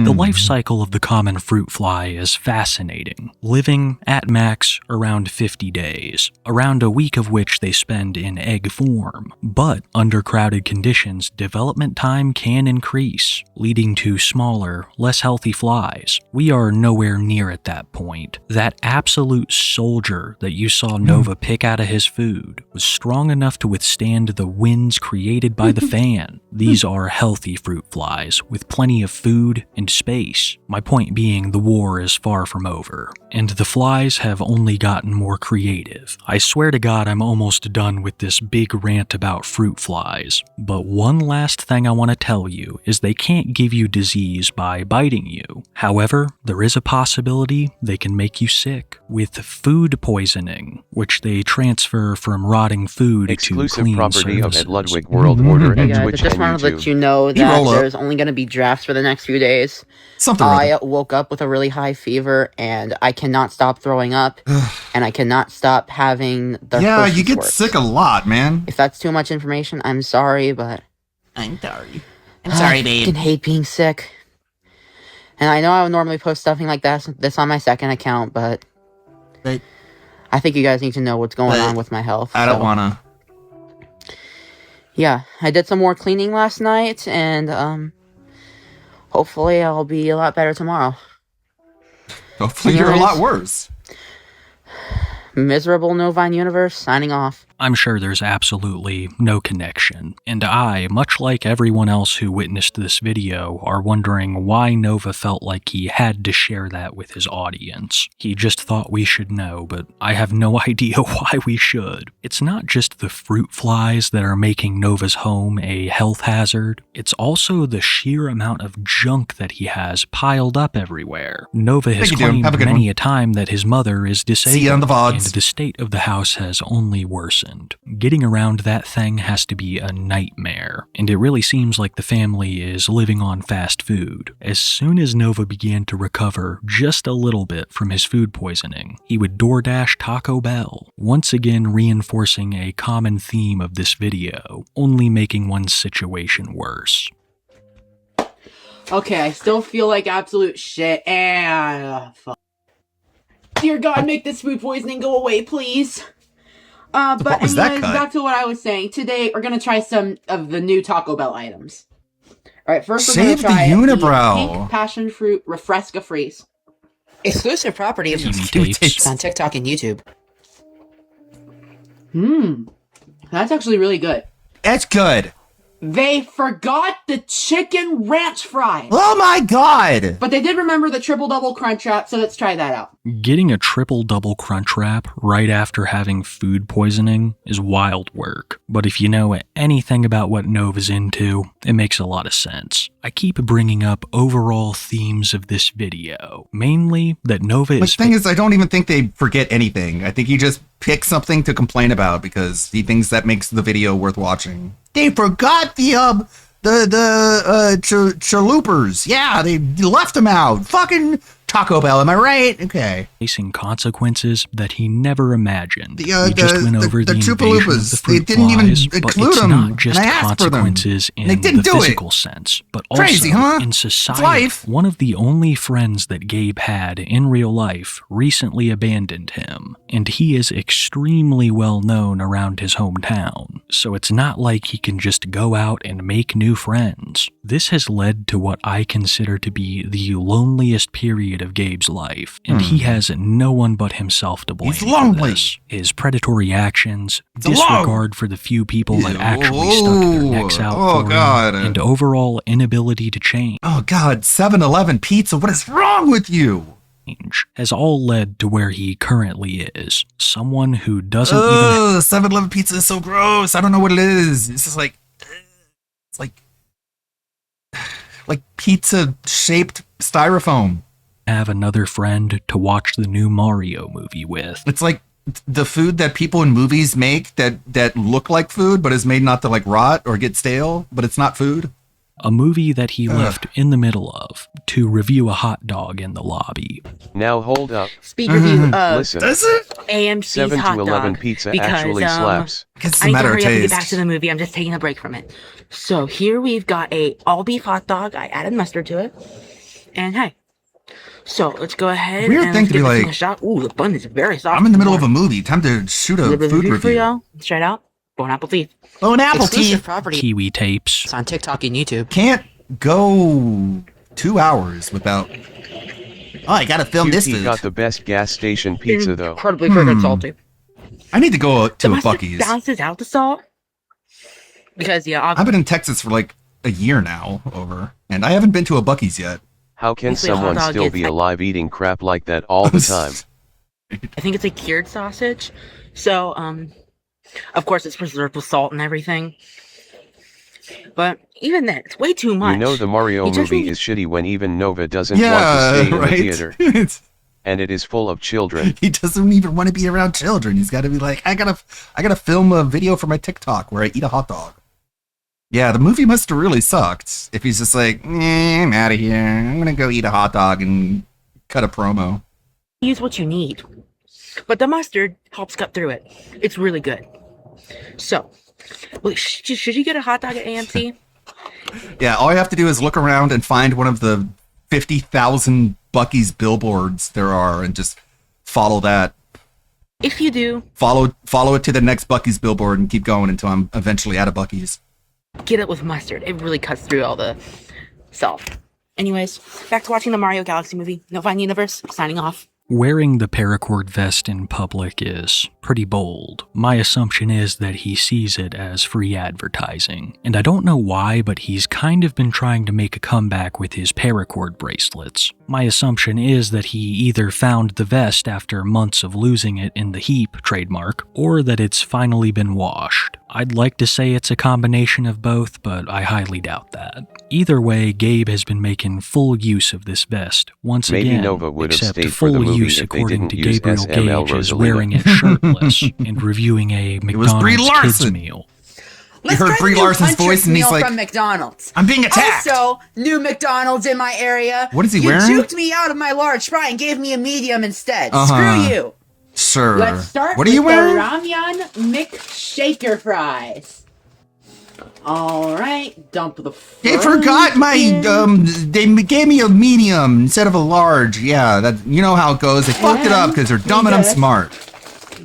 Speaker 3: The life cycle of the common fruit fly is fascinating, living at max around 50 days, around a week of which they spend in egg form. But under crowded conditions, development time can increase, leading to smaller, less healthy flies. We are nowhere near at that point. That absolute soldier that you saw Nova pick out of his food was strong enough to withstand the winds created by the fan. These are healthy fruit flies with plenty of food and space. case. My point being, the war is far from over, and the flies have only gotten more creative. I swear to God I'm almost done with this big rant about fruit flies, but one last thing I want to tell you is they can't give you disease by biting you. However, there is a possibility they can make you sick with food poisoning, which they transfer from rotting food
Speaker 6: Exclusive
Speaker 3: to clean
Speaker 6: property
Speaker 3: surfaces.
Speaker 6: of Ed Ludwig World Order
Speaker 15: Hey
Speaker 6: and
Speaker 15: guys, I
Speaker 6: Twitch
Speaker 15: just
Speaker 6: and
Speaker 15: wanted to let
Speaker 6: YouTube.
Speaker 15: you know that there's only going to be drafts for the next few days.
Speaker 2: Something
Speaker 15: I woke up with a really high fever, and I cannot stop throwing up, and I cannot stop having the
Speaker 2: Yeah,
Speaker 15: Hershey
Speaker 2: you get
Speaker 15: squirts.
Speaker 2: sick a lot, man.
Speaker 15: If that's too much information, I'm sorry, but
Speaker 11: I'm sorry. I'm sorry,
Speaker 15: I
Speaker 11: babe.
Speaker 15: fucking hate being sick. And I know I would normally post something like this on my second account, but I think you guys need to know what's going on with my health.
Speaker 2: I don't
Speaker 15: so.
Speaker 2: wanna.
Speaker 15: Yeah, I did some more cleaning last night, and hopefully I'll be a lot better tomorrow.
Speaker 2: Hopefully you're a lot worse.
Speaker 15: Miserable Novine Universe, signing off.
Speaker 3: I'm sure there's absolutely no connection, and I, much like everyone else who witnessed this video, are wondering why Nova felt like he had to share that with his audience. He just thought we should know, but I have no idea why we should. It's not just the fruit flies that are making Nova's home a health hazard, it's also the sheer amount of junk that he has piled up everywhere. Nova has
Speaker 2: Thank you, Jim.
Speaker 3: claimed
Speaker 2: Have a good
Speaker 3: many
Speaker 2: one.
Speaker 3: a time that his mother is disabled,
Speaker 2: See you on the VODs.
Speaker 3: and the state of the house has only worsened. Getting around that thing has to be a nightmare, and it really seems like the family is living on fast food. As soon as Nova began to recover just a little bit from his food poisoning, he would DoorDash Taco Bell, once again reinforcing a common theme of this video, only making one's situation worse.
Speaker 13: Okay, I still feel like absolute shit, and fuck. Dear God, make this food poisoning go away, please. But
Speaker 2: was that
Speaker 13: anyways,
Speaker 2: cut?
Speaker 13: back to what I was saying. Today, we're gonna try some of the new Taco Bell items. Alright, first we're
Speaker 2: Save the
Speaker 13: gonna try
Speaker 2: unibrow.
Speaker 13: pink passion fruit Refresca Freeze.
Speaker 15: Exclusive property of
Speaker 3: Tapes.
Speaker 15: on TikTok and YouTube.
Speaker 13: That's actually really good.
Speaker 2: It's good.
Speaker 13: They forgot the chicken ranch fries.
Speaker 2: Oh my god!
Speaker 13: But they did remember the triple double crunch wrap, so let's try that out.
Speaker 3: Getting a triple double crunch wrap right after having food poisoning is wild work, but if you know anything about what Nova's into, it makes a lot of sense. I keep bringing up overall themes of this video, mainly that Nova
Speaker 2: The
Speaker 3: is
Speaker 2: thing is, I don't even think they forget anything. I think he just picks something to complain about because he thinks that makes the video worth watching. They forgot the chalupas. Yeah, they left them out. Fucking Taco Bell, am I right? Okay.
Speaker 3: facing consequences that he never imagined.
Speaker 2: The
Speaker 3: We just went over the invasion of the
Speaker 2: Chupalupas, they
Speaker 3: fruit
Speaker 2: didn't even
Speaker 3: flies, but
Speaker 2: include
Speaker 3: it's
Speaker 2: them,
Speaker 3: not just
Speaker 2: and I asked for them.
Speaker 3: consequences in
Speaker 2: They didn't
Speaker 3: the
Speaker 2: do it.
Speaker 3: physical sense, but
Speaker 2: Crazy,
Speaker 3: also
Speaker 2: huh?
Speaker 3: in
Speaker 2: It's
Speaker 3: society.
Speaker 2: life.
Speaker 3: One of the only friends that Gabe had in real life recently abandoned him, and he is extremely well known around his hometown, so it's not like he can just go out and make new friends. This has led to what I consider to be the loneliest period of Gabe's life, and he has no one but himself to blame.
Speaker 2: He's lonely.
Speaker 3: For this. His predatory actions,
Speaker 2: alone.
Speaker 3: disregard for the few people that actually stuck their necks out
Speaker 2: Oh,
Speaker 3: for
Speaker 2: God.
Speaker 3: him, and overall inability to change.
Speaker 2: Oh god, 7-Eleven pizza, what is wrong with you?
Speaker 3: Has all led to where he currently is. Someone who doesn't even
Speaker 2: Oh, 7-Eleven pizza is so gross. I don't know what it is. It's just like, it's like pizza shaped styrofoam.
Speaker 3: have another friend to watch the new Mario movie with.
Speaker 2: It's like the food that people in movies make that look like food, but is made not to like rot or get stale, but it's not food.
Speaker 3: A movie that he left in the middle of to review a hot dog in the lobby.
Speaker 6: Now hold up.
Speaker 15: Speed review of
Speaker 6: Listen.
Speaker 15: AMC's
Speaker 6: 7
Speaker 15: hot
Speaker 6: to 11
Speaker 15: dog,
Speaker 6: pizza
Speaker 15: because,
Speaker 6: actually slaps.
Speaker 15: I need to hurry up and get back to the movie. I'm just taking a break from it. So here we've got a all beef hot dog. I added mustard to it. And hey. So let's go ahead
Speaker 2: Weird
Speaker 15: and
Speaker 2: thing
Speaker 15: let's
Speaker 2: to be
Speaker 15: give this thing
Speaker 2: like,
Speaker 15: a shot. Ooh, the bun is very soft.
Speaker 2: I'm in the middle of a movie. Time to shoot a food
Speaker 15: for
Speaker 2: review.
Speaker 15: y'all. Straight out. Bon appetit.
Speaker 2: Bon appetit.
Speaker 15: Exclusive property.
Speaker 3: Kiwi tapes.
Speaker 15: It's on TikTok and YouTube.
Speaker 2: Can't go 2 hours without. Oh, I gotta film this
Speaker 6: QT
Speaker 2: food.
Speaker 6: got the best gas station pizza though.
Speaker 15: Incredibly freaking salty.
Speaker 2: I need to go to
Speaker 15: The
Speaker 2: a
Speaker 15: mustard
Speaker 2: Buc-ee's.
Speaker 15: balances out the salt. Because, yeah,
Speaker 2: I've been in Texas for like a year now, over, and I haven't been to a Buc-ee's yet.
Speaker 6: How can
Speaker 15: Basically, a hot
Speaker 6: someone
Speaker 15: dog
Speaker 6: still
Speaker 15: is
Speaker 6: be
Speaker 15: like-
Speaker 6: alive eating crap like that all the time?
Speaker 15: I think it's a cured sausage. So, of course it's preserved with salt and everything. But even then, it's way too much.
Speaker 6: You know the Mario
Speaker 15: You just
Speaker 6: movie
Speaker 15: need-
Speaker 6: is shitty when even Nova doesn't
Speaker 2: Yeah,
Speaker 6: want to stay in
Speaker 2: right?
Speaker 6: the theater. And it is full of children.
Speaker 2: He doesn't even want to be around children. He's got to be like, I gotta film a video for my TikTok where I eat a hot dog. Yeah, the movie must have really sucked. If he's just like, I'm out of here. I'm gonna go eat a hot dog and cut a promo.
Speaker 15: Use what you need. But the mustard helps cut through it. It's really good. So, wait, should you get a hot dog at AMC?
Speaker 2: Yeah, all you have to do is look around and find one of the 50,000 Buc-ee's billboards there are, and just follow that.
Speaker 15: If you do,
Speaker 2: Follow it to the next Buc-ee's billboard and keep going until I'm eventually out of Buc-ee's.
Speaker 15: get it with mustard. It really cuts through all the salt. Anyways, back to watching the Mario Galaxy movie. No Fine Universe, signing off.
Speaker 3: Wearing the paracord vest in public is pretty bold. My assumption is that he sees it as free advertising. And I don't know why, but he's kind of been trying to make a comeback with his paracord bracelets. My assumption is that he either found the vest after months of losing it in the Heap trademark, or that it's finally been washed. I'd like to say it's a combination of both, but I highly doubt that. Either way, Gabe has been making full use of this vest, once
Speaker 6: Maybe
Speaker 3: again,
Speaker 6: Nova would have
Speaker 3: except
Speaker 6: stayed for the
Speaker 3: full
Speaker 6: movie
Speaker 3: use
Speaker 6: if they
Speaker 3: according
Speaker 6: didn't
Speaker 3: to
Speaker 6: use
Speaker 3: Gabriel
Speaker 6: SML
Speaker 3: Gage is
Speaker 6: Rosalina.
Speaker 3: wearing it shirtless and reviewing a
Speaker 2: It was Brie
Speaker 3: McDonald's kids
Speaker 2: Larson.
Speaker 3: meal.
Speaker 2: You heard Brie Larson's voice and he's like,
Speaker 13: from McDonald's.
Speaker 2: I'm being attacked.
Speaker 13: Also, new McDonald's in my area.
Speaker 2: What is he
Speaker 13: you
Speaker 2: wearing?
Speaker 13: You juked me out of my large fry and gave me a medium instead.
Speaker 2: Uh-huh.
Speaker 13: Screw you.
Speaker 2: Sure.
Speaker 13: Let's start
Speaker 2: What are
Speaker 13: with
Speaker 2: you wearing?
Speaker 13: the Ramyun McShaker fries. All right, dump the.
Speaker 2: They forgot my they gave me a medium instead of a large. Yeah, that you know how it goes. They fucked it up because they're dumb and I'm smart.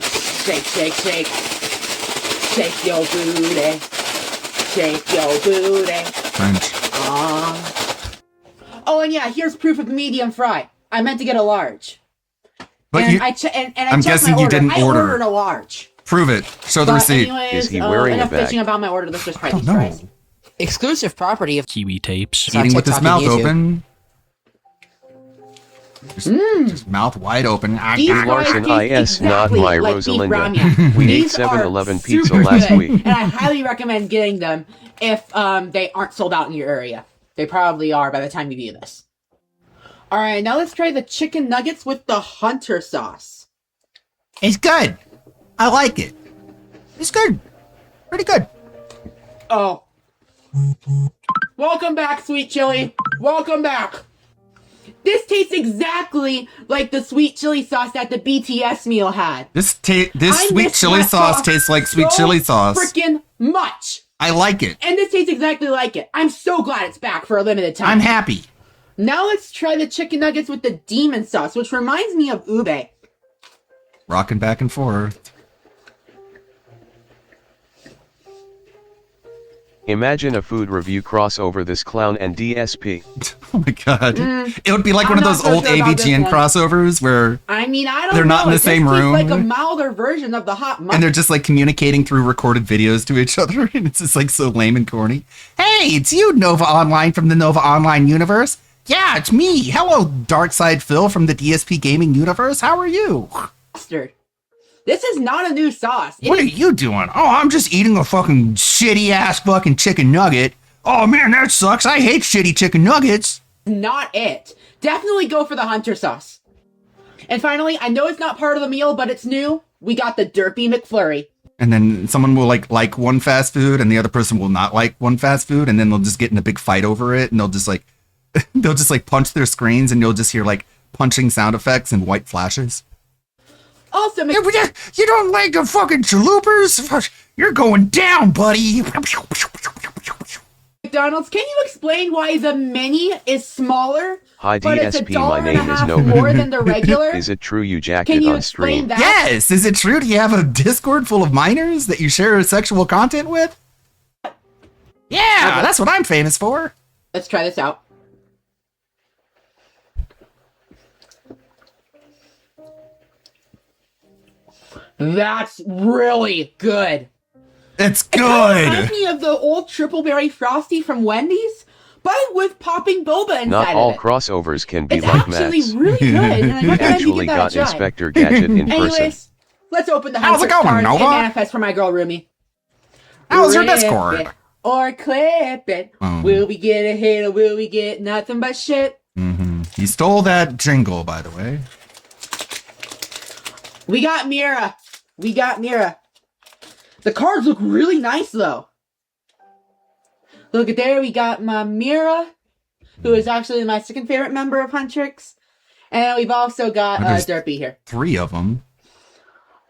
Speaker 13: Shake, shake, shake. Shake your booty. Shake your booty.
Speaker 2: French.
Speaker 13: Oh, and yeah, here's proof of the medium fry. I meant to get a large.
Speaker 2: But
Speaker 13: and
Speaker 2: you-
Speaker 13: I and I
Speaker 2: I'm
Speaker 13: checked
Speaker 2: guessing
Speaker 13: my
Speaker 2: you
Speaker 13: order.
Speaker 2: didn't
Speaker 13: I
Speaker 2: order.
Speaker 13: ordered a large.
Speaker 2: Prove it. Show the
Speaker 13: But
Speaker 2: receipt.
Speaker 13: anyways,
Speaker 6: Is he wearing a
Speaker 13: enough
Speaker 6: bag?
Speaker 13: bitching about my order. Let's just try these fries. Exclusive property of
Speaker 3: Kiwi tapes.
Speaker 2: Eating with his
Speaker 13: TikTok
Speaker 2: mouth
Speaker 13: and YouTube.
Speaker 2: open. Just mouth wide open.
Speaker 13: These
Speaker 6: Brie Larson
Speaker 13: fries taste
Speaker 6: is not
Speaker 13: exactly
Speaker 6: my
Speaker 13: like beef
Speaker 6: Rosalinda.
Speaker 13: ramyun.
Speaker 6: We ate
Speaker 13: These
Speaker 6: 7-Eleven
Speaker 13: are
Speaker 6: pizza
Speaker 13: super
Speaker 6: last
Speaker 13: good,
Speaker 6: week.
Speaker 13: and I highly recommend getting them if they aren't sold out in your area. They probably are by the time you view this. All right, now let's try the chicken nuggets with the hunter sauce.
Speaker 2: It's good. I like it. It's good. Pretty good.
Speaker 13: Oh. Welcome back, sweet chili. Welcome back. This tastes exactly like the sweet chili sauce that the BTS meal had.
Speaker 2: This
Speaker 13: I
Speaker 2: sweet
Speaker 13: miss
Speaker 2: chili
Speaker 13: that
Speaker 2: sauce tastes like sweet
Speaker 13: so
Speaker 2: chili sauce.
Speaker 13: Freaking much.
Speaker 2: I like it.
Speaker 13: And this tastes exactly like it. I'm so glad it's back for a limited time.
Speaker 2: I'm happy.
Speaker 13: Now let's try the chicken nuggets with the demon sauce, which reminds me of ube.
Speaker 2: Rocking back and forth.
Speaker 6: Imagine a food review crossover this clown and DSP.
Speaker 2: Oh my god. It would be like
Speaker 13: I'm
Speaker 2: one of
Speaker 13: not
Speaker 2: those
Speaker 13: so
Speaker 2: old
Speaker 13: sure about this
Speaker 2: AVGN
Speaker 13: one.
Speaker 2: crossovers where
Speaker 13: I mean, I don't
Speaker 2: They're
Speaker 13: know.
Speaker 2: not in the
Speaker 13: It just
Speaker 2: same
Speaker 13: tastes
Speaker 2: room.
Speaker 13: like a milder version of the hot mustard.
Speaker 2: and they're just like communicating through recorded videos to each other, and it's just like so lame and corny. Hey, it's you, Nova Online from the Nova Online universe. Yeah, it's me. Hello, Darkside Phil from the DSP Gaming universe. How are you?
Speaker 13: Mustard. This is not a new sauce. It
Speaker 2: What are
Speaker 13: is
Speaker 2: you doing? Oh, I'm just eating a fucking shitty ass fucking chicken nugget. Oh man, that sucks. I hate shitty chicken nuggets.
Speaker 13: not it. Definitely go for the hunter sauce. And finally, I know it's not part of the meal, but it's new. We got the Derpy McFlurry.
Speaker 2: And then someone will like one fast food, and the other person will not like one fast food, and then they'll just get in a big fight over it, and they'll just like punch their screens, and you'll just hear like punching sound effects and white flashes.
Speaker 13: Also,
Speaker 2: you don't like the fucking chalupas? You're going down, buddy.
Speaker 13: McDonald's, can you explain why the mini is smaller?
Speaker 6: Hi
Speaker 13: but it's
Speaker 6: DSP, my name is
Speaker 13: $1.50 more than the regular?
Speaker 6: Is it true you jacked
Speaker 13: Can
Speaker 6: it
Speaker 13: you
Speaker 6: on
Speaker 13: explain
Speaker 6: stream?
Speaker 13: that?
Speaker 2: Yes, is it true? Do you have a Discord full of minors that you share sexual content with? Yeah,
Speaker 13: Okay.
Speaker 2: that's what I'm famous for.
Speaker 13: Let's try this out. That's really good.
Speaker 2: It's
Speaker 13: It kind of
Speaker 2: good.
Speaker 13: reminds me of the old triple berry frosty from Wendy's, but with popping boba inside
Speaker 6: Not all
Speaker 13: of it.
Speaker 6: crossovers can be
Speaker 13: It's
Speaker 6: like
Speaker 13: actually
Speaker 6: Matt's.
Speaker 13: really good, and I
Speaker 6: We
Speaker 13: recommend you
Speaker 6: actually
Speaker 13: give that
Speaker 6: got
Speaker 13: a try.
Speaker 6: Inspector Gadget in person.
Speaker 13: Anyways, let's open the
Speaker 2: How's it
Speaker 13: Huntrix
Speaker 2: going,
Speaker 13: cards and
Speaker 2: Nova?
Speaker 13: manifest for my girl Rumi.
Speaker 2: How's your
Speaker 13: Rip
Speaker 2: Discord?
Speaker 13: it or clip it. Will we get a hit or will we get nothing but shit?
Speaker 2: He stole that jingle, by the way.
Speaker 13: We got Mira. We got Mira. The cards look really nice, though. Look at there. We got my Mira, who is actually my second favorite member of Huntrix. And we've also got
Speaker 2: There's
Speaker 13: Derpy here.
Speaker 2: 3 of them.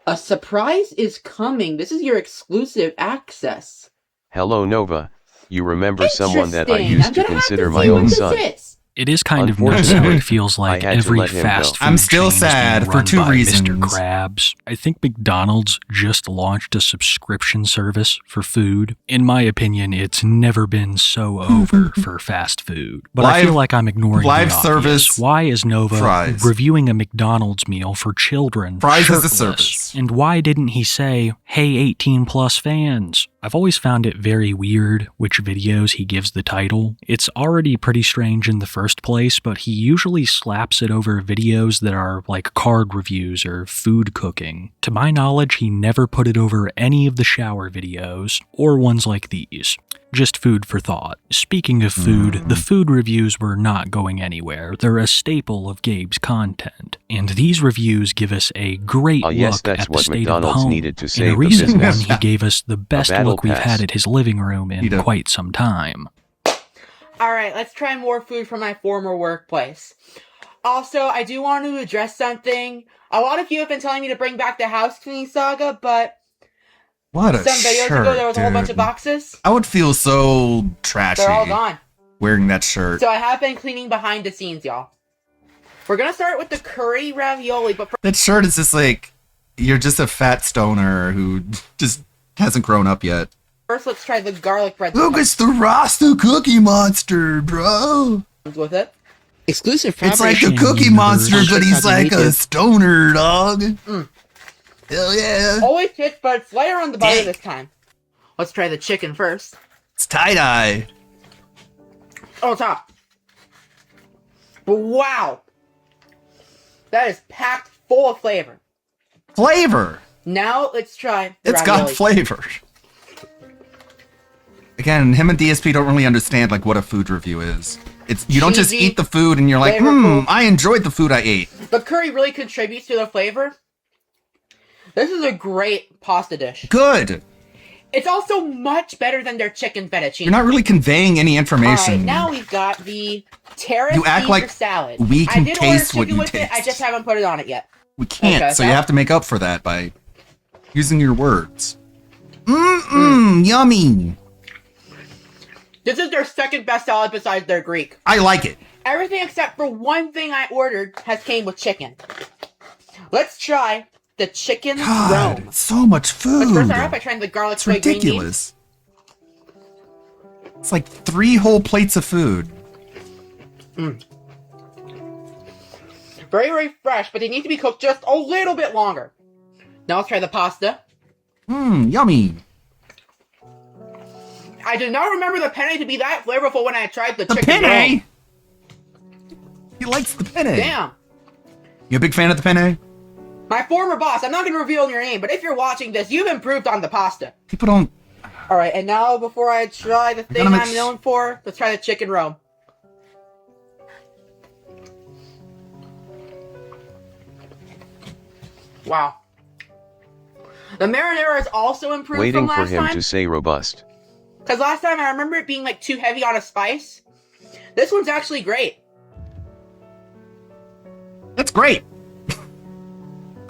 Speaker 13: A surprise is coming. This is your exclusive access.
Speaker 6: Hello Nova. You remember someone that I
Speaker 13: Interesting.
Speaker 6: used
Speaker 13: I'm
Speaker 6: to
Speaker 13: gonna have
Speaker 6: consider
Speaker 13: to
Speaker 6: my
Speaker 13: see what
Speaker 6: own
Speaker 13: this
Speaker 6: son.
Speaker 13: is.
Speaker 3: It is kind of nuts how it feels like
Speaker 6: I had to
Speaker 3: every
Speaker 6: let him
Speaker 3: fast
Speaker 6: go.
Speaker 3: food
Speaker 2: I'm still
Speaker 3: chain is
Speaker 2: sad
Speaker 3: being
Speaker 2: for
Speaker 3: run
Speaker 2: 2
Speaker 3: by
Speaker 2: reasons.
Speaker 3: Mr. Krabs. I think McDonald's just launched a subscription service for food. In my opinion, it's never been so over for fast food. But I feel like I'm ignoring
Speaker 2: live
Speaker 3: the obvious.
Speaker 2: service
Speaker 3: Why is Nova
Speaker 2: fries.
Speaker 3: reviewing a McDonald's meal for children
Speaker 2: Fries as a
Speaker 3: shirtless?
Speaker 2: service.
Speaker 3: And why didn't he say, "Hey 18 plus fans"? I've always found it very weird which videos he gives the title. It's already pretty strange in the first place, but he usually slaps it over videos that are like card reviews or food cooking. To my knowledge, he never put it over any of the shower videos, or ones like these. Just food for thought. Speaking of food, the food reviews were not going anywhere. They're a staple of Gabe's content. And these reviews give us a great
Speaker 6: yes,
Speaker 3: look
Speaker 6: that's
Speaker 3: at the
Speaker 6: what
Speaker 3: state
Speaker 6: McDonald's
Speaker 3: of the home.
Speaker 6: needed to
Speaker 3: In
Speaker 6: save
Speaker 3: a
Speaker 6: the
Speaker 3: recent one,
Speaker 6: business.
Speaker 3: he gave us the best
Speaker 6: battle
Speaker 3: look we've
Speaker 6: pass.
Speaker 3: had at his living room in quite some time.
Speaker 13: Alright, let's try more food from my former workplace. Also, I do want to address something. A lot of you have been telling me to bring back the house cleaning saga, but
Speaker 2: What a
Speaker 13: some videos
Speaker 2: shirt,
Speaker 13: ago there was a whole bunch
Speaker 2: dude.
Speaker 13: of boxes.
Speaker 2: I would feel so trashy
Speaker 13: They're all gone.
Speaker 2: wearing that shirt.
Speaker 13: So I have been cleaning behind the scenes, y'all. We're gonna start with the curry ravioli, but
Speaker 2: That shirt is just like, you're just a fat stoner who just hasn't grown up yet.
Speaker 13: first let's try the garlic bread.
Speaker 2: Look, it's the Rasta Cookie Monster, bro.
Speaker 13: With it.
Speaker 11: Exclusive
Speaker 2: It's like the
Speaker 11: collaboration.
Speaker 2: Cookie Monster, but he's
Speaker 11: Happy
Speaker 2: like a
Speaker 11: weekend.
Speaker 2: stoner, dog.
Speaker 13: Mm.
Speaker 2: Hell yeah.
Speaker 13: Always hits, but it's lighter on the butter this time. Let's try the chicken first.
Speaker 2: It's tie-dye.
Speaker 13: Oh, top. Wow. That is packed full of flavor.
Speaker 2: Flavor.
Speaker 13: Now let's try the
Speaker 2: It's got
Speaker 13: ravioli.
Speaker 2: flavor. Again, him and DSP don't really understand like what a food review is. It's you don't just
Speaker 13: Cheesy,
Speaker 2: eat the food and you're like,
Speaker 13: flavorful.
Speaker 2: I enjoyed the food I ate.
Speaker 13: The curry really contributes to the flavor. This is a great pasta dish.
Speaker 2: Good.
Speaker 13: It's also much better than their chicken fettuccine.
Speaker 2: You're not really conveying any
Speaker 13: Alright,
Speaker 2: information.
Speaker 13: now we've got the terrace
Speaker 2: You act
Speaker 13: Caesar
Speaker 2: like
Speaker 13: salad.
Speaker 2: we can
Speaker 13: I did
Speaker 2: taste
Speaker 13: order
Speaker 2: what
Speaker 13: chicken
Speaker 2: you
Speaker 13: with it, I
Speaker 2: taste.
Speaker 13: just haven't put it on it yet.
Speaker 2: We can't,
Speaker 13: Okay,
Speaker 2: so you
Speaker 13: so-
Speaker 2: have to make up for that by using your words. Yummy.
Speaker 13: This is their second best salad besides their Greek.
Speaker 2: I like it.
Speaker 13: Everything except for one thing I ordered has came with chicken. Let's try the chicken
Speaker 2: God,
Speaker 13: Rome.
Speaker 2: so much
Speaker 13: Let's first
Speaker 2: food.
Speaker 13: start off by trying the garlic
Speaker 2: It's
Speaker 13: soy green beans.
Speaker 2: ridiculous. It's like 3 whole plates of food.
Speaker 13: Very, very fresh, but they need to be cooked just a little bit longer. Now let's try the pasta.
Speaker 2: Yummy.
Speaker 13: I did not remember the penne to be that flavorful when I tried the
Speaker 2: The
Speaker 13: chicken
Speaker 2: penne?
Speaker 13: Rome.
Speaker 2: He likes the penne.
Speaker 13: Damn.
Speaker 2: You a big fan of the penne?
Speaker 13: My former boss, I'm not going to reveal your name, but if you're watching this, you've improved on the pasta.
Speaker 2: People don't.
Speaker 13: Alright, and now before I try the thing
Speaker 2: gonna make
Speaker 13: I'm known for, let's try the chicken Rome. Wow. The marinara is also improved
Speaker 6: Waiting
Speaker 13: from
Speaker 6: for
Speaker 13: last
Speaker 6: him
Speaker 13: time.
Speaker 6: to say robust.
Speaker 13: Because last time I remember it being like too heavy on a spice. This one's actually great.
Speaker 2: That's great.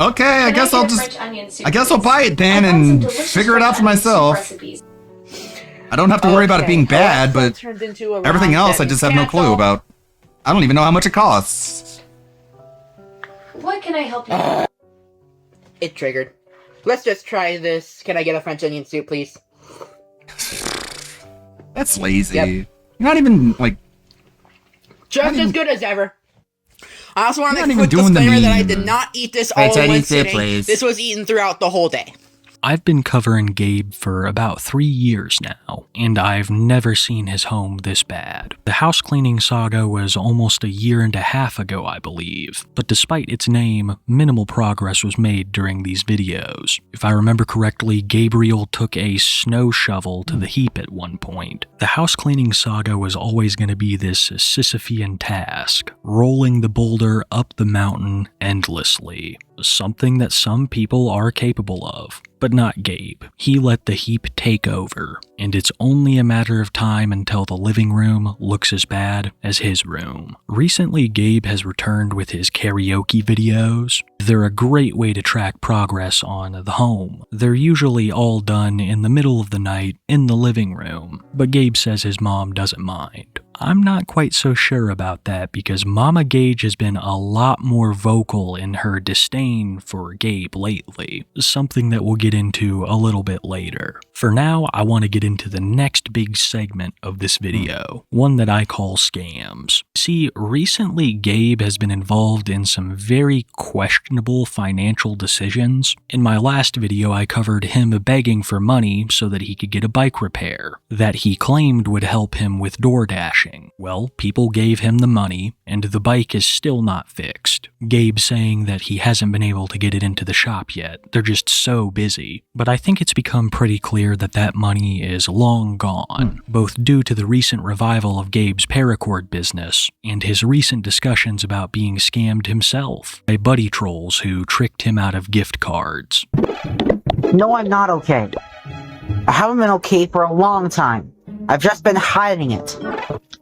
Speaker 2: Okay, I guess I'll just. I guess I'll
Speaker 5: please?
Speaker 2: buy it then
Speaker 5: I found some
Speaker 2: and
Speaker 5: delicious
Speaker 2: figure it
Speaker 5: French
Speaker 2: out for
Speaker 5: onion soup
Speaker 2: myself.
Speaker 5: recipes.
Speaker 2: I don't have to worry about it being
Speaker 13: Okay, well,
Speaker 2: bad,
Speaker 13: that
Speaker 2: but
Speaker 13: turned into a
Speaker 2: everything
Speaker 13: round
Speaker 2: else I just have
Speaker 13: sentence.
Speaker 2: no clue
Speaker 13: Cancel.
Speaker 2: about. I don't even know how much it costs.
Speaker 5: What can I help you with?
Speaker 13: It triggered. Let's just try this. Can I get a French onion soup, please?
Speaker 2: That's lazy.
Speaker 13: Yep.
Speaker 2: You're not even like.
Speaker 13: Just as good as ever. I also want to
Speaker 2: You're
Speaker 13: make
Speaker 2: not
Speaker 13: a
Speaker 2: even
Speaker 13: quick
Speaker 2: doing the
Speaker 13: disclaimer that I
Speaker 2: meme.
Speaker 13: did not eat this
Speaker 2: French
Speaker 13: all in
Speaker 2: onion
Speaker 13: one
Speaker 2: soup,
Speaker 13: sitting.
Speaker 2: please.
Speaker 13: This was eaten throughout the whole day.
Speaker 3: I've been covering Gabe for about 3 years now, and I've never seen his home this bad. The house cleaning saga was almost 1.5 years ago, I believe, but despite its name, minimal progress was made during these videos. If I remember correctly, Gabriel took a snow shovel to the heap at one point. The house cleaning saga was always going to be this Sisyphean task, rolling the boulder up the mountain endlessly. Something that some people are capable of, but not Gabe. He let the heap take over, and it's only a matter of time until the living room looks as bad as his room. Recently, Gabe has returned with his karaoke videos. They're a great way to track progress on the home. They're usually all done in the middle of the night in the living room, but Gabe says his mom doesn't mind. I'm not quite so sure about that because Mama Gage has been a lot more vocal in her disdain for Gabe lately, something that we'll get into a little bit later. For now, I want to get into the next big segment of this video, one that I call scams. See, recently Gabe has been involved in some very questionable financial decisions. In my last video, I covered him begging for money so that he could get a bike repair that he claimed would help him with DoorDashing. Well, people gave him the money, and the bike is still not fixed. Gabe saying that he hasn't been able to get it into the shop yet. They're just so busy. But I think it's become pretty clear that that money is long gone, both due to the recent revival of Gabe's paracord business and his recent discussions about being scammed himself by buddy trolls who tricked him out of gift cards.
Speaker 10: No, I'm not okay. I haven't been okay for a long time. I've just been hiding it.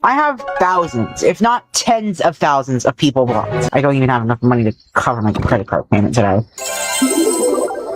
Speaker 10: I have thousands, if not tens of thousands of people blocked. I don't even have enough money to cover my credit card payment today.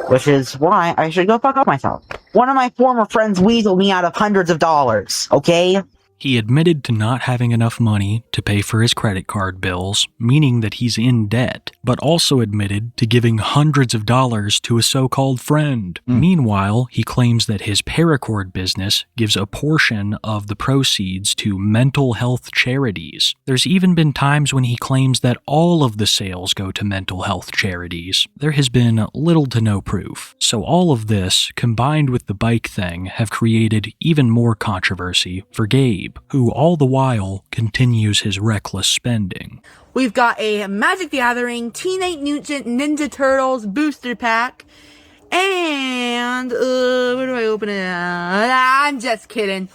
Speaker 10: Which is why I should go fuck up myself. One of my former friends weaseled me out of hundreds of dollars, okay?
Speaker 3: He admitted to not having enough money to pay for his credit card bills, meaning that he's in debt, but also admitted to giving hundreds of dollars to a so-called friend. Meanwhile, he claims that his paracord business gives a portion of the proceeds to mental health charities. There's even been times when he claims that all of the sales go to mental health charities. There has been little to no proof. So all of this, combined with the bike thing, have created even more controversy for Gabe, who all the while continues his reckless spending.
Speaker 13: We've got a Magic the Gathering Teenage Mutant Ninja Turtles booster pack. And, where do I open it? I'm just kidding.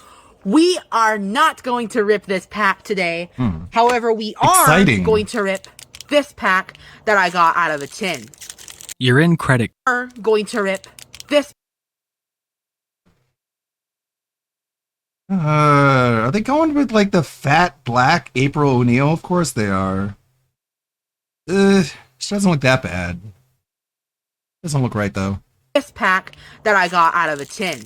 Speaker 13: We are not going to rip this pack today. However, we are going to rip this pack that I got out of a tin.
Speaker 3: You're in credit.
Speaker 13: We're going to rip this.
Speaker 2: Are they going with like the fat black April O'Neil? Of course they are. She doesn't look that bad. Doesn't look right though.
Speaker 13: This pack that I got out of a tin.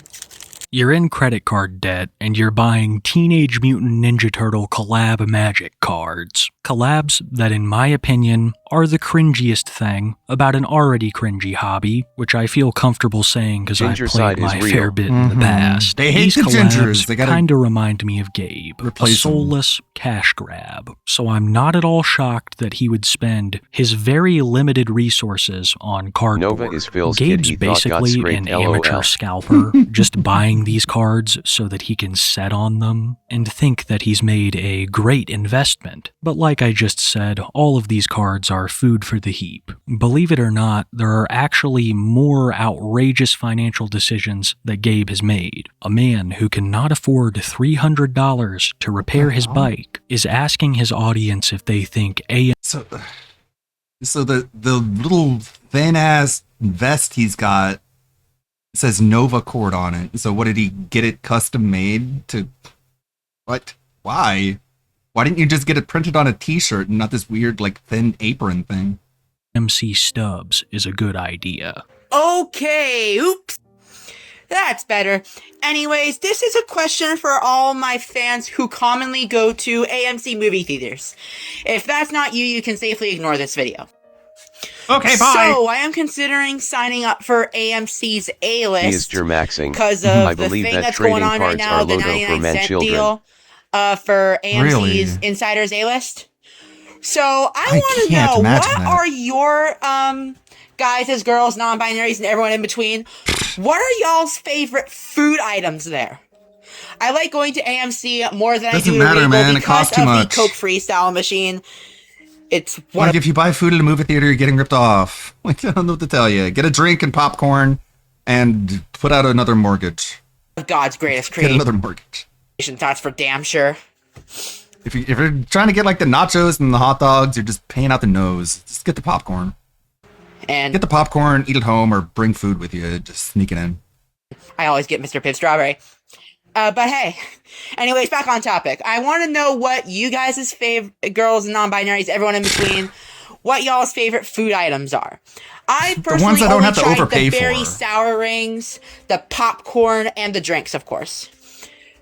Speaker 3: You're in credit card debt, and you're buying Teenage Mutant Ninja Turtle collab magic cards. Collabs that, in my opinion, are the cringiest thing about an already cringy hobby, which I feel comfortable saying because I've played my fair bit in the past.
Speaker 2: They hate
Speaker 3: These
Speaker 2: the gingers.
Speaker 3: collabs
Speaker 2: They gotta
Speaker 3: kinda remind me of Gabe, a soulless cash grab. So I'm not at all shocked that he would spend his very limited resources on cardboard.
Speaker 6: Nova is Phil's
Speaker 3: Gabe's
Speaker 6: kid he thought got
Speaker 3: basically
Speaker 6: scraped,
Speaker 3: an amateur
Speaker 6: LOL.
Speaker 3: scalper, just buying these cards so that he can set on them and think that he's made a great investment. But like I just said, all of these cards are food for the heap. Believe it or not, there are actually more outrageous financial decisions that Gabe has made. A man who cannot afford $300 to repair his bike is asking his audience if they think
Speaker 2: So the little thin ass vest he's got says Nova Cord on it. So what, did he get it custom made to what? Why? Why didn't you just get it printed on a t-shirt and not this weird like thin apron thing?
Speaker 3: MC Stubbs is a good idea.
Speaker 13: Okay, oops. That's better. Anyways, this is a question for all my fans who commonly go to AMC movie theaters. If that's not you, you can safely ignore this video.
Speaker 2: Okay, bye.
Speaker 13: So, I am considering signing up for AMC's A-list.
Speaker 6: He is germaxing.
Speaker 13: Because of
Speaker 6: I
Speaker 13: the
Speaker 6: believe
Speaker 13: thing
Speaker 6: that
Speaker 13: that's going on right
Speaker 6: trading
Speaker 13: now,
Speaker 6: cards
Speaker 13: the
Speaker 6: are logo
Speaker 13: 99
Speaker 6: for men
Speaker 13: cent
Speaker 6: children.
Speaker 13: deal for AMC's
Speaker 2: Really?
Speaker 13: Insiders A-list. So, I want to know, what are your guys, girls, non-binaries, and everyone in between, what are y'all's favorite food items there? I like going to AMC more than I do to
Speaker 2: matter,
Speaker 13: Regal
Speaker 2: man. It
Speaker 13: because
Speaker 2: costs too
Speaker 13: of
Speaker 2: much.
Speaker 13: the Coke Freestyle machine. It's one
Speaker 2: Like if you buy food at a movie theater, you're getting ripped off. Like, I don't know what to tell you. Get a drink and popcorn and put out another mortgage.
Speaker 13: of God's greatest
Speaker 2: Get another mortgage.
Speaker 13: creations. That's for damn sure.
Speaker 2: If you're trying to get like the nachos and the hot dogs, you're just paying out the nose. Just get the popcorn.
Speaker 13: And
Speaker 2: get the popcorn, eat at home, or bring food with you. Just sneak it in.
Speaker 13: I always get Mr. Pibb Strawberry. But hey, anyways, back on topic. I want to know what you guys' favorite, girls and non-binaries, everyone in between, what y'all's favorite food items are. I personally
Speaker 2: ones I don't
Speaker 13: only
Speaker 2: have to
Speaker 13: tried
Speaker 2: overpay
Speaker 13: the berry
Speaker 2: for.
Speaker 13: sour rings, the popcorn, and the drinks, of course.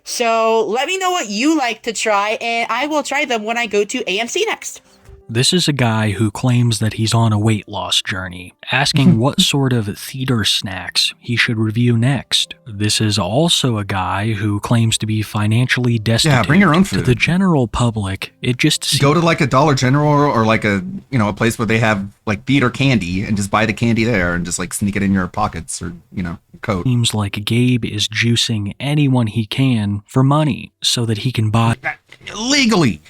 Speaker 13: So let me know what you like to try, and I will try them when I go to AMC next.
Speaker 3: This is a guy who claims that he's on a weight loss journey, asking what sort of theater snacks he should review next. This is also a guy who claims to be financially destitute.
Speaker 2: Yeah, bring your own
Speaker 3: To
Speaker 2: food.
Speaker 3: the general public, it just
Speaker 2: Go to like a Dollar General or like a a place where they have like theater candy and just buy the candy there and just like sneak it in your pockets or coat.
Speaker 3: seems like Gabe is juicing anyone he can for money so that he can buy
Speaker 2: illegally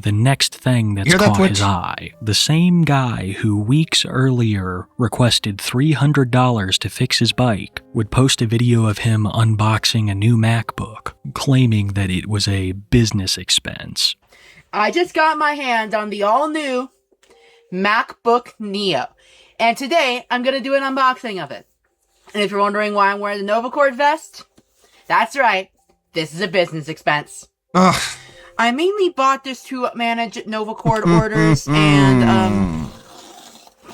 Speaker 3: the next thing that's
Speaker 2: Hear that,
Speaker 3: caught his
Speaker 2: Twitch?
Speaker 3: eye. The same guy who weeks earlier requested $300 to fix his bike would post a video of him unboxing a new MacBook, claiming that it was a business expense.
Speaker 13: I just got my hand on the all-new MacBook Neo, and today I'm going to do an unboxing of it. And if you're wondering why I'm wearing the NovaCord vest, that's right, this is a business expense.
Speaker 2: Ugh.
Speaker 13: I mainly bought this to manage NovaCord orders and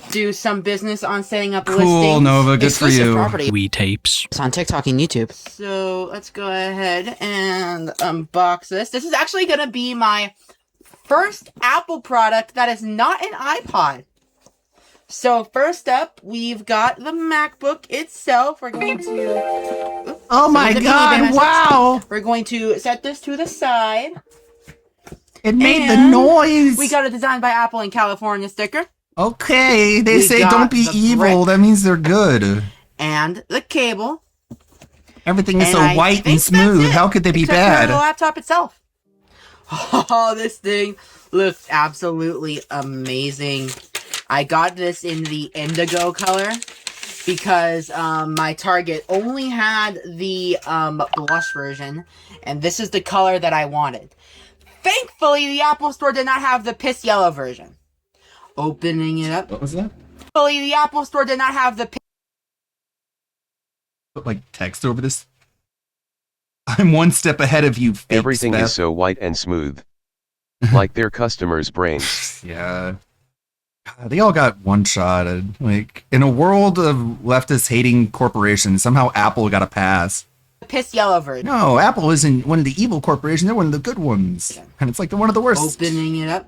Speaker 13: do some business on setting up
Speaker 2: Cool,
Speaker 13: listings.
Speaker 2: Nova, good for
Speaker 13: exclusive
Speaker 2: you.
Speaker 13: Property.
Speaker 3: We tapes.
Speaker 15: It's on TikTok and YouTube.
Speaker 13: So let's go ahead and unbox this. This is actually going to be my first Apple product that is not an iPod. So first up, we've got the MacBook itself. We're going to...
Speaker 2: Oh my God, wow.
Speaker 13: We're going to set this to the side.
Speaker 2: It made the
Speaker 13: And
Speaker 2: noise.
Speaker 13: We got a Designed by Apple in California sticker.
Speaker 2: Okay, they
Speaker 13: We
Speaker 2: say
Speaker 13: got
Speaker 2: don't be
Speaker 13: the
Speaker 2: evil.
Speaker 13: brick.
Speaker 2: That means they're good.
Speaker 13: And the cable.
Speaker 2: Everything is
Speaker 13: And
Speaker 2: so
Speaker 13: I
Speaker 2: white
Speaker 13: think
Speaker 2: and
Speaker 13: that's
Speaker 2: smooth.
Speaker 13: it,
Speaker 2: How could they be
Speaker 13: except for
Speaker 2: bad?
Speaker 13: the laptop itself. Oh, this thing looks absolutely amazing. I got this in the indigo color because my Target only had the blush version, and this is the color that I wanted. Thankfully, the Apple Store did not have the piss yellow version. Opening it up.
Speaker 2: What was that?
Speaker 13: Thankfully, the Apple Store did not have the
Speaker 2: Put like text over this. I'm one step ahead of you. Fake
Speaker 6: Everything
Speaker 2: spaz.
Speaker 6: is so white and smooth. Like their customers' brains.
Speaker 2: Yeah. God, they all got one-shotted. Like, in a world of leftist hating corporations, somehow Apple got a pass.
Speaker 13: piss yellow version.
Speaker 2: No, Apple isn't one of the evil corporations. They're one of the good ones. And it's like one of the worst.
Speaker 13: Opening it up.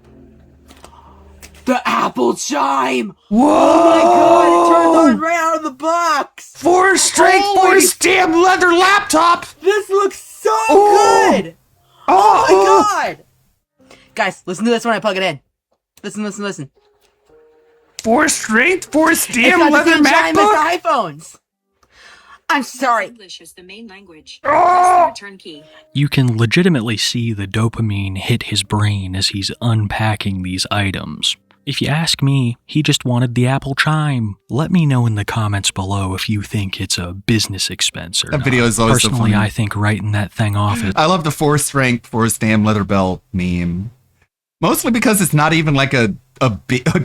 Speaker 13: The Apple Chime!
Speaker 2: Whoa!
Speaker 13: Oh my God, it turned on right out of the box!
Speaker 2: 4 straight, 4 stamp leather laptop!
Speaker 13: This looks so
Speaker 2: Ooh.
Speaker 13: good! Oh my God! Guys, listen to this when I plug it in. Listen.
Speaker 2: 4 straight, 4
Speaker 13: It's
Speaker 2: stamp
Speaker 13: got the
Speaker 2: leather
Speaker 13: same chime
Speaker 2: MacBook?
Speaker 13: as the iPhones! I'm sorry.
Speaker 14: English is the main language.
Speaker 2: Oh!
Speaker 14: Press the return key.
Speaker 3: You can legitimately see the dopamine hit his brain as he's unpacking these items. If you ask me, he just wanted the Apple Chime. Let me know in the comments below if you think it's a business expense or
Speaker 2: That
Speaker 3: not.
Speaker 2: video is always so
Speaker 3: Personally,
Speaker 2: funny.
Speaker 3: I think writing that thing off is
Speaker 2: I love the 4 strength, 4 stamp leather belt meme. Mostly because it's not even like a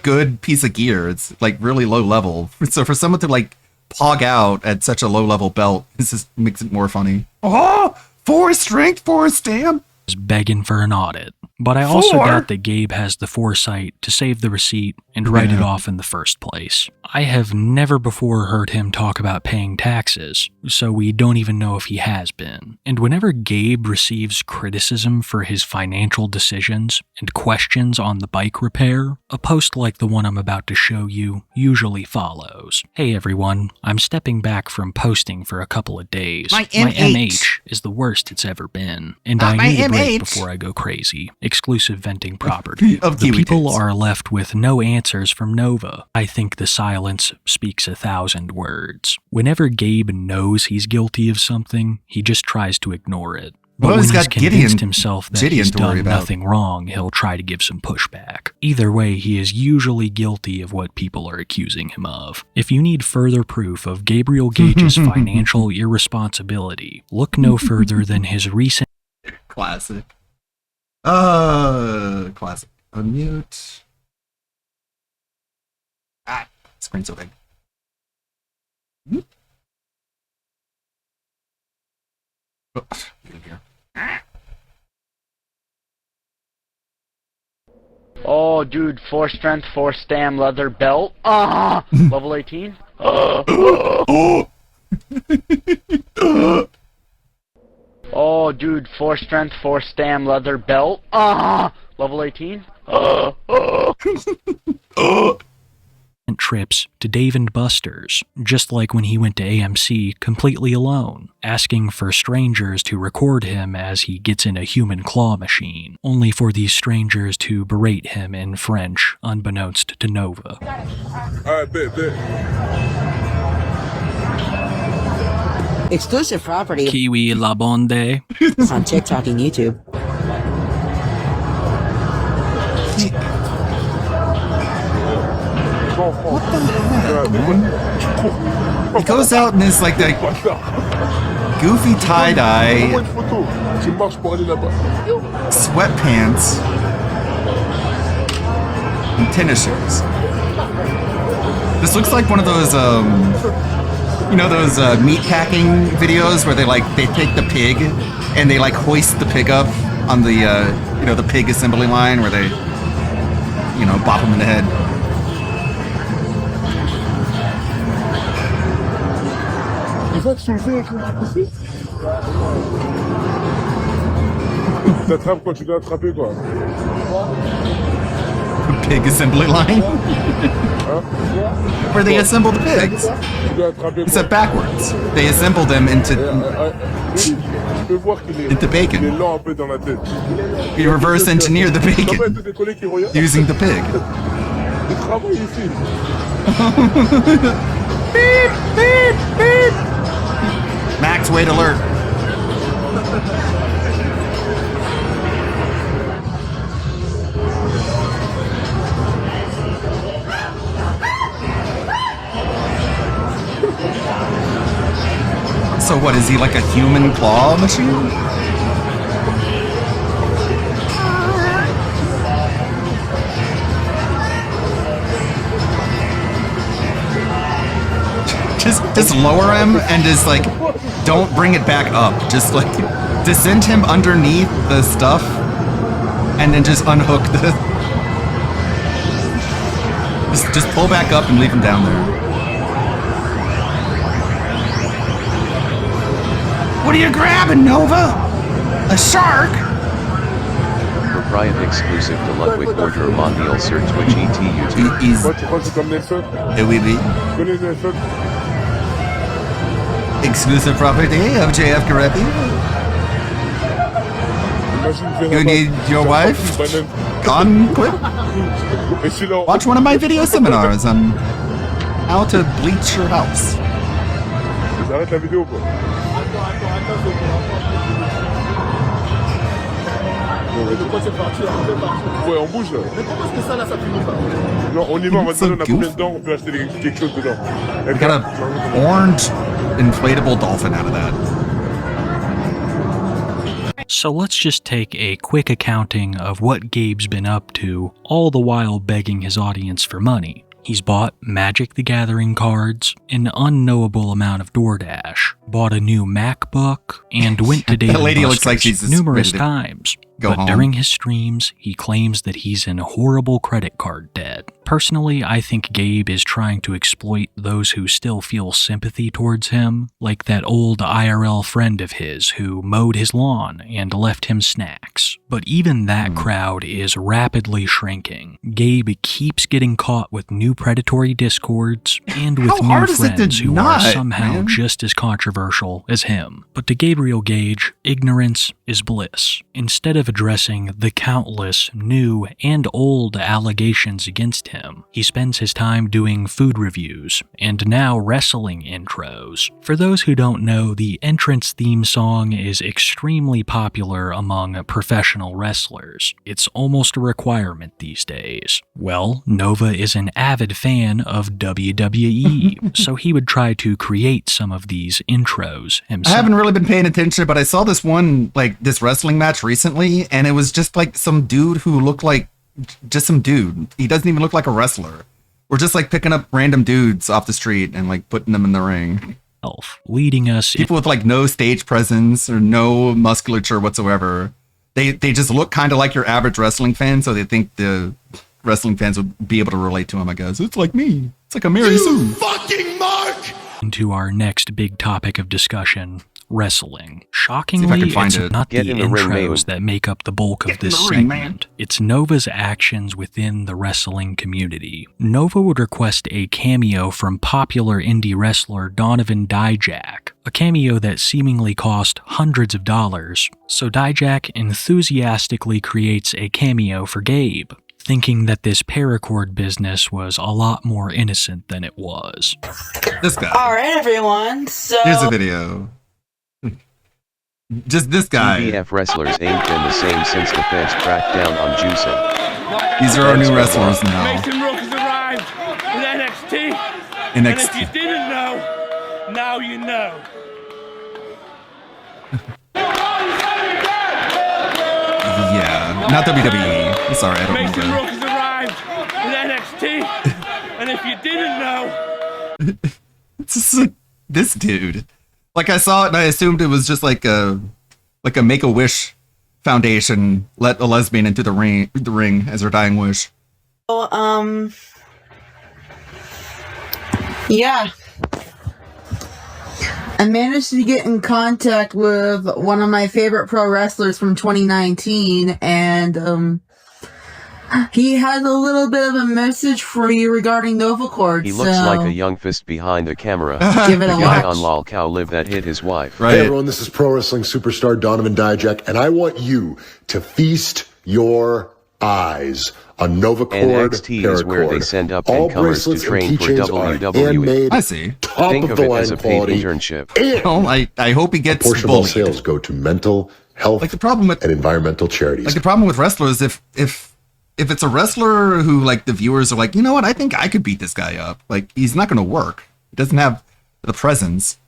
Speaker 2: good piece of gear. It's like really low level. So for someone to like pog out at such a low level belt, this just makes it more funny. Oh, 4 strength, 4 stamp.
Speaker 3: begging for an audit. But I also
Speaker 2: 4?
Speaker 3: doubt that Gabe has the foresight to save the receipt and write it
Speaker 2: Yeah.
Speaker 3: off in the first place. I have never before heard him talk about paying taxes, so we don't even know if he has been. And whenever Gabe receives criticism for his financial decisions and questions on the bike repair, a post like the one I'm about to show you usually follows. Hey everyone, I'm stepping back from posting for a couple of days.
Speaker 2: My
Speaker 3: My
Speaker 2: MH
Speaker 3: MH is the worst it's ever been, and
Speaker 2: Not
Speaker 3: I
Speaker 2: my
Speaker 3: need a break
Speaker 2: MH.
Speaker 3: before I go crazy. exclusive venting property.
Speaker 2: Of
Speaker 3: The
Speaker 2: Kiwi
Speaker 3: people
Speaker 2: Tapes.
Speaker 3: are left with no answers from Nova. I think the silence speaks 1,000 words. Whenever Gabe knows he's guilty of something, he just tries to ignore it. But
Speaker 2: Well,
Speaker 3: when
Speaker 2: he's
Speaker 3: he's
Speaker 2: got
Speaker 3: convinced
Speaker 2: Gideon-
Speaker 3: himself that
Speaker 2: Gideon
Speaker 3: he's
Speaker 2: to worry
Speaker 3: done
Speaker 2: about.
Speaker 3: nothing wrong, he'll try to give some pushback. Either way, he is usually guilty of what people are accusing him of. If you need further proof of Gabriel Gage's financial irresponsibility, look no further than his recent
Speaker 2: Classic. Classic. Unmute. Screen so big. Oh, here.
Speaker 12: Oh, dude, 4 strength, 4 stam, leather belt. Level 18. Oh, dude, 4 strength, 4 stam, leather belt. Level 18.
Speaker 3: trips to Dave & Buster's, just like when he went to AMC completely alone, asking for strangers to record him as he gets in a human claw machine, only for these strangers to berate him in French, unbeknownst to Nova.
Speaker 17: Alright, bet.
Speaker 10: Exclusive property
Speaker 3: Kiwi La Bonde.
Speaker 10: on TikTok and YouTube.
Speaker 2: What the heck, man? He goes out in this like that goofy tie-dye sweatpants and tennis shoes. This looks like one of those you know those meat packing videos where they take the pig and they like hoist the pig up on the you know, the pig assembly line where they, you know, bop him in the head.
Speaker 17: Il va te soulever avec le ici. T'attrapes quand tu dois attraper quoi.
Speaker 2: The pig assembly line? Where they assemble the pigs. It's said backwards. They assemble them into bacon. You reverse engineer the bacon using the pig. Beep, beep, beep. Max, wait alert. So what, is he like a human claw machine? Just lower him and just like, don't bring it back up. Just like, descend him underneath the stuff and then just unhook the... Just pull back up and leave him down there. What are you grabbing, Nova? A shark?
Speaker 6: Propriet exclusive to Ludwig Order Mondial sur Twitch et YouTube.
Speaker 2: Oui, oui. Exclusive property of JF Karepi. You need your wife on clip? Watch one of my video seminars on how to bleach your house.
Speaker 17: J'arrête la vidéo quoi. Ouais, on bouge là. Mais pourquoi est-ce que ça là, ça finit pas? Non, on y va, on va demander on a combien de dents, on peut acheter quelque chose dedans.
Speaker 2: We got an orange inflatable dolphin out of that.
Speaker 3: So let's just take a quick accounting of what Gabe's been up to, all the while begging his audience for money. He's bought Magic the Gathering cards, an unknowable amount of DoorDash, bought a new MacBook, and went to Dave &
Speaker 2: lady looks like
Speaker 3: Buster's
Speaker 2: she's
Speaker 3: numerous
Speaker 2: ready to
Speaker 3: times.
Speaker 2: go
Speaker 3: But
Speaker 2: home.
Speaker 3: during his streams, he claims that he's in horrible credit card debt. Personally, I think Gabe is trying to exploit those who still feel sympathy towards him, like that old IRL friend of his who mowed his lawn and left him snacks. But even that crowd is rapidly shrinking. Gabe keeps getting caught with new predatory discords and with
Speaker 2: How hard
Speaker 3: new
Speaker 2: is it to
Speaker 3: friends who
Speaker 2: not,
Speaker 3: are somehow
Speaker 2: man?
Speaker 3: just as controversial as him. But to Gabriel Gage, ignorance is bliss. Instead of addressing the countless new and old allegations against him. He spends his time doing food reviews and now wrestling intros. For those who don't know, the entrance theme song is extremely popular among professional wrestlers. It's almost a requirement these days. Well, Nova is an avid fan of WWE, so he would try to create some of these intros himself.
Speaker 2: I haven't really been paying attention, but I saw this one, like, this wrestling match recently, and it was just like some dude who looked like just some dude. He doesn't even look like a wrestler. We're just like picking up random dudes off the street and like putting them in the ring.
Speaker 3: Leading us
Speaker 2: people with like no stage presence or no musculature whatsoever. They just look kind of like your average wrestling fan, so they think the wrestling fans would be able to relate to him, I guess. It's like me. It's like a Mary Sue.
Speaker 18: Fucking Mark!
Speaker 3: Into our next big topic of discussion, wrestling. Shockingly, it's not the intros that make up the bulk of this segment. It's Nova's actions within the wrestling community. Nova would request a cameo from popular indie wrestler Donovan Dijak, a cameo that seemingly cost hundreds of dollars, so Dijak enthusiastically creates a cameo for Gabe, thinking that this paracord business was a lot more innocent than it was.
Speaker 2: This guy.
Speaker 13: Alright, everyone, so...
Speaker 2: Here's a video. Just this guy.
Speaker 6: EVF wrestlers ain't been the same since the feds cracked down on juicing.
Speaker 2: These are our new wrestlers now.
Speaker 8: Mason Rook has arrived with NXT.
Speaker 2: NXT.
Speaker 8: And if you didn't know, now you know.
Speaker 2: Yeah, not WWE. Sorry, I don't
Speaker 8: Mason
Speaker 2: remember.
Speaker 8: Rook has arrived with NXT. And if you didn't know...
Speaker 2: It's just like this dude. Like, I saw it and I assumed it was just like a Make-A-Wish Foundation let a lesbian into the ring as her dying wish.
Speaker 13: Yeah. I managed to get in contact with one of my favorite pro wrestlers from 2019, and he has a little bit of a message for you regarding Novacord.
Speaker 6: He looks like a young fist behind the camera.
Speaker 13: Give it
Speaker 6: the
Speaker 13: a
Speaker 6: guy
Speaker 13: watch.
Speaker 6: on Lol Cow Live that hit his wife.
Speaker 1: Hey everyone, this is pro wrestling superstar Donovan Dijak, and I want you to feast your eyes on Novacord
Speaker 6: NXT is where they send up
Speaker 1: All
Speaker 6: incomers to
Speaker 1: bracelets and
Speaker 6: train for
Speaker 1: keychains are handmade,
Speaker 6: WWE.
Speaker 2: I see.
Speaker 1: top
Speaker 6: Think
Speaker 1: of
Speaker 6: of
Speaker 1: the
Speaker 6: it
Speaker 1: line
Speaker 6: as a paid
Speaker 1: quality.
Speaker 6: internship.
Speaker 1: And
Speaker 2: I hope he gets
Speaker 1: a portion of all
Speaker 2: bullied.
Speaker 1: sales go to mental health
Speaker 2: Like the problem with
Speaker 1: and environmental charities.
Speaker 2: Like the problem with wrestlers, if it's a wrestler who like the viewers are like, you know what, I think I could beat this guy up. Like, he's not going to work. He doesn't have the presence.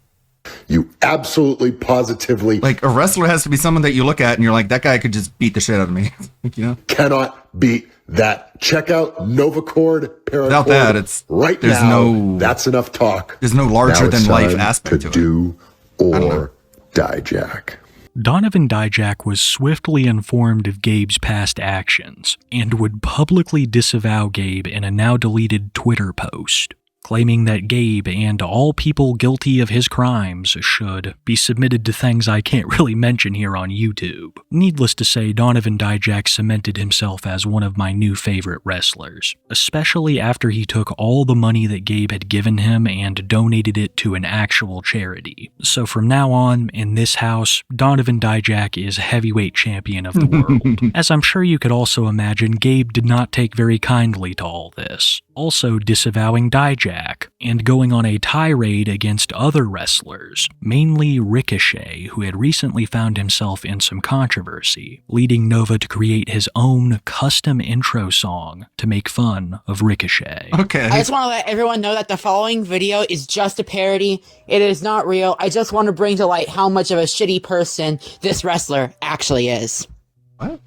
Speaker 1: You absolutely, positively,
Speaker 2: like a wrestler has to be someone that you look at and you're like, that guy could just beat the shit out of me. You know,
Speaker 1: cannot beat that. Check out Novacord Paracord.
Speaker 2: Without that, it's
Speaker 1: right
Speaker 2: there's
Speaker 1: now.
Speaker 2: no
Speaker 1: That's enough talk.
Speaker 2: There's no larger
Speaker 1: Now it's
Speaker 2: than life
Speaker 1: time
Speaker 2: aspect to it.
Speaker 1: Do or die, Jack.
Speaker 3: Donovan Dijak was swiftly informed of Gabe's past actions and would publicly disavow Gabe in a now deleted Twitter post, claiming that Gabe and all people guilty of his crimes should be submitted to things I can't really mention here on YouTube. Needless to say, Donovan Dijak cemented himself as one of my new favorite wrestlers, especially after he took all the money that Gabe had given him and donated it to an actual charity. So from now on, in this house, Donovan Dijak is heavyweight champion of the world. As I'm sure you could also imagine, Gabe did not take very kindly to all this, also disavowing Dijak and going on a tirade against other wrestlers, mainly Ricochet, who had recently found himself in some controversy, leading Nova to create his own custom intro song to make fun of Ricochet.
Speaker 2: Okay.
Speaker 13: I just want to let everyone know that the following video is just a parody. It is not real. I just want to bring to light how much of a shitty person this wrestler actually is.
Speaker 2: What?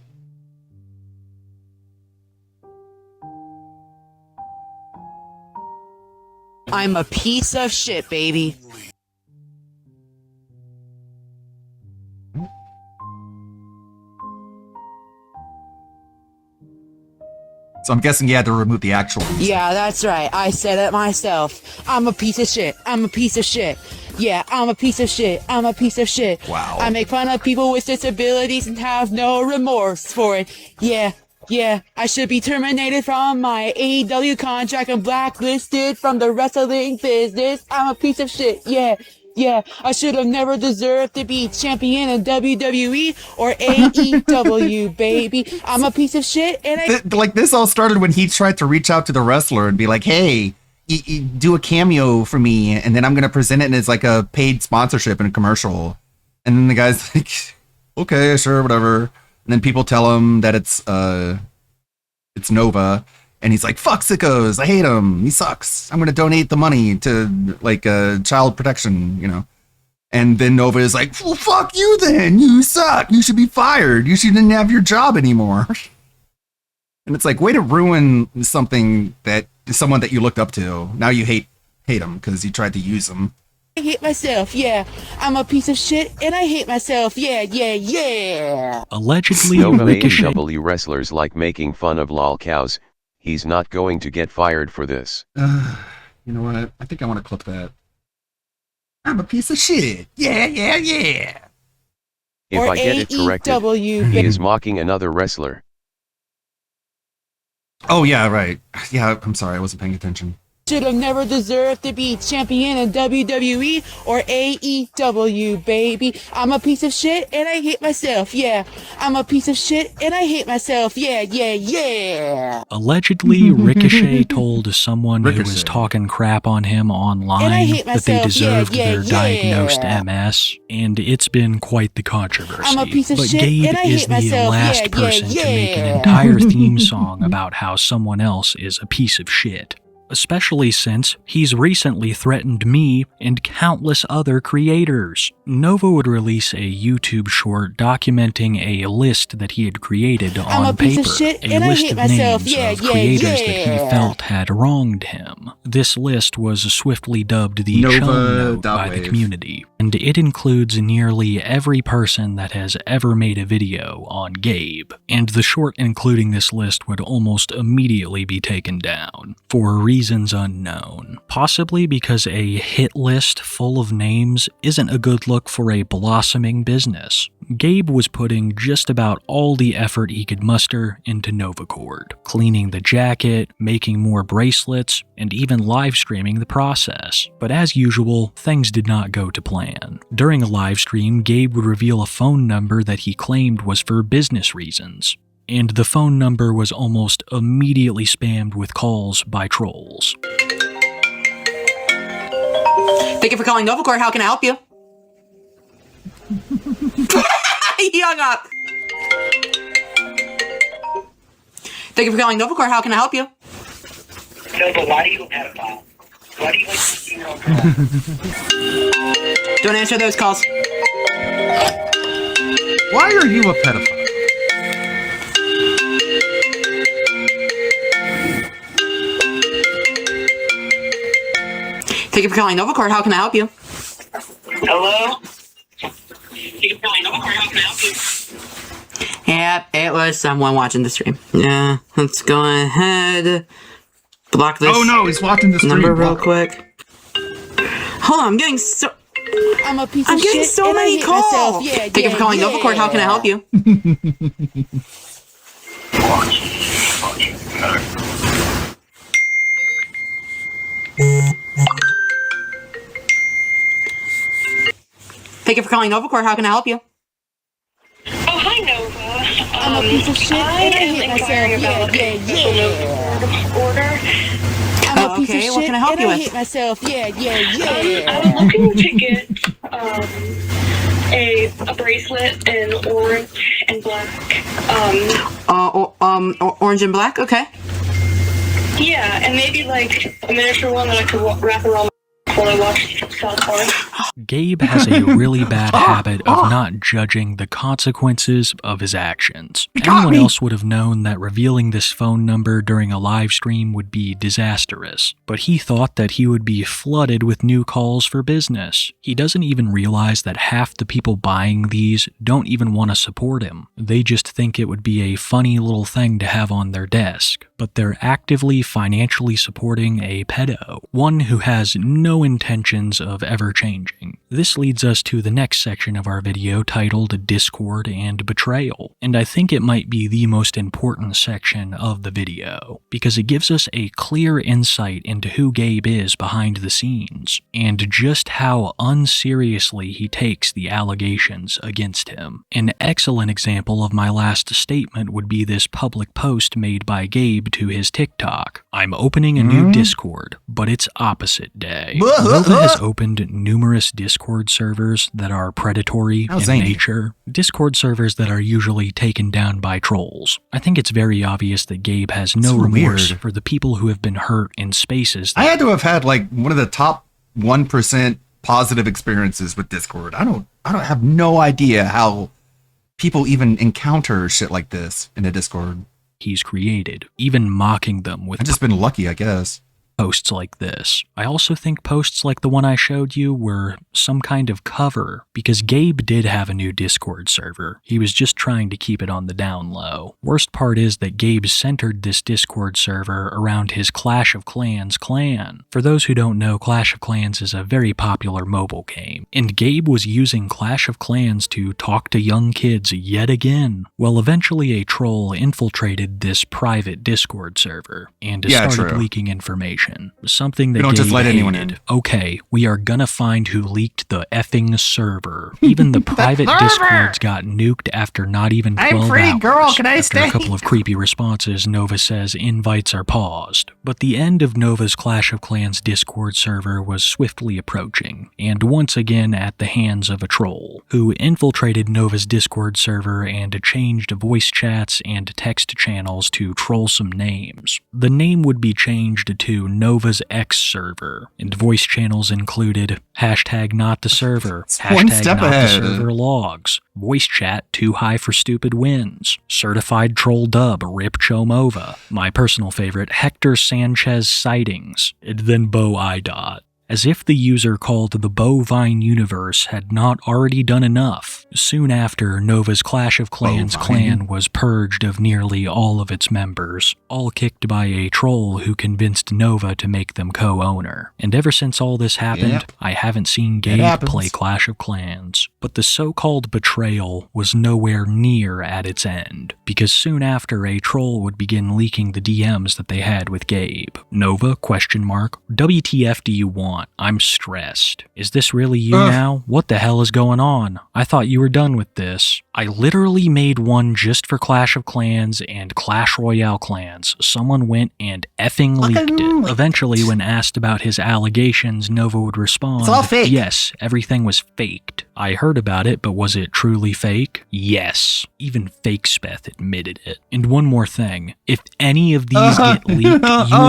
Speaker 13: I'm a piece of shit, baby.
Speaker 2: So I'm guessing you had to remove the actual.
Speaker 13: Yeah, that's right. I said it myself. I'm a piece of shit. I'm a piece of shit. Yeah, I'm a piece of shit. I'm a piece of shit.
Speaker 2: Wow.
Speaker 13: I make fun of people with disabilities and have no remorse for it. Yeah, I should be terminated from my AEW contract and blacklisted from the wrestling business. I'm a piece of shit. Yeah, Yeah, I should have never deserved to be champion in WWE or AEW, baby. I'm a piece of shit, and I
Speaker 2: Like, this all started when he tried to reach out to the wrestler and be like, hey, you do a cameo for me, and then I'm going to present it as like a paid sponsorship in a commercial. And then the guy's like, okay, sure, whatever. And then people tell him that it's Nova. And he's like, fuck sickos, I hate him, he sucks, I'm gonna donate the money to like child protection, you know. And then Nova is like, well, fuck you then, you suck, you should be fired, you shouldn't have your job anymore. And it's like, way to ruin someone that you looked up to. Now you hate him because you tried to use him.
Speaker 13: hate myself, yeah. I'm a piece of shit, and I hate myself, yeah.
Speaker 3: Allegedly,
Speaker 6: Nova
Speaker 3: Ricochet.
Speaker 6: AEW wrestlers like making fun of lol cows. He's not going to get fired for this.
Speaker 2: You know what? I think I want to clip that. I'm a piece of shit. Yeah.
Speaker 6: If
Speaker 13: Or
Speaker 6: I get it corrected,
Speaker 13: AEW,
Speaker 6: he is mocking another wrestler.
Speaker 2: Oh, yeah, right. Yeah, I'm sorry, I wasn't paying attention.
Speaker 13: Should have never deserved to be champion in WWE or AEW, baby. I'm a piece of shit, and I hate myself, yeah. I'm a piece of shit, and I hate myself, yeah.
Speaker 3: Allegedly, Ricochet told someone who was talking crap on him online
Speaker 13: hate
Speaker 3: that they
Speaker 13: myself,
Speaker 3: deserved
Speaker 13: yeah.
Speaker 3: their diagnosed MS, and it's been quite the controversy.
Speaker 13: I'm a piece of
Speaker 3: but
Speaker 13: shit,
Speaker 3: Gabe
Speaker 13: and I
Speaker 3: is
Speaker 13: hate
Speaker 3: the
Speaker 13: myself,
Speaker 3: last person to make an entire theme song about how someone else is a piece of shit. Especially since he's recently threatened me and countless other creators. Nova would release a YouTube short documenting a list that he had created
Speaker 13: I'm a
Speaker 3: on
Speaker 13: piece
Speaker 3: paper,
Speaker 13: of shit,
Speaker 3: a
Speaker 13: and I
Speaker 3: list
Speaker 13: hate
Speaker 3: of
Speaker 13: myself,
Speaker 3: names of creators that he
Speaker 13: yeah.
Speaker 3: felt had wronged him. This list was swiftly dubbed the
Speaker 2: Nova
Speaker 3: Chum Note by the
Speaker 2: Dotwave.
Speaker 3: community, and it includes nearly every person that has ever made a video on Gabe, and the short including this list would almost immediately be taken down, for reasons unknown. Possibly because a hit list full of names isn't a good look for a blossoming business. Gabe was putting just about all the effort he could muster into Novacord, cleaning the jacket, making more bracelets, and even live streaming the process. But as usual, things did not go to plan. During a live stream, Gabe would reveal a phone number that he claimed was for business reasons. And the phone number was almost immediately spammed with calls by trolls.
Speaker 15: Thank you for calling Novacore. How can I help you? He hung up. Thank you for calling Novacore. How can I help you?
Speaker 4: Nova, why are you a pedophile? Why do you like to female girls?
Speaker 15: Don't answer those calls.
Speaker 2: Why are you a pedophile?
Speaker 15: Thank you for calling Novacore. How can I help you?
Speaker 4: Hello? Thank you for calling Novacore. How can I help you?
Speaker 15: Yep, it was someone watching the stream. Yeah, let's go ahead. Block this.
Speaker 2: Oh no, he's watching the stream.
Speaker 15: Number real quick. Hold on, I'm getting so.
Speaker 13: I'm a piece
Speaker 15: I'm
Speaker 13: of
Speaker 15: getting
Speaker 13: shit,
Speaker 15: so
Speaker 13: and I
Speaker 15: many
Speaker 13: hate
Speaker 15: calls.
Speaker 13: myself, yeah.
Speaker 15: Thank you for calling Novacore. How can I help you? Thank you for calling Novacore. How can I help you?
Speaker 4: Oh, hi, Nova.
Speaker 13: I'm a piece of shit,
Speaker 4: I
Speaker 13: and I
Speaker 4: am
Speaker 13: hate
Speaker 4: inquiring
Speaker 13: myself,
Speaker 4: about a special Nova order.
Speaker 13: I'm a piece
Speaker 15: Okay,
Speaker 13: of
Speaker 15: what
Speaker 13: shit,
Speaker 15: can I help
Speaker 13: and
Speaker 15: you
Speaker 13: I
Speaker 15: with?
Speaker 13: hate myself, yeah.
Speaker 4: I'm looking to get a bracelet in orange and black.
Speaker 15: Orange and black. Okay.
Speaker 4: Yeah, and maybe like a miniature one that I could wrap around before I watch South Park.
Speaker 3: Gabe has a really bad habit of not judging the consequences of his actions. Anyone else would have known that revealing this phone number during a live stream would be disastrous, but he thought that he would be flooded with new calls for business. He doesn't even realize that half the people buying these don't even want to support him. They just think it would be a funny little thing to have on their desk, but they're actively financially supporting a pedo, one who has no intentions of ever-changing. This leads us to the next section of our video titled Discord and Betrayal, and I think it might be the most important section of the video, because it gives us a clear insight into who Gabe is behind the scenes, and just how unseriously he takes the allegations against him. An excellent example of my last statement would be this public post made by Gabe to his TikTok. I'm opening a new Discord, but it's opposite day. Nova has opened numerous Discord servers that are predatory in nature. Discord servers that are usually taken down by trolls. I think it's very obvious that Gabe has no remorse for the people who have been hurt in spaces that
Speaker 2: I had to have had like one of the top 1% positive experiences with Discord. I don't have no idea how people even encounter shit like this in a Discord
Speaker 3: he's created, even mocking them with
Speaker 2: I've just been lucky, I guess.
Speaker 3: Posts like this. I also think posts like the one I showed you were some kind of cover, because Gabe did have a new Discord server. He was just trying to keep it on the down low. Worst part is that Gabe centered this Discord server around his Clash of Clans clan. For those who don't know, Clash of Clans is a very popular mobile game, and Gabe was using Clash of Clans to talk to young kids yet again. Well, eventually a troll infiltrated this private Discord server and started leaking information. Something that
Speaker 2: we don't
Speaker 3: Gabe
Speaker 2: just let anyone
Speaker 3: hated.
Speaker 2: in.
Speaker 3: Okay, we are gonna find who leaked the effing server. Even the private Discords got nuked after not even 12
Speaker 11: I'm free,
Speaker 3: hours.
Speaker 11: girl, can I
Speaker 3: After
Speaker 11: stay?
Speaker 3: a couple of creepy responses, Nova says invites are paused. But the end of Nova's Clash of Clans Discord server was swiftly approaching, and once again at the hands of a troll, who infiltrated Nova's Discord server and changed voice chats and text channels to troll some names. The name would be changed to Nova's X server, and voice channels included hashtag not the server,
Speaker 2: One
Speaker 3: hashtag
Speaker 2: step
Speaker 3: not
Speaker 2: ahead.
Speaker 3: the server logs, voice chat too high for stupid wins, certified troll dub rip Chomova, my personal favorite Hector Sanchez sightings, and then Bo Idot. As if the user called the Bovine Universe had not already done enough. Soon after, Nova's Clash of Clans clan was purged of nearly all of its members, all kicked by a troll who convinced Nova to make them co-owner. And ever since all this happened, I haven't seen Gabe play Clash of Clans. But the so-called betrayal was nowhere near at its end, because soon after a troll would begin leaking the DMs that they had with Gabe. Nova, ? WTF do you want? I'm stressed. Is this really you now? What the hell is going on? I thought you were done with this. I literally made one just for Clash of Clans and Clash Royale clans. Someone went and effing leaked it. Eventually, when asked about his allegations, Nova would respond,
Speaker 2: It's all fake.
Speaker 3: Yes, everything was faked. I heard about it, but was it truly fake? Yes. Even Fake Speth admitted it. And one more thing. If any of these get leaked, you will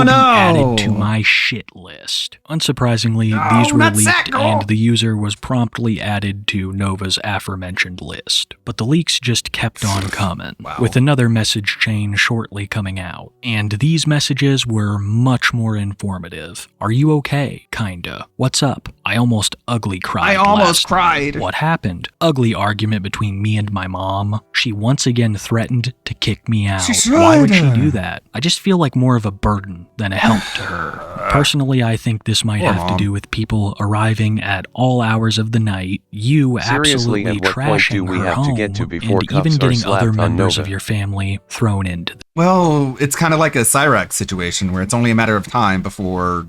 Speaker 3: be added to my shit list. Unsurprisingly, these were leaked, and the user was promptly added to Nova's aforementioned list. But the leaks just kept on coming, with another message chain shortly coming out. And these messages were much more informative. Are you okay? Kinda. What's up? I almost ugly cried.
Speaker 2: I almost
Speaker 3: last
Speaker 2: cried.
Speaker 3: night. What happened? Ugly argument between me and my mom. She once again threatened to kick me out. Why would she do that? I just feel like more of a burden than a help to her. Personally, I think this might have to do with people arriving at all hours of the night, you
Speaker 6: Seriously,
Speaker 3: absolutely
Speaker 6: at what point
Speaker 3: trashing
Speaker 6: do we
Speaker 3: her
Speaker 6: have to
Speaker 3: home,
Speaker 6: get to before
Speaker 3: and
Speaker 6: cuffs
Speaker 3: even
Speaker 6: are
Speaker 3: getting
Speaker 6: slapped
Speaker 3: other
Speaker 6: on
Speaker 3: members
Speaker 6: Nova?
Speaker 3: of your family thrown into the
Speaker 2: Well, it's kind of like a Cyrax situation where it's only a matter of time before,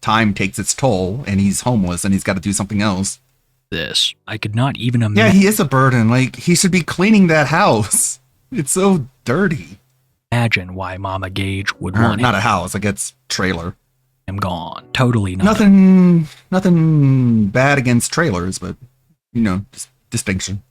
Speaker 2: time takes its toll and he's homeless and he's got to do something else.
Speaker 3: this. I could not even
Speaker 2: Yeah,
Speaker 3: imagine.
Speaker 2: he is a burden. Like, he should be cleaning that house. It's so dirty.
Speaker 3: Imagine why Mama Gage would
Speaker 2: Or
Speaker 3: want
Speaker 2: not a house, I guess trailer.
Speaker 3: him gone. Totally not.
Speaker 2: Nothing bad against trailers, but just distinction.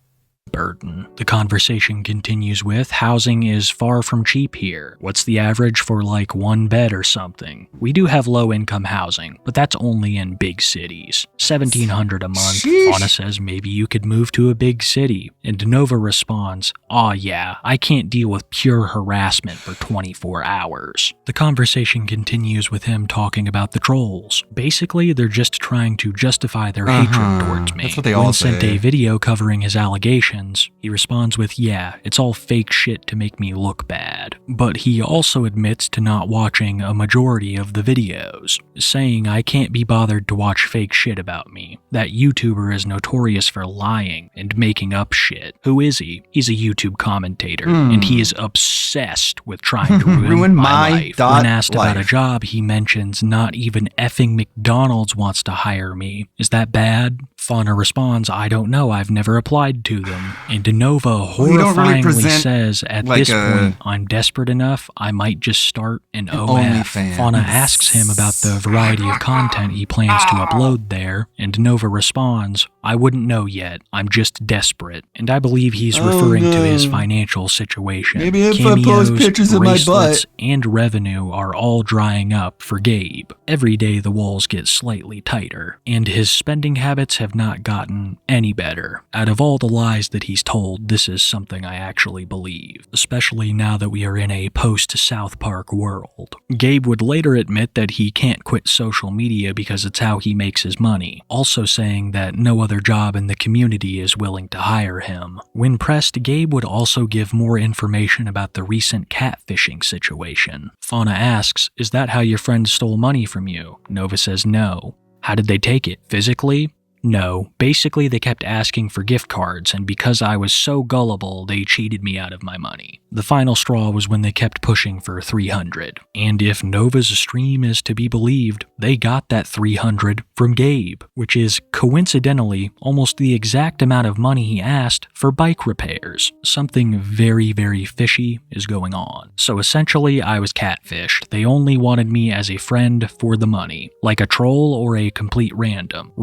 Speaker 3: Burden. The conversation continues with, housing is far from cheap here. What's the average for like one bed or something? We do have low income housing, but that's only in big cities. $1,700 a month.
Speaker 2: Sheesh.
Speaker 3: Anna says maybe you could move to a big city. And Nova responds, aw yeah, I can't deal with pure harassment for 24 hours. The conversation continues with him talking about the trolls. Basically, they're just trying to justify their hatred towards me.
Speaker 2: That's what they
Speaker 3: Lynn
Speaker 2: all
Speaker 3: sent
Speaker 2: say.
Speaker 3: a video covering his allegations allegations, he responds with, yeah, it's all fake shit to make me look bad. But he also admits to not watching a majority of the videos, saying I can't be bothered to watch fake shit about me. That YouTuber is notorious for lying and making up shit. Who is he? He's a YouTube commentator, and he is obsessed with trying to ruin my life. When asked about a job, he mentions not even effing McDonald's wants to hire me. Is that bad? Fauna responds, I don't know, I've never applied to them. And Nova horrifyingly says, at this point, I'm desperate enough, I might just start an OF. Fauna asks him about the variety of content he plans to upload there, and Nova responds, I wouldn't know yet, I'm just desperate. And I believe he's referring to his financial situation.
Speaker 2: Maybe if
Speaker 3: Cameos,
Speaker 2: I post pictures of my
Speaker 3: bracelets,
Speaker 2: butt.
Speaker 3: and revenue are all drying up for Gabe. Every day the walls get slightly tighter, and his spending habits have not gotten any better. Out of all the lies that he's told, this is something I actually believe, especially now that we are in a post-South Park world. Gabe would later admit that he can't quit social media because it's how he makes his money, also saying that no other job in the community is willing to hire him. When pressed, Gabe would also give more information about the recent catfishing situation. Fauna asks, is that how your friend stole money from you? Nova says no. How did they take it? Physically? No, basically they kept asking for gift cards, and because I was so gullible, they cheated me out of my money. The final straw was when they kept pushing for 300. And if Nova's stream is to be believed, they got that 300 from Gabe, which is coincidentally almost the exact amount of money he asked for bike repairs. Something very, very fishy is going on. So essentially, I was catfished. They only wanted me as a friend for the money, like a troll or a complete random.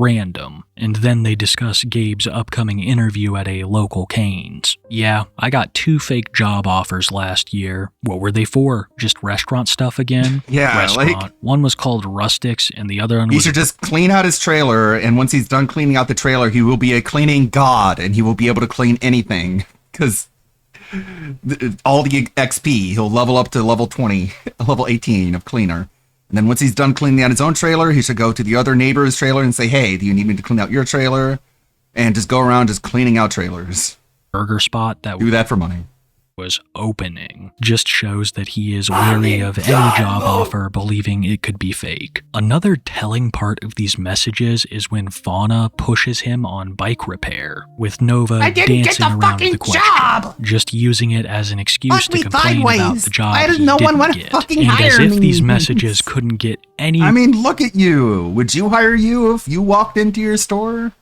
Speaker 3: And then they discuss Gabe's upcoming interview at a local Cane's. Yeah, I got 2 fake job offers last year. What were they for? Just restaurant stuff again?
Speaker 2: Yeah,
Speaker 3: restaurant. One was called Rustics, and the other one was...
Speaker 2: He should just clean out his trailer, and once he's done cleaning out the trailer, he will be a cleaning god, and he will be able to clean anything. Because all the XP, he'll level up to level 20, level 18 of cleaner. And then once he's done cleaning out his own trailer, he should go to the other neighbor's trailer and say, hey, do you need me to clean out your trailer? And just go around just cleaning out trailers.
Speaker 3: Burger spot that
Speaker 2: do that for money.
Speaker 3: Was opening just shows that he is wary of any job offer, believing it could be fake. Another telling part of these messages is when Fauna pushes him on bike repair, with Nova dancing around the question, just using it as an excuse to complain about the job he didn't get. And as if these messages couldn't get any...
Speaker 2: I mean, look at you. Would you hire you if you walked into your store?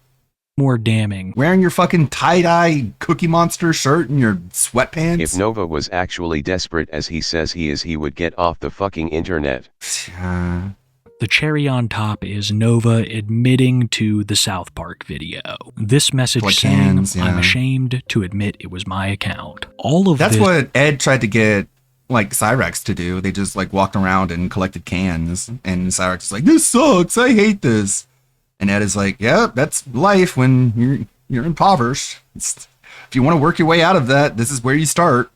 Speaker 3: More damning.
Speaker 2: Wearing your fucking tie-dye Cookie Monster shirt and your sweatpants?
Speaker 6: If Nova was actually desperate as he says he is, he would get off the fucking internet.
Speaker 3: The cherry on top is Nova admitting to the South Park video. This message saying, I'm ashamed to admit it was my account. All of
Speaker 2: That's
Speaker 3: this...
Speaker 2: what Ed tried to get, like, Cyrex to do. They just, like, walked around and collected cans. And Cyrex is like, this sucks, I hate this. And Ed is like, yeah, that's life when you're impoverished. If you want to work your way out of that, this is where you start.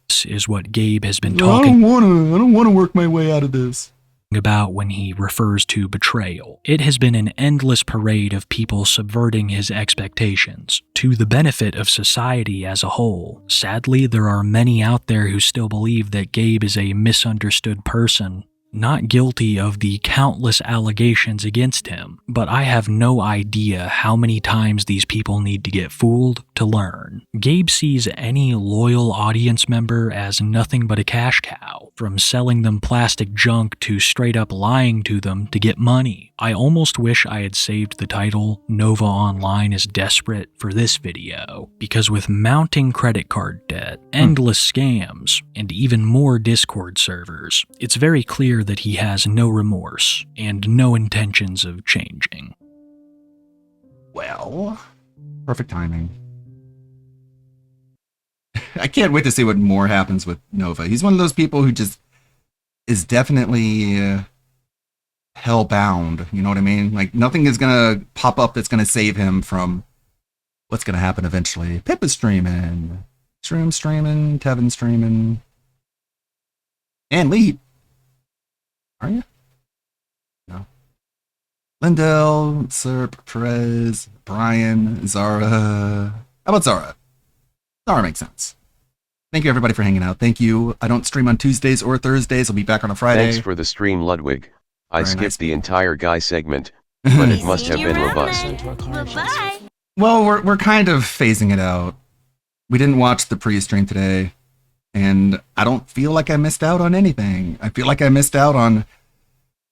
Speaker 3: This is what Gabe has been talking
Speaker 2: I don't want to work my way out of this.
Speaker 3: About when he refers to betrayal. It has been an endless parade of people subverting his expectations to the benefit of society as a whole. Sadly, there are many out there who still believe that Gabe is a misunderstood person, not guilty of the countless allegations against him, but I have no idea how many times these people need to get fooled to learn. Gabe sees any loyal audience member as nothing but a cash cow, from selling them plastic junk to straight up lying to them to get money. I almost wish I had saved the title Nova Online is Desperate for this video, because with mounting credit card debt, endless scams, and even more Discord servers, it's very clear that he has no remorse and no intentions of changing.
Speaker 2: Well, perfect timing. I can't wait to see what more happens with Nova. He's one of those people who just is definitely hellbound. You know what I mean? Like, nothing is going to pop up that's going to save him from what's going to happen eventually. Pip is streaming. Shroom streaming. Tevin streaming. And Leap. Are you? No. Lindell, Sir Perez, Brian, Zara. How about Zara? That makes sense. Thank you, everybody, for hanging out. Thank you. I don't stream on Tuesdays or Thursdays. I'll be back on a Friday.
Speaker 6: Thanks for the stream, Ludwig. I
Speaker 2: Very
Speaker 6: skipped
Speaker 2: nice.
Speaker 6: the entire guy segment, but it must have been robust.
Speaker 14: Bye.
Speaker 2: Well, we're kind of phasing it out. We didn't watch the pre-stream today, and I don't feel like I missed out on anything. I feel like I missed out on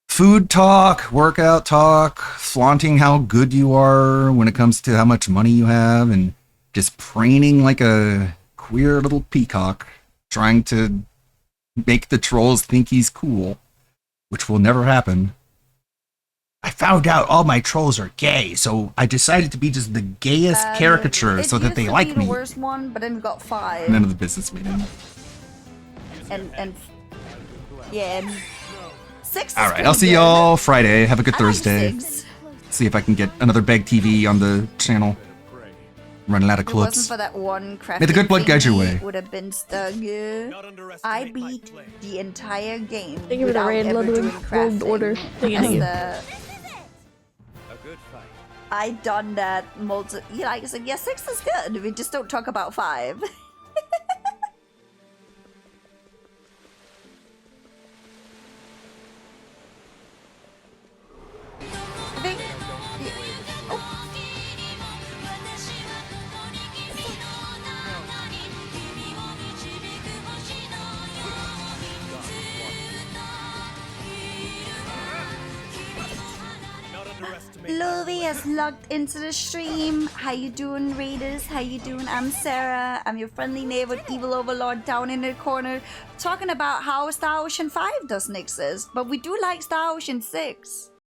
Speaker 2: food talk, workout talk, flaunting how good you are when it comes to how much money you have, and just preening like a queer little peacock, trying to make the trolls think he's cool, which will never happen. I found out all my trolls are gay, so I decided to be just the gayest caricature so that they like me.
Speaker 7: The worst one, but then we got 5.
Speaker 2: None of the business meeting.
Speaker 7: And yeah, and 6.
Speaker 2: All right, I'll see y'all Friday. Have a good Thursday. See if I can get another Beg TV on the channel. Running out of
Speaker 7: If it wasn't
Speaker 2: clips.
Speaker 7: for that one crafting
Speaker 2: May the good blood guide your way.
Speaker 7: would have been stuck. I beat the entire game.
Speaker 5: Thank you for the
Speaker 7: without
Speaker 5: raid,
Speaker 7: ever
Speaker 5: Ludwig.
Speaker 7: doing
Speaker 5: World
Speaker 7: crafting.
Speaker 5: order. Thank you.
Speaker 7: That's I done that like I said, yeah, 6 is good. We just don't talk about 5. I think. Lovey has logged into the stream. How you doing, Raiders? How you doing? I'm Sarah. I'm your friendly neighborhood evil overlord down in the corner, talking about how Star Ocean 5 doesn't exist, but we do like Star Ocean 6.